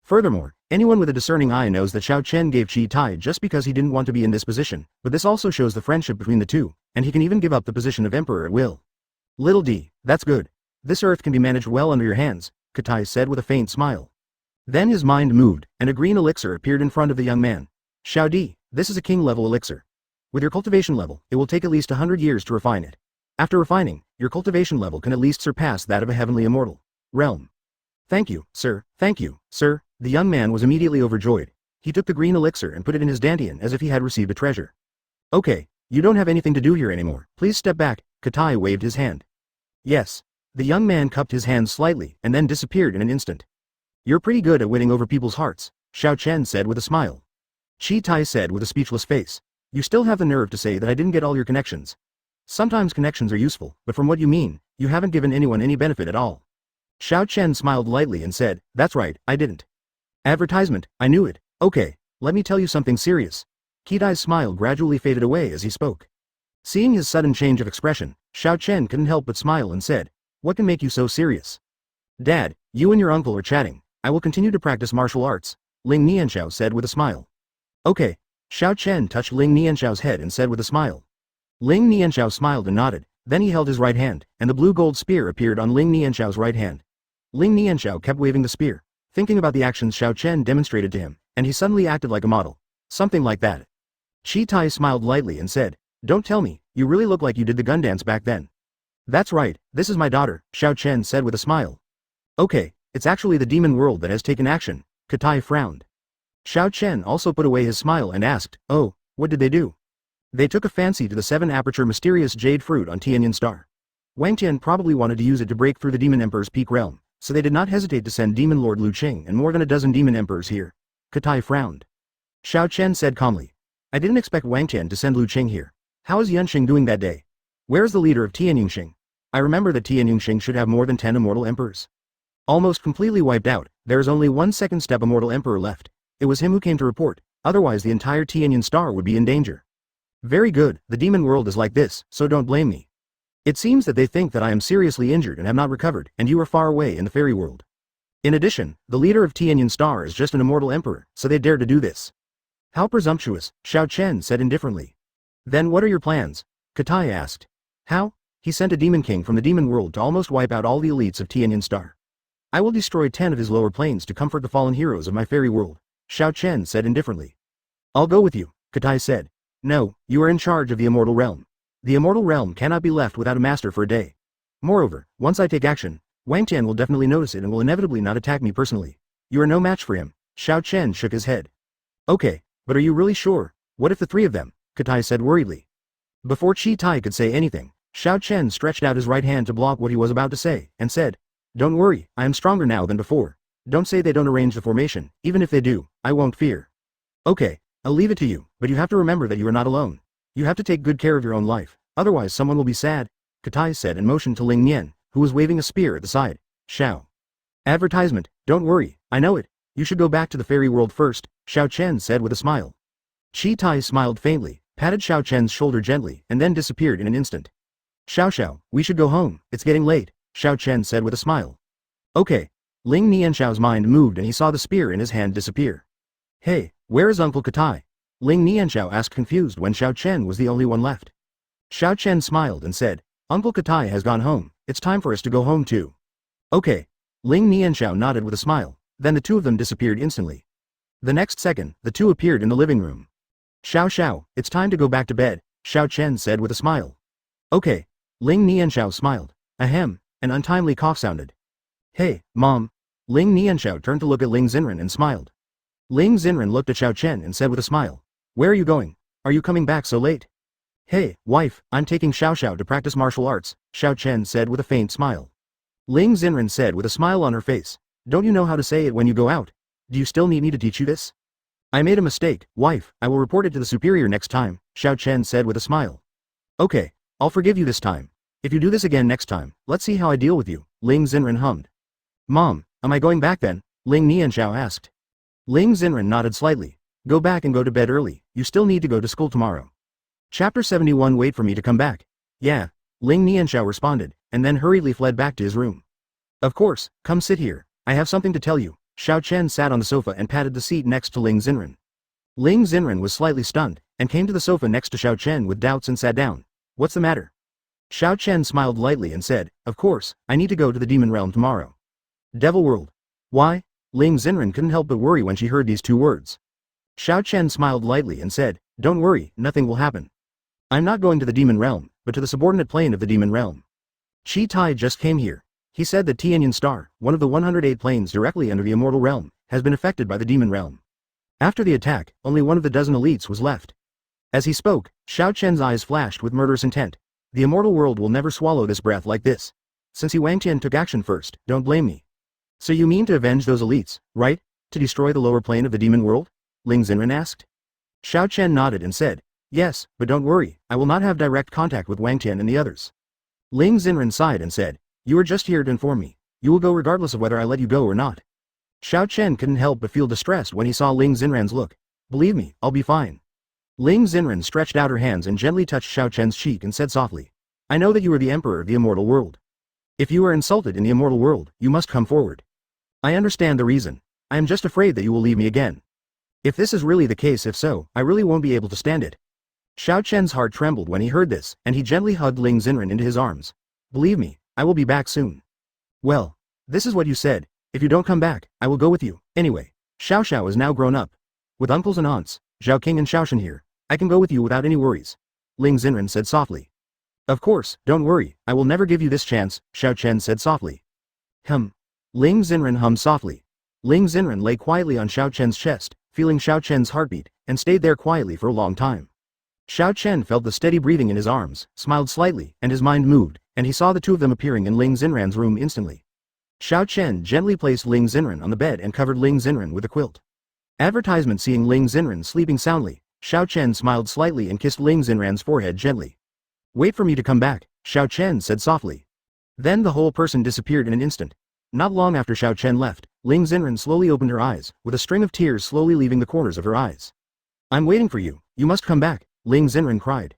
Furthermore, anyone with a discerning eye knows that Xiao Chen gave Chi Tai just because he didn't want to be in this position, but this also shows the friendship between the two, and he can even give up the position of emperor at will. Little D, that's good. This earth can be managed well under your hands, Katai said with a faint smile. Then his mind moved, and a green elixir appeared in front of the young man. Xiao Di, this is a king-level elixir. With your cultivation level, it will take at least 100 years to refine it. After refining, your cultivation level can at least surpass that of a heavenly immortal realm. Thank you, sir, the young man was immediately overjoyed. He took the green elixir and put it in his dantian as if he had received a treasure. Okay, you don't have anything to do here anymore, please step back, Katai waved his hand. Yes. The young man cupped his hand slightly and then disappeared in an instant. You're pretty good at winning over people's hearts, Xiao Chen said with a smile. Chi Tai said with a speechless face. You still have the nerve to say that I didn't get all your connections. Sometimes connections are useful, but from what you mean, you haven't given anyone any benefit at all. Xiao Chen smiled lightly and said, that's right, I didn't. Advertisement, I knew it. Okay, let me tell you something serious. Kidai's smile gradually faded away as he spoke. Seeing his sudden change of expression, Xiao Chen couldn't help but smile and said, what can make you so serious? Dad, you and your uncle are chatting. I will continue to practice martial arts, Ling Nianxiao said with a smile. Okay. Xiao Chen touched Ling Nianxiao's head and said with a smile. Ling Nianxiao smiled and nodded, then he held his right hand, and the blue-gold spear appeared on Ling Nianxiao's right hand. Ling Nianxiao kept waving the spear, thinking about the actions Xiao Chen demonstrated to him, and he suddenly acted like a model. Something like that. Chi Tai smiled lightly and said, don't tell me, you really look like you did the gun dance back then. That's right, this is my daughter, Xiao Chen said with a smile. Okay, it's actually the demon world that has taken action, Katai frowned. Xiao Chen also put away his smile and asked, oh, what did they do? They took a fancy to the 7-aperture mysterious jade fruit on Tianyan Star. Wang Tian probably wanted to use it to break through the demon emperor's peak realm, so they did not hesitate to send demon lord Lu Qing and more than a dozen demon emperors here. Katai frowned. Xiao Chen said calmly. I didn't expect Wang Tian to send Lu Qing here. How is Yunxing doing that day? Where is the leader of Tianyunxing? I remember that Tianyunxing should have more than 10 immortal emperors. Almost completely wiped out, there is only one second-step immortal emperor left. It was him who came to report, otherwise the entire Tianyan Star would be in danger. Very good, the demon world is like this, so don't blame me. It seems that they think that I am seriously injured and have not recovered, and you are far away in the fairy world. In addition, the leader of Tianyan Star is just an immortal emperor, so they dare to do this. How presumptuous, Xiao Chen said indifferently. Then what are your plans? Katai asked. How? He sent a demon king from the demon world to almost wipe out all the elites of Tianyan Star. I will destroy 10 of his lower planes to comfort the fallen heroes of my fairy world, Xiao Chen said indifferently. I'll go with you, Katai said. No, you are in charge of the immortal realm. The immortal realm cannot be left without a master for a day. Moreover, once I take action, Wang Tian will definitely notice it and will inevitably not attack me personally. You are no match for him, Xiao Chen shook his head. Okay, but are you really sure? What if the 3 of them? Katai said worriedly. Before Chi Tai could say anything, Xiao Chen stretched out his right hand to block what he was about to say, and said, don't worry, I am stronger now than before. Don't say they don't arrange the formation, even if they do, I won't fear. Okay, I'll leave it to you, but you have to remember that you are not alone. You have to take good care of your own life, otherwise someone will be sad, Katai said and motioned to Ling Nian, who was waving a spear at the side. Xiao. Advertisement, don't worry, I know it. You should go back to the fairy world first, Xiao Chen said with a smile. Chi Tai smiled faintly, patted Xiao Chen's shoulder gently, and then disappeared in an instant. Xiao, we should go home, it's getting late, Xiao Chen said with a smile. Okay. Ling Nianxiao's mind moved and he saw the spear in his hand disappear. Hey, where is Uncle Katai? Ling Nianxiao asked confused when Xiao Chen was the only one left. Xiao Chen smiled and said, Uncle Katai has gone home, it's time for us to go home too. Okay. Ling Nianxiao nodded with a smile, then the two of them disappeared instantly. The next second, the two appeared in the living room. Xiao, it's time to go back to bed, Xiao Chen said with a smile. Okay. Ling Nianxiao smiled. Ahem, an untimely cough sounded. Hey, Mom. Ling Nianxiao turned to look at Ling Xen and smiled. Ling Xen looked at Xiao Chen and said with a smile. Where are you going? Are you coming back so late? Hey, wife, I'm taking Xiao to practice martial arts, Xiao Chen said with a faint smile. Ling Xen said with a smile on her face. Don't you know how to say it when you go out? Do you still need me to teach you this? I made a mistake, wife, I will report it to the superior next time, Xiao Chen said with a smile. Okay, I'll forgive you this time. If you do this again next time, let's see how I deal with you, Ling Xen hummed. Mom, am I going back then? Ling Nianxiao asked. Ling Xen nodded slightly. Go back and go to bed early, you still need to go to school tomorrow. Chapter 71 Wait for me to come back. Yeah, Ling Nianxiao responded, and then hurriedly fled back to his room. Of course, come sit here, I have something to tell you. Xiao Chen sat on the sofa and patted the seat next to Ling Xen. Ling Xen was slightly stunned, and came to the sofa next to Xiao Chen with doubts and sat down. What's the matter? Xiao Chen smiled lightly and said, of course, I need to go to the demon realm tomorrow. Devil world. Why? Ling Xen couldn't help but worry when she heard these two words. Xiao Chen smiled lightly and said, don't worry, nothing will happen. I'm not going to the demon realm, but to the subordinate plane of the demon realm. Qi Tai just came here. He said that Tianyan Star, one of the 108 planes directly under the immortal realm, has been affected by the demon realm. After the attack, only one of the dozen elites was left. As he spoke, Xiao Chen's eyes flashed with murderous intent. The immortal world will never swallow this breath like this. Since Wang Tian took action first, don't blame me. So you mean to avenge those elites, right? To destroy the lower plane of the demon world? Ling Xen asked. Xiao Chen nodded and said, yes, but don't worry, I will not have direct contact with Wang Tian and the others. Ling Xen sighed and said, you are just here to inform me. You will go regardless of whether I let you go or not. Xiao Chen couldn't help but feel distressed when he saw Ling Xen's look. Believe me, I'll be fine. Ling Xen stretched out her hands and gently touched Xiao Chen's cheek and said softly, I know that you are the emperor of the immortal world. If you are insulted in the immortal world, you must come forward. I understand the reason. I am just afraid that you will leave me again. If this is really the case, if so, I really won't be able to stand it. Xiao Chen's heart trembled when he heard this, and he gently hugged Ling Xen into his arms. Believe me, I will be back soon. Well, this is what you said. If you don't come back, I will go with you. Anyway, Xiao is now grown up. With uncles and aunts, Zhao King and Xiao Chen here, I can go with you without any worries. Ling Xen said softly. Of course, don't worry, I will never give you this chance, Xiao Chen said softly. Ling Xen hummed softly. Ling Xen lay quietly on Xiao Chen's chest, feeling Xiao Chen's heartbeat, and stayed there quietly for a long time. Xiao Chen felt the steady breathing in his arms, smiled slightly, and his mind moved, and he saw the two of them appearing in Ling Xen's room instantly. Xiao Chen gently placed Ling Xen on the bed and covered Ling Xen with a quilt. Advertisement. Seeing Ling Xen sleeping soundly, Xiao Chen smiled slightly and kissed Ling Xen's forehead gently. Wait for me to come back, Xiao Chen said softly. Then the whole person disappeared in an instant. Not long after Xiao Chen left, Ling Xen slowly opened her eyes, with a string of tears slowly leaving the corners of her eyes. I'm waiting for you, you must come back, Ling Xen cried.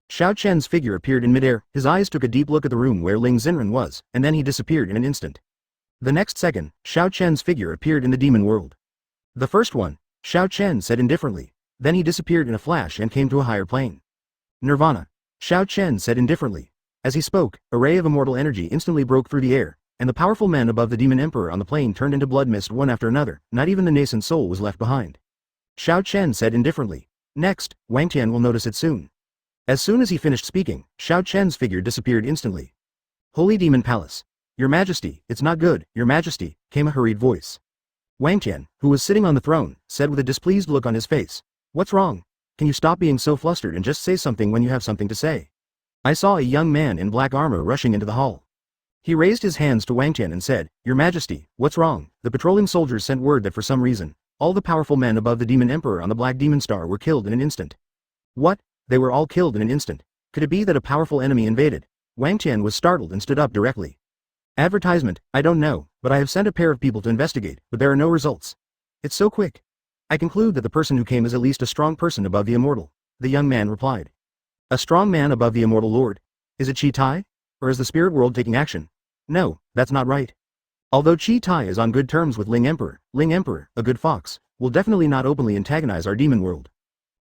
Xiao Chen's figure appeared in midair, his eyes took a deep look at the room where Ling Xen was, and then he disappeared in an instant. The next second, Xiao Chen's figure appeared in the demon world. The first one, Xiao Chen said indifferently. Then he disappeared in a flash and came to a higher plane. Nirvana, Xiao Chen said indifferently. As he spoke, a ray of immortal energy instantly broke through the air, and the powerful men above the demon emperor on the plane turned into blood mist one after another, not even the nascent soul was left behind. Xiao Chen said indifferently. Next, Wang Tian will notice it soon. As soon as he finished speaking, Xiao Chen's figure disappeared instantly. Holy Demon Palace. Your Majesty, it's not good, Your Majesty, came a hurried voice. Wang Tian, who was sitting on the throne, said with a displeased look on his face. What's wrong? Can you stop being so flustered and just say something when you have something to say? I saw a young man in black armor rushing into the hall. He raised his hands to Wang Tian and said, Your Majesty, what's wrong? The patrolling soldiers sent word that for some reason, all the powerful men above the demon emperor on the black demon star were killed in an instant. What? They were all killed in an instant? Could it be that a powerful enemy invaded? Wang Tian was startled and stood up directly. Advertisement, I don't know, but I have sent a pair of people to investigate, but there are no results. It's so quick. I conclude that the person who came is at least a strong person above the immortal, the young man replied. A strong man above the immortal lord? Is it Qi Tai? Or is the spirit world taking action? No, that's not right. Although Qi Tai is on good terms with Ling Emperor, a good fox, will definitely not openly antagonize our demon world.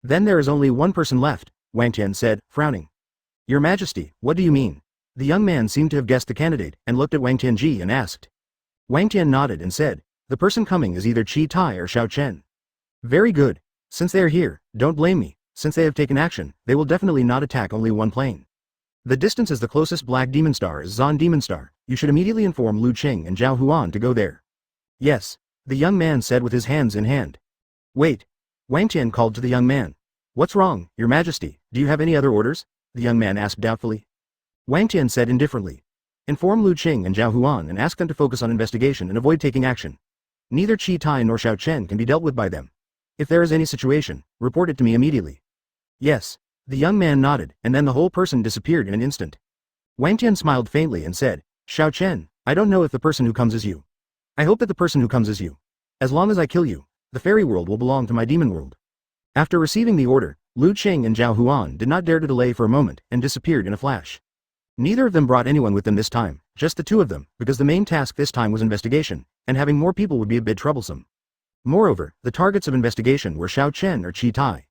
Then there is only one person left, Wang Tian said, frowning. Your Majesty, what do you mean? The young man seemed to have guessed the candidate and looked at Wang Tianji and asked. Wang Tian nodded and said, the person coming is either Qi Tai or Xiao Chen. Very good. Since they are here, don't blame me. Since they have taken action, they will definitely not attack only one plane. The distance as the closest black demon star is Zon demon star. You should immediately inform Lu Qing and Zhao Huan to go there. Yes, the young man said with his hands in hand. Wait. Wang Tian called to the young man. What's wrong, Your Majesty? Do you have any other orders? The young man asked doubtfully. Wang Tian said indifferently. Inform Lu Qing and Zhao Huan and ask them to focus on investigation and avoid taking action. Neither Qi Tai nor Xiao Chen can be dealt with by them. If there is any situation, report it to me immediately. Yes. The young man nodded, and then the whole person disappeared in an instant. Wang Tian smiled faintly and said, Xiao Chen, I don't know if the person who comes is you. I hope that the person who comes is you. As long as I kill you, the fairy world will belong to my demon world. After receiving the order, Lu Qing and Zhao Huan did not dare to delay for a moment and disappeared in a flash. Neither of them brought anyone with them this time, just the two of them, because the main task this time was investigation, and having more people would be a bit troublesome. Moreover, the targets of investigation were Xiao Chen or Qi Tai.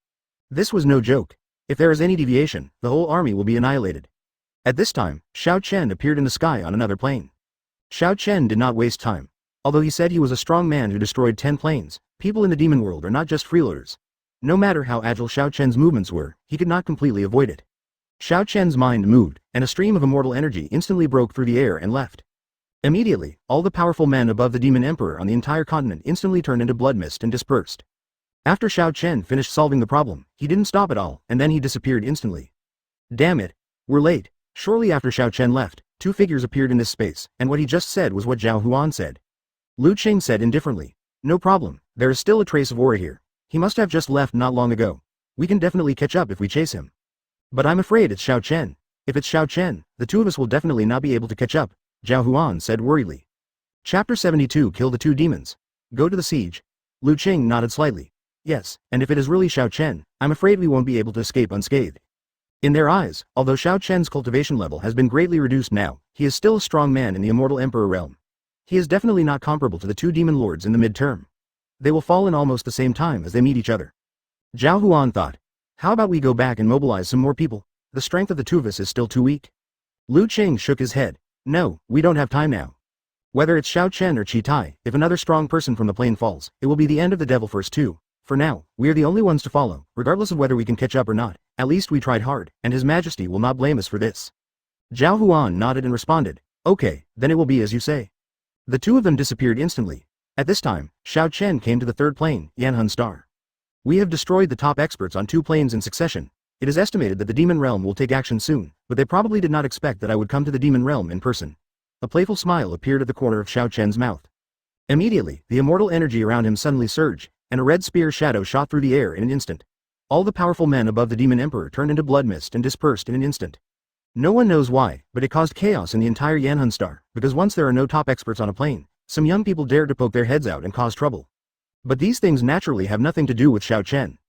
This was no joke. If there is any deviation, the whole army will be annihilated. At this time, Xiao Chen appeared in the sky on another plane. Xiao Chen did not waste time. Although he said he was a strong man who destroyed 10 planes, people in the demon world are not just freeloaders. No matter how agile Xiao Chen's movements were, he could not completely avoid it. Xiao Chen's mind moved, and a stream of immortal energy instantly broke through the air and left. Immediately, all the powerful men above the demon emperor on the entire continent instantly turned into blood mist and dispersed. After Xiao Chen finished solving the problem, he didn't stop at all, and then he disappeared instantly. Damn it. We're late. Shortly after Xiao Chen left, two figures appeared in this space, and what he just said was what Zhao Huan said. Lu Qing said indifferently. No problem, there is still a trace of aura here. He must have just left not long ago. We can definitely catch up if we chase him. But I'm afraid it's Xiao Chen. If it's Xiao Chen, the two of us will definitely not be able to catch up, Zhao Huan said worriedly. Chapter 72 Kill the two demons. Go to the siege. Lu Qing nodded slightly. Yes, and if it is really Xiao Chen, I'm afraid we won't be able to escape unscathed. In their eyes, although Xiao Chen's cultivation level has been greatly reduced now, he is still a strong man in the Immortal Emperor realm. He is definitely not comparable to the two demon lords in the mid-term. They will fall in almost the same time as they meet each other. Zhao Huan thought. How about we go back and mobilize some more people? The strength of the two of us is still too weak. Lu Qing shook his head. No, we don't have time now. Whether it's Xiao Chen or Qi Tai, if another strong person from the plane falls, it will be the end of the devil force too. For now, we are the only ones to follow, regardless of whether we can catch up or not. At least we tried hard, and His Majesty will not blame us for this. Zhao Huan nodded and responded. Okay, then it will be as you say. The two of them disappeared instantly. At this time, Xiao Chen came to the third plane, Yanhun Star. We have destroyed the top experts on 2 planes in succession. It is estimated that the demon realm will take action soon, but they probably did not expect that I would come to the demon realm in person. A playful smile appeared at the corner of Xiao Chen's mouth. Immediately, the immortal energy around him suddenly surged, and a red spear shadow shot through the air in an instant. All the powerful men above the demon emperor turned into blood mist and dispersed in an instant. No one knows why, but it caused chaos in the entire Yanhun Star, because once there are no top experts on a plane, some young people dared to poke their heads out and cause trouble. But these things naturally have nothing to do with Xiao Chen.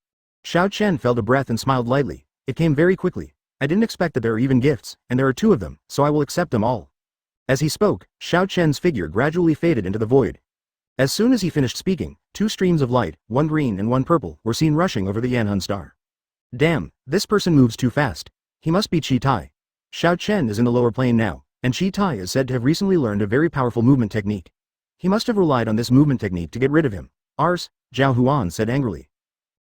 Xiao Chen felt a breath and smiled lightly. It came very quickly. I didn't expect that there are even gifts, and there are 2 of them, so I will accept them all. As he spoke, Xiao Chen's figure gradually faded into the void. As soon as he finished speaking, 2 streams of light, one green and one purple, were seen rushing over the Yanhun Star. Damn, this person moves too fast. He must be Qi Tai. Xiao Chen is in the lower plane now, and Qi Tai is said to have recently learned a very powerful movement technique. He must have relied on this movement technique to get rid of him. Ours, Zhao Huan said angrily.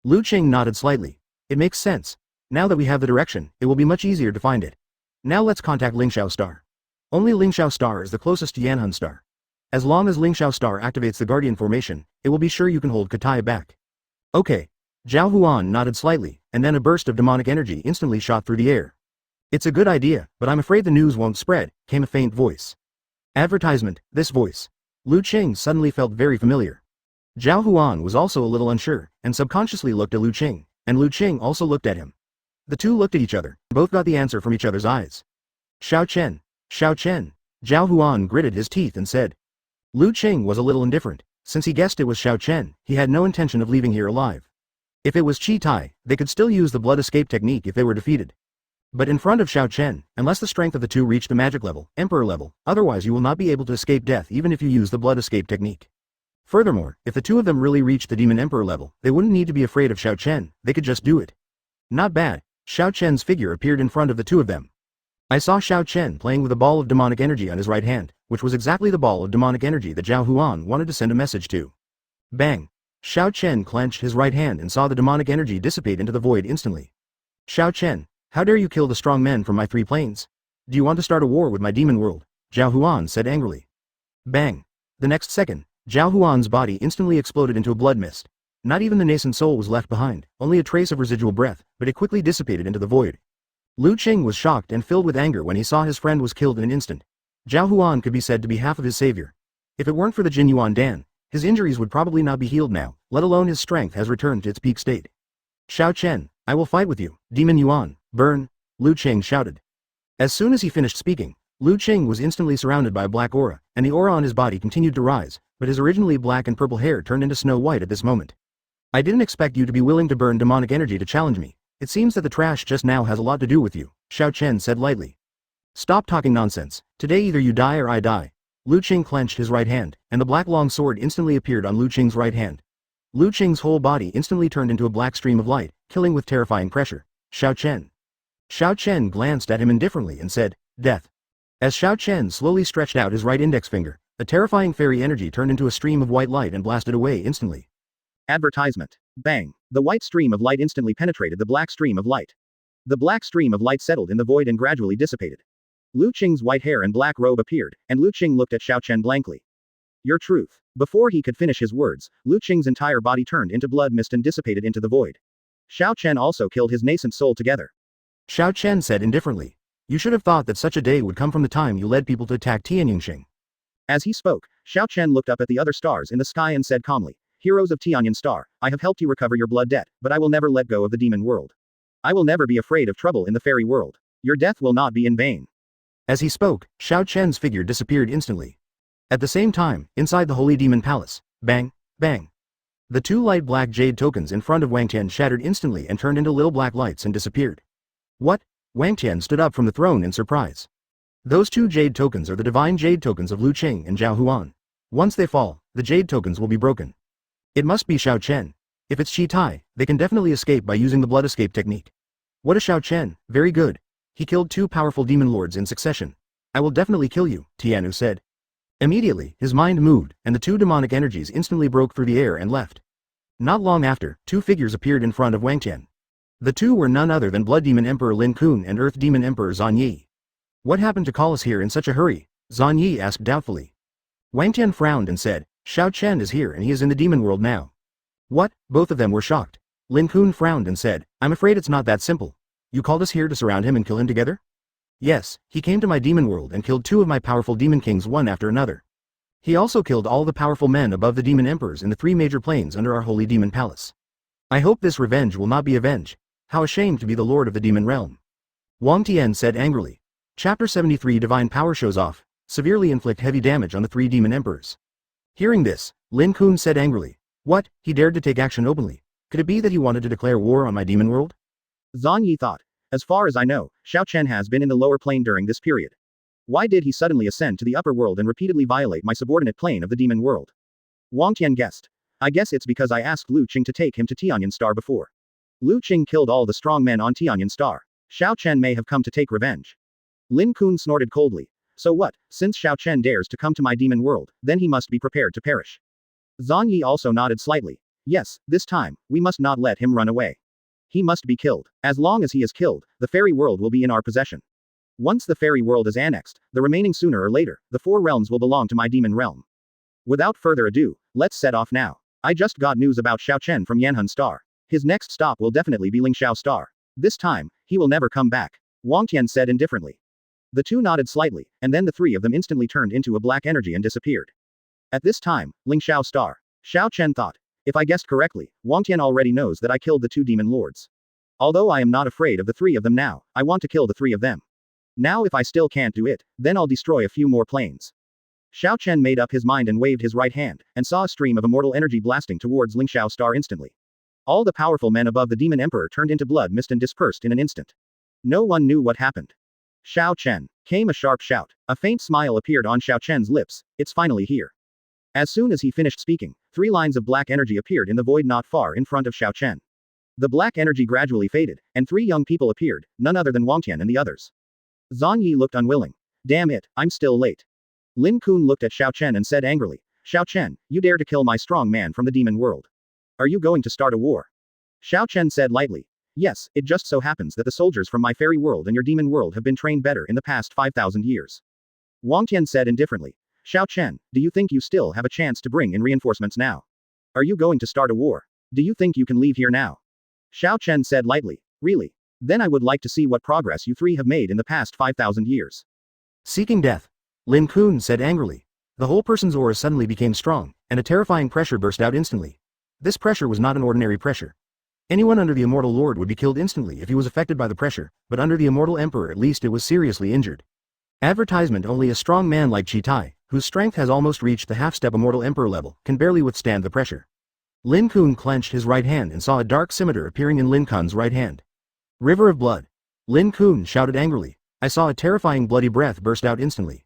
Lu Qing nodded slightly. It makes sense. Now that we have the direction, it will be much easier to find it. Now let's contact Ling Xiao Star. Only Ling Xiao Star is the closest to Yanhun Star. As long as Ling Xiao Star activates the Guardian formation, it will be sure you can hold Katai back. Okay. Zhao Huan nodded slightly, and then a burst of demonic energy instantly shot through the air. It's a good idea, but I'm afraid the news won't spread, came a faint voice. Advertisement, this voice. Lu Qing suddenly felt very familiar. Zhao Huan was also a little unsure, and subconsciously looked at Lu Qing, and Lu Qing also looked at him. The two looked at each other, both got the answer from each other's eyes. Xiao Chen. Xiao Chen. Zhao Huan gritted his teeth and said. Lu Qing was a little indifferent. Since he guessed it was Xiao Chen, he had no intention of leaving here alive. If it was Qi Tai, they could still use the blood escape technique if they were defeated. But in front of Xiao Chen, unless the strength of the two reach the magic level, emperor level, otherwise you will not be able to escape death even if you use the blood escape technique. Furthermore, if the two of them really reached the demon emperor level, they wouldn't need to be afraid of Xiao Chen, they could just do it. Not bad. Xiao Chen's figure appeared in front of the two of them. I saw Xiao Chen playing with a ball of demonic energy on his right hand, which was exactly the ball of demonic energy that Zhao Huan wanted to send a message to. Bang! Xiao Chen clenched his right hand and saw the demonic energy dissipate into the void instantly. Xiao Chen, how dare you kill the strong men from my 3 planes? Do you want to start a war with my demon world? Zhao Huan said angrily. Bang. The next second, Zhao Huan's body instantly exploded into a blood mist. Not even the nascent soul was left behind, only a trace of residual breath, but it quickly dissipated into the void. Lu Qing was shocked and filled with anger when he saw his friend was killed in an instant. Zhao Huan could be said to be half of his savior. If it weren't for the Jin Yuan Dan, his injuries would probably not be healed now, let alone his strength has returned to its peak state. Xiao Chen, I will fight with you, Demon Yuan, burn, Lu Qing shouted. As soon as he finished speaking, Lu Qing was instantly surrounded by a black aura, and the aura on his body continued to rise, but his originally black and purple hair turned into snow white at this moment. I didn't expect you to be willing to burn demonic energy to challenge me. It seems that the trash just now has a lot to do with you, Xiao Chen said lightly. Stop talking nonsense. Today either you die or I die. Lu Qing clenched his right hand, and the black long sword instantly appeared on Lu Qing's right hand. Lu Qing's whole body instantly turned into a black stream of light, killing with terrifying pressure. Xiao Chen. Xiao Chen glanced at him indifferently and said, Death. As Xiao Chen slowly stretched out his right index finger, a terrifying fairy energy turned into a stream of white light and blasted away instantly. Advertisement. Bang. The white stream of light instantly penetrated the black stream of light. The black stream of light settled in the void and gradually dissipated. Lu Qing's white hair and black robe appeared, and Lu Qing looked at Xiao Chen blankly. Your truth. Before he could finish his words, Lu Qing's entire body turned into blood mist and dissipated into the void. Xiao Chen also killed his nascent soul together. Xiao Chen said indifferently. You should have thought that such a day would come from the time you led people to attack Tianyingxing. As he spoke, Xiao Chen looked up at the other stars in the sky and said calmly, Heroes of Tianyan Star, I have helped you recover your blood debt, but I will never let go of the demon world. I will never be afraid of trouble in the fairy world. Your death will not be in vain. As he spoke, Xiao Chen's figure disappeared instantly. At the same time, inside the Holy Demon Palace, bang, bang. The two light black jade tokens in front of Wang Tian shattered instantly and turned into little black lights and disappeared. What? Wang Tian stood up from the throne in surprise. Those two jade tokens are the divine jade tokens of Lu Qing and Zhao Huan. Once they fall, the jade tokens will be broken. It must be Xiao Chen. If it's Shi Tai, they can definitely escape by using the blood escape technique. What a Xiao Chen, very good. He killed two powerful demon lords in succession. I will definitely kill you, Tianu said. Immediately, his mind moved, and the two demonic energies instantly broke through the air and left. Not long after, two figures appeared in front of Wang Tian. The two were none other than Blood Demon Emperor Lin Kun and Earth Demon Emperor Zan Yi. What happened to call us here in such a hurry? Zan Yi asked doubtfully. Wang Tian frowned and said, Xiao Chen is here and he is in the demon world now. What? Both of them were shocked. Lin Kun frowned and said, I'm afraid it's not that simple. You called us here to surround him and kill him together? Yes, he came to my demon world and killed two of my powerful demon kings one after another. He also killed all the powerful men above the demon emperors in the three major planes under our holy demon palace. I hope this revenge will not be avenged. How ashamed to be the lord of the demon realm. Wang Tian said angrily. Chapter 73 Divine Power shows off, severely inflict heavy damage on the three demon emperors. Hearing this, Lin Kun said angrily. What, he dared to take action openly? Could it be that he wanted to declare war on my demon world? Zan Yi thought. As far as I know, Xiao Chen has been in the lower plane during this period. Why did he suddenly ascend to the upper world and repeatedly violate my subordinate plane of the demon world? Wang Tian guessed. I guess it's because I asked Lu Qing to take him to Tianyan Star before. Lu Qing killed all the strong men on Tianyan Star. Xiao Chen may have come to take revenge. Lin Kun snorted coldly. So what, since Xiao Chen dares to come to my demon world, then he must be prepared to perish. Zan Yi also nodded slightly. Yes, this time, we must not let him run away. He must be killed. As long as he is killed, the fairy world will be in our possession. Once the fairy world is annexed, the remaining sooner or later, the four realms will belong to my demon realm. Without further ado, let's set off now. I just got news about Xiao Chen from Yanhan Star. His next stop will definitely be Ling Xiao Star. This time, he will never come back. Wang Tian said indifferently. The two nodded slightly, and then the three of them instantly turned into a black energy and disappeared. At this time, Ling Xiao Star. Xiao Chen thought. If I guessed correctly, Wang Tian already knows that I killed the two demon lords. Although I am not afraid of the three of them now, I want to kill the three of them. Now if I still can't do it, then I'll destroy a few more planes. Xiao Chen made up his mind and waved his right hand, and saw a stream of immortal energy blasting towards Ling Xiao Star instantly. All the powerful men above the demon emperor turned into blood mist and dispersed in an instant. No one knew what happened. Xiao Chen. Came a sharp shout. A faint smile appeared on Xiao Chen's lips. It's finally here. As soon as he finished speaking, 3 lines of black energy appeared in the void not far in front of Xiao Chen. The black energy gradually faded, and 3 young people appeared, none other than Wang Tian and the others. Zan Yi looked unwilling. Damn it, I'm still late. Lin Kun looked at Xiao Chen and said angrily, Xiao Chen, you dare to kill my strong man from the demon world. Are you going to start a war? Xiao Chen said lightly. Yes, it just so happens that the soldiers from my fairy world and your demon world have been trained better in the past 5,000 years. Wang Tian said indifferently. Xiao Chen, do you think you still have a chance to bring in reinforcements now? Are you going to start a war? Do you think you can leave here now? Xiao Chen said lightly. Really? Then I would like to see what progress you three have made in the past 5,000 years. Seeking death. Lin Kun said angrily. The whole person's aura suddenly became strong, and a terrifying pressure burst out instantly. This pressure was not an ordinary pressure. Anyone under the Immortal Lord would be killed instantly if he was affected by the pressure, but under the Immortal Emperor at least it was seriously injured. Advertisement: only a strong man like Chi Tai, whose strength has almost reached the half-step Immortal Emperor level, can barely withstand the pressure. Lin Kun clenched his right hand and saw a dark scimitar appearing in Lin Kun's right hand. River of blood. Lin Kun shouted angrily. I saw a terrifying bloody breath burst out instantly.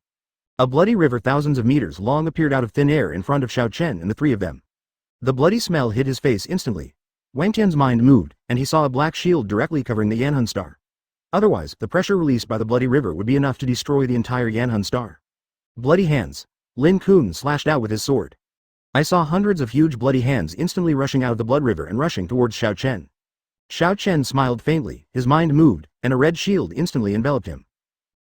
A bloody river thousands of meters long appeared out of thin air in front of Xiao Chen and the three of them. The bloody smell hit his face instantly. Wang Tian's mind moved, and he saw a black shield directly covering the Yanhun star. Otherwise, the pressure released by the bloody river would be enough to destroy the entire Yanhun star. Bloody hands. Lin Kun slashed out with his sword. I saw hundreds of huge bloody hands instantly rushing out of the blood river and rushing towards Xiao Chen. Xiao Chen smiled faintly, his mind moved, and a red shield instantly enveloped him.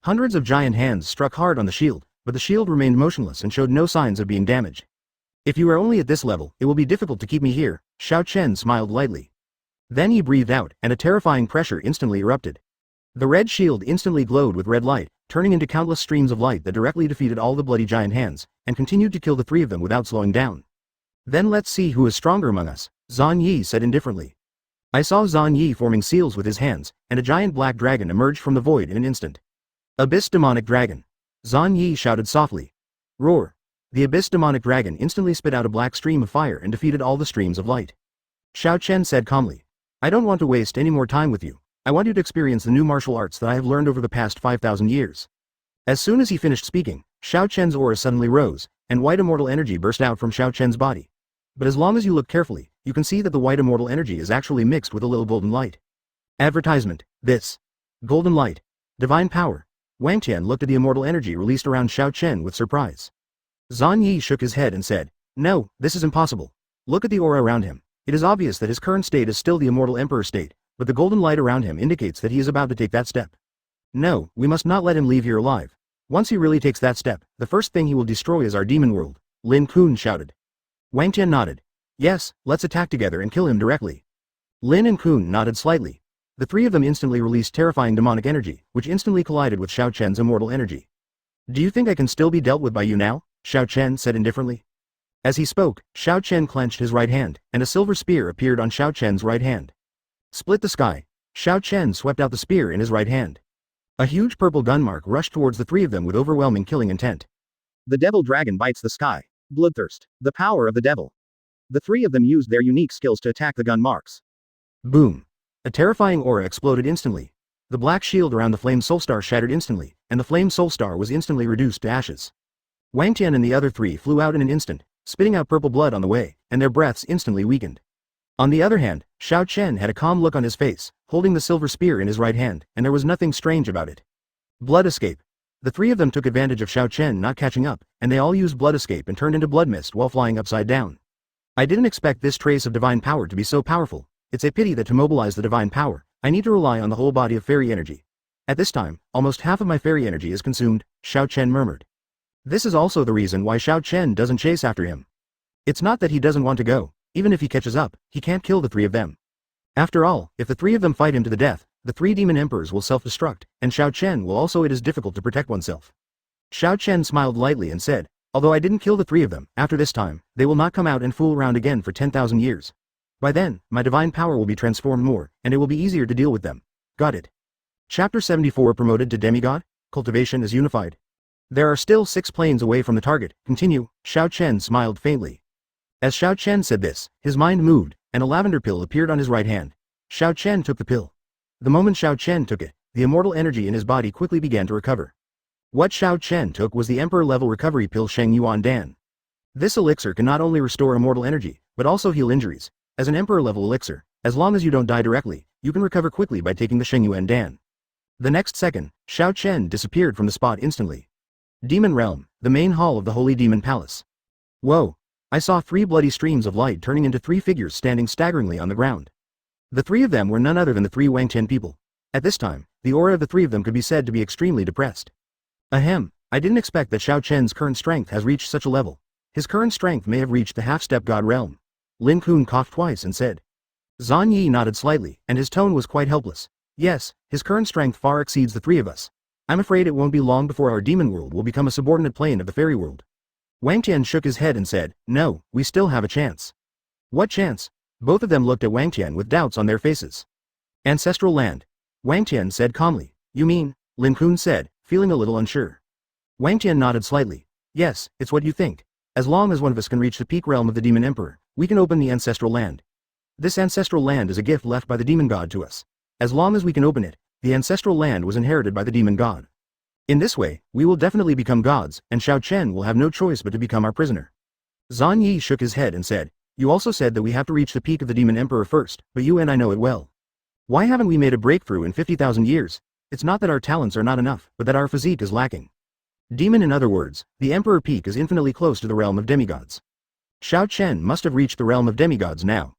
Hundreds of giant hands struck hard on the shield, but the shield remained motionless and showed no signs of being damaged. If you are only at this level, it will be difficult to keep me here, Xiao Chen smiled lightly. Then he breathed out, and a terrifying pressure instantly erupted. The red shield instantly glowed with red light, turning into countless streams of light that directly defeated all the bloody giant hands, and continued to kill the three of them without slowing down. Then let's see who is stronger among us, Zhan Yi said indifferently. I saw Zhan Yi forming seals with his hands, and a giant black dragon emerged from the void in an instant. Abyss Demonic Dragon. Zhan Yi shouted softly. Roar. The Abyss Demonic Dragon instantly spit out a black stream of fire and defeated all the streams of light. Xiao Chen said calmly. I don't want to waste any more time with you. I want you to experience the new martial arts that I have learned over the past 5,000 years. As soon as he finished speaking, Xiao Chen's aura suddenly rose, and white immortal energy burst out from Xiao Chen's body. But as long as you look carefully, you can see that the white immortal energy is actually mixed with a little golden light. Advertisement. This. Golden light. Divine power. Wang Tian looked at the immortal energy released around Xiao Chen with surprise. Zhan Yi shook his head and said, No, this is impossible. Look at the aura around him. It is obvious that his current state is still the Immortal Emperor state, but the golden light around him indicates that he is about to take that step. No, we must not let him leave here alive. Once he really takes that step, the first thing he will destroy is our demon world, Lin Kun shouted. Wang Tian nodded. Yes, let's attack together and kill him directly. Lin and Kun nodded slightly. The three of them instantly released terrifying demonic energy, which instantly collided with Xiao Chen's immortal energy. Do you think I can still be dealt with by you now? Xiao Chen said indifferently. As he spoke, Xiao Chen clenched his right hand, and a silver spear appeared on Xiao Chen's right hand. Split the sky. Xiao Chen swept out the spear in his right hand. A huge purple gun mark rushed towards the three of them with overwhelming killing intent. The devil dragon bites the sky. Bloodthirst. The power of the devil. The three of them used their unique skills to attack the gun marks. Boom. A terrifying aura exploded instantly. The black shield around the flame soul star shattered instantly, and the flame soul star was instantly reduced to ashes. Wang Tian and the other three flew out in an instant, spitting out purple blood on the way, and their breaths instantly weakened. On the other hand, Xiao Chen had a calm look on his face, holding the silver spear in his right hand, and there was nothing strange about it. Blood escape. The three of them took advantage of Xiao Chen not catching up, and they all used blood escape and turned into blood mist while flying upside down. I didn't expect this trace of divine power to be so powerful. It's a pity that to mobilize the divine power, I need to rely on the whole body of fairy energy. At this time, almost half of my fairy energy is consumed, Xiao Chen murmured. This is also the reason why Xiao Chen doesn't chase after him. It's not that he doesn't want to go. Even if he catches up, he can't kill the three of them. After all, if the three of them fight him to the death, the three demon emperors will self-destruct, and Xiao Chen will also. It is difficult to protect oneself. Xiao Chen smiled lightly and said, although I didn't kill the three of them, after this time, they will not come out and fool around again for 10,000 years. By then, my divine power will be transformed more, and it will be easier to deal with them. Got it. Chapter 74 Promoted to Demigod? Cultivation is unified. There are still 6 planes away from the target. Continue. Xiao Chen smiled faintly. As Xiao Chen said this, his mind moved, and a lavender pill appeared on his right hand. Xiao Chen took the pill. The moment Xiao Chen took it, the immortal energy in his body quickly began to recover. What Xiao Chen took was the Emperor-level recovery pill Sheng Yuan Dan. This elixir can not only restore immortal energy, but also heal injuries. As an Emperor-level elixir, as long as you don't die directly, you can recover quickly by taking the Sheng Yuan Dan. The next second, Xiao Chen disappeared from the spot instantly. Demon Realm, the main hall of the Holy Demon Palace. Whoa! I saw 3 bloody streams of light turning into 3 figures standing staggeringly on the ground. The three of them were none other than the three Wang Tian people. At this time, the aura of the three of them could be said to be extremely depressed. Ahem, I didn't expect that Xiao Chen's current strength has reached such a level. His current strength may have reached the half-step god realm. Lin Kun coughed twice and said. Zhan Yi nodded slightly, and his tone was quite helpless. Yes, his current strength far exceeds the three of us. I'm afraid it won't be long before our demon world will become a subordinate plane of the fairy world. Wang Tian shook his head and said, no, we still have a chance. What chance? Both of them looked at Wang Tian with doubts on their faces. Ancestral land. Wang Tian said calmly. You mean? Lin Kun said, feeling a little unsure. Wang Tian nodded slightly. Yes, it's what you think. As long as one of us can reach the peak realm of the Demon Emperor, we can open the ancestral land. This ancestral land is a gift left by the demon god to us. As long as we can open it, the ancestral land was inherited by the demon god. In this way, we will definitely become gods, and Xiao Chen will have no choice but to become our prisoner. Zhan Yi shook his head and said, you also said that we have to reach the peak of the Demon Emperor first, but you and I know it well. Why haven't we made a breakthrough in 50,000 years? It's not that our talents are not enough, but that our physique is lacking. Demon, in other words, the Emperor peak is infinitely close to the realm of demigods. Xiao Chen must have reached the realm of demigods now.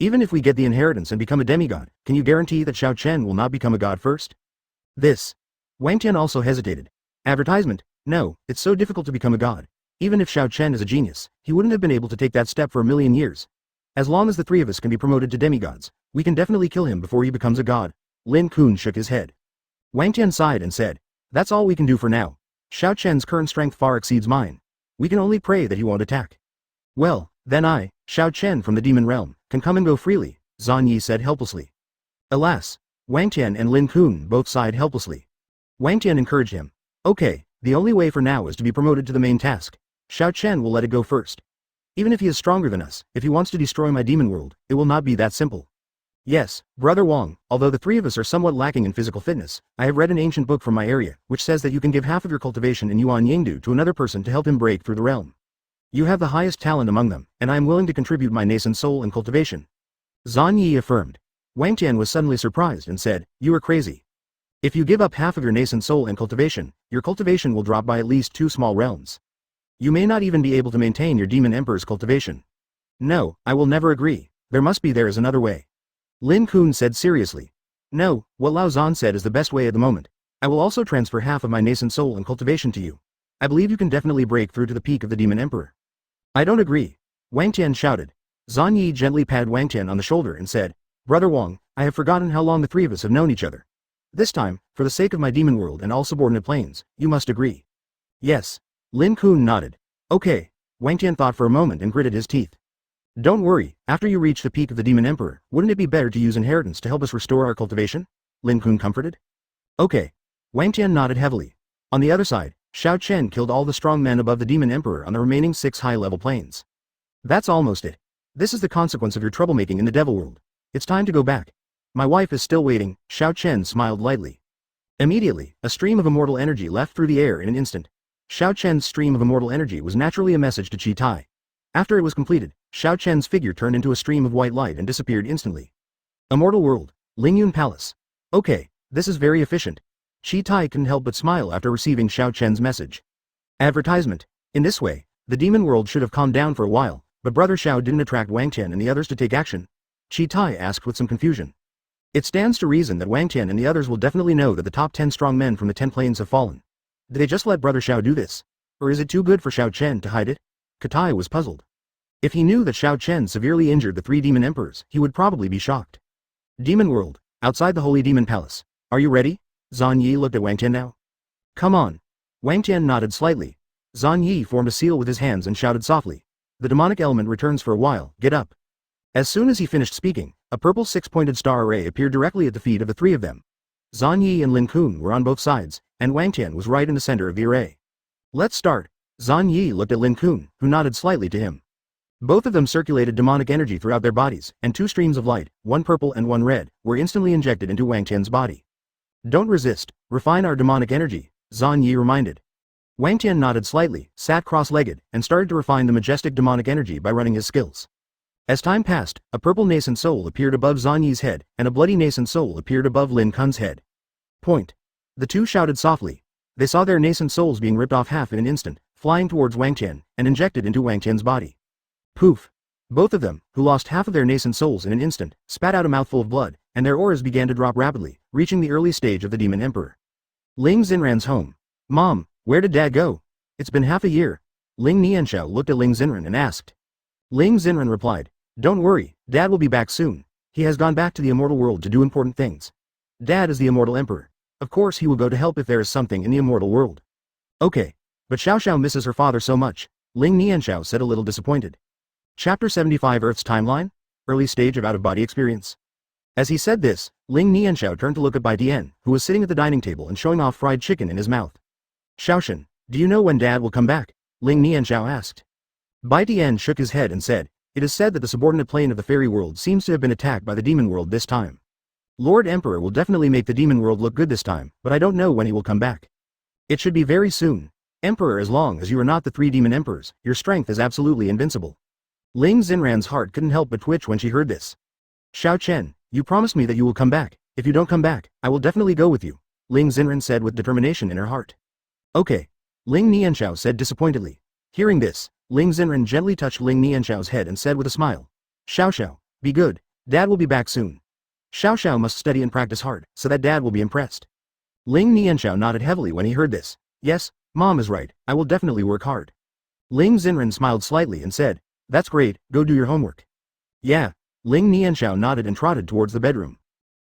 Even if we get the inheritance and become a demigod, can you guarantee that Xiao Chen will not become a god first? This. Wang Tian also hesitated. Advertisement? No, it's so difficult to become a god. Even if Xiao Chen is a genius, he wouldn't have been able to take that step for 1,000,000 years. As long as the three of us can be promoted to demigods, we can definitely kill him before he becomes a god. Lin Kun shook his head. Wang Tian sighed and said, that's all we can do for now. Xiao Chen's current strength far exceeds mine. We can only pray that he won't attack. Well, then I, Xiao Chen from the demon realm, can come and go freely, Zhan Yi said helplessly. Alas, Wang Tian and Lin Kun both sighed helplessly. Wang Tian encouraged him. Okay, the only way for now is to be promoted to the main task. Xiao Chen will let it go first. Even if he is stronger than us, if he wants to destroy my demon world, it will not be that simple. Yes, Brother Wang, although the three of us are somewhat lacking in physical fitness, I have read an ancient book from my area, which says that you can give half of your cultivation in Yuan Yingdu to another person to help him break through the realm. You have the highest talent among them, and I am willing to contribute my nascent soul and cultivation. Zhan Yi affirmed. Wang Tian was suddenly surprised and said, you are crazy. If you give up half of your nascent soul and cultivation, your cultivation will drop by at least 2 small realms. You may not even be able to maintain your demon emperor's cultivation. No, I will never agree. There is another way. Lin Kun said seriously. No, what Lao Zhan said is the best way at the moment. I will also transfer half of my nascent soul and cultivation to you. I believe you can definitely break through to the peak of the demon emperor. I don't agree. Wang Tian shouted. Zhan Yi gently patted Wang Tian on the shoulder and said, Brother Wang, I have forgotten how long the three of us have known each other. This time, for the sake of my demon world and all subordinate planes, you must agree. Yes. Lin Kun nodded. Okay. Wang Tian thought for a moment and gritted his teeth. Don't worry, after you reach the peak of the demon emperor, wouldn't it be better to use inheritance to help us restore our cultivation? Lin Kun comforted. Okay. Wang Tian nodded heavily. On the other side, Xiao Chen killed all the strong men above the demon emperor on the remaining 6 high-level planes. That's almost it. This is the consequence of your troublemaking in the devil world. It's time to go back. My wife is still waiting, Xiao Chen smiled lightly. Immediately, a stream of immortal energy left through the air in an instant. Xiao Chen's stream of immortal energy was naturally a message to Qi Tai. After it was completed, Xiao Chen's figure turned into a stream of white light and disappeared instantly. Immortal World, Lingyun Palace. Okay, this is very efficient. Qi Tai couldn't help but smile after receiving Xiao Chen's message. Advertisement. In this way, the demon world should have calmed down for a while, but Brother Xiao didn't attract Wang Tian and the others to take action. Qi Tai asked with some confusion. It stands to reason that Wang Tian and the others will definitely know that the top 10 strong men from the 10 planes have fallen. Did they just let Brother Xiao do this? Or is it too good for Xiao Chen to hide it? Katai was puzzled. If he knew that Xiao Chen severely injured the 3 demon emperors, he would probably be shocked. Demon World, outside the Holy Demon Palace. Are you ready? Zhan Yi looked at Wang Tian now. Come on. Wang Tian nodded slightly. Zhan Yi formed a seal with his hands and shouted softly. The demonic element returns for a while, get up. As soon as he finished speaking, a purple 6-pointed star array appeared directly at the feet of the 3 of them. Zhan Yi and Lin Kun were on both sides, and Wang Tian was right in the center of the array. Let's start. Zhan Yi looked at Lin Kun, who nodded slightly to him. Both of them circulated demonic energy throughout their bodies, and 2 streams of light, one purple and one red, were instantly injected into Wang Tian's body. Don't resist, refine our demonic energy, Zhan Yi reminded. Wang Tian nodded slightly, sat cross-legged, and started to refine the majestic demonic energy by running his skills. As time passed, a purple nascent soul appeared above Zhan Yi's head, and a bloody nascent soul appeared above Lin Kun's head. Point. The 2 shouted softly. They saw their nascent souls being ripped off half in an instant, flying towards Wang Tian, and injected into Wang Tian's body. Poof. Both of them, who lost half of their nascent souls in an instant, spat out a mouthful of blood, and their auras began to drop rapidly, reaching the early stage of the Demon Emperor. Ling Xenran's home. Mom, where did Dad go? It's been half a year. Ling Nianxiao looked at Ling Xenran and asked. Ling Xenran replied, Don't worry, Dad will be back soon. He has gone back to the immortal world to do important things. Dad is the immortal emperor. Of course he will go to help if there is something in the immortal world. Okay. But Xiao misses her father so much, Ling Nianxiao said a little disappointed. Chapter 75 Earth's Timeline? Early stage of out-of-body experience. As he said this, Ling Nianxiao turned to look at Bai Tian, who was sitting at the dining table and showing off fried chicken in his mouth. Xiao Chen, do you know when Dad will come back? Ling Nianxiao asked. Bai Tian shook his head and said, It is said that the subordinate plane of the fairy world seems to have been attacked by the demon world this time. Lord Emperor will definitely make the demon world look good this time, but I don't know when he will come back. It should be very soon. Emperor, as long as you are not the 3 demon emperors, your strength is absolutely invincible. Ling Xenran's heart couldn't help but twitch when she heard this. Xiao Chen, you promised me that you will come back. If you don't come back, I will definitely go with you, Ling Xenran said with determination in her heart. Okay. Ling Nianxiao said disappointedly. Hearing this, Ling Xenran gently touched Ling Nianxiao's head and said with a smile. Xiao, be good. Dad will be back soon. Xiao must study and practice hard, so that Dad will be impressed. Ling Nianxiao nodded heavily when he heard this. Yes, Mom is right, I will definitely work hard. Ling Xenran smiled slightly and said, That's great, go do your homework. Yeah. Ling Nianxiao nodded and trotted towards the bedroom.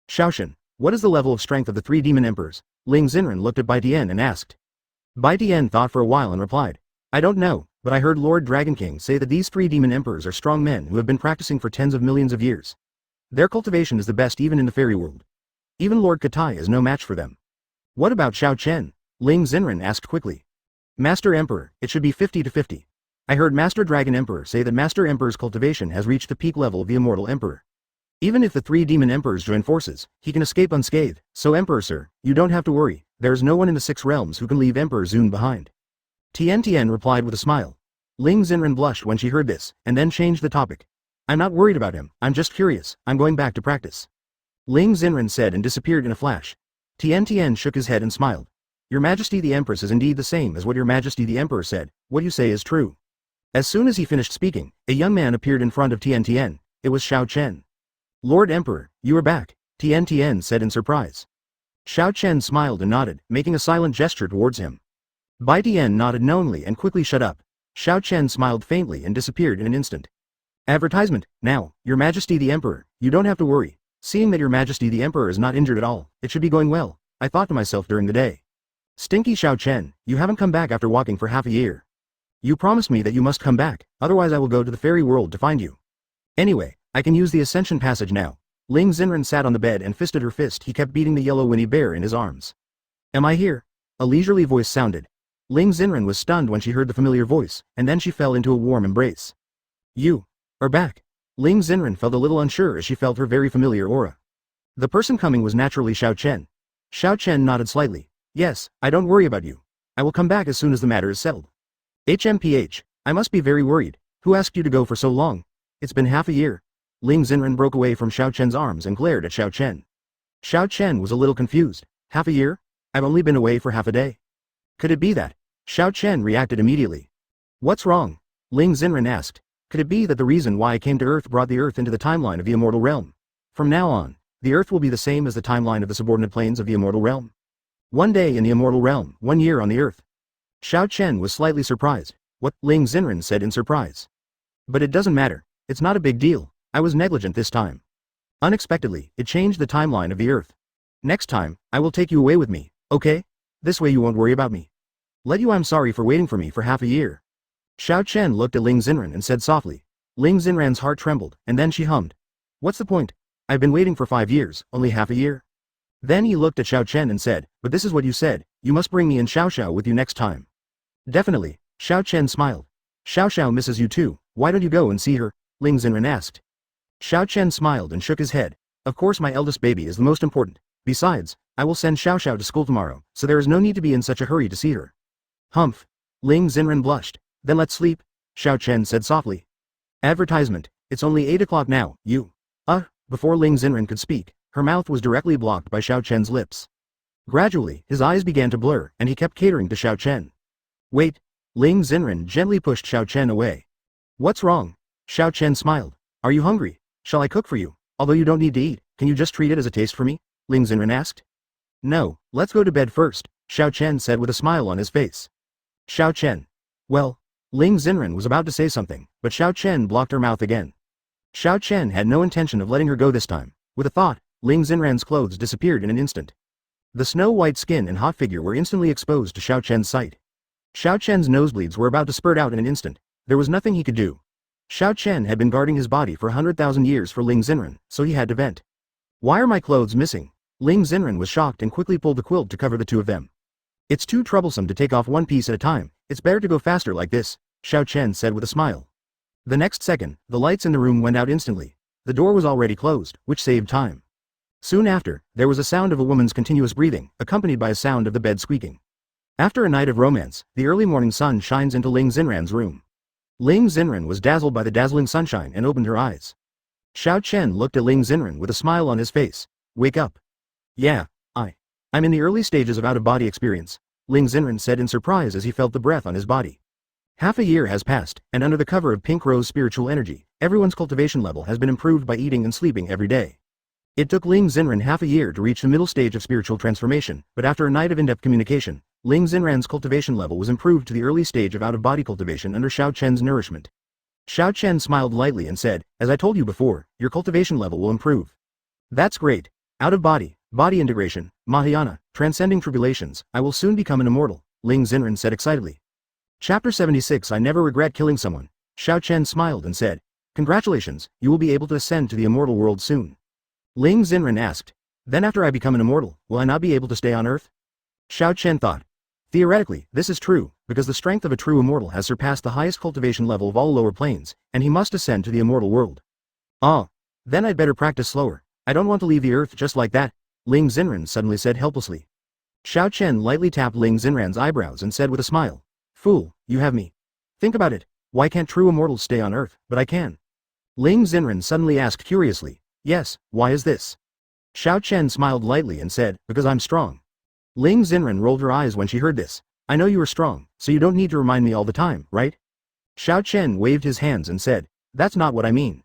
Xiao Chen, what is the level of strength of the 3 demon emperors? Ling Xenran looked at Bai Tian and asked. Bai Tian thought for a while and replied, I don't know, but I heard Lord Dragon King say that these 3 demon emperors are strong men who have been practicing for tens of millions of years. Their cultivation is the best even in the fairy world. Even Lord Katai is no match for them. What about Xiao Chen? Ling Xenran asked quickly. Master Emperor, it should be 50 to 50. I heard Master Dragon Emperor say that Master Emperor's cultivation has reached the peak level of the Immortal Emperor. Even if the 3 demon emperors join forces, he can escape unscathed, so Emperor sir, you don't have to worry, there is no one in the 6 realms who can leave Emperor Zun behind. Tian replied with a smile. Ling Xenran blushed when she heard this, and then changed the topic. I'm not worried about him, I'm just curious, I'm going back to practice. Ling Xenran said and disappeared in a flash. Tian shook his head and smiled. Your Majesty the Empress is indeed the same as what your Majesty the Emperor said, what you say is true. As soon as he finished speaking, a young man appeared in front of Tian. It was Xiao Chen. Lord Emperor, you are back, Tian said in surprise. Xiao Chen smiled and nodded, making a silent gesture towards him. Bai Tian nodded knowingly and quickly shut up. Xiao Chen smiled faintly and disappeared in an instant. Advertisement, now, Your Majesty the Emperor, you don't have to worry. Seeing that Your Majesty the Emperor is not injured at all, it should be going well, I thought to myself during the day. Stinky Xiao Chen, you haven't come back after walking for half a year. You promised me that you must come back, otherwise I will go to the fairy world to find you. Anyway, I can use the ascension passage now. Ling Xenran sat on the bed and fisted her fist. He kept beating the yellow Winnie bear in his arms. Am I here? A leisurely voice sounded. Ling Xenran was stunned when she heard the familiar voice, and then she fell into a warm embrace. You are back. Ling Xenran felt a little unsure as she felt her very familiar aura. The person coming was naturally Xiao Chen. Xiao Chen nodded slightly. Yes, I don't worry about you. I will come back as soon as the matter is settled. HMPH, I must be very worried. Who asked you to go for so long? It's been half a year. Ling Xenran broke away from Xiao Chen's arms and glared at Xiao Chen. Xiao Chen was a little confused. Half a year? I've only been away for half a day. Could it be that? Xiao Chen reacted immediately. What's wrong? Ling Xenran asked. Could it be that the reason why I came to Earth brought the Earth into the timeline of the Immortal Realm? From now on, the Earth will be the same as the timeline of the subordinate planes of the Immortal Realm. 1 day in the Immortal Realm, 1 year on the Earth. Xiao Chen was slightly surprised. What? Ling Xenran said in surprise. But it doesn't matter. It's not a big deal. I was negligent this time. Unexpectedly, it changed the timeline of the Earth. Next time, I will take you away with me, okay? This way you won't worry about me. I'm sorry for waiting for me for half a year. Xiao Chen looked at Ling Xenran and said softly. Ling Xenran's heart trembled, and then she hummed. What's the point? I've been waiting for 5 years, only half a year. Then he looked at Xiao Chen and said, but this is what you said, you must bring me and Xiao with you next time. Definitely, Xiao Chen smiled. Xiao misses you too, why don't you go and see her? Ling Xenran asked. Xiao Chen smiled and shook his head. Of course my eldest baby is the most important. Besides, I will send Xiao to school tomorrow, so there is no need to be in such a hurry to see her. Humph. Ling Xenran blushed. Then let's sleep, Xiao Chen said softly. Advertisement, it's only 8 o'clock now, you. Before Ling Xenran could speak, her mouth was directly blocked by Xiao Chen's lips. Gradually, his eyes began to blur, and he kept catering to Xiao Chen. Wait. Ling Xenran gently pushed Xiao Chen away. What's wrong? Xiao Chen smiled. Are you hungry? Shall I cook for you? Although you don't need to eat, can you just treat it as a taste for me? Ling Xen asked. No, let's go to bed first, Xiao Chen said with a smile on his face. Xiao Chen. Well, Ling Xen was about to say something, but Xiao Chen blocked her mouth again. Xiao Chen had no intention of letting her go this time. With a thought, Ling Xen's clothes disappeared in an instant. The snow-white skin and hot figure were instantly exposed to Xiao Chen's sight. Xiao Chen's nosebleeds were about to spurt out in an instant. There was nothing he could do. Xiao Chen had been guarding his body for 100,000 years for Ling Xen, so he had to vent. Why are my clothes missing? Ling Xen was shocked and quickly pulled the quilt to cover the two of them. It's too troublesome to take off one piece at a time, it's better to go faster like this, Xiao Chen said with a smile. The next second, the lights in the room went out instantly. The door was already closed, which saved time. Soon after, there was a sound of a woman's continuous breathing, accompanied by a sound of the bed squeaking. After a night of romance, the early morning sun shines into Ling Xen's room. Ling Xen was dazzled by the dazzling sunshine and opened her eyes. Xiao Chen looked at Ling Xen with a smile on his face. Wake up. Yeah, I'm in the early stages of out-of-body experience, Ling Xen said in surprise as he felt the breath on his body. Half a year has passed, and under the cover of Pink Rose spiritual energy, everyone's cultivation level has been improved by eating and sleeping every day. It took Ling Xen half a year to reach the middle stage of spiritual transformation, but after a night of in-depth communication, Ling Xen's cultivation level was improved to the early stage of out-of-body cultivation under Xiao Chen's nourishment. Xiao Chen smiled lightly and said, as I told you before, your cultivation level will improve. That's great. Out-of-body, body integration, Mahayana, transcending tribulations, I will soon become an immortal, Ling Xen said excitedly. Chapter 76 I never regret killing someone. Xiao Chen smiled and said, congratulations, you will be able to ascend to the immortal world soon. Ling Xen asked, then after I become an immortal, will I not be able to stay on Earth? Xiao Chen thought. Theoretically, this is true, because the strength of a true immortal has surpassed the highest cultivation level of all lower planes, and he must ascend to the immortal world. Ah, then I'd better practice slower. I don't want to leave the Earth just like that, Ling Xen suddenly said helplessly. Xiao Chen lightly tapped Ling Xen's eyebrows and said with a smile, fool, you have me. Think about it, why can't true immortals stay on Earth, but I can? Ling Xen suddenly asked curiously, yes, why is this? Xiao Chen smiled lightly and said, because I'm strong. Ling Xen rolled her eyes when she heard this. I know you are strong, so you don't need to remind me all the time, right? Xiao Chen waved his hands and said, that's not what I mean.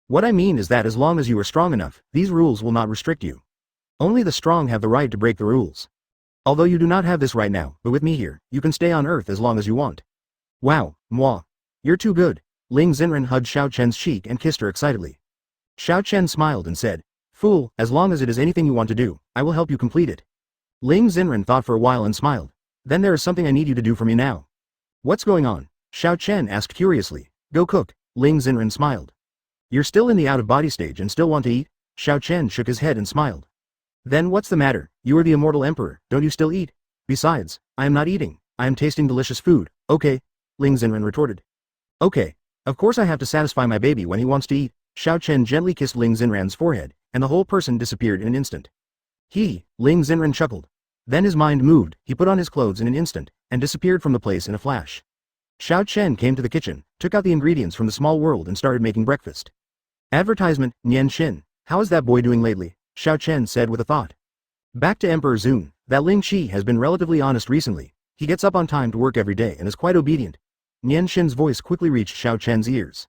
What I mean is that as long as you are strong enough, these rules will not restrict you. Only the strong have the right to break the rules. Although you do not have this right now, but with me here, you can stay on Earth as long as you want. Wow, moi. You're too good. Ling Xen hugged Xiao Chen's cheek and kissed her excitedly. Xiao Chen smiled and said, fool, as long as it is anything you want to do, I will help you complete it. Ling Xen thought for a while and smiled. Then there is something I need you to do for me now. What's going on? Xiao Chen asked curiously. Go cook, Ling Xen smiled. You're still in the out-of-body stage and still want to eat? Xiao Chen shook his head and smiled. Then what's the matter? You are the immortal emperor, don't you still eat? Besides, I am not eating, I am tasting delicious food, okay? Ling Xen retorted. Okay, of course I have to satisfy my baby when he wants to eat. Xiao Chen gently kissed Ling Xen's forehead, and the whole person disappeared in an instant. Ling Xen chuckled. Then his mind moved, he put on his clothes in an instant, and disappeared from the place in a flash. Xiao Chen came to the kitchen, took out the ingredients from the small world and started making breakfast. Advertisement, Nianxiao, how is that boy doing lately? Xiao Chen said with a thought. Back to Emperor Zun, that Ling Qi has been relatively honest recently, he gets up on time to work every day and is quite obedient. Nianxiao's voice quickly reached Xiao Chen's ears.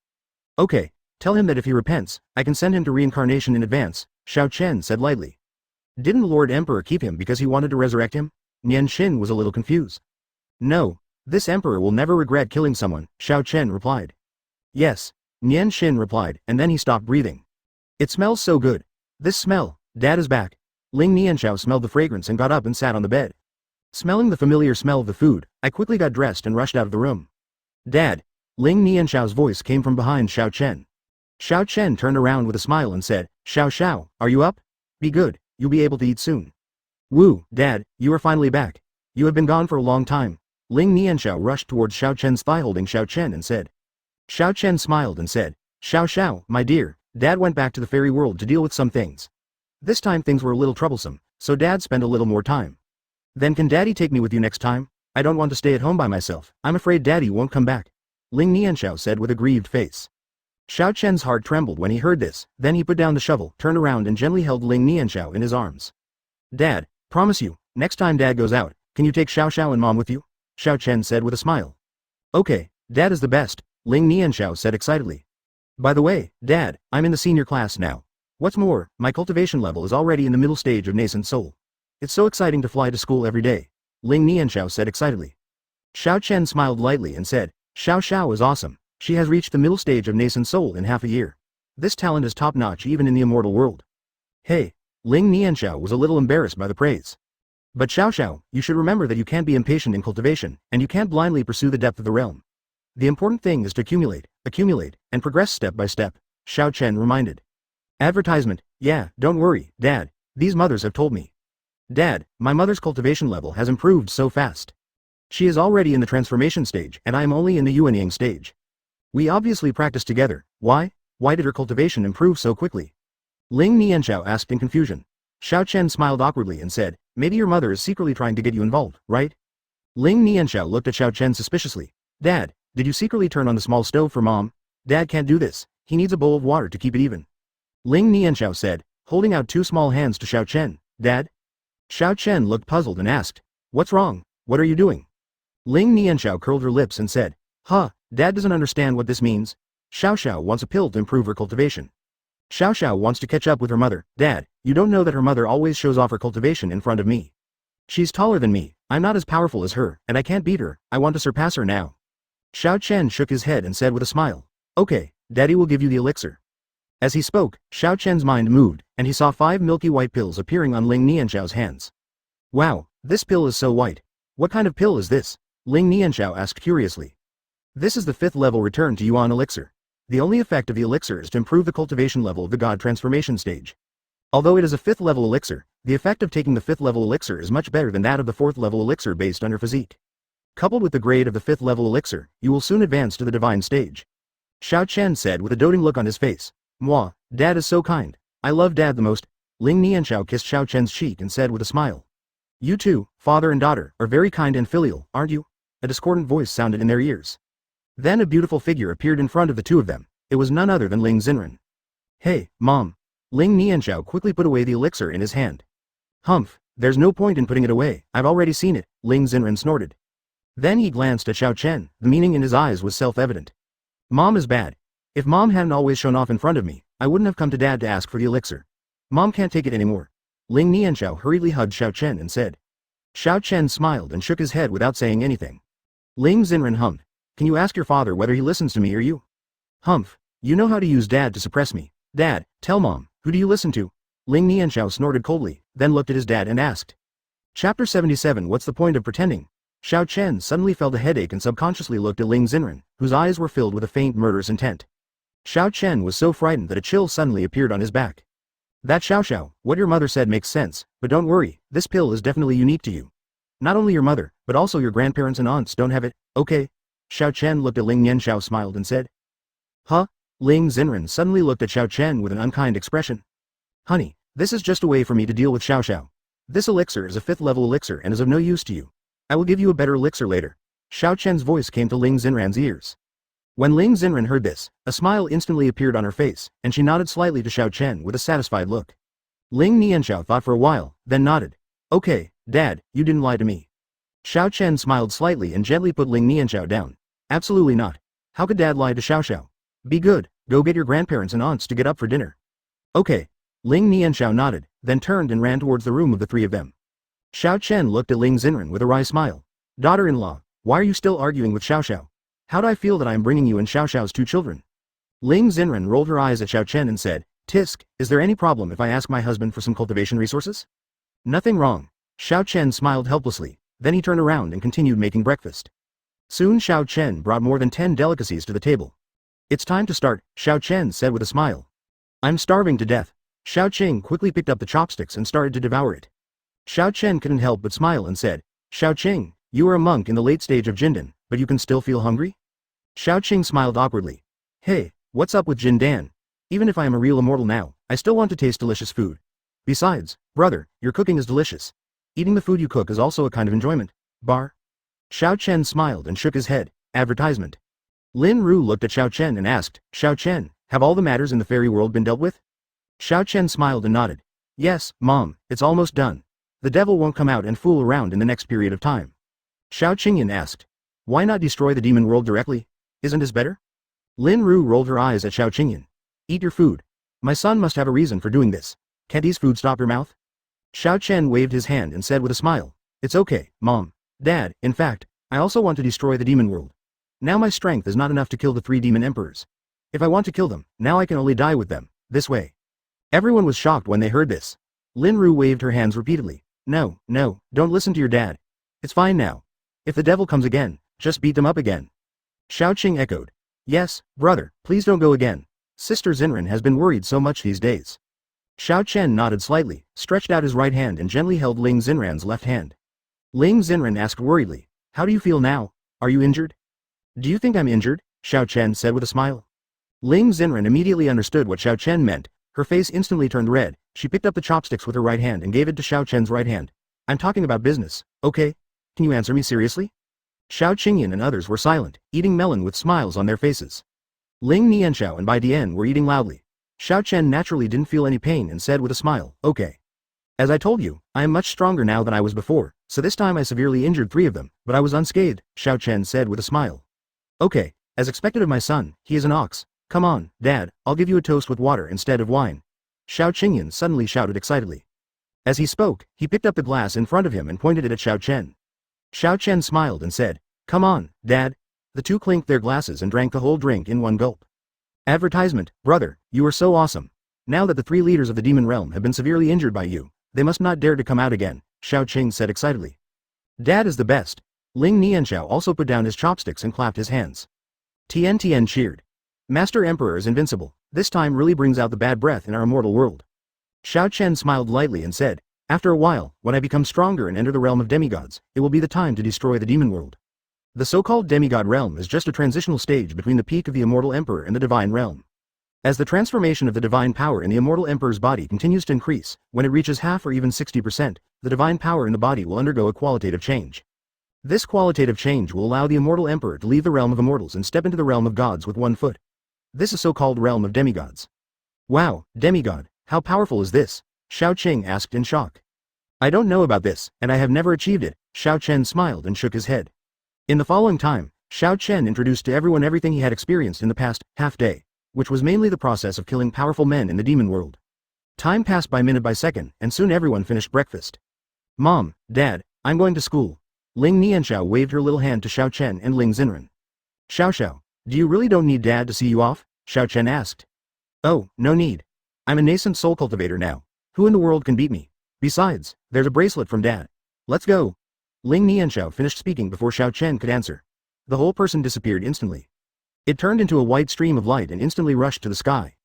Okay, tell him that if he repents, I can send him to reincarnation in advance, Xiao Chen said lightly. Didn't the Lord Emperor keep him because he wanted to resurrect him? Nianxiao was a little confused. No, this emperor will never regret killing someone, Xiao Chen replied. Yes, Nianxiao replied, and then he stopped breathing. It smells so good. This smell, Dad is back. Ling Nianxiao smelled the fragrance and got up and sat on the bed. Smelling the familiar smell of the food, I quickly got dressed and rushed out of the room. Dad, Ling Nianxiao's voice came from behind Xiao Chen. Xiao Chen turned around with a smile and said, Xiao, are you up? Be good, you'll be able to eat soon. Woo, Dad, you are finally back. You have been gone for a long time. Ling Nianxiao rushed towards Xiao Chen's thigh holding Xiao Chen and said. Xiao Chen smiled and said, Xiao, my dear, Dad went back to the fairy world to deal with some things. This time things were a little troublesome, so Dad spent a little more time. Then can Daddy take me with you next time? I don't want to stay at home by myself, I'm afraid Daddy won't come back. Ling Nianxiao said with a grieved face. Xiao Chen's heart trembled when he heard this, then he put down the shovel, turned around and gently held Ling Nianxiao in his arms. Dad, promise you, next time Dad goes out, can you take Xiao and Mom with you? Xiao Chen said with a smile. Okay, Dad is the best, Ling Nianxiao said excitedly. By the way, Dad, I'm in the senior class now. What's more, my cultivation level is already in the middle stage of nascent soul. It's so exciting to fly to school every day, Ling Nianxiao said excitedly. Xiao Chen smiled lightly and said, Xiao is awesome. She has reached the middle stage of nascent soul in half a year. This talent is top-notch even in the immortal world. Hey, Ling Nianxiao was a little embarrassed by the praise. But Xiao, you should remember that you can't be impatient in cultivation, and you can't blindly pursue the depth of the realm. The important thing is to accumulate, and progress step by step, Xiao Chen reminded. Advertisement, yeah, don't worry, Dad, these mothers have told me. Dad, my mother's cultivation level has improved so fast. She is already in the transformation stage and I am only in the yuanying stage. We obviously practiced together, why? Why did her cultivation improve so quickly? Ling Nianxiao asked in confusion. Xiao Chen smiled awkwardly and said, maybe your mother is secretly trying to get you involved, right? Ling Nianxiao looked at Xiao Chen suspiciously. Dad, did you secretly turn on the small stove for Mom? Dad can't do this, he needs a bowl of water to keep it even. Ling Nianxiao said, holding out two small hands to Xiao Chen. Dad? Xiao Chen looked puzzled and asked, what's wrong, what are you doing? Ling Nianxiao curled her lips and said, Dad doesn't understand what this means. Xiao wants a pill to improve her cultivation. Xiao wants to catch up with her mother. Dad, you don't know that her mother always shows off her cultivation in front of me. She's taller than me, I'm not as powerful as her, and I can't beat her, I want to surpass her now. Xiao Chen shook his head and said with a smile, okay, Daddy will give you the elixir. As he spoke, Xiao Chen's mind moved, and he saw 5 milky white pills appearing on Ling Nianxiao's hands. Wow, this pill is so white. What kind of pill is this? Ling Nianxiao asked curiously. This is the 5th level return to Yuan elixir. The only effect of the elixir is to improve the cultivation level of the god transformation stage. Although it is a 5th level elixir, the effect of taking the 5th level elixir is much better than that of the 4th level elixir based on your physique. Coupled with the grade of the 5th level elixir, you will soon advance to the divine stage. Xiao Chen said with a doting look on his face. Mwah, Dad is so kind. I love Dad the most. Ling Nianxiao kissed Xiao Chen's cheek and said with a smile. You two, father and daughter, are very kind and filial, aren't you? A discordant voice sounded in their ears. Then a beautiful figure appeared in front of the two of them. It was none other than Ling Xen. Hey, Mom. Ling Nianxiao quickly put away the elixir in his hand. Humph, there's no point in putting it away, I've already seen it, Ling Xen snorted. Then he glanced at Xiao Chen, the meaning in his eyes was self-evident. Mom is bad. If Mom hadn't always shown off in front of me, I wouldn't have come to Dad to ask for the elixir. Mom can't take it anymore. Ling Nianxiao hurriedly hugged Xiao Chen and said. Xiao Chen smiled and shook his head without saying anything. Ling Xen hummed. Can you ask your father whether he listens to me or you? Humph, you know how to use Dad to suppress me. Dad, tell Mom, who do you listen to? Ling Nianxiao snorted coldly, then looked at his dad and asked. Chapter 77 What's the point of pretending? Xiao Chen suddenly felt a headache and subconsciously looked at Ling Xen, whose eyes were filled with a faint murderous intent. Xiao Chen was so frightened that a chill suddenly appeared on his back. That Xiao, what your mother said makes sense, but don't worry, this pill is definitely unique to you. Not only your mother, but also your grandparents and aunts don't have it, okay? Xiao Chen looked at Ling Nianxiao smiled and said. Huh? Ling Xen suddenly looked at Xiao Chen with an unkind expression. Honey, this is just a way for me to deal with Xiao. This elixir is a 5th level elixir and is of no use to you. I will give you a better elixir later. Xiao Chen's voice came to Ling Xen's ears. When Ling Xen heard this, a smile instantly appeared on her face, and she nodded slightly to Xiao Chen with a satisfied look. Ling Nianxiao thought for a while, then nodded. Okay, Dad, you didn't lie to me. Xiao Chen smiled slightly and gently put Ling Nianxiao down. Absolutely not. How could Dad lie to Xiao? Be good, go get your grandparents and aunts to get up for dinner. Okay. Ling Nianxiao nodded, then turned and ran towards the room of the three of them. Xiao Chen looked at Ling Xen with a wry smile. Daughter-in-law, why are you still arguing with Xiao? How do I feel that I am bringing you and Xiao's 2 children? Ling Xen rolled her eyes at Xiao Chen and said, Tisk, is there any problem if I ask my husband for some cultivation resources? Nothing wrong. Xiao Chen smiled helplessly, then he turned around and continued making breakfast. Soon Xiao Chen brought more than 10 delicacies to the table. It's time to start, Xiao Chen said with a smile. I'm starving to death. Xiao Chen quickly picked up the chopsticks and started to devour it. Xiao Chen couldn't help but smile and said, Xiao Qing, you are a monk in the late stage of Jindan, but you can still feel hungry? Xiao Qing smiled awkwardly. Hey, what's up with Jindan? Even if I am a real immortal now, I still want to taste delicious food. Besides, brother, your cooking is delicious. Eating the food you cook is also a kind of enjoyment. Bar? Xiao Chen smiled and shook his head. Advertisement. Lin Ru looked at Xiao Chen and asked, Xiao Chen, have all the matters in the fairy world been dealt with? Xiao Chen smiled and nodded. Yes, Mom, it's almost done. The devil won't come out and fool around in the next period of time. Xiao Qingyan asked. Why not destroy the demon world directly? Isn't this better? Lin Ru rolled her eyes at Xiao Qingyan. Eat your food. My son must have a reason for doing this. Can't these food stop your mouth? Xiao Chen waved his hand and said with a smile. It's okay, Mom. Dad, in fact, I also want to destroy the demon world. Now my strength is not enough to kill the 3 demon emperors. If I want to kill them, now I can only die with them, this way. Everyone was shocked when they heard this. Lin Ru waved her hands repeatedly. No, don't listen to your dad. It's fine now. If the devil comes again, just beat them up again. Xiao Qing echoed. Yes, brother, please don't go again. Sister Xinren has been worried so much these days. Xiao Chen nodded slightly, stretched out his right hand and gently held Ling Xinren's left hand. Ling Xinren asked worriedly, how do you feel now? Are you injured? Do you think I'm injured? Xiao Chen said with a smile. Ling Xinren immediately understood what Xiao Chen meant. Her face instantly turned red. She picked up the chopsticks with her right hand and gave it to Xiao Chen's right hand. I'm talking about business, okay? Can you answer me seriously? Xiao Qingyan and others were silent, eating melon with smiles on their faces. Ling Nianxiao and Bai Dian were eating loudly. Xiao Chen naturally didn't feel any pain and said with a smile, okay. As I told you, I am much stronger now than I was before, so this time I severely injured 3 of them, but I was unscathed, Xiao Chen said with a smile. Okay, as expected of my son, he is an ox. Come on, Dad, I'll give you a toast with water instead of wine. Xiao Qingyan suddenly shouted excitedly. As he spoke, he picked up the glass in front of him and pointed it at Xiao Chen. Xiao Chen smiled and said, come on, Dad. The two clinked their glasses and drank the whole drink in one gulp. Advertisement, brother, you are so awesome. Now that the 3 leaders of the demon realm have been severely injured by you, they must not dare to come out again, Xiao Qing said excitedly. Dad is the best. Ling Nianxiao also put down his chopsticks and clapped his hands. Tian cheered. Master Emperor is invincible. This time really brings out the bad breath in our immortal world. Xiao Chen smiled lightly and said, after a while, when I become stronger and enter the realm of demigods, it will be the time to destroy the demon world. The so-called demigod realm is just a transitional stage between the peak of the immortal emperor and the divine realm. As the transformation of the divine power in the immortal emperor's body continues to increase, when it reaches half or even 60%, the divine power in the body will undergo a qualitative change. This qualitative change will allow the immortal emperor to leave the realm of immortals and step into the realm of gods with 1 foot. This is so-called realm of demigods. Wow, demigod, how powerful is this? Xiao Qing asked in shock. I don't know about this, and I have never achieved it, Xiao Chen smiled and shook his head. In the following time, Xiao Chen introduced to everyone everything he had experienced in the past half-day, which was mainly the process of killing powerful men in the demon world. Time passed by minute by second, and soon everyone finished breakfast. Mom, Dad, I'm going to school. Ling Nianxiao waved her little hand to Xiao Chen and Ling Xinren. Xiao, do you really don't need Dad to see you off? Xiao Chen asked. Oh, no need. I'm a nascent soul cultivator now. Who in the world can beat me? Besides, there's a bracelet from Dad. Let's go. Ling Nianxiao finished speaking before Xiao Chen could answer. The whole person disappeared instantly. It turned into a white stream of light and instantly rushed to the sky.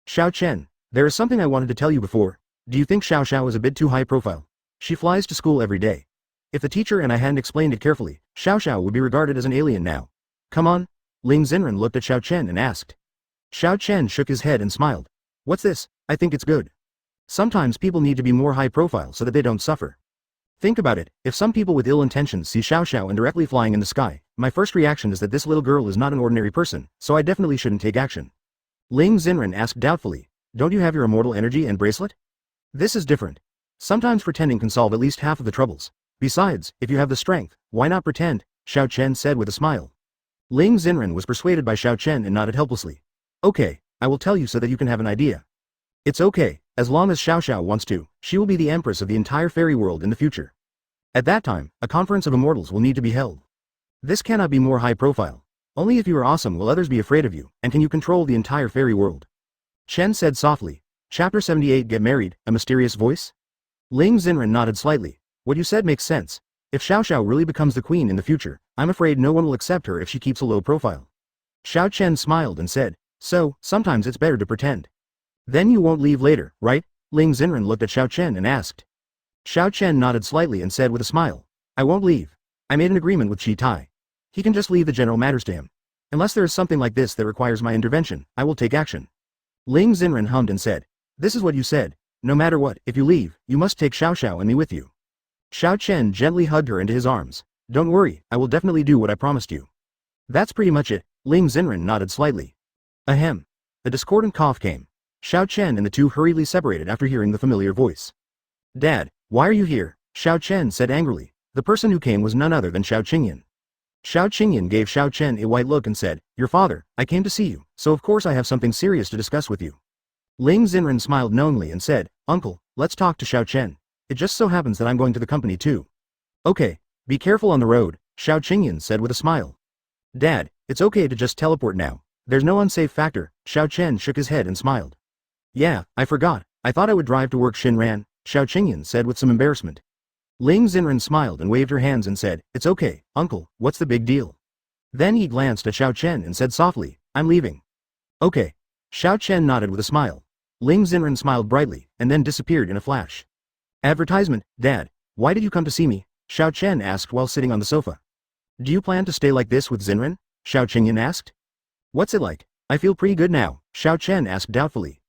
Xiao Chen, there is something I wanted to tell you before. Do you think Xiao is a bit too high profile? She flies to school every day. If the teacher and I hadn't explained it carefully, Xiao would be regarded as an alien now. Come on. Ling Xinren looked at Xiao Chen and asked. Xiao Chen shook his head and smiled. What's this? I think it's good. Sometimes people need to be more high profile so that they don't suffer. Think about it, if some people with ill intentions see Xiao and directly flying in the sky, my first reaction is that this little girl is not an ordinary person, so I definitely shouldn't take action. Ling Xinren asked doubtfully, don't you have your immortal energy and bracelet? This is different. Sometimes pretending can solve at least half of the troubles. Besides, if you have the strength, why not pretend? Xiao Chen said with a smile. Ling Xinren was persuaded by Xiao Chen and nodded helplessly. Okay, I will tell you so that you can have an idea. It's okay, as long as Xiao wants to, she will be the empress of the entire fairy world in the future. At that time, a conference of immortals will need to be held. This cannot be more high profile. Only if you are awesome will others be afraid of you, and can you control the entire fairy world. Chen said softly. Chapter 78 Get Married, a mysterious voice? Ling Xinren nodded slightly. What you said makes sense. If Xiao really becomes the queen in the future, I'm afraid no one will accept her if she keeps a low profile. Xiao Chen smiled and said, so, sometimes it's better to pretend. Then you won't leave later, right? Ling Xinren looked at Xiao Chen and asked. Xiao Chen nodded slightly and said with a smile. I won't leave. I made an agreement with Shi Tai. He can just leave the general matters to him. Unless there is something like this that requires my intervention, I will take action. Ling Xinren hummed and said. This is what you said. No matter what, if you leave, you must take Xiao and me with you. Xiao Chen gently hugged her into his arms. Don't worry, I will definitely do what I promised you. That's pretty much it. Ling Xinren nodded slightly. Ahem. A discordant cough came. Xiao Chen and the two hurriedly separated after hearing the familiar voice. Dad, why are you here? Xiao Chen said angrily. The person who came was none other than Xiao Qingyan. Xiao Qingyan gave Xiao Chen a white look and said, "Your father, I came to see you, so of course I have something serious to discuss with you." Ling Xen smiled knowingly and said, "Uncle, let's talk to Xiao Chen. It just so happens that I'm going to the company too." "Okay, be careful on the road," Xiao Qingyan said with a smile. "Dad, it's okay to just teleport now. There's no unsafe factor." Xiao Chen shook his head and smiled. "Yeah, I forgot. I thought I would drive to work Shinran," Xiao Qingyan said with some embarrassment. Ling Xen smiled and waved her hands and said, "It's okay, uncle, what's the big deal?" Then he glanced at Xiao Chen and said softly, "I'm leaving." "Okay." Xiao Chen nodded with a smile. Ling Xen smiled brightly, and then disappeared in a flash. "Advertisement, Dad, why did you come to see me?" Xiao Chen asked while sitting on the sofa. "Do you plan to stay like this with Xinren?" Xiao Qingyan asked. "What's it like? I feel pretty good now," Xiao Chen asked doubtfully.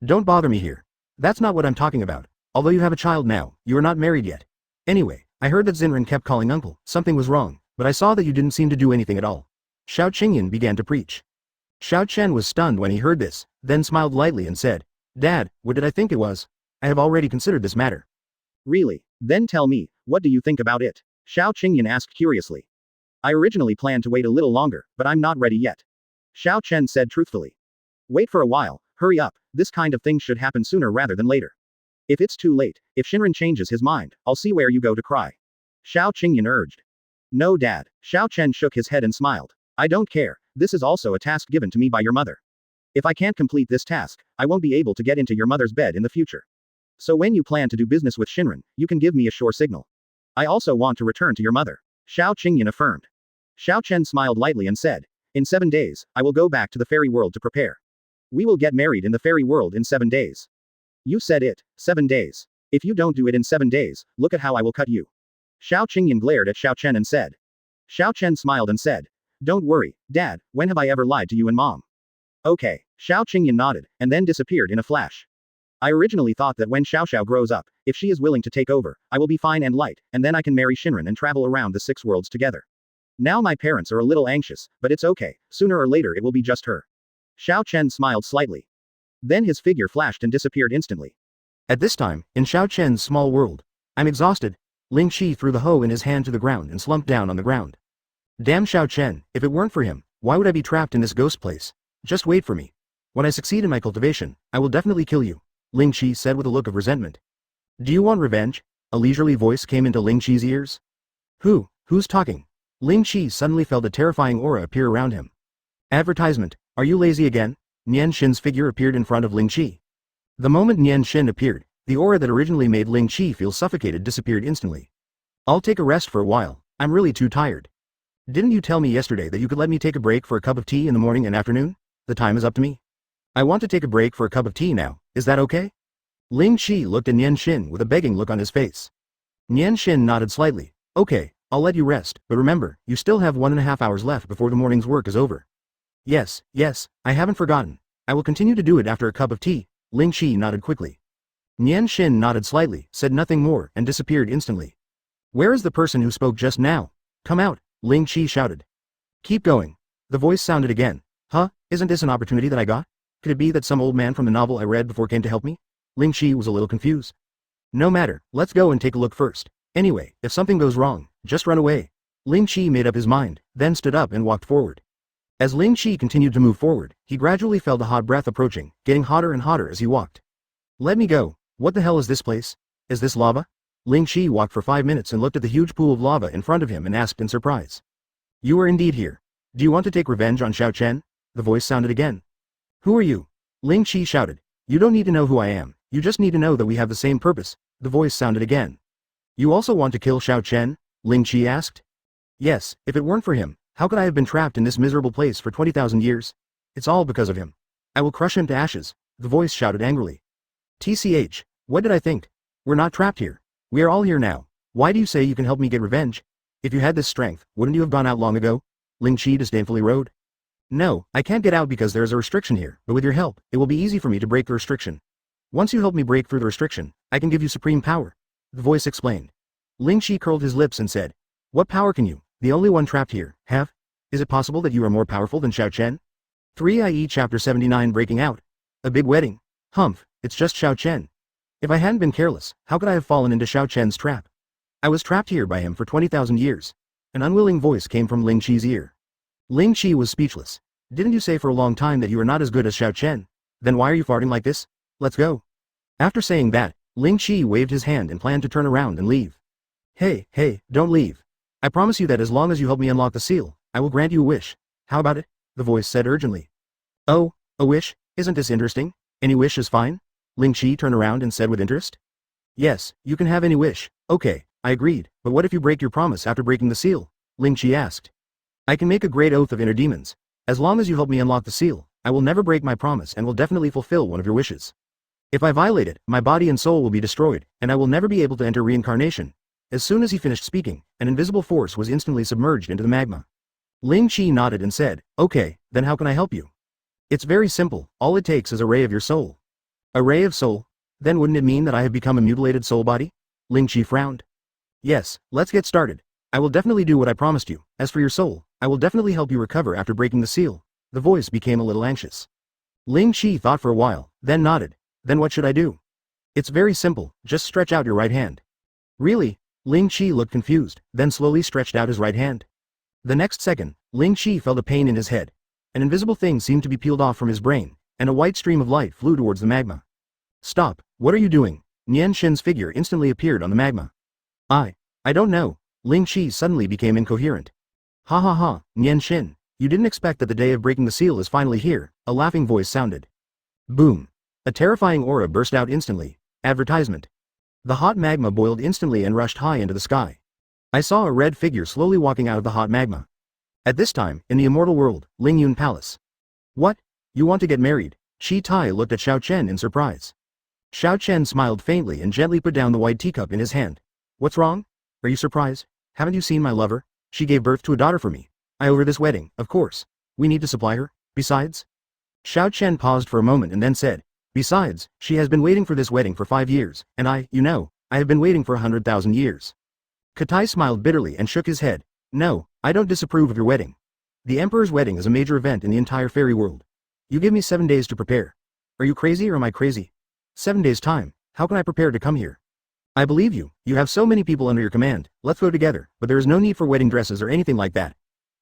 "Don't bother me here. That's not what I'm talking about. Although you have a child now, you are not married yet. Anyway, I heard that Xinren kept calling uncle, something was wrong, but I saw that you didn't seem to do anything at all." Xiao Qingyan began to preach. Xiao Chen was stunned when he heard this, then smiled lightly and said, "Dad, what did I think it was? I have already considered this matter." "Really? Then tell me, what do you think about it?" Xiao Qingyan asked curiously. "I originally planned to wait a little longer, but I'm not ready yet," Xiao Chen said truthfully. "Wait for a while, hurry up, this kind of thing should happen sooner rather than later. If it's too late, if Shinran changes his mind, I'll see where you go to cry," Xiao Qingyan urged. "No, Dad," Xiao Chen shook his head and smiled. "I don't care, this is also a task given to me by your mother. If I can't complete this task, I won't be able to get into your mother's bed in the future. So when you plan to do business with Shinran, you can give me a sure signal. I also want to return to your mother," Xiao Qingyan affirmed. Xiao Chen smiled lightly and said, "In 7 days, I will go back to the fairy world to prepare. We will get married in the fairy world in 7 days. You said it, 7 days. If you don't do it in 7 days, look at how I will cut you." Xiao Qingyan glared at Xiao Chen and said. Xiao Chen smiled and said, "Don't worry, Dad, when have I ever lied to you and Mom?" "Okay," Xiao Qingyan nodded, and then disappeared in a flash. "I originally thought that when Xiao grows up, if she is willing to take over, I will be fine and light, and then I can marry Shinran and travel around the 6 worlds together. Now my parents are a little anxious, but it's okay, sooner or later it will be just her." Xiao Chen smiled slightly. Then his figure flashed and disappeared instantly. At this time, in Xiao Chen's small world, "I'm exhausted." Ling Qi threw the hoe in his hand to the ground and slumped down on the ground. "Damn Xiao Chen, if it weren't for him, why would I be trapped in this ghost place? Just wait for me. When I succeed in my cultivation, I will definitely kill you," Ling Qi said with a look of resentment. "Do you want revenge?" A leisurely voice came into Ling Qi's ears. Who's talking?" Ling Qi suddenly felt a terrifying aura appear around him. "Advertisement, are you lazy again?" Nianxian's figure appeared in front of Ling Qi. The moment Nianxian appeared, the aura that originally made Ling Qi feel suffocated disappeared instantly. "I'll take a rest for a while, I'm really too tired." "Didn't you tell me yesterday that you could let me take a break for a cup of tea in the morning and afternoon? The time is up to me. I want to take a break for a cup of tea now, is that okay?" Ling Qi looked at Nianxian with a begging look on his face. Nianxian nodded slightly. "Okay, I'll let you rest, but remember, you still have 1.5 hours left before the morning's work is over." Yes, I haven't forgotten. I will continue to do it after a cup of tea," Ling Qi nodded quickly. Nianxian nodded slightly, said nothing more, and disappeared instantly. "Where is the person who spoke just now? Come out," Ling Qi shouted. "Keep going." The voice sounded again. "Huh, isn't this an opportunity that I got? Could it be that some old man from the novel I read before came to help me?" Ling Qi was a little confused. "No matter, let's go and take a look first. Anyway, if something goes wrong, just run away." Ling Qi made up his mind, then stood up and walked forward. As Ling Qi continued to move forward, he gradually felt a hot breath approaching, getting hotter and hotter as he walked. "Let me go. What the hell is this place? Is this lava?" Ling Qi walked for 5 minutes and looked at the huge pool of lava in front of him and asked in surprise. "You are indeed here. Do you want to take revenge on Xiao Chen?" The voice sounded again. "Who are you?" Ling Qi shouted. "You don't need to know who I am, you just need to know that we have the same purpose." The voice sounded again. "You also want to kill Xiao Chen?" Ling Qi asked. "Yes, if it weren't for him, how could I have been trapped in this miserable place for 20,000 years? It's all because of him. I will crush him to ashes," the voice shouted angrily. "TCH, what did I think? We're not trapped here. We are all here now. Why do you say you can help me get revenge? If you had this strength, wouldn't you have gone out long ago?" Ling Qi disdainfully rode. "No, I can't get out because there is a restriction here, but with your help, it will be easy for me to break the restriction. Once you help me break through the restriction, I can give you supreme power," the voice explained. Ling Qi curled his lips and said, "What power can you, the only one trapped here, have? Is it possible that you are more powerful than Xiao Chen?" 3 Chapter 79 Breaking Out. A big wedding. Humph, it's just Xiao Chen. If I hadn't been careless, how could I have fallen into Xiao Chen's trap? I was trapped here by him for 20,000 years. An unwilling voice came from Ling Qi's ear. Ling Qi was speechless. Didn't you say for a long time that you are not as good as Xiao Chen? Then why are you farting like this? Let's go. After saying that, Ling Qi waved his hand and planned to turn around and leave. Hey, don't leave. I promise you that as long as you help me unlock the seal, I will grant you a wish. How about it? The voice said urgently. Oh, a wish? Isn't this interesting? Any wish is fine? Ling Qi turned around and said with interest. Yes, you can have any wish. Okay, I agreed, but what if you break your promise after breaking the seal? Ling Qi asked. I can make a great oath of inner demons. As long as you help me unlock the seal, I will never break my promise and will definitely fulfill one of your wishes. If I violate it, my body and soul will be destroyed, and I will never be able to enter reincarnation. As soon as he finished speaking, an invisible force was instantly submerged into the magma. Ling Qi nodded and said, okay, then how can I help you? It's very simple, all it takes is a ray of your soul. A ray of soul? Then wouldn't it mean that I have become a mutilated soul body? Ling Qi frowned. Yes, let's get started. I will definitely do what I promised you. As for your soul, I will definitely help you recover after breaking the seal. The voice became a little anxious. Ling Qi thought for a while, then nodded. Then what should I do? It's very simple, just stretch out your right hand. Really? Ling Qi looked confused, then slowly stretched out his right hand. The next second, Ling Qi felt a pain in his head. An invisible thing seemed to be peeled off from his brain, and a white stream of light flew towards the magma. Stop, what are you doing? Nianxiao's figure instantly appeared on the magma. I don't know. Ling Qi suddenly became incoherent. Ha, Nianxiao, you didn't expect that the day of breaking the seal is finally here, a laughing voice sounded. Boom. A terrifying aura burst out instantly. Advertisement. The hot magma boiled instantly and rushed high into the sky. I saw a red figure slowly walking out of the hot magma. At this time, in the immortal world, Ling Yun Palace. What? You want to get married? Shi Tai looked at Xiao Chen in surprise. Xiao Chen smiled faintly and gently put down the white teacup in his hand. What's wrong? Are you surprised? Haven't you seen my lover? She gave birth to a daughter for me. I owe her this wedding, of course. We need to supply her. Besides? Xiao Chen paused for a moment and then said, besides, she has been waiting for this wedding for 5 years, and I have been waiting for 100,000 years. Katai smiled bitterly and shook his head. No, I don't disapprove of your wedding. The Emperor's wedding is a major event in the entire fairy world. You give me 7 days to prepare. Are you crazy or am I crazy? 7 days' time, how can I prepare to come here? I believe you, you have so many people under your command, let's go together, but there is no need for wedding dresses or anything like that.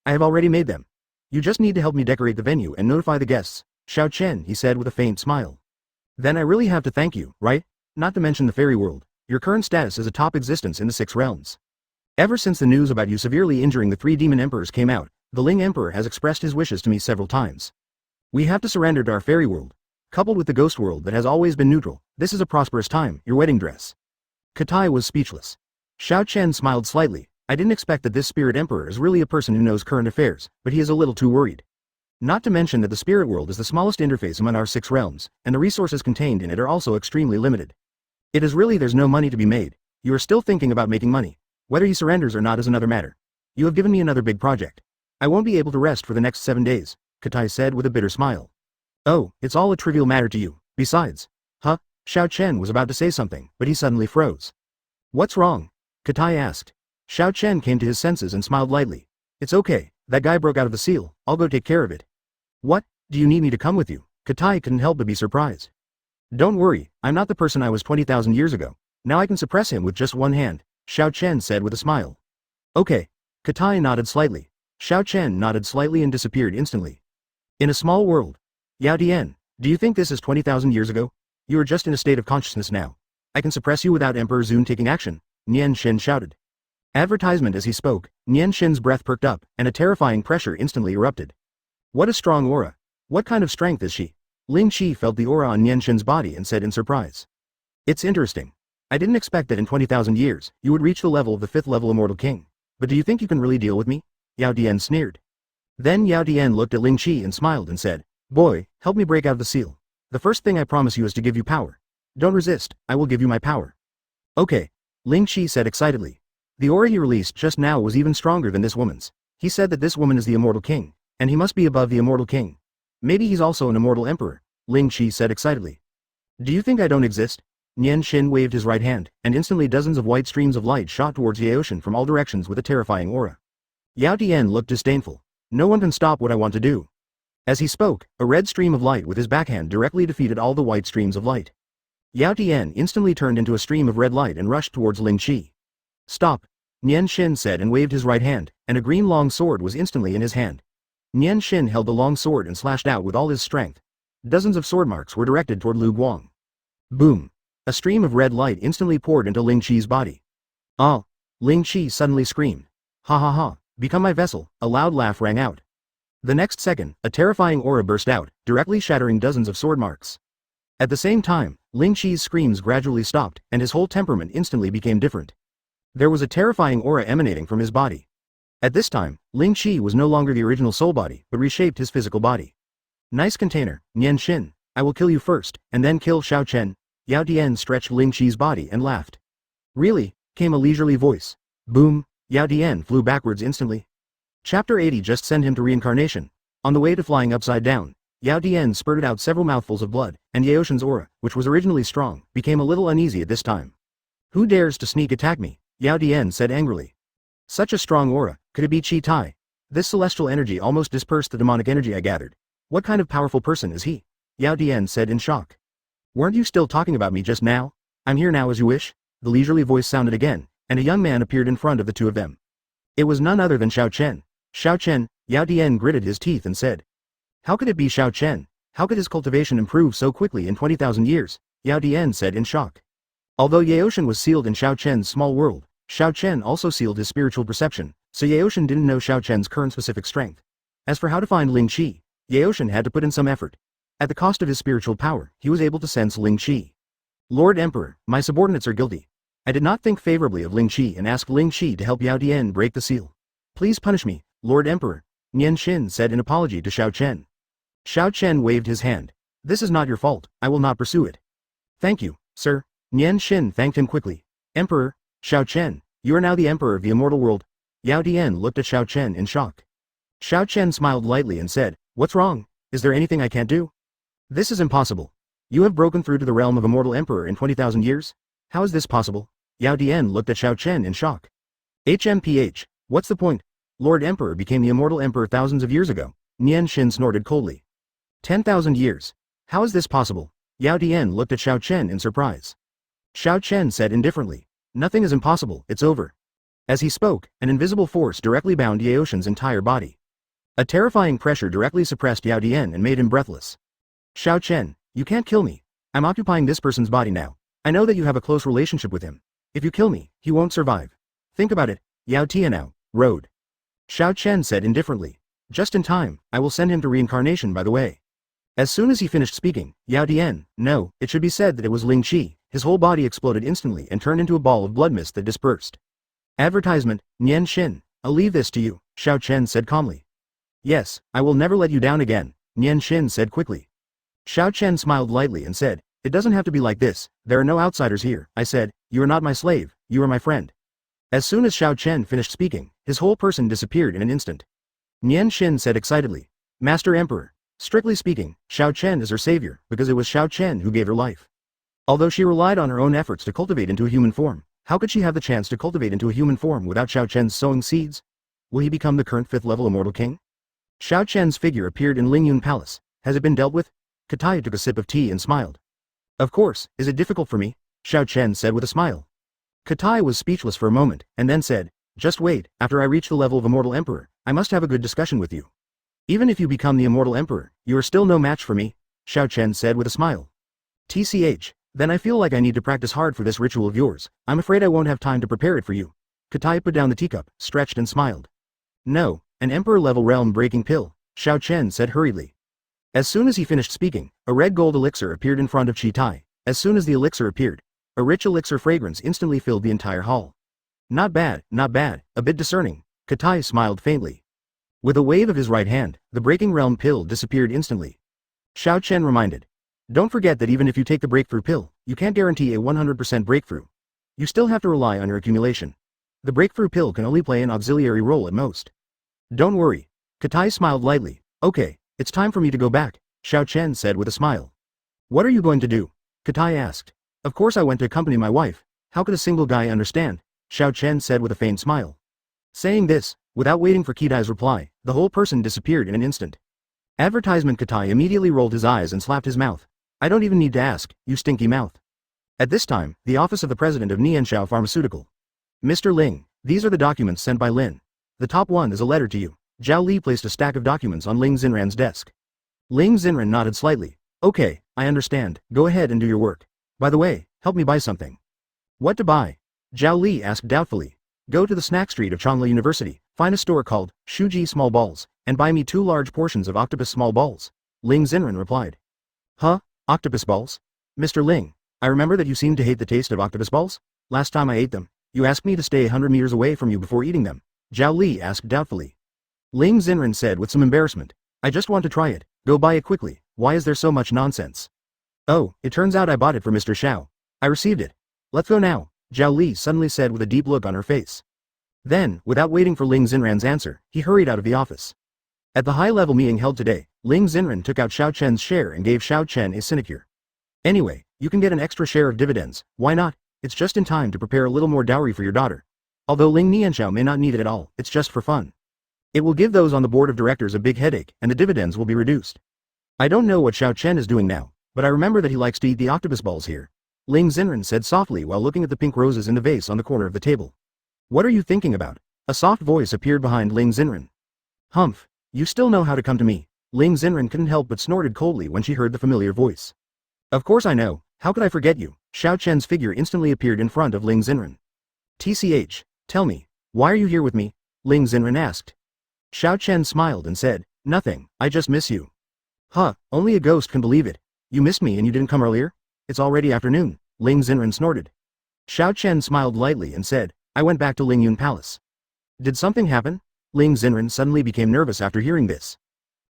I have already made them. You just need to help me decorate the venue and notify the guests. Xiao Chen, he said with a faint smile. Then I really have to thank you, right? Not to mention the fairy world. Your current status is a top existence in the 6 realms. Ever since the news about you severely injuring the 3 demon emperors came out, the Ling Emperor has expressed his wishes to me several times. We have to surrender to our fairy world. Coupled with the ghost world that has always been neutral, this is a prosperous time, your wedding dress. Katai was speechless. Xiao Chen smiled slightly. I didn't expect that this spirit emperor is really a person who knows current affairs, but he is a little too worried. Not to mention that the spirit world is the smallest interface among our 6 realms, and the resources contained in it are also extremely limited. It is really there's no money to be made. You are still thinking about making money. Whether he surrenders or not is another matter. You have given me another big project. I won't be able to rest for the next 7 days, Katai said with a bitter smile. Oh, it's all a trivial matter to you. Besides. Xiao Chen was about to say something, but he suddenly froze. What's wrong? Katai asked. Xiao Chen came to his senses and smiled lightly. It's okay, that guy broke out of the seal, I'll go take care of it. What, do you need me to come with you? Katai couldn't help but be surprised. Don't worry, I'm not the person I was 20,000 years ago. Now I can suppress him with just one hand, Xiao Chen said with a smile. Okay. Katai nodded slightly. Xiao Chen nodded slightly and disappeared instantly. In a small world. Yao Dian, do you think this is 20,000 years ago? You are just in a state of consciousness now. I can suppress you without Emperor Zun taking action, Nianxiao shouted. Advertisement as he spoke, Nianxiao's breath perked up, and a terrifying pressure instantly erupted. What a strong aura. What kind of strength is she? Ling Qi felt the aura on Nianxiao's body and said in surprise. It's interesting. I didn't expect that in 20,000 years, you would reach the level of the 5th level Immortal King. But do you think you can really deal with me? Yao Dian sneered. Then Yao Dian looked at Ling Qi and smiled and said, Boy, help me break out of the seal. The first thing I promise you is to give you power. Don't resist, I will give you my power. Okay, Ling Qi said excitedly. The aura he released just now was even stronger than this woman's. He said that this woman is the Immortal King, and he must be above the Immortal King. Maybe he's also an Immortal Emperor, Ling Qi said excitedly. Do you think I don't exist? Nianxiao waved his right hand, and instantly dozens of white streams of light shot towards the ocean from all directions with a terrifying aura. Yao Dian looked disdainful. No one can stop what I want to do. As he spoke, a red stream of light with his backhand directly defeated all the white streams of light. Yao Dian instantly turned into a stream of red light and rushed towards Ling Qi. Stop! Nianxiao said and waved his right hand, and a green long sword was instantly in his hand. Nianxiao held the long sword and slashed out with all his strength. Dozens of sword marks were directed toward Lu Guang. Boom! A stream of red light instantly poured into Ling Qi's body. "Ah!" Ling Qi suddenly screamed. "Ha ha ha, become my vessel," a loud laugh rang out. The next second, a terrifying aura burst out, directly shattering dozens of sword marks. At the same time, Ling Qi's screams gradually stopped, and his whole temperament instantly became different. There was a terrifying aura emanating from his body. At this time, Ling Qi was no longer the original soul body, but reshaped his physical body. "Nice container, Nianxiao. I will kill you first, and then kill Xiao Chen." Yao Dian stretched Ling Qi's body and laughed. "Really?" came a leisurely voice. Boom! Yao Dian flew backwards instantly. Chapter 80 just sent him to reincarnation. On the way to flying upside down, Yao Dian spurted out several mouthfuls of blood, and Yaoshen's aura, which was originally strong, became a little uneasy at this time. "Who dares to sneak attack me?" Yao Dian said angrily. "Such a strong aura, could it be Chi Tai? This celestial energy almost dispersed the demonic energy I gathered. What kind of powerful person is he?" Yao Dian said in shock. "Weren't you still talking about me just now? I'm here now as you wish." The leisurely voice sounded again, and a young man appeared in front of the two of them. It was none other than Xiao Chen. "Xiao Chen," Yao Dian gritted his teeth and said. "How could it be Xiao Chen? How could his cultivation improve so quickly in 20,000 years?" Yao Dian said in shock. Although Yaoshen was sealed in Xiao Chen's small world, Xiao Chen also sealed his spiritual perception, so Yaoshen didn't know Xiao Chen's current specific strength. As for how to find Ling Qi, Yaoshen had to put in some effort. At the cost of his spiritual power, he was able to sense Ling Qi. "Lord Emperor, my subordinates are guilty. I did not think favorably of Ling Qi and asked Ling Qi to help Yao Dian break the seal. Please punish me, Lord Emperor," Nianxiao said in apology to Xiao Chen. Xiao Chen waved his hand. "This is not your fault, I will not pursue it." "Thank you, sir." Nianxiao thanked him quickly. "Emperor, Xiao Chen, you are now the emperor of the immortal world." Yao Dian looked at Xiao Chen in shock. Xiao Chen smiled lightly and said, "What's wrong? Is there anything I can't do?" "This is impossible. You have broken through to the realm of immortal emperor in 20,000 years? How is this possible?" Yao Dian looked at Xiao Chen in shock. "HMPH, what's the point? Lord Emperor became the immortal emperor thousands of years ago." Nianxiao snorted coldly. 10,000 years. How is this possible?" Yao Dian looked at Xiao Chen in surprise. Xiao Chen said indifferently, "Nothing is impossible, it's over." As he spoke, an invisible force directly bound Yaoshen's entire body. A terrifying pressure directly suppressed Yao Dian and made him breathless. "Xiao Chen, you can't kill me. I'm occupying this person's body now. I know that you have a close relationship with him. If you kill me, he won't survive. Think about it." Yao Tianao, road. Xiao Chen said indifferently. "Just in time, I will send him to reincarnation by the way." As soon as he finished speaking, Yao Dian, no, it should be said that it was Ling Qi, his whole body exploded instantly and turned into a ball of blood mist that dispersed. Advertisement, Nianxiao, I'll leave this to you, Xiao Chen said calmly. "Yes, I will never let you down again," Nianxiao said quickly. Xiao Chen smiled lightly and said, "It doesn't have to be like this, there are no outsiders here." I said, "You are not my slave, you are my friend." As soon as Xiao Chen finished speaking, his whole person disappeared in an instant. Nianxiao said excitedly, "Master Emperor, strictly speaking, Xiao Chen is her savior, because it was Xiao Chen who gave her life. Although she relied on her own efforts to cultivate into a human form, how could she have the chance to cultivate into a human form without Xiao Chen's sowing seeds? Will he become the current 5th level immortal king?" Xiao Chen's figure appeared in Lingyun Palace. "Has it been dealt with?" Katai took a sip of tea and smiled. "Of course, is it difficult for me?" Xiao Chen said with a smile. Katai was speechless for a moment, and then said, "Just wait, after I reach the level of immortal emperor, I must have a good discussion with you. Even if you become the immortal emperor, you are still no match for me," Xiao Chen said with a smile. "TCH, then I feel like I need to practice hard for this ritual of yours. I'm afraid I won't have time to prepare it for you." Katai put down the teacup, stretched and smiled. "No, an emperor-level realm-breaking pill," Xiao Chen said hurriedly. As soon as he finished speaking, a red gold elixir appeared in front of Chitai. As soon as the elixir appeared, a rich elixir fragrance instantly filled the entire hall. Not bad, a bit discerning," Katai smiled faintly. With a wave of his right hand, the breaking realm pill disappeared instantly. Xiao Chen reminded, "Don't forget that even if you take the breakthrough pill, you can't guarantee a 100% breakthrough. You still have to rely on your accumulation. The breakthrough pill can only play an auxiliary role at most." "Don't worry." Katai smiled lightly. "Okay, it's time for me to go back," Xiao Chen said with a smile. "What are you going to do?" Katai asked. "Of course I went to accompany my wife. How could a single guy understand?" Xiao Chen said with a faint smile. Saying this, without waiting for Kitai's reply, the whole person disappeared in an instant. Advertisement. Katai immediately rolled his eyes and slapped his mouth. "I don't even need to ask, you stinky mouth." At this time, the office of the president of Nianxiao Pharmaceutical. "Mr. Ling, These are the documents sent by Lin. The top one is a letter to you. Zhao Li placed a stack of documents on Ling Xinran's desk. Ling Xinran nodded slightly. Okay, I understand, go ahead and do your work. By the way, help me buy something. What to buy? Zhao Li asked doubtfully. Go to the snack street of Changla University, find a store called Shuji Small Balls, and buy me 2 large portions of octopus small balls. Ling Xinran replied. Huh? Octopus balls? Mr. Ling, I remember that you seemed to hate the taste of octopus balls. Last time I ate them, you asked me to stay 100 meters away from you before eating them. Zhao Li asked doubtfully. Ling Xinran said with some embarrassment. I just want to try it, go buy it quickly, why is there so much nonsense? Oh, it turns out I bought it for Mr. Xiao. I received it. Let's go now, Zhao Li suddenly said with a deep look on her face. Then, without waiting for Ling Xinran's answer, he hurried out of the office. At the high-level meeting held today, Ling Xinran took out Xiao Chen's share and gave Xiao Chen a sinecure. Anyway, you can get an extra share of dividends, why not? It's just in time to prepare a little more dowry for your daughter. Although Ling Nianxiao may not need it at all, it's just for fun. It will give those on the board of directors a big headache, and the dividends will be reduced. I don't know what Xiao Chen is doing now, but I remember that he likes to eat the octopus balls here. Ling Xinran said softly while looking at the pink roses in the vase on the corner of the table. What are you thinking about? A soft voice appeared behind Ling Xinran. Humph, you still know how to come to me. Ling Xinran couldn't help but snorted coldly when she heard the familiar voice. Of course I know, how could I forget you? Xiao Chen's figure instantly appeared in front of Ling Xinran. TCH, tell me, why are you here with me? Ling Xinran asked. Xiao Chen smiled and said, nothing, I just miss you. Huh, only a ghost can believe it. You missed me and you didn't come earlier? It's already afternoon, Ling Xinran snorted. Xiao Chen smiled lightly and said, I went back to Ling Yun Palace. Did something happen? Ling Xinran suddenly became nervous after hearing this.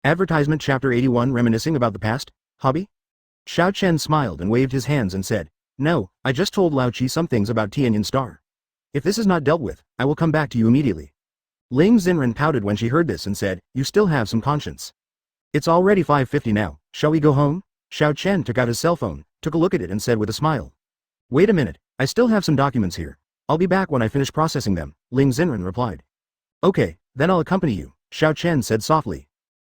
Advertisement Chapter 81 reminiscing about the past? Hobby? Xiao Chen smiled and waved his hands and said, no, I just told Lao Qi some things about Tianyin Star. If this is not dealt with, I will come back to you immediately. Ling Xinran pouted when she heard this and said, you still have some conscience. It's already 5:50 now, shall we go home? Xiao Chen took out his cell phone, took a look at it and said with a smile. Wait a minute, I still have some documents here. I'll be back when I finish processing them, Ling Xinran replied. Okay, then I'll accompany you, Xiao Chen said softly.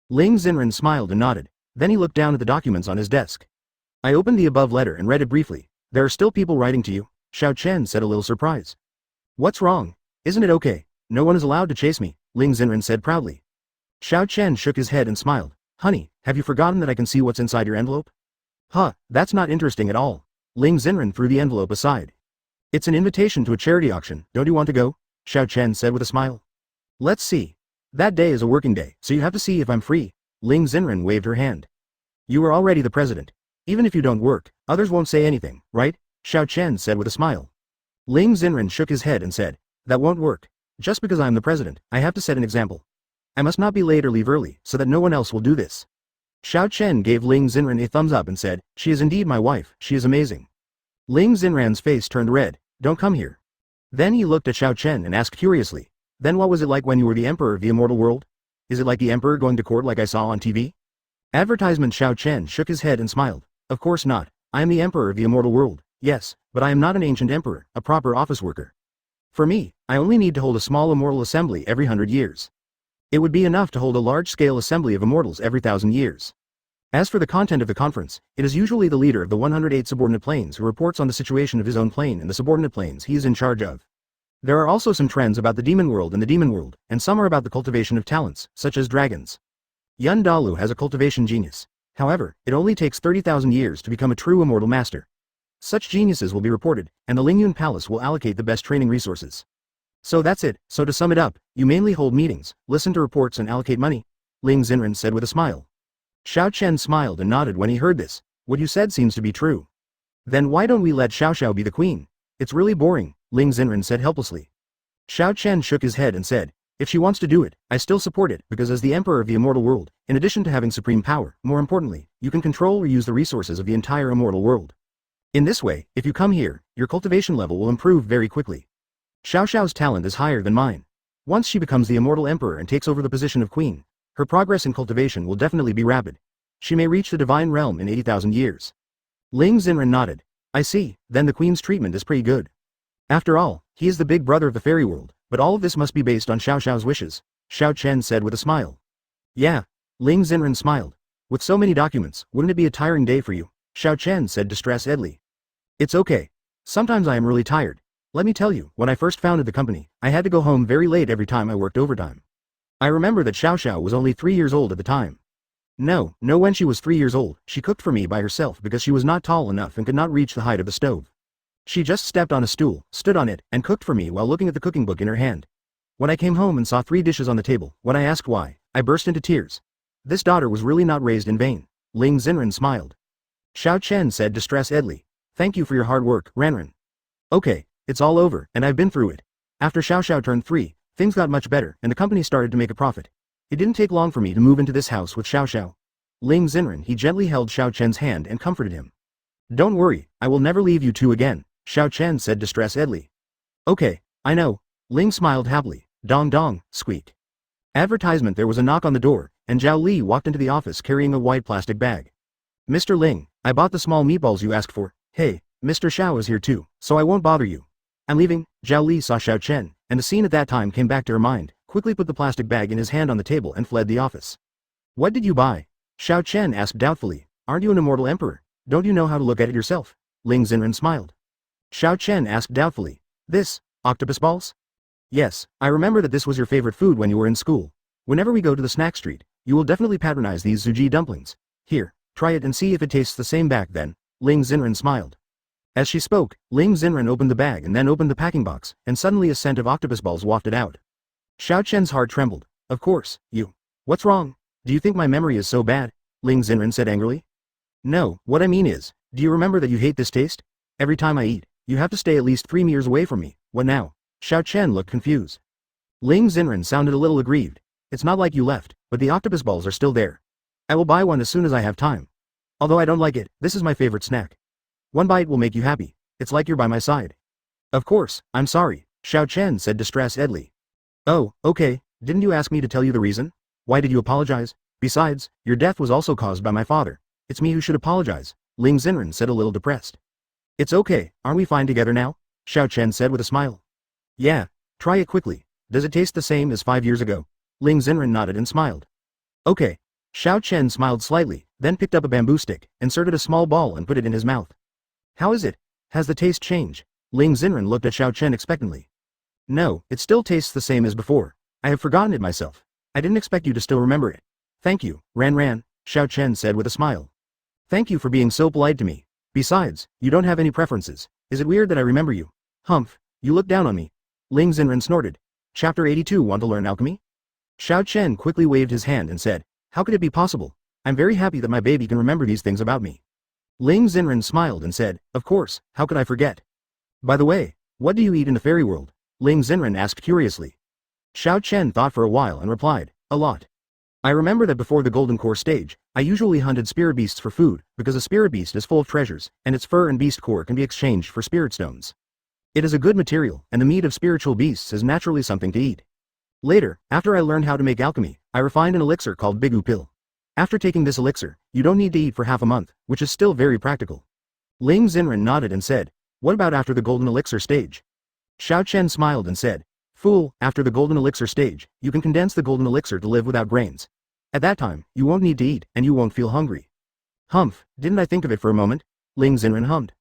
Ling Xinran smiled and nodded, then he looked down at the documents on his desk. I opened the above letter and read it briefly. There are still people writing to you, Xiao Chen said a little surprised. What's wrong? Isn't it okay? No one is allowed to chase me, Ling Xinran said proudly. Xiao Chen shook his head and smiled. Honey, have you forgotten that I can see what's inside your envelope? Huh, that's not interesting at all. Ling Xinran threw the envelope aside. It's an invitation to a charity auction, don't you want to go? Xiao Chen said with a smile. Let's see. That day is a working day, so you have to see if I'm free. Ling Xinran waved her hand. You are already the president. Even if you don't work, others won't say anything, right? Xiao Chen said with a smile. Ling Xinran shook his head and said, that won't work. Just because I am the president, I have to set an example. I must not be late or leave early, so that no one else will do this. Xiao Chen gave Ling Xinran a thumbs up and said, she is indeed my wife, she is amazing. Ling Xinran's face turned red, don't come here. Then he looked at Xiao Chen and asked curiously, then what was it like when you were the emperor of the immortal world? Is it like the emperor going to court like I saw on TV? Advertisement Xiao Chen shook his head and smiled, of course not, I am the emperor of the immortal world, yes, but I am not an ancient emperor, a proper office worker. For me, I only need to hold a small immortal assembly every 100 years. It would be enough to hold a large-scale assembly of immortals every 1,000 years. As for the content of the conference, it is usually the leader of the 108 subordinate planes who reports on the situation of his own plane and the subordinate planes he is in charge of. There are also some trends about the demon world and the demon world, and some are about the cultivation of talents, such as dragons. Yun Dalu has a cultivation genius. However, it only takes 30,000 years to become a true immortal master. Such geniuses will be reported, and the Ling Yun Palace will allocate the best training resources. So that's it, so to sum it up, you mainly hold meetings, listen to reports and allocate money, Ling Xinran said with a smile. Xiao Chen smiled and nodded when he heard this, what you said seems to be true. Then why don't we let Xiao Xiao be the queen? It's really boring, Ling Xinran said helplessly. Xiao Chen shook his head and said, if she wants to do it, I still support it because as the emperor of the immortal world, in addition to having supreme power, more importantly, you can control or use the resources of the entire immortal world. In this way, if you come here, your cultivation level will improve very quickly. Xiao Xiao's talent is higher than mine. Once she becomes the immortal emperor and takes over the position of queen, her progress in cultivation will definitely be rapid. She may reach the divine realm in 80,000 years. Ling Xinran nodded. I see, then the queen's treatment is pretty good. After all, he is the big brother of the fairy world, but all of this must be based on Xiao Xiao's wishes, Xiao Chen said with a smile. Yeah. Ling Xinran smiled. With so many documents, wouldn't it be a tiring day for you? Xiao Chen said distractedly. It's okay. Sometimes I am really tired. Let me tell you, when I first founded the company, I had to go home very late every time I worked overtime. I remember that Xiao was only 3 years old at the time. No, when she was 3 years old, she cooked for me by herself because she was not tall enough and could not reach the height of the stove. She just stepped on a stool, stood on it, and cooked for me while looking at the cooking book in her hand. When I came home and saw 3 dishes on the table, when I asked why, I burst into tears. This daughter was really not raised in vain. Ling Xen smiled. Xiao Chen said distractedly. Thank you for your hard work, Ranran. Okay, it's all over, and I've been through it. After Xiao turned 3, things got much better, and the company started to make a profit. It didn't take long for me to move into this house with Xiao. Ling Xen, he gently held Xiao Chen's hand and comforted him. Don't worry, I will never leave you two again, Xiao Chen said distractedly. Okay, I know. Ling smiled happily. Dong dong, squeak. Advertisement. There was a knock on the door, and Zhao Li walked into the office carrying a white plastic bag. Mr. Ling, I bought the small meatballs you asked for. Hey, Mr. Xiao is here too, so I won't bother you. I'm leaving. Zhao Li saw Xiao Chen, and the scene at that time came back to her mind, quickly put the plastic bag in his hand on the table and fled the office. What did you buy? Xiao Chen asked doubtfully. Aren't you an immortal emperor? Don't you know how to look at it yourself? Ling Xen smiled. Xiao Chen asked doubtfully. This, octopus balls? Yes, I remember that this was your favorite food when you were in school. Whenever we go to the snack street, you will definitely patronize these Zuji dumplings. Here, try it and see if it tastes the same back then. Ling Xen smiled. As she spoke, Ling Xen opened the bag and then opened the packing box, and suddenly a scent of octopus balls wafted out. Xiao Chen's heart trembled. Of course, you. What's wrong? Do you think my memory is so bad? Ling Xen said angrily. No, what I mean is, do you remember that you hate this taste? Every time I eat, you have to stay at least 3 meters away from me. What now? Xiao Chen looked confused. Ling Xen sounded a little aggrieved. It's not like you left, but the octopus balls are still there. I will buy one as soon as I have time. Although I don't like it, this is my favorite snack. One bite will make you happy. It's like you're by my side. Of course, I'm sorry, Xiao Chen said distractedly. Oh, okay, didn't you ask me to tell you the reason? Why did you apologize? Besides, your death was also caused by my father. It's me who should apologize, Ling Xen said a little depressed. It's okay, aren't we fine together now? Xiao Chen said with a smile. Yeah, try it quickly. Does it taste the same as 5 years ago? Ling Xen nodded and smiled. Okay. Xiao Chen smiled slightly, then picked up a bamboo stick, inserted a small ball and put it in his mouth. How is it? Has the taste changed? Ling Xen looked at Xiao Chen expectantly. No, it still tastes the same as before. I have forgotten it myself. I didn't expect you to still remember it. Thank you, Ran, Xiao Chen said with a smile. Thank you for being so polite to me. Besides, you don't have any preferences. Is it weird that I remember you? Humph, you look down on me. Ling Xen snorted. Chapter 82. Want to learn alchemy? Xiao Chen quickly waved his hand and said, how could it be possible? I'm very happy that my baby can remember these things about me. Ling Xen smiled and said, of course, how could I forget? By the way, what do you eat in the fairy world? Ling Xen asked curiously. Xiao Chen thought for a while and replied, a lot. I remember that before the Golden Core stage, I usually hunted spirit beasts for food, because a spirit beast is full of treasures, and its fur and beast core can be exchanged for spirit stones. It is a good material, and the meat of spiritual beasts is naturally something to eat. Later, after I learned how to make alchemy, I refined an elixir called Bigu Pill. After taking this elixir, you don't need to eat for half a month, which is still very practical. Ling Xen nodded and said, what about after the golden elixir stage? Xiao Chen smiled and said, fool, after the golden elixir stage, you can condense the golden elixir to live without grains. At that time, you won't need to eat, and you won't feel hungry. Humph, didn't I think of it for a moment? Ling Xen hummed.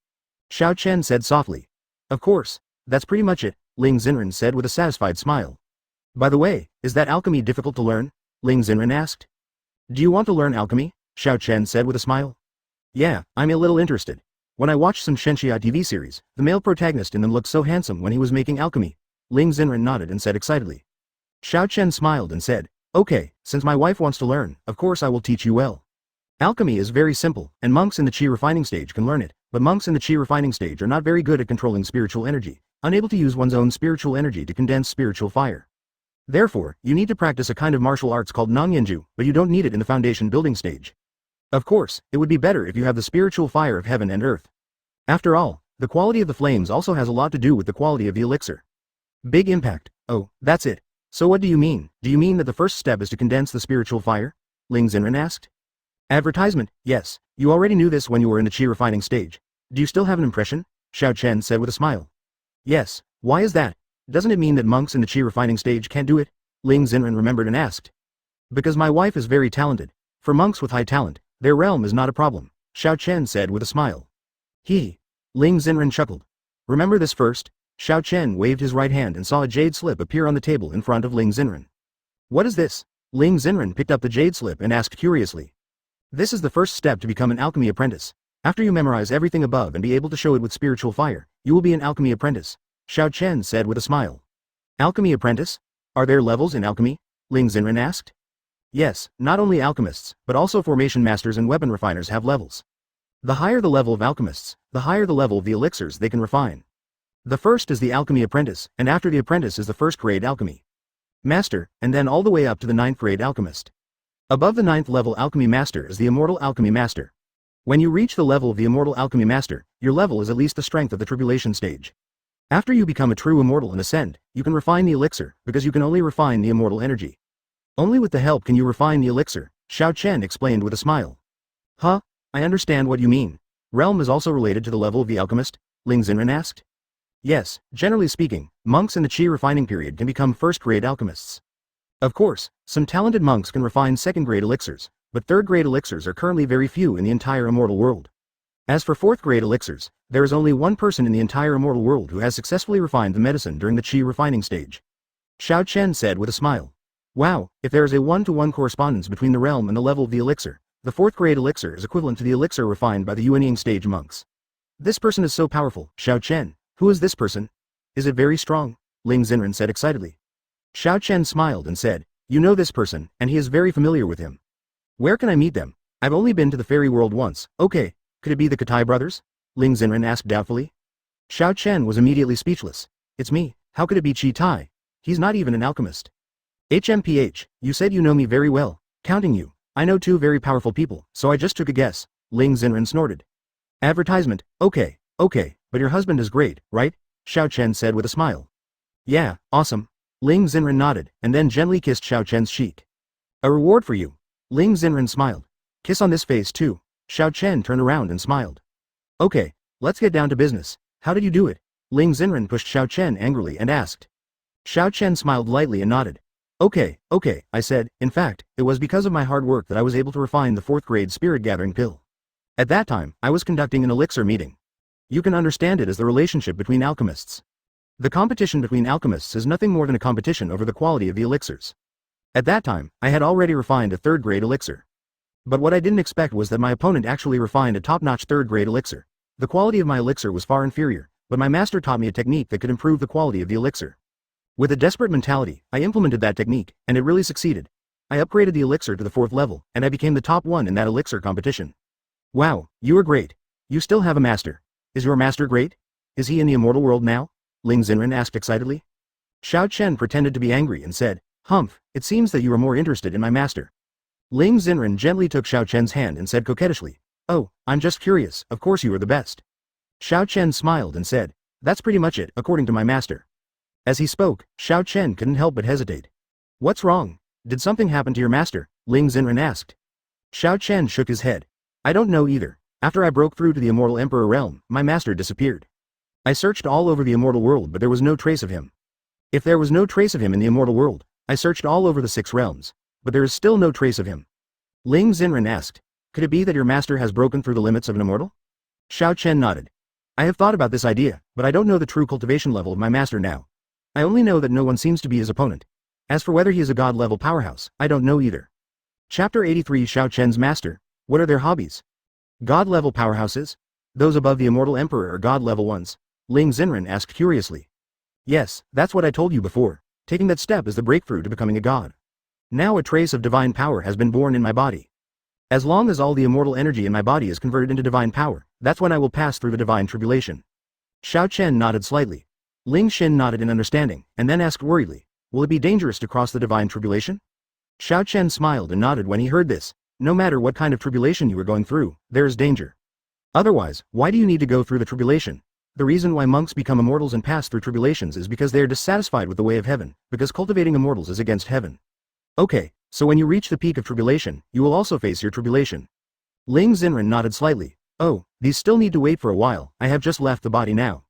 Xiao Chen said softly. Of course, that's pretty much it, Ling Xen said with a satisfied smile. By the way, is that alchemy difficult to learn? Ling Xen asked. Do you want to learn alchemy? Xiao Chen said with a smile. Yeah, I'm a little interested. When I watched some Shenxia TV series, the male protagonist in them looked so handsome when he was making alchemy. Ling Xen nodded and said excitedly. Xiao Chen smiled and said, okay, since my wife wants to learn, of course I will teach you well. Alchemy is very simple, and monks in the Qi refining stage can learn it, but monks in the Qi refining stage are not very good at controlling spiritual energy, unable to use one's own spiritual energy to condense spiritual fire. Therefore, you need to practice a kind of martial arts called Nongyanju, but you don't need it in the foundation building stage. Of course, it would be better if you have the spiritual fire of heaven and earth. After all, the quality of the flames also has a lot to do with the quality of the elixir. Big impact. Oh, that's it. So what do you mean? Do you mean that the first step is to condense the spiritual fire? Ling Xen asked. Advertisement, yes, you already knew this when you were in the Qi refining stage. Do you still have an impression? Xiao Chen said with a smile. Yes, why is that? Doesn't it mean that monks in the Qi refining stage can't do it? Ling Xen remembered and asked. Because my wife is very talented. For monks with high talent, their realm is not a problem, Xiao Chen said with a smile. Ling Xen chuckled. Remember this first? Xiao Chen waved his right hand and saw a jade slip appear on the table in front of Ling Xen. What is this? Ling Xen picked up the jade slip and asked curiously. This is the first step to become an alchemy apprentice. After you memorize everything above and be able to show it with spiritual fire, you will be an alchemy apprentice, Xiao Chen said with a smile. Alchemy apprentice? Are there levels in alchemy? Ling Xen asked. Yes, not only alchemists, but also formation masters and weapon refiners have levels. The higher the level of alchemists, the higher the level of the elixirs they can refine. The first is the alchemy apprentice, and after the apprentice is the first grade alchemy master, and then all the way up to the 9th grade alchemist. Above the 9th level alchemy master is the immortal alchemy master. When you reach the level of the immortal alchemy master, your level is at least the strength of the tribulation stage. After you become a true immortal and ascend, you can refine the elixir, because you can only refine the immortal energy. Only with the help can you refine the elixir, Xiao Chen explained with a smile. Huh? I understand what you mean. Realm is also related to the level of the alchemist? Ling Xen asked. Yes, generally speaking, monks in the Qi refining period can become first-grade alchemists. Of course, some talented monks can refine second-grade elixirs, but third-grade elixirs are currently very few in the entire immortal world. As for fourth-grade elixirs, there is only one person in the entire immortal world who has successfully refined the medicine during the Qi refining stage. Xiao Chen said with a smile. Wow, if there is a one-to-one correspondence between the realm and the level of the elixir, the fourth-grade elixir is equivalent to the elixir refined by the Yuanying stage monks. This person is so powerful, Xiao Chen. Who is this person? Is it very strong? Ling Xen said excitedly. Xiao Chen smiled and said, you know this person, and he is very familiar with him. Where can I meet them? I've only been to the fairy world once. Okay, could it be the Katai brothers? Ling Xen asked doubtfully. Xiao Chen was immediately speechless. It's me, how could it be Chi Tai? He's not even an alchemist. HMPH, you said you know me very well, counting you. I know two very powerful people, so I just took a guess, Ling Xen snorted. Advertisement, okay, but your husband is great, right? Xiao Chen said with a smile. Yeah, awesome. Ling Xen nodded, and then gently kissed Xiao Chen's cheek. A reward for you. Ling Xen smiled. Kiss on this face too. Xiao Chen turned around and smiled. Okay, let's get down to business. How did you do it? Ling Xen pushed Xiao Chen angrily and asked. Xiao Chen smiled lightly and nodded. Okay, I said, in fact, it was because of my hard work that I was able to refine the 4th grade spirit gathering pill. At that time, I was conducting an elixir meeting. You can understand it as the relationship between alchemists. The competition between alchemists is nothing more than a competition over the quality of the elixirs. At that time, I had already refined a 3rd grade elixir. But what I didn't expect was that my opponent actually refined a top-notch 3rd grade elixir. The quality of my elixir was far inferior, but my master taught me a technique that could improve the quality of the elixir. With a desperate mentality, I implemented that technique, and it really succeeded. I upgraded the elixir to the 4th level, and I became the top one in that elixir competition. Wow, you are great. You still have a master. Is your master great? Is he in the immortal world now? Ling Xen asked excitedly. Xiao Chen pretended to be angry and said, Humph, it seems that you are more interested in my master. Ling Xen gently took Xiao Chen's hand and said coquettishly, Oh, I'm just curious, of course you are the best. Xiao Chen smiled and said, That's pretty much it, according to my master. As he spoke, Xiao Chen couldn't help but hesitate. What's wrong? Did something happen to your master? Ling Xen asked. Xiao Chen shook his head. I don't know either. After I broke through to the Immortal Emperor realm, my master disappeared. I searched all over the immortal world but there was no trace of him. If there was no trace of him in the immortal world, I searched all over the 6 realms, but there is still no trace of him. Ling Xen asked, Could it be that your master has broken through the limits of an immortal? Xiao Chen nodded. I have thought about this idea, but I don't know the true cultivation level of my master now. I only know that no one seems to be his opponent. As for whether he is a god-level powerhouse, I don't know either. Chapter 83 Xiao Chen's master. What are their hobbies? God-level powerhouses? Those above the immortal emperor are god-level ones? Ling Xen asked curiously. Yes, that's what I told you before. Taking that step is the breakthrough to becoming a god. Now a trace of divine power has been born in my body. As long as all the immortal energy in my body is converted into divine power, that's when I will pass through the divine tribulation. Xiao Chen nodded slightly. Ling Xen nodded in understanding, and then asked worriedly, Will it be dangerous to cross the divine tribulation? Xiao Chen smiled and nodded when he heard this. No matter what kind of tribulation you are going through, there is danger. Otherwise, why do you need to go through the tribulation? The reason why monks become immortals and pass through tribulations is because they are dissatisfied with the way of heaven, because cultivating immortals is against heaven. Okay, so when you reach the peak of tribulation, you will also face your tribulation. Ling Xen nodded slightly. Oh, these still need to wait for a while, I have just left the body now.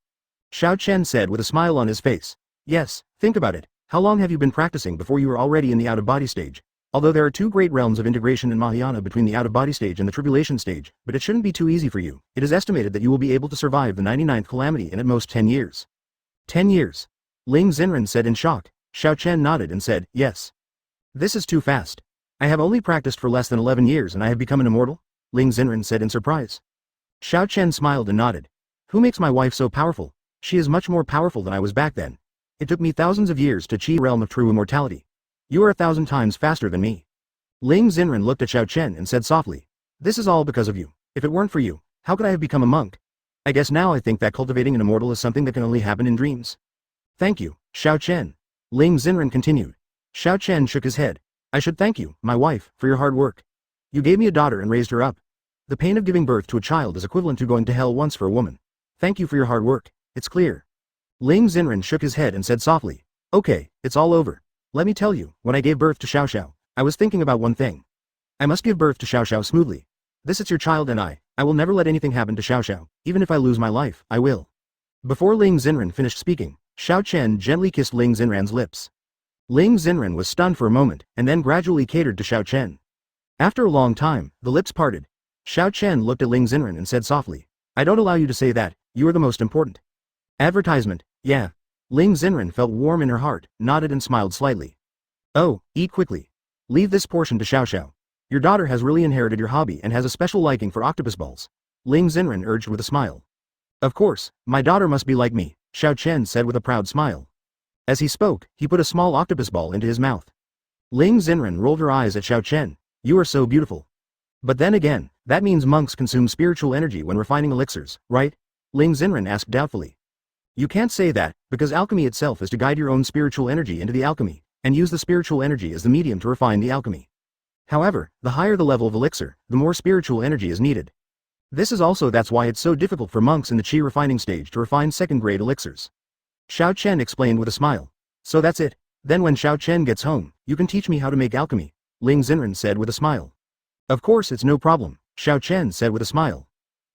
Xiao Chen said with a smile on his face. Yes, think about it. How long have you been practicing before you were already in the out-of-body stage? Although there are 2 great realms of integration in Mahayana between the out-of-body stage and the tribulation stage, but it shouldn't be too easy for you. It is estimated that you will be able to survive the 99th calamity in at most 10 years. 10 years. Ling Xen said in shock. Xiao Chen nodded and said, yes. This is too fast. I have only practiced for less than 11 years and I have become an immortal? Ling Xen said in surprise. Xiao Chen smiled and nodded. Who makes my wife so powerful? She is much more powerful than I was back then. It took me thousands of years to achieve realm of true immortality. You are 1,000 times faster than me. Ling Xen looked at Xiao Chen and said softly. This is all because of you. If it weren't for you, how could I have become a monk? I guess now I think that cultivating an immortal is something that can only happen in dreams. Thank you, Xiao Chen. Ling Xen continued. Xiao Chen shook his head. I should thank you, my wife, for your hard work. You gave me a daughter and raised her up. The pain of giving birth to a child is equivalent to going to hell once for a woman. Thank you for your hard work, it's clear. Ling Xen shook his head and said softly. Okay, it's all over. Let me tell you, when I gave birth to Xiao Xiao, I was thinking about one thing. I must give birth to Xiao Xiao smoothly. This is your child and I will never let anything happen to Xiao Xiao, even if I lose my life, I will. Before Ling Xen finished speaking, Xiao Chen gently kissed Ling Xen's lips. Ling Xen was stunned for a moment, and then gradually catered to Xiao Chen. After a long time, the lips parted. Xiao Chen looked at Ling Xen and said softly, I don't allow you to say that, you are the most important. Advertisement, yeah. Ling Xen felt warm in her heart, nodded and smiled slightly. Oh, eat quickly. Leave this portion to Xiao Xiao. Your daughter has really inherited your hobby and has a special liking for octopus balls. Ling Xen urged with a smile. Of course, my daughter must be like me, Xiao Chen said with a proud smile. As he spoke, he put a small octopus ball into his mouth. Ling Xen rolled her eyes at Xiao Chen. You are so beautiful. But then again, that means monks consume spiritual energy when refining elixirs, right? Ling Xen asked doubtfully. You can't say that, because alchemy itself is to guide your own spiritual energy into the alchemy, and use the spiritual energy as the medium to refine the alchemy. However, the higher the level of elixir, the more spiritual energy is needed. This is also that's why it's so difficult for monks in the chi refining stage to refine second-grade elixirs. Xiao Chen explained with a smile. So that's it. Then when Xiao Chen gets home, you can teach me how to make alchemy, Ling Xen said with a smile. Of course it's no problem, Xiao Chen said with a smile.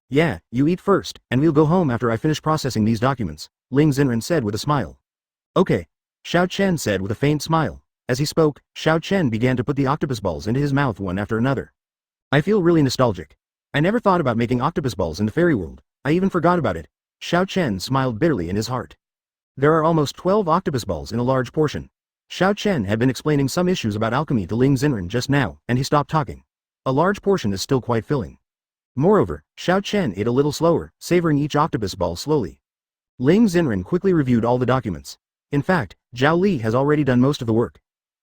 Yeah, you eat first, and we'll go home after I finish processing these documents, Ling Xen said with a smile. Okay, Xiao Chen said with a faint smile. As he spoke, Xiao Chen began to put the octopus balls into his mouth one after another. I feel really nostalgic. I never thought about making octopus balls in the fairy world. I even forgot about it. Xiao Chen smiled bitterly in his heart. There are almost 12 octopus balls in a large portion. Xiao Chen had been explaining some issues about alchemy to Ling Xen just now, and he stopped talking. A large portion is still quite filling. Moreover, Xiao Chen ate a little slower, savoring each octopus ball slowly. Ling Xen quickly reviewed all the documents. In fact, Zhao Li has already done most of the work.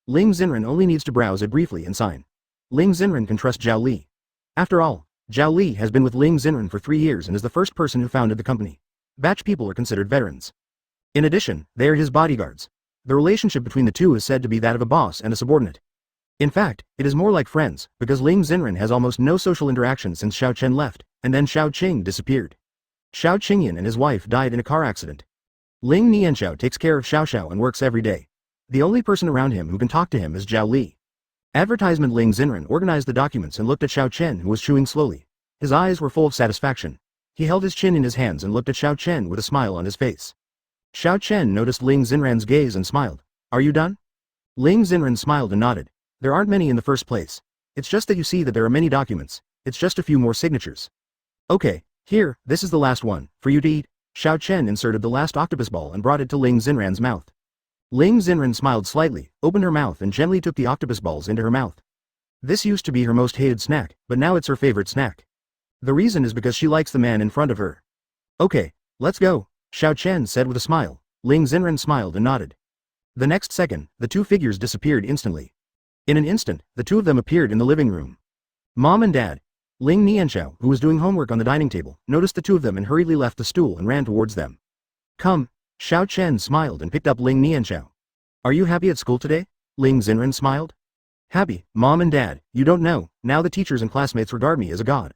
Ling Xen only needs to browse it briefly and sign. Ling Xen can trust Zhao Li. After all, Zhao Li has been with Ling Xen for 3 years and is the first person who founded the company. Batch people are considered veterans. In addition, they are his bodyguards. The relationship between the two is said to be that of a boss and a subordinate. In fact, it is more like friends, because Ling Xen has almost no social interaction since Xiao Chen left, and then Xiao Qing disappeared. Xiao Qingyan and his wife died in a car accident. Ling Nianxiao takes care of Xiao Xiao and works every day. The only person around him who can talk to him is Zhao Li. Advertisement. Ling Xen organized the documents and looked at Xiao Chen, who was chewing slowly. His eyes were full of satisfaction. He held his chin in his hands and looked at Xiao Chen with a smile on his face. Xiao Chen noticed Ling Xen's gaze and smiled. Are you done? Ling Xen smiled and nodded. There aren't many in the first place. It's just that you see that there are many documents. It's just a few more signatures. Okay, here, this is the last one, for you to eat. Xiao Chen inserted the last octopus ball and brought it to Ling Xen's mouth. Ling Xen smiled slightly, opened her mouth and gently took the octopus balls into her mouth. This used to be her most hated snack, but now it's her favorite snack. The reason is because she likes the man in front of her. Okay, let's go, Xiao Chen said with a smile. Ling Xen smiled and nodded. The next second, the two figures disappeared instantly. In an instant, the two of them appeared in the living room. Mom and Dad. Ling Nianxiao, who was doing homework on the dining table, noticed the two of them and hurriedly left the stool and ran towards them. Come. Xiao Chen smiled and picked up Ling Nianxiao. Are you happy at school today? Ling Xen smiled. Happy, Mom and Dad, you don't know, now the teachers and classmates regard me as a god.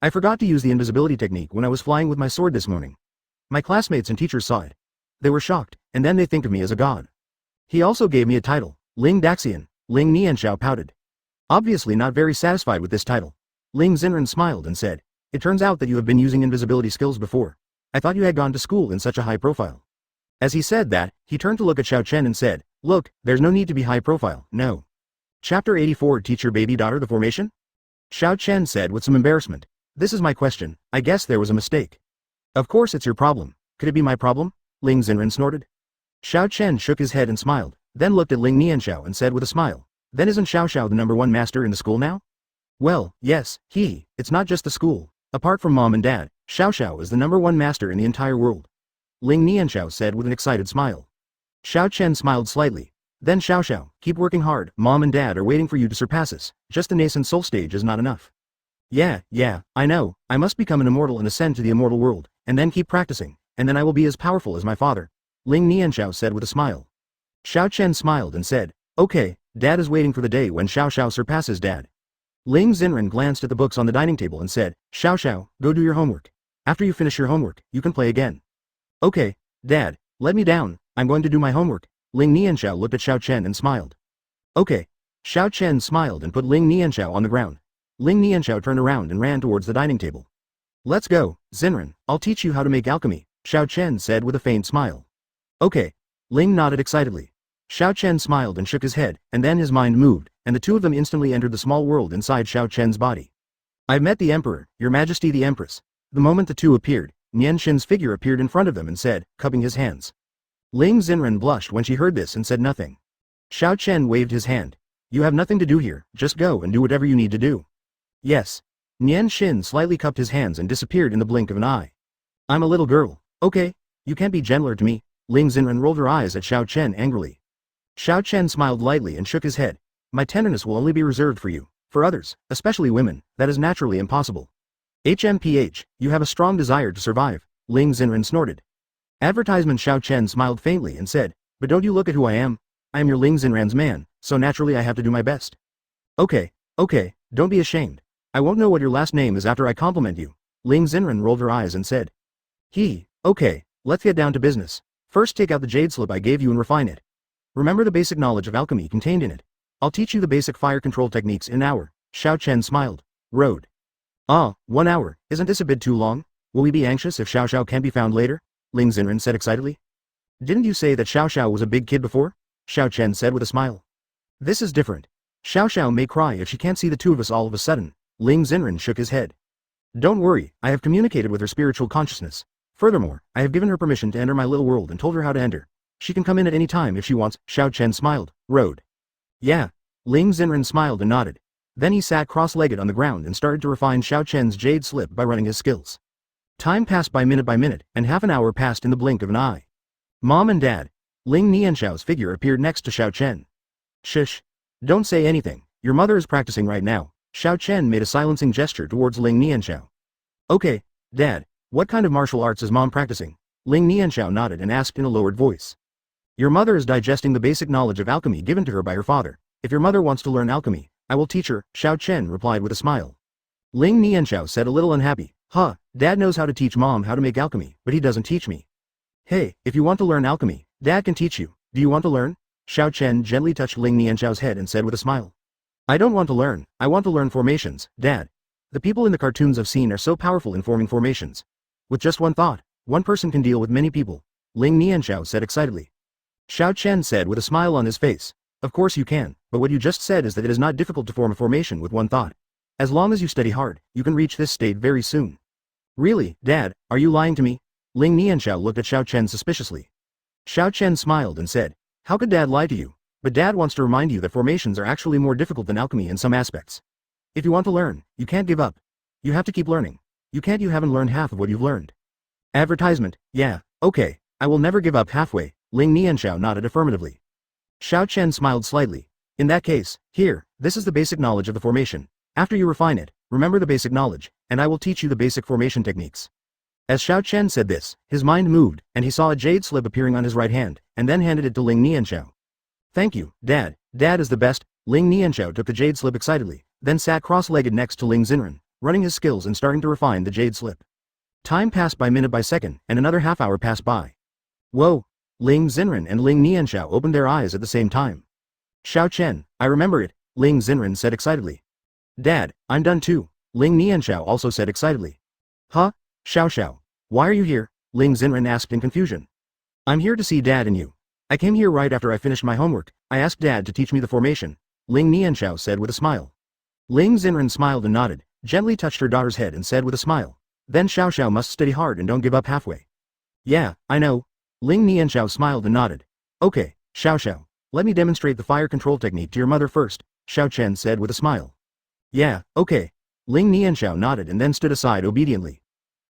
I forgot to use the invisibility technique when I was flying with my sword this morning. My classmates and teachers saw it. They were shocked, and then they think of me as a god. He also gave me a title, Ling Daxian. Ling Nianxiao pouted. Obviously not very satisfied with this title. Ling Xen smiled and said, it turns out that you have been using invisibility skills before. I thought you had gone to school in such a high profile. As he said that, he turned to look at Xiao Chen and said, look, there's no need to be high profile, no. Chapter 84. Teach your baby daughter the formation? Xiao Chen said with some embarrassment. This is my question, I guess there was a mistake. Of course it's your problem. Could it be my problem? Ling Xen snorted. Xiao Chen shook his head and smiled, then looked at Ling Nianxiao and said with a smile. Then isn't Xiao the #1 master in the school now? Well, yes, it's not just the school. Apart from mom and dad, Xiao is the #1 master in the entire world. Ling Nianxiao said with an excited smile. Xiao Chen smiled slightly. Then Xiao, keep working hard, mom and dad are waiting for you to surpass us, just the nascent soul stage is not enough. Yeah, I know, I must become an immortal and ascend to the immortal world, and then keep practicing, and then I will be as powerful as my father. Ling Nianxiao said with a smile. Xiao Chen smiled and said, okay, dad is waiting for the day when Xiao surpasses dad. Ling Xen glanced at the books on the dining table and said, Xiao, go do your homework. After you finish your homework, you can play again. Okay, dad, let me down, I'm going to do my homework. Ling Nianxiao looked at Xiao Chen and smiled. Okay. Xiao Chen smiled and put Ling Nianxiao on the ground. Ling Nianxiao turned around and ran towards the dining table. Let's go, Xen, I'll teach you how to make alchemy, Xiao Chen said with a faint smile. Okay. Ling nodded excitedly. Xiao Chen smiled and shook his head, and then his mind moved, and the two of them instantly entered the small world inside Xiao Chen's body. I've met the Emperor, Your Majesty the Empress. The moment the two appeared, Nianxian's figure appeared in front of them and said, cupping his hands. Ling Xen blushed when she heard this and said nothing. Xiao Chen waved his hand. You have nothing to do here, just go and do whatever you need to do. Yes. Nianxian slightly cupped his hands and disappeared in the blink of an eye. I'm a little girl, okay? You can't be gentler to me. Ling Xen rolled her eyes at Xiao Chen angrily. Xiao Chen smiled lightly and shook his head. My tenderness will only be reserved for you. For others, especially women, that is naturally impossible. HMPH, you have a strong desire to survive, Ling Xen snorted. Advertisement. Xiao Chen smiled faintly and said, but don't you look at who I am? I am your Ling Xen's man, so naturally I have to do my best. Okay, don't be ashamed. I won't know what your last name is after I compliment you. Ling Xen rolled her eyes and said. Okay, let's get down to business. First take out the jade slip I gave you and refine it. Remember the basic knowledge of alchemy contained in it. I'll teach you the basic fire control techniques in an hour, Xiao Chen smiled. Road. 1 hour, isn't this a bit too long? Will we be anxious if Xiao can't be found later? Ling Xen said excitedly. Didn't you say that Xiao was a big kid before? Xiao Chen said with a smile. This is different. Xiao may cry if she can't see the two of us all of a sudden. Ling Xen shook his head. Don't worry, I have communicated with her spiritual consciousness. Furthermore, I have given her permission to enter my little world and told her how to enter. She can come in at any time if she wants. Xiao Chen smiled. Road. Yeah. Ling Xen smiled and nodded. Then he sat cross-legged on the ground and started to refine Xiao Chen's jade slip by running his skills. Time passed by minute, and half an hour passed in the blink of an eye. Mom and Dad. Ling Nianxiao's figure appeared next to Xiao Chen. Shush. Don't say anything, your mother is practicing right now. Xiao Chen made a silencing gesture towards Ling Nianxiao. Okay, Dad, what kind of martial arts is mom practicing? Ling Nianxiao nodded and asked in a lowered voice. Your mother is digesting the basic knowledge of alchemy given to her by her father. If your mother wants to learn alchemy, I will teach her, Xiao Chen replied with a smile. Ling Nianxiao said a little unhappy. Dad knows how to teach mom how to make alchemy, but he doesn't teach me. Hey, if you want to learn alchemy, Dad can teach you. Do you want to learn? Xiao Chen gently touched Ling Nianxiao's head and said with a smile. I don't want to learn, I want to learn formations, Dad. The people in the cartoons I've seen are so powerful in forming formations. With just one thought, one person can deal with many people. Ling Nianxiao said excitedly. Xiao Chen said with a smile on his face. Of course you can, but what you just said is that it is not difficult to form a formation with one thought. As long as you study hard, you can reach this state very soon. Really, Dad, are you lying to me? Ling Nianxiao looked at Xiao Chen suspiciously. Xiao Chen smiled and said, how could Dad lie to you? But Dad wants to remind you that formations are actually more difficult than alchemy in some aspects. If you want to learn, you can't give up. You have to keep learning. You haven't learned half of what you've learned. Advertisement. Yeah, okay, I will never give up halfway. Ling Nianxiao nodded affirmatively. Xiao Chen smiled slightly. In that case, here, this is the basic knowledge of the formation. After you refine it, remember the basic knowledge, and I will teach you the basic formation techniques. As Xiao Chen said this, his mind moved, and he saw a jade slip appearing on his right hand, and then handed it to Ling Nianxiao. Thank you, Dad. Dad is the best. Ling Nianxiao took the jade slip excitedly, then sat cross-legged next to Ling Xen, running his skills and starting to refine the jade slip. Time passed by minute by second, and another half hour passed by. Whoa! Ling Xen and Ling Nianxiao opened their eyes at the same time. Xiao Chen, I remember it, Ling Xen said excitedly. Dad, I'm done too, Ling Nianxiao also said excitedly. Huh? Xiao, why are you here? Ling Xen asked in confusion. I'm here to see Dad and you. I came here right after I finished my homework. I asked Dad to teach me the formation, Ling Nianxiao said with a smile. Ling Xen smiled and nodded, gently touched her daughter's head and said with a smile. Then Xiao must study hard and don't give up halfway. Yeah, I know. Ling Nianxiao smiled and nodded. Okay, Xiao. Let me demonstrate the fire control technique to your mother first, Xiao Chen said with a smile. Yeah, okay. Ling Nianxiao nodded and then stood aside obediently.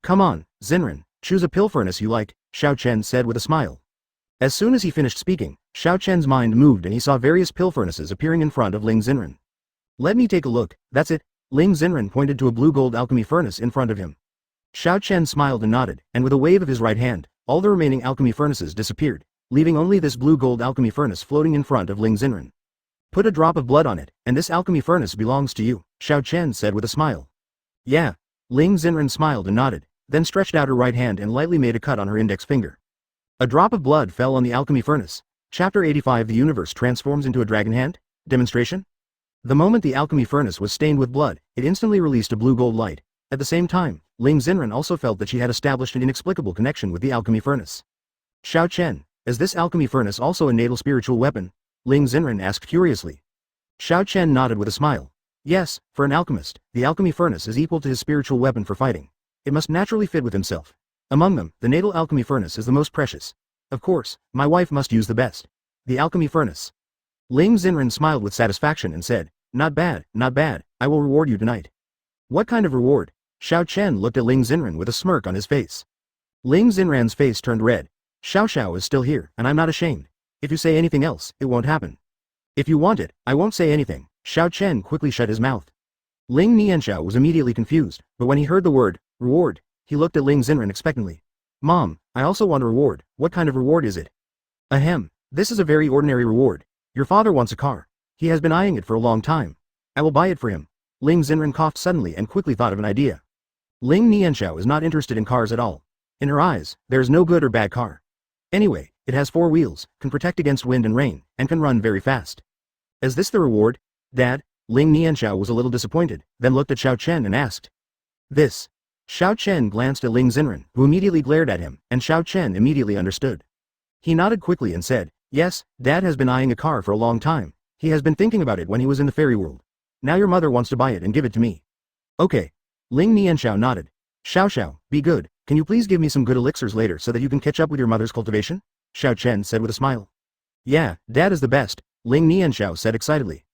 Come on, Xinren, choose a pill furnace you like, Xiao Chen said with a smile. As soon as he finished speaking, Xiao Chen's mind moved and he saw various pill furnaces appearing in front of Ling Xinren. Let me take a look, that's it. Ling Xinren pointed to a blue-gold alchemy furnace in front of him. Xiao Chen smiled and nodded, and with a wave of his right hand, all the remaining alchemy furnaces disappeared, leaving only this blue-gold alchemy furnace floating in front of Ling Xinren. Put a drop of blood on it, and this alchemy furnace belongs to you, Xiao Chen said with a smile. Yeah. Ling Xinren smiled and nodded, then stretched out her right hand and lightly made a cut on her index finger. A drop of blood fell on the alchemy furnace. Chapter 85 The universe transforms into a dragon hand? Demonstration? The moment the alchemy furnace was stained with blood, it instantly released a blue-gold light. At the same time, Ling Xinren also felt that she had established an inexplicable connection with the alchemy furnace. Xiao Chen, is this alchemy furnace also a natal spiritual weapon? Ling Xinren asked curiously. Xiao Chen nodded with a smile. Yes, for an alchemist, the alchemy furnace is equal to his spiritual weapon for fighting. It must naturally fit with himself. Among them, the natal alchemy furnace is the most precious. Of course, my wife must use the best. The alchemy furnace. Ling Xinren smiled with satisfaction and said, not bad, I will reward you tonight. What kind of reward? Xiao Chen looked at Ling Xinren with a smirk on his face. Ling Xinren's face turned red. Xiao is still here, and I'm not ashamed. If you say anything else, it won't happen. If you want it, I won't say anything. Xiao Chen quickly shut his mouth. Ling Nianxiao was immediately confused, but when he heard the word, reward, he looked at Ling Xinren expectantly. Mom, I also want a reward. What kind of reward is it? Ahem, this is a very ordinary reward. Your father wants a car. He has been eyeing it for a long time. I will buy it for him. Ling Xinren coughed suddenly and quickly thought of an idea. Ling Nianxiao is not interested in cars at all. In her eyes, there is no good or bad car. Anyway, it has 4 wheels, can protect against wind and rain, and can run very fast. Is this the reward? Dad? Ling Nianxiao was a little disappointed, then looked at Xiao Chen and asked. This. Xiao Chen glanced at Ling Xinren, who immediately glared at him, and Xiao Chen immediately understood. He nodded quickly and said, yes, Dad has been eyeing a car for a long time. He has been thinking about it when he was in the fairy world. Now your mother wants to buy it and give it to me. Okay. Ling Nianxiao nodded. Xiao, be good, can you please give me some good elixirs later so that you can catch up with your mother's cultivation? Xiao Chen said with a smile. Yeah, Dad is the best, Ling Nianxiao said excitedly.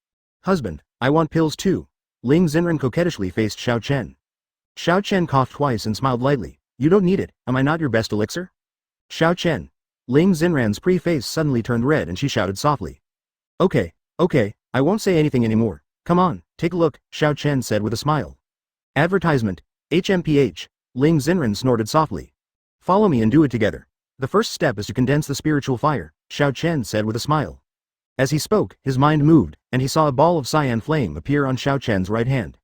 Husband, I want pills too. Ling Xinren coquettishly faced Xiao Chen. Xiao Chen coughed twice and smiled lightly. You don't need it, am I not your best elixir? Xiao Chen. Ling Xinren's pretty face suddenly turned red and she shouted softly. Okay, I won't say anything anymore. Come on, take a look, Xiao Chen said with a smile. Advertisement. HMPH. Ling Xinren snorted softly. Follow me and do it together. The first step is to condense the spiritual fire, Xiao Chen said with a smile. As he spoke, his mind moved, and he saw a ball of cyan flame appear on Xiao Chen's right hand.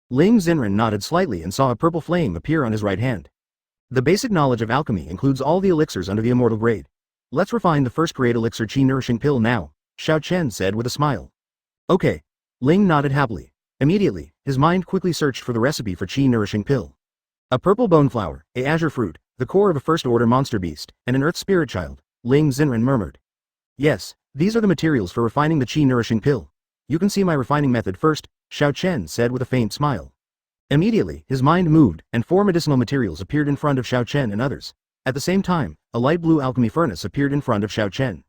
Ling Xinren nodded slightly and saw a purple flame appear on his right hand. The basic knowledge of alchemy includes all the elixirs under the immortal grade. Let's refine the first grade elixir Qi nourishing pill now, Xiao Chen said with a smile. Okay. Ling nodded happily. Immediately, his mind quickly searched for the recipe for Qi nourishing pill. A purple bone flower, a azure fruit, the core of a first-order monster beast, and an earth spirit child, Ling Xinren murmured. Yes, these are the materials for refining the Qi nourishing pill. You can see my refining method first, Xiao Chen said with a faint smile. Immediately, his mind moved, and 4 medicinal materials appeared in front of Xiao Chen and others. At the same time, a light blue alchemy furnace appeared in front of Xiao Chen.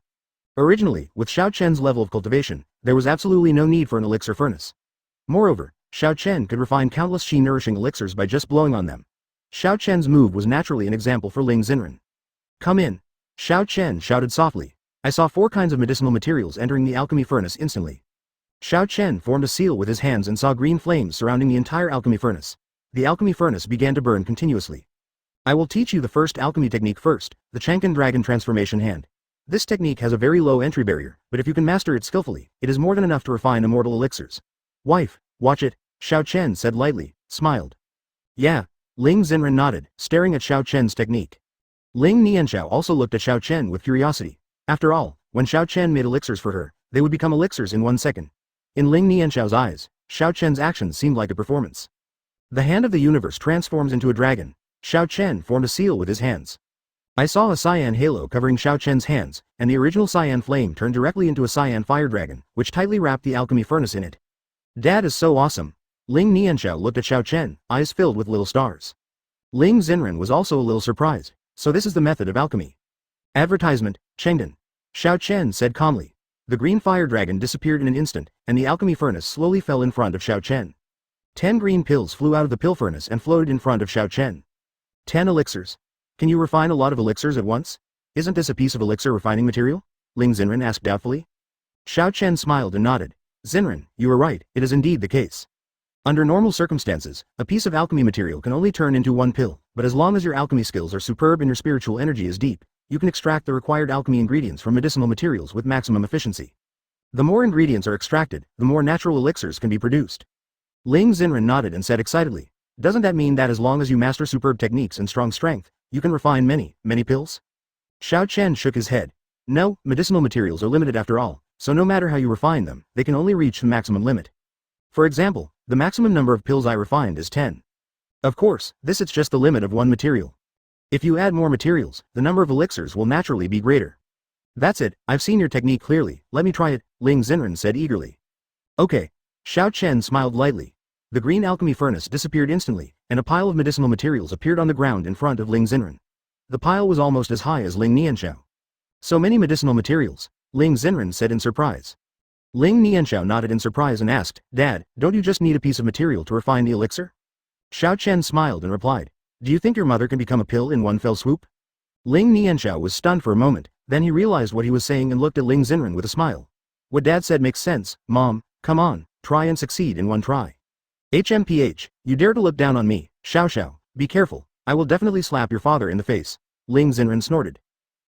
Originally, with Xiao Chen's level of cultivation, there was absolutely no need for an elixir furnace. Moreover, Xiao Chen could refine countless Qi nourishing elixirs by just blowing on them. Xiao Chen's move was naturally an example for Ling Xinren. Come in. Xiao Chen shouted softly. I saw 4 kinds of medicinal materials entering the alchemy furnace instantly. Xiao Chen formed a seal with his hands and saw green flames surrounding the entire alchemy furnace. The alchemy furnace began to burn continuously. I will teach you the first alchemy technique first, the Chankan Dragon Transformation Hand. This technique has a very low entry barrier, but if you can master it skillfully, it is more than enough to refine immortal elixirs. Wife, watch it, Xiao Chen said lightly, smiled. Yeah, Ling Xinren nodded, staring at Xiao Chen's technique. Ling Nianxiao also looked at Xiao Chen with curiosity. After all, when Xiao Chen made elixirs for her, they would become elixirs in 1 second. In Ling Nianxiao's eyes, Xiao Chen's actions seemed like a performance. The hand of the universe transforms into a dragon. Xiao Chen formed a seal with his hands. I saw a cyan halo covering Xiao Chen's hands, and the original cyan flame turned directly into a cyan fire dragon, which tightly wrapped the alchemy furnace in it. Dad is so awesome. Ling Nianxiao looked at Xiao Chen, eyes filled with little stars. Ling Xinren was also a little surprised. So this is the method of alchemy. Advertisement, Chengdan. Xiao Chen said calmly. The green fire dragon disappeared in an instant, and the alchemy furnace slowly fell in front of Xiao Chen. 10 green pills flew out of the pill furnace and floated in front of Xiao Chen. 10 elixirs. Can you refine a lot of elixirs at once? Isn't this a piece of elixir refining material? Ling Xen asked doubtfully. Xiao Chen smiled and nodded. Xinren, you are right, it is indeed the case. Under normal circumstances, a piece of alchemy material can only turn into one pill, but as long as your alchemy skills are superb and your spiritual energy is deep, you can extract the required alchemy ingredients from medicinal materials with maximum efficiency. The more ingredients are extracted, the more natural elixirs can be produced. Ling Xen nodded and said excitedly, doesn't that mean that as long as you master superb techniques and strong strength, you can refine many pills? Xiao Chen shook his head. No, medicinal materials are limited after all, so no matter how you refine them, they can only reach the maximum limit. For example, the maximum number of pills I refined is 10. Of course, this is just the limit of one material. If you add more materials, the number of elixirs will naturally be greater. That's it, I've seen your technique clearly, let me try it, Ling Xen said eagerly. Okay. Xiao Chen smiled lightly. The green alchemy furnace disappeared instantly, and a pile of medicinal materials appeared on the ground in front of Ling Xen. The pile was almost as high as Ling Nianxiao. So many medicinal materials, Ling Xen said in surprise. Ling Nianxiao nodded in surprise and asked, Dad, don't you just need a piece of material to refine the elixir? Xiao Chen smiled and replied, do you think your mother can become a pill in one fell swoop? Ling Nianxiao was stunned for a moment, then he realized what he was saying and looked at Ling Xen with a smile. What Dad said makes sense, Mom, come on, try and succeed in one try. HMPH, you dare to look down on me, Xiao, be careful, I will definitely slap your father in the face, Ling Xen snorted.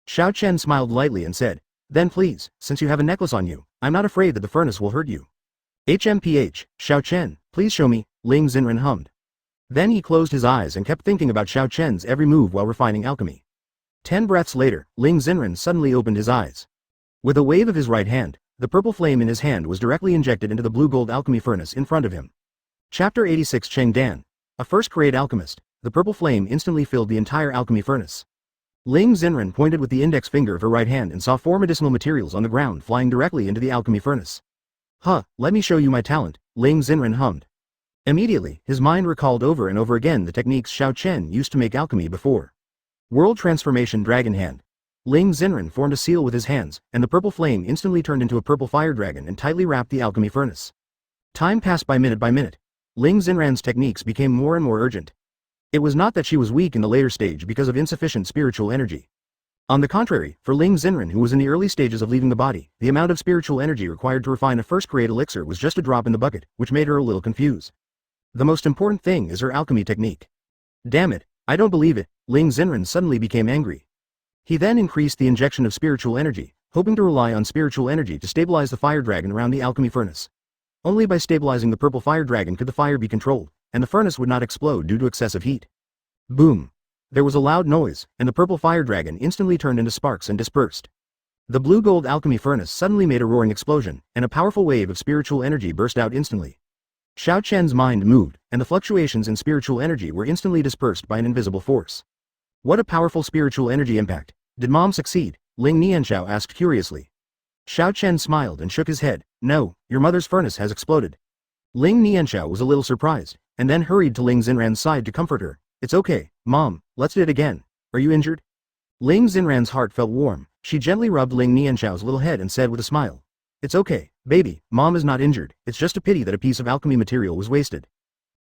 Xiao Chen smiled lightly and said, then please, since you have a necklace on you, I'm not afraid that the furnace will hurt you. HMPH, Xiao Chen, please show me, Ling Xen hummed. Then he closed his eyes and kept thinking about Xiao Chen's every move while refining alchemy. 10 breaths later, Ling Xen suddenly opened his eyes. With a wave of his right hand, the purple flame in his hand was directly injected into the blue-gold alchemy furnace in front of him. Chapter 86 Cheng Dan. A first-grade alchemist, the purple flame instantly filled the entire alchemy furnace. Ling Xen pointed with the index finger of her right hand and saw 4 medicinal materials on the ground flying directly into the alchemy furnace. Huh, let me show you my talent, Ling Xen hummed. Immediately, his mind recalled over and over again the techniques Xiao Chen used to make alchemy before. World Transformation Dragon Hand. Ling Xen formed a seal with his hands, and the purple flame instantly turned into a purple fire dragon and tightly wrapped the alchemy furnace. Time passed by minute. Ling Xen's techniques became more and more urgent. It was not that she was weak in the later stage because of insufficient spiritual energy. On the contrary, for Ling Xen who was in the early stages of leaving the body, the amount of spiritual energy required to refine a first-grade elixir was just a drop in the bucket, which made her a little confused. The most important thing is her alchemy technique. Damn it, I don't believe it, Ling Xen suddenly became angry. He then increased the injection of spiritual energy, hoping to rely on spiritual energy to stabilize the fire dragon around the alchemy furnace. Only by stabilizing the purple fire dragon could the fire be controlled, and the furnace would not explode due to excessive heat. Boom! There was a loud noise, and the purple fire dragon instantly turned into sparks and dispersed. The blue-gold alchemy furnace suddenly made a roaring explosion, and a powerful wave of spiritual energy burst out instantly. Xiao Chen's mind moved, and the fluctuations in spiritual energy were instantly dispersed by an invisible force. What a powerful spiritual energy impact! Did Mom succeed? Ling Nianxiao asked curiously. Xiao Chen smiled and shook his head. No, your mother's furnace has exploded. Ling Nianxiao was a little surprised, and then hurried to Ling Xen's side to comfort her. It's okay, Mom, let's do it again. Are you injured? Ling Xen's heart felt warm. She gently rubbed Ling Nianxiao's little head and said with a smile. It's okay, baby, Mom is not injured, it's just a pity that a piece of alchemy material was wasted.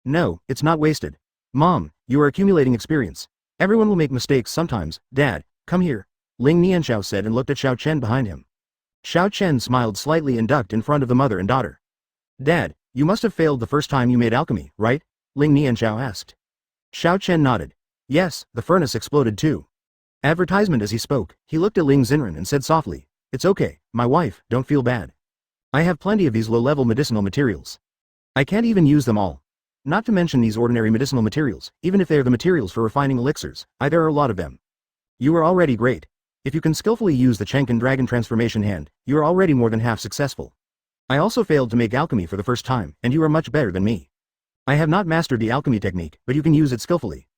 No, it's not wasted. Mom, you are accumulating experience. Everyone will make mistakes sometimes. Dad, come here, Ling Nianxiao said and looked at Xiao Chen behind him. Xiao Chen smiled slightly and ducked in front of the mother and daughter. Dad, you must have failed the first time you made alchemy, right? Ling Nianxiao asked. Xiao Chen nodded. Yes, the furnace exploded too. Advertisement as he spoke, he looked at Ling Xen and said softly, it's okay, my wife, don't feel bad. I have plenty of these low-level medicinal materials. I can't even use them all. Not to mention these ordinary medicinal materials, even if they are the materials for refining elixirs, there are a lot of them. You are already great. If you can skillfully use the Chenkin Dragon Transformation Hand, you are already more than half successful. I also failed to make alchemy for the first time, and you are much better than me. I have not mastered the alchemy technique, but you can use it skillfully.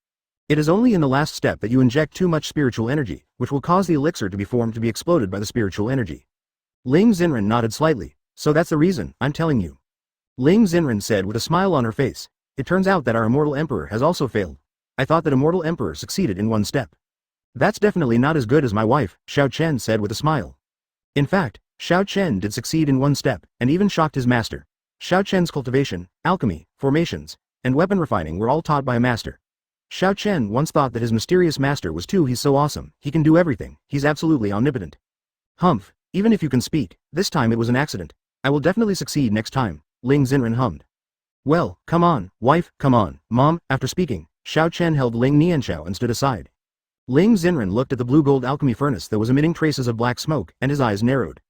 It is only in the last step that you inject too much spiritual energy, which will cause the elixir to be formed to be exploded by the spiritual energy. Ling Xen nodded slightly. So that's the reason, I'm telling you. Ling Xen said with a smile on her face. It turns out that our immortal emperor has also failed. I thought that immortal emperor succeeded in one step. That's definitely not as good as my wife, Xiao Chen said with a smile. In fact, Xiao Chen did succeed in one step, and even shocked his master. Xiao Chen's cultivation, alchemy, formations, and weapon refining were all taught by a master. Xiao Chen once thought that his mysterious master was too. He's so awesome, he can do everything, he's absolutely omnipotent. Humph, even if you can speak, this time it was an accident. I will definitely succeed next time, Ling Xen hummed. Well, come on, wife, come on, mom. After speaking, Xiao Chen held Ling Nianxiao and stood aside. Ling Xen looked at the blue-gold alchemy furnace that was emitting traces of black smoke, and his eyes narrowed.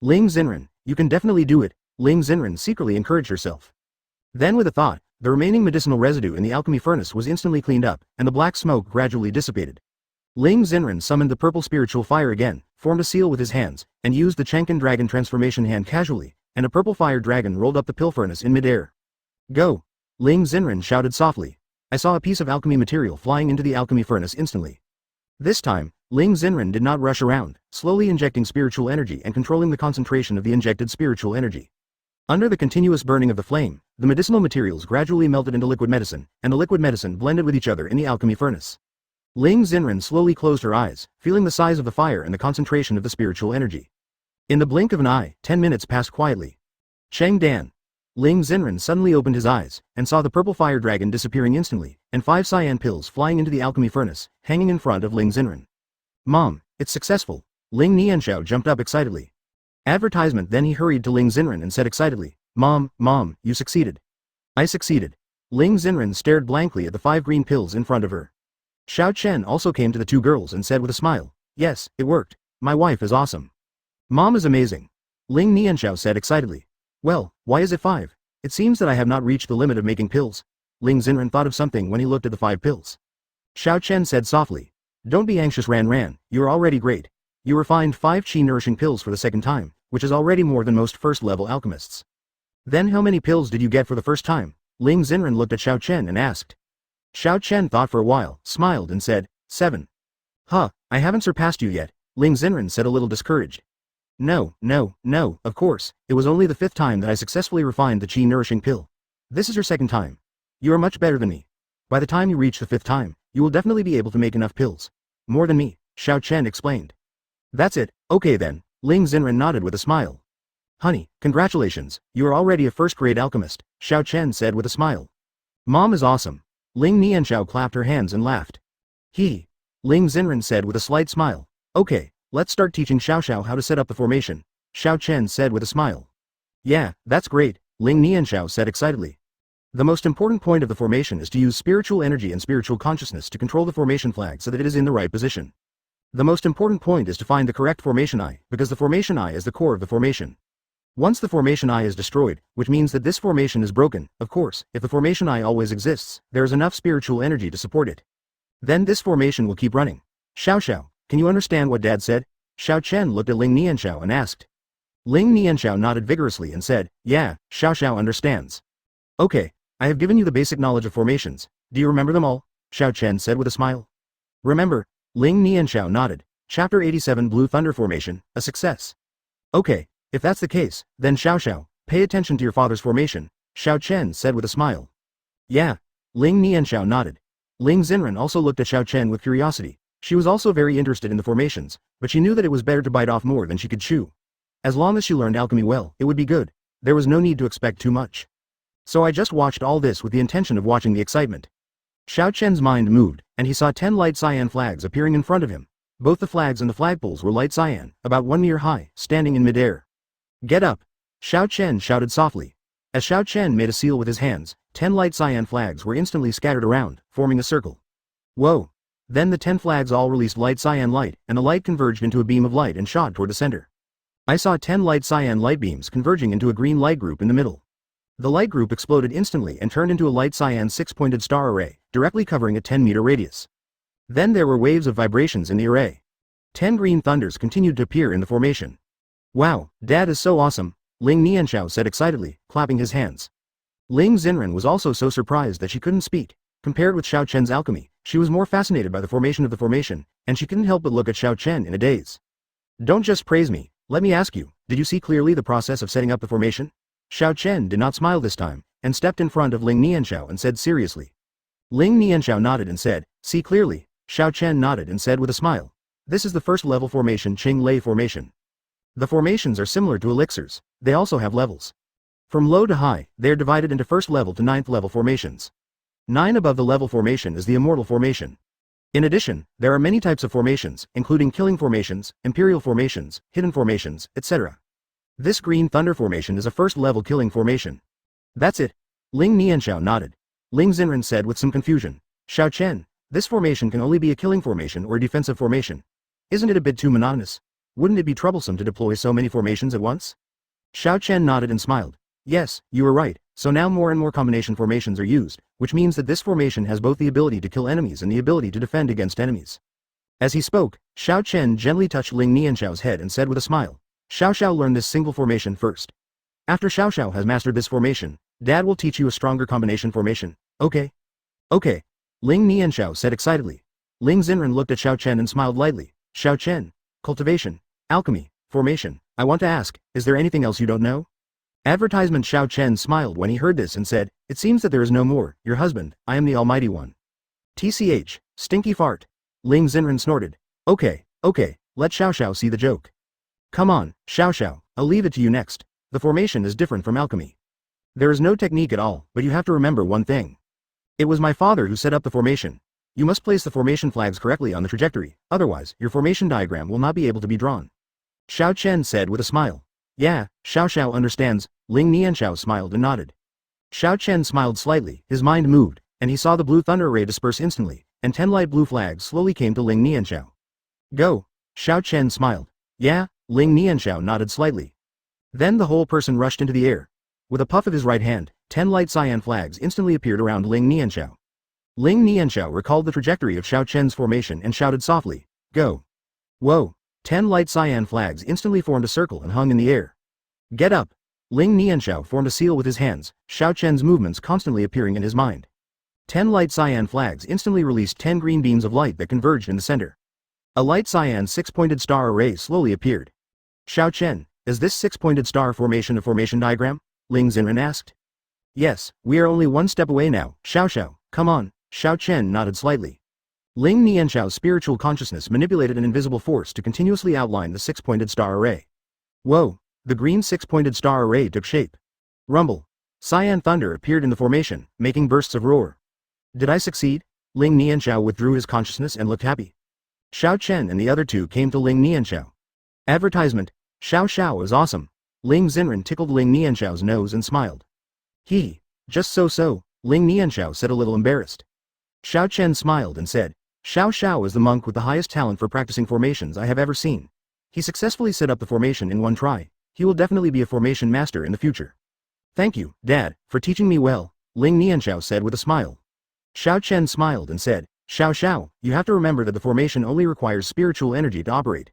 Ling Xen, you can definitely do it, Ling Xen secretly encouraged herself. Then with a thought, the remaining medicinal residue in the alchemy furnace was instantly cleaned up, and the black smoke gradually dissipated. Ling Xen summoned the purple spiritual fire again, formed a seal with his hands, and used the Chang'an dragon transformation hand casually, and a purple fire dragon rolled up the pill furnace in midair. Go! Ling Xen shouted softly. I saw a piece of alchemy material flying into the alchemy furnace instantly. This time, Ling Xen did not rush around, slowly injecting spiritual energy and controlling the concentration of the injected spiritual energy. Under the continuous burning of the flame, the medicinal materials gradually melted into liquid medicine, and the liquid medicine blended with each other in the alchemy furnace. Ling Xen slowly closed her eyes, feeling the size of the fire and the concentration of the spiritual energy. In the blink of an eye, 10 minutes passed quietly. Cheng Dan. Ling Xen suddenly opened his eyes, and saw the purple fire dragon disappearing instantly, and 5 cyan pills flying into the alchemy furnace, hanging in front of Ling Xen. Mom, it's successful. Ling Nianxiao jumped up excitedly. Advertisement. Then he hurried to Ling Xen and said excitedly, Mom, you succeeded. I succeeded. Ling Xen stared blankly at the 5 green pills in front of her. Xiao Chen also came to the 2 girls and said with a smile, yes, it worked. My wife is awesome. Mom is amazing. Ling Nianxiao said excitedly. Well, why is it 5? It seems that I have not reached the limit of making pills. Ling Xen thought of something when he looked at the 5 pills. Xiao Chen said softly. Don't be anxious Ran, you are already great. You refined 5 qi nourishing pills for the second time, which is already more than most first-level alchemists. Then how many pills did you get for the first time? Ling Xen looked at Xiao Chen and asked. Xiao Chen thought for a while, smiled and said, 7. Huh, I haven't surpassed you yet, Ling Xen said a little discouraged. No, of course, it was only the 5th time that I successfully refined the qi nourishing pill. This is your 2nd time. You are much better than me. By the time you reach the 5th time, you will definitely be able to make enough pills. More than me, Xiao Chen explained. That's it, okay then, Ling Xen nodded with a smile. Honey, congratulations, you are already a first-grade alchemist, Xiao Chen said with a smile. Mom is awesome. Ling Nianxiao clapped her hands and laughed. Ling Xen said with a slight smile. Okay, let's start teaching Xiao how to set up the formation, Xiao Chen said with a smile. Yeah, that's great, Ling Nianxiao said excitedly. The most important point of the formation is to use spiritual energy and spiritual consciousness to control the formation flag so that it is in the right position. The most important point is to find the correct formation eye, because the formation eye is the core of the formation. Once the formation eye is destroyed, which means that this formation is broken, of course, if the formation eye always exists, there is enough spiritual energy to support it. Then this formation will keep running. Xiao, can you understand what Dad said? Xiao Chen looked at Ling Nianxiao and asked. Ling Nianxiao nodded vigorously and said, yeah, Xiao understands. Okay, I have given you the basic knowledge of formations, do you remember them all? Xiao Chen said with a smile. Remember, Ling Nianxiao nodded. Chapter 87 Blue Thunder Formation, a success. Okay, if that's the case, then Xiao, pay attention to your father's formation, Xiao Chen said with a smile. Yeah, Ling Nianxiao nodded. Ling Xen also looked at Xiao Chen with curiosity. She was also very interested in the formations, but she knew that it was better to bite off more than she could chew. As long as she learned alchemy well, it would be good. There was no need to expect too much. So I just watched all this with the intention of watching the excitement. Xiao Chen's mind moved, and he saw 10 light cyan flags appearing in front of him. Both the flags and the flagpoles were light cyan, about 1 meter high, standing in midair. Get up! Xiao Chen shouted softly. As Xiao Chen made a seal with his hands, 10 light cyan flags were instantly scattered around, forming a circle. Whoa! Then the 10 flags all released light cyan light, and the light converged into a beam of light and shot toward the center. I saw 10 light cyan light beams converging into a green light group in the middle. The light group exploded instantly and turned into a light cyan 6-pointed star array, directly covering a 10-meter radius. Then there were waves of vibrations in the array. 10 green thunders continued to appear in the formation. Wow, Dad is so awesome, Ling Nianxiao said excitedly, clapping his hands. Ling Xen was also so surprised that she couldn't speak. Compared with Xiao Chen's alchemy, she was more fascinated by the formation of the formation, and she couldn't help but look at Xiao Chen in a daze. Don't just praise me, let me ask you, did you see clearly the process of setting up the formation? Xiao Chen did not smile this time, and stepped in front of Ling Nianxiao and said seriously. Ling Nianxiao nodded and said, see clearly, Xiao Chen nodded and said with a smile. This is the first level formation, Qing Lei formation. The formations are similar to elixirs, they also have levels. From low to high, they are divided into first level to ninth level formations. 9 above the level formation is the Immortal formation. In addition, there are many types of formations, including killing formations, imperial formations, hidden formations, etc. This Green Thunder formation is a first level killing formation. That's it. Ling Nianxiao nodded. Ling Xen said with some confusion. Xiao Chen, this formation can only be a killing formation or a defensive formation. Isn't it a bit too monotonous? Wouldn't it be troublesome to deploy so many formations at once? Xiao Chen nodded and smiled. Yes, you are right, so now more and more combination formations are used, which means that this formation has both the ability to kill enemies and the ability to defend against enemies. As he spoke, Xiao Chen gently touched Ling Nianxiao's head and said with a smile. Xiao learn this single formation first. After Xiao has mastered this formation, Dad will teach you a stronger combination formation, okay? Okay. Ling Nianxiao said excitedly. Ling Xen looked at Xiao Chen and smiled lightly. Xiao Chen, cultivation, alchemy, formation, I want to ask, is there anything else you don't know? Advertisement. Xiao Chen smiled when he heard this and said, it seems that there is no more, your husband, I am the Almighty One. TCH, stinky fart. Ling Xen snorted. Okay, let Xiao see the joke. Come on, Xiao, I'll leave it to you next. The formation is different from alchemy. There is no technique at all, but you have to remember one thing. It was my father who set up the formation. You must place the formation flags correctly on the trajectory, otherwise, your formation diagram will not be able to be drawn. Xiao Chen said with a smile. Yeah, Xiao understands. Ling Nianxiao smiled and nodded. Xiao Chen smiled slightly, his mind moved, and he saw the blue thunder ray disperse instantly, and 10 light blue flags slowly came to Ling Nianxiao. Go! Xiao Chen smiled. Yeah, Ling Nianxiao nodded slightly. Then the whole person rushed into the air. With a puff of his right hand, 10 light cyan flags instantly appeared around Ling Nianxiao. Ling Nianxiao recalled the trajectory of Xiao Chen's formation and shouted softly, Go! Whoa! 10 light cyan flags instantly formed a circle and hung in the air. Get up! Ling Nianxiao formed a seal with his hands, Xiao Chen's movements constantly appearing in his mind. 10 light cyan flags instantly released 10 green beams of light that converged in the center. A light cyan 6-pointed star array slowly appeared. Xiao Chen, is this 6-pointed star formation a formation diagram? Ling Xen asked. Yes, we are only one step away now, Xiao, come on, Xiao Chen nodded slightly. Ling Nianxiao's spiritual consciousness manipulated an invisible force to continuously outline the 6-pointed star array. Whoa! The green 6-pointed star array took shape. Rumble. Cyan thunder appeared in the formation, making bursts of roar. Did I succeed? Ling Nianxiao withdrew his consciousness and looked happy. Xiao Chen and the other two came to Ling Nianxiao. Advertisement. Xiao is awesome. Ling Xen tickled Ling Nianxiao's nose and smiled. Just so, Ling Nianxiao said a little embarrassed. Xiao Chen smiled and said, Xiao is the monk with the highest talent for practicing formations I have ever seen. He successfully set up the formation in one try. He will definitely be a formation master in the future. Thank you, Dad, for teaching me well, Ling Nianxiao said with a smile. Xiao Chen smiled and said, Xiao, you have to remember that the formation only requires spiritual energy to operate.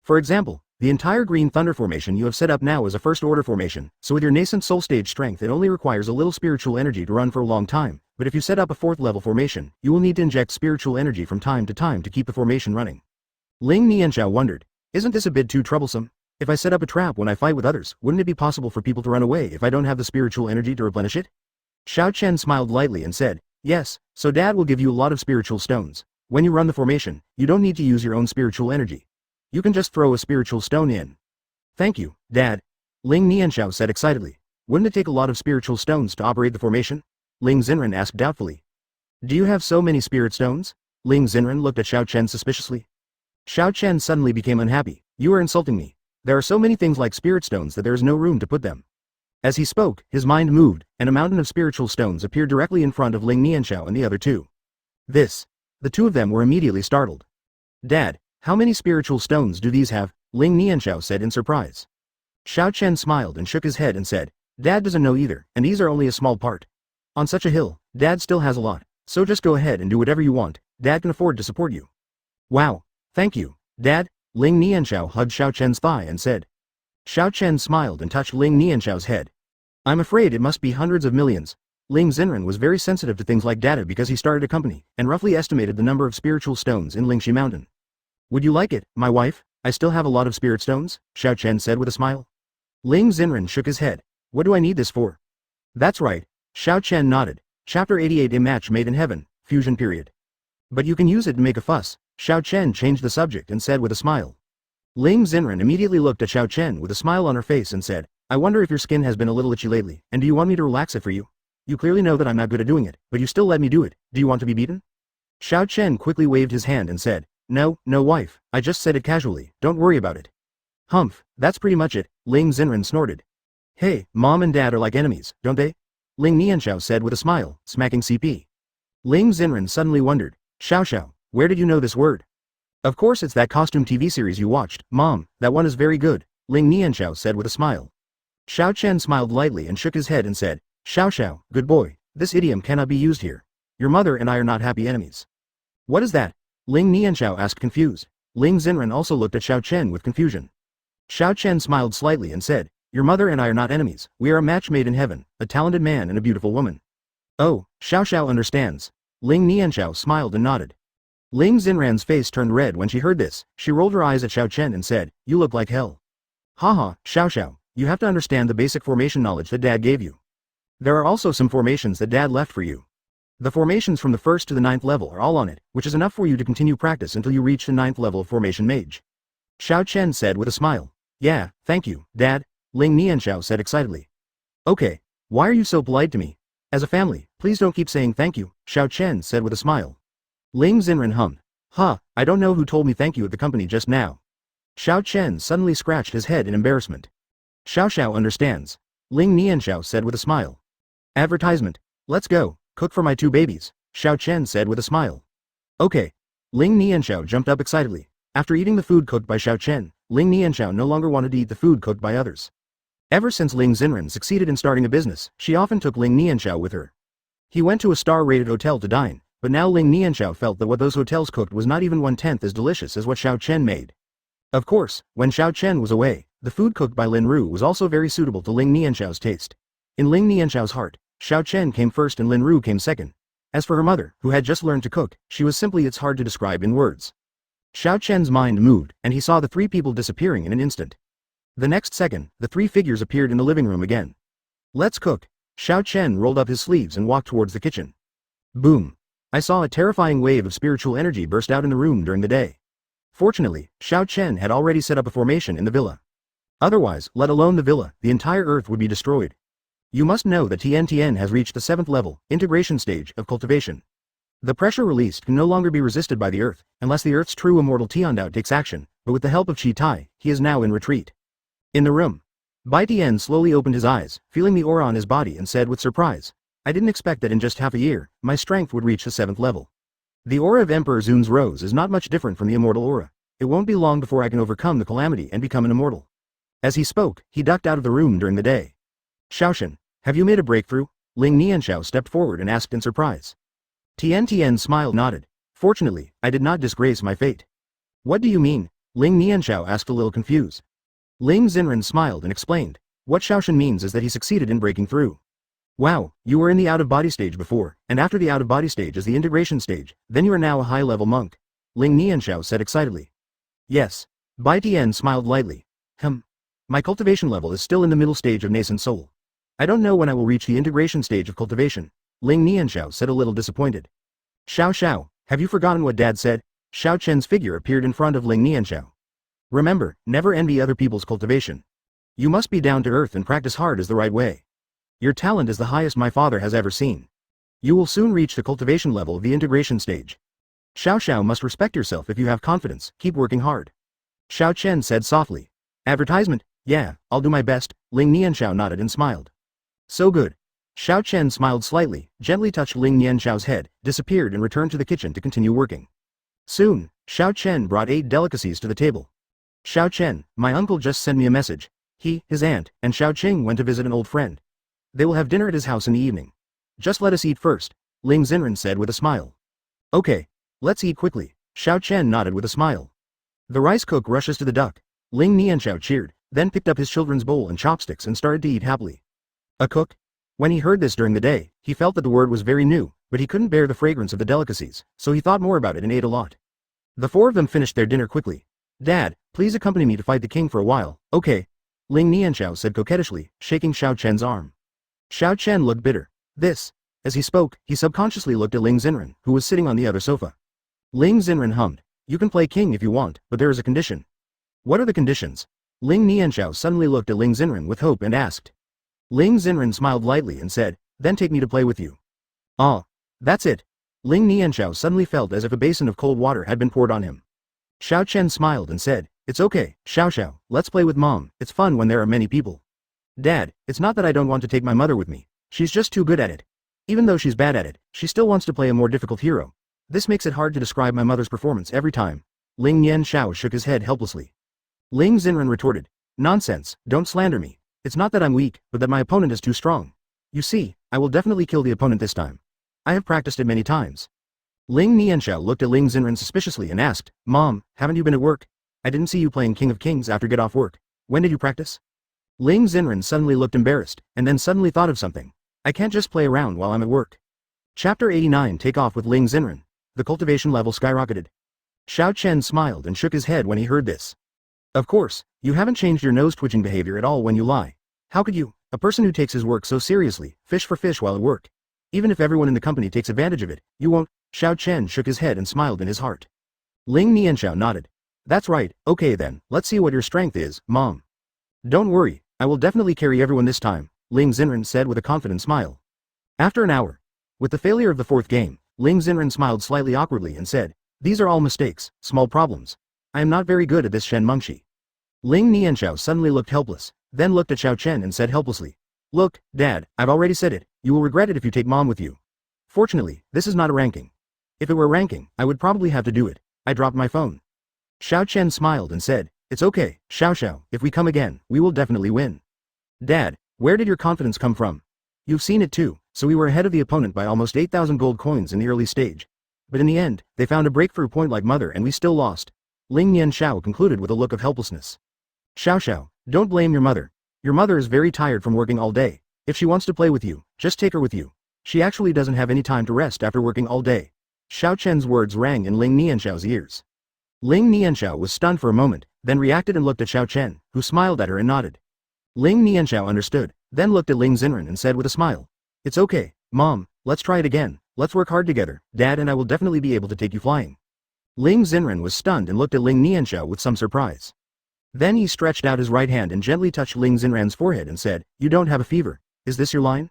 For example, the entire Green Thunder formation you have set up now is a first-order formation, so with your nascent soul stage strength it only requires a little spiritual energy to run for a long time, but if you set up a 4th-level formation, you will need to inject spiritual energy from time to time to keep the formation running. Ling Nianxiao wondered, isn't this a bit too troublesome? If I set up a trap when I fight with others, wouldn't it be possible for people to run away if I don't have the spiritual energy to replenish it? Xiao Chen smiled lightly and said, yes, so Dad will give you a lot of spiritual stones. When you run the formation, you don't need to use your own spiritual energy. You can just throw a spiritual stone in. Thank you, Dad. Ling Nianxiao said excitedly. Wouldn't it take a lot of spiritual stones to operate the formation? Ling Xen asked doubtfully. Do you have so many spirit stones? Ling Xen looked at Xiao Chen suspiciously. Xiao Chen suddenly became unhappy. You are insulting me. There are so many things like spirit stones that there is no room to put them. As he spoke, his mind moved, and a mountain of spiritual stones appeared directly in front of Ling Nianxiao and the other two. The two of them were immediately startled. Dad, how many spiritual stones do these have? Ling Nianxiao said in surprise. Xiao Chen smiled and shook his head and said, Dad doesn't know either, and these are only a small part. On such a hill, Dad still has a lot, so just go ahead and do whatever you want, Dad can afford to support you. Wow, thank you, Dad. Ling Nianxiao hugged Xiao Chen's thigh and said. Xiao Chen smiled and touched Ling Nianxiao's head. I'm afraid it must be hundreds of millions. Ling Xen was very sensitive to things like data because he started a company, and roughly estimated the number of spiritual stones in Lingxi Mountain. Would you like it, my wife? I still have a lot of spirit stones, Xiao Chen said with a smile. Ling Xen shook his head. What do I need this for? That's right. Xiao Chen nodded. Chapter 88 A match made in heaven, fusion period. But you can use it to make a fuss. Xiao Chen changed the subject and said with a smile. Ling Xen immediately looked at Xiao Chen with a smile on her face and said, I wonder if your skin has been a little itchy lately, and do you want me to relax it for you? You clearly know that I'm not good at doing it, but you still let me do it. Do you want to be beaten? Xiao Chen quickly waved his hand and said, No, wife, I just said it casually, don't worry about it. Humph, that's pretty much it, Ling Xen snorted. Hey, mom and dad are like enemies, don't they? Ling Nianxiao said with a smile, smacking CP. Ling Xen suddenly wondered, Xiao, where did you know this word? Of course it's that costume TV series you watched, Mom, that one is very good, Ling Nianxiao said with a smile. Xiao Chen smiled lightly and shook his head and said, Xiao, good boy, this idiom cannot be used here. Your mother and I are not happy enemies. What is that? Ling Nianxiao asked confused. Ling Xen also looked at Xiao Chen with confusion. Xiao Chen smiled slightly and said, Your mother and I are not enemies, we are a match made in heaven, a talented man and a beautiful woman. Oh, Xiao understands. Ling Nianxiao smiled and nodded. Ling Xinran's face turned red when she heard this. She rolled her eyes at Xiao Chen and said, You look like hell. Haha, Xiao, you have to understand the basic formation knowledge that Dad gave you. There are also some formations that Dad left for you. The formations from the 1st to the 9th level are all on it, which is enough for you to continue practice until you reach the 9th level of Formation Mage. Xiao Chen said with a smile. Yeah, thank you, Dad, Ling Nianxiao said excitedly. Okay, why are you so polite to me? As a family, please don't keep saying thank you, Xiao Chen said with a smile. Ling Xen hummed. I don't know who told me thank you at the company just now. Xiao Chen suddenly scratched his head in embarrassment. Xiao understands. Ling Nianxiao said with a smile. Advertisement. Let's go, cook for my 2 babies, Xiao Chen said with a smile. Okay. Ling Nianxiao jumped up excitedly. After eating the food cooked by Xiao Chen, Ling Nianxiao no longer wanted to eat the food cooked by others. Ever since Ling Xen succeeded in starting a business, she often took Ling Nianxiao with her. He went to a star-rated hotel to dine, but now Ling Nianxiao felt that what those hotels cooked was not even 1/10 as delicious as what Xiao Chen made. Of course, when Xiao Chen was away, the food cooked by Lin Ru was also very suitable to Ling Nianxiao's taste. In Ling Nianxiao's heart, Xiao Chen came first and Lin Ru came second. As for her mother, who had just learned to cook, she was simply it's hard to describe in words. Xiao Chen's mind moved, and he saw the 3 people disappearing in an instant. The next second, the 3 figures appeared in the living room again. Let's cook. Xiao Chen rolled up his sleeves and walked towards the kitchen. Boom. I saw a terrifying wave of spiritual energy burst out in the room during the day. Fortunately, Xiao Chen had already set up a formation in the villa. Otherwise, let alone the villa, the entire earth would be destroyed. You must know that Tian has reached the 7th level, integration stage, of cultivation. The pressure released can no longer be resisted by the earth, unless the earth's true immortal Tiandao takes action, but with the help of Qi Tai, he is now in retreat. In the room, Bai Tian slowly opened his eyes, feeling the aura on his body and said with surprise, I didn't expect that in just half a year, my strength would reach the 7th level. The aura of Emperor Zun's rose is not much different from the immortal aura. It won't be long before I can overcome the calamity and become an immortal. As he spoke, he ducked out of the room during the day. Xiao Chen, have you made a breakthrough? Ling Nianxiao stepped forward and asked in surprise. Tian smiled nodded. Fortunately, I did not disgrace my fate. What do you mean? Ling Nianxiao asked a little confused. Ling Xen smiled and explained. What Xiao Chen means is that he succeeded in breaking through. Wow, you were in the out-of-body stage before, and after the out-of-body stage is the integration stage, then you are now a high-level monk. Ling Nianxiao said excitedly. Yes. Bai Tian smiled lightly. My cultivation level is still in the middle stage of nascent soul. I don't know when I will reach the integration stage of cultivation, Ling Nianxiao said a little disappointed. Xiao, have you forgotten what Dad said? Xiao Chen's figure appeared in front of Ling Nianxiao. Remember, never envy other people's cultivation. You must be down to earth and practice hard is the right way. Your talent is the highest my father has ever seen. You will soon reach the cultivation level of the integration stage. Xiao must respect yourself if you have confidence, keep working hard. Xiao Chen said softly. Advertisement? Yeah, I'll do my best, Ling Nianxiao nodded and smiled. So good. Xiao Chen smiled slightly, gently touched Ling Nianxiao's head, disappeared and returned to the kitchen to continue working. Soon, Xiao Chen brought 8 delicacies to the table. Xiao Chen, my uncle just sent me a message. He, his aunt, and Xiao Qing went to visit an old friend. They will have dinner at his house in the evening. Just let us eat first, Ling Xen said with a smile. Okay, let's eat quickly, Xiao Chen nodded with a smile. The rice cook rushes to the duck. Ling Nianxiao cheered, then picked up his children's bowl and chopsticks and started to eat happily. A cook? When he heard this during the day, he felt that the word was very new, but he couldn't bear the fragrance of the delicacies, so he thought more about it and ate a lot. The 4 of them finished their dinner quickly. Dad, please accompany me to fight the king for a while, okay? Ling Nianxiao said coquettishly, shaking Xiao Chen's arm. Xiao Chen looked bitter. As he spoke, he subconsciously looked at Ling Xen, who was sitting on the other sofa. Ling Xen hummed. You can play king if you want, but there is a condition. What are the conditions? Ling Nianxiao suddenly looked at Ling Xen with hope and asked. Ling Xen smiled lightly and said, then take me to play with you. Ah. That's it. Ling Nianxiao suddenly felt as if a basin of cold water had been poured on him. Xiao Chen smiled and said, it's okay, Xiao, let's play with mom, it's fun when there are many people. Dad, it's not that I don't want to take my mother with me, she's just too good at it. Even though she's bad at it, she still wants to play a more difficult hero. This makes it hard to describe my mother's performance every time. Ling Nianxiao shook his head helplessly. Ling Xen retorted, nonsense, don't slander me. It's not that I'm weak, but that my opponent is too strong. You see, I will definitely kill the opponent this time. I have practiced it many times. Ling Nianxiao looked at Ling Xen suspiciously and asked, Mom, haven't you been at work? I didn't see you playing King of Kings after get off work. When did you practice? Ling Xen suddenly looked embarrassed, and then suddenly thought of something. I can't just play around while I'm at work. Chapter 89 Take off with Ling Xen. The cultivation level skyrocketed. Xiao Chen smiled and shook his head when he heard this. Of course, you haven't changed your nose-twitching behavior at all when you lie. How could you, a person who takes his work so seriously, fish for fish while at work? Even if everyone in the company takes advantage of it, you won't. Xiao Chen shook his head and smiled in his heart. Ling Nianxiao nodded. That's right, okay then, let's see what your strength is, Mom. Don't worry, I will definitely carry everyone this time, Ling Xen said with a confident smile. After an hour. With the failure of the fourth game, Ling Xen smiled slightly awkwardly and said, these are all mistakes, small problems. I am not very good at this Shen Mengshi. Ling Nianxiao suddenly looked helpless, then looked at Xiao Chen and said helplessly. Look, Dad, I've already said it, you will regret it if you take Mom with you. Fortunately, this is not a ranking. If it were a ranking, I would probably have to do it. I dropped my phone. Xiao Chen smiled and said, it's okay, Xiao, if we come again, we will definitely win. Dad, where did your confidence come from? You've seen it too, so we were ahead of the opponent by almost 8,000 gold coins in the early stage. But in the end, they found a breakthrough point like Mother and we still lost. Ling Nianxiao concluded with a look of helplessness. Xiao, don't blame your mother. Your mother is very tired from working all day. If she wants to play with you, just take her with you. She actually doesn't have any time to rest after working all day. Xiao Chen's words rang in Ling Nianxiao's ears. Ling Nianxiao was stunned for a moment, then reacted and looked at Xiao Chen, who smiled at her and nodded. Ling Nianxiao understood, then looked at Ling Xen and said with a smile. It's okay, Mom, let's try it again, let's work hard together, Dad and I will definitely be able to take you flying. Ling Xen was stunned and looked at Ling Nianxiao with some surprise. Then he stretched out his right hand and gently touched Ling Xen's forehead and said, you don't have a fever, is this your line?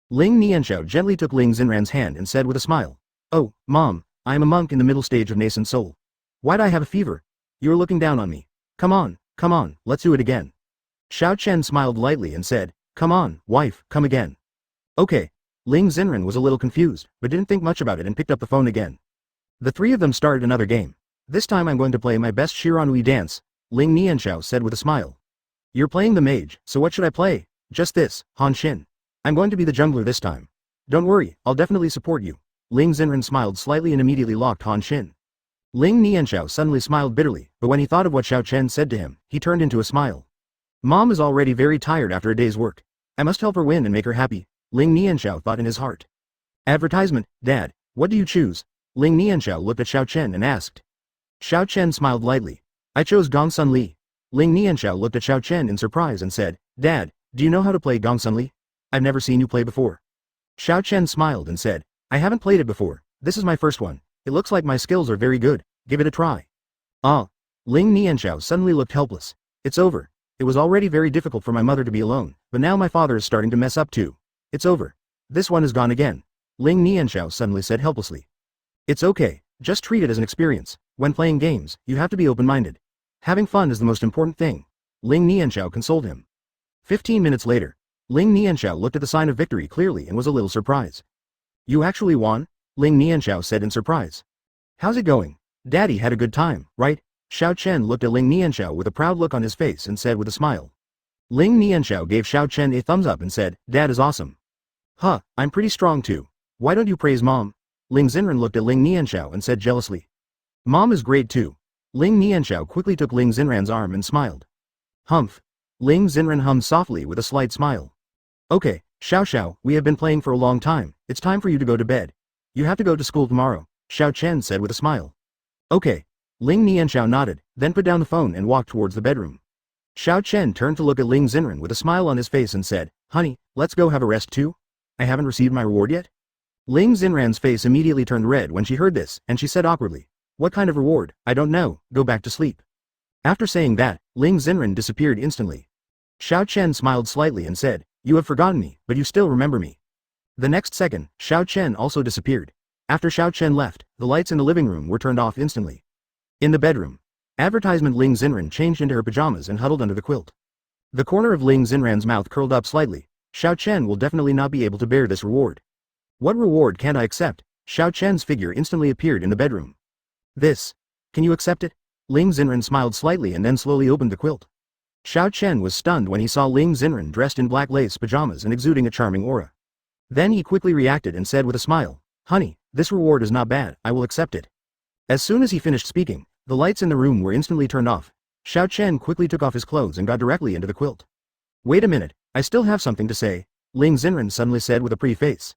Ling Nianxiao gently took Ling Xen's hand and said with a smile. Oh, Mom, I am a monk in the middle stage of nascent soul. Why'd I have a fever? You're looking down on me. Come on, let's do it again. Xiao Chen smiled lightly and said, come on, wife, come again. Okay. Ling Xen was a little confused, but didn't think much about it and picked up the phone again. The three of them started another game. This time I'm going to play my best Shiranui dance, Ling Nianxiao said with a smile. You're playing the mage, so what should I play? Just this, Han Xin. I'm going to be the jungler this time. Don't worry, I'll definitely support you. Ling Xen smiled slightly and immediately locked Han Xin. Ling Nianxiao suddenly smiled bitterly, but when he thought of what Xiao Chen said to him, he turned into a smile. Mom is already very tired after a day's work. I must help her win and make her happy, Ling Nianxiao thought in his heart. Advertisement, Dad, what do you choose? Ling Nianxiao looked at Xiao Chen and asked. Xiao Chen smiled lightly. I chose Gongsun Li. Ling Nianxiao looked at Xiao Chen in surprise and said, Dad, do you know how to play Gongsun Li? I've never seen you play before. Xiao Chen smiled and said, I haven't played it before, this is my first one. It looks like my skills are very good, give it a try. Ah. Ling Nianxiao suddenly looked helpless. It's over. It was already very difficult for my mother to be alone, but now my father is starting to mess up too. It's over. This one is gone again. Ling Nianxiao suddenly said helplessly. It's okay, just treat it as an experience. When playing games, you have to be open-minded. Having fun is the most important thing. Ling Nianxiao consoled him. 15 minutes later, Ling Nianxiao looked at the sign of victory clearly and was a little surprised. You actually won? Ling Nianxiao said in surprise. How's it going? Daddy had a good time, right? Xiao Chen looked at Ling Nianxiao with a proud look on his face and said with a smile. Ling Nianxiao gave Xiao Chen a thumbs up and said, Dad is awesome. Huh, I'm pretty strong too. Why don't you praise Mom? Ling Xen looked at Ling Nianxiao and said jealously. Mom is great too. Ling Nianxiao quickly took Ling Xen's arm and smiled. Humph. Ling Xen hummed softly with a slight smile. Okay, Xiao, we have been playing for a long time, it's time for you to go to bed. You have to go to school tomorrow, Xiao Chen said with a smile. Okay. Ling Nianxiao nodded, then put down the phone and walked towards the bedroom. Xiao Chen turned to look at Ling Xen with a smile on his face and said, Honey, let's go have a rest too? I haven't received my reward yet? Ling Xen's face immediately turned red when she heard this, and she said awkwardly, What kind of reward? I don't know, go back to sleep. After saying that, Ling Xen disappeared instantly. Xiao Chen smiled slightly and said, you have forgotten me, but you still remember me. The next second, Xiao Chen also disappeared. After Xiao Chen left, the lights in the living room were turned off instantly. In the bedroom, advertisement Ling Xen changed into her pajamas and huddled under the quilt. The corner of Ling Xen's mouth curled up slightly. Xiao Chen will definitely not be able to bear this reward. What reward can't I accept? Xiao Chen's figure instantly appeared in the bedroom. This. Can you accept it? Ling Xen smiled slightly and then slowly opened the quilt. Xiao Chen was stunned when he saw Ling Xen dressed in black lace pajamas and exuding a charming aura. Then he quickly reacted and said with a smile, honey, this reward is not bad, I will accept it. As soon as he finished speaking, the lights in the room were instantly turned off. Xiao Chen quickly took off his clothes and got directly into the quilt. Wait a minute, I still have something to say, Ling Xen suddenly said with a pretty face.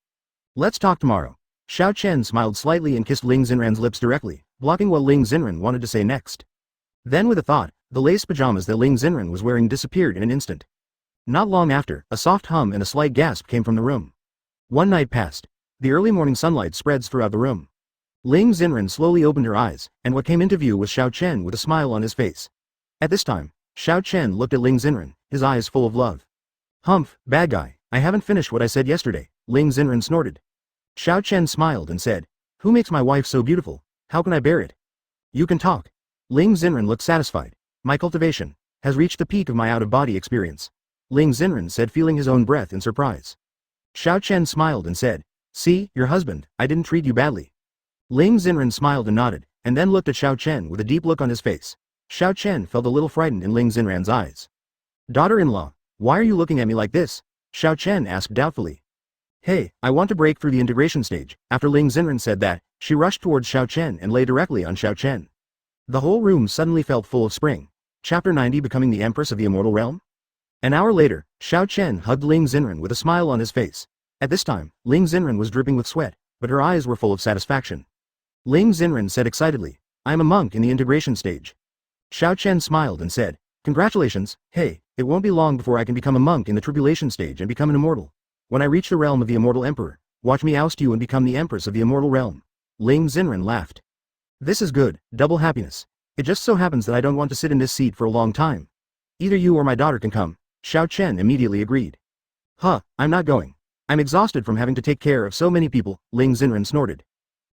Let's talk tomorrow. Xiao Chen smiled slightly and kissed Ling Xen's lips directly, blocking what Ling Xen wanted to say next. Then with a thought, the lace pajamas that Ling Xen was wearing disappeared in an instant. Not long after, a soft hum and a slight gasp came from the room. One night passed. The early morning sunlight spreads throughout the room. Ling Xen slowly opened her eyes, and what came into view was Xiao Chen with a smile on his face. At this time, Xiao Chen looked at Ling Xen, his eyes full of love. Humph, bad guy, I haven't finished what I said yesterday, Ling Xen snorted. Xiao Chen smiled and said, who makes my wife so beautiful? How can I bear it? You can talk. Ling Xen looked satisfied. My cultivation has reached the peak of my out-of-body experience. Ling Xen said, feeling his own breath in surprise. Xiao Chen smiled and said, see, your husband, I didn't treat you badly. Ling Xen smiled and nodded, and then looked at Xiao Chen with a deep look on his face. Xiao Chen felt a little frightened in Ling Xen's eyes. Daughter-in-law, why are you looking at me like this? Xiao Chen asked doubtfully. Hey, I want to break through the integration stage. After Ling Xen said that, she rushed towards Xiao Chen and lay directly on Xiao Chen. The whole room suddenly felt full of spring. Chapter 90, Becoming the Empress of the Immortal Realm? An hour later, Xiao Chen hugged Ling Xen with a smile on his face. At this time, Ling Xen was dripping with sweat, but her eyes were full of satisfaction. Ling Xen said excitedly, I am a monk in the integration stage. Xiao Chen smiled and said, congratulations, hey, it won't be long before I can become a monk in the tribulation stage and become an immortal. When I reach the realm of the Immortal Emperor, watch me oust you and become the Empress of the Immortal Realm. Ling Xen laughed. This is good, double happiness. It just so happens that I don't want to sit in this seat for a long time. Either you or my daughter can come. Xiao Chen immediately agreed. Huh, I'm not going. I'm exhausted from having to take care of so many people, Ling Xen snorted.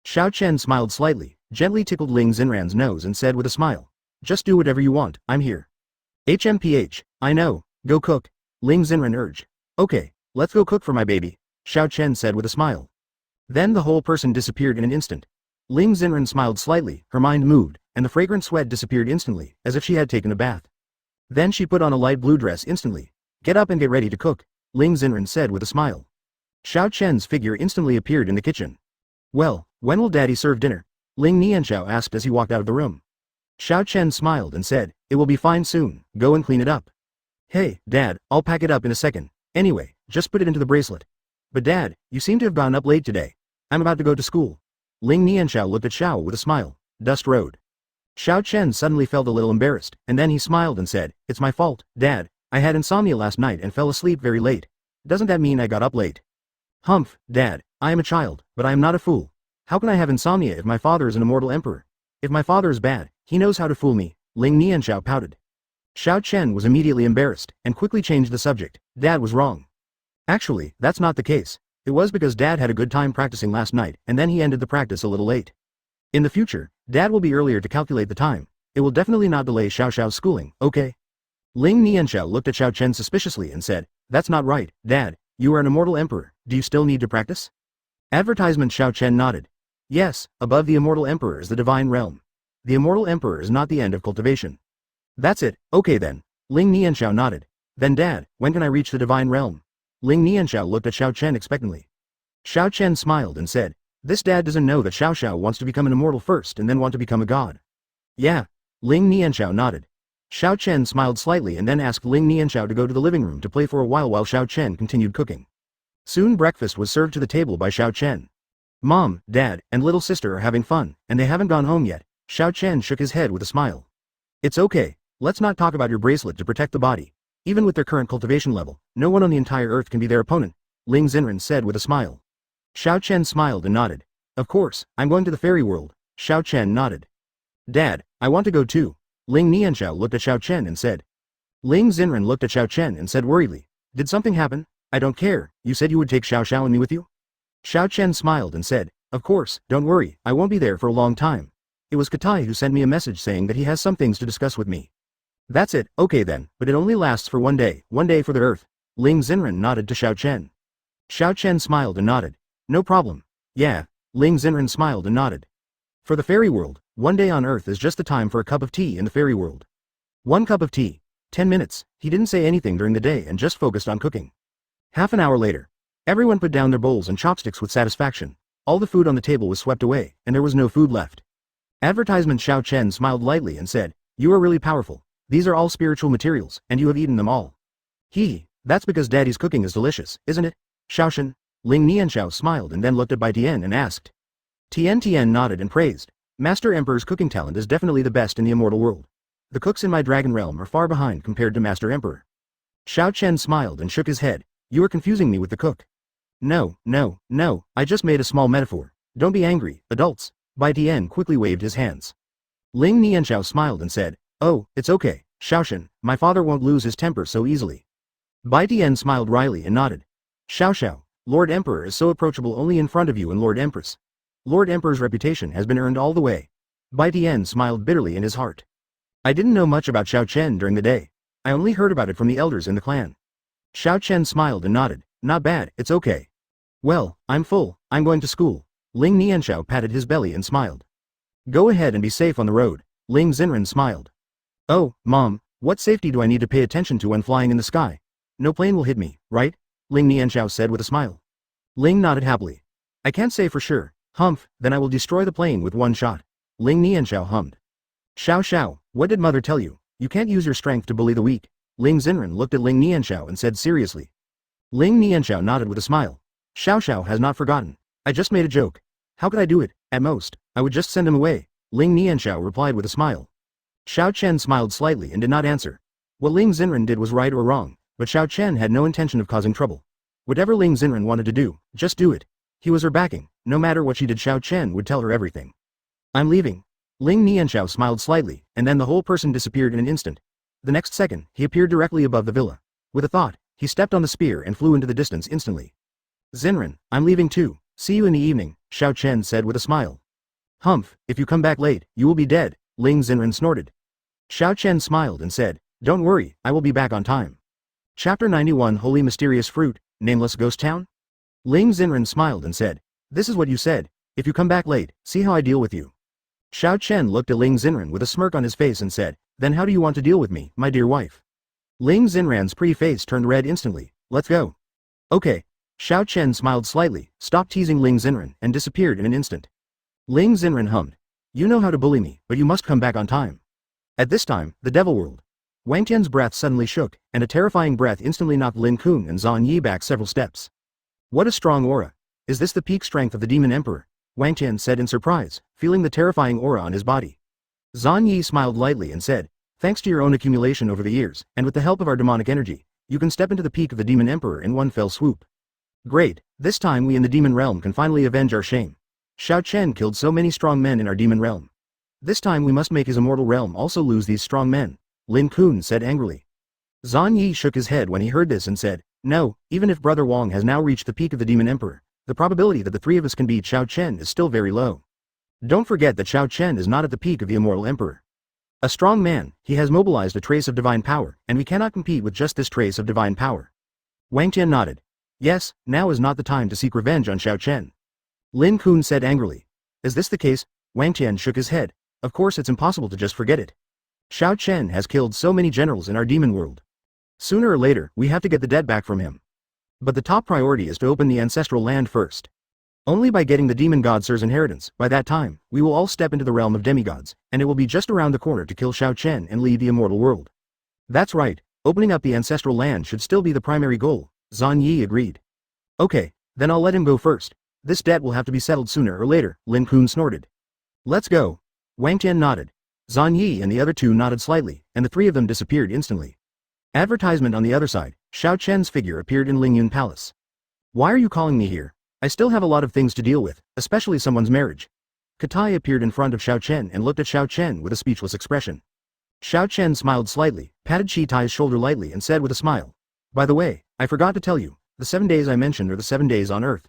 Xiao Chen smiled slightly, gently tickled Ling Xen's nose and said with a smile, just do whatever you want, I'm here. HMPH, I know, go cook, Ling Xen urged. Okay, let's go cook for my baby, Xiao Chen said with a smile. Then the whole person disappeared in an instant. Ling Xen smiled slightly, her mind moved, and the fragrant sweat disappeared instantly, as if she had taken a bath. Then she put on a light blue dress instantly. Get up and get ready to cook, Ling Xen said with a smile. Xiao Chen's figure instantly appeared in the kitchen. Well, when will daddy serve dinner? Ling Nianxiao asked as he walked out of the room. Xiao Chen smiled and said, it will be fine soon, go and clean it up. Hey, Dad, I'll pack it up in a second. Anyway, just put it into the bracelet. But Dad, you seem to have gone up late today. I'm about to go to school. Ling Nianxiao looked at Xiao with a smile. Dust Road. Xiao Chen suddenly felt a little embarrassed, and then he smiled and said, it's my fault, Dad. I had insomnia last night and fell asleep very late. Doesn't that mean I got up late? Humph, Dad, I am a child, but I am not a fool. How can I have insomnia if my father is an immortal emperor? If my father is bad, he knows how to fool me, Ling Nianxiao pouted. Xiao Chen was immediately embarrassed, and quickly changed the subject. Dad was wrong. Actually, that's not the case. It was because Dad had a good time practicing last night, and then he ended the practice a little late. In the future, Dad will be earlier to calculate the time. It will definitely not delay Xiao Xiao's schooling, okay? Ling Nianxiao looked at Xiao Chen suspiciously and said, that's not right, Dad. You are an immortal emperor, do you still need to practice? Advertisement. Xiao Chen nodded. Yes, above the immortal emperor is the divine realm. The immortal emperor is not the end of cultivation. That's it, okay then. Ling Nianxiao nodded. Then Dad, when can I reach the divine realm? Ling Nianxiao looked at Xiao Chen expectantly. Xiao Chen smiled and said, this dad doesn't know that Xiao Xiao wants to become an immortal first and then want to become a god. Yeah. Ling Nianxiao nodded. Xiao Chen smiled slightly and then asked Ling Nianxiao to go to the living room to play for a while Xiao Chen continued cooking. Soon breakfast was served to the table by Xiao Chen. Mom, Dad, and little sister are having fun, and they haven't gone home yet. Xiao Chen shook his head with a smile. It's okay, let's not talk about your bracelet to protect the body. Even with their current cultivation level, no one on the entire earth can be their opponent, Ling Xen said with a smile. Xiao Chen smiled and nodded. Of course, I'm going to the fairy world, Xiao Chen nodded. Dad, I want to go too. Ling Nianxiao looked at Xiao Chen and said. Ling Xen looked at Xiao Chen and said worriedly, did something happen? I don't care, you said you would take Xiao and me with you? Xiao Chen smiled and said, of course, don't worry, I won't be there for a long time. It was Katai who sent me a message saying that he has some things to discuss with me. That's it, okay then, but it only lasts for one day for the Earth. Ling Xen nodded to Xiao Chen. Xiao Chen smiled and nodded. No problem. Yeah. Ling Xen smiled and nodded. For the fairy world, one day on Earth is just the time for a cup of tea in the fairy world. 1 cup of tea. 10 minutes. He didn't say anything during the day and just focused on cooking. Half an hour later. Everyone put down their bowls and chopsticks with satisfaction. All the food on the table was swept away, and there was no food left. Advertisement. Xiao Chen smiled lightly and said, you are really powerful. These are all spiritual materials, and you have eaten them all. That's because Daddy's cooking is delicious, isn't it? Xiao Chen. Ling Nianxiao smiled and then looked at Bai Tian and asked. Tian nodded and praised. Master Emperor's cooking talent is definitely the best in the immortal world. The cooks in my dragon realm are far behind compared to Master Emperor. Xiao Chen smiled and shook his head. You are confusing me with the cook. No, I just made a small metaphor. Don't be angry, adults. Bai Tian quickly waved his hands. Ling Nianxiao smiled and said, oh, it's okay, Xiao Chen, my father won't lose his temper so easily. Bai Tian smiled wryly and nodded. Xiao, Lord Emperor is so approachable only in front of you and Lord Empress. Lord Emperor's reputation has been earned all the way. Bai Tian smiled bitterly in his heart. I didn't know much about Xiao Chen during the day. I only heard about it from the elders in the clan. Xiao Chen smiled and nodded. Not bad, it's okay. Well, I'm full, I'm going to school. Ling Nianxiao patted his belly and smiled. Go ahead and be safe on the road. Ling Xen smiled. Oh, Mom, what safety do I need to pay attention to when flying in the sky? No plane will hit me, right? Ling Nianxiao said with a smile. Ling nodded happily. I can't say for sure. Humph, then I will destroy the plane with one shot. Ling Nianxiao hummed. Xiao, what did mother tell you? You can't use your strength to bully the weak. Ling Xen looked at Ling Nianxiao and said seriously. Ling Nianxiao nodded with a smile. Xiao has not forgotten. I just made a joke. How could I do it? At most, I would just send him away. Ling Nianxiao replied with a smile. Xiao Chen smiled slightly and did not answer. What Ling Xen did was right or wrong, but Xiao Chen had no intention of causing trouble. Whatever Ling Xen wanted to do, just do it. He was her backing. No matter what she did, Xiao Chen would tell her everything. I'm leaving. Ling Nianxiao smiled slightly, and then the whole person disappeared in an instant. The next second, he appeared directly above the villa. With a thought, he stepped on the spear and flew into the distance instantly. Xenren, I'm leaving too. See you in the evening, Xiao Chen said with a smile. Humph, if you come back late, you will be dead, Ling Xen snorted. Xiao Chen smiled and said, don't worry, I will be back on time. Chapter 91 Holy Mysterious Fruit, Nameless Ghost Town? Ling Xen smiled and said, this is what you said, if you come back late, see how I deal with you. Xiao Chen looked at Ling Xen with a smirk on his face and said, then how do you want to deal with me, my dear wife? Ling Xen's pretty face turned red instantly. Let's go. Okay. Xiao Chen smiled slightly, stopped teasing Ling Xen, and disappeared in an instant. Ling Xen hummed. You know how to bully me, but you must come back on time. At this time, the Devil World. Wang Tian's breath suddenly shook, and a terrifying breath instantly knocked Lin Kun and Zan Yi back several steps. What a strong aura. Is this the peak strength of the Demon Emperor? Wang Tian said in surprise, feeling the terrifying aura on his body. Zan Yi smiled lightly and said, thanks to your own accumulation over the years, and with the help of our demonic energy, you can step into the peak of the Demon Emperor in one fell swoop. Great, this time we in the Demon Realm can finally avenge our shame. Xiao Chen killed so many strong men in our Demon Realm. This time we must make his immortal realm also lose these strong men, Lin Kun said angrily. Zan Yi shook his head when he heard this and said, no, even if Brother Wang has now reached the peak of the Demon Emperor, the probability that the three of us can beat Xiao Chen is still very low. Don't forget that Xiao Chen is not at the peak of the Immortal Emperor. A strong man, he has mobilized a trace of divine power, and we cannot compete with just this trace of divine power. Wang Tian nodded. Yes, now is not the time to seek revenge on Xiao Chen. Lin Kun said angrily. Is this the case? Wang Tian shook his head. Of course it's impossible to just forget it. Xiao Chen has killed so many generals in our demon world. Sooner or later, we have to get the dead back from him. But the top priority is to open the ancestral land first. Only by getting the demon god Sir's inheritance, by that time, we will all step into the realm of demigods, and it will be just around the corner to kill Xiao Chen and lead the immortal world. That's right, opening up the ancestral land should still be the primary goal, Zan Yi agreed. Okay, then I'll let him go first. This debt will have to be settled sooner or later, Lin Kun snorted. Let's go. Wang Tian nodded. Zan Yi and the other two nodded slightly, and the three of them disappeared instantly. Advertisement on the other side, Xiao Chen's figure appeared in Ling Yun Palace. Why are you calling me here? I still have a lot of things to deal with, especially someone's marriage. Katai appeared in front of Xiao Chen and looked at Xiao Chen with a speechless expression. Xiao Chen smiled slightly, patted Chitai's shoulder lightly and said with a smile. By the way, I forgot to tell you, the 7 days I mentioned are the 7 days on Earth.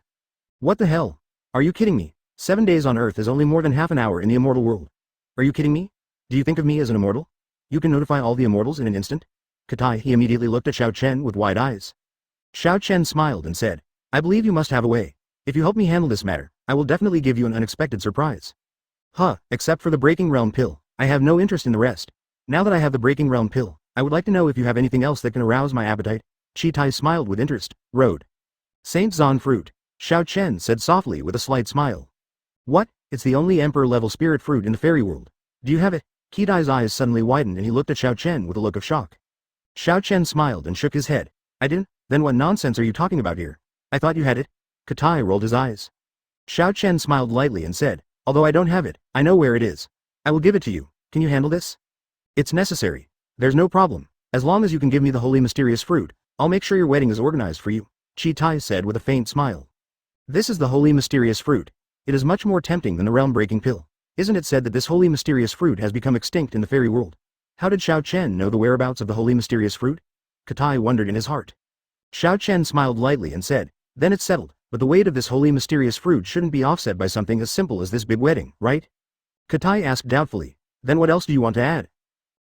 What the hell? Are you kidding me? 7 days on Earth is only more than half an hour in the immortal world. Are you kidding me? Do you think of me as an immortal? You can notify all the immortals in an instant? Katai, he immediately looked at Xiao Chen with wide eyes. Xiao Chen smiled and said, I believe you must have a way. If you help me handle this matter, I will definitely give you an unexpected surprise. Except for the Breaking Realm pill, I have no interest in the rest. Now that I have the Breaking Realm pill, I would like to know if you have anything else that can arouse my appetite. Chitai smiled with interest. Road. Saint Zon fruit. Xiao Chen said softly with a slight smile. What? It's the only emperor-level spirit fruit in the fairy world. Do you have it? Chitai's eyes suddenly widened and he looked at Xiao Chen with a look of shock. Xiao Chen smiled and shook his head. I didn't? Then what nonsense are you talking about here? I thought you had it. Katai rolled his eyes. Xiao Chen smiled lightly and said, although I don't have it, I know where it is. I will give it to you. Can you handle this? It's necessary. There's no problem. As long as you can give me the holy mysterious fruit, I'll make sure your wedding is organized for you, Chitai said with a faint smile. This is the holy mysterious fruit. It is much more tempting than the realm-breaking pill. Isn't it said that this holy mysterious fruit has become extinct in the fairy world? How did Xiao Chen know the whereabouts of the holy mysterious fruit? Katai wondered in his heart. Xiao Chen smiled lightly and said, then it's settled, but the weight of this holy mysterious fruit shouldn't be offset by something as simple as this big wedding, right? Katai asked doubtfully, then what else do you want to add?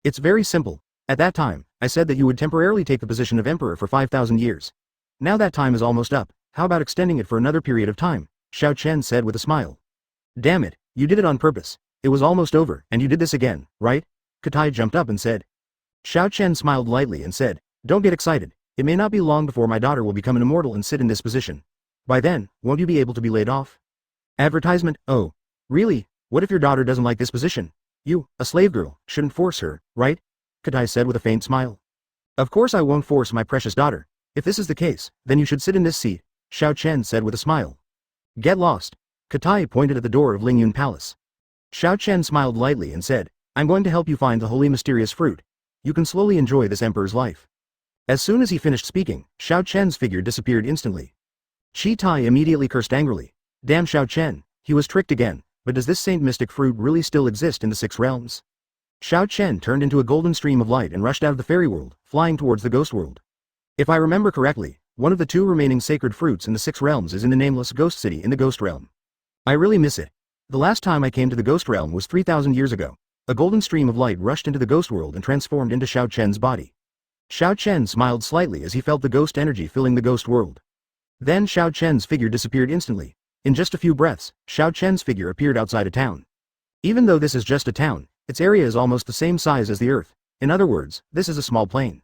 It's very simple. At that time, I said that you would temporarily take the position of emperor for 5,000 years. Now that time is almost up, how about extending it for another period of time? Xiao Chen said with a smile. Damn it, you did it on purpose. It was almost over, and you did this again, right? Katai jumped up and said. Xiao Chen smiled lightly and said, don't get excited. It may not be long before my daughter will become an immortal and sit in this position. By then, won't you be able to be laid off? Advertisement, oh. Really? What if your daughter doesn't like this position? You, a slave girl, shouldn't force her, right? Katai said with a faint smile. Of course I won't force my precious daughter. If this is the case, then you should sit in this seat, Xiao Chen said with a smile. Get lost. Katai pointed at the door of Ling Yun Palace. Xiao Chen smiled lightly and said, I'm going to help you find the holy mysterious fruit. You can slowly enjoy this emperor's life. As soon as he finished speaking, Xiao Chen's figure disappeared instantly. Chitai immediately cursed angrily. Damn Xiao Chen, he was tricked again, but does this saint mystic fruit really still exist in the 6 realms? Xiao Chen turned into a golden stream of light and rushed out of the fairy world, flying towards the ghost world. If I remember correctly, one of the 2 remaining sacred fruits in the 6 realms is in the nameless ghost city in the ghost realm. I really miss it. The last time I came to the ghost realm was 3,000 years ago. A golden stream of light rushed into the ghost world and transformed into Xiao Chen's body. Xiao Chen smiled slightly as he felt the ghost energy filling the ghost world. Then Xiao Chen's figure disappeared instantly. In just a few breaths, Xiao Chen's figure appeared outside a town. Even though this is just a town, its area is almost the same size as the Earth. In other words, this is a small plain.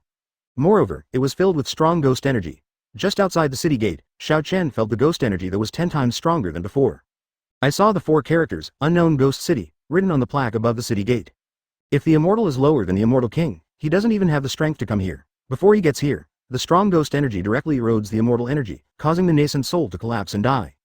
Moreover, it was filled with strong ghost energy. Just outside the city gate, Xiao Chen felt the ghost energy that was 10 times stronger than before. I saw the 4 characters, Unknown Ghost City, written on the plaque above the city gate. If the immortal is lower than the immortal king, he doesn't even have the strength to come here. Before he gets here, the strong ghost energy directly erodes the immortal energy, causing the nascent soul to collapse and die.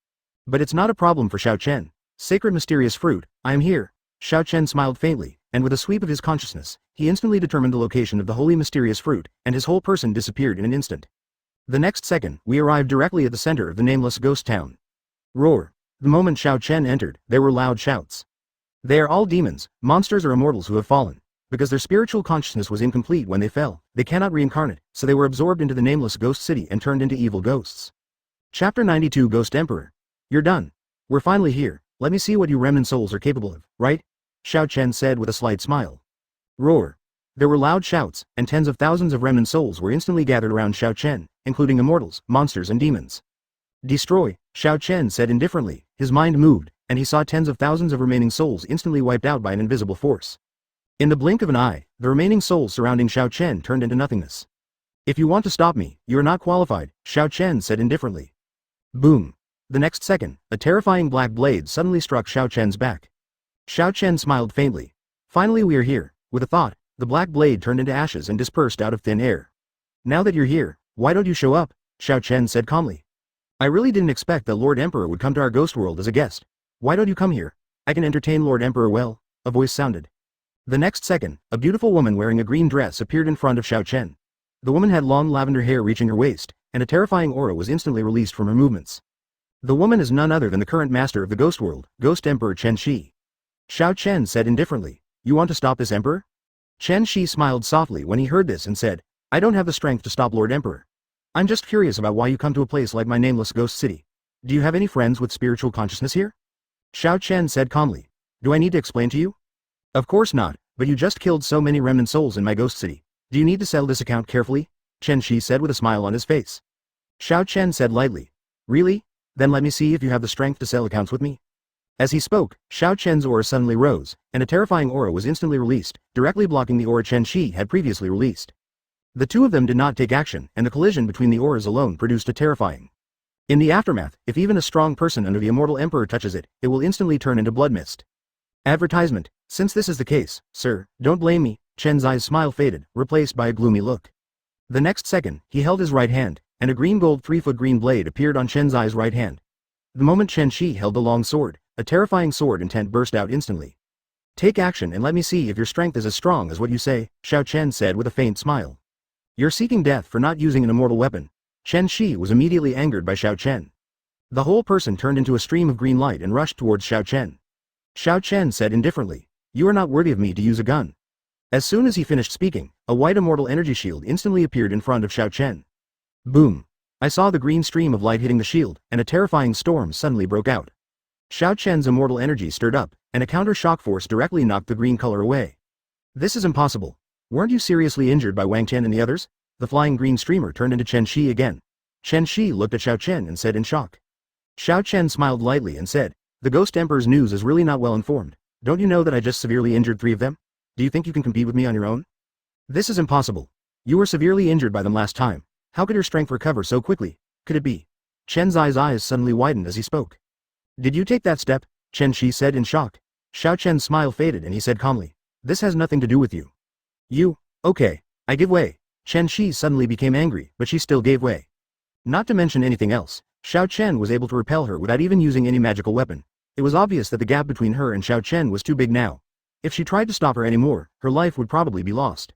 But it's not a problem for Xiao Chen. Sacred mysterious fruit, I am here. Xiao Chen smiled faintly, and with a sweep of his consciousness, he instantly determined the location of the holy mysterious fruit, and his whole person disappeared in an instant. The next second, we arrived directly at the center of the nameless ghost town. Roar. The moment Xiao Chen entered, there were loud shouts. They are all demons, monsters or immortals who have fallen. Because their spiritual consciousness was incomplete when they fell, they cannot reincarnate, so they were absorbed into the nameless ghost city and turned into evil ghosts. Chapter 92 Ghost Emperor. You're done. We're finally here. Let me see what you remnant souls are capable of, right? Xiao Chen said with a slight smile. Roar. There were loud shouts, and tens of thousands of remnant souls were instantly gathered around Xiao Chen, including immortals, monsters and demons. Destroy, Xiao Chen said indifferently. His mind moved, and he saw tens of thousands of remaining souls instantly wiped out by an invisible force. In the blink of an eye, the remaining souls surrounding Xiao Chen turned into nothingness. If you want to stop me, you are not qualified, Xiao Chen said indifferently. Boom. The next second, a terrifying black blade suddenly struck Xiao Chen's back. Xiao Chen smiled faintly. Finally we are here. With a thought, the black blade turned into ashes and dispersed out of thin air. Now that you're here, why don't you show up? Xiao Chen said calmly. I really didn't expect that Lord Emperor would come to our ghost world as a guest. Why don't you come here? I can entertain Lord Emperor well, a voice sounded. The next second, a beautiful woman wearing a green dress appeared in front of Xiao Chen. The woman had long lavender hair reaching her waist, and a terrifying aura was instantly released from her movements. The woman is none other than the current master of the ghost world, Ghost Emperor Chen Shi. Xiao Chen said indifferently, "You want to stop this emperor?" Chen Shi smiled softly when he heard this and said, "I don't have the strength to stop Lord Emperor. I'm just curious about why you come to a place like my nameless ghost city. Do you have any friends with spiritual consciousness here?" Xiao Chen said calmly, "Do I need to explain to you?" "Of course not, but you just killed so many remnant souls in my ghost city. Do you need to settle this account carefully?" Chen Shi said with a smile on his face. Xiao Chen said lightly, "Really? Then let me see if you have the strength to settle accounts with me." As he spoke, Xiao Chen's aura suddenly rose, and a terrifying aura was instantly released, directly blocking the aura Chen Shi had previously released. The two of them did not take action, and the collision between the auras alone produced a terrifying. In the aftermath, if even a strong person under the Immortal Emperor touches it, it will instantly turn into blood mist. Advertisement: since this is the case, sir, don't blame me. Chen's eyes smile faded, replaced by a gloomy look. The next second, he held his right hand, and a green-gold 3-foot green blade appeared on Chen's eyes right hand. The moment Chen Shi held the long sword, a terrifying sword intent burst out instantly. "Take action and let me see if your strength is as strong as what you say," Xiao Chen said with a faint smile. "You're seeking death for not using an immortal weapon." Chen Shi was immediately angered by Xiao Chen. The whole person turned into a stream of green light and rushed towards Xiao Chen. Xiao Chen said indifferently, "You are not worthy of me to use a gun." As soon as he finished speaking, a white immortal energy shield instantly appeared in front of Xiao Chen. Boom! I saw the green stream of light hitting the shield, and a terrifying storm suddenly broke out. Xiao Chen's immortal energy stirred up, and a counter-shock force directly knocked the green color away. "This is impossible. Weren't you seriously injured by Wang Tian and the others?" The flying green streamer turned into Chen Shi again. Chen Shi looked at Xiao Chen and said in shock. Xiao Chen smiled lightly and said, "The Ghost Emperor's news is really not well informed. Don't you know that I just severely injured 3 of them? Do you think you can compete with me on your own?" "This is impossible. You were severely injured by them last time. How could your strength recover so quickly? Could it be?" Chen's eyes suddenly widened as he spoke. "Did you take that step?" Chen Shi said in shock. Xiao Chen's smile faded and he said calmly, "This has nothing to do with you." "You? Okay, I give way." Chen Shi suddenly became angry, but she still gave way. Not to mention anything else, Xiao Chen was able to repel her without even using any magical weapon. It was obvious that the gap between her and Xiao Chen was too big now. If she tried to stop her anymore, her life would probably be lost.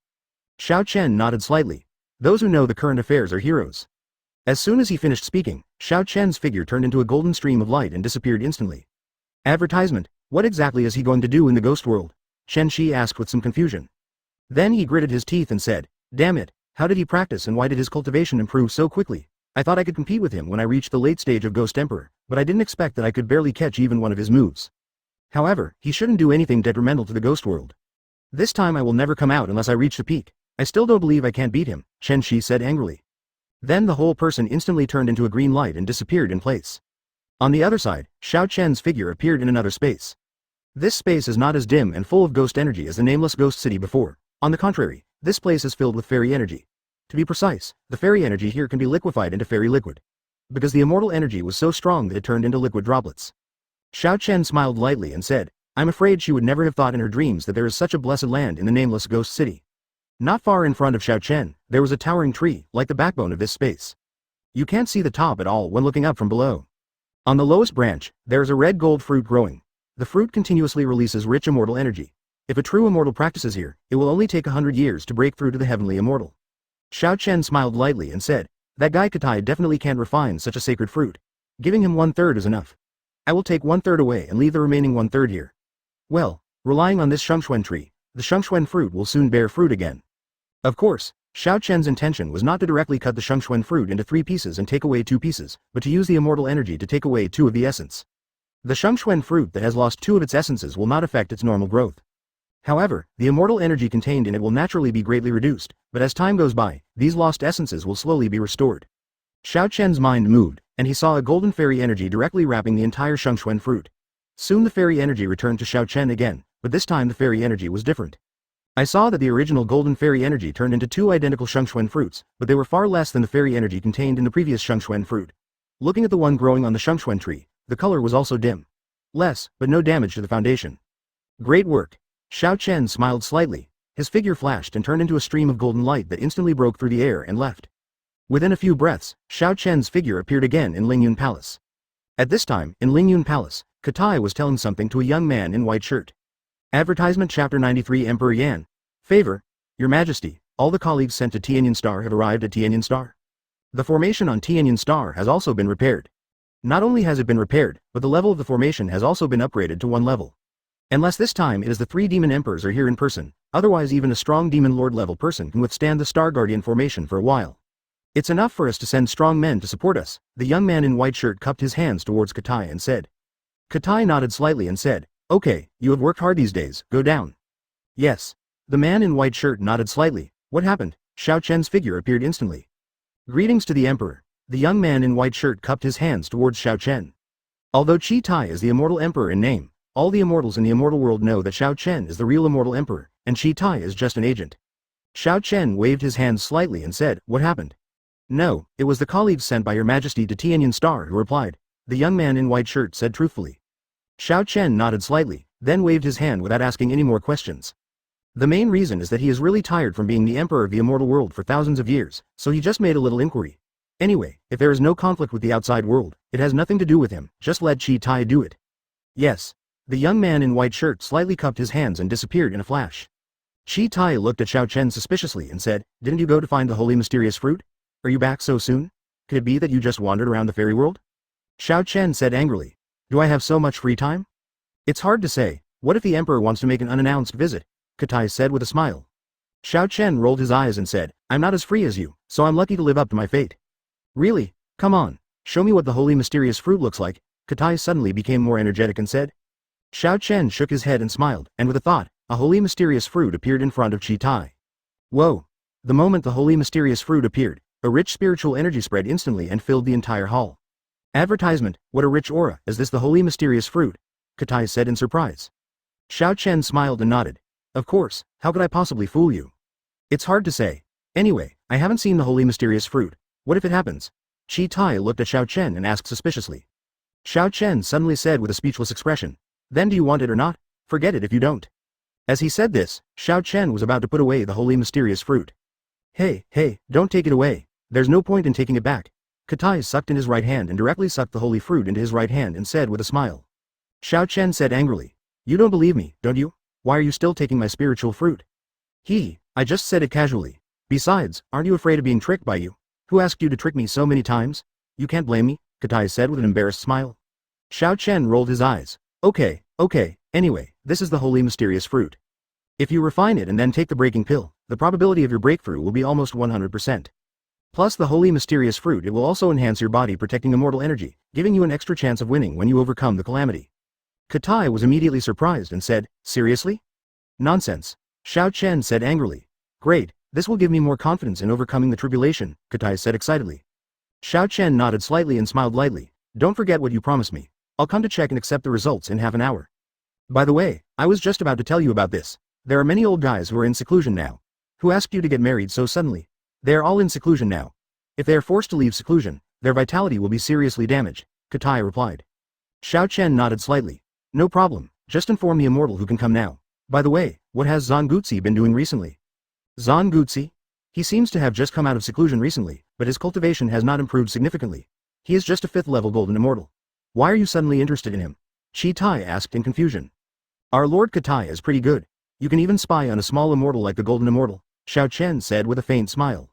Xiao Chen nodded slightly. Those who know the current affairs are heroes. As soon as he finished speaking, Xiao Chen's figure turned into a golden stream of light and disappeared instantly. Advertisement: what exactly is he going to do in the ghost world? Chen Shi asked with some confusion. Then he gritted his teeth and said, "Damn it, how did he practice and why did his cultivation improve so quickly? I thought I could compete with him when I reached the late stage of Ghost Emperor, but I didn't expect that I could barely catch even one of his moves. However, he shouldn't do anything detrimental to the ghost world. This time I will never come out unless I reach the peak. I still don't believe I can't beat him," Chen Shi said angrily. Then the whole person instantly turned into a green light and disappeared in place. On the other side, Xiao Chen's figure appeared in another space. This space is not as dim and full of ghost energy as the nameless ghost city before. On the contrary, this place is filled with fairy energy. To be precise, the fairy energy here can be liquefied into fairy liquid. Because the immortal energy was so strong that it turned into liquid droplets. Xiao Chen smiled lightly and said, "I'm afraid she would never have thought in her dreams that there is such a blessed land in the nameless ghost city." Not far in front of Xiao Chen, there was a towering tree, like the backbone of this space. You can't see the top at all when looking up from below. On the lowest branch, there is a red gold fruit growing. The fruit continuously releases rich immortal energy. If a true immortal practices here, it will only take 100 years to break through to the heavenly immortal. Xiao Chen smiled lightly and said, "That guy Katai definitely can't refine such a sacred fruit. Giving him 1/3 is enough. I will take 1/3 away and leave the remaining 1/3 here." Well, relying on this Shengxuan tree, the Shengxuan fruit will soon bear fruit again. Of course, Xiao Chen's intention was not to directly cut the Shengxuan fruit into 3 pieces and take away 2 pieces, but to use the immortal energy to take away 2 of the essence. The Shengxuan fruit that has lost 2 of its essences will not affect its normal growth. However, the immortal energy contained in it will naturally be greatly reduced, but as time goes by, these lost essences will slowly be restored. Xiao Chen's mind moved, and he saw a golden fairy energy directly wrapping the entire Shengxuan fruit. Soon the fairy energy returned to Xiao Chen again, but this time the fairy energy was different. I saw that the original golden fairy energy turned into 2 identical Shengxuan fruits, but they were far less than the fairy energy contained in the previous Shengxuan fruit. Looking at the one growing on the Shengxuan tree, the color was also dim. Less, but no damage to the foundation. Great work. Xiao Chen smiled slightly. His figure flashed and turned into a stream of golden light that instantly broke through the air and left. Within a few breaths, Xiao Chen's figure appeared again in Ling Yun Palace. At this time, in Ling Yun Palace, Katai was telling something to a young man in white shirt. Advertisement Chapter 93 Emperor Yan. Favor, Your Majesty, all the colleagues sent to Tianyan Star have arrived at Tianyan Star. The formation on Tianyan Star has also been repaired. Not only has it been repaired, but the level of the formation has also been upgraded to 1 level. Unless this time it is the 3 demon emperors are here in person, otherwise even a strong demon lord level person can withstand the Star Guardian formation for a while. It's enough for us to send strong men to support us. The young man in white shirt cupped his hands towards Katai and said. Katai nodded slightly and said, okay, you have worked hard these days, go down. Yes. The man in white shirt nodded slightly. What happened? Xiao Chen's figure appeared instantly. Greetings to the Emperor. The young man in white shirt cupped his hands towards Xiao Chen. Although Chi Tai is the Immortal Emperor in name, all the immortals in the immortal world know that Xiao Chen is the real Immortal Emperor, and Chi Tai is just an agent. Xiao Chen waved his hands slightly and said, what happened? No, it was the colleagues sent by Your Majesty to Tianyan Star who replied. The young man in white shirt said truthfully. Xiao Chen nodded slightly, then waved his hand without asking any more questions. The main reason is that he is really tired from being the Emperor of the immortal world for thousands of years, so he just made a little inquiry. Anyway, if there is no conflict with the outside world, it has nothing to do with him, just let Chi Tai do it. Yes. The young man in white shirt slightly cupped his hands and disappeared in a flash. Chi Tai looked at Xiao Chen suspiciously and said, didn't you go to find the holy mysterious fruit? Are you back so soon? Could it be that you just wandered around the fairy world? Xiao Chen said angrily. Do I have so much free time? It's hard to say. What if the Emperor wants to make an unannounced visit? Katai said with a smile. Xiao Chen rolled his eyes and said, I'm not as free as you, so I'm lucky to live up to my fate. Really? Come on, show me what the holy mysterious fruit looks like. Katai suddenly became more energetic and said. Xiao Chen shook his head and smiled, and with a thought, a holy mysterious fruit appeared in front of Chi Tai. Whoa! The moment the holy mysterious fruit appeared, a rich spiritual energy spread instantly and filled the entire hall. Advertisement, what a rich aura, is this the holy mysterious fruit? Katai said in surprise. Xiao Chen smiled and nodded. Of course, how could I possibly fool you? It's hard to say. Anyway, I haven't seen the holy mysterious fruit. What if it happens? Chi Tai looked at Xiao Chen and asked suspiciously. Xiao Chen suddenly said with a speechless expression. Then do you want it or not? Forget it if you don't. As he said this, Xiao Chen was about to put away the holy mysterious fruit. Hey, don't take it away. There's no point in taking it back. Katai sucked in his right hand and directly sucked the holy fruit into his right hand and said with a smile. Xiao Chen said angrily. You don't believe me, don't you? Why are you still taking my spiritual fruit? I just said it casually. Besides, aren't you afraid of being tricked by you? Who asked you to trick me so many times? You can't blame me, Katai said with an embarrassed smile. Xiao Chen rolled his eyes. Okay, anyway, this is the holy mysterious fruit. If you refine it and then take the breaking pill, the probability of your breakthrough will be almost 100%. Plus the holy mysterious fruit, it will also enhance your body protecting immortal energy, giving you an extra chance of winning when you overcome the calamity. Katai was immediately surprised and said, seriously? Nonsense. Xiao Chen said angrily. Great, this will give me more confidence in overcoming the tribulation, Katai said excitedly. Xiao Chen nodded slightly and smiled lightly. Don't forget what you promised me. I'll come to check and accept the results in half an hour. By the way, I was just about to tell you about this. There are many old guys who are in seclusion now. Who asked you to get married so suddenly? They are all in seclusion now. If they are forced to leave seclusion, their vitality will be seriously damaged, Katai replied. Xiao Chen nodded slightly. No problem, just inform the immortal who can come now. By the way, what has Zongguzi been doing recently? Zongguzi? He seems to have just come out of seclusion recently, but his cultivation has not improved significantly. He is just a 5th level golden immortal. Why are you suddenly interested in him? Chi Tai asked in confusion. Our Lord Katai is pretty good. You can even spy on a small immortal like the golden immortal, Xiao Chen said with a faint smile.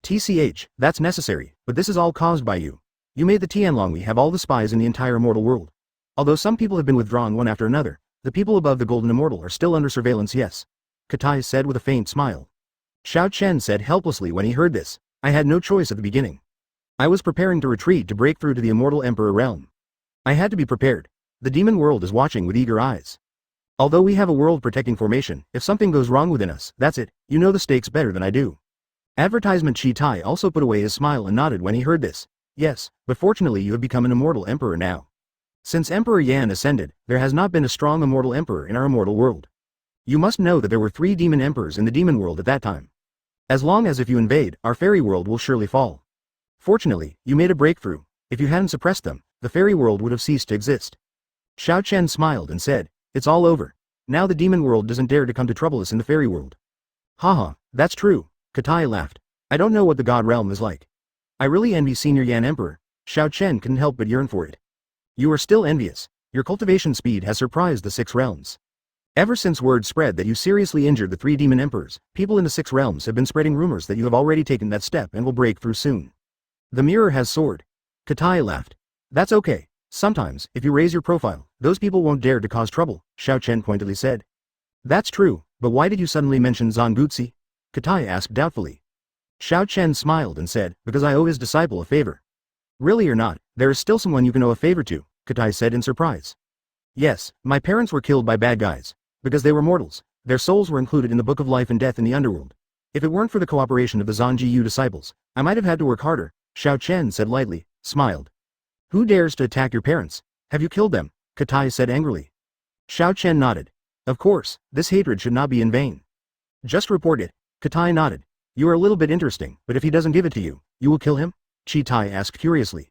TCH, that's necessary, but this is all caused by you. You made the Tianlonghui have all the spies in the entire immortal world. Although some people have been withdrawn one after another, the people above the golden immortal are still under surveillance, yes. Katai said with a faint smile. Xiao Chen said helplessly when he heard this. I had no choice at the beginning. I was preparing to retreat to break through to the immortal emperor realm. I had to be prepared. The demon world is watching with eager eyes. Although we have a world protecting formation, if something goes wrong within us, that's it, you know the stakes better than I do. Advertisement. Chi Tai also put away his smile and nodded when he heard this. Yes, but fortunately you have become an immortal emperor now. Since Emperor Yan ascended, there has not been a strong immortal emperor in our immortal world. You must know that there were 3 demon emperors in the demon world at that time. As long as if you invade, our fairy world will surely fall. Fortunately, you made a breakthrough. If you hadn't suppressed them, the fairy world would have ceased to exist. Xiao Chen smiled and said, it's all over. Now the demon world doesn't dare to come to trouble us in the fairy world. Haha, that's true, Katai laughed. I don't know what the god realm is like. I really envy Senior Yan Emperor. Xiao Chen couldn't help but yearn for it. You are still envious. Your cultivation speed has surprised the 6 realms. Ever since word spread that you seriously injured the 3 demon emperors, people in the 6 realms have been spreading rumors that you have already taken that step and will break through soon. The mirror has soared. Katai laughed. That's okay. Sometimes, if you raise your profile, those people won't dare to cause trouble, Xiao Chen pointedly said. That's true, but why did you suddenly mention Zangutzi? Katai asked doubtfully. Xiao Chen smiled and said, because I owe his disciple a favor. Really or not, there is still someone you can owe a favor to, Katai said in surprise. Yes, my parents were killed by bad guys. Because they were mortals, their souls were included in the Book of Life and Death in the underworld. If it weren't for the cooperation of the Zangjiyu disciples, I might have had to work harder, Xiao Chen said lightly, smiled. Who dares to attack your parents? Have you killed them? Katai said angrily. Xiao Chen nodded. Of course, this hatred should not be in vain. Just report it. Katai nodded. You are a little bit interesting, but if he doesn't give it to you, you will kill him? Chitai asked curiously.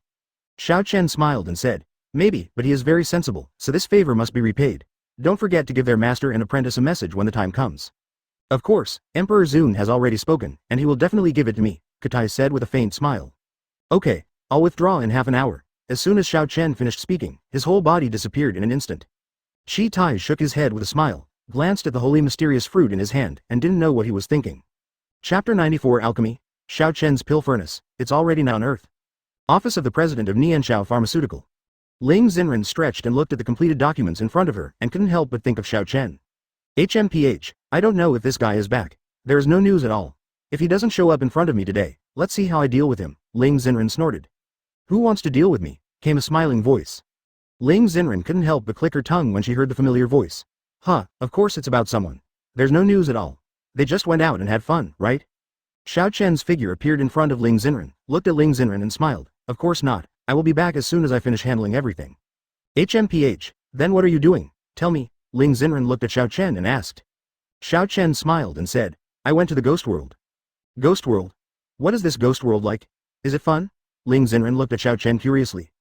Xiao Chen smiled and said, maybe, but he is very sensible, so this favor must be repaid. Don't forget to give their master and apprentice a message when the time comes. Of course, Emperor Zun has already spoken, and he will definitely give it to me, Katai said with a faint smile. Okay, I'll withdraw in half an hour. As soon as Xiao Chen finished speaking, his whole body disappeared in an instant. Chitai shook his head with a smile, glanced at the holy mysterious fruit in his hand, and didn't know what he was thinking. Chapter 94 Alchemy, Xiao Chen's Pill Furnace, it's already now on Earth. Office of the President of Nianxiao Pharmaceutical. Ling Xen stretched and looked at the completed documents in front of her and couldn't help but think of Xiao Chen. HMPH, I don't know if this guy is back. There is no news at all. If he doesn't show up in front of me today, let's see how I deal with him, Ling Xen snorted. Who wants to deal with me? Came a smiling voice. Ling Xen couldn't help but click her tongue when she heard the familiar voice. Huh, of course it's about someone. There's no news at all. They just went out and had fun, right? Xiao Chen's figure appeared in front of Ling Xen, looked at Ling Xen and smiled. Of course not. I will be back as soon as I finish handling everything. HMPH, then what are you doing? Tell me. Ling Xen looked at Xiao Chen and asked. Xiao Chen smiled and said, I went to the ghost world. Ghost world? What is this ghost world like? Is it fun? Ling Xen looked at Xiao Chen curiously.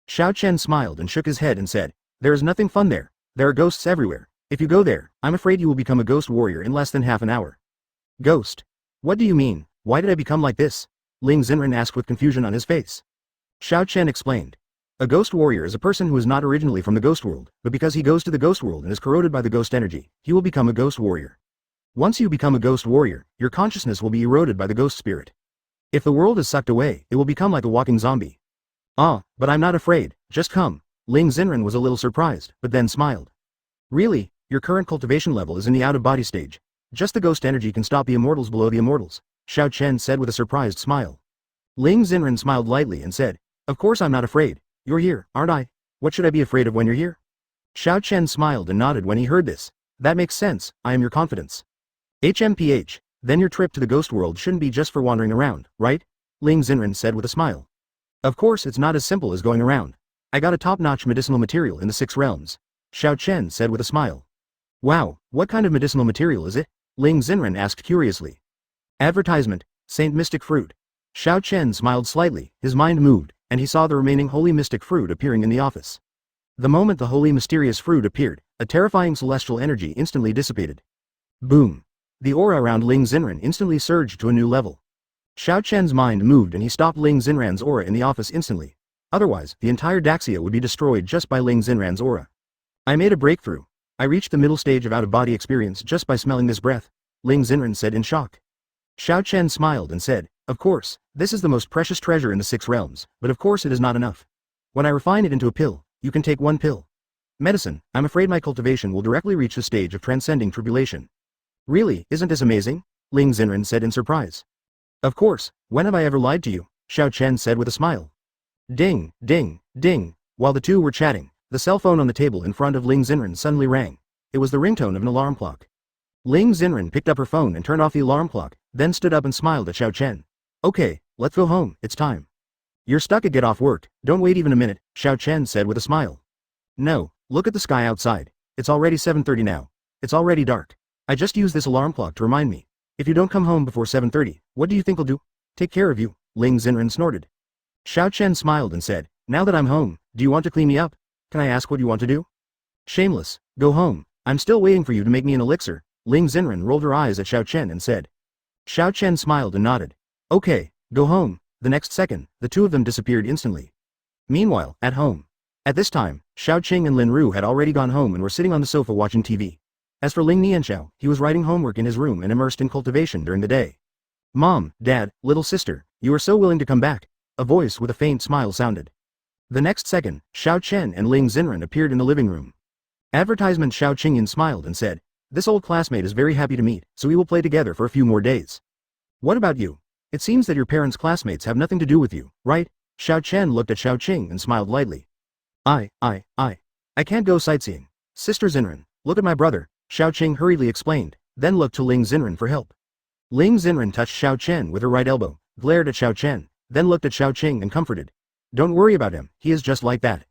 Xiao Chen smiled and shook his head and said, there is nothing fun there. There are ghosts everywhere. If you go there, I'm afraid you will become a ghost warrior in less than half an hour. Ghost? What do you mean? Why did I become like this? Ling Xen asked with confusion on his face. Xiao Chen explained. A ghost warrior is a person who is not originally from the ghost world, but because he goes to the ghost world and is corroded by the ghost energy, he will become a ghost warrior. Once you become a ghost warrior, your consciousness will be eroded by the ghost spirit. If the world is sucked away, it will become like a walking zombie. Ah, but I'm not afraid, just come. Ling Xen was a little surprised, but then smiled. Really, your current cultivation level is in the out-of-body stage. Just the ghost energy can stop the immortals below the immortals, Xiao Chen said with a surprised smile. Ling Xen smiled lightly and said, of course I'm not afraid. You're here, aren't I? What should I be afraid of when you're here? Xiao Chen smiled and nodded when he heard this. That makes sense, I am your confidence. HMPH, then your trip to the ghost world shouldn't be just for wandering around, right? Ling Xen said with a smile. Of course it's not as simple as going around. I got a top-notch medicinal material in the 6 realms, Xiao Chen said with a smile. Wow, what kind of medicinal material is it? Ling Xen asked curiously. Advertisement, Saint Mystic Fruit. Xiao Chen smiled slightly, his mind moved, and he saw the remaining holy mystic fruit appearing in the office. The moment the holy mysterious fruit appeared, a terrifying celestial energy instantly dissipated. Boom. The aura around Ling Xen instantly surged to a new level. Xiao Chen's mind moved and he stopped Ling Xen's aura in the office instantly. Otherwise, the entire Daxia would be destroyed just by Ling Xen's aura. I made a breakthrough. I reached the middle stage of out-of-body experience just by smelling this breath, Ling Xen said in shock. Xiao Chen smiled and said, of course, this is the most precious treasure in the 6 realms, but of course it is not enough. When I refine it into a pill, you can take 1 pill. Medicine, I'm afraid my cultivation will directly reach the stage of transcending tribulation. Really, isn't this amazing? Ling Xen said in surprise. Of course, when have I ever lied to you? Xiao Chen said with a smile. Ding, ding, ding. While the two were chatting, the cell phone on the table in front of Ling Xen suddenly rang. It was the ringtone of an alarm clock. Ling Xen picked up her phone and turned off the alarm clock, then stood up and smiled at Xiao Chen. Okay, let's go home, it's time. You're stuck at get off work, don't wait even a minute, Xiao Chen said with a smile. No, look at the sky outside. It's already 7:30 now. It's already dark. I just used this alarm clock to remind me. If you don't come home before 7:30, what do you think I'll do? Take care of you, Ling Xen snorted. Xiao Chen smiled and said, now that I'm home, do you want to clean me up? Can I ask what you want to do? Shameless, go home. I'm still waiting for you to make me an elixir. Ling Xen rolled her eyes at Xiao Chen and said. Xiao Chen smiled and nodded. Okay, go home. The next second, the two of them disappeared instantly. Meanwhile, at home. At this time, Xiao Qing and Lin Ru had already gone home and were sitting on the sofa watching TV. As for Ling Nianxiao, he was writing homework in his room and immersed in cultivation during the day. Mom, Dad, little sister, you are so willing to come back. A voice with a faint smile sounded. The next second, Xiao Chen and Ling Xen appeared in the living room. Advertisement. Xiao Qingyan smiled and said, "This old classmate is very happy to meet, so we will play together for a few more days. What about you? It seems that your parents' classmates have nothing to do with you, right?" Xiao Chen looked at Xiao Qing and smiled lightly. I can't go sightseeing. Sister Xen, look at my brother," Xiao Qing hurriedly explained, then looked to Ling Xen for help. Ling Xen touched Xiao Chen with her right elbow, glared at Xiao Chen, then looked at Xiao Qing and comforted. "Don't worry about him, he is just like that."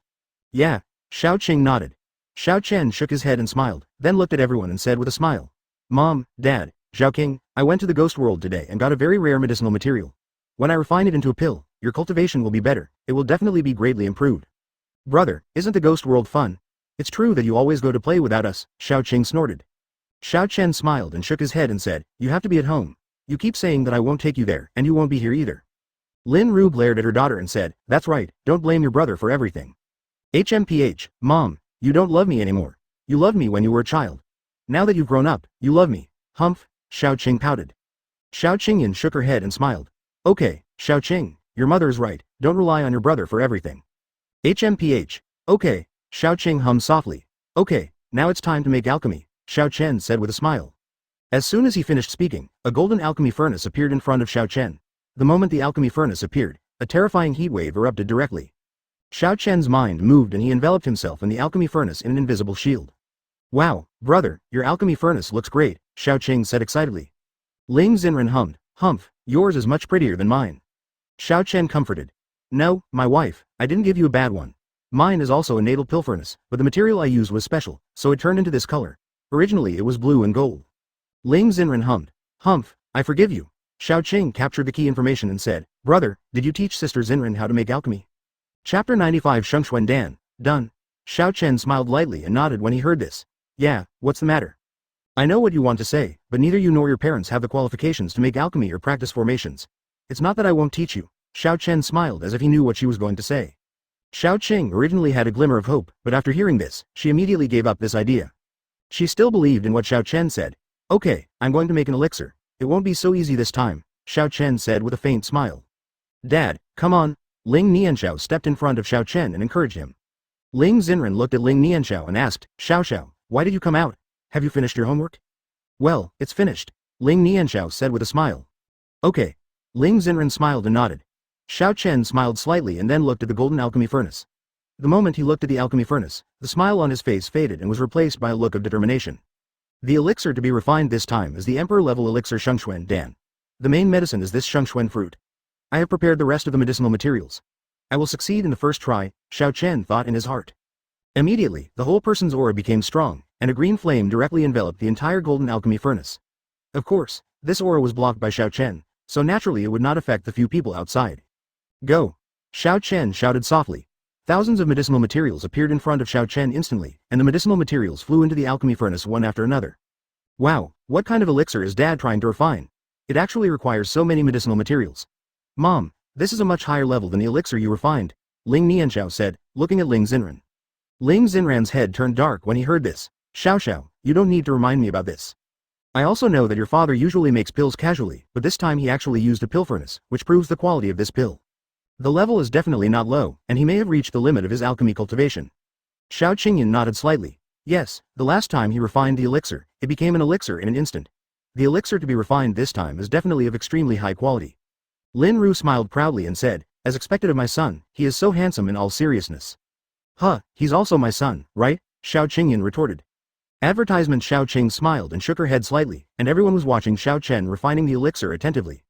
"Yeah," Xiao Qing nodded. Xiao Chen shook his head and smiled, then looked at everyone and said with a smile, "Mom, Dad, Xiao King, I went to the ghost world today and got a very rare medicinal material. When I refine it into a pill, your cultivation will be better, it will definitely be greatly improved." "Brother, isn't the ghost world fun? It's true that you always go to play without us," Xiao Qing snorted. Xiao Chen smiled and shook his head and said, "You have to be at home. You keep saying that I won't take you there, and you won't be here either." Lin Ru glared at her daughter and said, "That's right, don't blame your brother for everything." "HMPH, Mom, you don't love me anymore. You loved me when you were a child. Now that you've grown up, you love me." "Humph," Xiao Qing pouted. Xiao Qingyan shook her head and smiled. "Okay, Xiao Qing, your mother is right, don't rely on your brother for everything." "HMPH, okay," Xiao Qing hummed softly. "Okay, now it's time to make alchemy," Xiao Chen said with a smile. As soon as he finished speaking, a golden alchemy furnace appeared in front of Xiao Chen. The moment the alchemy furnace appeared, a terrifying heatwave erupted directly. Xiao Chen's mind moved and he enveloped himself in the alchemy furnace in an invisible shield. "Wow, brother, your alchemy furnace looks great," Xiao Qing said excitedly. Ling Xen hummed, "Humph, yours is much prettier than mine." Xiao Chen comforted. "No, my wife, I didn't give you a bad one. Mine is also a natal pill furnace, but the material I used was special, so it turned into this color. Originally it was blue and gold." Ling Xen hummed, "Humph, I forgive you." Xiao Qing captured the key information and said, "Brother, did you teach Sister Xen how to make alchemy?" Chapter 95 Shengxuan Dan, done. Xiao Chen smiled lightly and nodded when he heard this. "Yeah, what's the matter? I know what you want to say, but neither you nor your parents have the qualifications to make alchemy or practice formations. It's not that I won't teach you." Xiao Chen smiled as if he knew what she was going to say. Xiao Qing originally had a glimmer of hope, but after hearing this, she immediately gave up this idea. She still believed in what Xiao Chen said. "Okay, I'm going to make an elixir. It won't be so easy this time," Xiao Chen said with a faint smile. "Dad, come on." Ling Nianxiao stepped in front of Xiao Chen and encouraged him. Ling Xen looked at Ling Nianxiao and asked, Xiao, why did you come out? Have you finished your homework?" "Well, it's finished," Ling Nianxiao said with a smile. "Okay." Ling Xen smiled and nodded. Xiao Chen smiled slightly and then looked at the golden alchemy furnace. The moment he looked at the alchemy furnace, the smile on his face faded and was replaced by a look of determination. The elixir to be refined this time is the emperor-level elixir Shengxuan Dan. The main medicine is this Shengxuan fruit. I have prepared the rest of the medicinal materials. I will succeed in the first try, Xiao Chen thought in his heart. Immediately, the whole person's aura became strong, and a green flame directly enveloped the entire golden alchemy furnace. Of course, this aura was blocked by Xiao Chen, so naturally it would not affect the few people outside. "Go!" Xiao Chen shouted softly. Thousands of medicinal materials appeared in front of Xiao Chen instantly, and the medicinal materials flew into the alchemy furnace one after another. "Wow, what kind of elixir is Dad trying to refine? It actually requires so many medicinal materials. Mom, this is a much higher level than the elixir you refined," Ling Nianxiao said, looking at Ling Xen. Ling Xenran's head turned dark when he heard this. Xiao, you don't need to remind me about this. I also know that your father usually makes pills casually, but this time he actually used a pill furnace, which proves the quality of this pill. The level is definitely not low, and he may have reached the limit of his alchemy cultivation." Xiao Qingyan nodded slightly. Yes, the last time he refined the elixir, it became an elixir in an instant. The elixir to be refined this time is definitely of extremely high quality. Lin Ru smiled proudly and said, "As expected of my son, he is so handsome in all seriousness." "Huh, he's also my son, right?" Xiao Qingyan retorted. Advertisement. Xiao Qing smiled and shook her head slightly, and everyone was watching Xiao Chen refining the elixir attentively.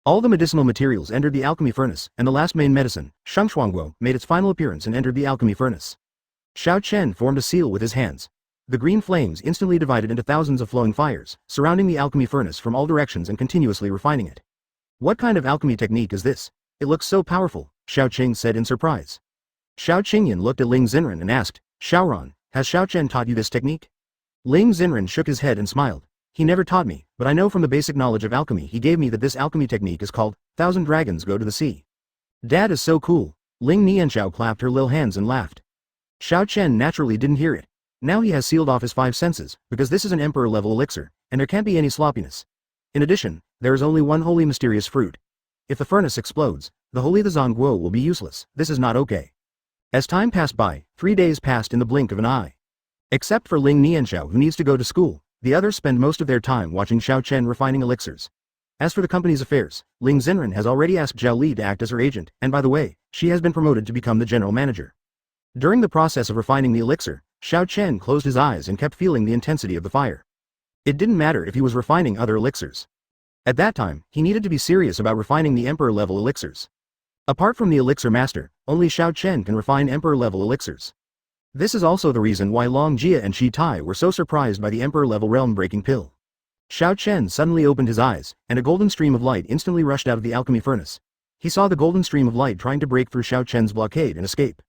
All the medicinal materials entered the alchemy furnace, and the last main medicine, Shengxuanguo, made its final appearance and entered the alchemy furnace. Xiao Chen formed a seal with his hands. The green flames instantly divided into thousands of flowing fires, surrounding the alchemy furnace from all directions and continuously refining it. "What kind of alchemy technique is this? It looks so powerful," Xiao Qing said in surprise. Xiao Qingyan looked at Ling Xen and asked, "Xiaoran, has Xiao Chen taught you this technique?" Ling Xen shook his head and smiled. "He never taught me, but I know from the basic knowledge of alchemy he gave me that this alchemy technique is called, 1,000 dragons go to the sea." "Dad is so cool." Ling Nianxiao clapped her little hands and laughed. Xiao Chen naturally didn't hear it. Now he has sealed off his 5 senses, because this is an emperor-level elixir, and there can't be any sloppiness. In addition, there is only one holy mysterious fruit. If the furnace explodes, the holy Zhang Guo will be useless. This is not okay. As time passed by, 3 days passed in the blink of an eye. Except for Ling Nianxiao, who needs to go to school, the others spend most of their time watching Xiao Chen refining elixirs. As for the company's affairs, Ling Xen has already asked Zhao Li to act as her agent, and by the way, she has been promoted to become the general manager. During the process of refining the elixir, Xiao Chen closed his eyes and kept feeling the intensity of the fire. It didn't matter if he was refining other elixirs. At that time, he needed to be serious about refining the emperor-level elixirs. Apart from the elixir master, only Xiao Chen can refine emperor-level elixirs. This is also the reason why Long Jia and Shi Tai were so surprised by the emperor-level realm-breaking pill. Xiao Chen suddenly opened his eyes, and a golden stream of light instantly rushed out of the alchemy furnace. He saw the golden stream of light trying to break through Xiao Chen's blockade and escape.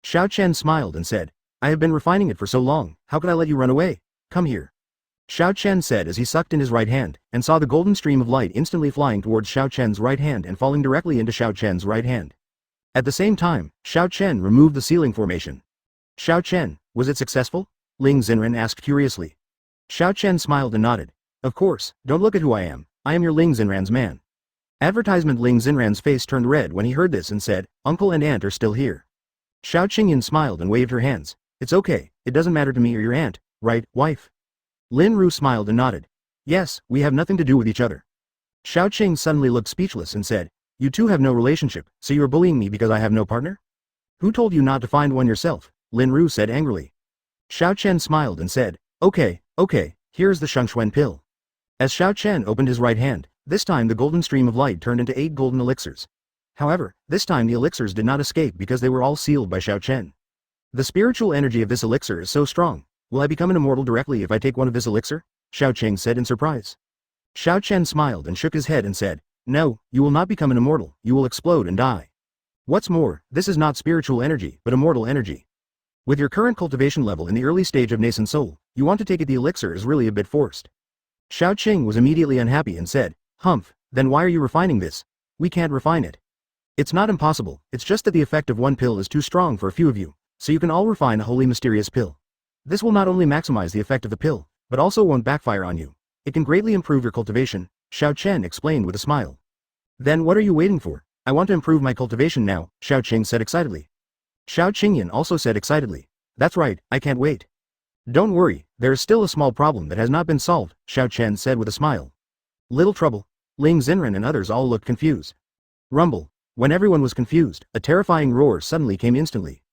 Xiao Chen smiled and said, "I have been refining it for so long, how could I let you run away? Come here." Xiao Chen said as he sucked in his right hand, and saw the golden stream of light instantly flying towards Xiao Chen's right hand and falling directly into Xiao Chen's right hand. At the same time, Xiao Chen removed the sealing formation. "Xiao Chen, was it successful?" Ling Xen asked curiously. Xiao Chen smiled and nodded. "Of course, don't look at who I am your Ling Xenran's man." Advertisement. Ling Xenran's face turned red when he heard this and said, "Uncle and aunt are still here." Xiao Qingyan smiled and waved her hands. "It's okay, it doesn't matter to me or your aunt, right, wife?" Lin Ru smiled and nodded. "Yes, we have nothing to do with each other." Xiao Qing suddenly looked speechless and said, "You two have no relationship, so you are bullying me because I have no partner? Who told you not to find one yourself?" Lin Ru said angrily. Xiao Chen smiled and said, Okay, here is the Shengxuan pill." As Xiao Chen opened his right hand, this time the golden stream of light turned into 8 golden elixirs. However, this time the elixirs did not escape because they were all sealed by Xiao Chen. "The spiritual energy of this elixir is so strong. Will I become an immortal directly if I take one of this elixir?" Xiao Qing said in surprise. Xiao Chen smiled and shook his head and said, "No, you will not become an immortal, you will explode and die. What's more, this is not spiritual energy, but immortal energy. With your current cultivation level in the early stage of nascent soul, you want to take it. The elixir is really a bit forced." Xiao Qing was immediately unhappy and said, "Humph, then why are you refining this? We can't refine it. It's not impossible, it's just that the effect of one pill is too strong for a few of you, so you can all refine a wholly mysterious pill. This will not only maximize the effect of the pill, but also won't backfire on you. It can greatly improve your cultivation," Xiao Chen explained with a smile. "Then what are you waiting for? I want to improve my cultivation now," Xiao Qing said excitedly. Xiao Qingyan also said excitedly, "That's right, I can't wait." "Don't worry, there is still a small problem that has not been solved," Xiao Chen said with a smile. "Little trouble?" Ling Xen and others all looked confused. Rumble. When everyone was confused, a terrifying roar suddenly came instantly.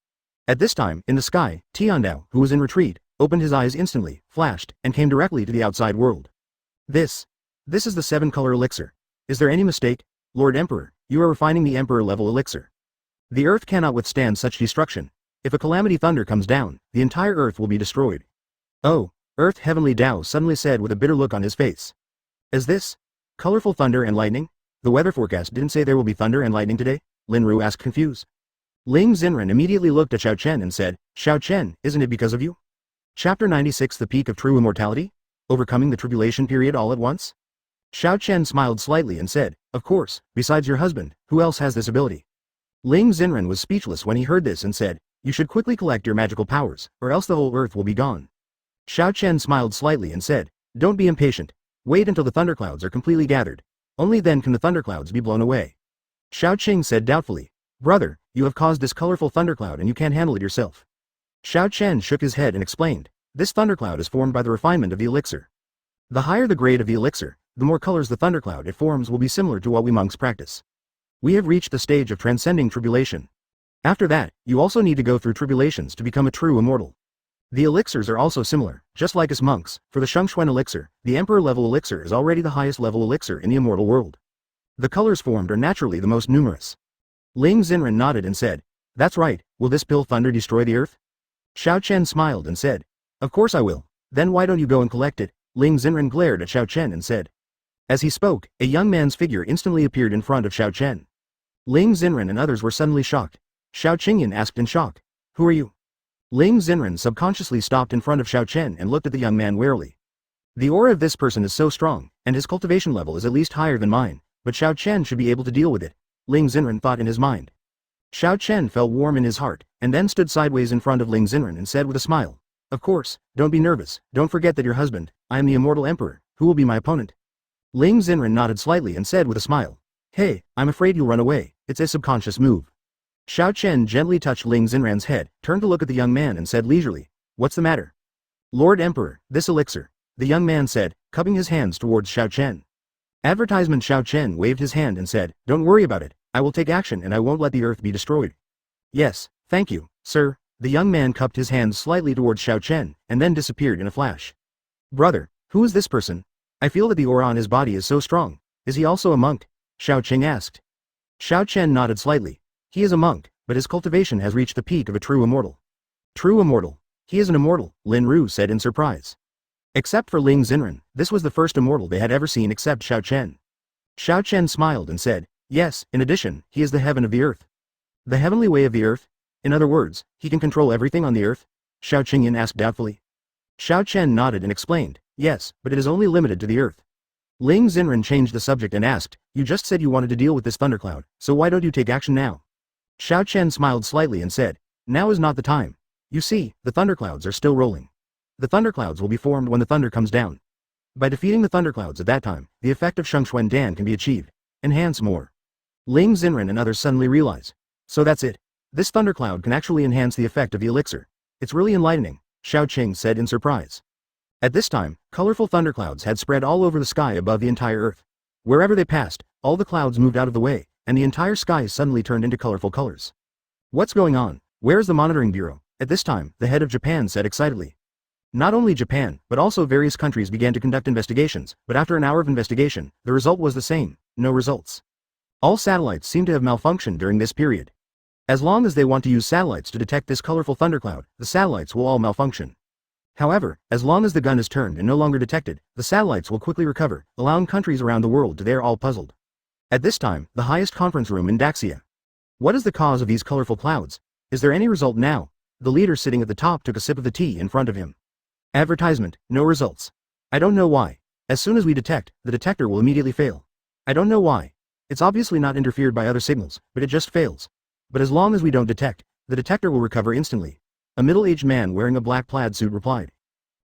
At this time, in the sky, Tiandao, who was in retreat, opened his eyes instantly, flashed, and came directly to the outside world. This is the 7-color elixir. Is there any mistake? Lord Emperor, you are refining the Emperor-level elixir. The earth cannot withstand such destruction. If a calamity thunder comes down, the entire earth will be destroyed. Oh, Earth Heavenly Dao suddenly said with a bitter look on his face. Is this colorful thunder and lightning? The weather forecast didn't say there will be thunder and lightning today? Lin Ru asked confused. Ling Xen immediately looked at Xiao Chen and said, "Xiao Chen, isn't it because of you?" Chapter 96. The Peak of True Immortality? Overcoming the tribulation period all at once? Xiao Chen smiled slightly and said, "Of course, besides your husband, who else has this ability?" Ling Xen was speechless when he heard this and said, "You should quickly collect your magical powers, or else the whole earth will be gone." Xiao Chen smiled slightly and said, "Don't be impatient. Wait until the thunderclouds are completely gathered. Only then can the thunderclouds be blown away." Xiao Qing said doubtfully, "Brother, you have caused this colorful thundercloud and you can't handle it yourself." Xiao Chen shook his head and explained, "This thundercloud is formed by the refinement of the elixir. The higher the grade of the elixir, the more colors the thundercloud it forms will be similar to what we monks practice. We have reached the stage of transcending tribulation. After that, you also need to go through tribulations to become a true immortal. The elixirs are also similar, just like us monks. For the Shengxuan elixir, the emperor-level elixir is already the highest level elixir in the immortal world. The colors formed are naturally the most numerous." Ling Xen nodded and said, "That's right, will this pill thunder destroy the earth?" Xiao Chen smiled and said, "Of course I will. Then why don't you go and collect it?" Ling Xen glared at Xiao Chen and said. As he spoke, a young man's figure instantly appeared in front of Xiao Chen. Ling Xen and others were suddenly shocked. Xiao Qingyan asked in shock, "Who are you?" Ling Xen subconsciously stopped in front of Xiao Chen and looked at the young man warily. The aura of this person is so strong, and his cultivation level is at least higher than mine, but Xiao Chen should be able to deal with it, Ling Xen thought in his mind. Xiao Chen felt warm in his heart, and then stood sideways in front of Ling Xen and said with a smile, "Of course, don't be nervous, don't forget that your husband, I am the immortal emperor, who will be my opponent." Ling Xen nodded slightly and said with a smile, "Hey, I'm afraid you'll run away, it's a subconscious move." Xiao Chen gently touched Ling Xenran's head, turned to look at the young man and said leisurely, "What's the matter?" "Lord Emperor, this elixir," the young man said, cupping his hands towards Xiao Chen. Advertisement. Xiao Chen waved his hand and said, "Don't worry about it, I will take action and I won't let the earth be destroyed." "Yes, thank you, sir." The young man cupped his hands slightly towards Xiao Chen, and then disappeared in a flash. "Brother, who is this person? I feel that the aura on his body is so strong. Is he also a monk?" Xiao Chen asked. Xiao Chen nodded slightly. "He is a monk, but his cultivation has reached the peak of a true immortal." "True immortal? He is an immortal," Lin Ru said in surprise. Except for Ling Xenran, this was the first immortal they had ever seen except Xiao Chen. Xiao Chen smiled and said, "Yes, in addition, he is the heaven of the earth." "The heavenly way of the earth? In other words, he can control everything on the earth?" Xiao Qingyan asked doubtfully. Xiao Chen nodded and explained, "Yes, but it is only limited to the earth." Ling Xenran changed the subject and asked, "You just said you wanted to deal with this thundercloud, so why don't you take action now?" Xiao Chen smiled slightly and said, "Now is not the time. You see, the thunderclouds are still rolling. The thunderclouds will be formed when the thunder comes down. By defeating the thunderclouds at that time, the effect of Shengxuan Dan can be achieved. Enhance more." Ling Xenran and others suddenly realize. "So that's it. This thundercloud can actually enhance the effect of the elixir. It's really enlightening," Xiao Qing said in surprise. At this time, colorful thunderclouds had spread all over the sky above the entire earth. Wherever they passed, all the clouds moved out of the way, and the entire sky suddenly turned into colorful colors. "What's going on? Where's the monitoring bureau?" At this time, the head of Japan said excitedly. Not only Japan, but also various countries began to conduct investigations, but after an hour of investigation, the result was the same: no results. All satellites seem to have malfunctioned during this period. As long as they want to use satellites to detect this colorful thundercloud, the satellites will all malfunction. However, as long as the gun is turned and no longer detected, the satellites will quickly recover, allowing countries around the world to they're all puzzled. At this time, the highest conference room in Daxia. "What is the cause of these colorful clouds? Is there any result now?" The leader sitting at the top took a sip of the tea in front of him. Advertisement, no results. "I don't know why. As soon as we detect, the detector will immediately fail. I don't know why. It's obviously not interfered by other signals, but it just fails. But as long as we don't detect, the detector will recover instantly." A middle-aged man wearing a black plaid suit replied.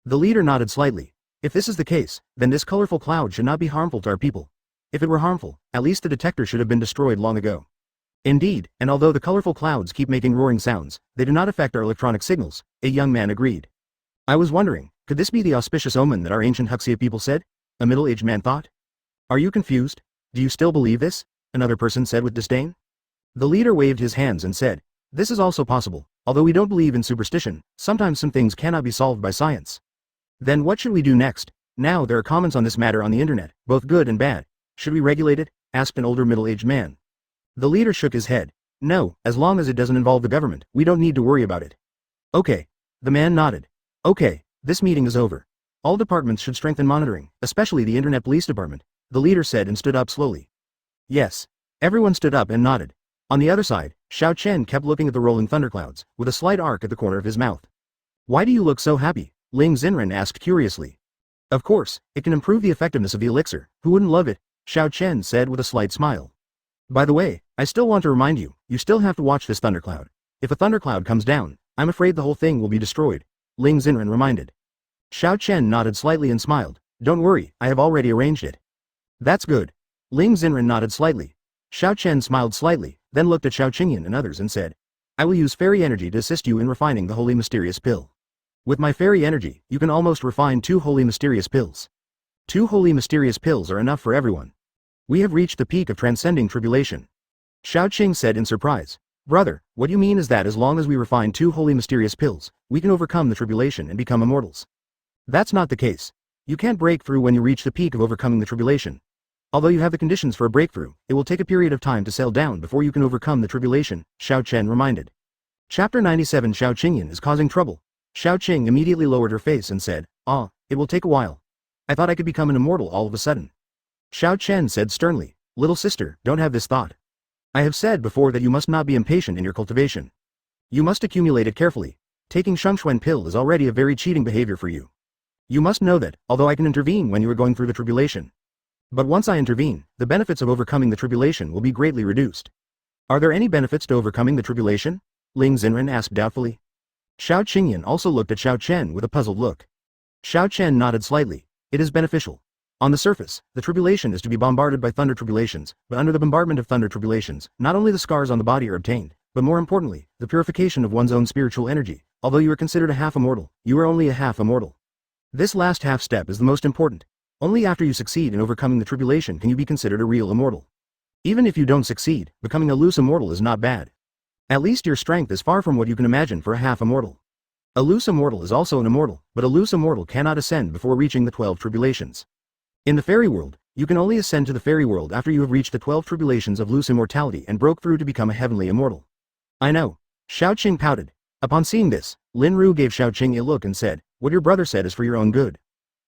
The leader nodded slightly. "If this is the case, then this colorful cloud should not be harmful to our people. If it were harmful, at least the detector should have been destroyed long ago." "Indeed, and although the colorful clouds keep making roaring sounds, they do not affect our electronic signals," a young man agreed. "I was wondering, could this be the auspicious omen that our ancient Huxia people said?" a middle-aged man thought. "Are you confused? Do you still believe this?" another person said with disdain. The leader waved his hands and said, "This is also possible. Although we don't believe in superstition, sometimes some things cannot be solved by science." "Then what should we do next? Now there are comments on this matter on the internet, both good and bad. Should we regulate it?" asked an older middle-aged man. The leader shook his head. "No, as long as it doesn't involve the government, we don't need to worry about it." "Okay." The man nodded. "Okay, this meeting is over. All departments should strengthen monitoring, especially the Internet Police Department," the leader said and stood up slowly. "Yes." Everyone stood up and nodded. On the other side, Xiao Chen kept looking at the rolling thunderclouds, with a slight arc at the corner of his mouth. "Why do you look so happy?" Ling Xenran asked curiously. "Of course, it can improve the effectiveness of the elixir. Who wouldn't love it?" Xiao Chen said with a slight smile. "By the way, I still want to remind you, you still have to watch this thundercloud. If a thundercloud comes down, I'm afraid the whole thing will be destroyed," Ling Xenran reminded. Xiao Chen nodded slightly and smiled. "Don't worry, I have already arranged it." "That's good." Ling Xenran nodded slightly. Xiao Chen smiled slightly, then looked at Xiao Qingyan and others and said, "I will use fairy energy to assist you in refining the holy mysterious pill. With my fairy energy, you can almost refine 2 holy mysterious pills. 2 holy mysterious pills are enough for everyone. We have reached the peak of transcending tribulation." Xiao Qing said in surprise. "Brother, what you mean is that as long as we refine 2 holy mysterious pills, we can overcome the tribulation and become immortals?" "That's not the case. You can't break through when you reach the peak of overcoming the tribulation. Although you have the conditions for a breakthrough, it will take a period of time to settle down before you can overcome the tribulation," Xiao Chen reminded. Chapter 97. Xiao Qingyan is causing trouble. Xiao Qing immediately lowered her face and said, It will take a while. I thought I could become an immortal all of a sudden." Xiao Chen said sternly, "Little sister, don't have this thought. I have said before that you must not be impatient in your cultivation. You must accumulate it carefully. Taking Shengxuan pill is already a very cheating behavior for you. You must know that, although I can intervene when you are going through the tribulation. But once I intervene, the benefits of overcoming the tribulation will be greatly reduced." "Are there any benefits to overcoming the tribulation?" Ling Xenran asked doubtfully. Xiao Qingyan also looked at Xiao Chen with a puzzled look. Xiao Chen nodded slightly. "It is beneficial. On the surface, the tribulation is to be bombarded by thunder tribulations, but under the bombardment of thunder tribulations, not only the scars on the body are obtained, but more importantly, the purification of one's own spiritual energy. Although you are considered a half-immortal, you are only a half-immortal. This last half step is the most important. Only after you succeed in overcoming the tribulation can you be considered a real immortal. Even if you don't succeed, becoming a loose immortal is not bad. At least your strength is far from what you can imagine for a half-immortal. A loose immortal is also an immortal, but a loose immortal cannot ascend before reaching the 12 tribulations. In the fairy world, you can only ascend to the fairy world after you have reached the 12 tribulations of loose immortality and broke through to become a heavenly immortal. I know. Xiao Chen pouted. Upon seeing this, Lin Ru gave Xiao Qing a look and said, "What your brother said is for your own good."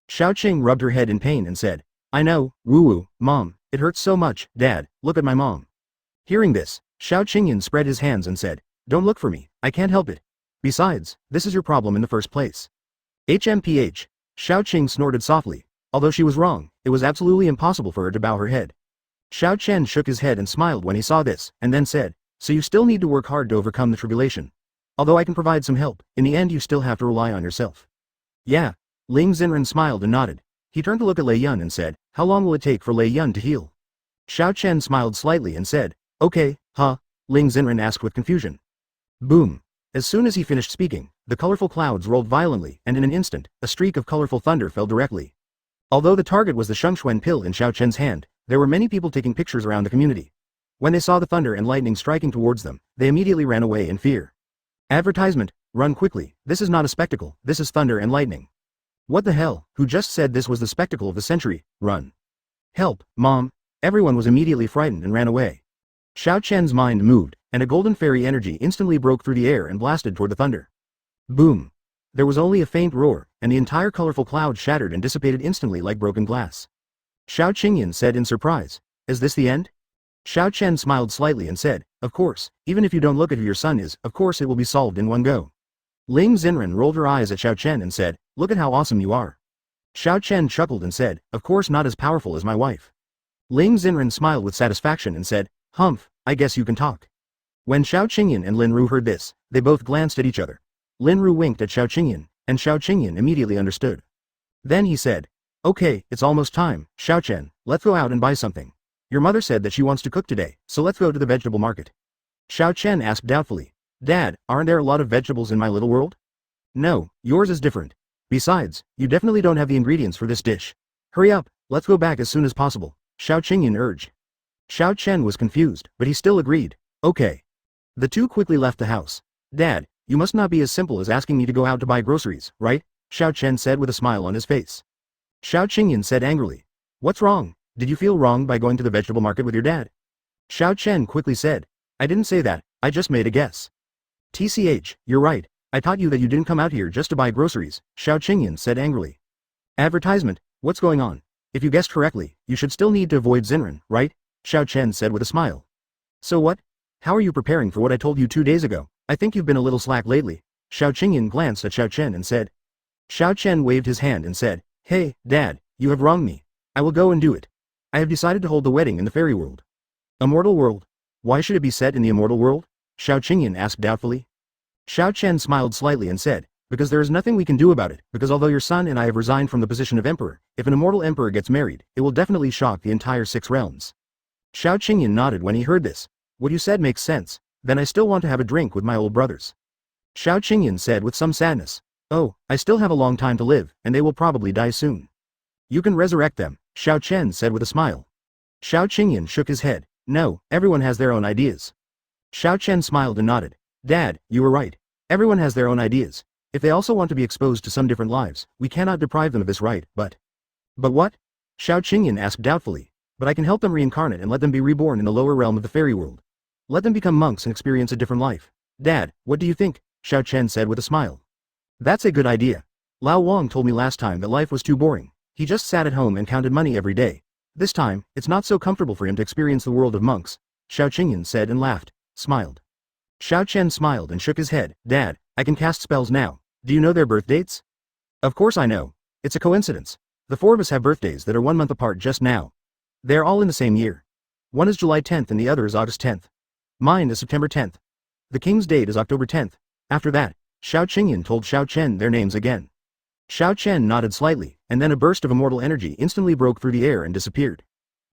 Xiao Qing rubbed her head in pain and said, "I know, woo-woo, Mom, it hurts so much, Dad, look at my mom." Hearing this, Xiao Qingyan spread his hands and said, "Don't look for me, I can't help it. Besides, this is your problem in the first place." HMPH. Xiao Qing snorted softly. Although she was wrong, it was absolutely impossible for her to bow her head. Xiao Chen shook his head and smiled when he saw this, and then said, "So you still need to work hard to overcome the tribulation. Although I can provide some help, in the end you still have to rely on yourself." "Yeah." Ling Xen smiled and nodded. He turned to look at Lei Yun and said, "How long will it take for Lei Yun to heal?" Xiao Chen smiled slightly and said, "Okay, huh?" Ling Xen asked with confusion. Boom. As soon as he finished speaking, the colorful clouds rolled violently, and in an instant, a streak of colorful thunder fell directly. Although the target was the Shengxuan pill in Xiao Chen's hand, there were many people taking pictures around the community. When they saw the thunder and lightning striking towards them, they immediately ran away in fear. Advertisement, run quickly, this is not a spectacle, this is thunder and lightning. What the hell, who just said this was the spectacle of the century, run. Help, Mom. Everyone was immediately frightened and ran away. Xiao Chen's mind moved, and a golden fairy energy instantly broke through the air and blasted toward the thunder. Boom. There was only a faint roar, and the entire colorful cloud shattered and dissipated instantly like broken glass. Xiao Qingyan said in surprise, "Is this the end?" Xiao Chen smiled slightly and said, "Of course, even if you don't look at who your son is, of course it will be solved in one go." Ling Xen rolled her eyes at Xiao Chen and said, "Look at how awesome you are." Xiao Chen chuckled and said, "Of course not as powerful as my wife." Ling Xen smiled with satisfaction and said, "Humph, I guess you can talk." When Xiao Qingyan and Lin Ru heard this, they both glanced at each other. Lin Ru winked at Xiao Qingyan, and Xiao Qingyan immediately understood. Then he said, "Okay, it's almost time, Xiao Chen, let's go out and buy something. Your mother said that she wants to cook today, so let's go to the vegetable market." Xiao Chen asked doubtfully, "Dad, aren't there a lot of vegetables in my little world?" "No, yours is different. Besides, you definitely don't have the ingredients for this dish. Hurry up, let's go back as soon as possible," Xiao Qingyan urged. Xiao Chen was confused, but he still agreed, "Okay." The two quickly left the house. "Dad, you must not be as simple as asking me to go out to buy groceries, right?" Xiao Chen said with a smile on his face. Xiao Qingyan said angrily, "What's wrong? Did you feel wrong by going to the vegetable market with your dad?" Xiao Chen quickly said, "I didn't say that, I just made a guess." "TCH, you're right, I taught you that you didn't come out here just to buy groceries," Xiao Qingyan said angrily. "Advertisement, what's going on? If you guessed correctly, you should still need to avoid Xinren, right?" Xiao Chen said with a smile. "So what? How are you preparing for what I told you 2 days ago? I think you've been a little slack lately." Xiao Qingyan glanced at Xiao Chen and said. Xiao Chen waved his hand and said, "Hey, Dad, you have wronged me. I will go and do it. I have decided to hold the wedding in the fairy world." "Immortal world? Why should it be set in the immortal world?" Xiao Qingyan asked doubtfully. Xiao Chen smiled slightly and said, "Because there is nothing we can do about it, because although your son and I have resigned from the position of emperor, if an immortal emperor gets married, it will definitely shock the entire 6 realms." Xiao Qingyan nodded when he heard this. "What you said makes sense, then I still want to have a drink with my old brothers." Xiao Qingyan said with some sadness, "Oh, I still have a long time to live, and they will probably die soon." "You can resurrect them," Xiao Chen said with a smile. Xiao Qingyan shook his head. "No, everyone has their own ideas." Xiao Chen smiled and nodded. "Dad, you were right. Everyone has their own ideas. If they also want to be exposed to some different lives, we cannot deprive them of this right, but..." "But what?" Xiao Qingyan asked doubtfully. "But I can help them reincarnate and let them be reborn in the lower realm of the fairy world. Let them become monks and experience a different life." "Dad, what do you think?" Xiao Chen said with a smile. "That's a good idea. Lao Wang told me last time that life was too boring. He just sat at home and counted money every day. This time, it's not so comfortable for him to experience the world of monks," Xiao Qingyan said and laughed, smiled. Xiao Chen smiled and shook his head. "Dad, I can cast spells now. Do you know their birth dates?" "Of course I know. It's a coincidence. The 4 of us have birthdays that are 1 month apart just now. They are all in the same year. One is July 10th and the other is August 10th. Mine is September 10th. The king's date is October 10th. After that, Xiao Qingyan told Xiao Chen their names again. Xiao Chen nodded slightly, and then a burst of immortal energy instantly broke through the air and disappeared.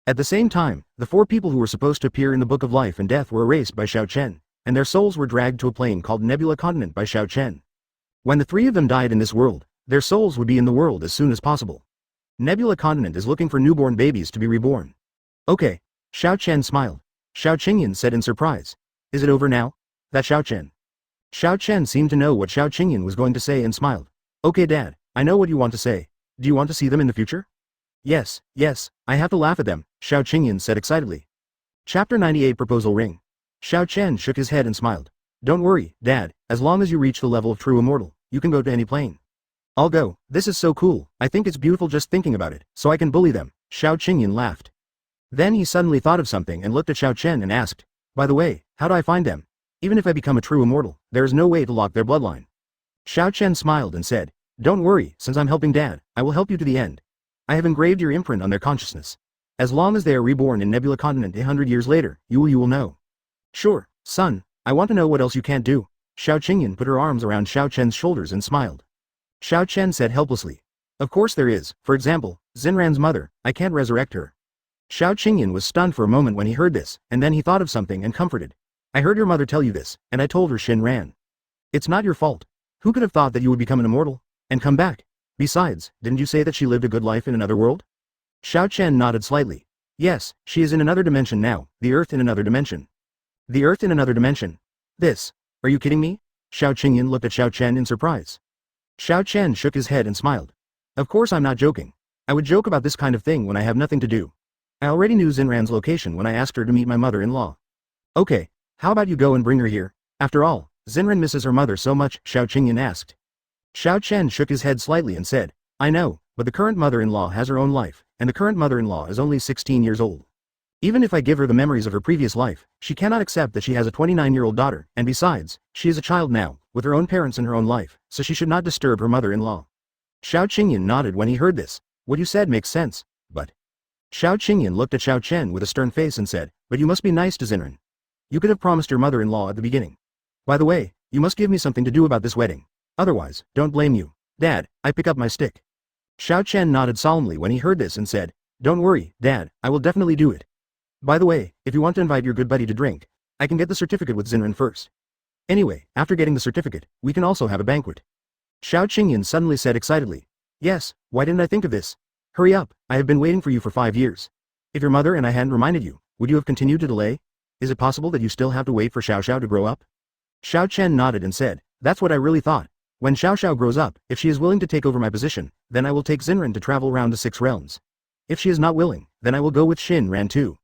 At the same time, the 4 people who were supposed to appear in the Book of Life and Death were erased by Xiao Chen, and their souls were dragged to a plane called Nebula Continent by Xiao Chen. When the three of them died in this world, their souls would be in the world as soon as possible. Nebula Continent is looking for newborn babies to be reborn. Okay. Xiao Chen smiled. Xiao Qingyan said in surprise. Is it over now? That Xiao Chen. Xiao Chen seemed to know what Xiao Qingyan was going to say and smiled. Okay Dad, I know what you want to say. Do you want to see them in the future? Yes, I have to laugh at them, Xiao Qingyan said excitedly. Chapter 98 Proposal Ring. Xiao Chen shook his head and smiled. Don't worry, Dad, as long as you reach the level of true immortal, you can go to any plane. I'll go, this is so cool, I think it's beautiful just thinking about it, so I can bully them, Xiao Qingyan laughed. Then he suddenly thought of something and looked at Xiao Chen and asked, by the way, how do I find them? Even if I become a true immortal, there is no way to lock their bloodline. Xiao Chen smiled and said, don't worry, since I'm helping Dad, I will help you to the end. I have engraved your imprint on their consciousness. As long as they are reborn in Nebula Continent 100 years later, you will know. Sure, son, I want to know what else you can't do. Xiao Qingyan put her arms around Xiao Chen's shoulders and smiled. Xiao Chen said helplessly. Of course there is, for example, Xinran's mother, I can't resurrect her. Xiao Qingyan was stunned for a moment when he heard this, and then he thought of something and comforted. I heard your mother tell you this, and I told her Xinran. It's not your fault. Who could have thought that you would become an immortal? And come back? Besides, didn't you say that she lived a good life in another world? Xiao Chen nodded slightly. Yes, she is in another dimension now, the Earth in another dimension. The Earth in another dimension? This? Are you kidding me? Xiao Qingyan looked at Xiao Chen in surprise. Xiao Chen shook his head and smiled. Of course I'm not joking. I would joke about this kind of thing when I have nothing to do. I already knew Xinran's location when I asked her to meet my mother-in-law. Okay, how about you go and bring her here? After all, Xinran misses her mother so much, Xiao Qingyan asked. Xiao Chen shook his head slightly and said, I know, but the current mother-in-law has her own life, and the current mother-in-law is only 16 years old. Even if I give her the memories of her previous life, she cannot accept that she has a 29-year-old daughter, and besides, she is a child now, with her own parents in her own life, so she should not disturb her mother-in-law. Xiao Qingyan nodded when he heard this. What you said makes sense, but... Xiao Qingyan looked at Xiao Chen with a stern face and said, but you must be nice to Xinran. You could have promised your mother-in-law at the beginning. By the way, you must give me something to do about this wedding. Otherwise, don't blame you. Dad, I pick up my stick. Xiao Chen nodded solemnly when he heard this and said, don't worry, Dad, I will definitely do it. By the way, if you want to invite your good buddy to drink, I can get the certificate with Xinran first. Anyway, after getting the certificate, we can also have a banquet. Xiao Qingyan suddenly said excitedly. Yes, why didn't I think of this? Hurry up, I have been waiting for you for 5 years. If your mother and I hadn't reminded you, would you have continued to delay? Is it possible that you still have to wait for Xiao Xiao to grow up? Xiao Chen nodded and said, that's what I really thought. When Xiao Xiao grows up, if she is willing to take over my position, then I will take Xinran to travel around the 6 realms. If she is not willing, then I will go with Xinran too.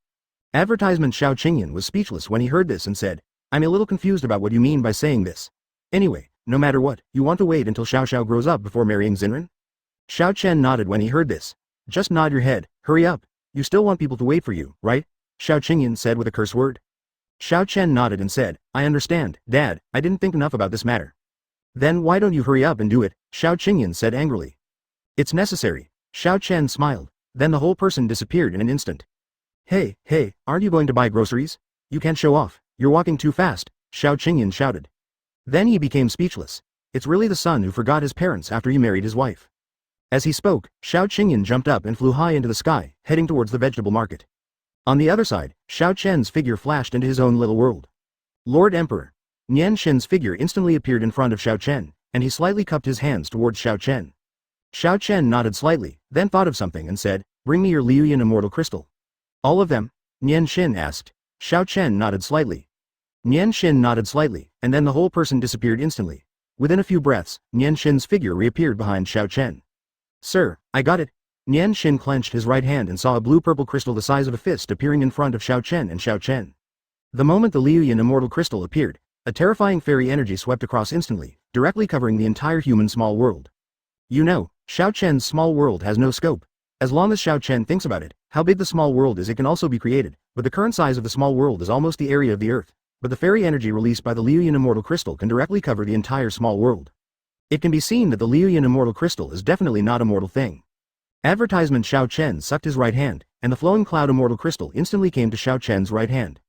Advertisement Xiao Qingyan was speechless when he heard this and said, I'm a little confused about what you mean by saying this. Anyway, no matter what, you want to wait until Xiao Xiao grows up before marrying Xinran? Xiao Chen nodded when he heard this. Just nod your head, hurry up. You still want people to wait for you, right? Xiao Qingyan said with a curse word. Xiao Chen nodded and said, I understand, Dad, I didn't think enough about this matter. Then why don't you hurry up and do it? Xiao Qingyan said angrily. It's necessary. Xiao Chen smiled. Then the whole person disappeared in an instant. Hey, aren't you going to buy groceries? You can't show off. You're walking too fast, Xiao Qingyan shouted. Then he became speechless. It's really the son who forgot his parents after he married his wife. As he spoke, Xiao Qingyan jumped up and flew high into the sky, heading towards the vegetable market. On the other side, Xiao Chen's figure flashed into his own little world. Lord Emperor. Nianxiao's figure instantly appeared in front of Xiao Chen, and he slightly cupped his hands towards Xiao Chen. Xiao Chen nodded slightly, then thought of something and said, bring me your Liuyan immortal crystal. All of them? Nianxiao asked. Xiao Chen nodded slightly. Nianxiao nodded slightly, and then the whole person disappeared instantly. Within a few breaths, Nianxiao's figure reappeared behind Xiao Chen. Sir, I got it. Nianxiao clenched his right hand and saw a blue-purple crystal the size of a fist appearing in front of Xiao Chen and Xiao Chen. The moment the Liuyan immortal crystal appeared, a terrifying fairy energy swept across instantly, directly covering the entire human small world. You know, Xiao Chen's small world has no scope. As long as Xiao Chen thinks about it, how big the small world is, it can also be created, but the current size of the small world is almost the area of the Earth, but the fairy energy released by the Liuyan immortal crystal can directly cover the entire small world. It can be seen that the Liuyan immortal crystal is definitely not a mortal thing. Advertisement Xiao Chen sucked his right hand, and the flowing cloud immortal crystal instantly came to Xiao Chen's right hand.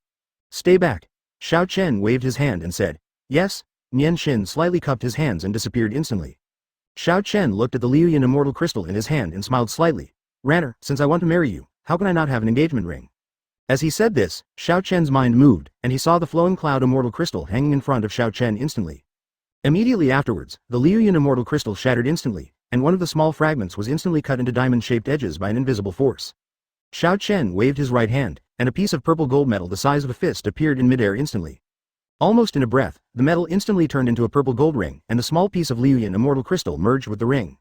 Stay back. Xiao Chen waved his hand and said, yes. Nianxiao slightly cupped his hands and disappeared instantly. Xiao Chen looked at the Liuyan immortal crystal in his hand and smiled slightly. Ranner, since I want to marry you, how can I not have an engagement ring? As he said this, Xiao Chen's mind moved, and he saw the flowing cloud immortal crystal hanging in front of Xiao Chen instantly. Immediately afterwards, the Liuyan immortal crystal shattered instantly, and one of the small fragments was instantly cut into diamond-shaped edges by an invisible force. Xiao Chen waved his right hand, and a piece of purple gold metal the size of a fist appeared in midair instantly. Almost in a breath, the metal instantly turned into a purple gold ring, and the small piece of Liuyan immortal crystal merged with the ring.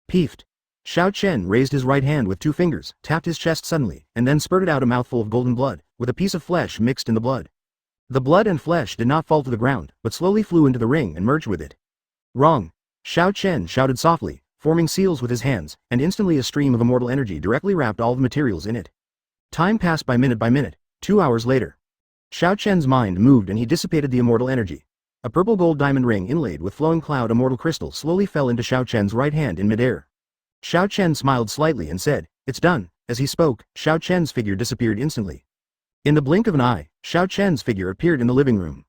Peefed. Xiao Chen raised his right hand with 2 fingers, tapped his chest suddenly, and then spurted out a mouthful of golden blood, with a piece of flesh mixed in the blood. The blood and flesh did not fall to the ground, but slowly flew into the ring and merged with it. Wrong! Xiao Chen shouted softly, forming seals with his hands, and instantly a stream of immortal energy directly wrapped all the materials in it. Time passed by minute, 2 hours later. Xiao Chen's mind moved and he dissipated the immortal energy. A purple gold diamond ring inlaid with flowing cloud immortal crystal slowly fell into Xiao Chen's right hand in midair. Xiao Chen smiled slightly and said, "It's done." As he spoke, Xiao Chen's figure disappeared instantly. In the blink of an eye, Xiao Chen's figure appeared in the living room.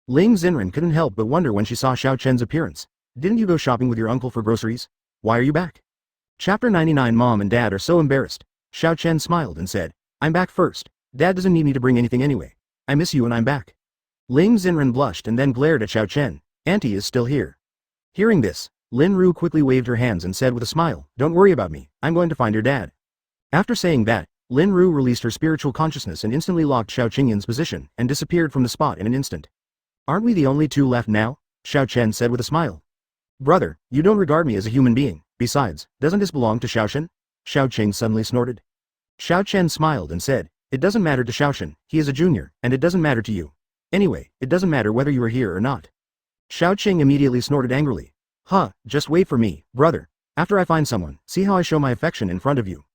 Ling Xen couldn't help but wonder when she saw Xiao Chen's appearance. "Didn't you go shopping with your uncle for groceries? Why are you back?" Chapter 99. Mom and Dad are so embarrassed. Xiao Chen smiled and said, "I'm back first. Dad doesn't need me to bring anything anyway. I miss you and I'm back." Ling Xen blushed and then glared at Xiao Chen. "Auntie is still here." Hearing this, Lin Ru quickly waved her hands and said with a smile, "Don't worry about me, I'm going to find your dad." After saying that, Lin Ru released her spiritual consciousness and instantly locked Xiao Qingyan's position and disappeared from the spot in an instant. "Aren't we the only 2 left now?" Xiao Chen said with a smile. "Brother, you don't regard me as a human being. Besides, doesn't this belong to Xiao Chen?" Xiao Qing suddenly snorted. Xiao Chen smiled and said, "It doesn't matter to Xiao Chen, he is a junior, and it doesn't matter to you. Anyway, it doesn't matter whether you are here or not." Xiao Qing immediately snorted angrily. "Huh, just wait for me, brother. After I find someone, see how I show my affection in front of you."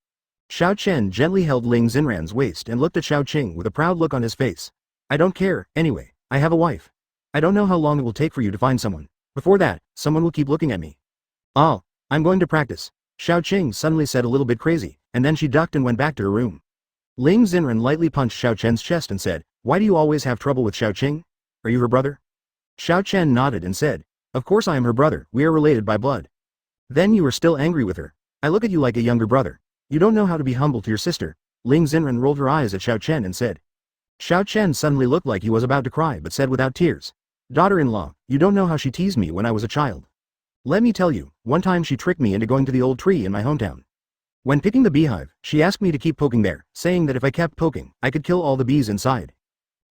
Xiao Chen gently held Ling Xenran's waist and looked at Xiao Qing with a proud look on his face. "I don't care, anyway, I have a wife. I don't know how long it will take for you to find someone. Before that, someone will keep looking at me." "Oh, I'm going to practice," Xiao Qing suddenly said, a little bit crazy, and then she ducked and went back to her room. Ling Xenran lightly punched Xiao Chen's chest and said, "Why do you always have trouble with Xiao Qing? Are you her brother?" Xiao Chen nodded and said, "Of course I am her brother, we are related by blood." "Then you are still angry with her. I look at you like a younger brother. You don't know how to be humble to your sister." Ling Xenran rolled her eyes at Xiao Chen and said. Xiao Chen suddenly looked like he was about to cry but said without tears, "Daughter-in-law, you don't know how she teased me when I was a child. Let me tell you, one time she tricked me into going to the old tree in my hometown. When picking the beehive, she asked me to keep poking there, saying that if I kept poking, I could kill all the bees inside."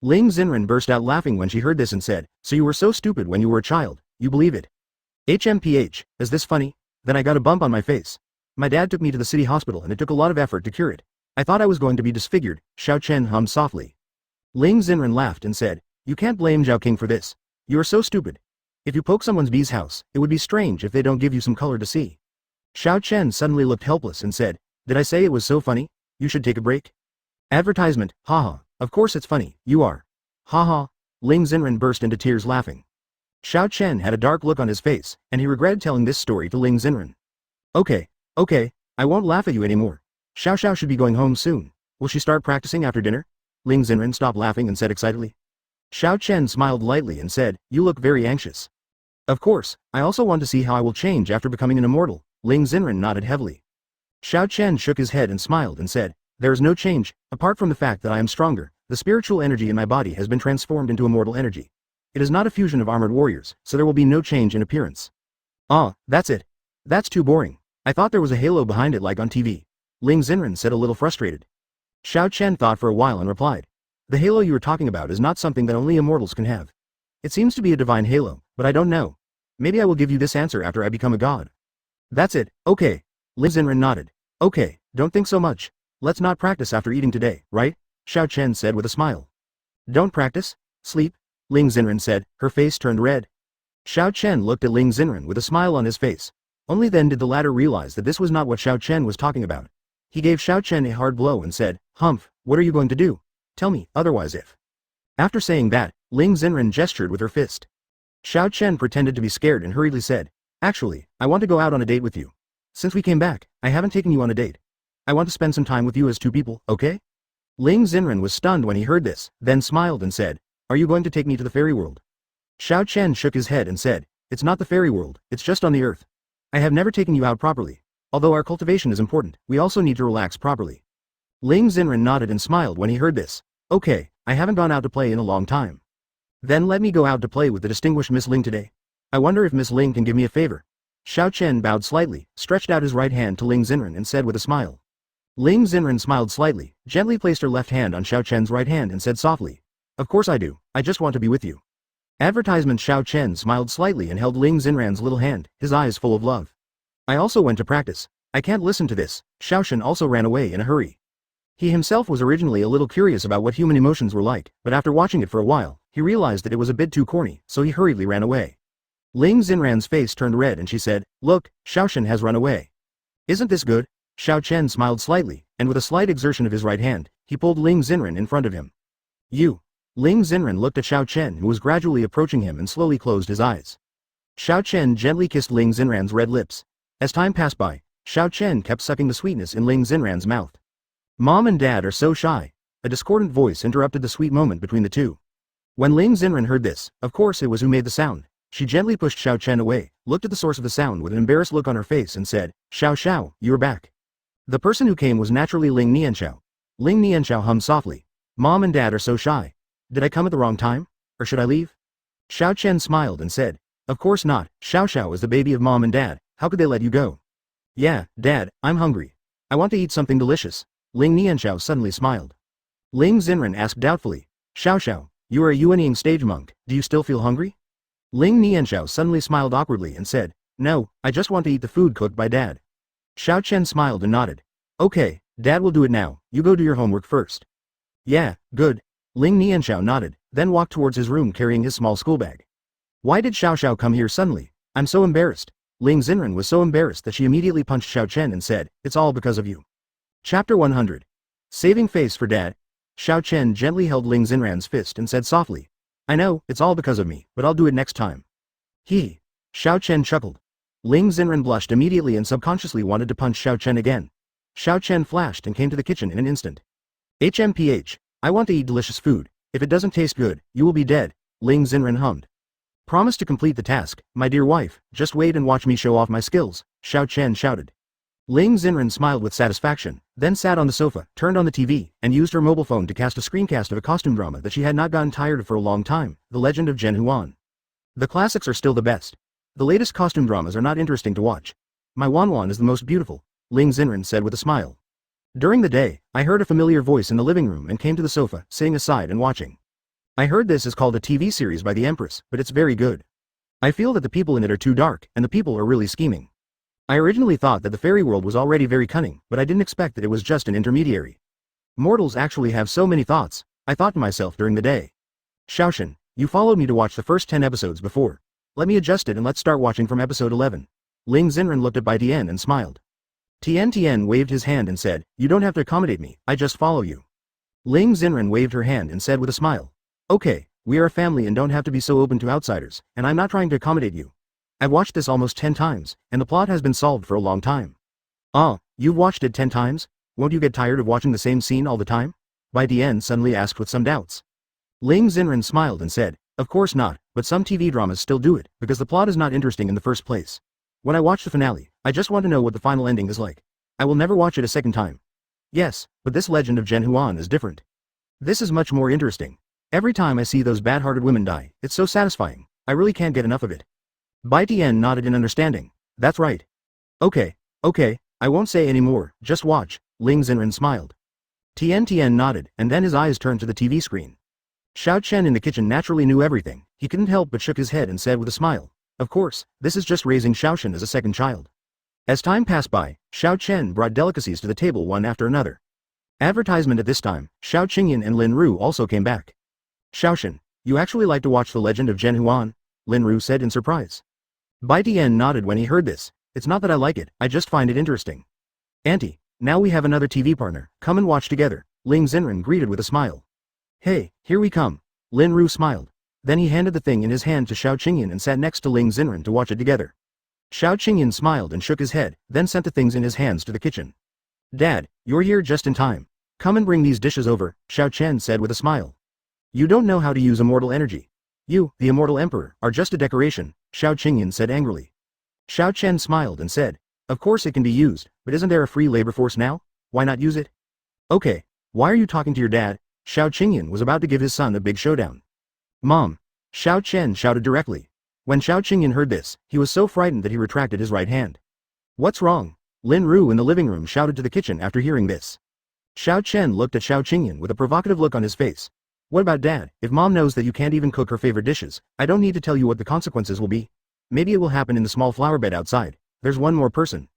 Ling Xenran burst out laughing when she heard this and said, "So you were so stupid when you were a child, you believe it? HMPH, is this funny? Then I got a bump on my face. My dad took me to the city hospital and it took a lot of effort to cure it. I thought I was going to be disfigured," Xiao Chen hummed softly. Ling Xenran laughed and said, "You can't blame Zhao King for this. You are so stupid. If you poke someone's bee's house, it would be strange if they don't give you some color to see." Xiao Chen suddenly looked helpless and said, "Did I say it was so funny? You should take a break." Advertisement, haha, of course it's funny, you are. Haha. Ling Xenran burst into tears laughing. Xiao Chen had a dark look on his face, and he regretted telling this story to Ling Xenran. Okay, I won't laugh at you anymore. Xiao Xiao should be going home soon. Will she start practicing after dinner? Ling Xenran stopped laughing and said excitedly. Xiao Chen smiled lightly and said, "You look very anxious." "Of course, I also want to see how I will change after becoming an immortal." Ling Xenran nodded heavily. Xiao Chen shook his head and smiled and said, "There is no change, apart from the fact that I am stronger. The spiritual energy in my body has been transformed into immortal energy. It is not a fusion of armored warriors, so there will be no change in appearance." "Ah, that's it. That's too boring. I thought there was a halo behind it like on TV." Ling Xenran said a little frustrated. Xiao Chen thought for a while and replied, "The halo you are talking about is not something that only immortals can have. It seems to be a divine halo, but I don't know. Maybe I will give you this answer after I become a god." "That's it, okay." Ling Xenran nodded. "Okay, don't think so much. Let's not practice after eating today, right?" Xiao Chen said with a smile. "Don't practice? Sleep?" Ling Xenran said, her face turned red. Xiao Chen looked at Ling Xenran with a smile on his face. Only then did the latter realize that this was not what Xiao Chen was talking about. He gave Xiao Chen a hard blow and said, "Humph, what are you going to do? Tell me, otherwise if." After saying that, Ling Xenran gestured with her fist. Xiao Chen pretended to be scared and hurriedly said, "Actually, I want to go out on a date with you. Since we came back, I haven't taken you on a date. I want to spend some time with you as 2 people, okay?" Ling Xenran was stunned when he heard this, then smiled and said, "Are you going to take me to the fairy world?" Xiao Chen shook his head and said, "It's not the fairy world, it's just on the earth. I have never taken you out properly. Although our cultivation is important, we also need to relax properly." Ling Xen nodded and smiled when he heard this. Okay, I haven't gone out to play in a long time. Then let me go out to play with the distinguished Miss Ling today. I wonder if Miss Ling can give me a favor. Xiao Chen bowed slightly, stretched out his right hand to Ling Xen and said with a smile. Ling Xen smiled slightly, gently placed her left hand on Xiao Chen's right hand and said softly. Of course I do, I just want to be with you. Advertisement. Xiao Chen smiled slightly and held Ling Xen's little hand, his eyes full of love. I also went to practice. I can't listen to this. Xiao Chen also ran away in a hurry. He himself was originally a little curious about what human emotions were like, but after watching it for a while, he realized that it was a bit too corny, so he hurriedly ran away. Ling Xen's face turned red and she said, Look, Xiao Chen has run away. Isn't this good? Xiao Chen smiled slightly, and with a slight exertion of his right hand, he pulled Ling Xen in front of him. You. Ling Xen looked at Xiao Chen who was gradually approaching him and slowly closed his eyes. Xiao Chen gently kissed Ling Xen's red lips. As time passed by, Xiao Chen kept sucking the sweetness in Ling Xen's mouth. Mom and Dad are so shy. A discordant voice interrupted the sweet moment between the two. When Ling Xen heard this, of course it was who made the sound. She gently pushed Xiao Chen away, looked at the source of the sound with an embarrassed look on her face and said, Xiao, you're back. The person who came was naturally Ling Nianxiao. Ling Nianxiao hummed softly. Mom and Dad are so shy. Did I come at the wrong time? Or should I leave? Xiao Chen smiled and said, Of course not, Xiao is the baby of Mom and Dad, how could they let you go? Yeah, Dad, I'm hungry. I want to eat something delicious. Ling Nianxiao suddenly smiled. Ling Xen asked doubtfully, Xiao, you are a Yuanying stage monk, do you still feel hungry? Ling Nianxiao suddenly smiled awkwardly and said, No, I just want to eat the food cooked by Dad. Xiao Chen smiled and nodded. Okay, Dad will do it now, you go do your homework first. Yeah, good. Ling Nianxiao nodded, then walked towards his room carrying his small school bag. Why did Xiao come here suddenly? I'm so embarrassed. Ling Xen was so embarrassed that she immediately punched Xiao Chen and said, It's all because of you. Chapter 100. Saving face for Dad. Xiao Chen gently held Ling Xen's fist and said softly, I know, it's all because of me, but I'll do it next time. Xiao Chen chuckled. Ling Xen blushed immediately and subconsciously wanted to punch Xiao Chen again. Xiao Chen flashed and came to the kitchen in an instant. HMPH, I want to eat delicious food. If it doesn't taste good, you will be dead, Ling Xen hummed. Promise to complete the task, my dear wife, just wait and watch me show off my skills, Xiao Chen shouted. Ling Xen smiled with satisfaction, then sat on the sofa, turned on the TV, and used her mobile phone to cast a screencast of a costume drama that she had not gotten tired of for a long time, The Legend of Zhen Huan. The classics are still the best. The latest costume dramas are not interesting to watch. My Wanwan is the most beautiful, Ling Xen said with a smile. During the day, I heard a familiar voice in the living room and came to the sofa, sitting aside and watching. I heard this is called a TV series by the Empress, but it's very good. I feel that the people in it are too dark, and the people are really scheming. I originally thought that the fairy world was already very cunning, but I didn't expect that it was just an intermediary. Mortals actually have so many thoughts, I thought to myself during the day. Xiao Chen, you followed me to watch the first 10 episodes before. Let me adjust it and let's start watching from episode 11. Ling Xen looked at Bai Tian and smiled. Tian waved his hand and said, You don't have to accommodate me, I just follow you. Ling Xen waved her hand and said with a smile. Okay, we are a family and don't have to be so open to outsiders, and I'm not trying to accommodate you. I've watched this almost 10 times, and the plot has been solved for a long time. Ah, you've watched it 10 times? Won't you get tired of watching the same scene all the time? Bai Tian suddenly asked with some doubts. Ling Xen smiled and said, Of course not, but some TV dramas still do it, because the plot is not interesting in the first place. When I watch the finale, I just want to know what the final ending is like. I will never watch it a second time. Yes, but this Legend of Zhen Huan is different. This is much more interesting. Every time I see those bad-hearted women die, it's so satisfying. I really can't get enough of it. Bai Tian nodded in understanding. That's right. Okay, I won't say any more, just watch, Ling Xen smiled. Tian nodded, and then his eyes turned to the TV screen. Xiao Chen in the kitchen naturally knew everything. He couldn't help but shook his head and said with a smile, Of course, this is just raising Xiao Chen as a second child. As time passed by, Xiao Chen brought delicacies to the table one after another. Advertisement at this time, Xiao Qingyan and Lin Ru also came back. Xiao Chen, you actually like to watch The Legend of Zhen Huan? Lin Ru said in surprise. Bai Tian nodded when he heard this. It's not that I like it, I just find it interesting. Auntie, now we have another TV partner, come and watch together, Ling Xen greeted with a smile. Hey, here we come. Lin Ru smiled. Then he handed the thing in his hand to Xiao Qingyan and sat next to Ling Xen to watch it together. Xiao Qingyan smiled and shook his head, then sent the things in his hands to the kitchen. Dad, you're here just in time. Come and bring these dishes over, Xiao Chen said with a smile. You don't know how to use immortal energy. You, the Immortal Emperor, are just a decoration, Xiao Qingyan said angrily. Xiao Chen smiled and said, Of course it can be used, but isn't there a free labor force now? Why not use it? Okay, why are you talking to your dad? Xiao Qingyan was about to give his son a big showdown. Mom! Xiao Chen shouted directly. When Xiao Qingyan heard this, he was so frightened that he retracted his right hand. What's wrong? Lin Ru in the living room shouted to the kitchen after hearing this. Xiao Chen looked at Xiao Qingyan with a provocative look on his face. What about Dad? If Mom knows that you can't even cook her favorite dishes, I don't need to tell you what the consequences will be. Maybe it will happen in the small flower bed outside. There's one more person.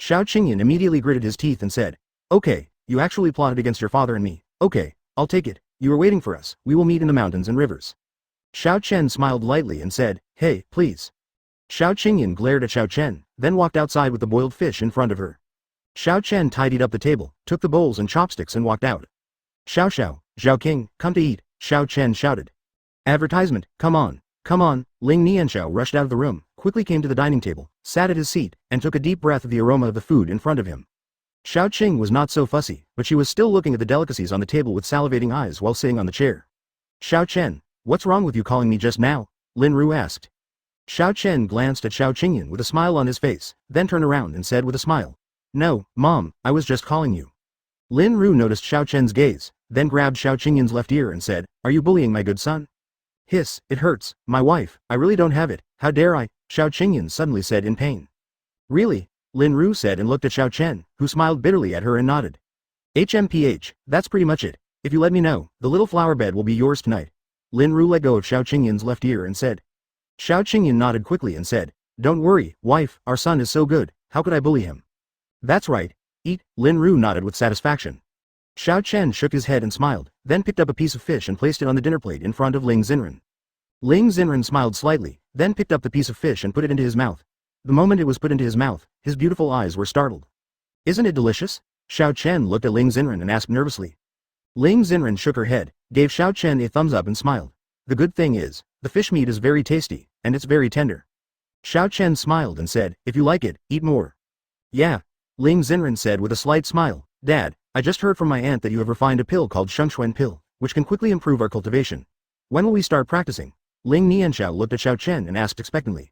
Xiao Qingyan immediately gritted his teeth and said, Okay, you actually plotted against your father and me. Okay, I'll take it. You are waiting for us. We will meet in the mountains and rivers. Xiao Chen smiled lightly and said, Hey, please. Xiao Qingyan glared at Xiao Chen, then walked outside with the boiled fish in front of her. Xiao Chen tidied up the table, took the bowls and chopsticks and walked out. Xiao, Zhao King, come to eat, Xiao Chen shouted. Advertisement, come on, come on. Ling Nianxiao rushed out of the room, quickly came to the dining table, sat at his seat, and took a deep breath of the aroma of the food in front of him. Xiao Qing was not so fussy, but she was still looking at the delicacies on the table with salivating eyes while sitting on the chair. Xiao Chen, what's wrong with you calling me just now? Lin Ru asked. Xiao Chen glanced at Xiao Qingyan with a smile on his face, then turned around and said with a smile. No, Mom, I was just calling you. Lin Ru noticed Xiao Chen's gaze, then grabbed Xiao Qingyan's left ear and said, Are you bullying my good son? Hiss, it hurts, my wife, I really don't have it, how dare I, Xiao Qingyan suddenly said in pain. Really? Lin Ru said and looked at Xiao Chen, who smiled bitterly at her and nodded. HMPH, that's pretty much it. If you let me know, the little flower bed will be yours tonight. Lin Ru let go of Xiao Qingyan's left ear and said. Xiao Qingyan nodded quickly and said, Don't worry, wife, our son is so good, how could I bully him? That's right. Eat, Lin Ru nodded with satisfaction. Xiao Chen shook his head and smiled, then picked up a piece of fish and placed it on the dinner plate in front of Ling Xen. Ling Xen smiled slightly, then picked up the piece of fish and put it into his mouth. The moment it was put into his mouth, his beautiful eyes were startled. Isn't it delicious? Xiao Chen looked at Ling Xen and asked nervously. Ling Xen shook her head, gave Xiao Chen a thumbs up and smiled. The good thing is, the fish meat is very tasty, and it's very tender. Xiao Chen smiled and said, If you like it, eat more. Yeah. Ling Xen said with a slight smile, Dad, I just heard from my aunt that you have refined a pill called Shengxuan pill, which can quickly improve our cultivation. When will we start practicing? Ling Nianxiao looked at Xiao Chen and asked expectantly.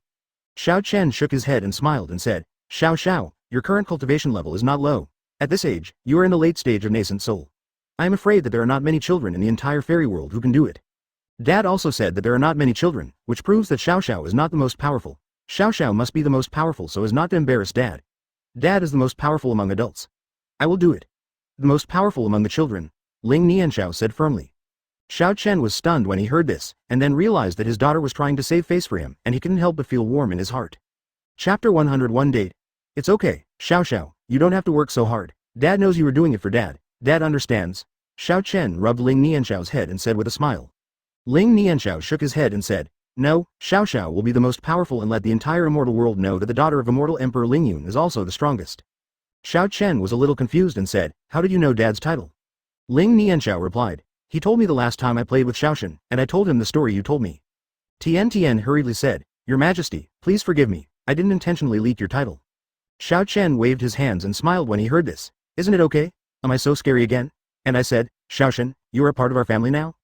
Xiao Chen shook his head and smiled and said, Xiao, your current cultivation level is not low. At this age, you are in the late stage of nascent soul. I am afraid that there are not many children in the entire fairy world who can do it. Dad also said that there are not many children, which proves that Xiao is not the most powerful. Xiao must be the most powerful so as not to embarrass Dad. Dad is the most powerful among adults. I will do it. The most powerful among the children, Ling Nianxiao said firmly. Xiao Chen was stunned when he heard this, and then realized that his daughter was trying to save face for him, and he couldn't help but feel warm in his heart. Chapter 101 Date. It's okay, Xiao, you don't have to work so hard. Dad knows you are doing it for Dad. Dad understands. Xiao Chen rubbed Ling Nianxiao's head and said with a smile. Ling Nianxiao shook his head and said, No, Xiao will be the most powerful and let the entire immortal world know that the daughter of Immortal Emperor Ling Yun is also the strongest. Xiao Chen was a little confused and said, How did you know Dad's title? Ling Nianxiao replied, He told me the last time I played with Xiao Chen, and I told him the story you told me. Tian hurriedly said, Your Majesty, please forgive me, I didn't intentionally leak your title. Xiao Chen waved his hands and smiled when he heard this. Isn't it okay? Am I so scary again? And I said, Xiao Chen, you are a part of our family now?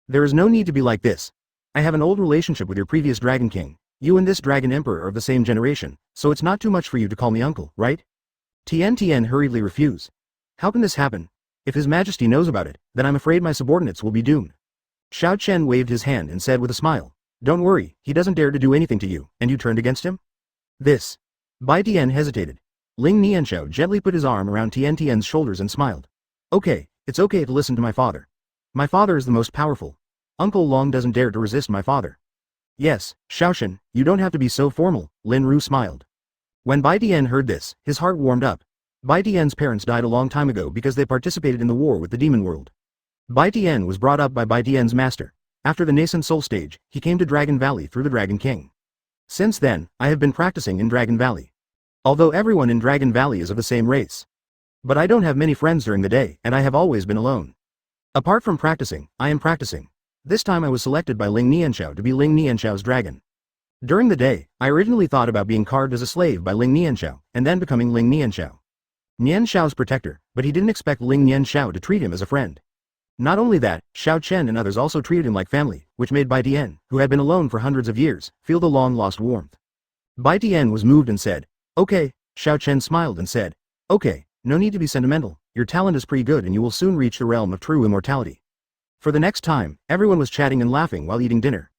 There is no need to be like this. I have an old relationship with your previous Dragon King. You and this Dragon Emperor are of the same generation, so it's not too much for you to call me uncle, right? Tian hurriedly refused. How can this happen? If His Majesty knows about it, then I'm afraid my subordinates will be doomed. Xiao Chen waved his hand and said with a smile, Don't worry, he doesn't dare to do anything to you, and you turned against him? This. Bai Tian hesitated. Ling Nianxiao gently put his arm around Tian's shoulders and smiled. Okay, it's okay to listen to my father. My father is the most powerful. Uncle Long doesn't dare to resist my father. Yes, Xiao Chen, you don't have to be so formal, Lin Ru smiled. When Bai Tian heard this, his heart warmed up. Bai Tian's parents died a long time ago because they participated in the war with the demon world. Bai Tian was brought up by Bai Tian's master. After the nascent soul stage, he came to Dragon Valley through the Dragon King. Since then, I have been practicing in Dragon Valley. Although everyone in Dragon Valley is of the same race. But I don't have many friends during the day, and I have always been alone. Apart from practicing, I am practicing. This time I was selected by Ling Nianxiao to be Ling Nianxiao's dragon. During the day, I originally thought about being carved as a slave by Ling Nianxiao, and then becoming Ling Nianxiao. Nianxiao's protector, but he didn't expect Ling Nianxiao to treat him as a friend. Not only that, Xiao Chen and others also treated him like family, which made Bai Tian, who had been alone for hundreds of years, feel the long-lost warmth. Bai Tian was moved and said, Okay, Xiao Chen smiled and said, Okay, no need to be sentimental, your talent is pretty good and you will soon reach the realm of true immortality. For the next time, everyone was chatting and laughing while eating dinner.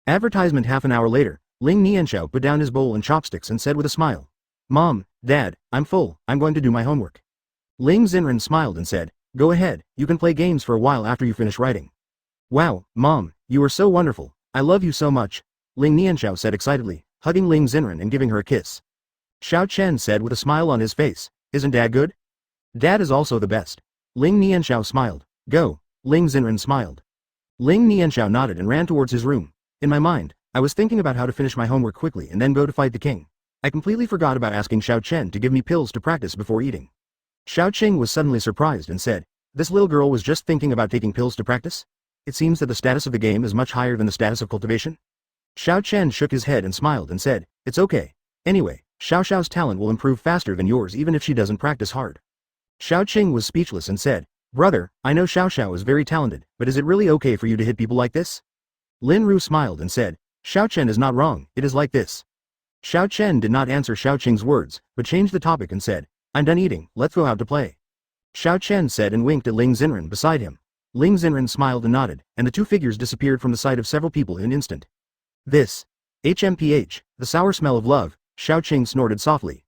Advertisement. Half an hour later, Ling Nianxiao put down his bowl and chopsticks and said with a smile, "Mom, Dad, I'm full, I'm going to do my homework." Ling Xen smiled and said, "Go ahead, you can play games for a while after you finish writing." "Wow, Mom, you are so wonderful, I love you so much," Ling Nianxiao said excitedly, hugging Ling Xen and giving her a kiss. Xiao Chen said with a smile on his face, "Isn't Dad good?" "Dad is also the best." Ling Nianxiao smiled. "Go," Ling Xen smiled. Ling Nianxiao nodded and ran towards his room. "In my mind, I was thinking about how to finish my homework quickly and then go to fight the king. I completely forgot about asking Xiao Chen to give me pills to practice before eating." Xiao Qing was suddenly surprised and said, "This little girl was just thinking about taking pills to practice? It seems that the status of the game is much higher than the status of cultivation." Xiao Chen shook his head and smiled and said, "It's okay. Anyway, Xiao Xiao's talent will improve faster than yours even if she doesn't practice hard." Xiao Qing was speechless and said, "Brother, I know Xiao Xiao is very talented, but is it really okay for you to hit people like this?" Lin Ru smiled and said, "Xiao Chen is not wrong, it is like this." Xiao Chen did not answer Xiao Qing's words, but changed the topic and said, "I'm done eating, let's go out to play." Xiao Chen said and winked at Ling Xen beside him. Ling Xen smiled and nodded, and the two figures disappeared from the sight of several people in an instant. "This. HMPH, the sour smell of love," Xiao Qing snorted softly.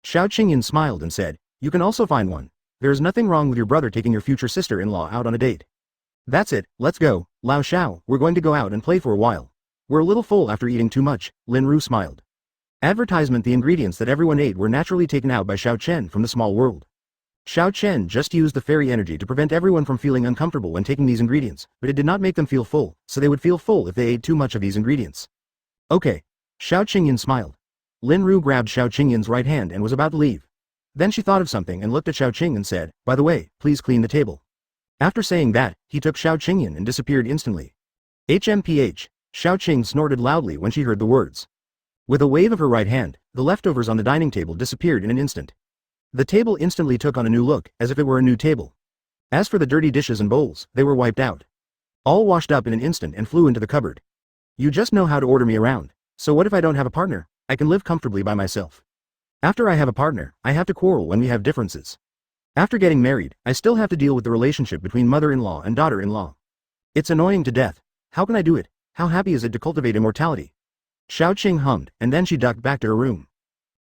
Xiao Qingyan smiled and said, "You can also find one. There is nothing wrong with your brother taking your future sister-in-law out on a date." "That's it, let's go, Lao Xiao, we're going to go out and play for a while. We're a little full after eating too much," Lin Ru smiled. Advertisement. The ingredients that everyone ate were naturally taken out by Xiao Chen from the small world. Xiao Chen just used the fairy energy to prevent everyone from feeling uncomfortable when taking these ingredients, but it did not make them feel full, so they would feel full if they ate too much of these ingredients. "Okay." Xiao Qingyan smiled. Lin Ru grabbed Xiao Qingyan's right hand and was about to leave. Then she thought of something and looked at Xiao Qing and said, "By the way, please clean the table." After saying that, he took Xiao Qingyan and disappeared instantly. HMPH, Xiao Qing snorted loudly when she heard the words. With a wave of her right hand, the leftovers on the dining table disappeared in an instant. The table instantly took on a new look, as if it were a new table. As for the dirty dishes and bowls, they were wiped out. All washed up in an instant and flew into the cupboard. "You just know how to order me around, so what if I don't have a partner? I can live comfortably by myself. After I have a partner, I have to quarrel when we have differences. After getting married, I still have to deal with the relationship between mother-in-law and daughter-in-law. It's annoying to death. How can I do it? How happy is it to cultivate immortality?" Xiao Qing hummed, and then she ducked back to her room.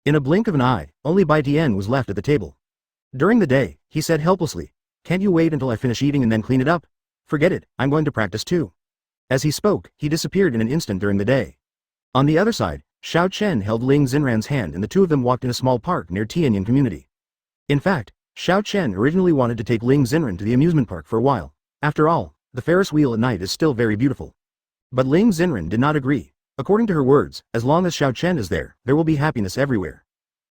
In a blink of an eye, only Bai Tian was left at the table. During the day, he said helplessly, "Can't you wait until I finish eating and then clean it up? Forget it, I'm going to practice too." As he spoke, he disappeared in an instant during the day. On the other side, Xiao Chen held Ling Xenran's hand and the two of them walked in a small park near Tianyan community. In fact, Xiao Chen originally wanted to take Ling Xenran to the amusement park for a while. After all, the Ferris wheel at night is still very beautiful. But Ling Xenran did not agree. According to her words, as long as Xiao Chen is there will be happiness everywhere.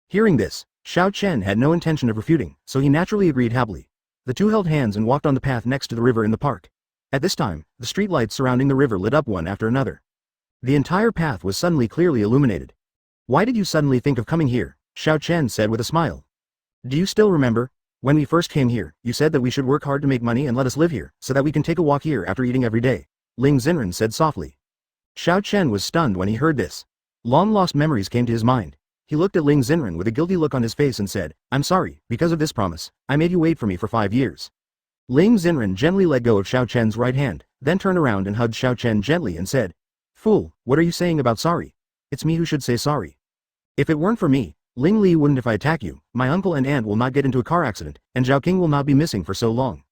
Hearing this, Xiao Chen had no intention of refuting, so he naturally agreed happily. The two held hands and walked on the path next to the river in the park. At this time, the street lights surrounding the river lit up one after another. The entire path was suddenly clearly illuminated. "Why did you suddenly think of coming here?" Xiao Chen said with a smile. "Do you still remember? When we first came here, you said that we should work hard to make money and let us live here, so that we can take a walk here after eating every day," Ling Xenran said softly. Xiao Chen was stunned when he heard this. Long-lost memories came to his mind. He looked at Ling Xenran with a guilty look on his face and said, "I'm sorry, because of this promise, I made you wait for me for 5 years." Ling Xenran gently let go of Xiao Chen's right hand, then turned around and hugged Xiao Chen gently and said, "Fool, what are you saying about sorry? It's me who should say sorry. If it weren't for me, Ling Li wouldn't if I attack you, my uncle and aunt will not get into a car accident, and Zhao King will not be missing for so long."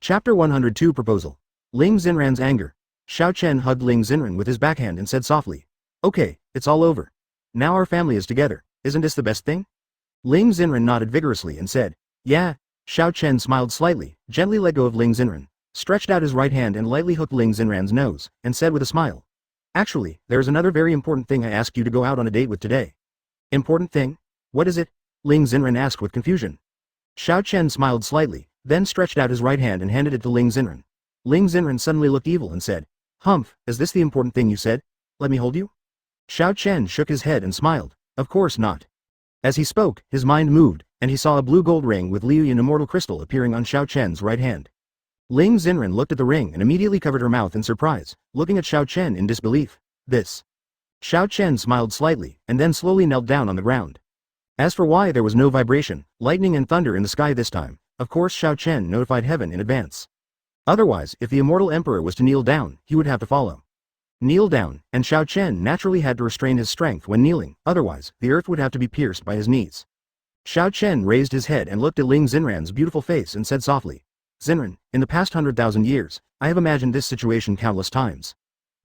Chapter 102 Proposal. Ling Xenran's anger. Xiao Chen hugged Ling Xenran with his backhand and said softly, "Okay, it's all over. Now our family is together, isn't this the best thing?" Ling Xenran nodded vigorously and said, "Yeah." Xiao Chen smiled slightly, gently let go of Ling Xenran, stretched out his right hand and lightly hooked Ling Xenran's nose, and said with a smile, "Actually, there is another very important thing I asked you to go out on a date with today." "Important thing? What is it?" Ling Xenran asked with confusion. Xiao Chen smiled slightly, then stretched out his right hand and handed it to Ling Xenran. Ling Xenran suddenly looked evil and said, "Humph, is this the important thing you said? Let me hold you?" Xiao Chen shook his head and smiled, "Of course not." As he spoke, his mind moved, and he saw a blue gold ring with Liuyan immortal crystal appearing on Xiao Chen's right hand. Ling Xenran looked at the ring and immediately covered her mouth in surprise, looking at Xiao Chen in disbelief. "This." Xiao Chen smiled slightly, and then slowly knelt down on the ground. As for why there was no vibration, lightning and thunder in the sky this time, Of course Xiao Chen notified heaven in advance. Otherwise, if the Immortal Emperor was to kneel down, he would have to follow. Kneel down, and Xiao Chen naturally had to restrain his strength when kneeling, otherwise, the earth would have to be pierced by his knees. Xiao Chen raised his head and looked at Ling Xenran's beautiful face and said softly, Xenran, in the past 100,000 years, I have imagined this situation countless times.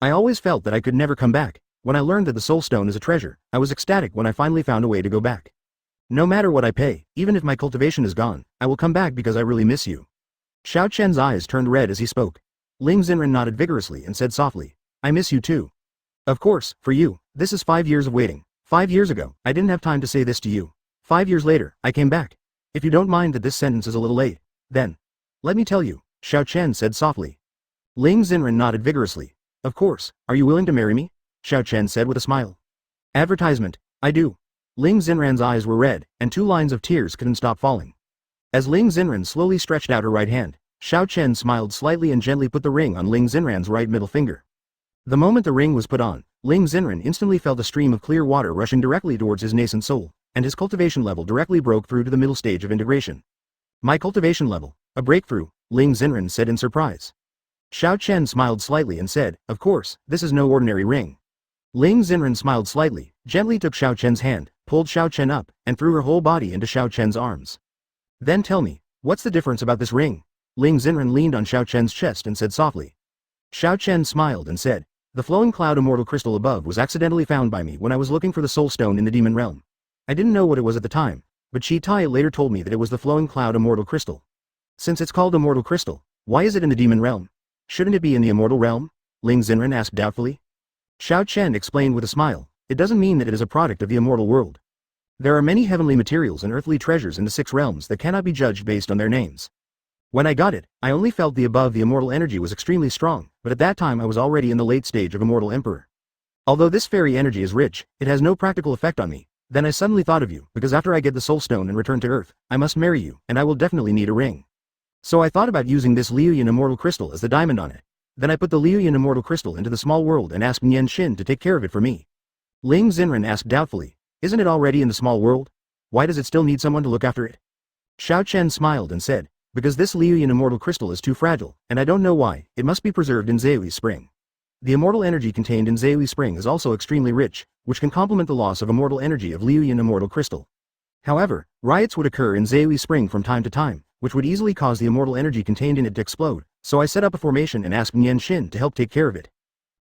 I always felt that I could never come back. When I learned that the Soul Stone is a treasure, I was ecstatic when I finally found a way to go back. No matter what I pay, even if my cultivation is gone, I will come back because I really miss you. Xiao Chen's eyes turned red as he spoke. Ling Xenran nodded vigorously and said softly, I miss you too. Of course, for you, this is 5 years of waiting. 5 years ago, I didn't have time to say this to you. 5 years later, I came back. If you don't mind that this sentence is a little late, then, let me tell you, Xiao Chen said softly. Ling Xenran nodded vigorously. Of course, are you willing to marry me? Xiao Chen said with a smile. Advertisement, I do. Ling Xenran's eyes were red, and 2 lines of tears couldn't stop falling. As Ling Xenran slowly stretched out her right hand, Xiao Chen smiled slightly and gently put the ring on Ling Xenran's right middle finger. The moment the ring was put on, Ling Xenran instantly felt a stream of clear water rushing directly towards his nascent soul, and his cultivation level directly broke through to the middle stage of integration. My cultivation level, a breakthrough, Ling Xenran said in surprise. Xiao Chen smiled slightly and said, of course, this is no ordinary ring. Ling Xenran smiled slightly, gently took Xiao Chen's hand, pulled Xiao Chen up, and threw her whole body into Xiao Chen's arms. Then tell me, what's the difference about this ring? Ling Xenran leaned on Xiao Chen's chest and said softly. Xiao Chen smiled and said, the flowing cloud immortal crystal above was accidentally found by me when I was looking for the soul stone in the demon realm. I didn't know what it was at the time, but Chi Tai later told me that it was the flowing cloud immortal crystal. Since it's called immortal crystal, why is it in the demon realm? Shouldn't it be in the immortal realm? Ling Xenran asked doubtfully. Xiao Chen explained with a smile, it doesn't mean that it is a product of the immortal world. There are many heavenly materials and earthly treasures in the 6 realms that cannot be judged based on their names. When I got it, I only felt the immortal energy was extremely strong, but at that time I was already in the late stage of Immortal Emperor. Although this fairy energy is rich, it has no practical effect on me. Then I suddenly thought of you, because after I get the soul stone and return to Earth, I must marry you, and I will definitely need a ring. So I thought about using this Liuyan immortal crystal as the diamond on it. Then I put the Liuyan immortal crystal into the small world and asked Nianxiao to take care of it for me. Ling Xenran asked doubtfully, isn't it already in the small world? Why does it still need someone to look after it? Xiao Chen smiled and said, because this Liuyan immortal crystal is too fragile, and I don't know why, it must be preserved in Zayui Spring. The immortal energy contained in Zayui Spring is also extremely rich, which can complement the loss of immortal energy of Liuyan immortal crystal. However, riots would occur in Zayui Spring from time to time, which would easily cause the immortal energy contained in it to explode, so I set up a formation and asked Nianxiao to help take care of it.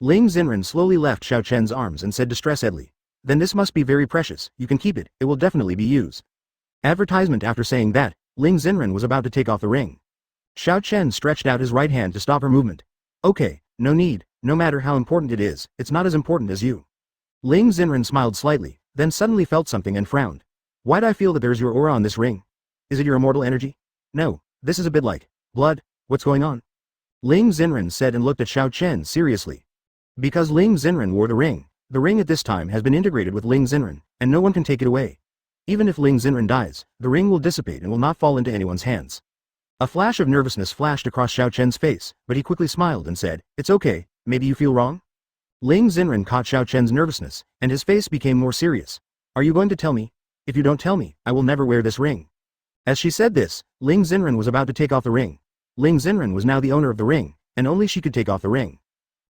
Ling Xenran slowly left Xiao Chen's arms and said distressedly, then this must be very precious, you can keep it, it will definitely be used. Advertisement. After saying that, Ling Xenran was about to take off the ring. Xiao Chen stretched out his right hand to stop her movement. Okay, no need, no matter how important it is, it's not as important as you. Ling Xenran smiled slightly, then suddenly felt something and frowned. Why'd I feel that there's your aura on this ring? Is it your immortal energy? No, this is a bit like blood, what's going on? Ling Xenran said and looked at Xiao Chen seriously. Because Ling Xenran wore the ring at this time has been integrated with Ling Xenran, and no one can take it away. Even if Ling Xenran dies, the ring will dissipate and will not fall into anyone's hands. A flash of nervousness flashed across Xiao Chen's face, but he quickly smiled and said, it's okay, maybe you feel wrong? Ling Xenran caught Xiao Chen's nervousness, and his face became more serious. Are you going to tell me? If you don't tell me, I will never wear this ring. As she said this, Ling Xenran was about to take off the ring. Ling Xenran was now the owner of the ring, and only she could take off the ring.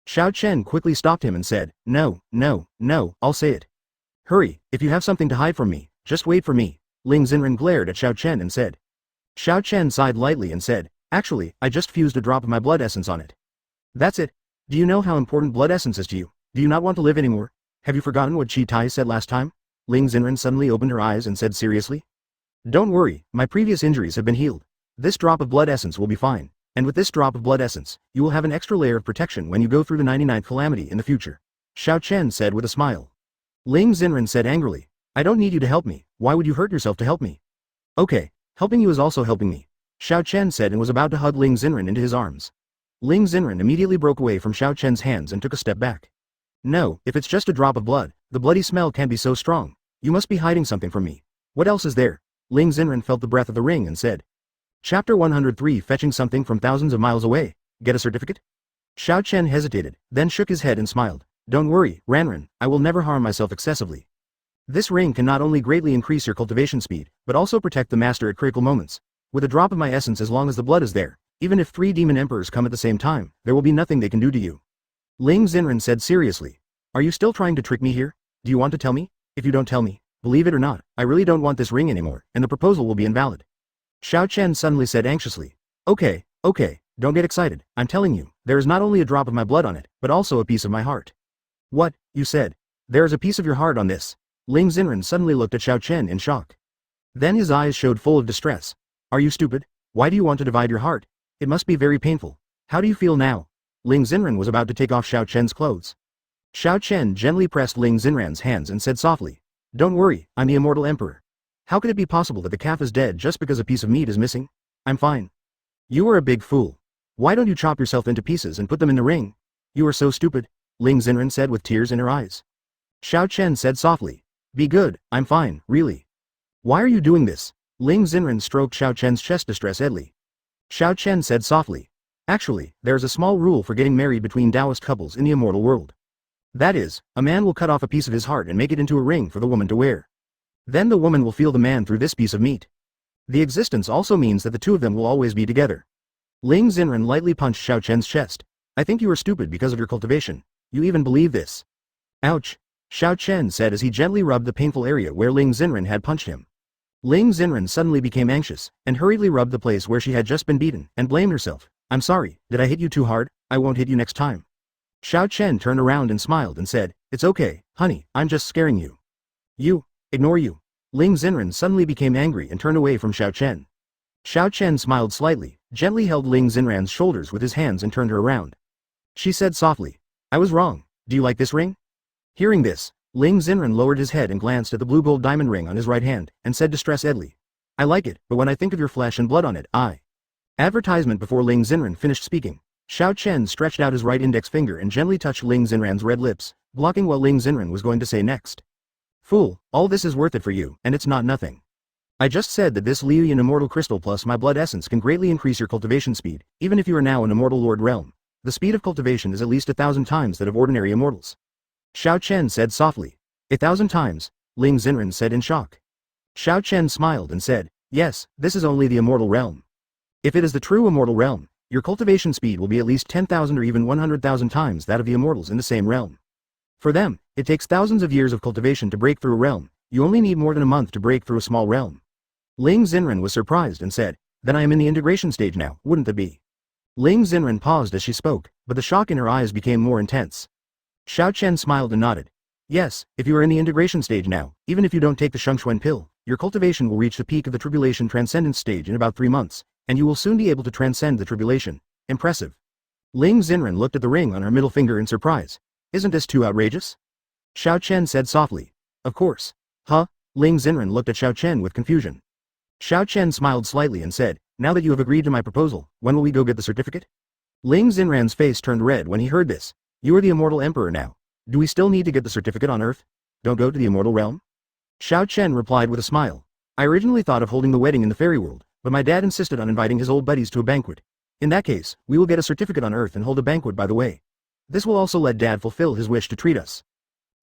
Xiao Chen quickly stopped him and said, no, I'll say it. Hurry, if you have something to hide from me, just wait for me. Ling Xenran glared at Xiao Chen and said. Xiao Chen sighed lightly and said, actually, I just fused a drop of my blood essence on it. That's it. Do you know how important blood essence is to you? Do you not want to live anymore? Have you forgotten what Chi Tai said last time? Ling Xenran suddenly opened her eyes and said seriously. Don't worry, my previous injuries have been healed. This drop of blood essence will be fine. And with this drop of blood essence, you will have an extra layer of protection when you go through the 99th calamity in the future. Xiao Chen said with a smile. Ling Xenran said angrily, I don't need you to help me, why would you hurt yourself to help me? Okay, helping you is also helping me. Xiao Chen said and was about to hug Ling Xenran into his arms. Ling Xenran immediately broke away from Xiao Chen's hands and took a step back. No, if it's just a drop of blood, the bloody smell can't be so strong. You must be hiding something from me. What else is there? Ling Xenran felt the breath of the ring and said. Chapter 103 Fetching something from thousands of miles away. Get a certificate? Xiao Chen hesitated, then shook his head and smiled. Don't worry, Ranran, I will never harm myself excessively. This ring can not only greatly increase your cultivation speed, but also protect the master at critical moments. With a drop of my essence, as long as the blood is there, even if 3 demon emperors come at the same time, there will be nothing they can do to you. Ling Xen said seriously. Are you still trying to trick me here? Do you want to tell me? If you don't tell me, believe it or not, I really don't want this ring anymore, and the proposal will be invalid. Xiao Chen suddenly said anxiously. Okay, don't get excited, I'm telling you, there is not only a drop of my blood on it, but also a piece of my heart. What, you said? There is a piece of your heart on this? Ling Xen suddenly looked at Xiao Chen in shock. Then his eyes showed full of distress. Are you stupid? Why do you want to divide your heart? It must be very painful. How do you feel now? Ling Xen was about to take off Xiao Chen's clothes. Xiao Chen gently pressed Ling Xen's hands and said softly, Don't worry, I'm the Immortal Emperor. How could it be possible that the calf is dead just because a piece of meat is missing? I'm fine. You are a big fool. Why don't you chop yourself into pieces and put them in the ring? You are so stupid, Ling Xen said with tears in her eyes. Xiao Chen said softly, Be good, I'm fine, really. Why are you doing this? Ling Xen stroked Xiao Chen's chest distressedly. Xiao Chen said softly, Actually, there is a small rule for getting married between Taoist couples in the immortal world. That is, a man will cut off a piece of his heart and make it into a ring for the woman to wear. Then the woman will feel the man through this piece of meat. The existence also means that the two of them will always be together. Ling Xen lightly punched Xiao Chen's chest. I think you are stupid because of your cultivation. You even believe this. Ouch, Xiao Chen said as he gently rubbed the painful area where Ling Xen had punched him. Ling Xen suddenly became anxious, and hurriedly rubbed the place where she had just been beaten, and blamed herself. I'm sorry, did I hit you too hard? I won't hit you next time. Xiao Chen turned around and smiled and said, It's okay, honey, I'm just scaring you. You, ignore you. Ling Xen suddenly became angry and turned away from Xiao Chen. Xiao Chen smiled slightly, gently held Ling Xen's shoulders with his hands and turned her around. She said softly, I was wrong, do you like this ring? Hearing this, Ling Xen lowered his head and glanced at the blue gold diamond ring on his right hand, and said distressedly, I like it, but when I think of your flesh and blood on it, Advertisement. Before Ling Xen finished speaking, Xiao Chen stretched out his right index finger and gently touched Ling Xen's red lips, blocking what Ling Xen was going to say next. Fool, all this is worth it for you, and it's not nothing. I just said that this Liuyan Immortal Crystal plus my blood essence can greatly increase your cultivation speed, even if you are now in Immortal Lord realm. The speed of cultivation is at least 1,000 times that of ordinary immortals. Xiao Chen said softly. 1,000 times, Ling Xen said in shock. Xiao Chen smiled and said, Yes, this is only the Immortal realm. If it is the true Immortal realm, your cultivation speed will be at least 10,000 or even 100,000 times that of the immortals in the same realm. For them, it takes thousands of years of cultivation to break through a realm, you only need more than a month to break through a small realm. Ling Xen was surprised and said, Then I am in the integration stage now, wouldn't that be? Ling Xen paused as she spoke, but the shock in her eyes became more intense. Xiao Chen smiled and nodded. Yes, if you are in the integration stage now, even if you don't take the Shengxuan pill, your cultivation will reach the peak of the tribulation transcendence stage in about 3 months, and you will soon be able to transcend the tribulation. Impressive. Ling Xen looked at the ring on her middle finger in surprise. Isn't this too outrageous? Xiao Chen said softly. Of course. Huh? Ling Xen looked at Xiao Chen with confusion. Xiao Chen smiled slightly and said, Now that you have agreed to my proposal, when will we go get the certificate? Ling Xen's face turned red when he heard this. You are the Immortal Emperor now. Do we still need to get the certificate on Earth? Don't go to the Immortal Realm? Xiao Chen replied with a smile. I originally thought of holding the wedding in the fairy world, but my dad insisted on inviting his old buddies to a banquet. In that case, we will get a certificate on Earth and hold a banquet by the way. This will also let Dad fulfill his wish to treat us.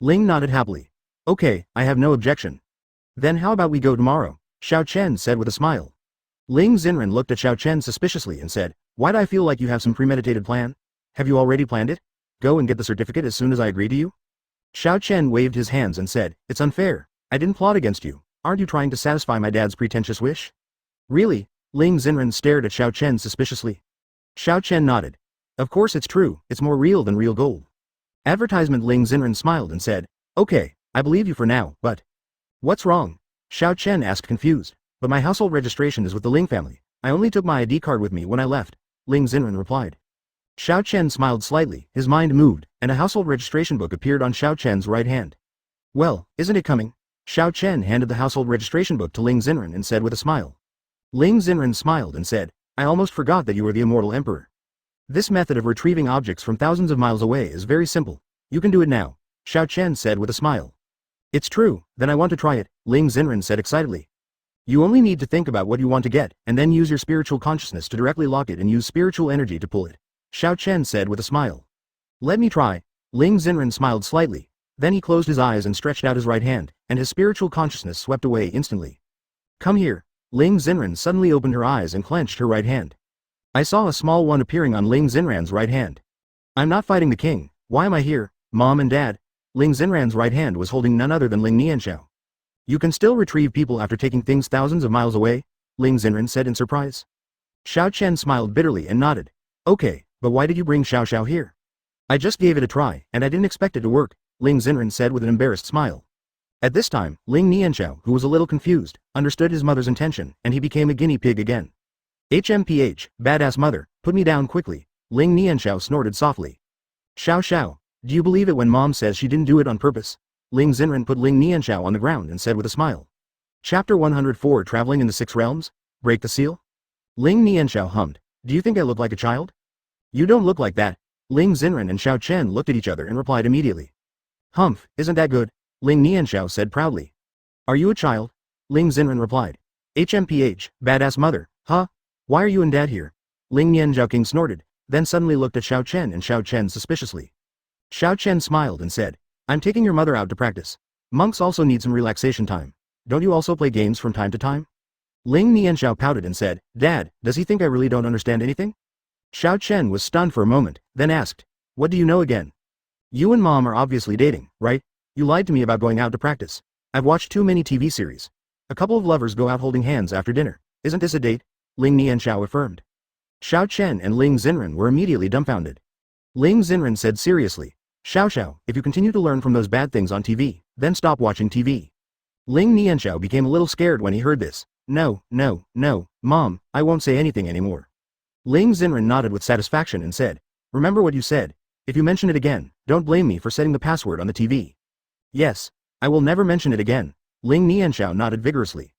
Ling nodded happily. Okay, I have no objection. Then how about we go tomorrow? Xiao Chen said with a smile. Ling Xen looked at Xiao Chen suspiciously and said, Why do I feel like you have some premeditated plan? Have you already planned it? Go and get the certificate as soon as I agree to you? Xiao Chen waved his hands and said, It's unfair. I didn't plot against you. Aren't you trying to satisfy my dad's pretentious wish? Really? Ling Xen stared at Xiao Chen suspiciously. Xiao Chen nodded. Of course it's true, it's more real than real gold. Advertisement. Ling Xen smiled and said, Okay, I believe you for now, but... What's wrong? Xiao Chen asked confused. But my household registration is with the Ling family. I only took my ID card with me when I left, Ling Xen replied. Xiao Chen smiled slightly, his mind moved, and a household registration book appeared on Xiao Chen's right hand. Well, isn't it coming? Xiao Chen handed the household registration book to Ling Xen and said with a smile. Ling Xen smiled and said, I almost forgot that you were the Immortal Emperor. This method of retrieving objects from thousands of miles away is very simple. You can do it now, Xiao Chen said with a smile. It's true, then I want to try it, Ling Xen said excitedly. You only need to think about what you want to get, and then use your spiritual consciousness to directly lock it and use spiritual energy to pull it, Xiao Chen said with a smile. Let me try. Ling Xen smiled slightly. Then he closed his eyes and stretched out his right hand, and his spiritual consciousness swept away instantly. Come here. Ling Xenren suddenly opened her eyes and clenched her right hand. I saw a small one appearing on Ling Xenran's right hand. I'm not fighting the king, why am I here, Mom and Dad? Ling Xenran's right hand was holding none other than Ling Nianxiao. You can still retrieve people after taking things thousands of miles away? Ling Xenren said in surprise. Xiao Chen smiled bitterly and nodded. Okay, but why did you bring Xiao here? I just gave it a try, and I didn't expect it to work, Ling Xenren said with an embarrassed smile. At this time, Ling Nianxiao, who was a little confused, understood his mother's intention, and he became a guinea pig again. HMPH, badass mother, put me down quickly, Ling Nianxiao snorted softly. Xiao, do you believe it when Mom says she didn't do it on purpose? Ling Xenren put Ling Nianxiao on the ground and said with a smile. Chapter 104 Traveling in the Six Realms? Break the seal? Ling Nianxiao hummed. Do you think I look like a child? You don't look like that. Ling Xenren and Xiao Chen looked at each other and replied immediately. Humph, isn't that good? Ling Nianxiao said proudly. Are you a child? Ling Xenren replied. HMPH, badass mother, huh? Why are you and Dad here? Ling Nianxiao King snorted, then suddenly looked at Xiao Chen and Xiao Chen suspiciously. Xiao Chen smiled and said, I'm taking your mother out to practice. Monks also need some relaxation time. Don't you also play games from time to time? Ling Nianxiao pouted and said, Dad, does he think I really don't understand anything? Xiao Chen was stunned for a moment, then asked, what do you know again? You and Mom are obviously dating, right? You lied to me about going out to practice. I've watched too many TV series. A couple of lovers go out holding hands after dinner. Isn't this a date? Ling Nianxiao affirmed. Xiao Chen and Ling Xenren were immediately dumbfounded. Ling Xenren said seriously, Xiao, if you continue to learn from those bad things on TV, then stop watching TV. Ling Nianxiao became a little scared when he heard this. No, Mom, I won't say anything anymore. Ling Xenren nodded with satisfaction and said, remember what you said. If you mention it again, don't blame me for setting the password on the TV. Yes, I will never mention it again. Ling Nianxiao nodded vigorously.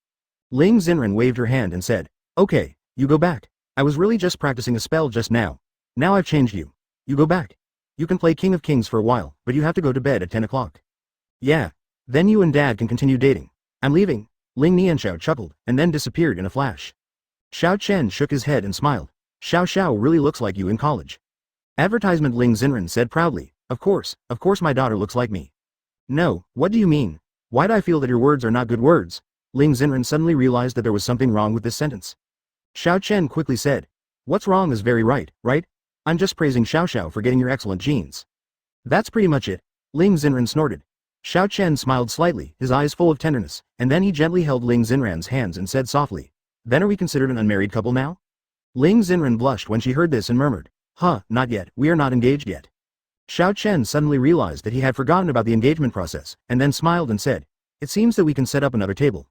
Ling Xenren waved her hand and said, okay, you go back. I was really just practicing a spell just now. Now I've changed you. You go back. You can play King of Kings for a while, but you have to go to bed at 10 o'clock. Yeah. Then you and Dad can continue dating. I'm leaving. Ling Nianxiao chuckled, and then disappeared in a flash. Xiao Chen shook his head and smiled. Xiao really looks like you in college. Advertisement Ling Xenren said proudly, of course my daughter looks like me. No, what do you mean? Why do I feel that your words are not good words? Ling Xenren suddenly realized that there was something wrong with this sentence. Xiao Chen quickly said, what's wrong is very right? I'm just praising Xiao for getting your excellent genes. That's pretty much it. Ling Xenren snorted. Xiao Chen smiled slightly, his eyes full of tenderness, and then he gently held Ling Xenran's hands and said softly, then are we considered an unmarried couple now? Ling Xenren blushed when she heard this and murmured, not yet, we are not engaged yet. Xiao Chen suddenly realized that he had forgotten about the engagement process, and then smiled and said, it seems that we can set up another table.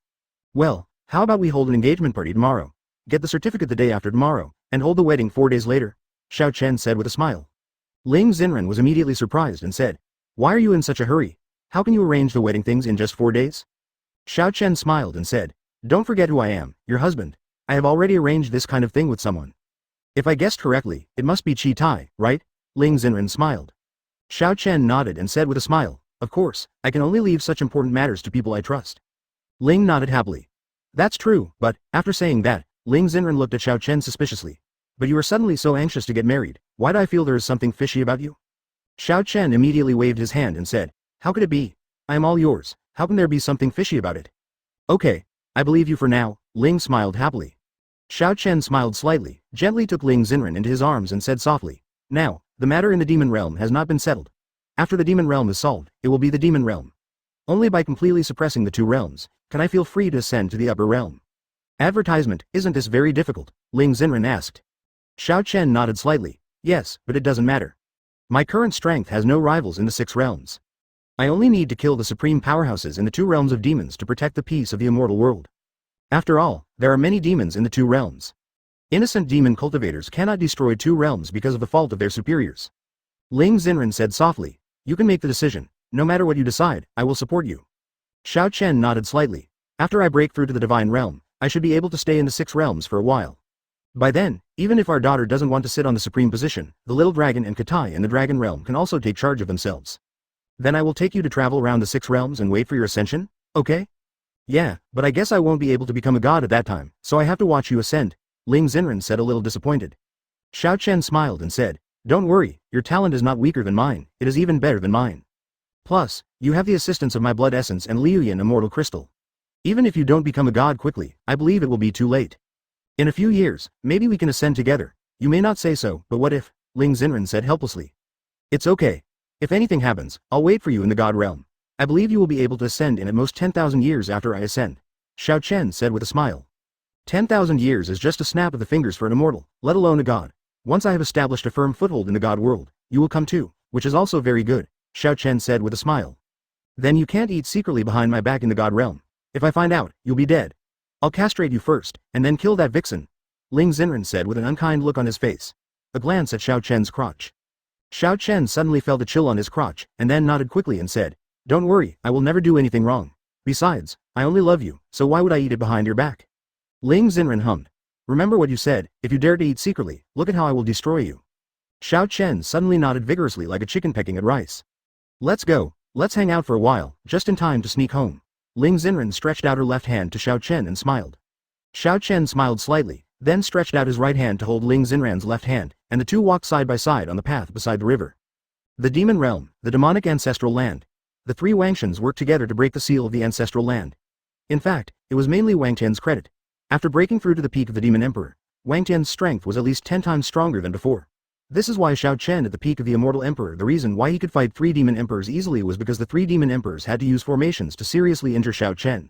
Well, how about we hold an engagement party tomorrow? Get the certificate the day after tomorrow, and hold the wedding 4 days later, Xiao Chen said with a smile. Ling Xenren was immediately surprised and said, why are you in such a hurry? How can you arrange the wedding things in just 4 days? Xiao Chen smiled and said, don't forget who I am, your husband. I have already arranged this kind of thing with someone. If I guessed correctly, it must be Chi Tai, right? Ling Xenren smiled. Xiao Chen nodded and said with a smile, of course, I can only leave such important matters to people I trust. Ling nodded happily. That's true, but, after saying that, Ling Xenren looked at Xiao Chen suspiciously. But you are suddenly so anxious to get married, why do I feel there is something fishy about you? Xiao Chen immediately waved his hand and said, how could it be? I am all yours, how can there be something fishy about it? Okay, I believe you for now, Ling smiled happily. Xiao Chen smiled slightly, gently took Ling Xenren into his arms and said softly, now, the matter in the demon realm has not been settled. After the demon realm is solved, it will be the demon realm. Only by completely suppressing the 2 realms, can I feel free to ascend to the upper realm. Advertisement, isn't this very difficult? Ling Xenren asked. Xiao Chen nodded slightly, yes, but it doesn't matter. My current strength has no rivals in the 6 realms. I only need to kill the supreme powerhouses in the 2 realms of demons to protect the peace of the immortal world. After all, there are many demons in the 2 realms. Innocent demon cultivators cannot destroy 2 realms because of the fault of their superiors. Ling Xenren said softly, you can make the decision, no matter what you decide, I will support you. Xiao Chen nodded slightly. After I break through to the divine realm, I should be able to stay in the 6 realms for a while. By then, even if our daughter doesn't want to sit on the supreme position, the little dragon and Katai in the dragon realm can also take charge of themselves. Then I will take you to travel around the 6 realms and wait for your ascension, okay? Yeah, but I guess I won't be able to become a god at that time, so I have to watch you ascend, Ling Xenren said a little disappointed. Xiao Chen smiled and said, don't worry, your talent is not weaker than mine, it is even better than mine. Plus, you have the assistance of my blood essence and Liuyan immortal crystal. Even if you don't become a god quickly, I believe it will be too late. In a few years, maybe we can ascend together. You may not say so, but what if? Ling Xen said helplessly. It's okay. If anything happens, I'll wait for you in the god realm. I believe you will be able to ascend in at most 10,000 years after I ascend. Xiao Chen said with a smile. 10,000 years is just a snap of the fingers for an immortal, let alone a god. Once I have established a firm foothold in the god world, you will come too, which is also very good, Xiao Chen said with a smile. Then you can't eat secretly behind my back in the god realm. If I find out, you'll be dead. I'll castrate you first, and then kill that vixen. Ling Xen said with an unkind look on his face. A glance at Xiao Chen's crotch. Xiao Chen suddenly felt a chill on his crotch, and then nodded quickly and said, Don't worry, I will never do anything wrong. Besides, I only love you, so why would I eat it behind your back? Ling Xen hummed. Remember what you said, if you dare to eat secretly, look at how I will destroy you. Xiao Chen suddenly nodded vigorously like a chicken pecking at rice. Let's go, let's hang out for a while, just in time to sneak home. Ling Xen stretched out her left hand to Xiao Chen and smiled. Xiao Chen smiled slightly, then stretched out his right hand to hold Ling Xen's left hand, and the two walked side by side on the path beside the river. The demon realm, the demonic ancestral land. The three Wangtians worked together to break the seal of the ancestral land. In fact, it was mainly Wang Tian's credit. After breaking through to the peak of the Demon Emperor, Wang Tian's strength was at least 10 times stronger than before. This is why Xiao Chen at the peak of the Immortal Emperor, the reason why he could fight 3 Demon Emperors easily was because the 3 Demon Emperors had to use formations to seriously injure Xiao Chen.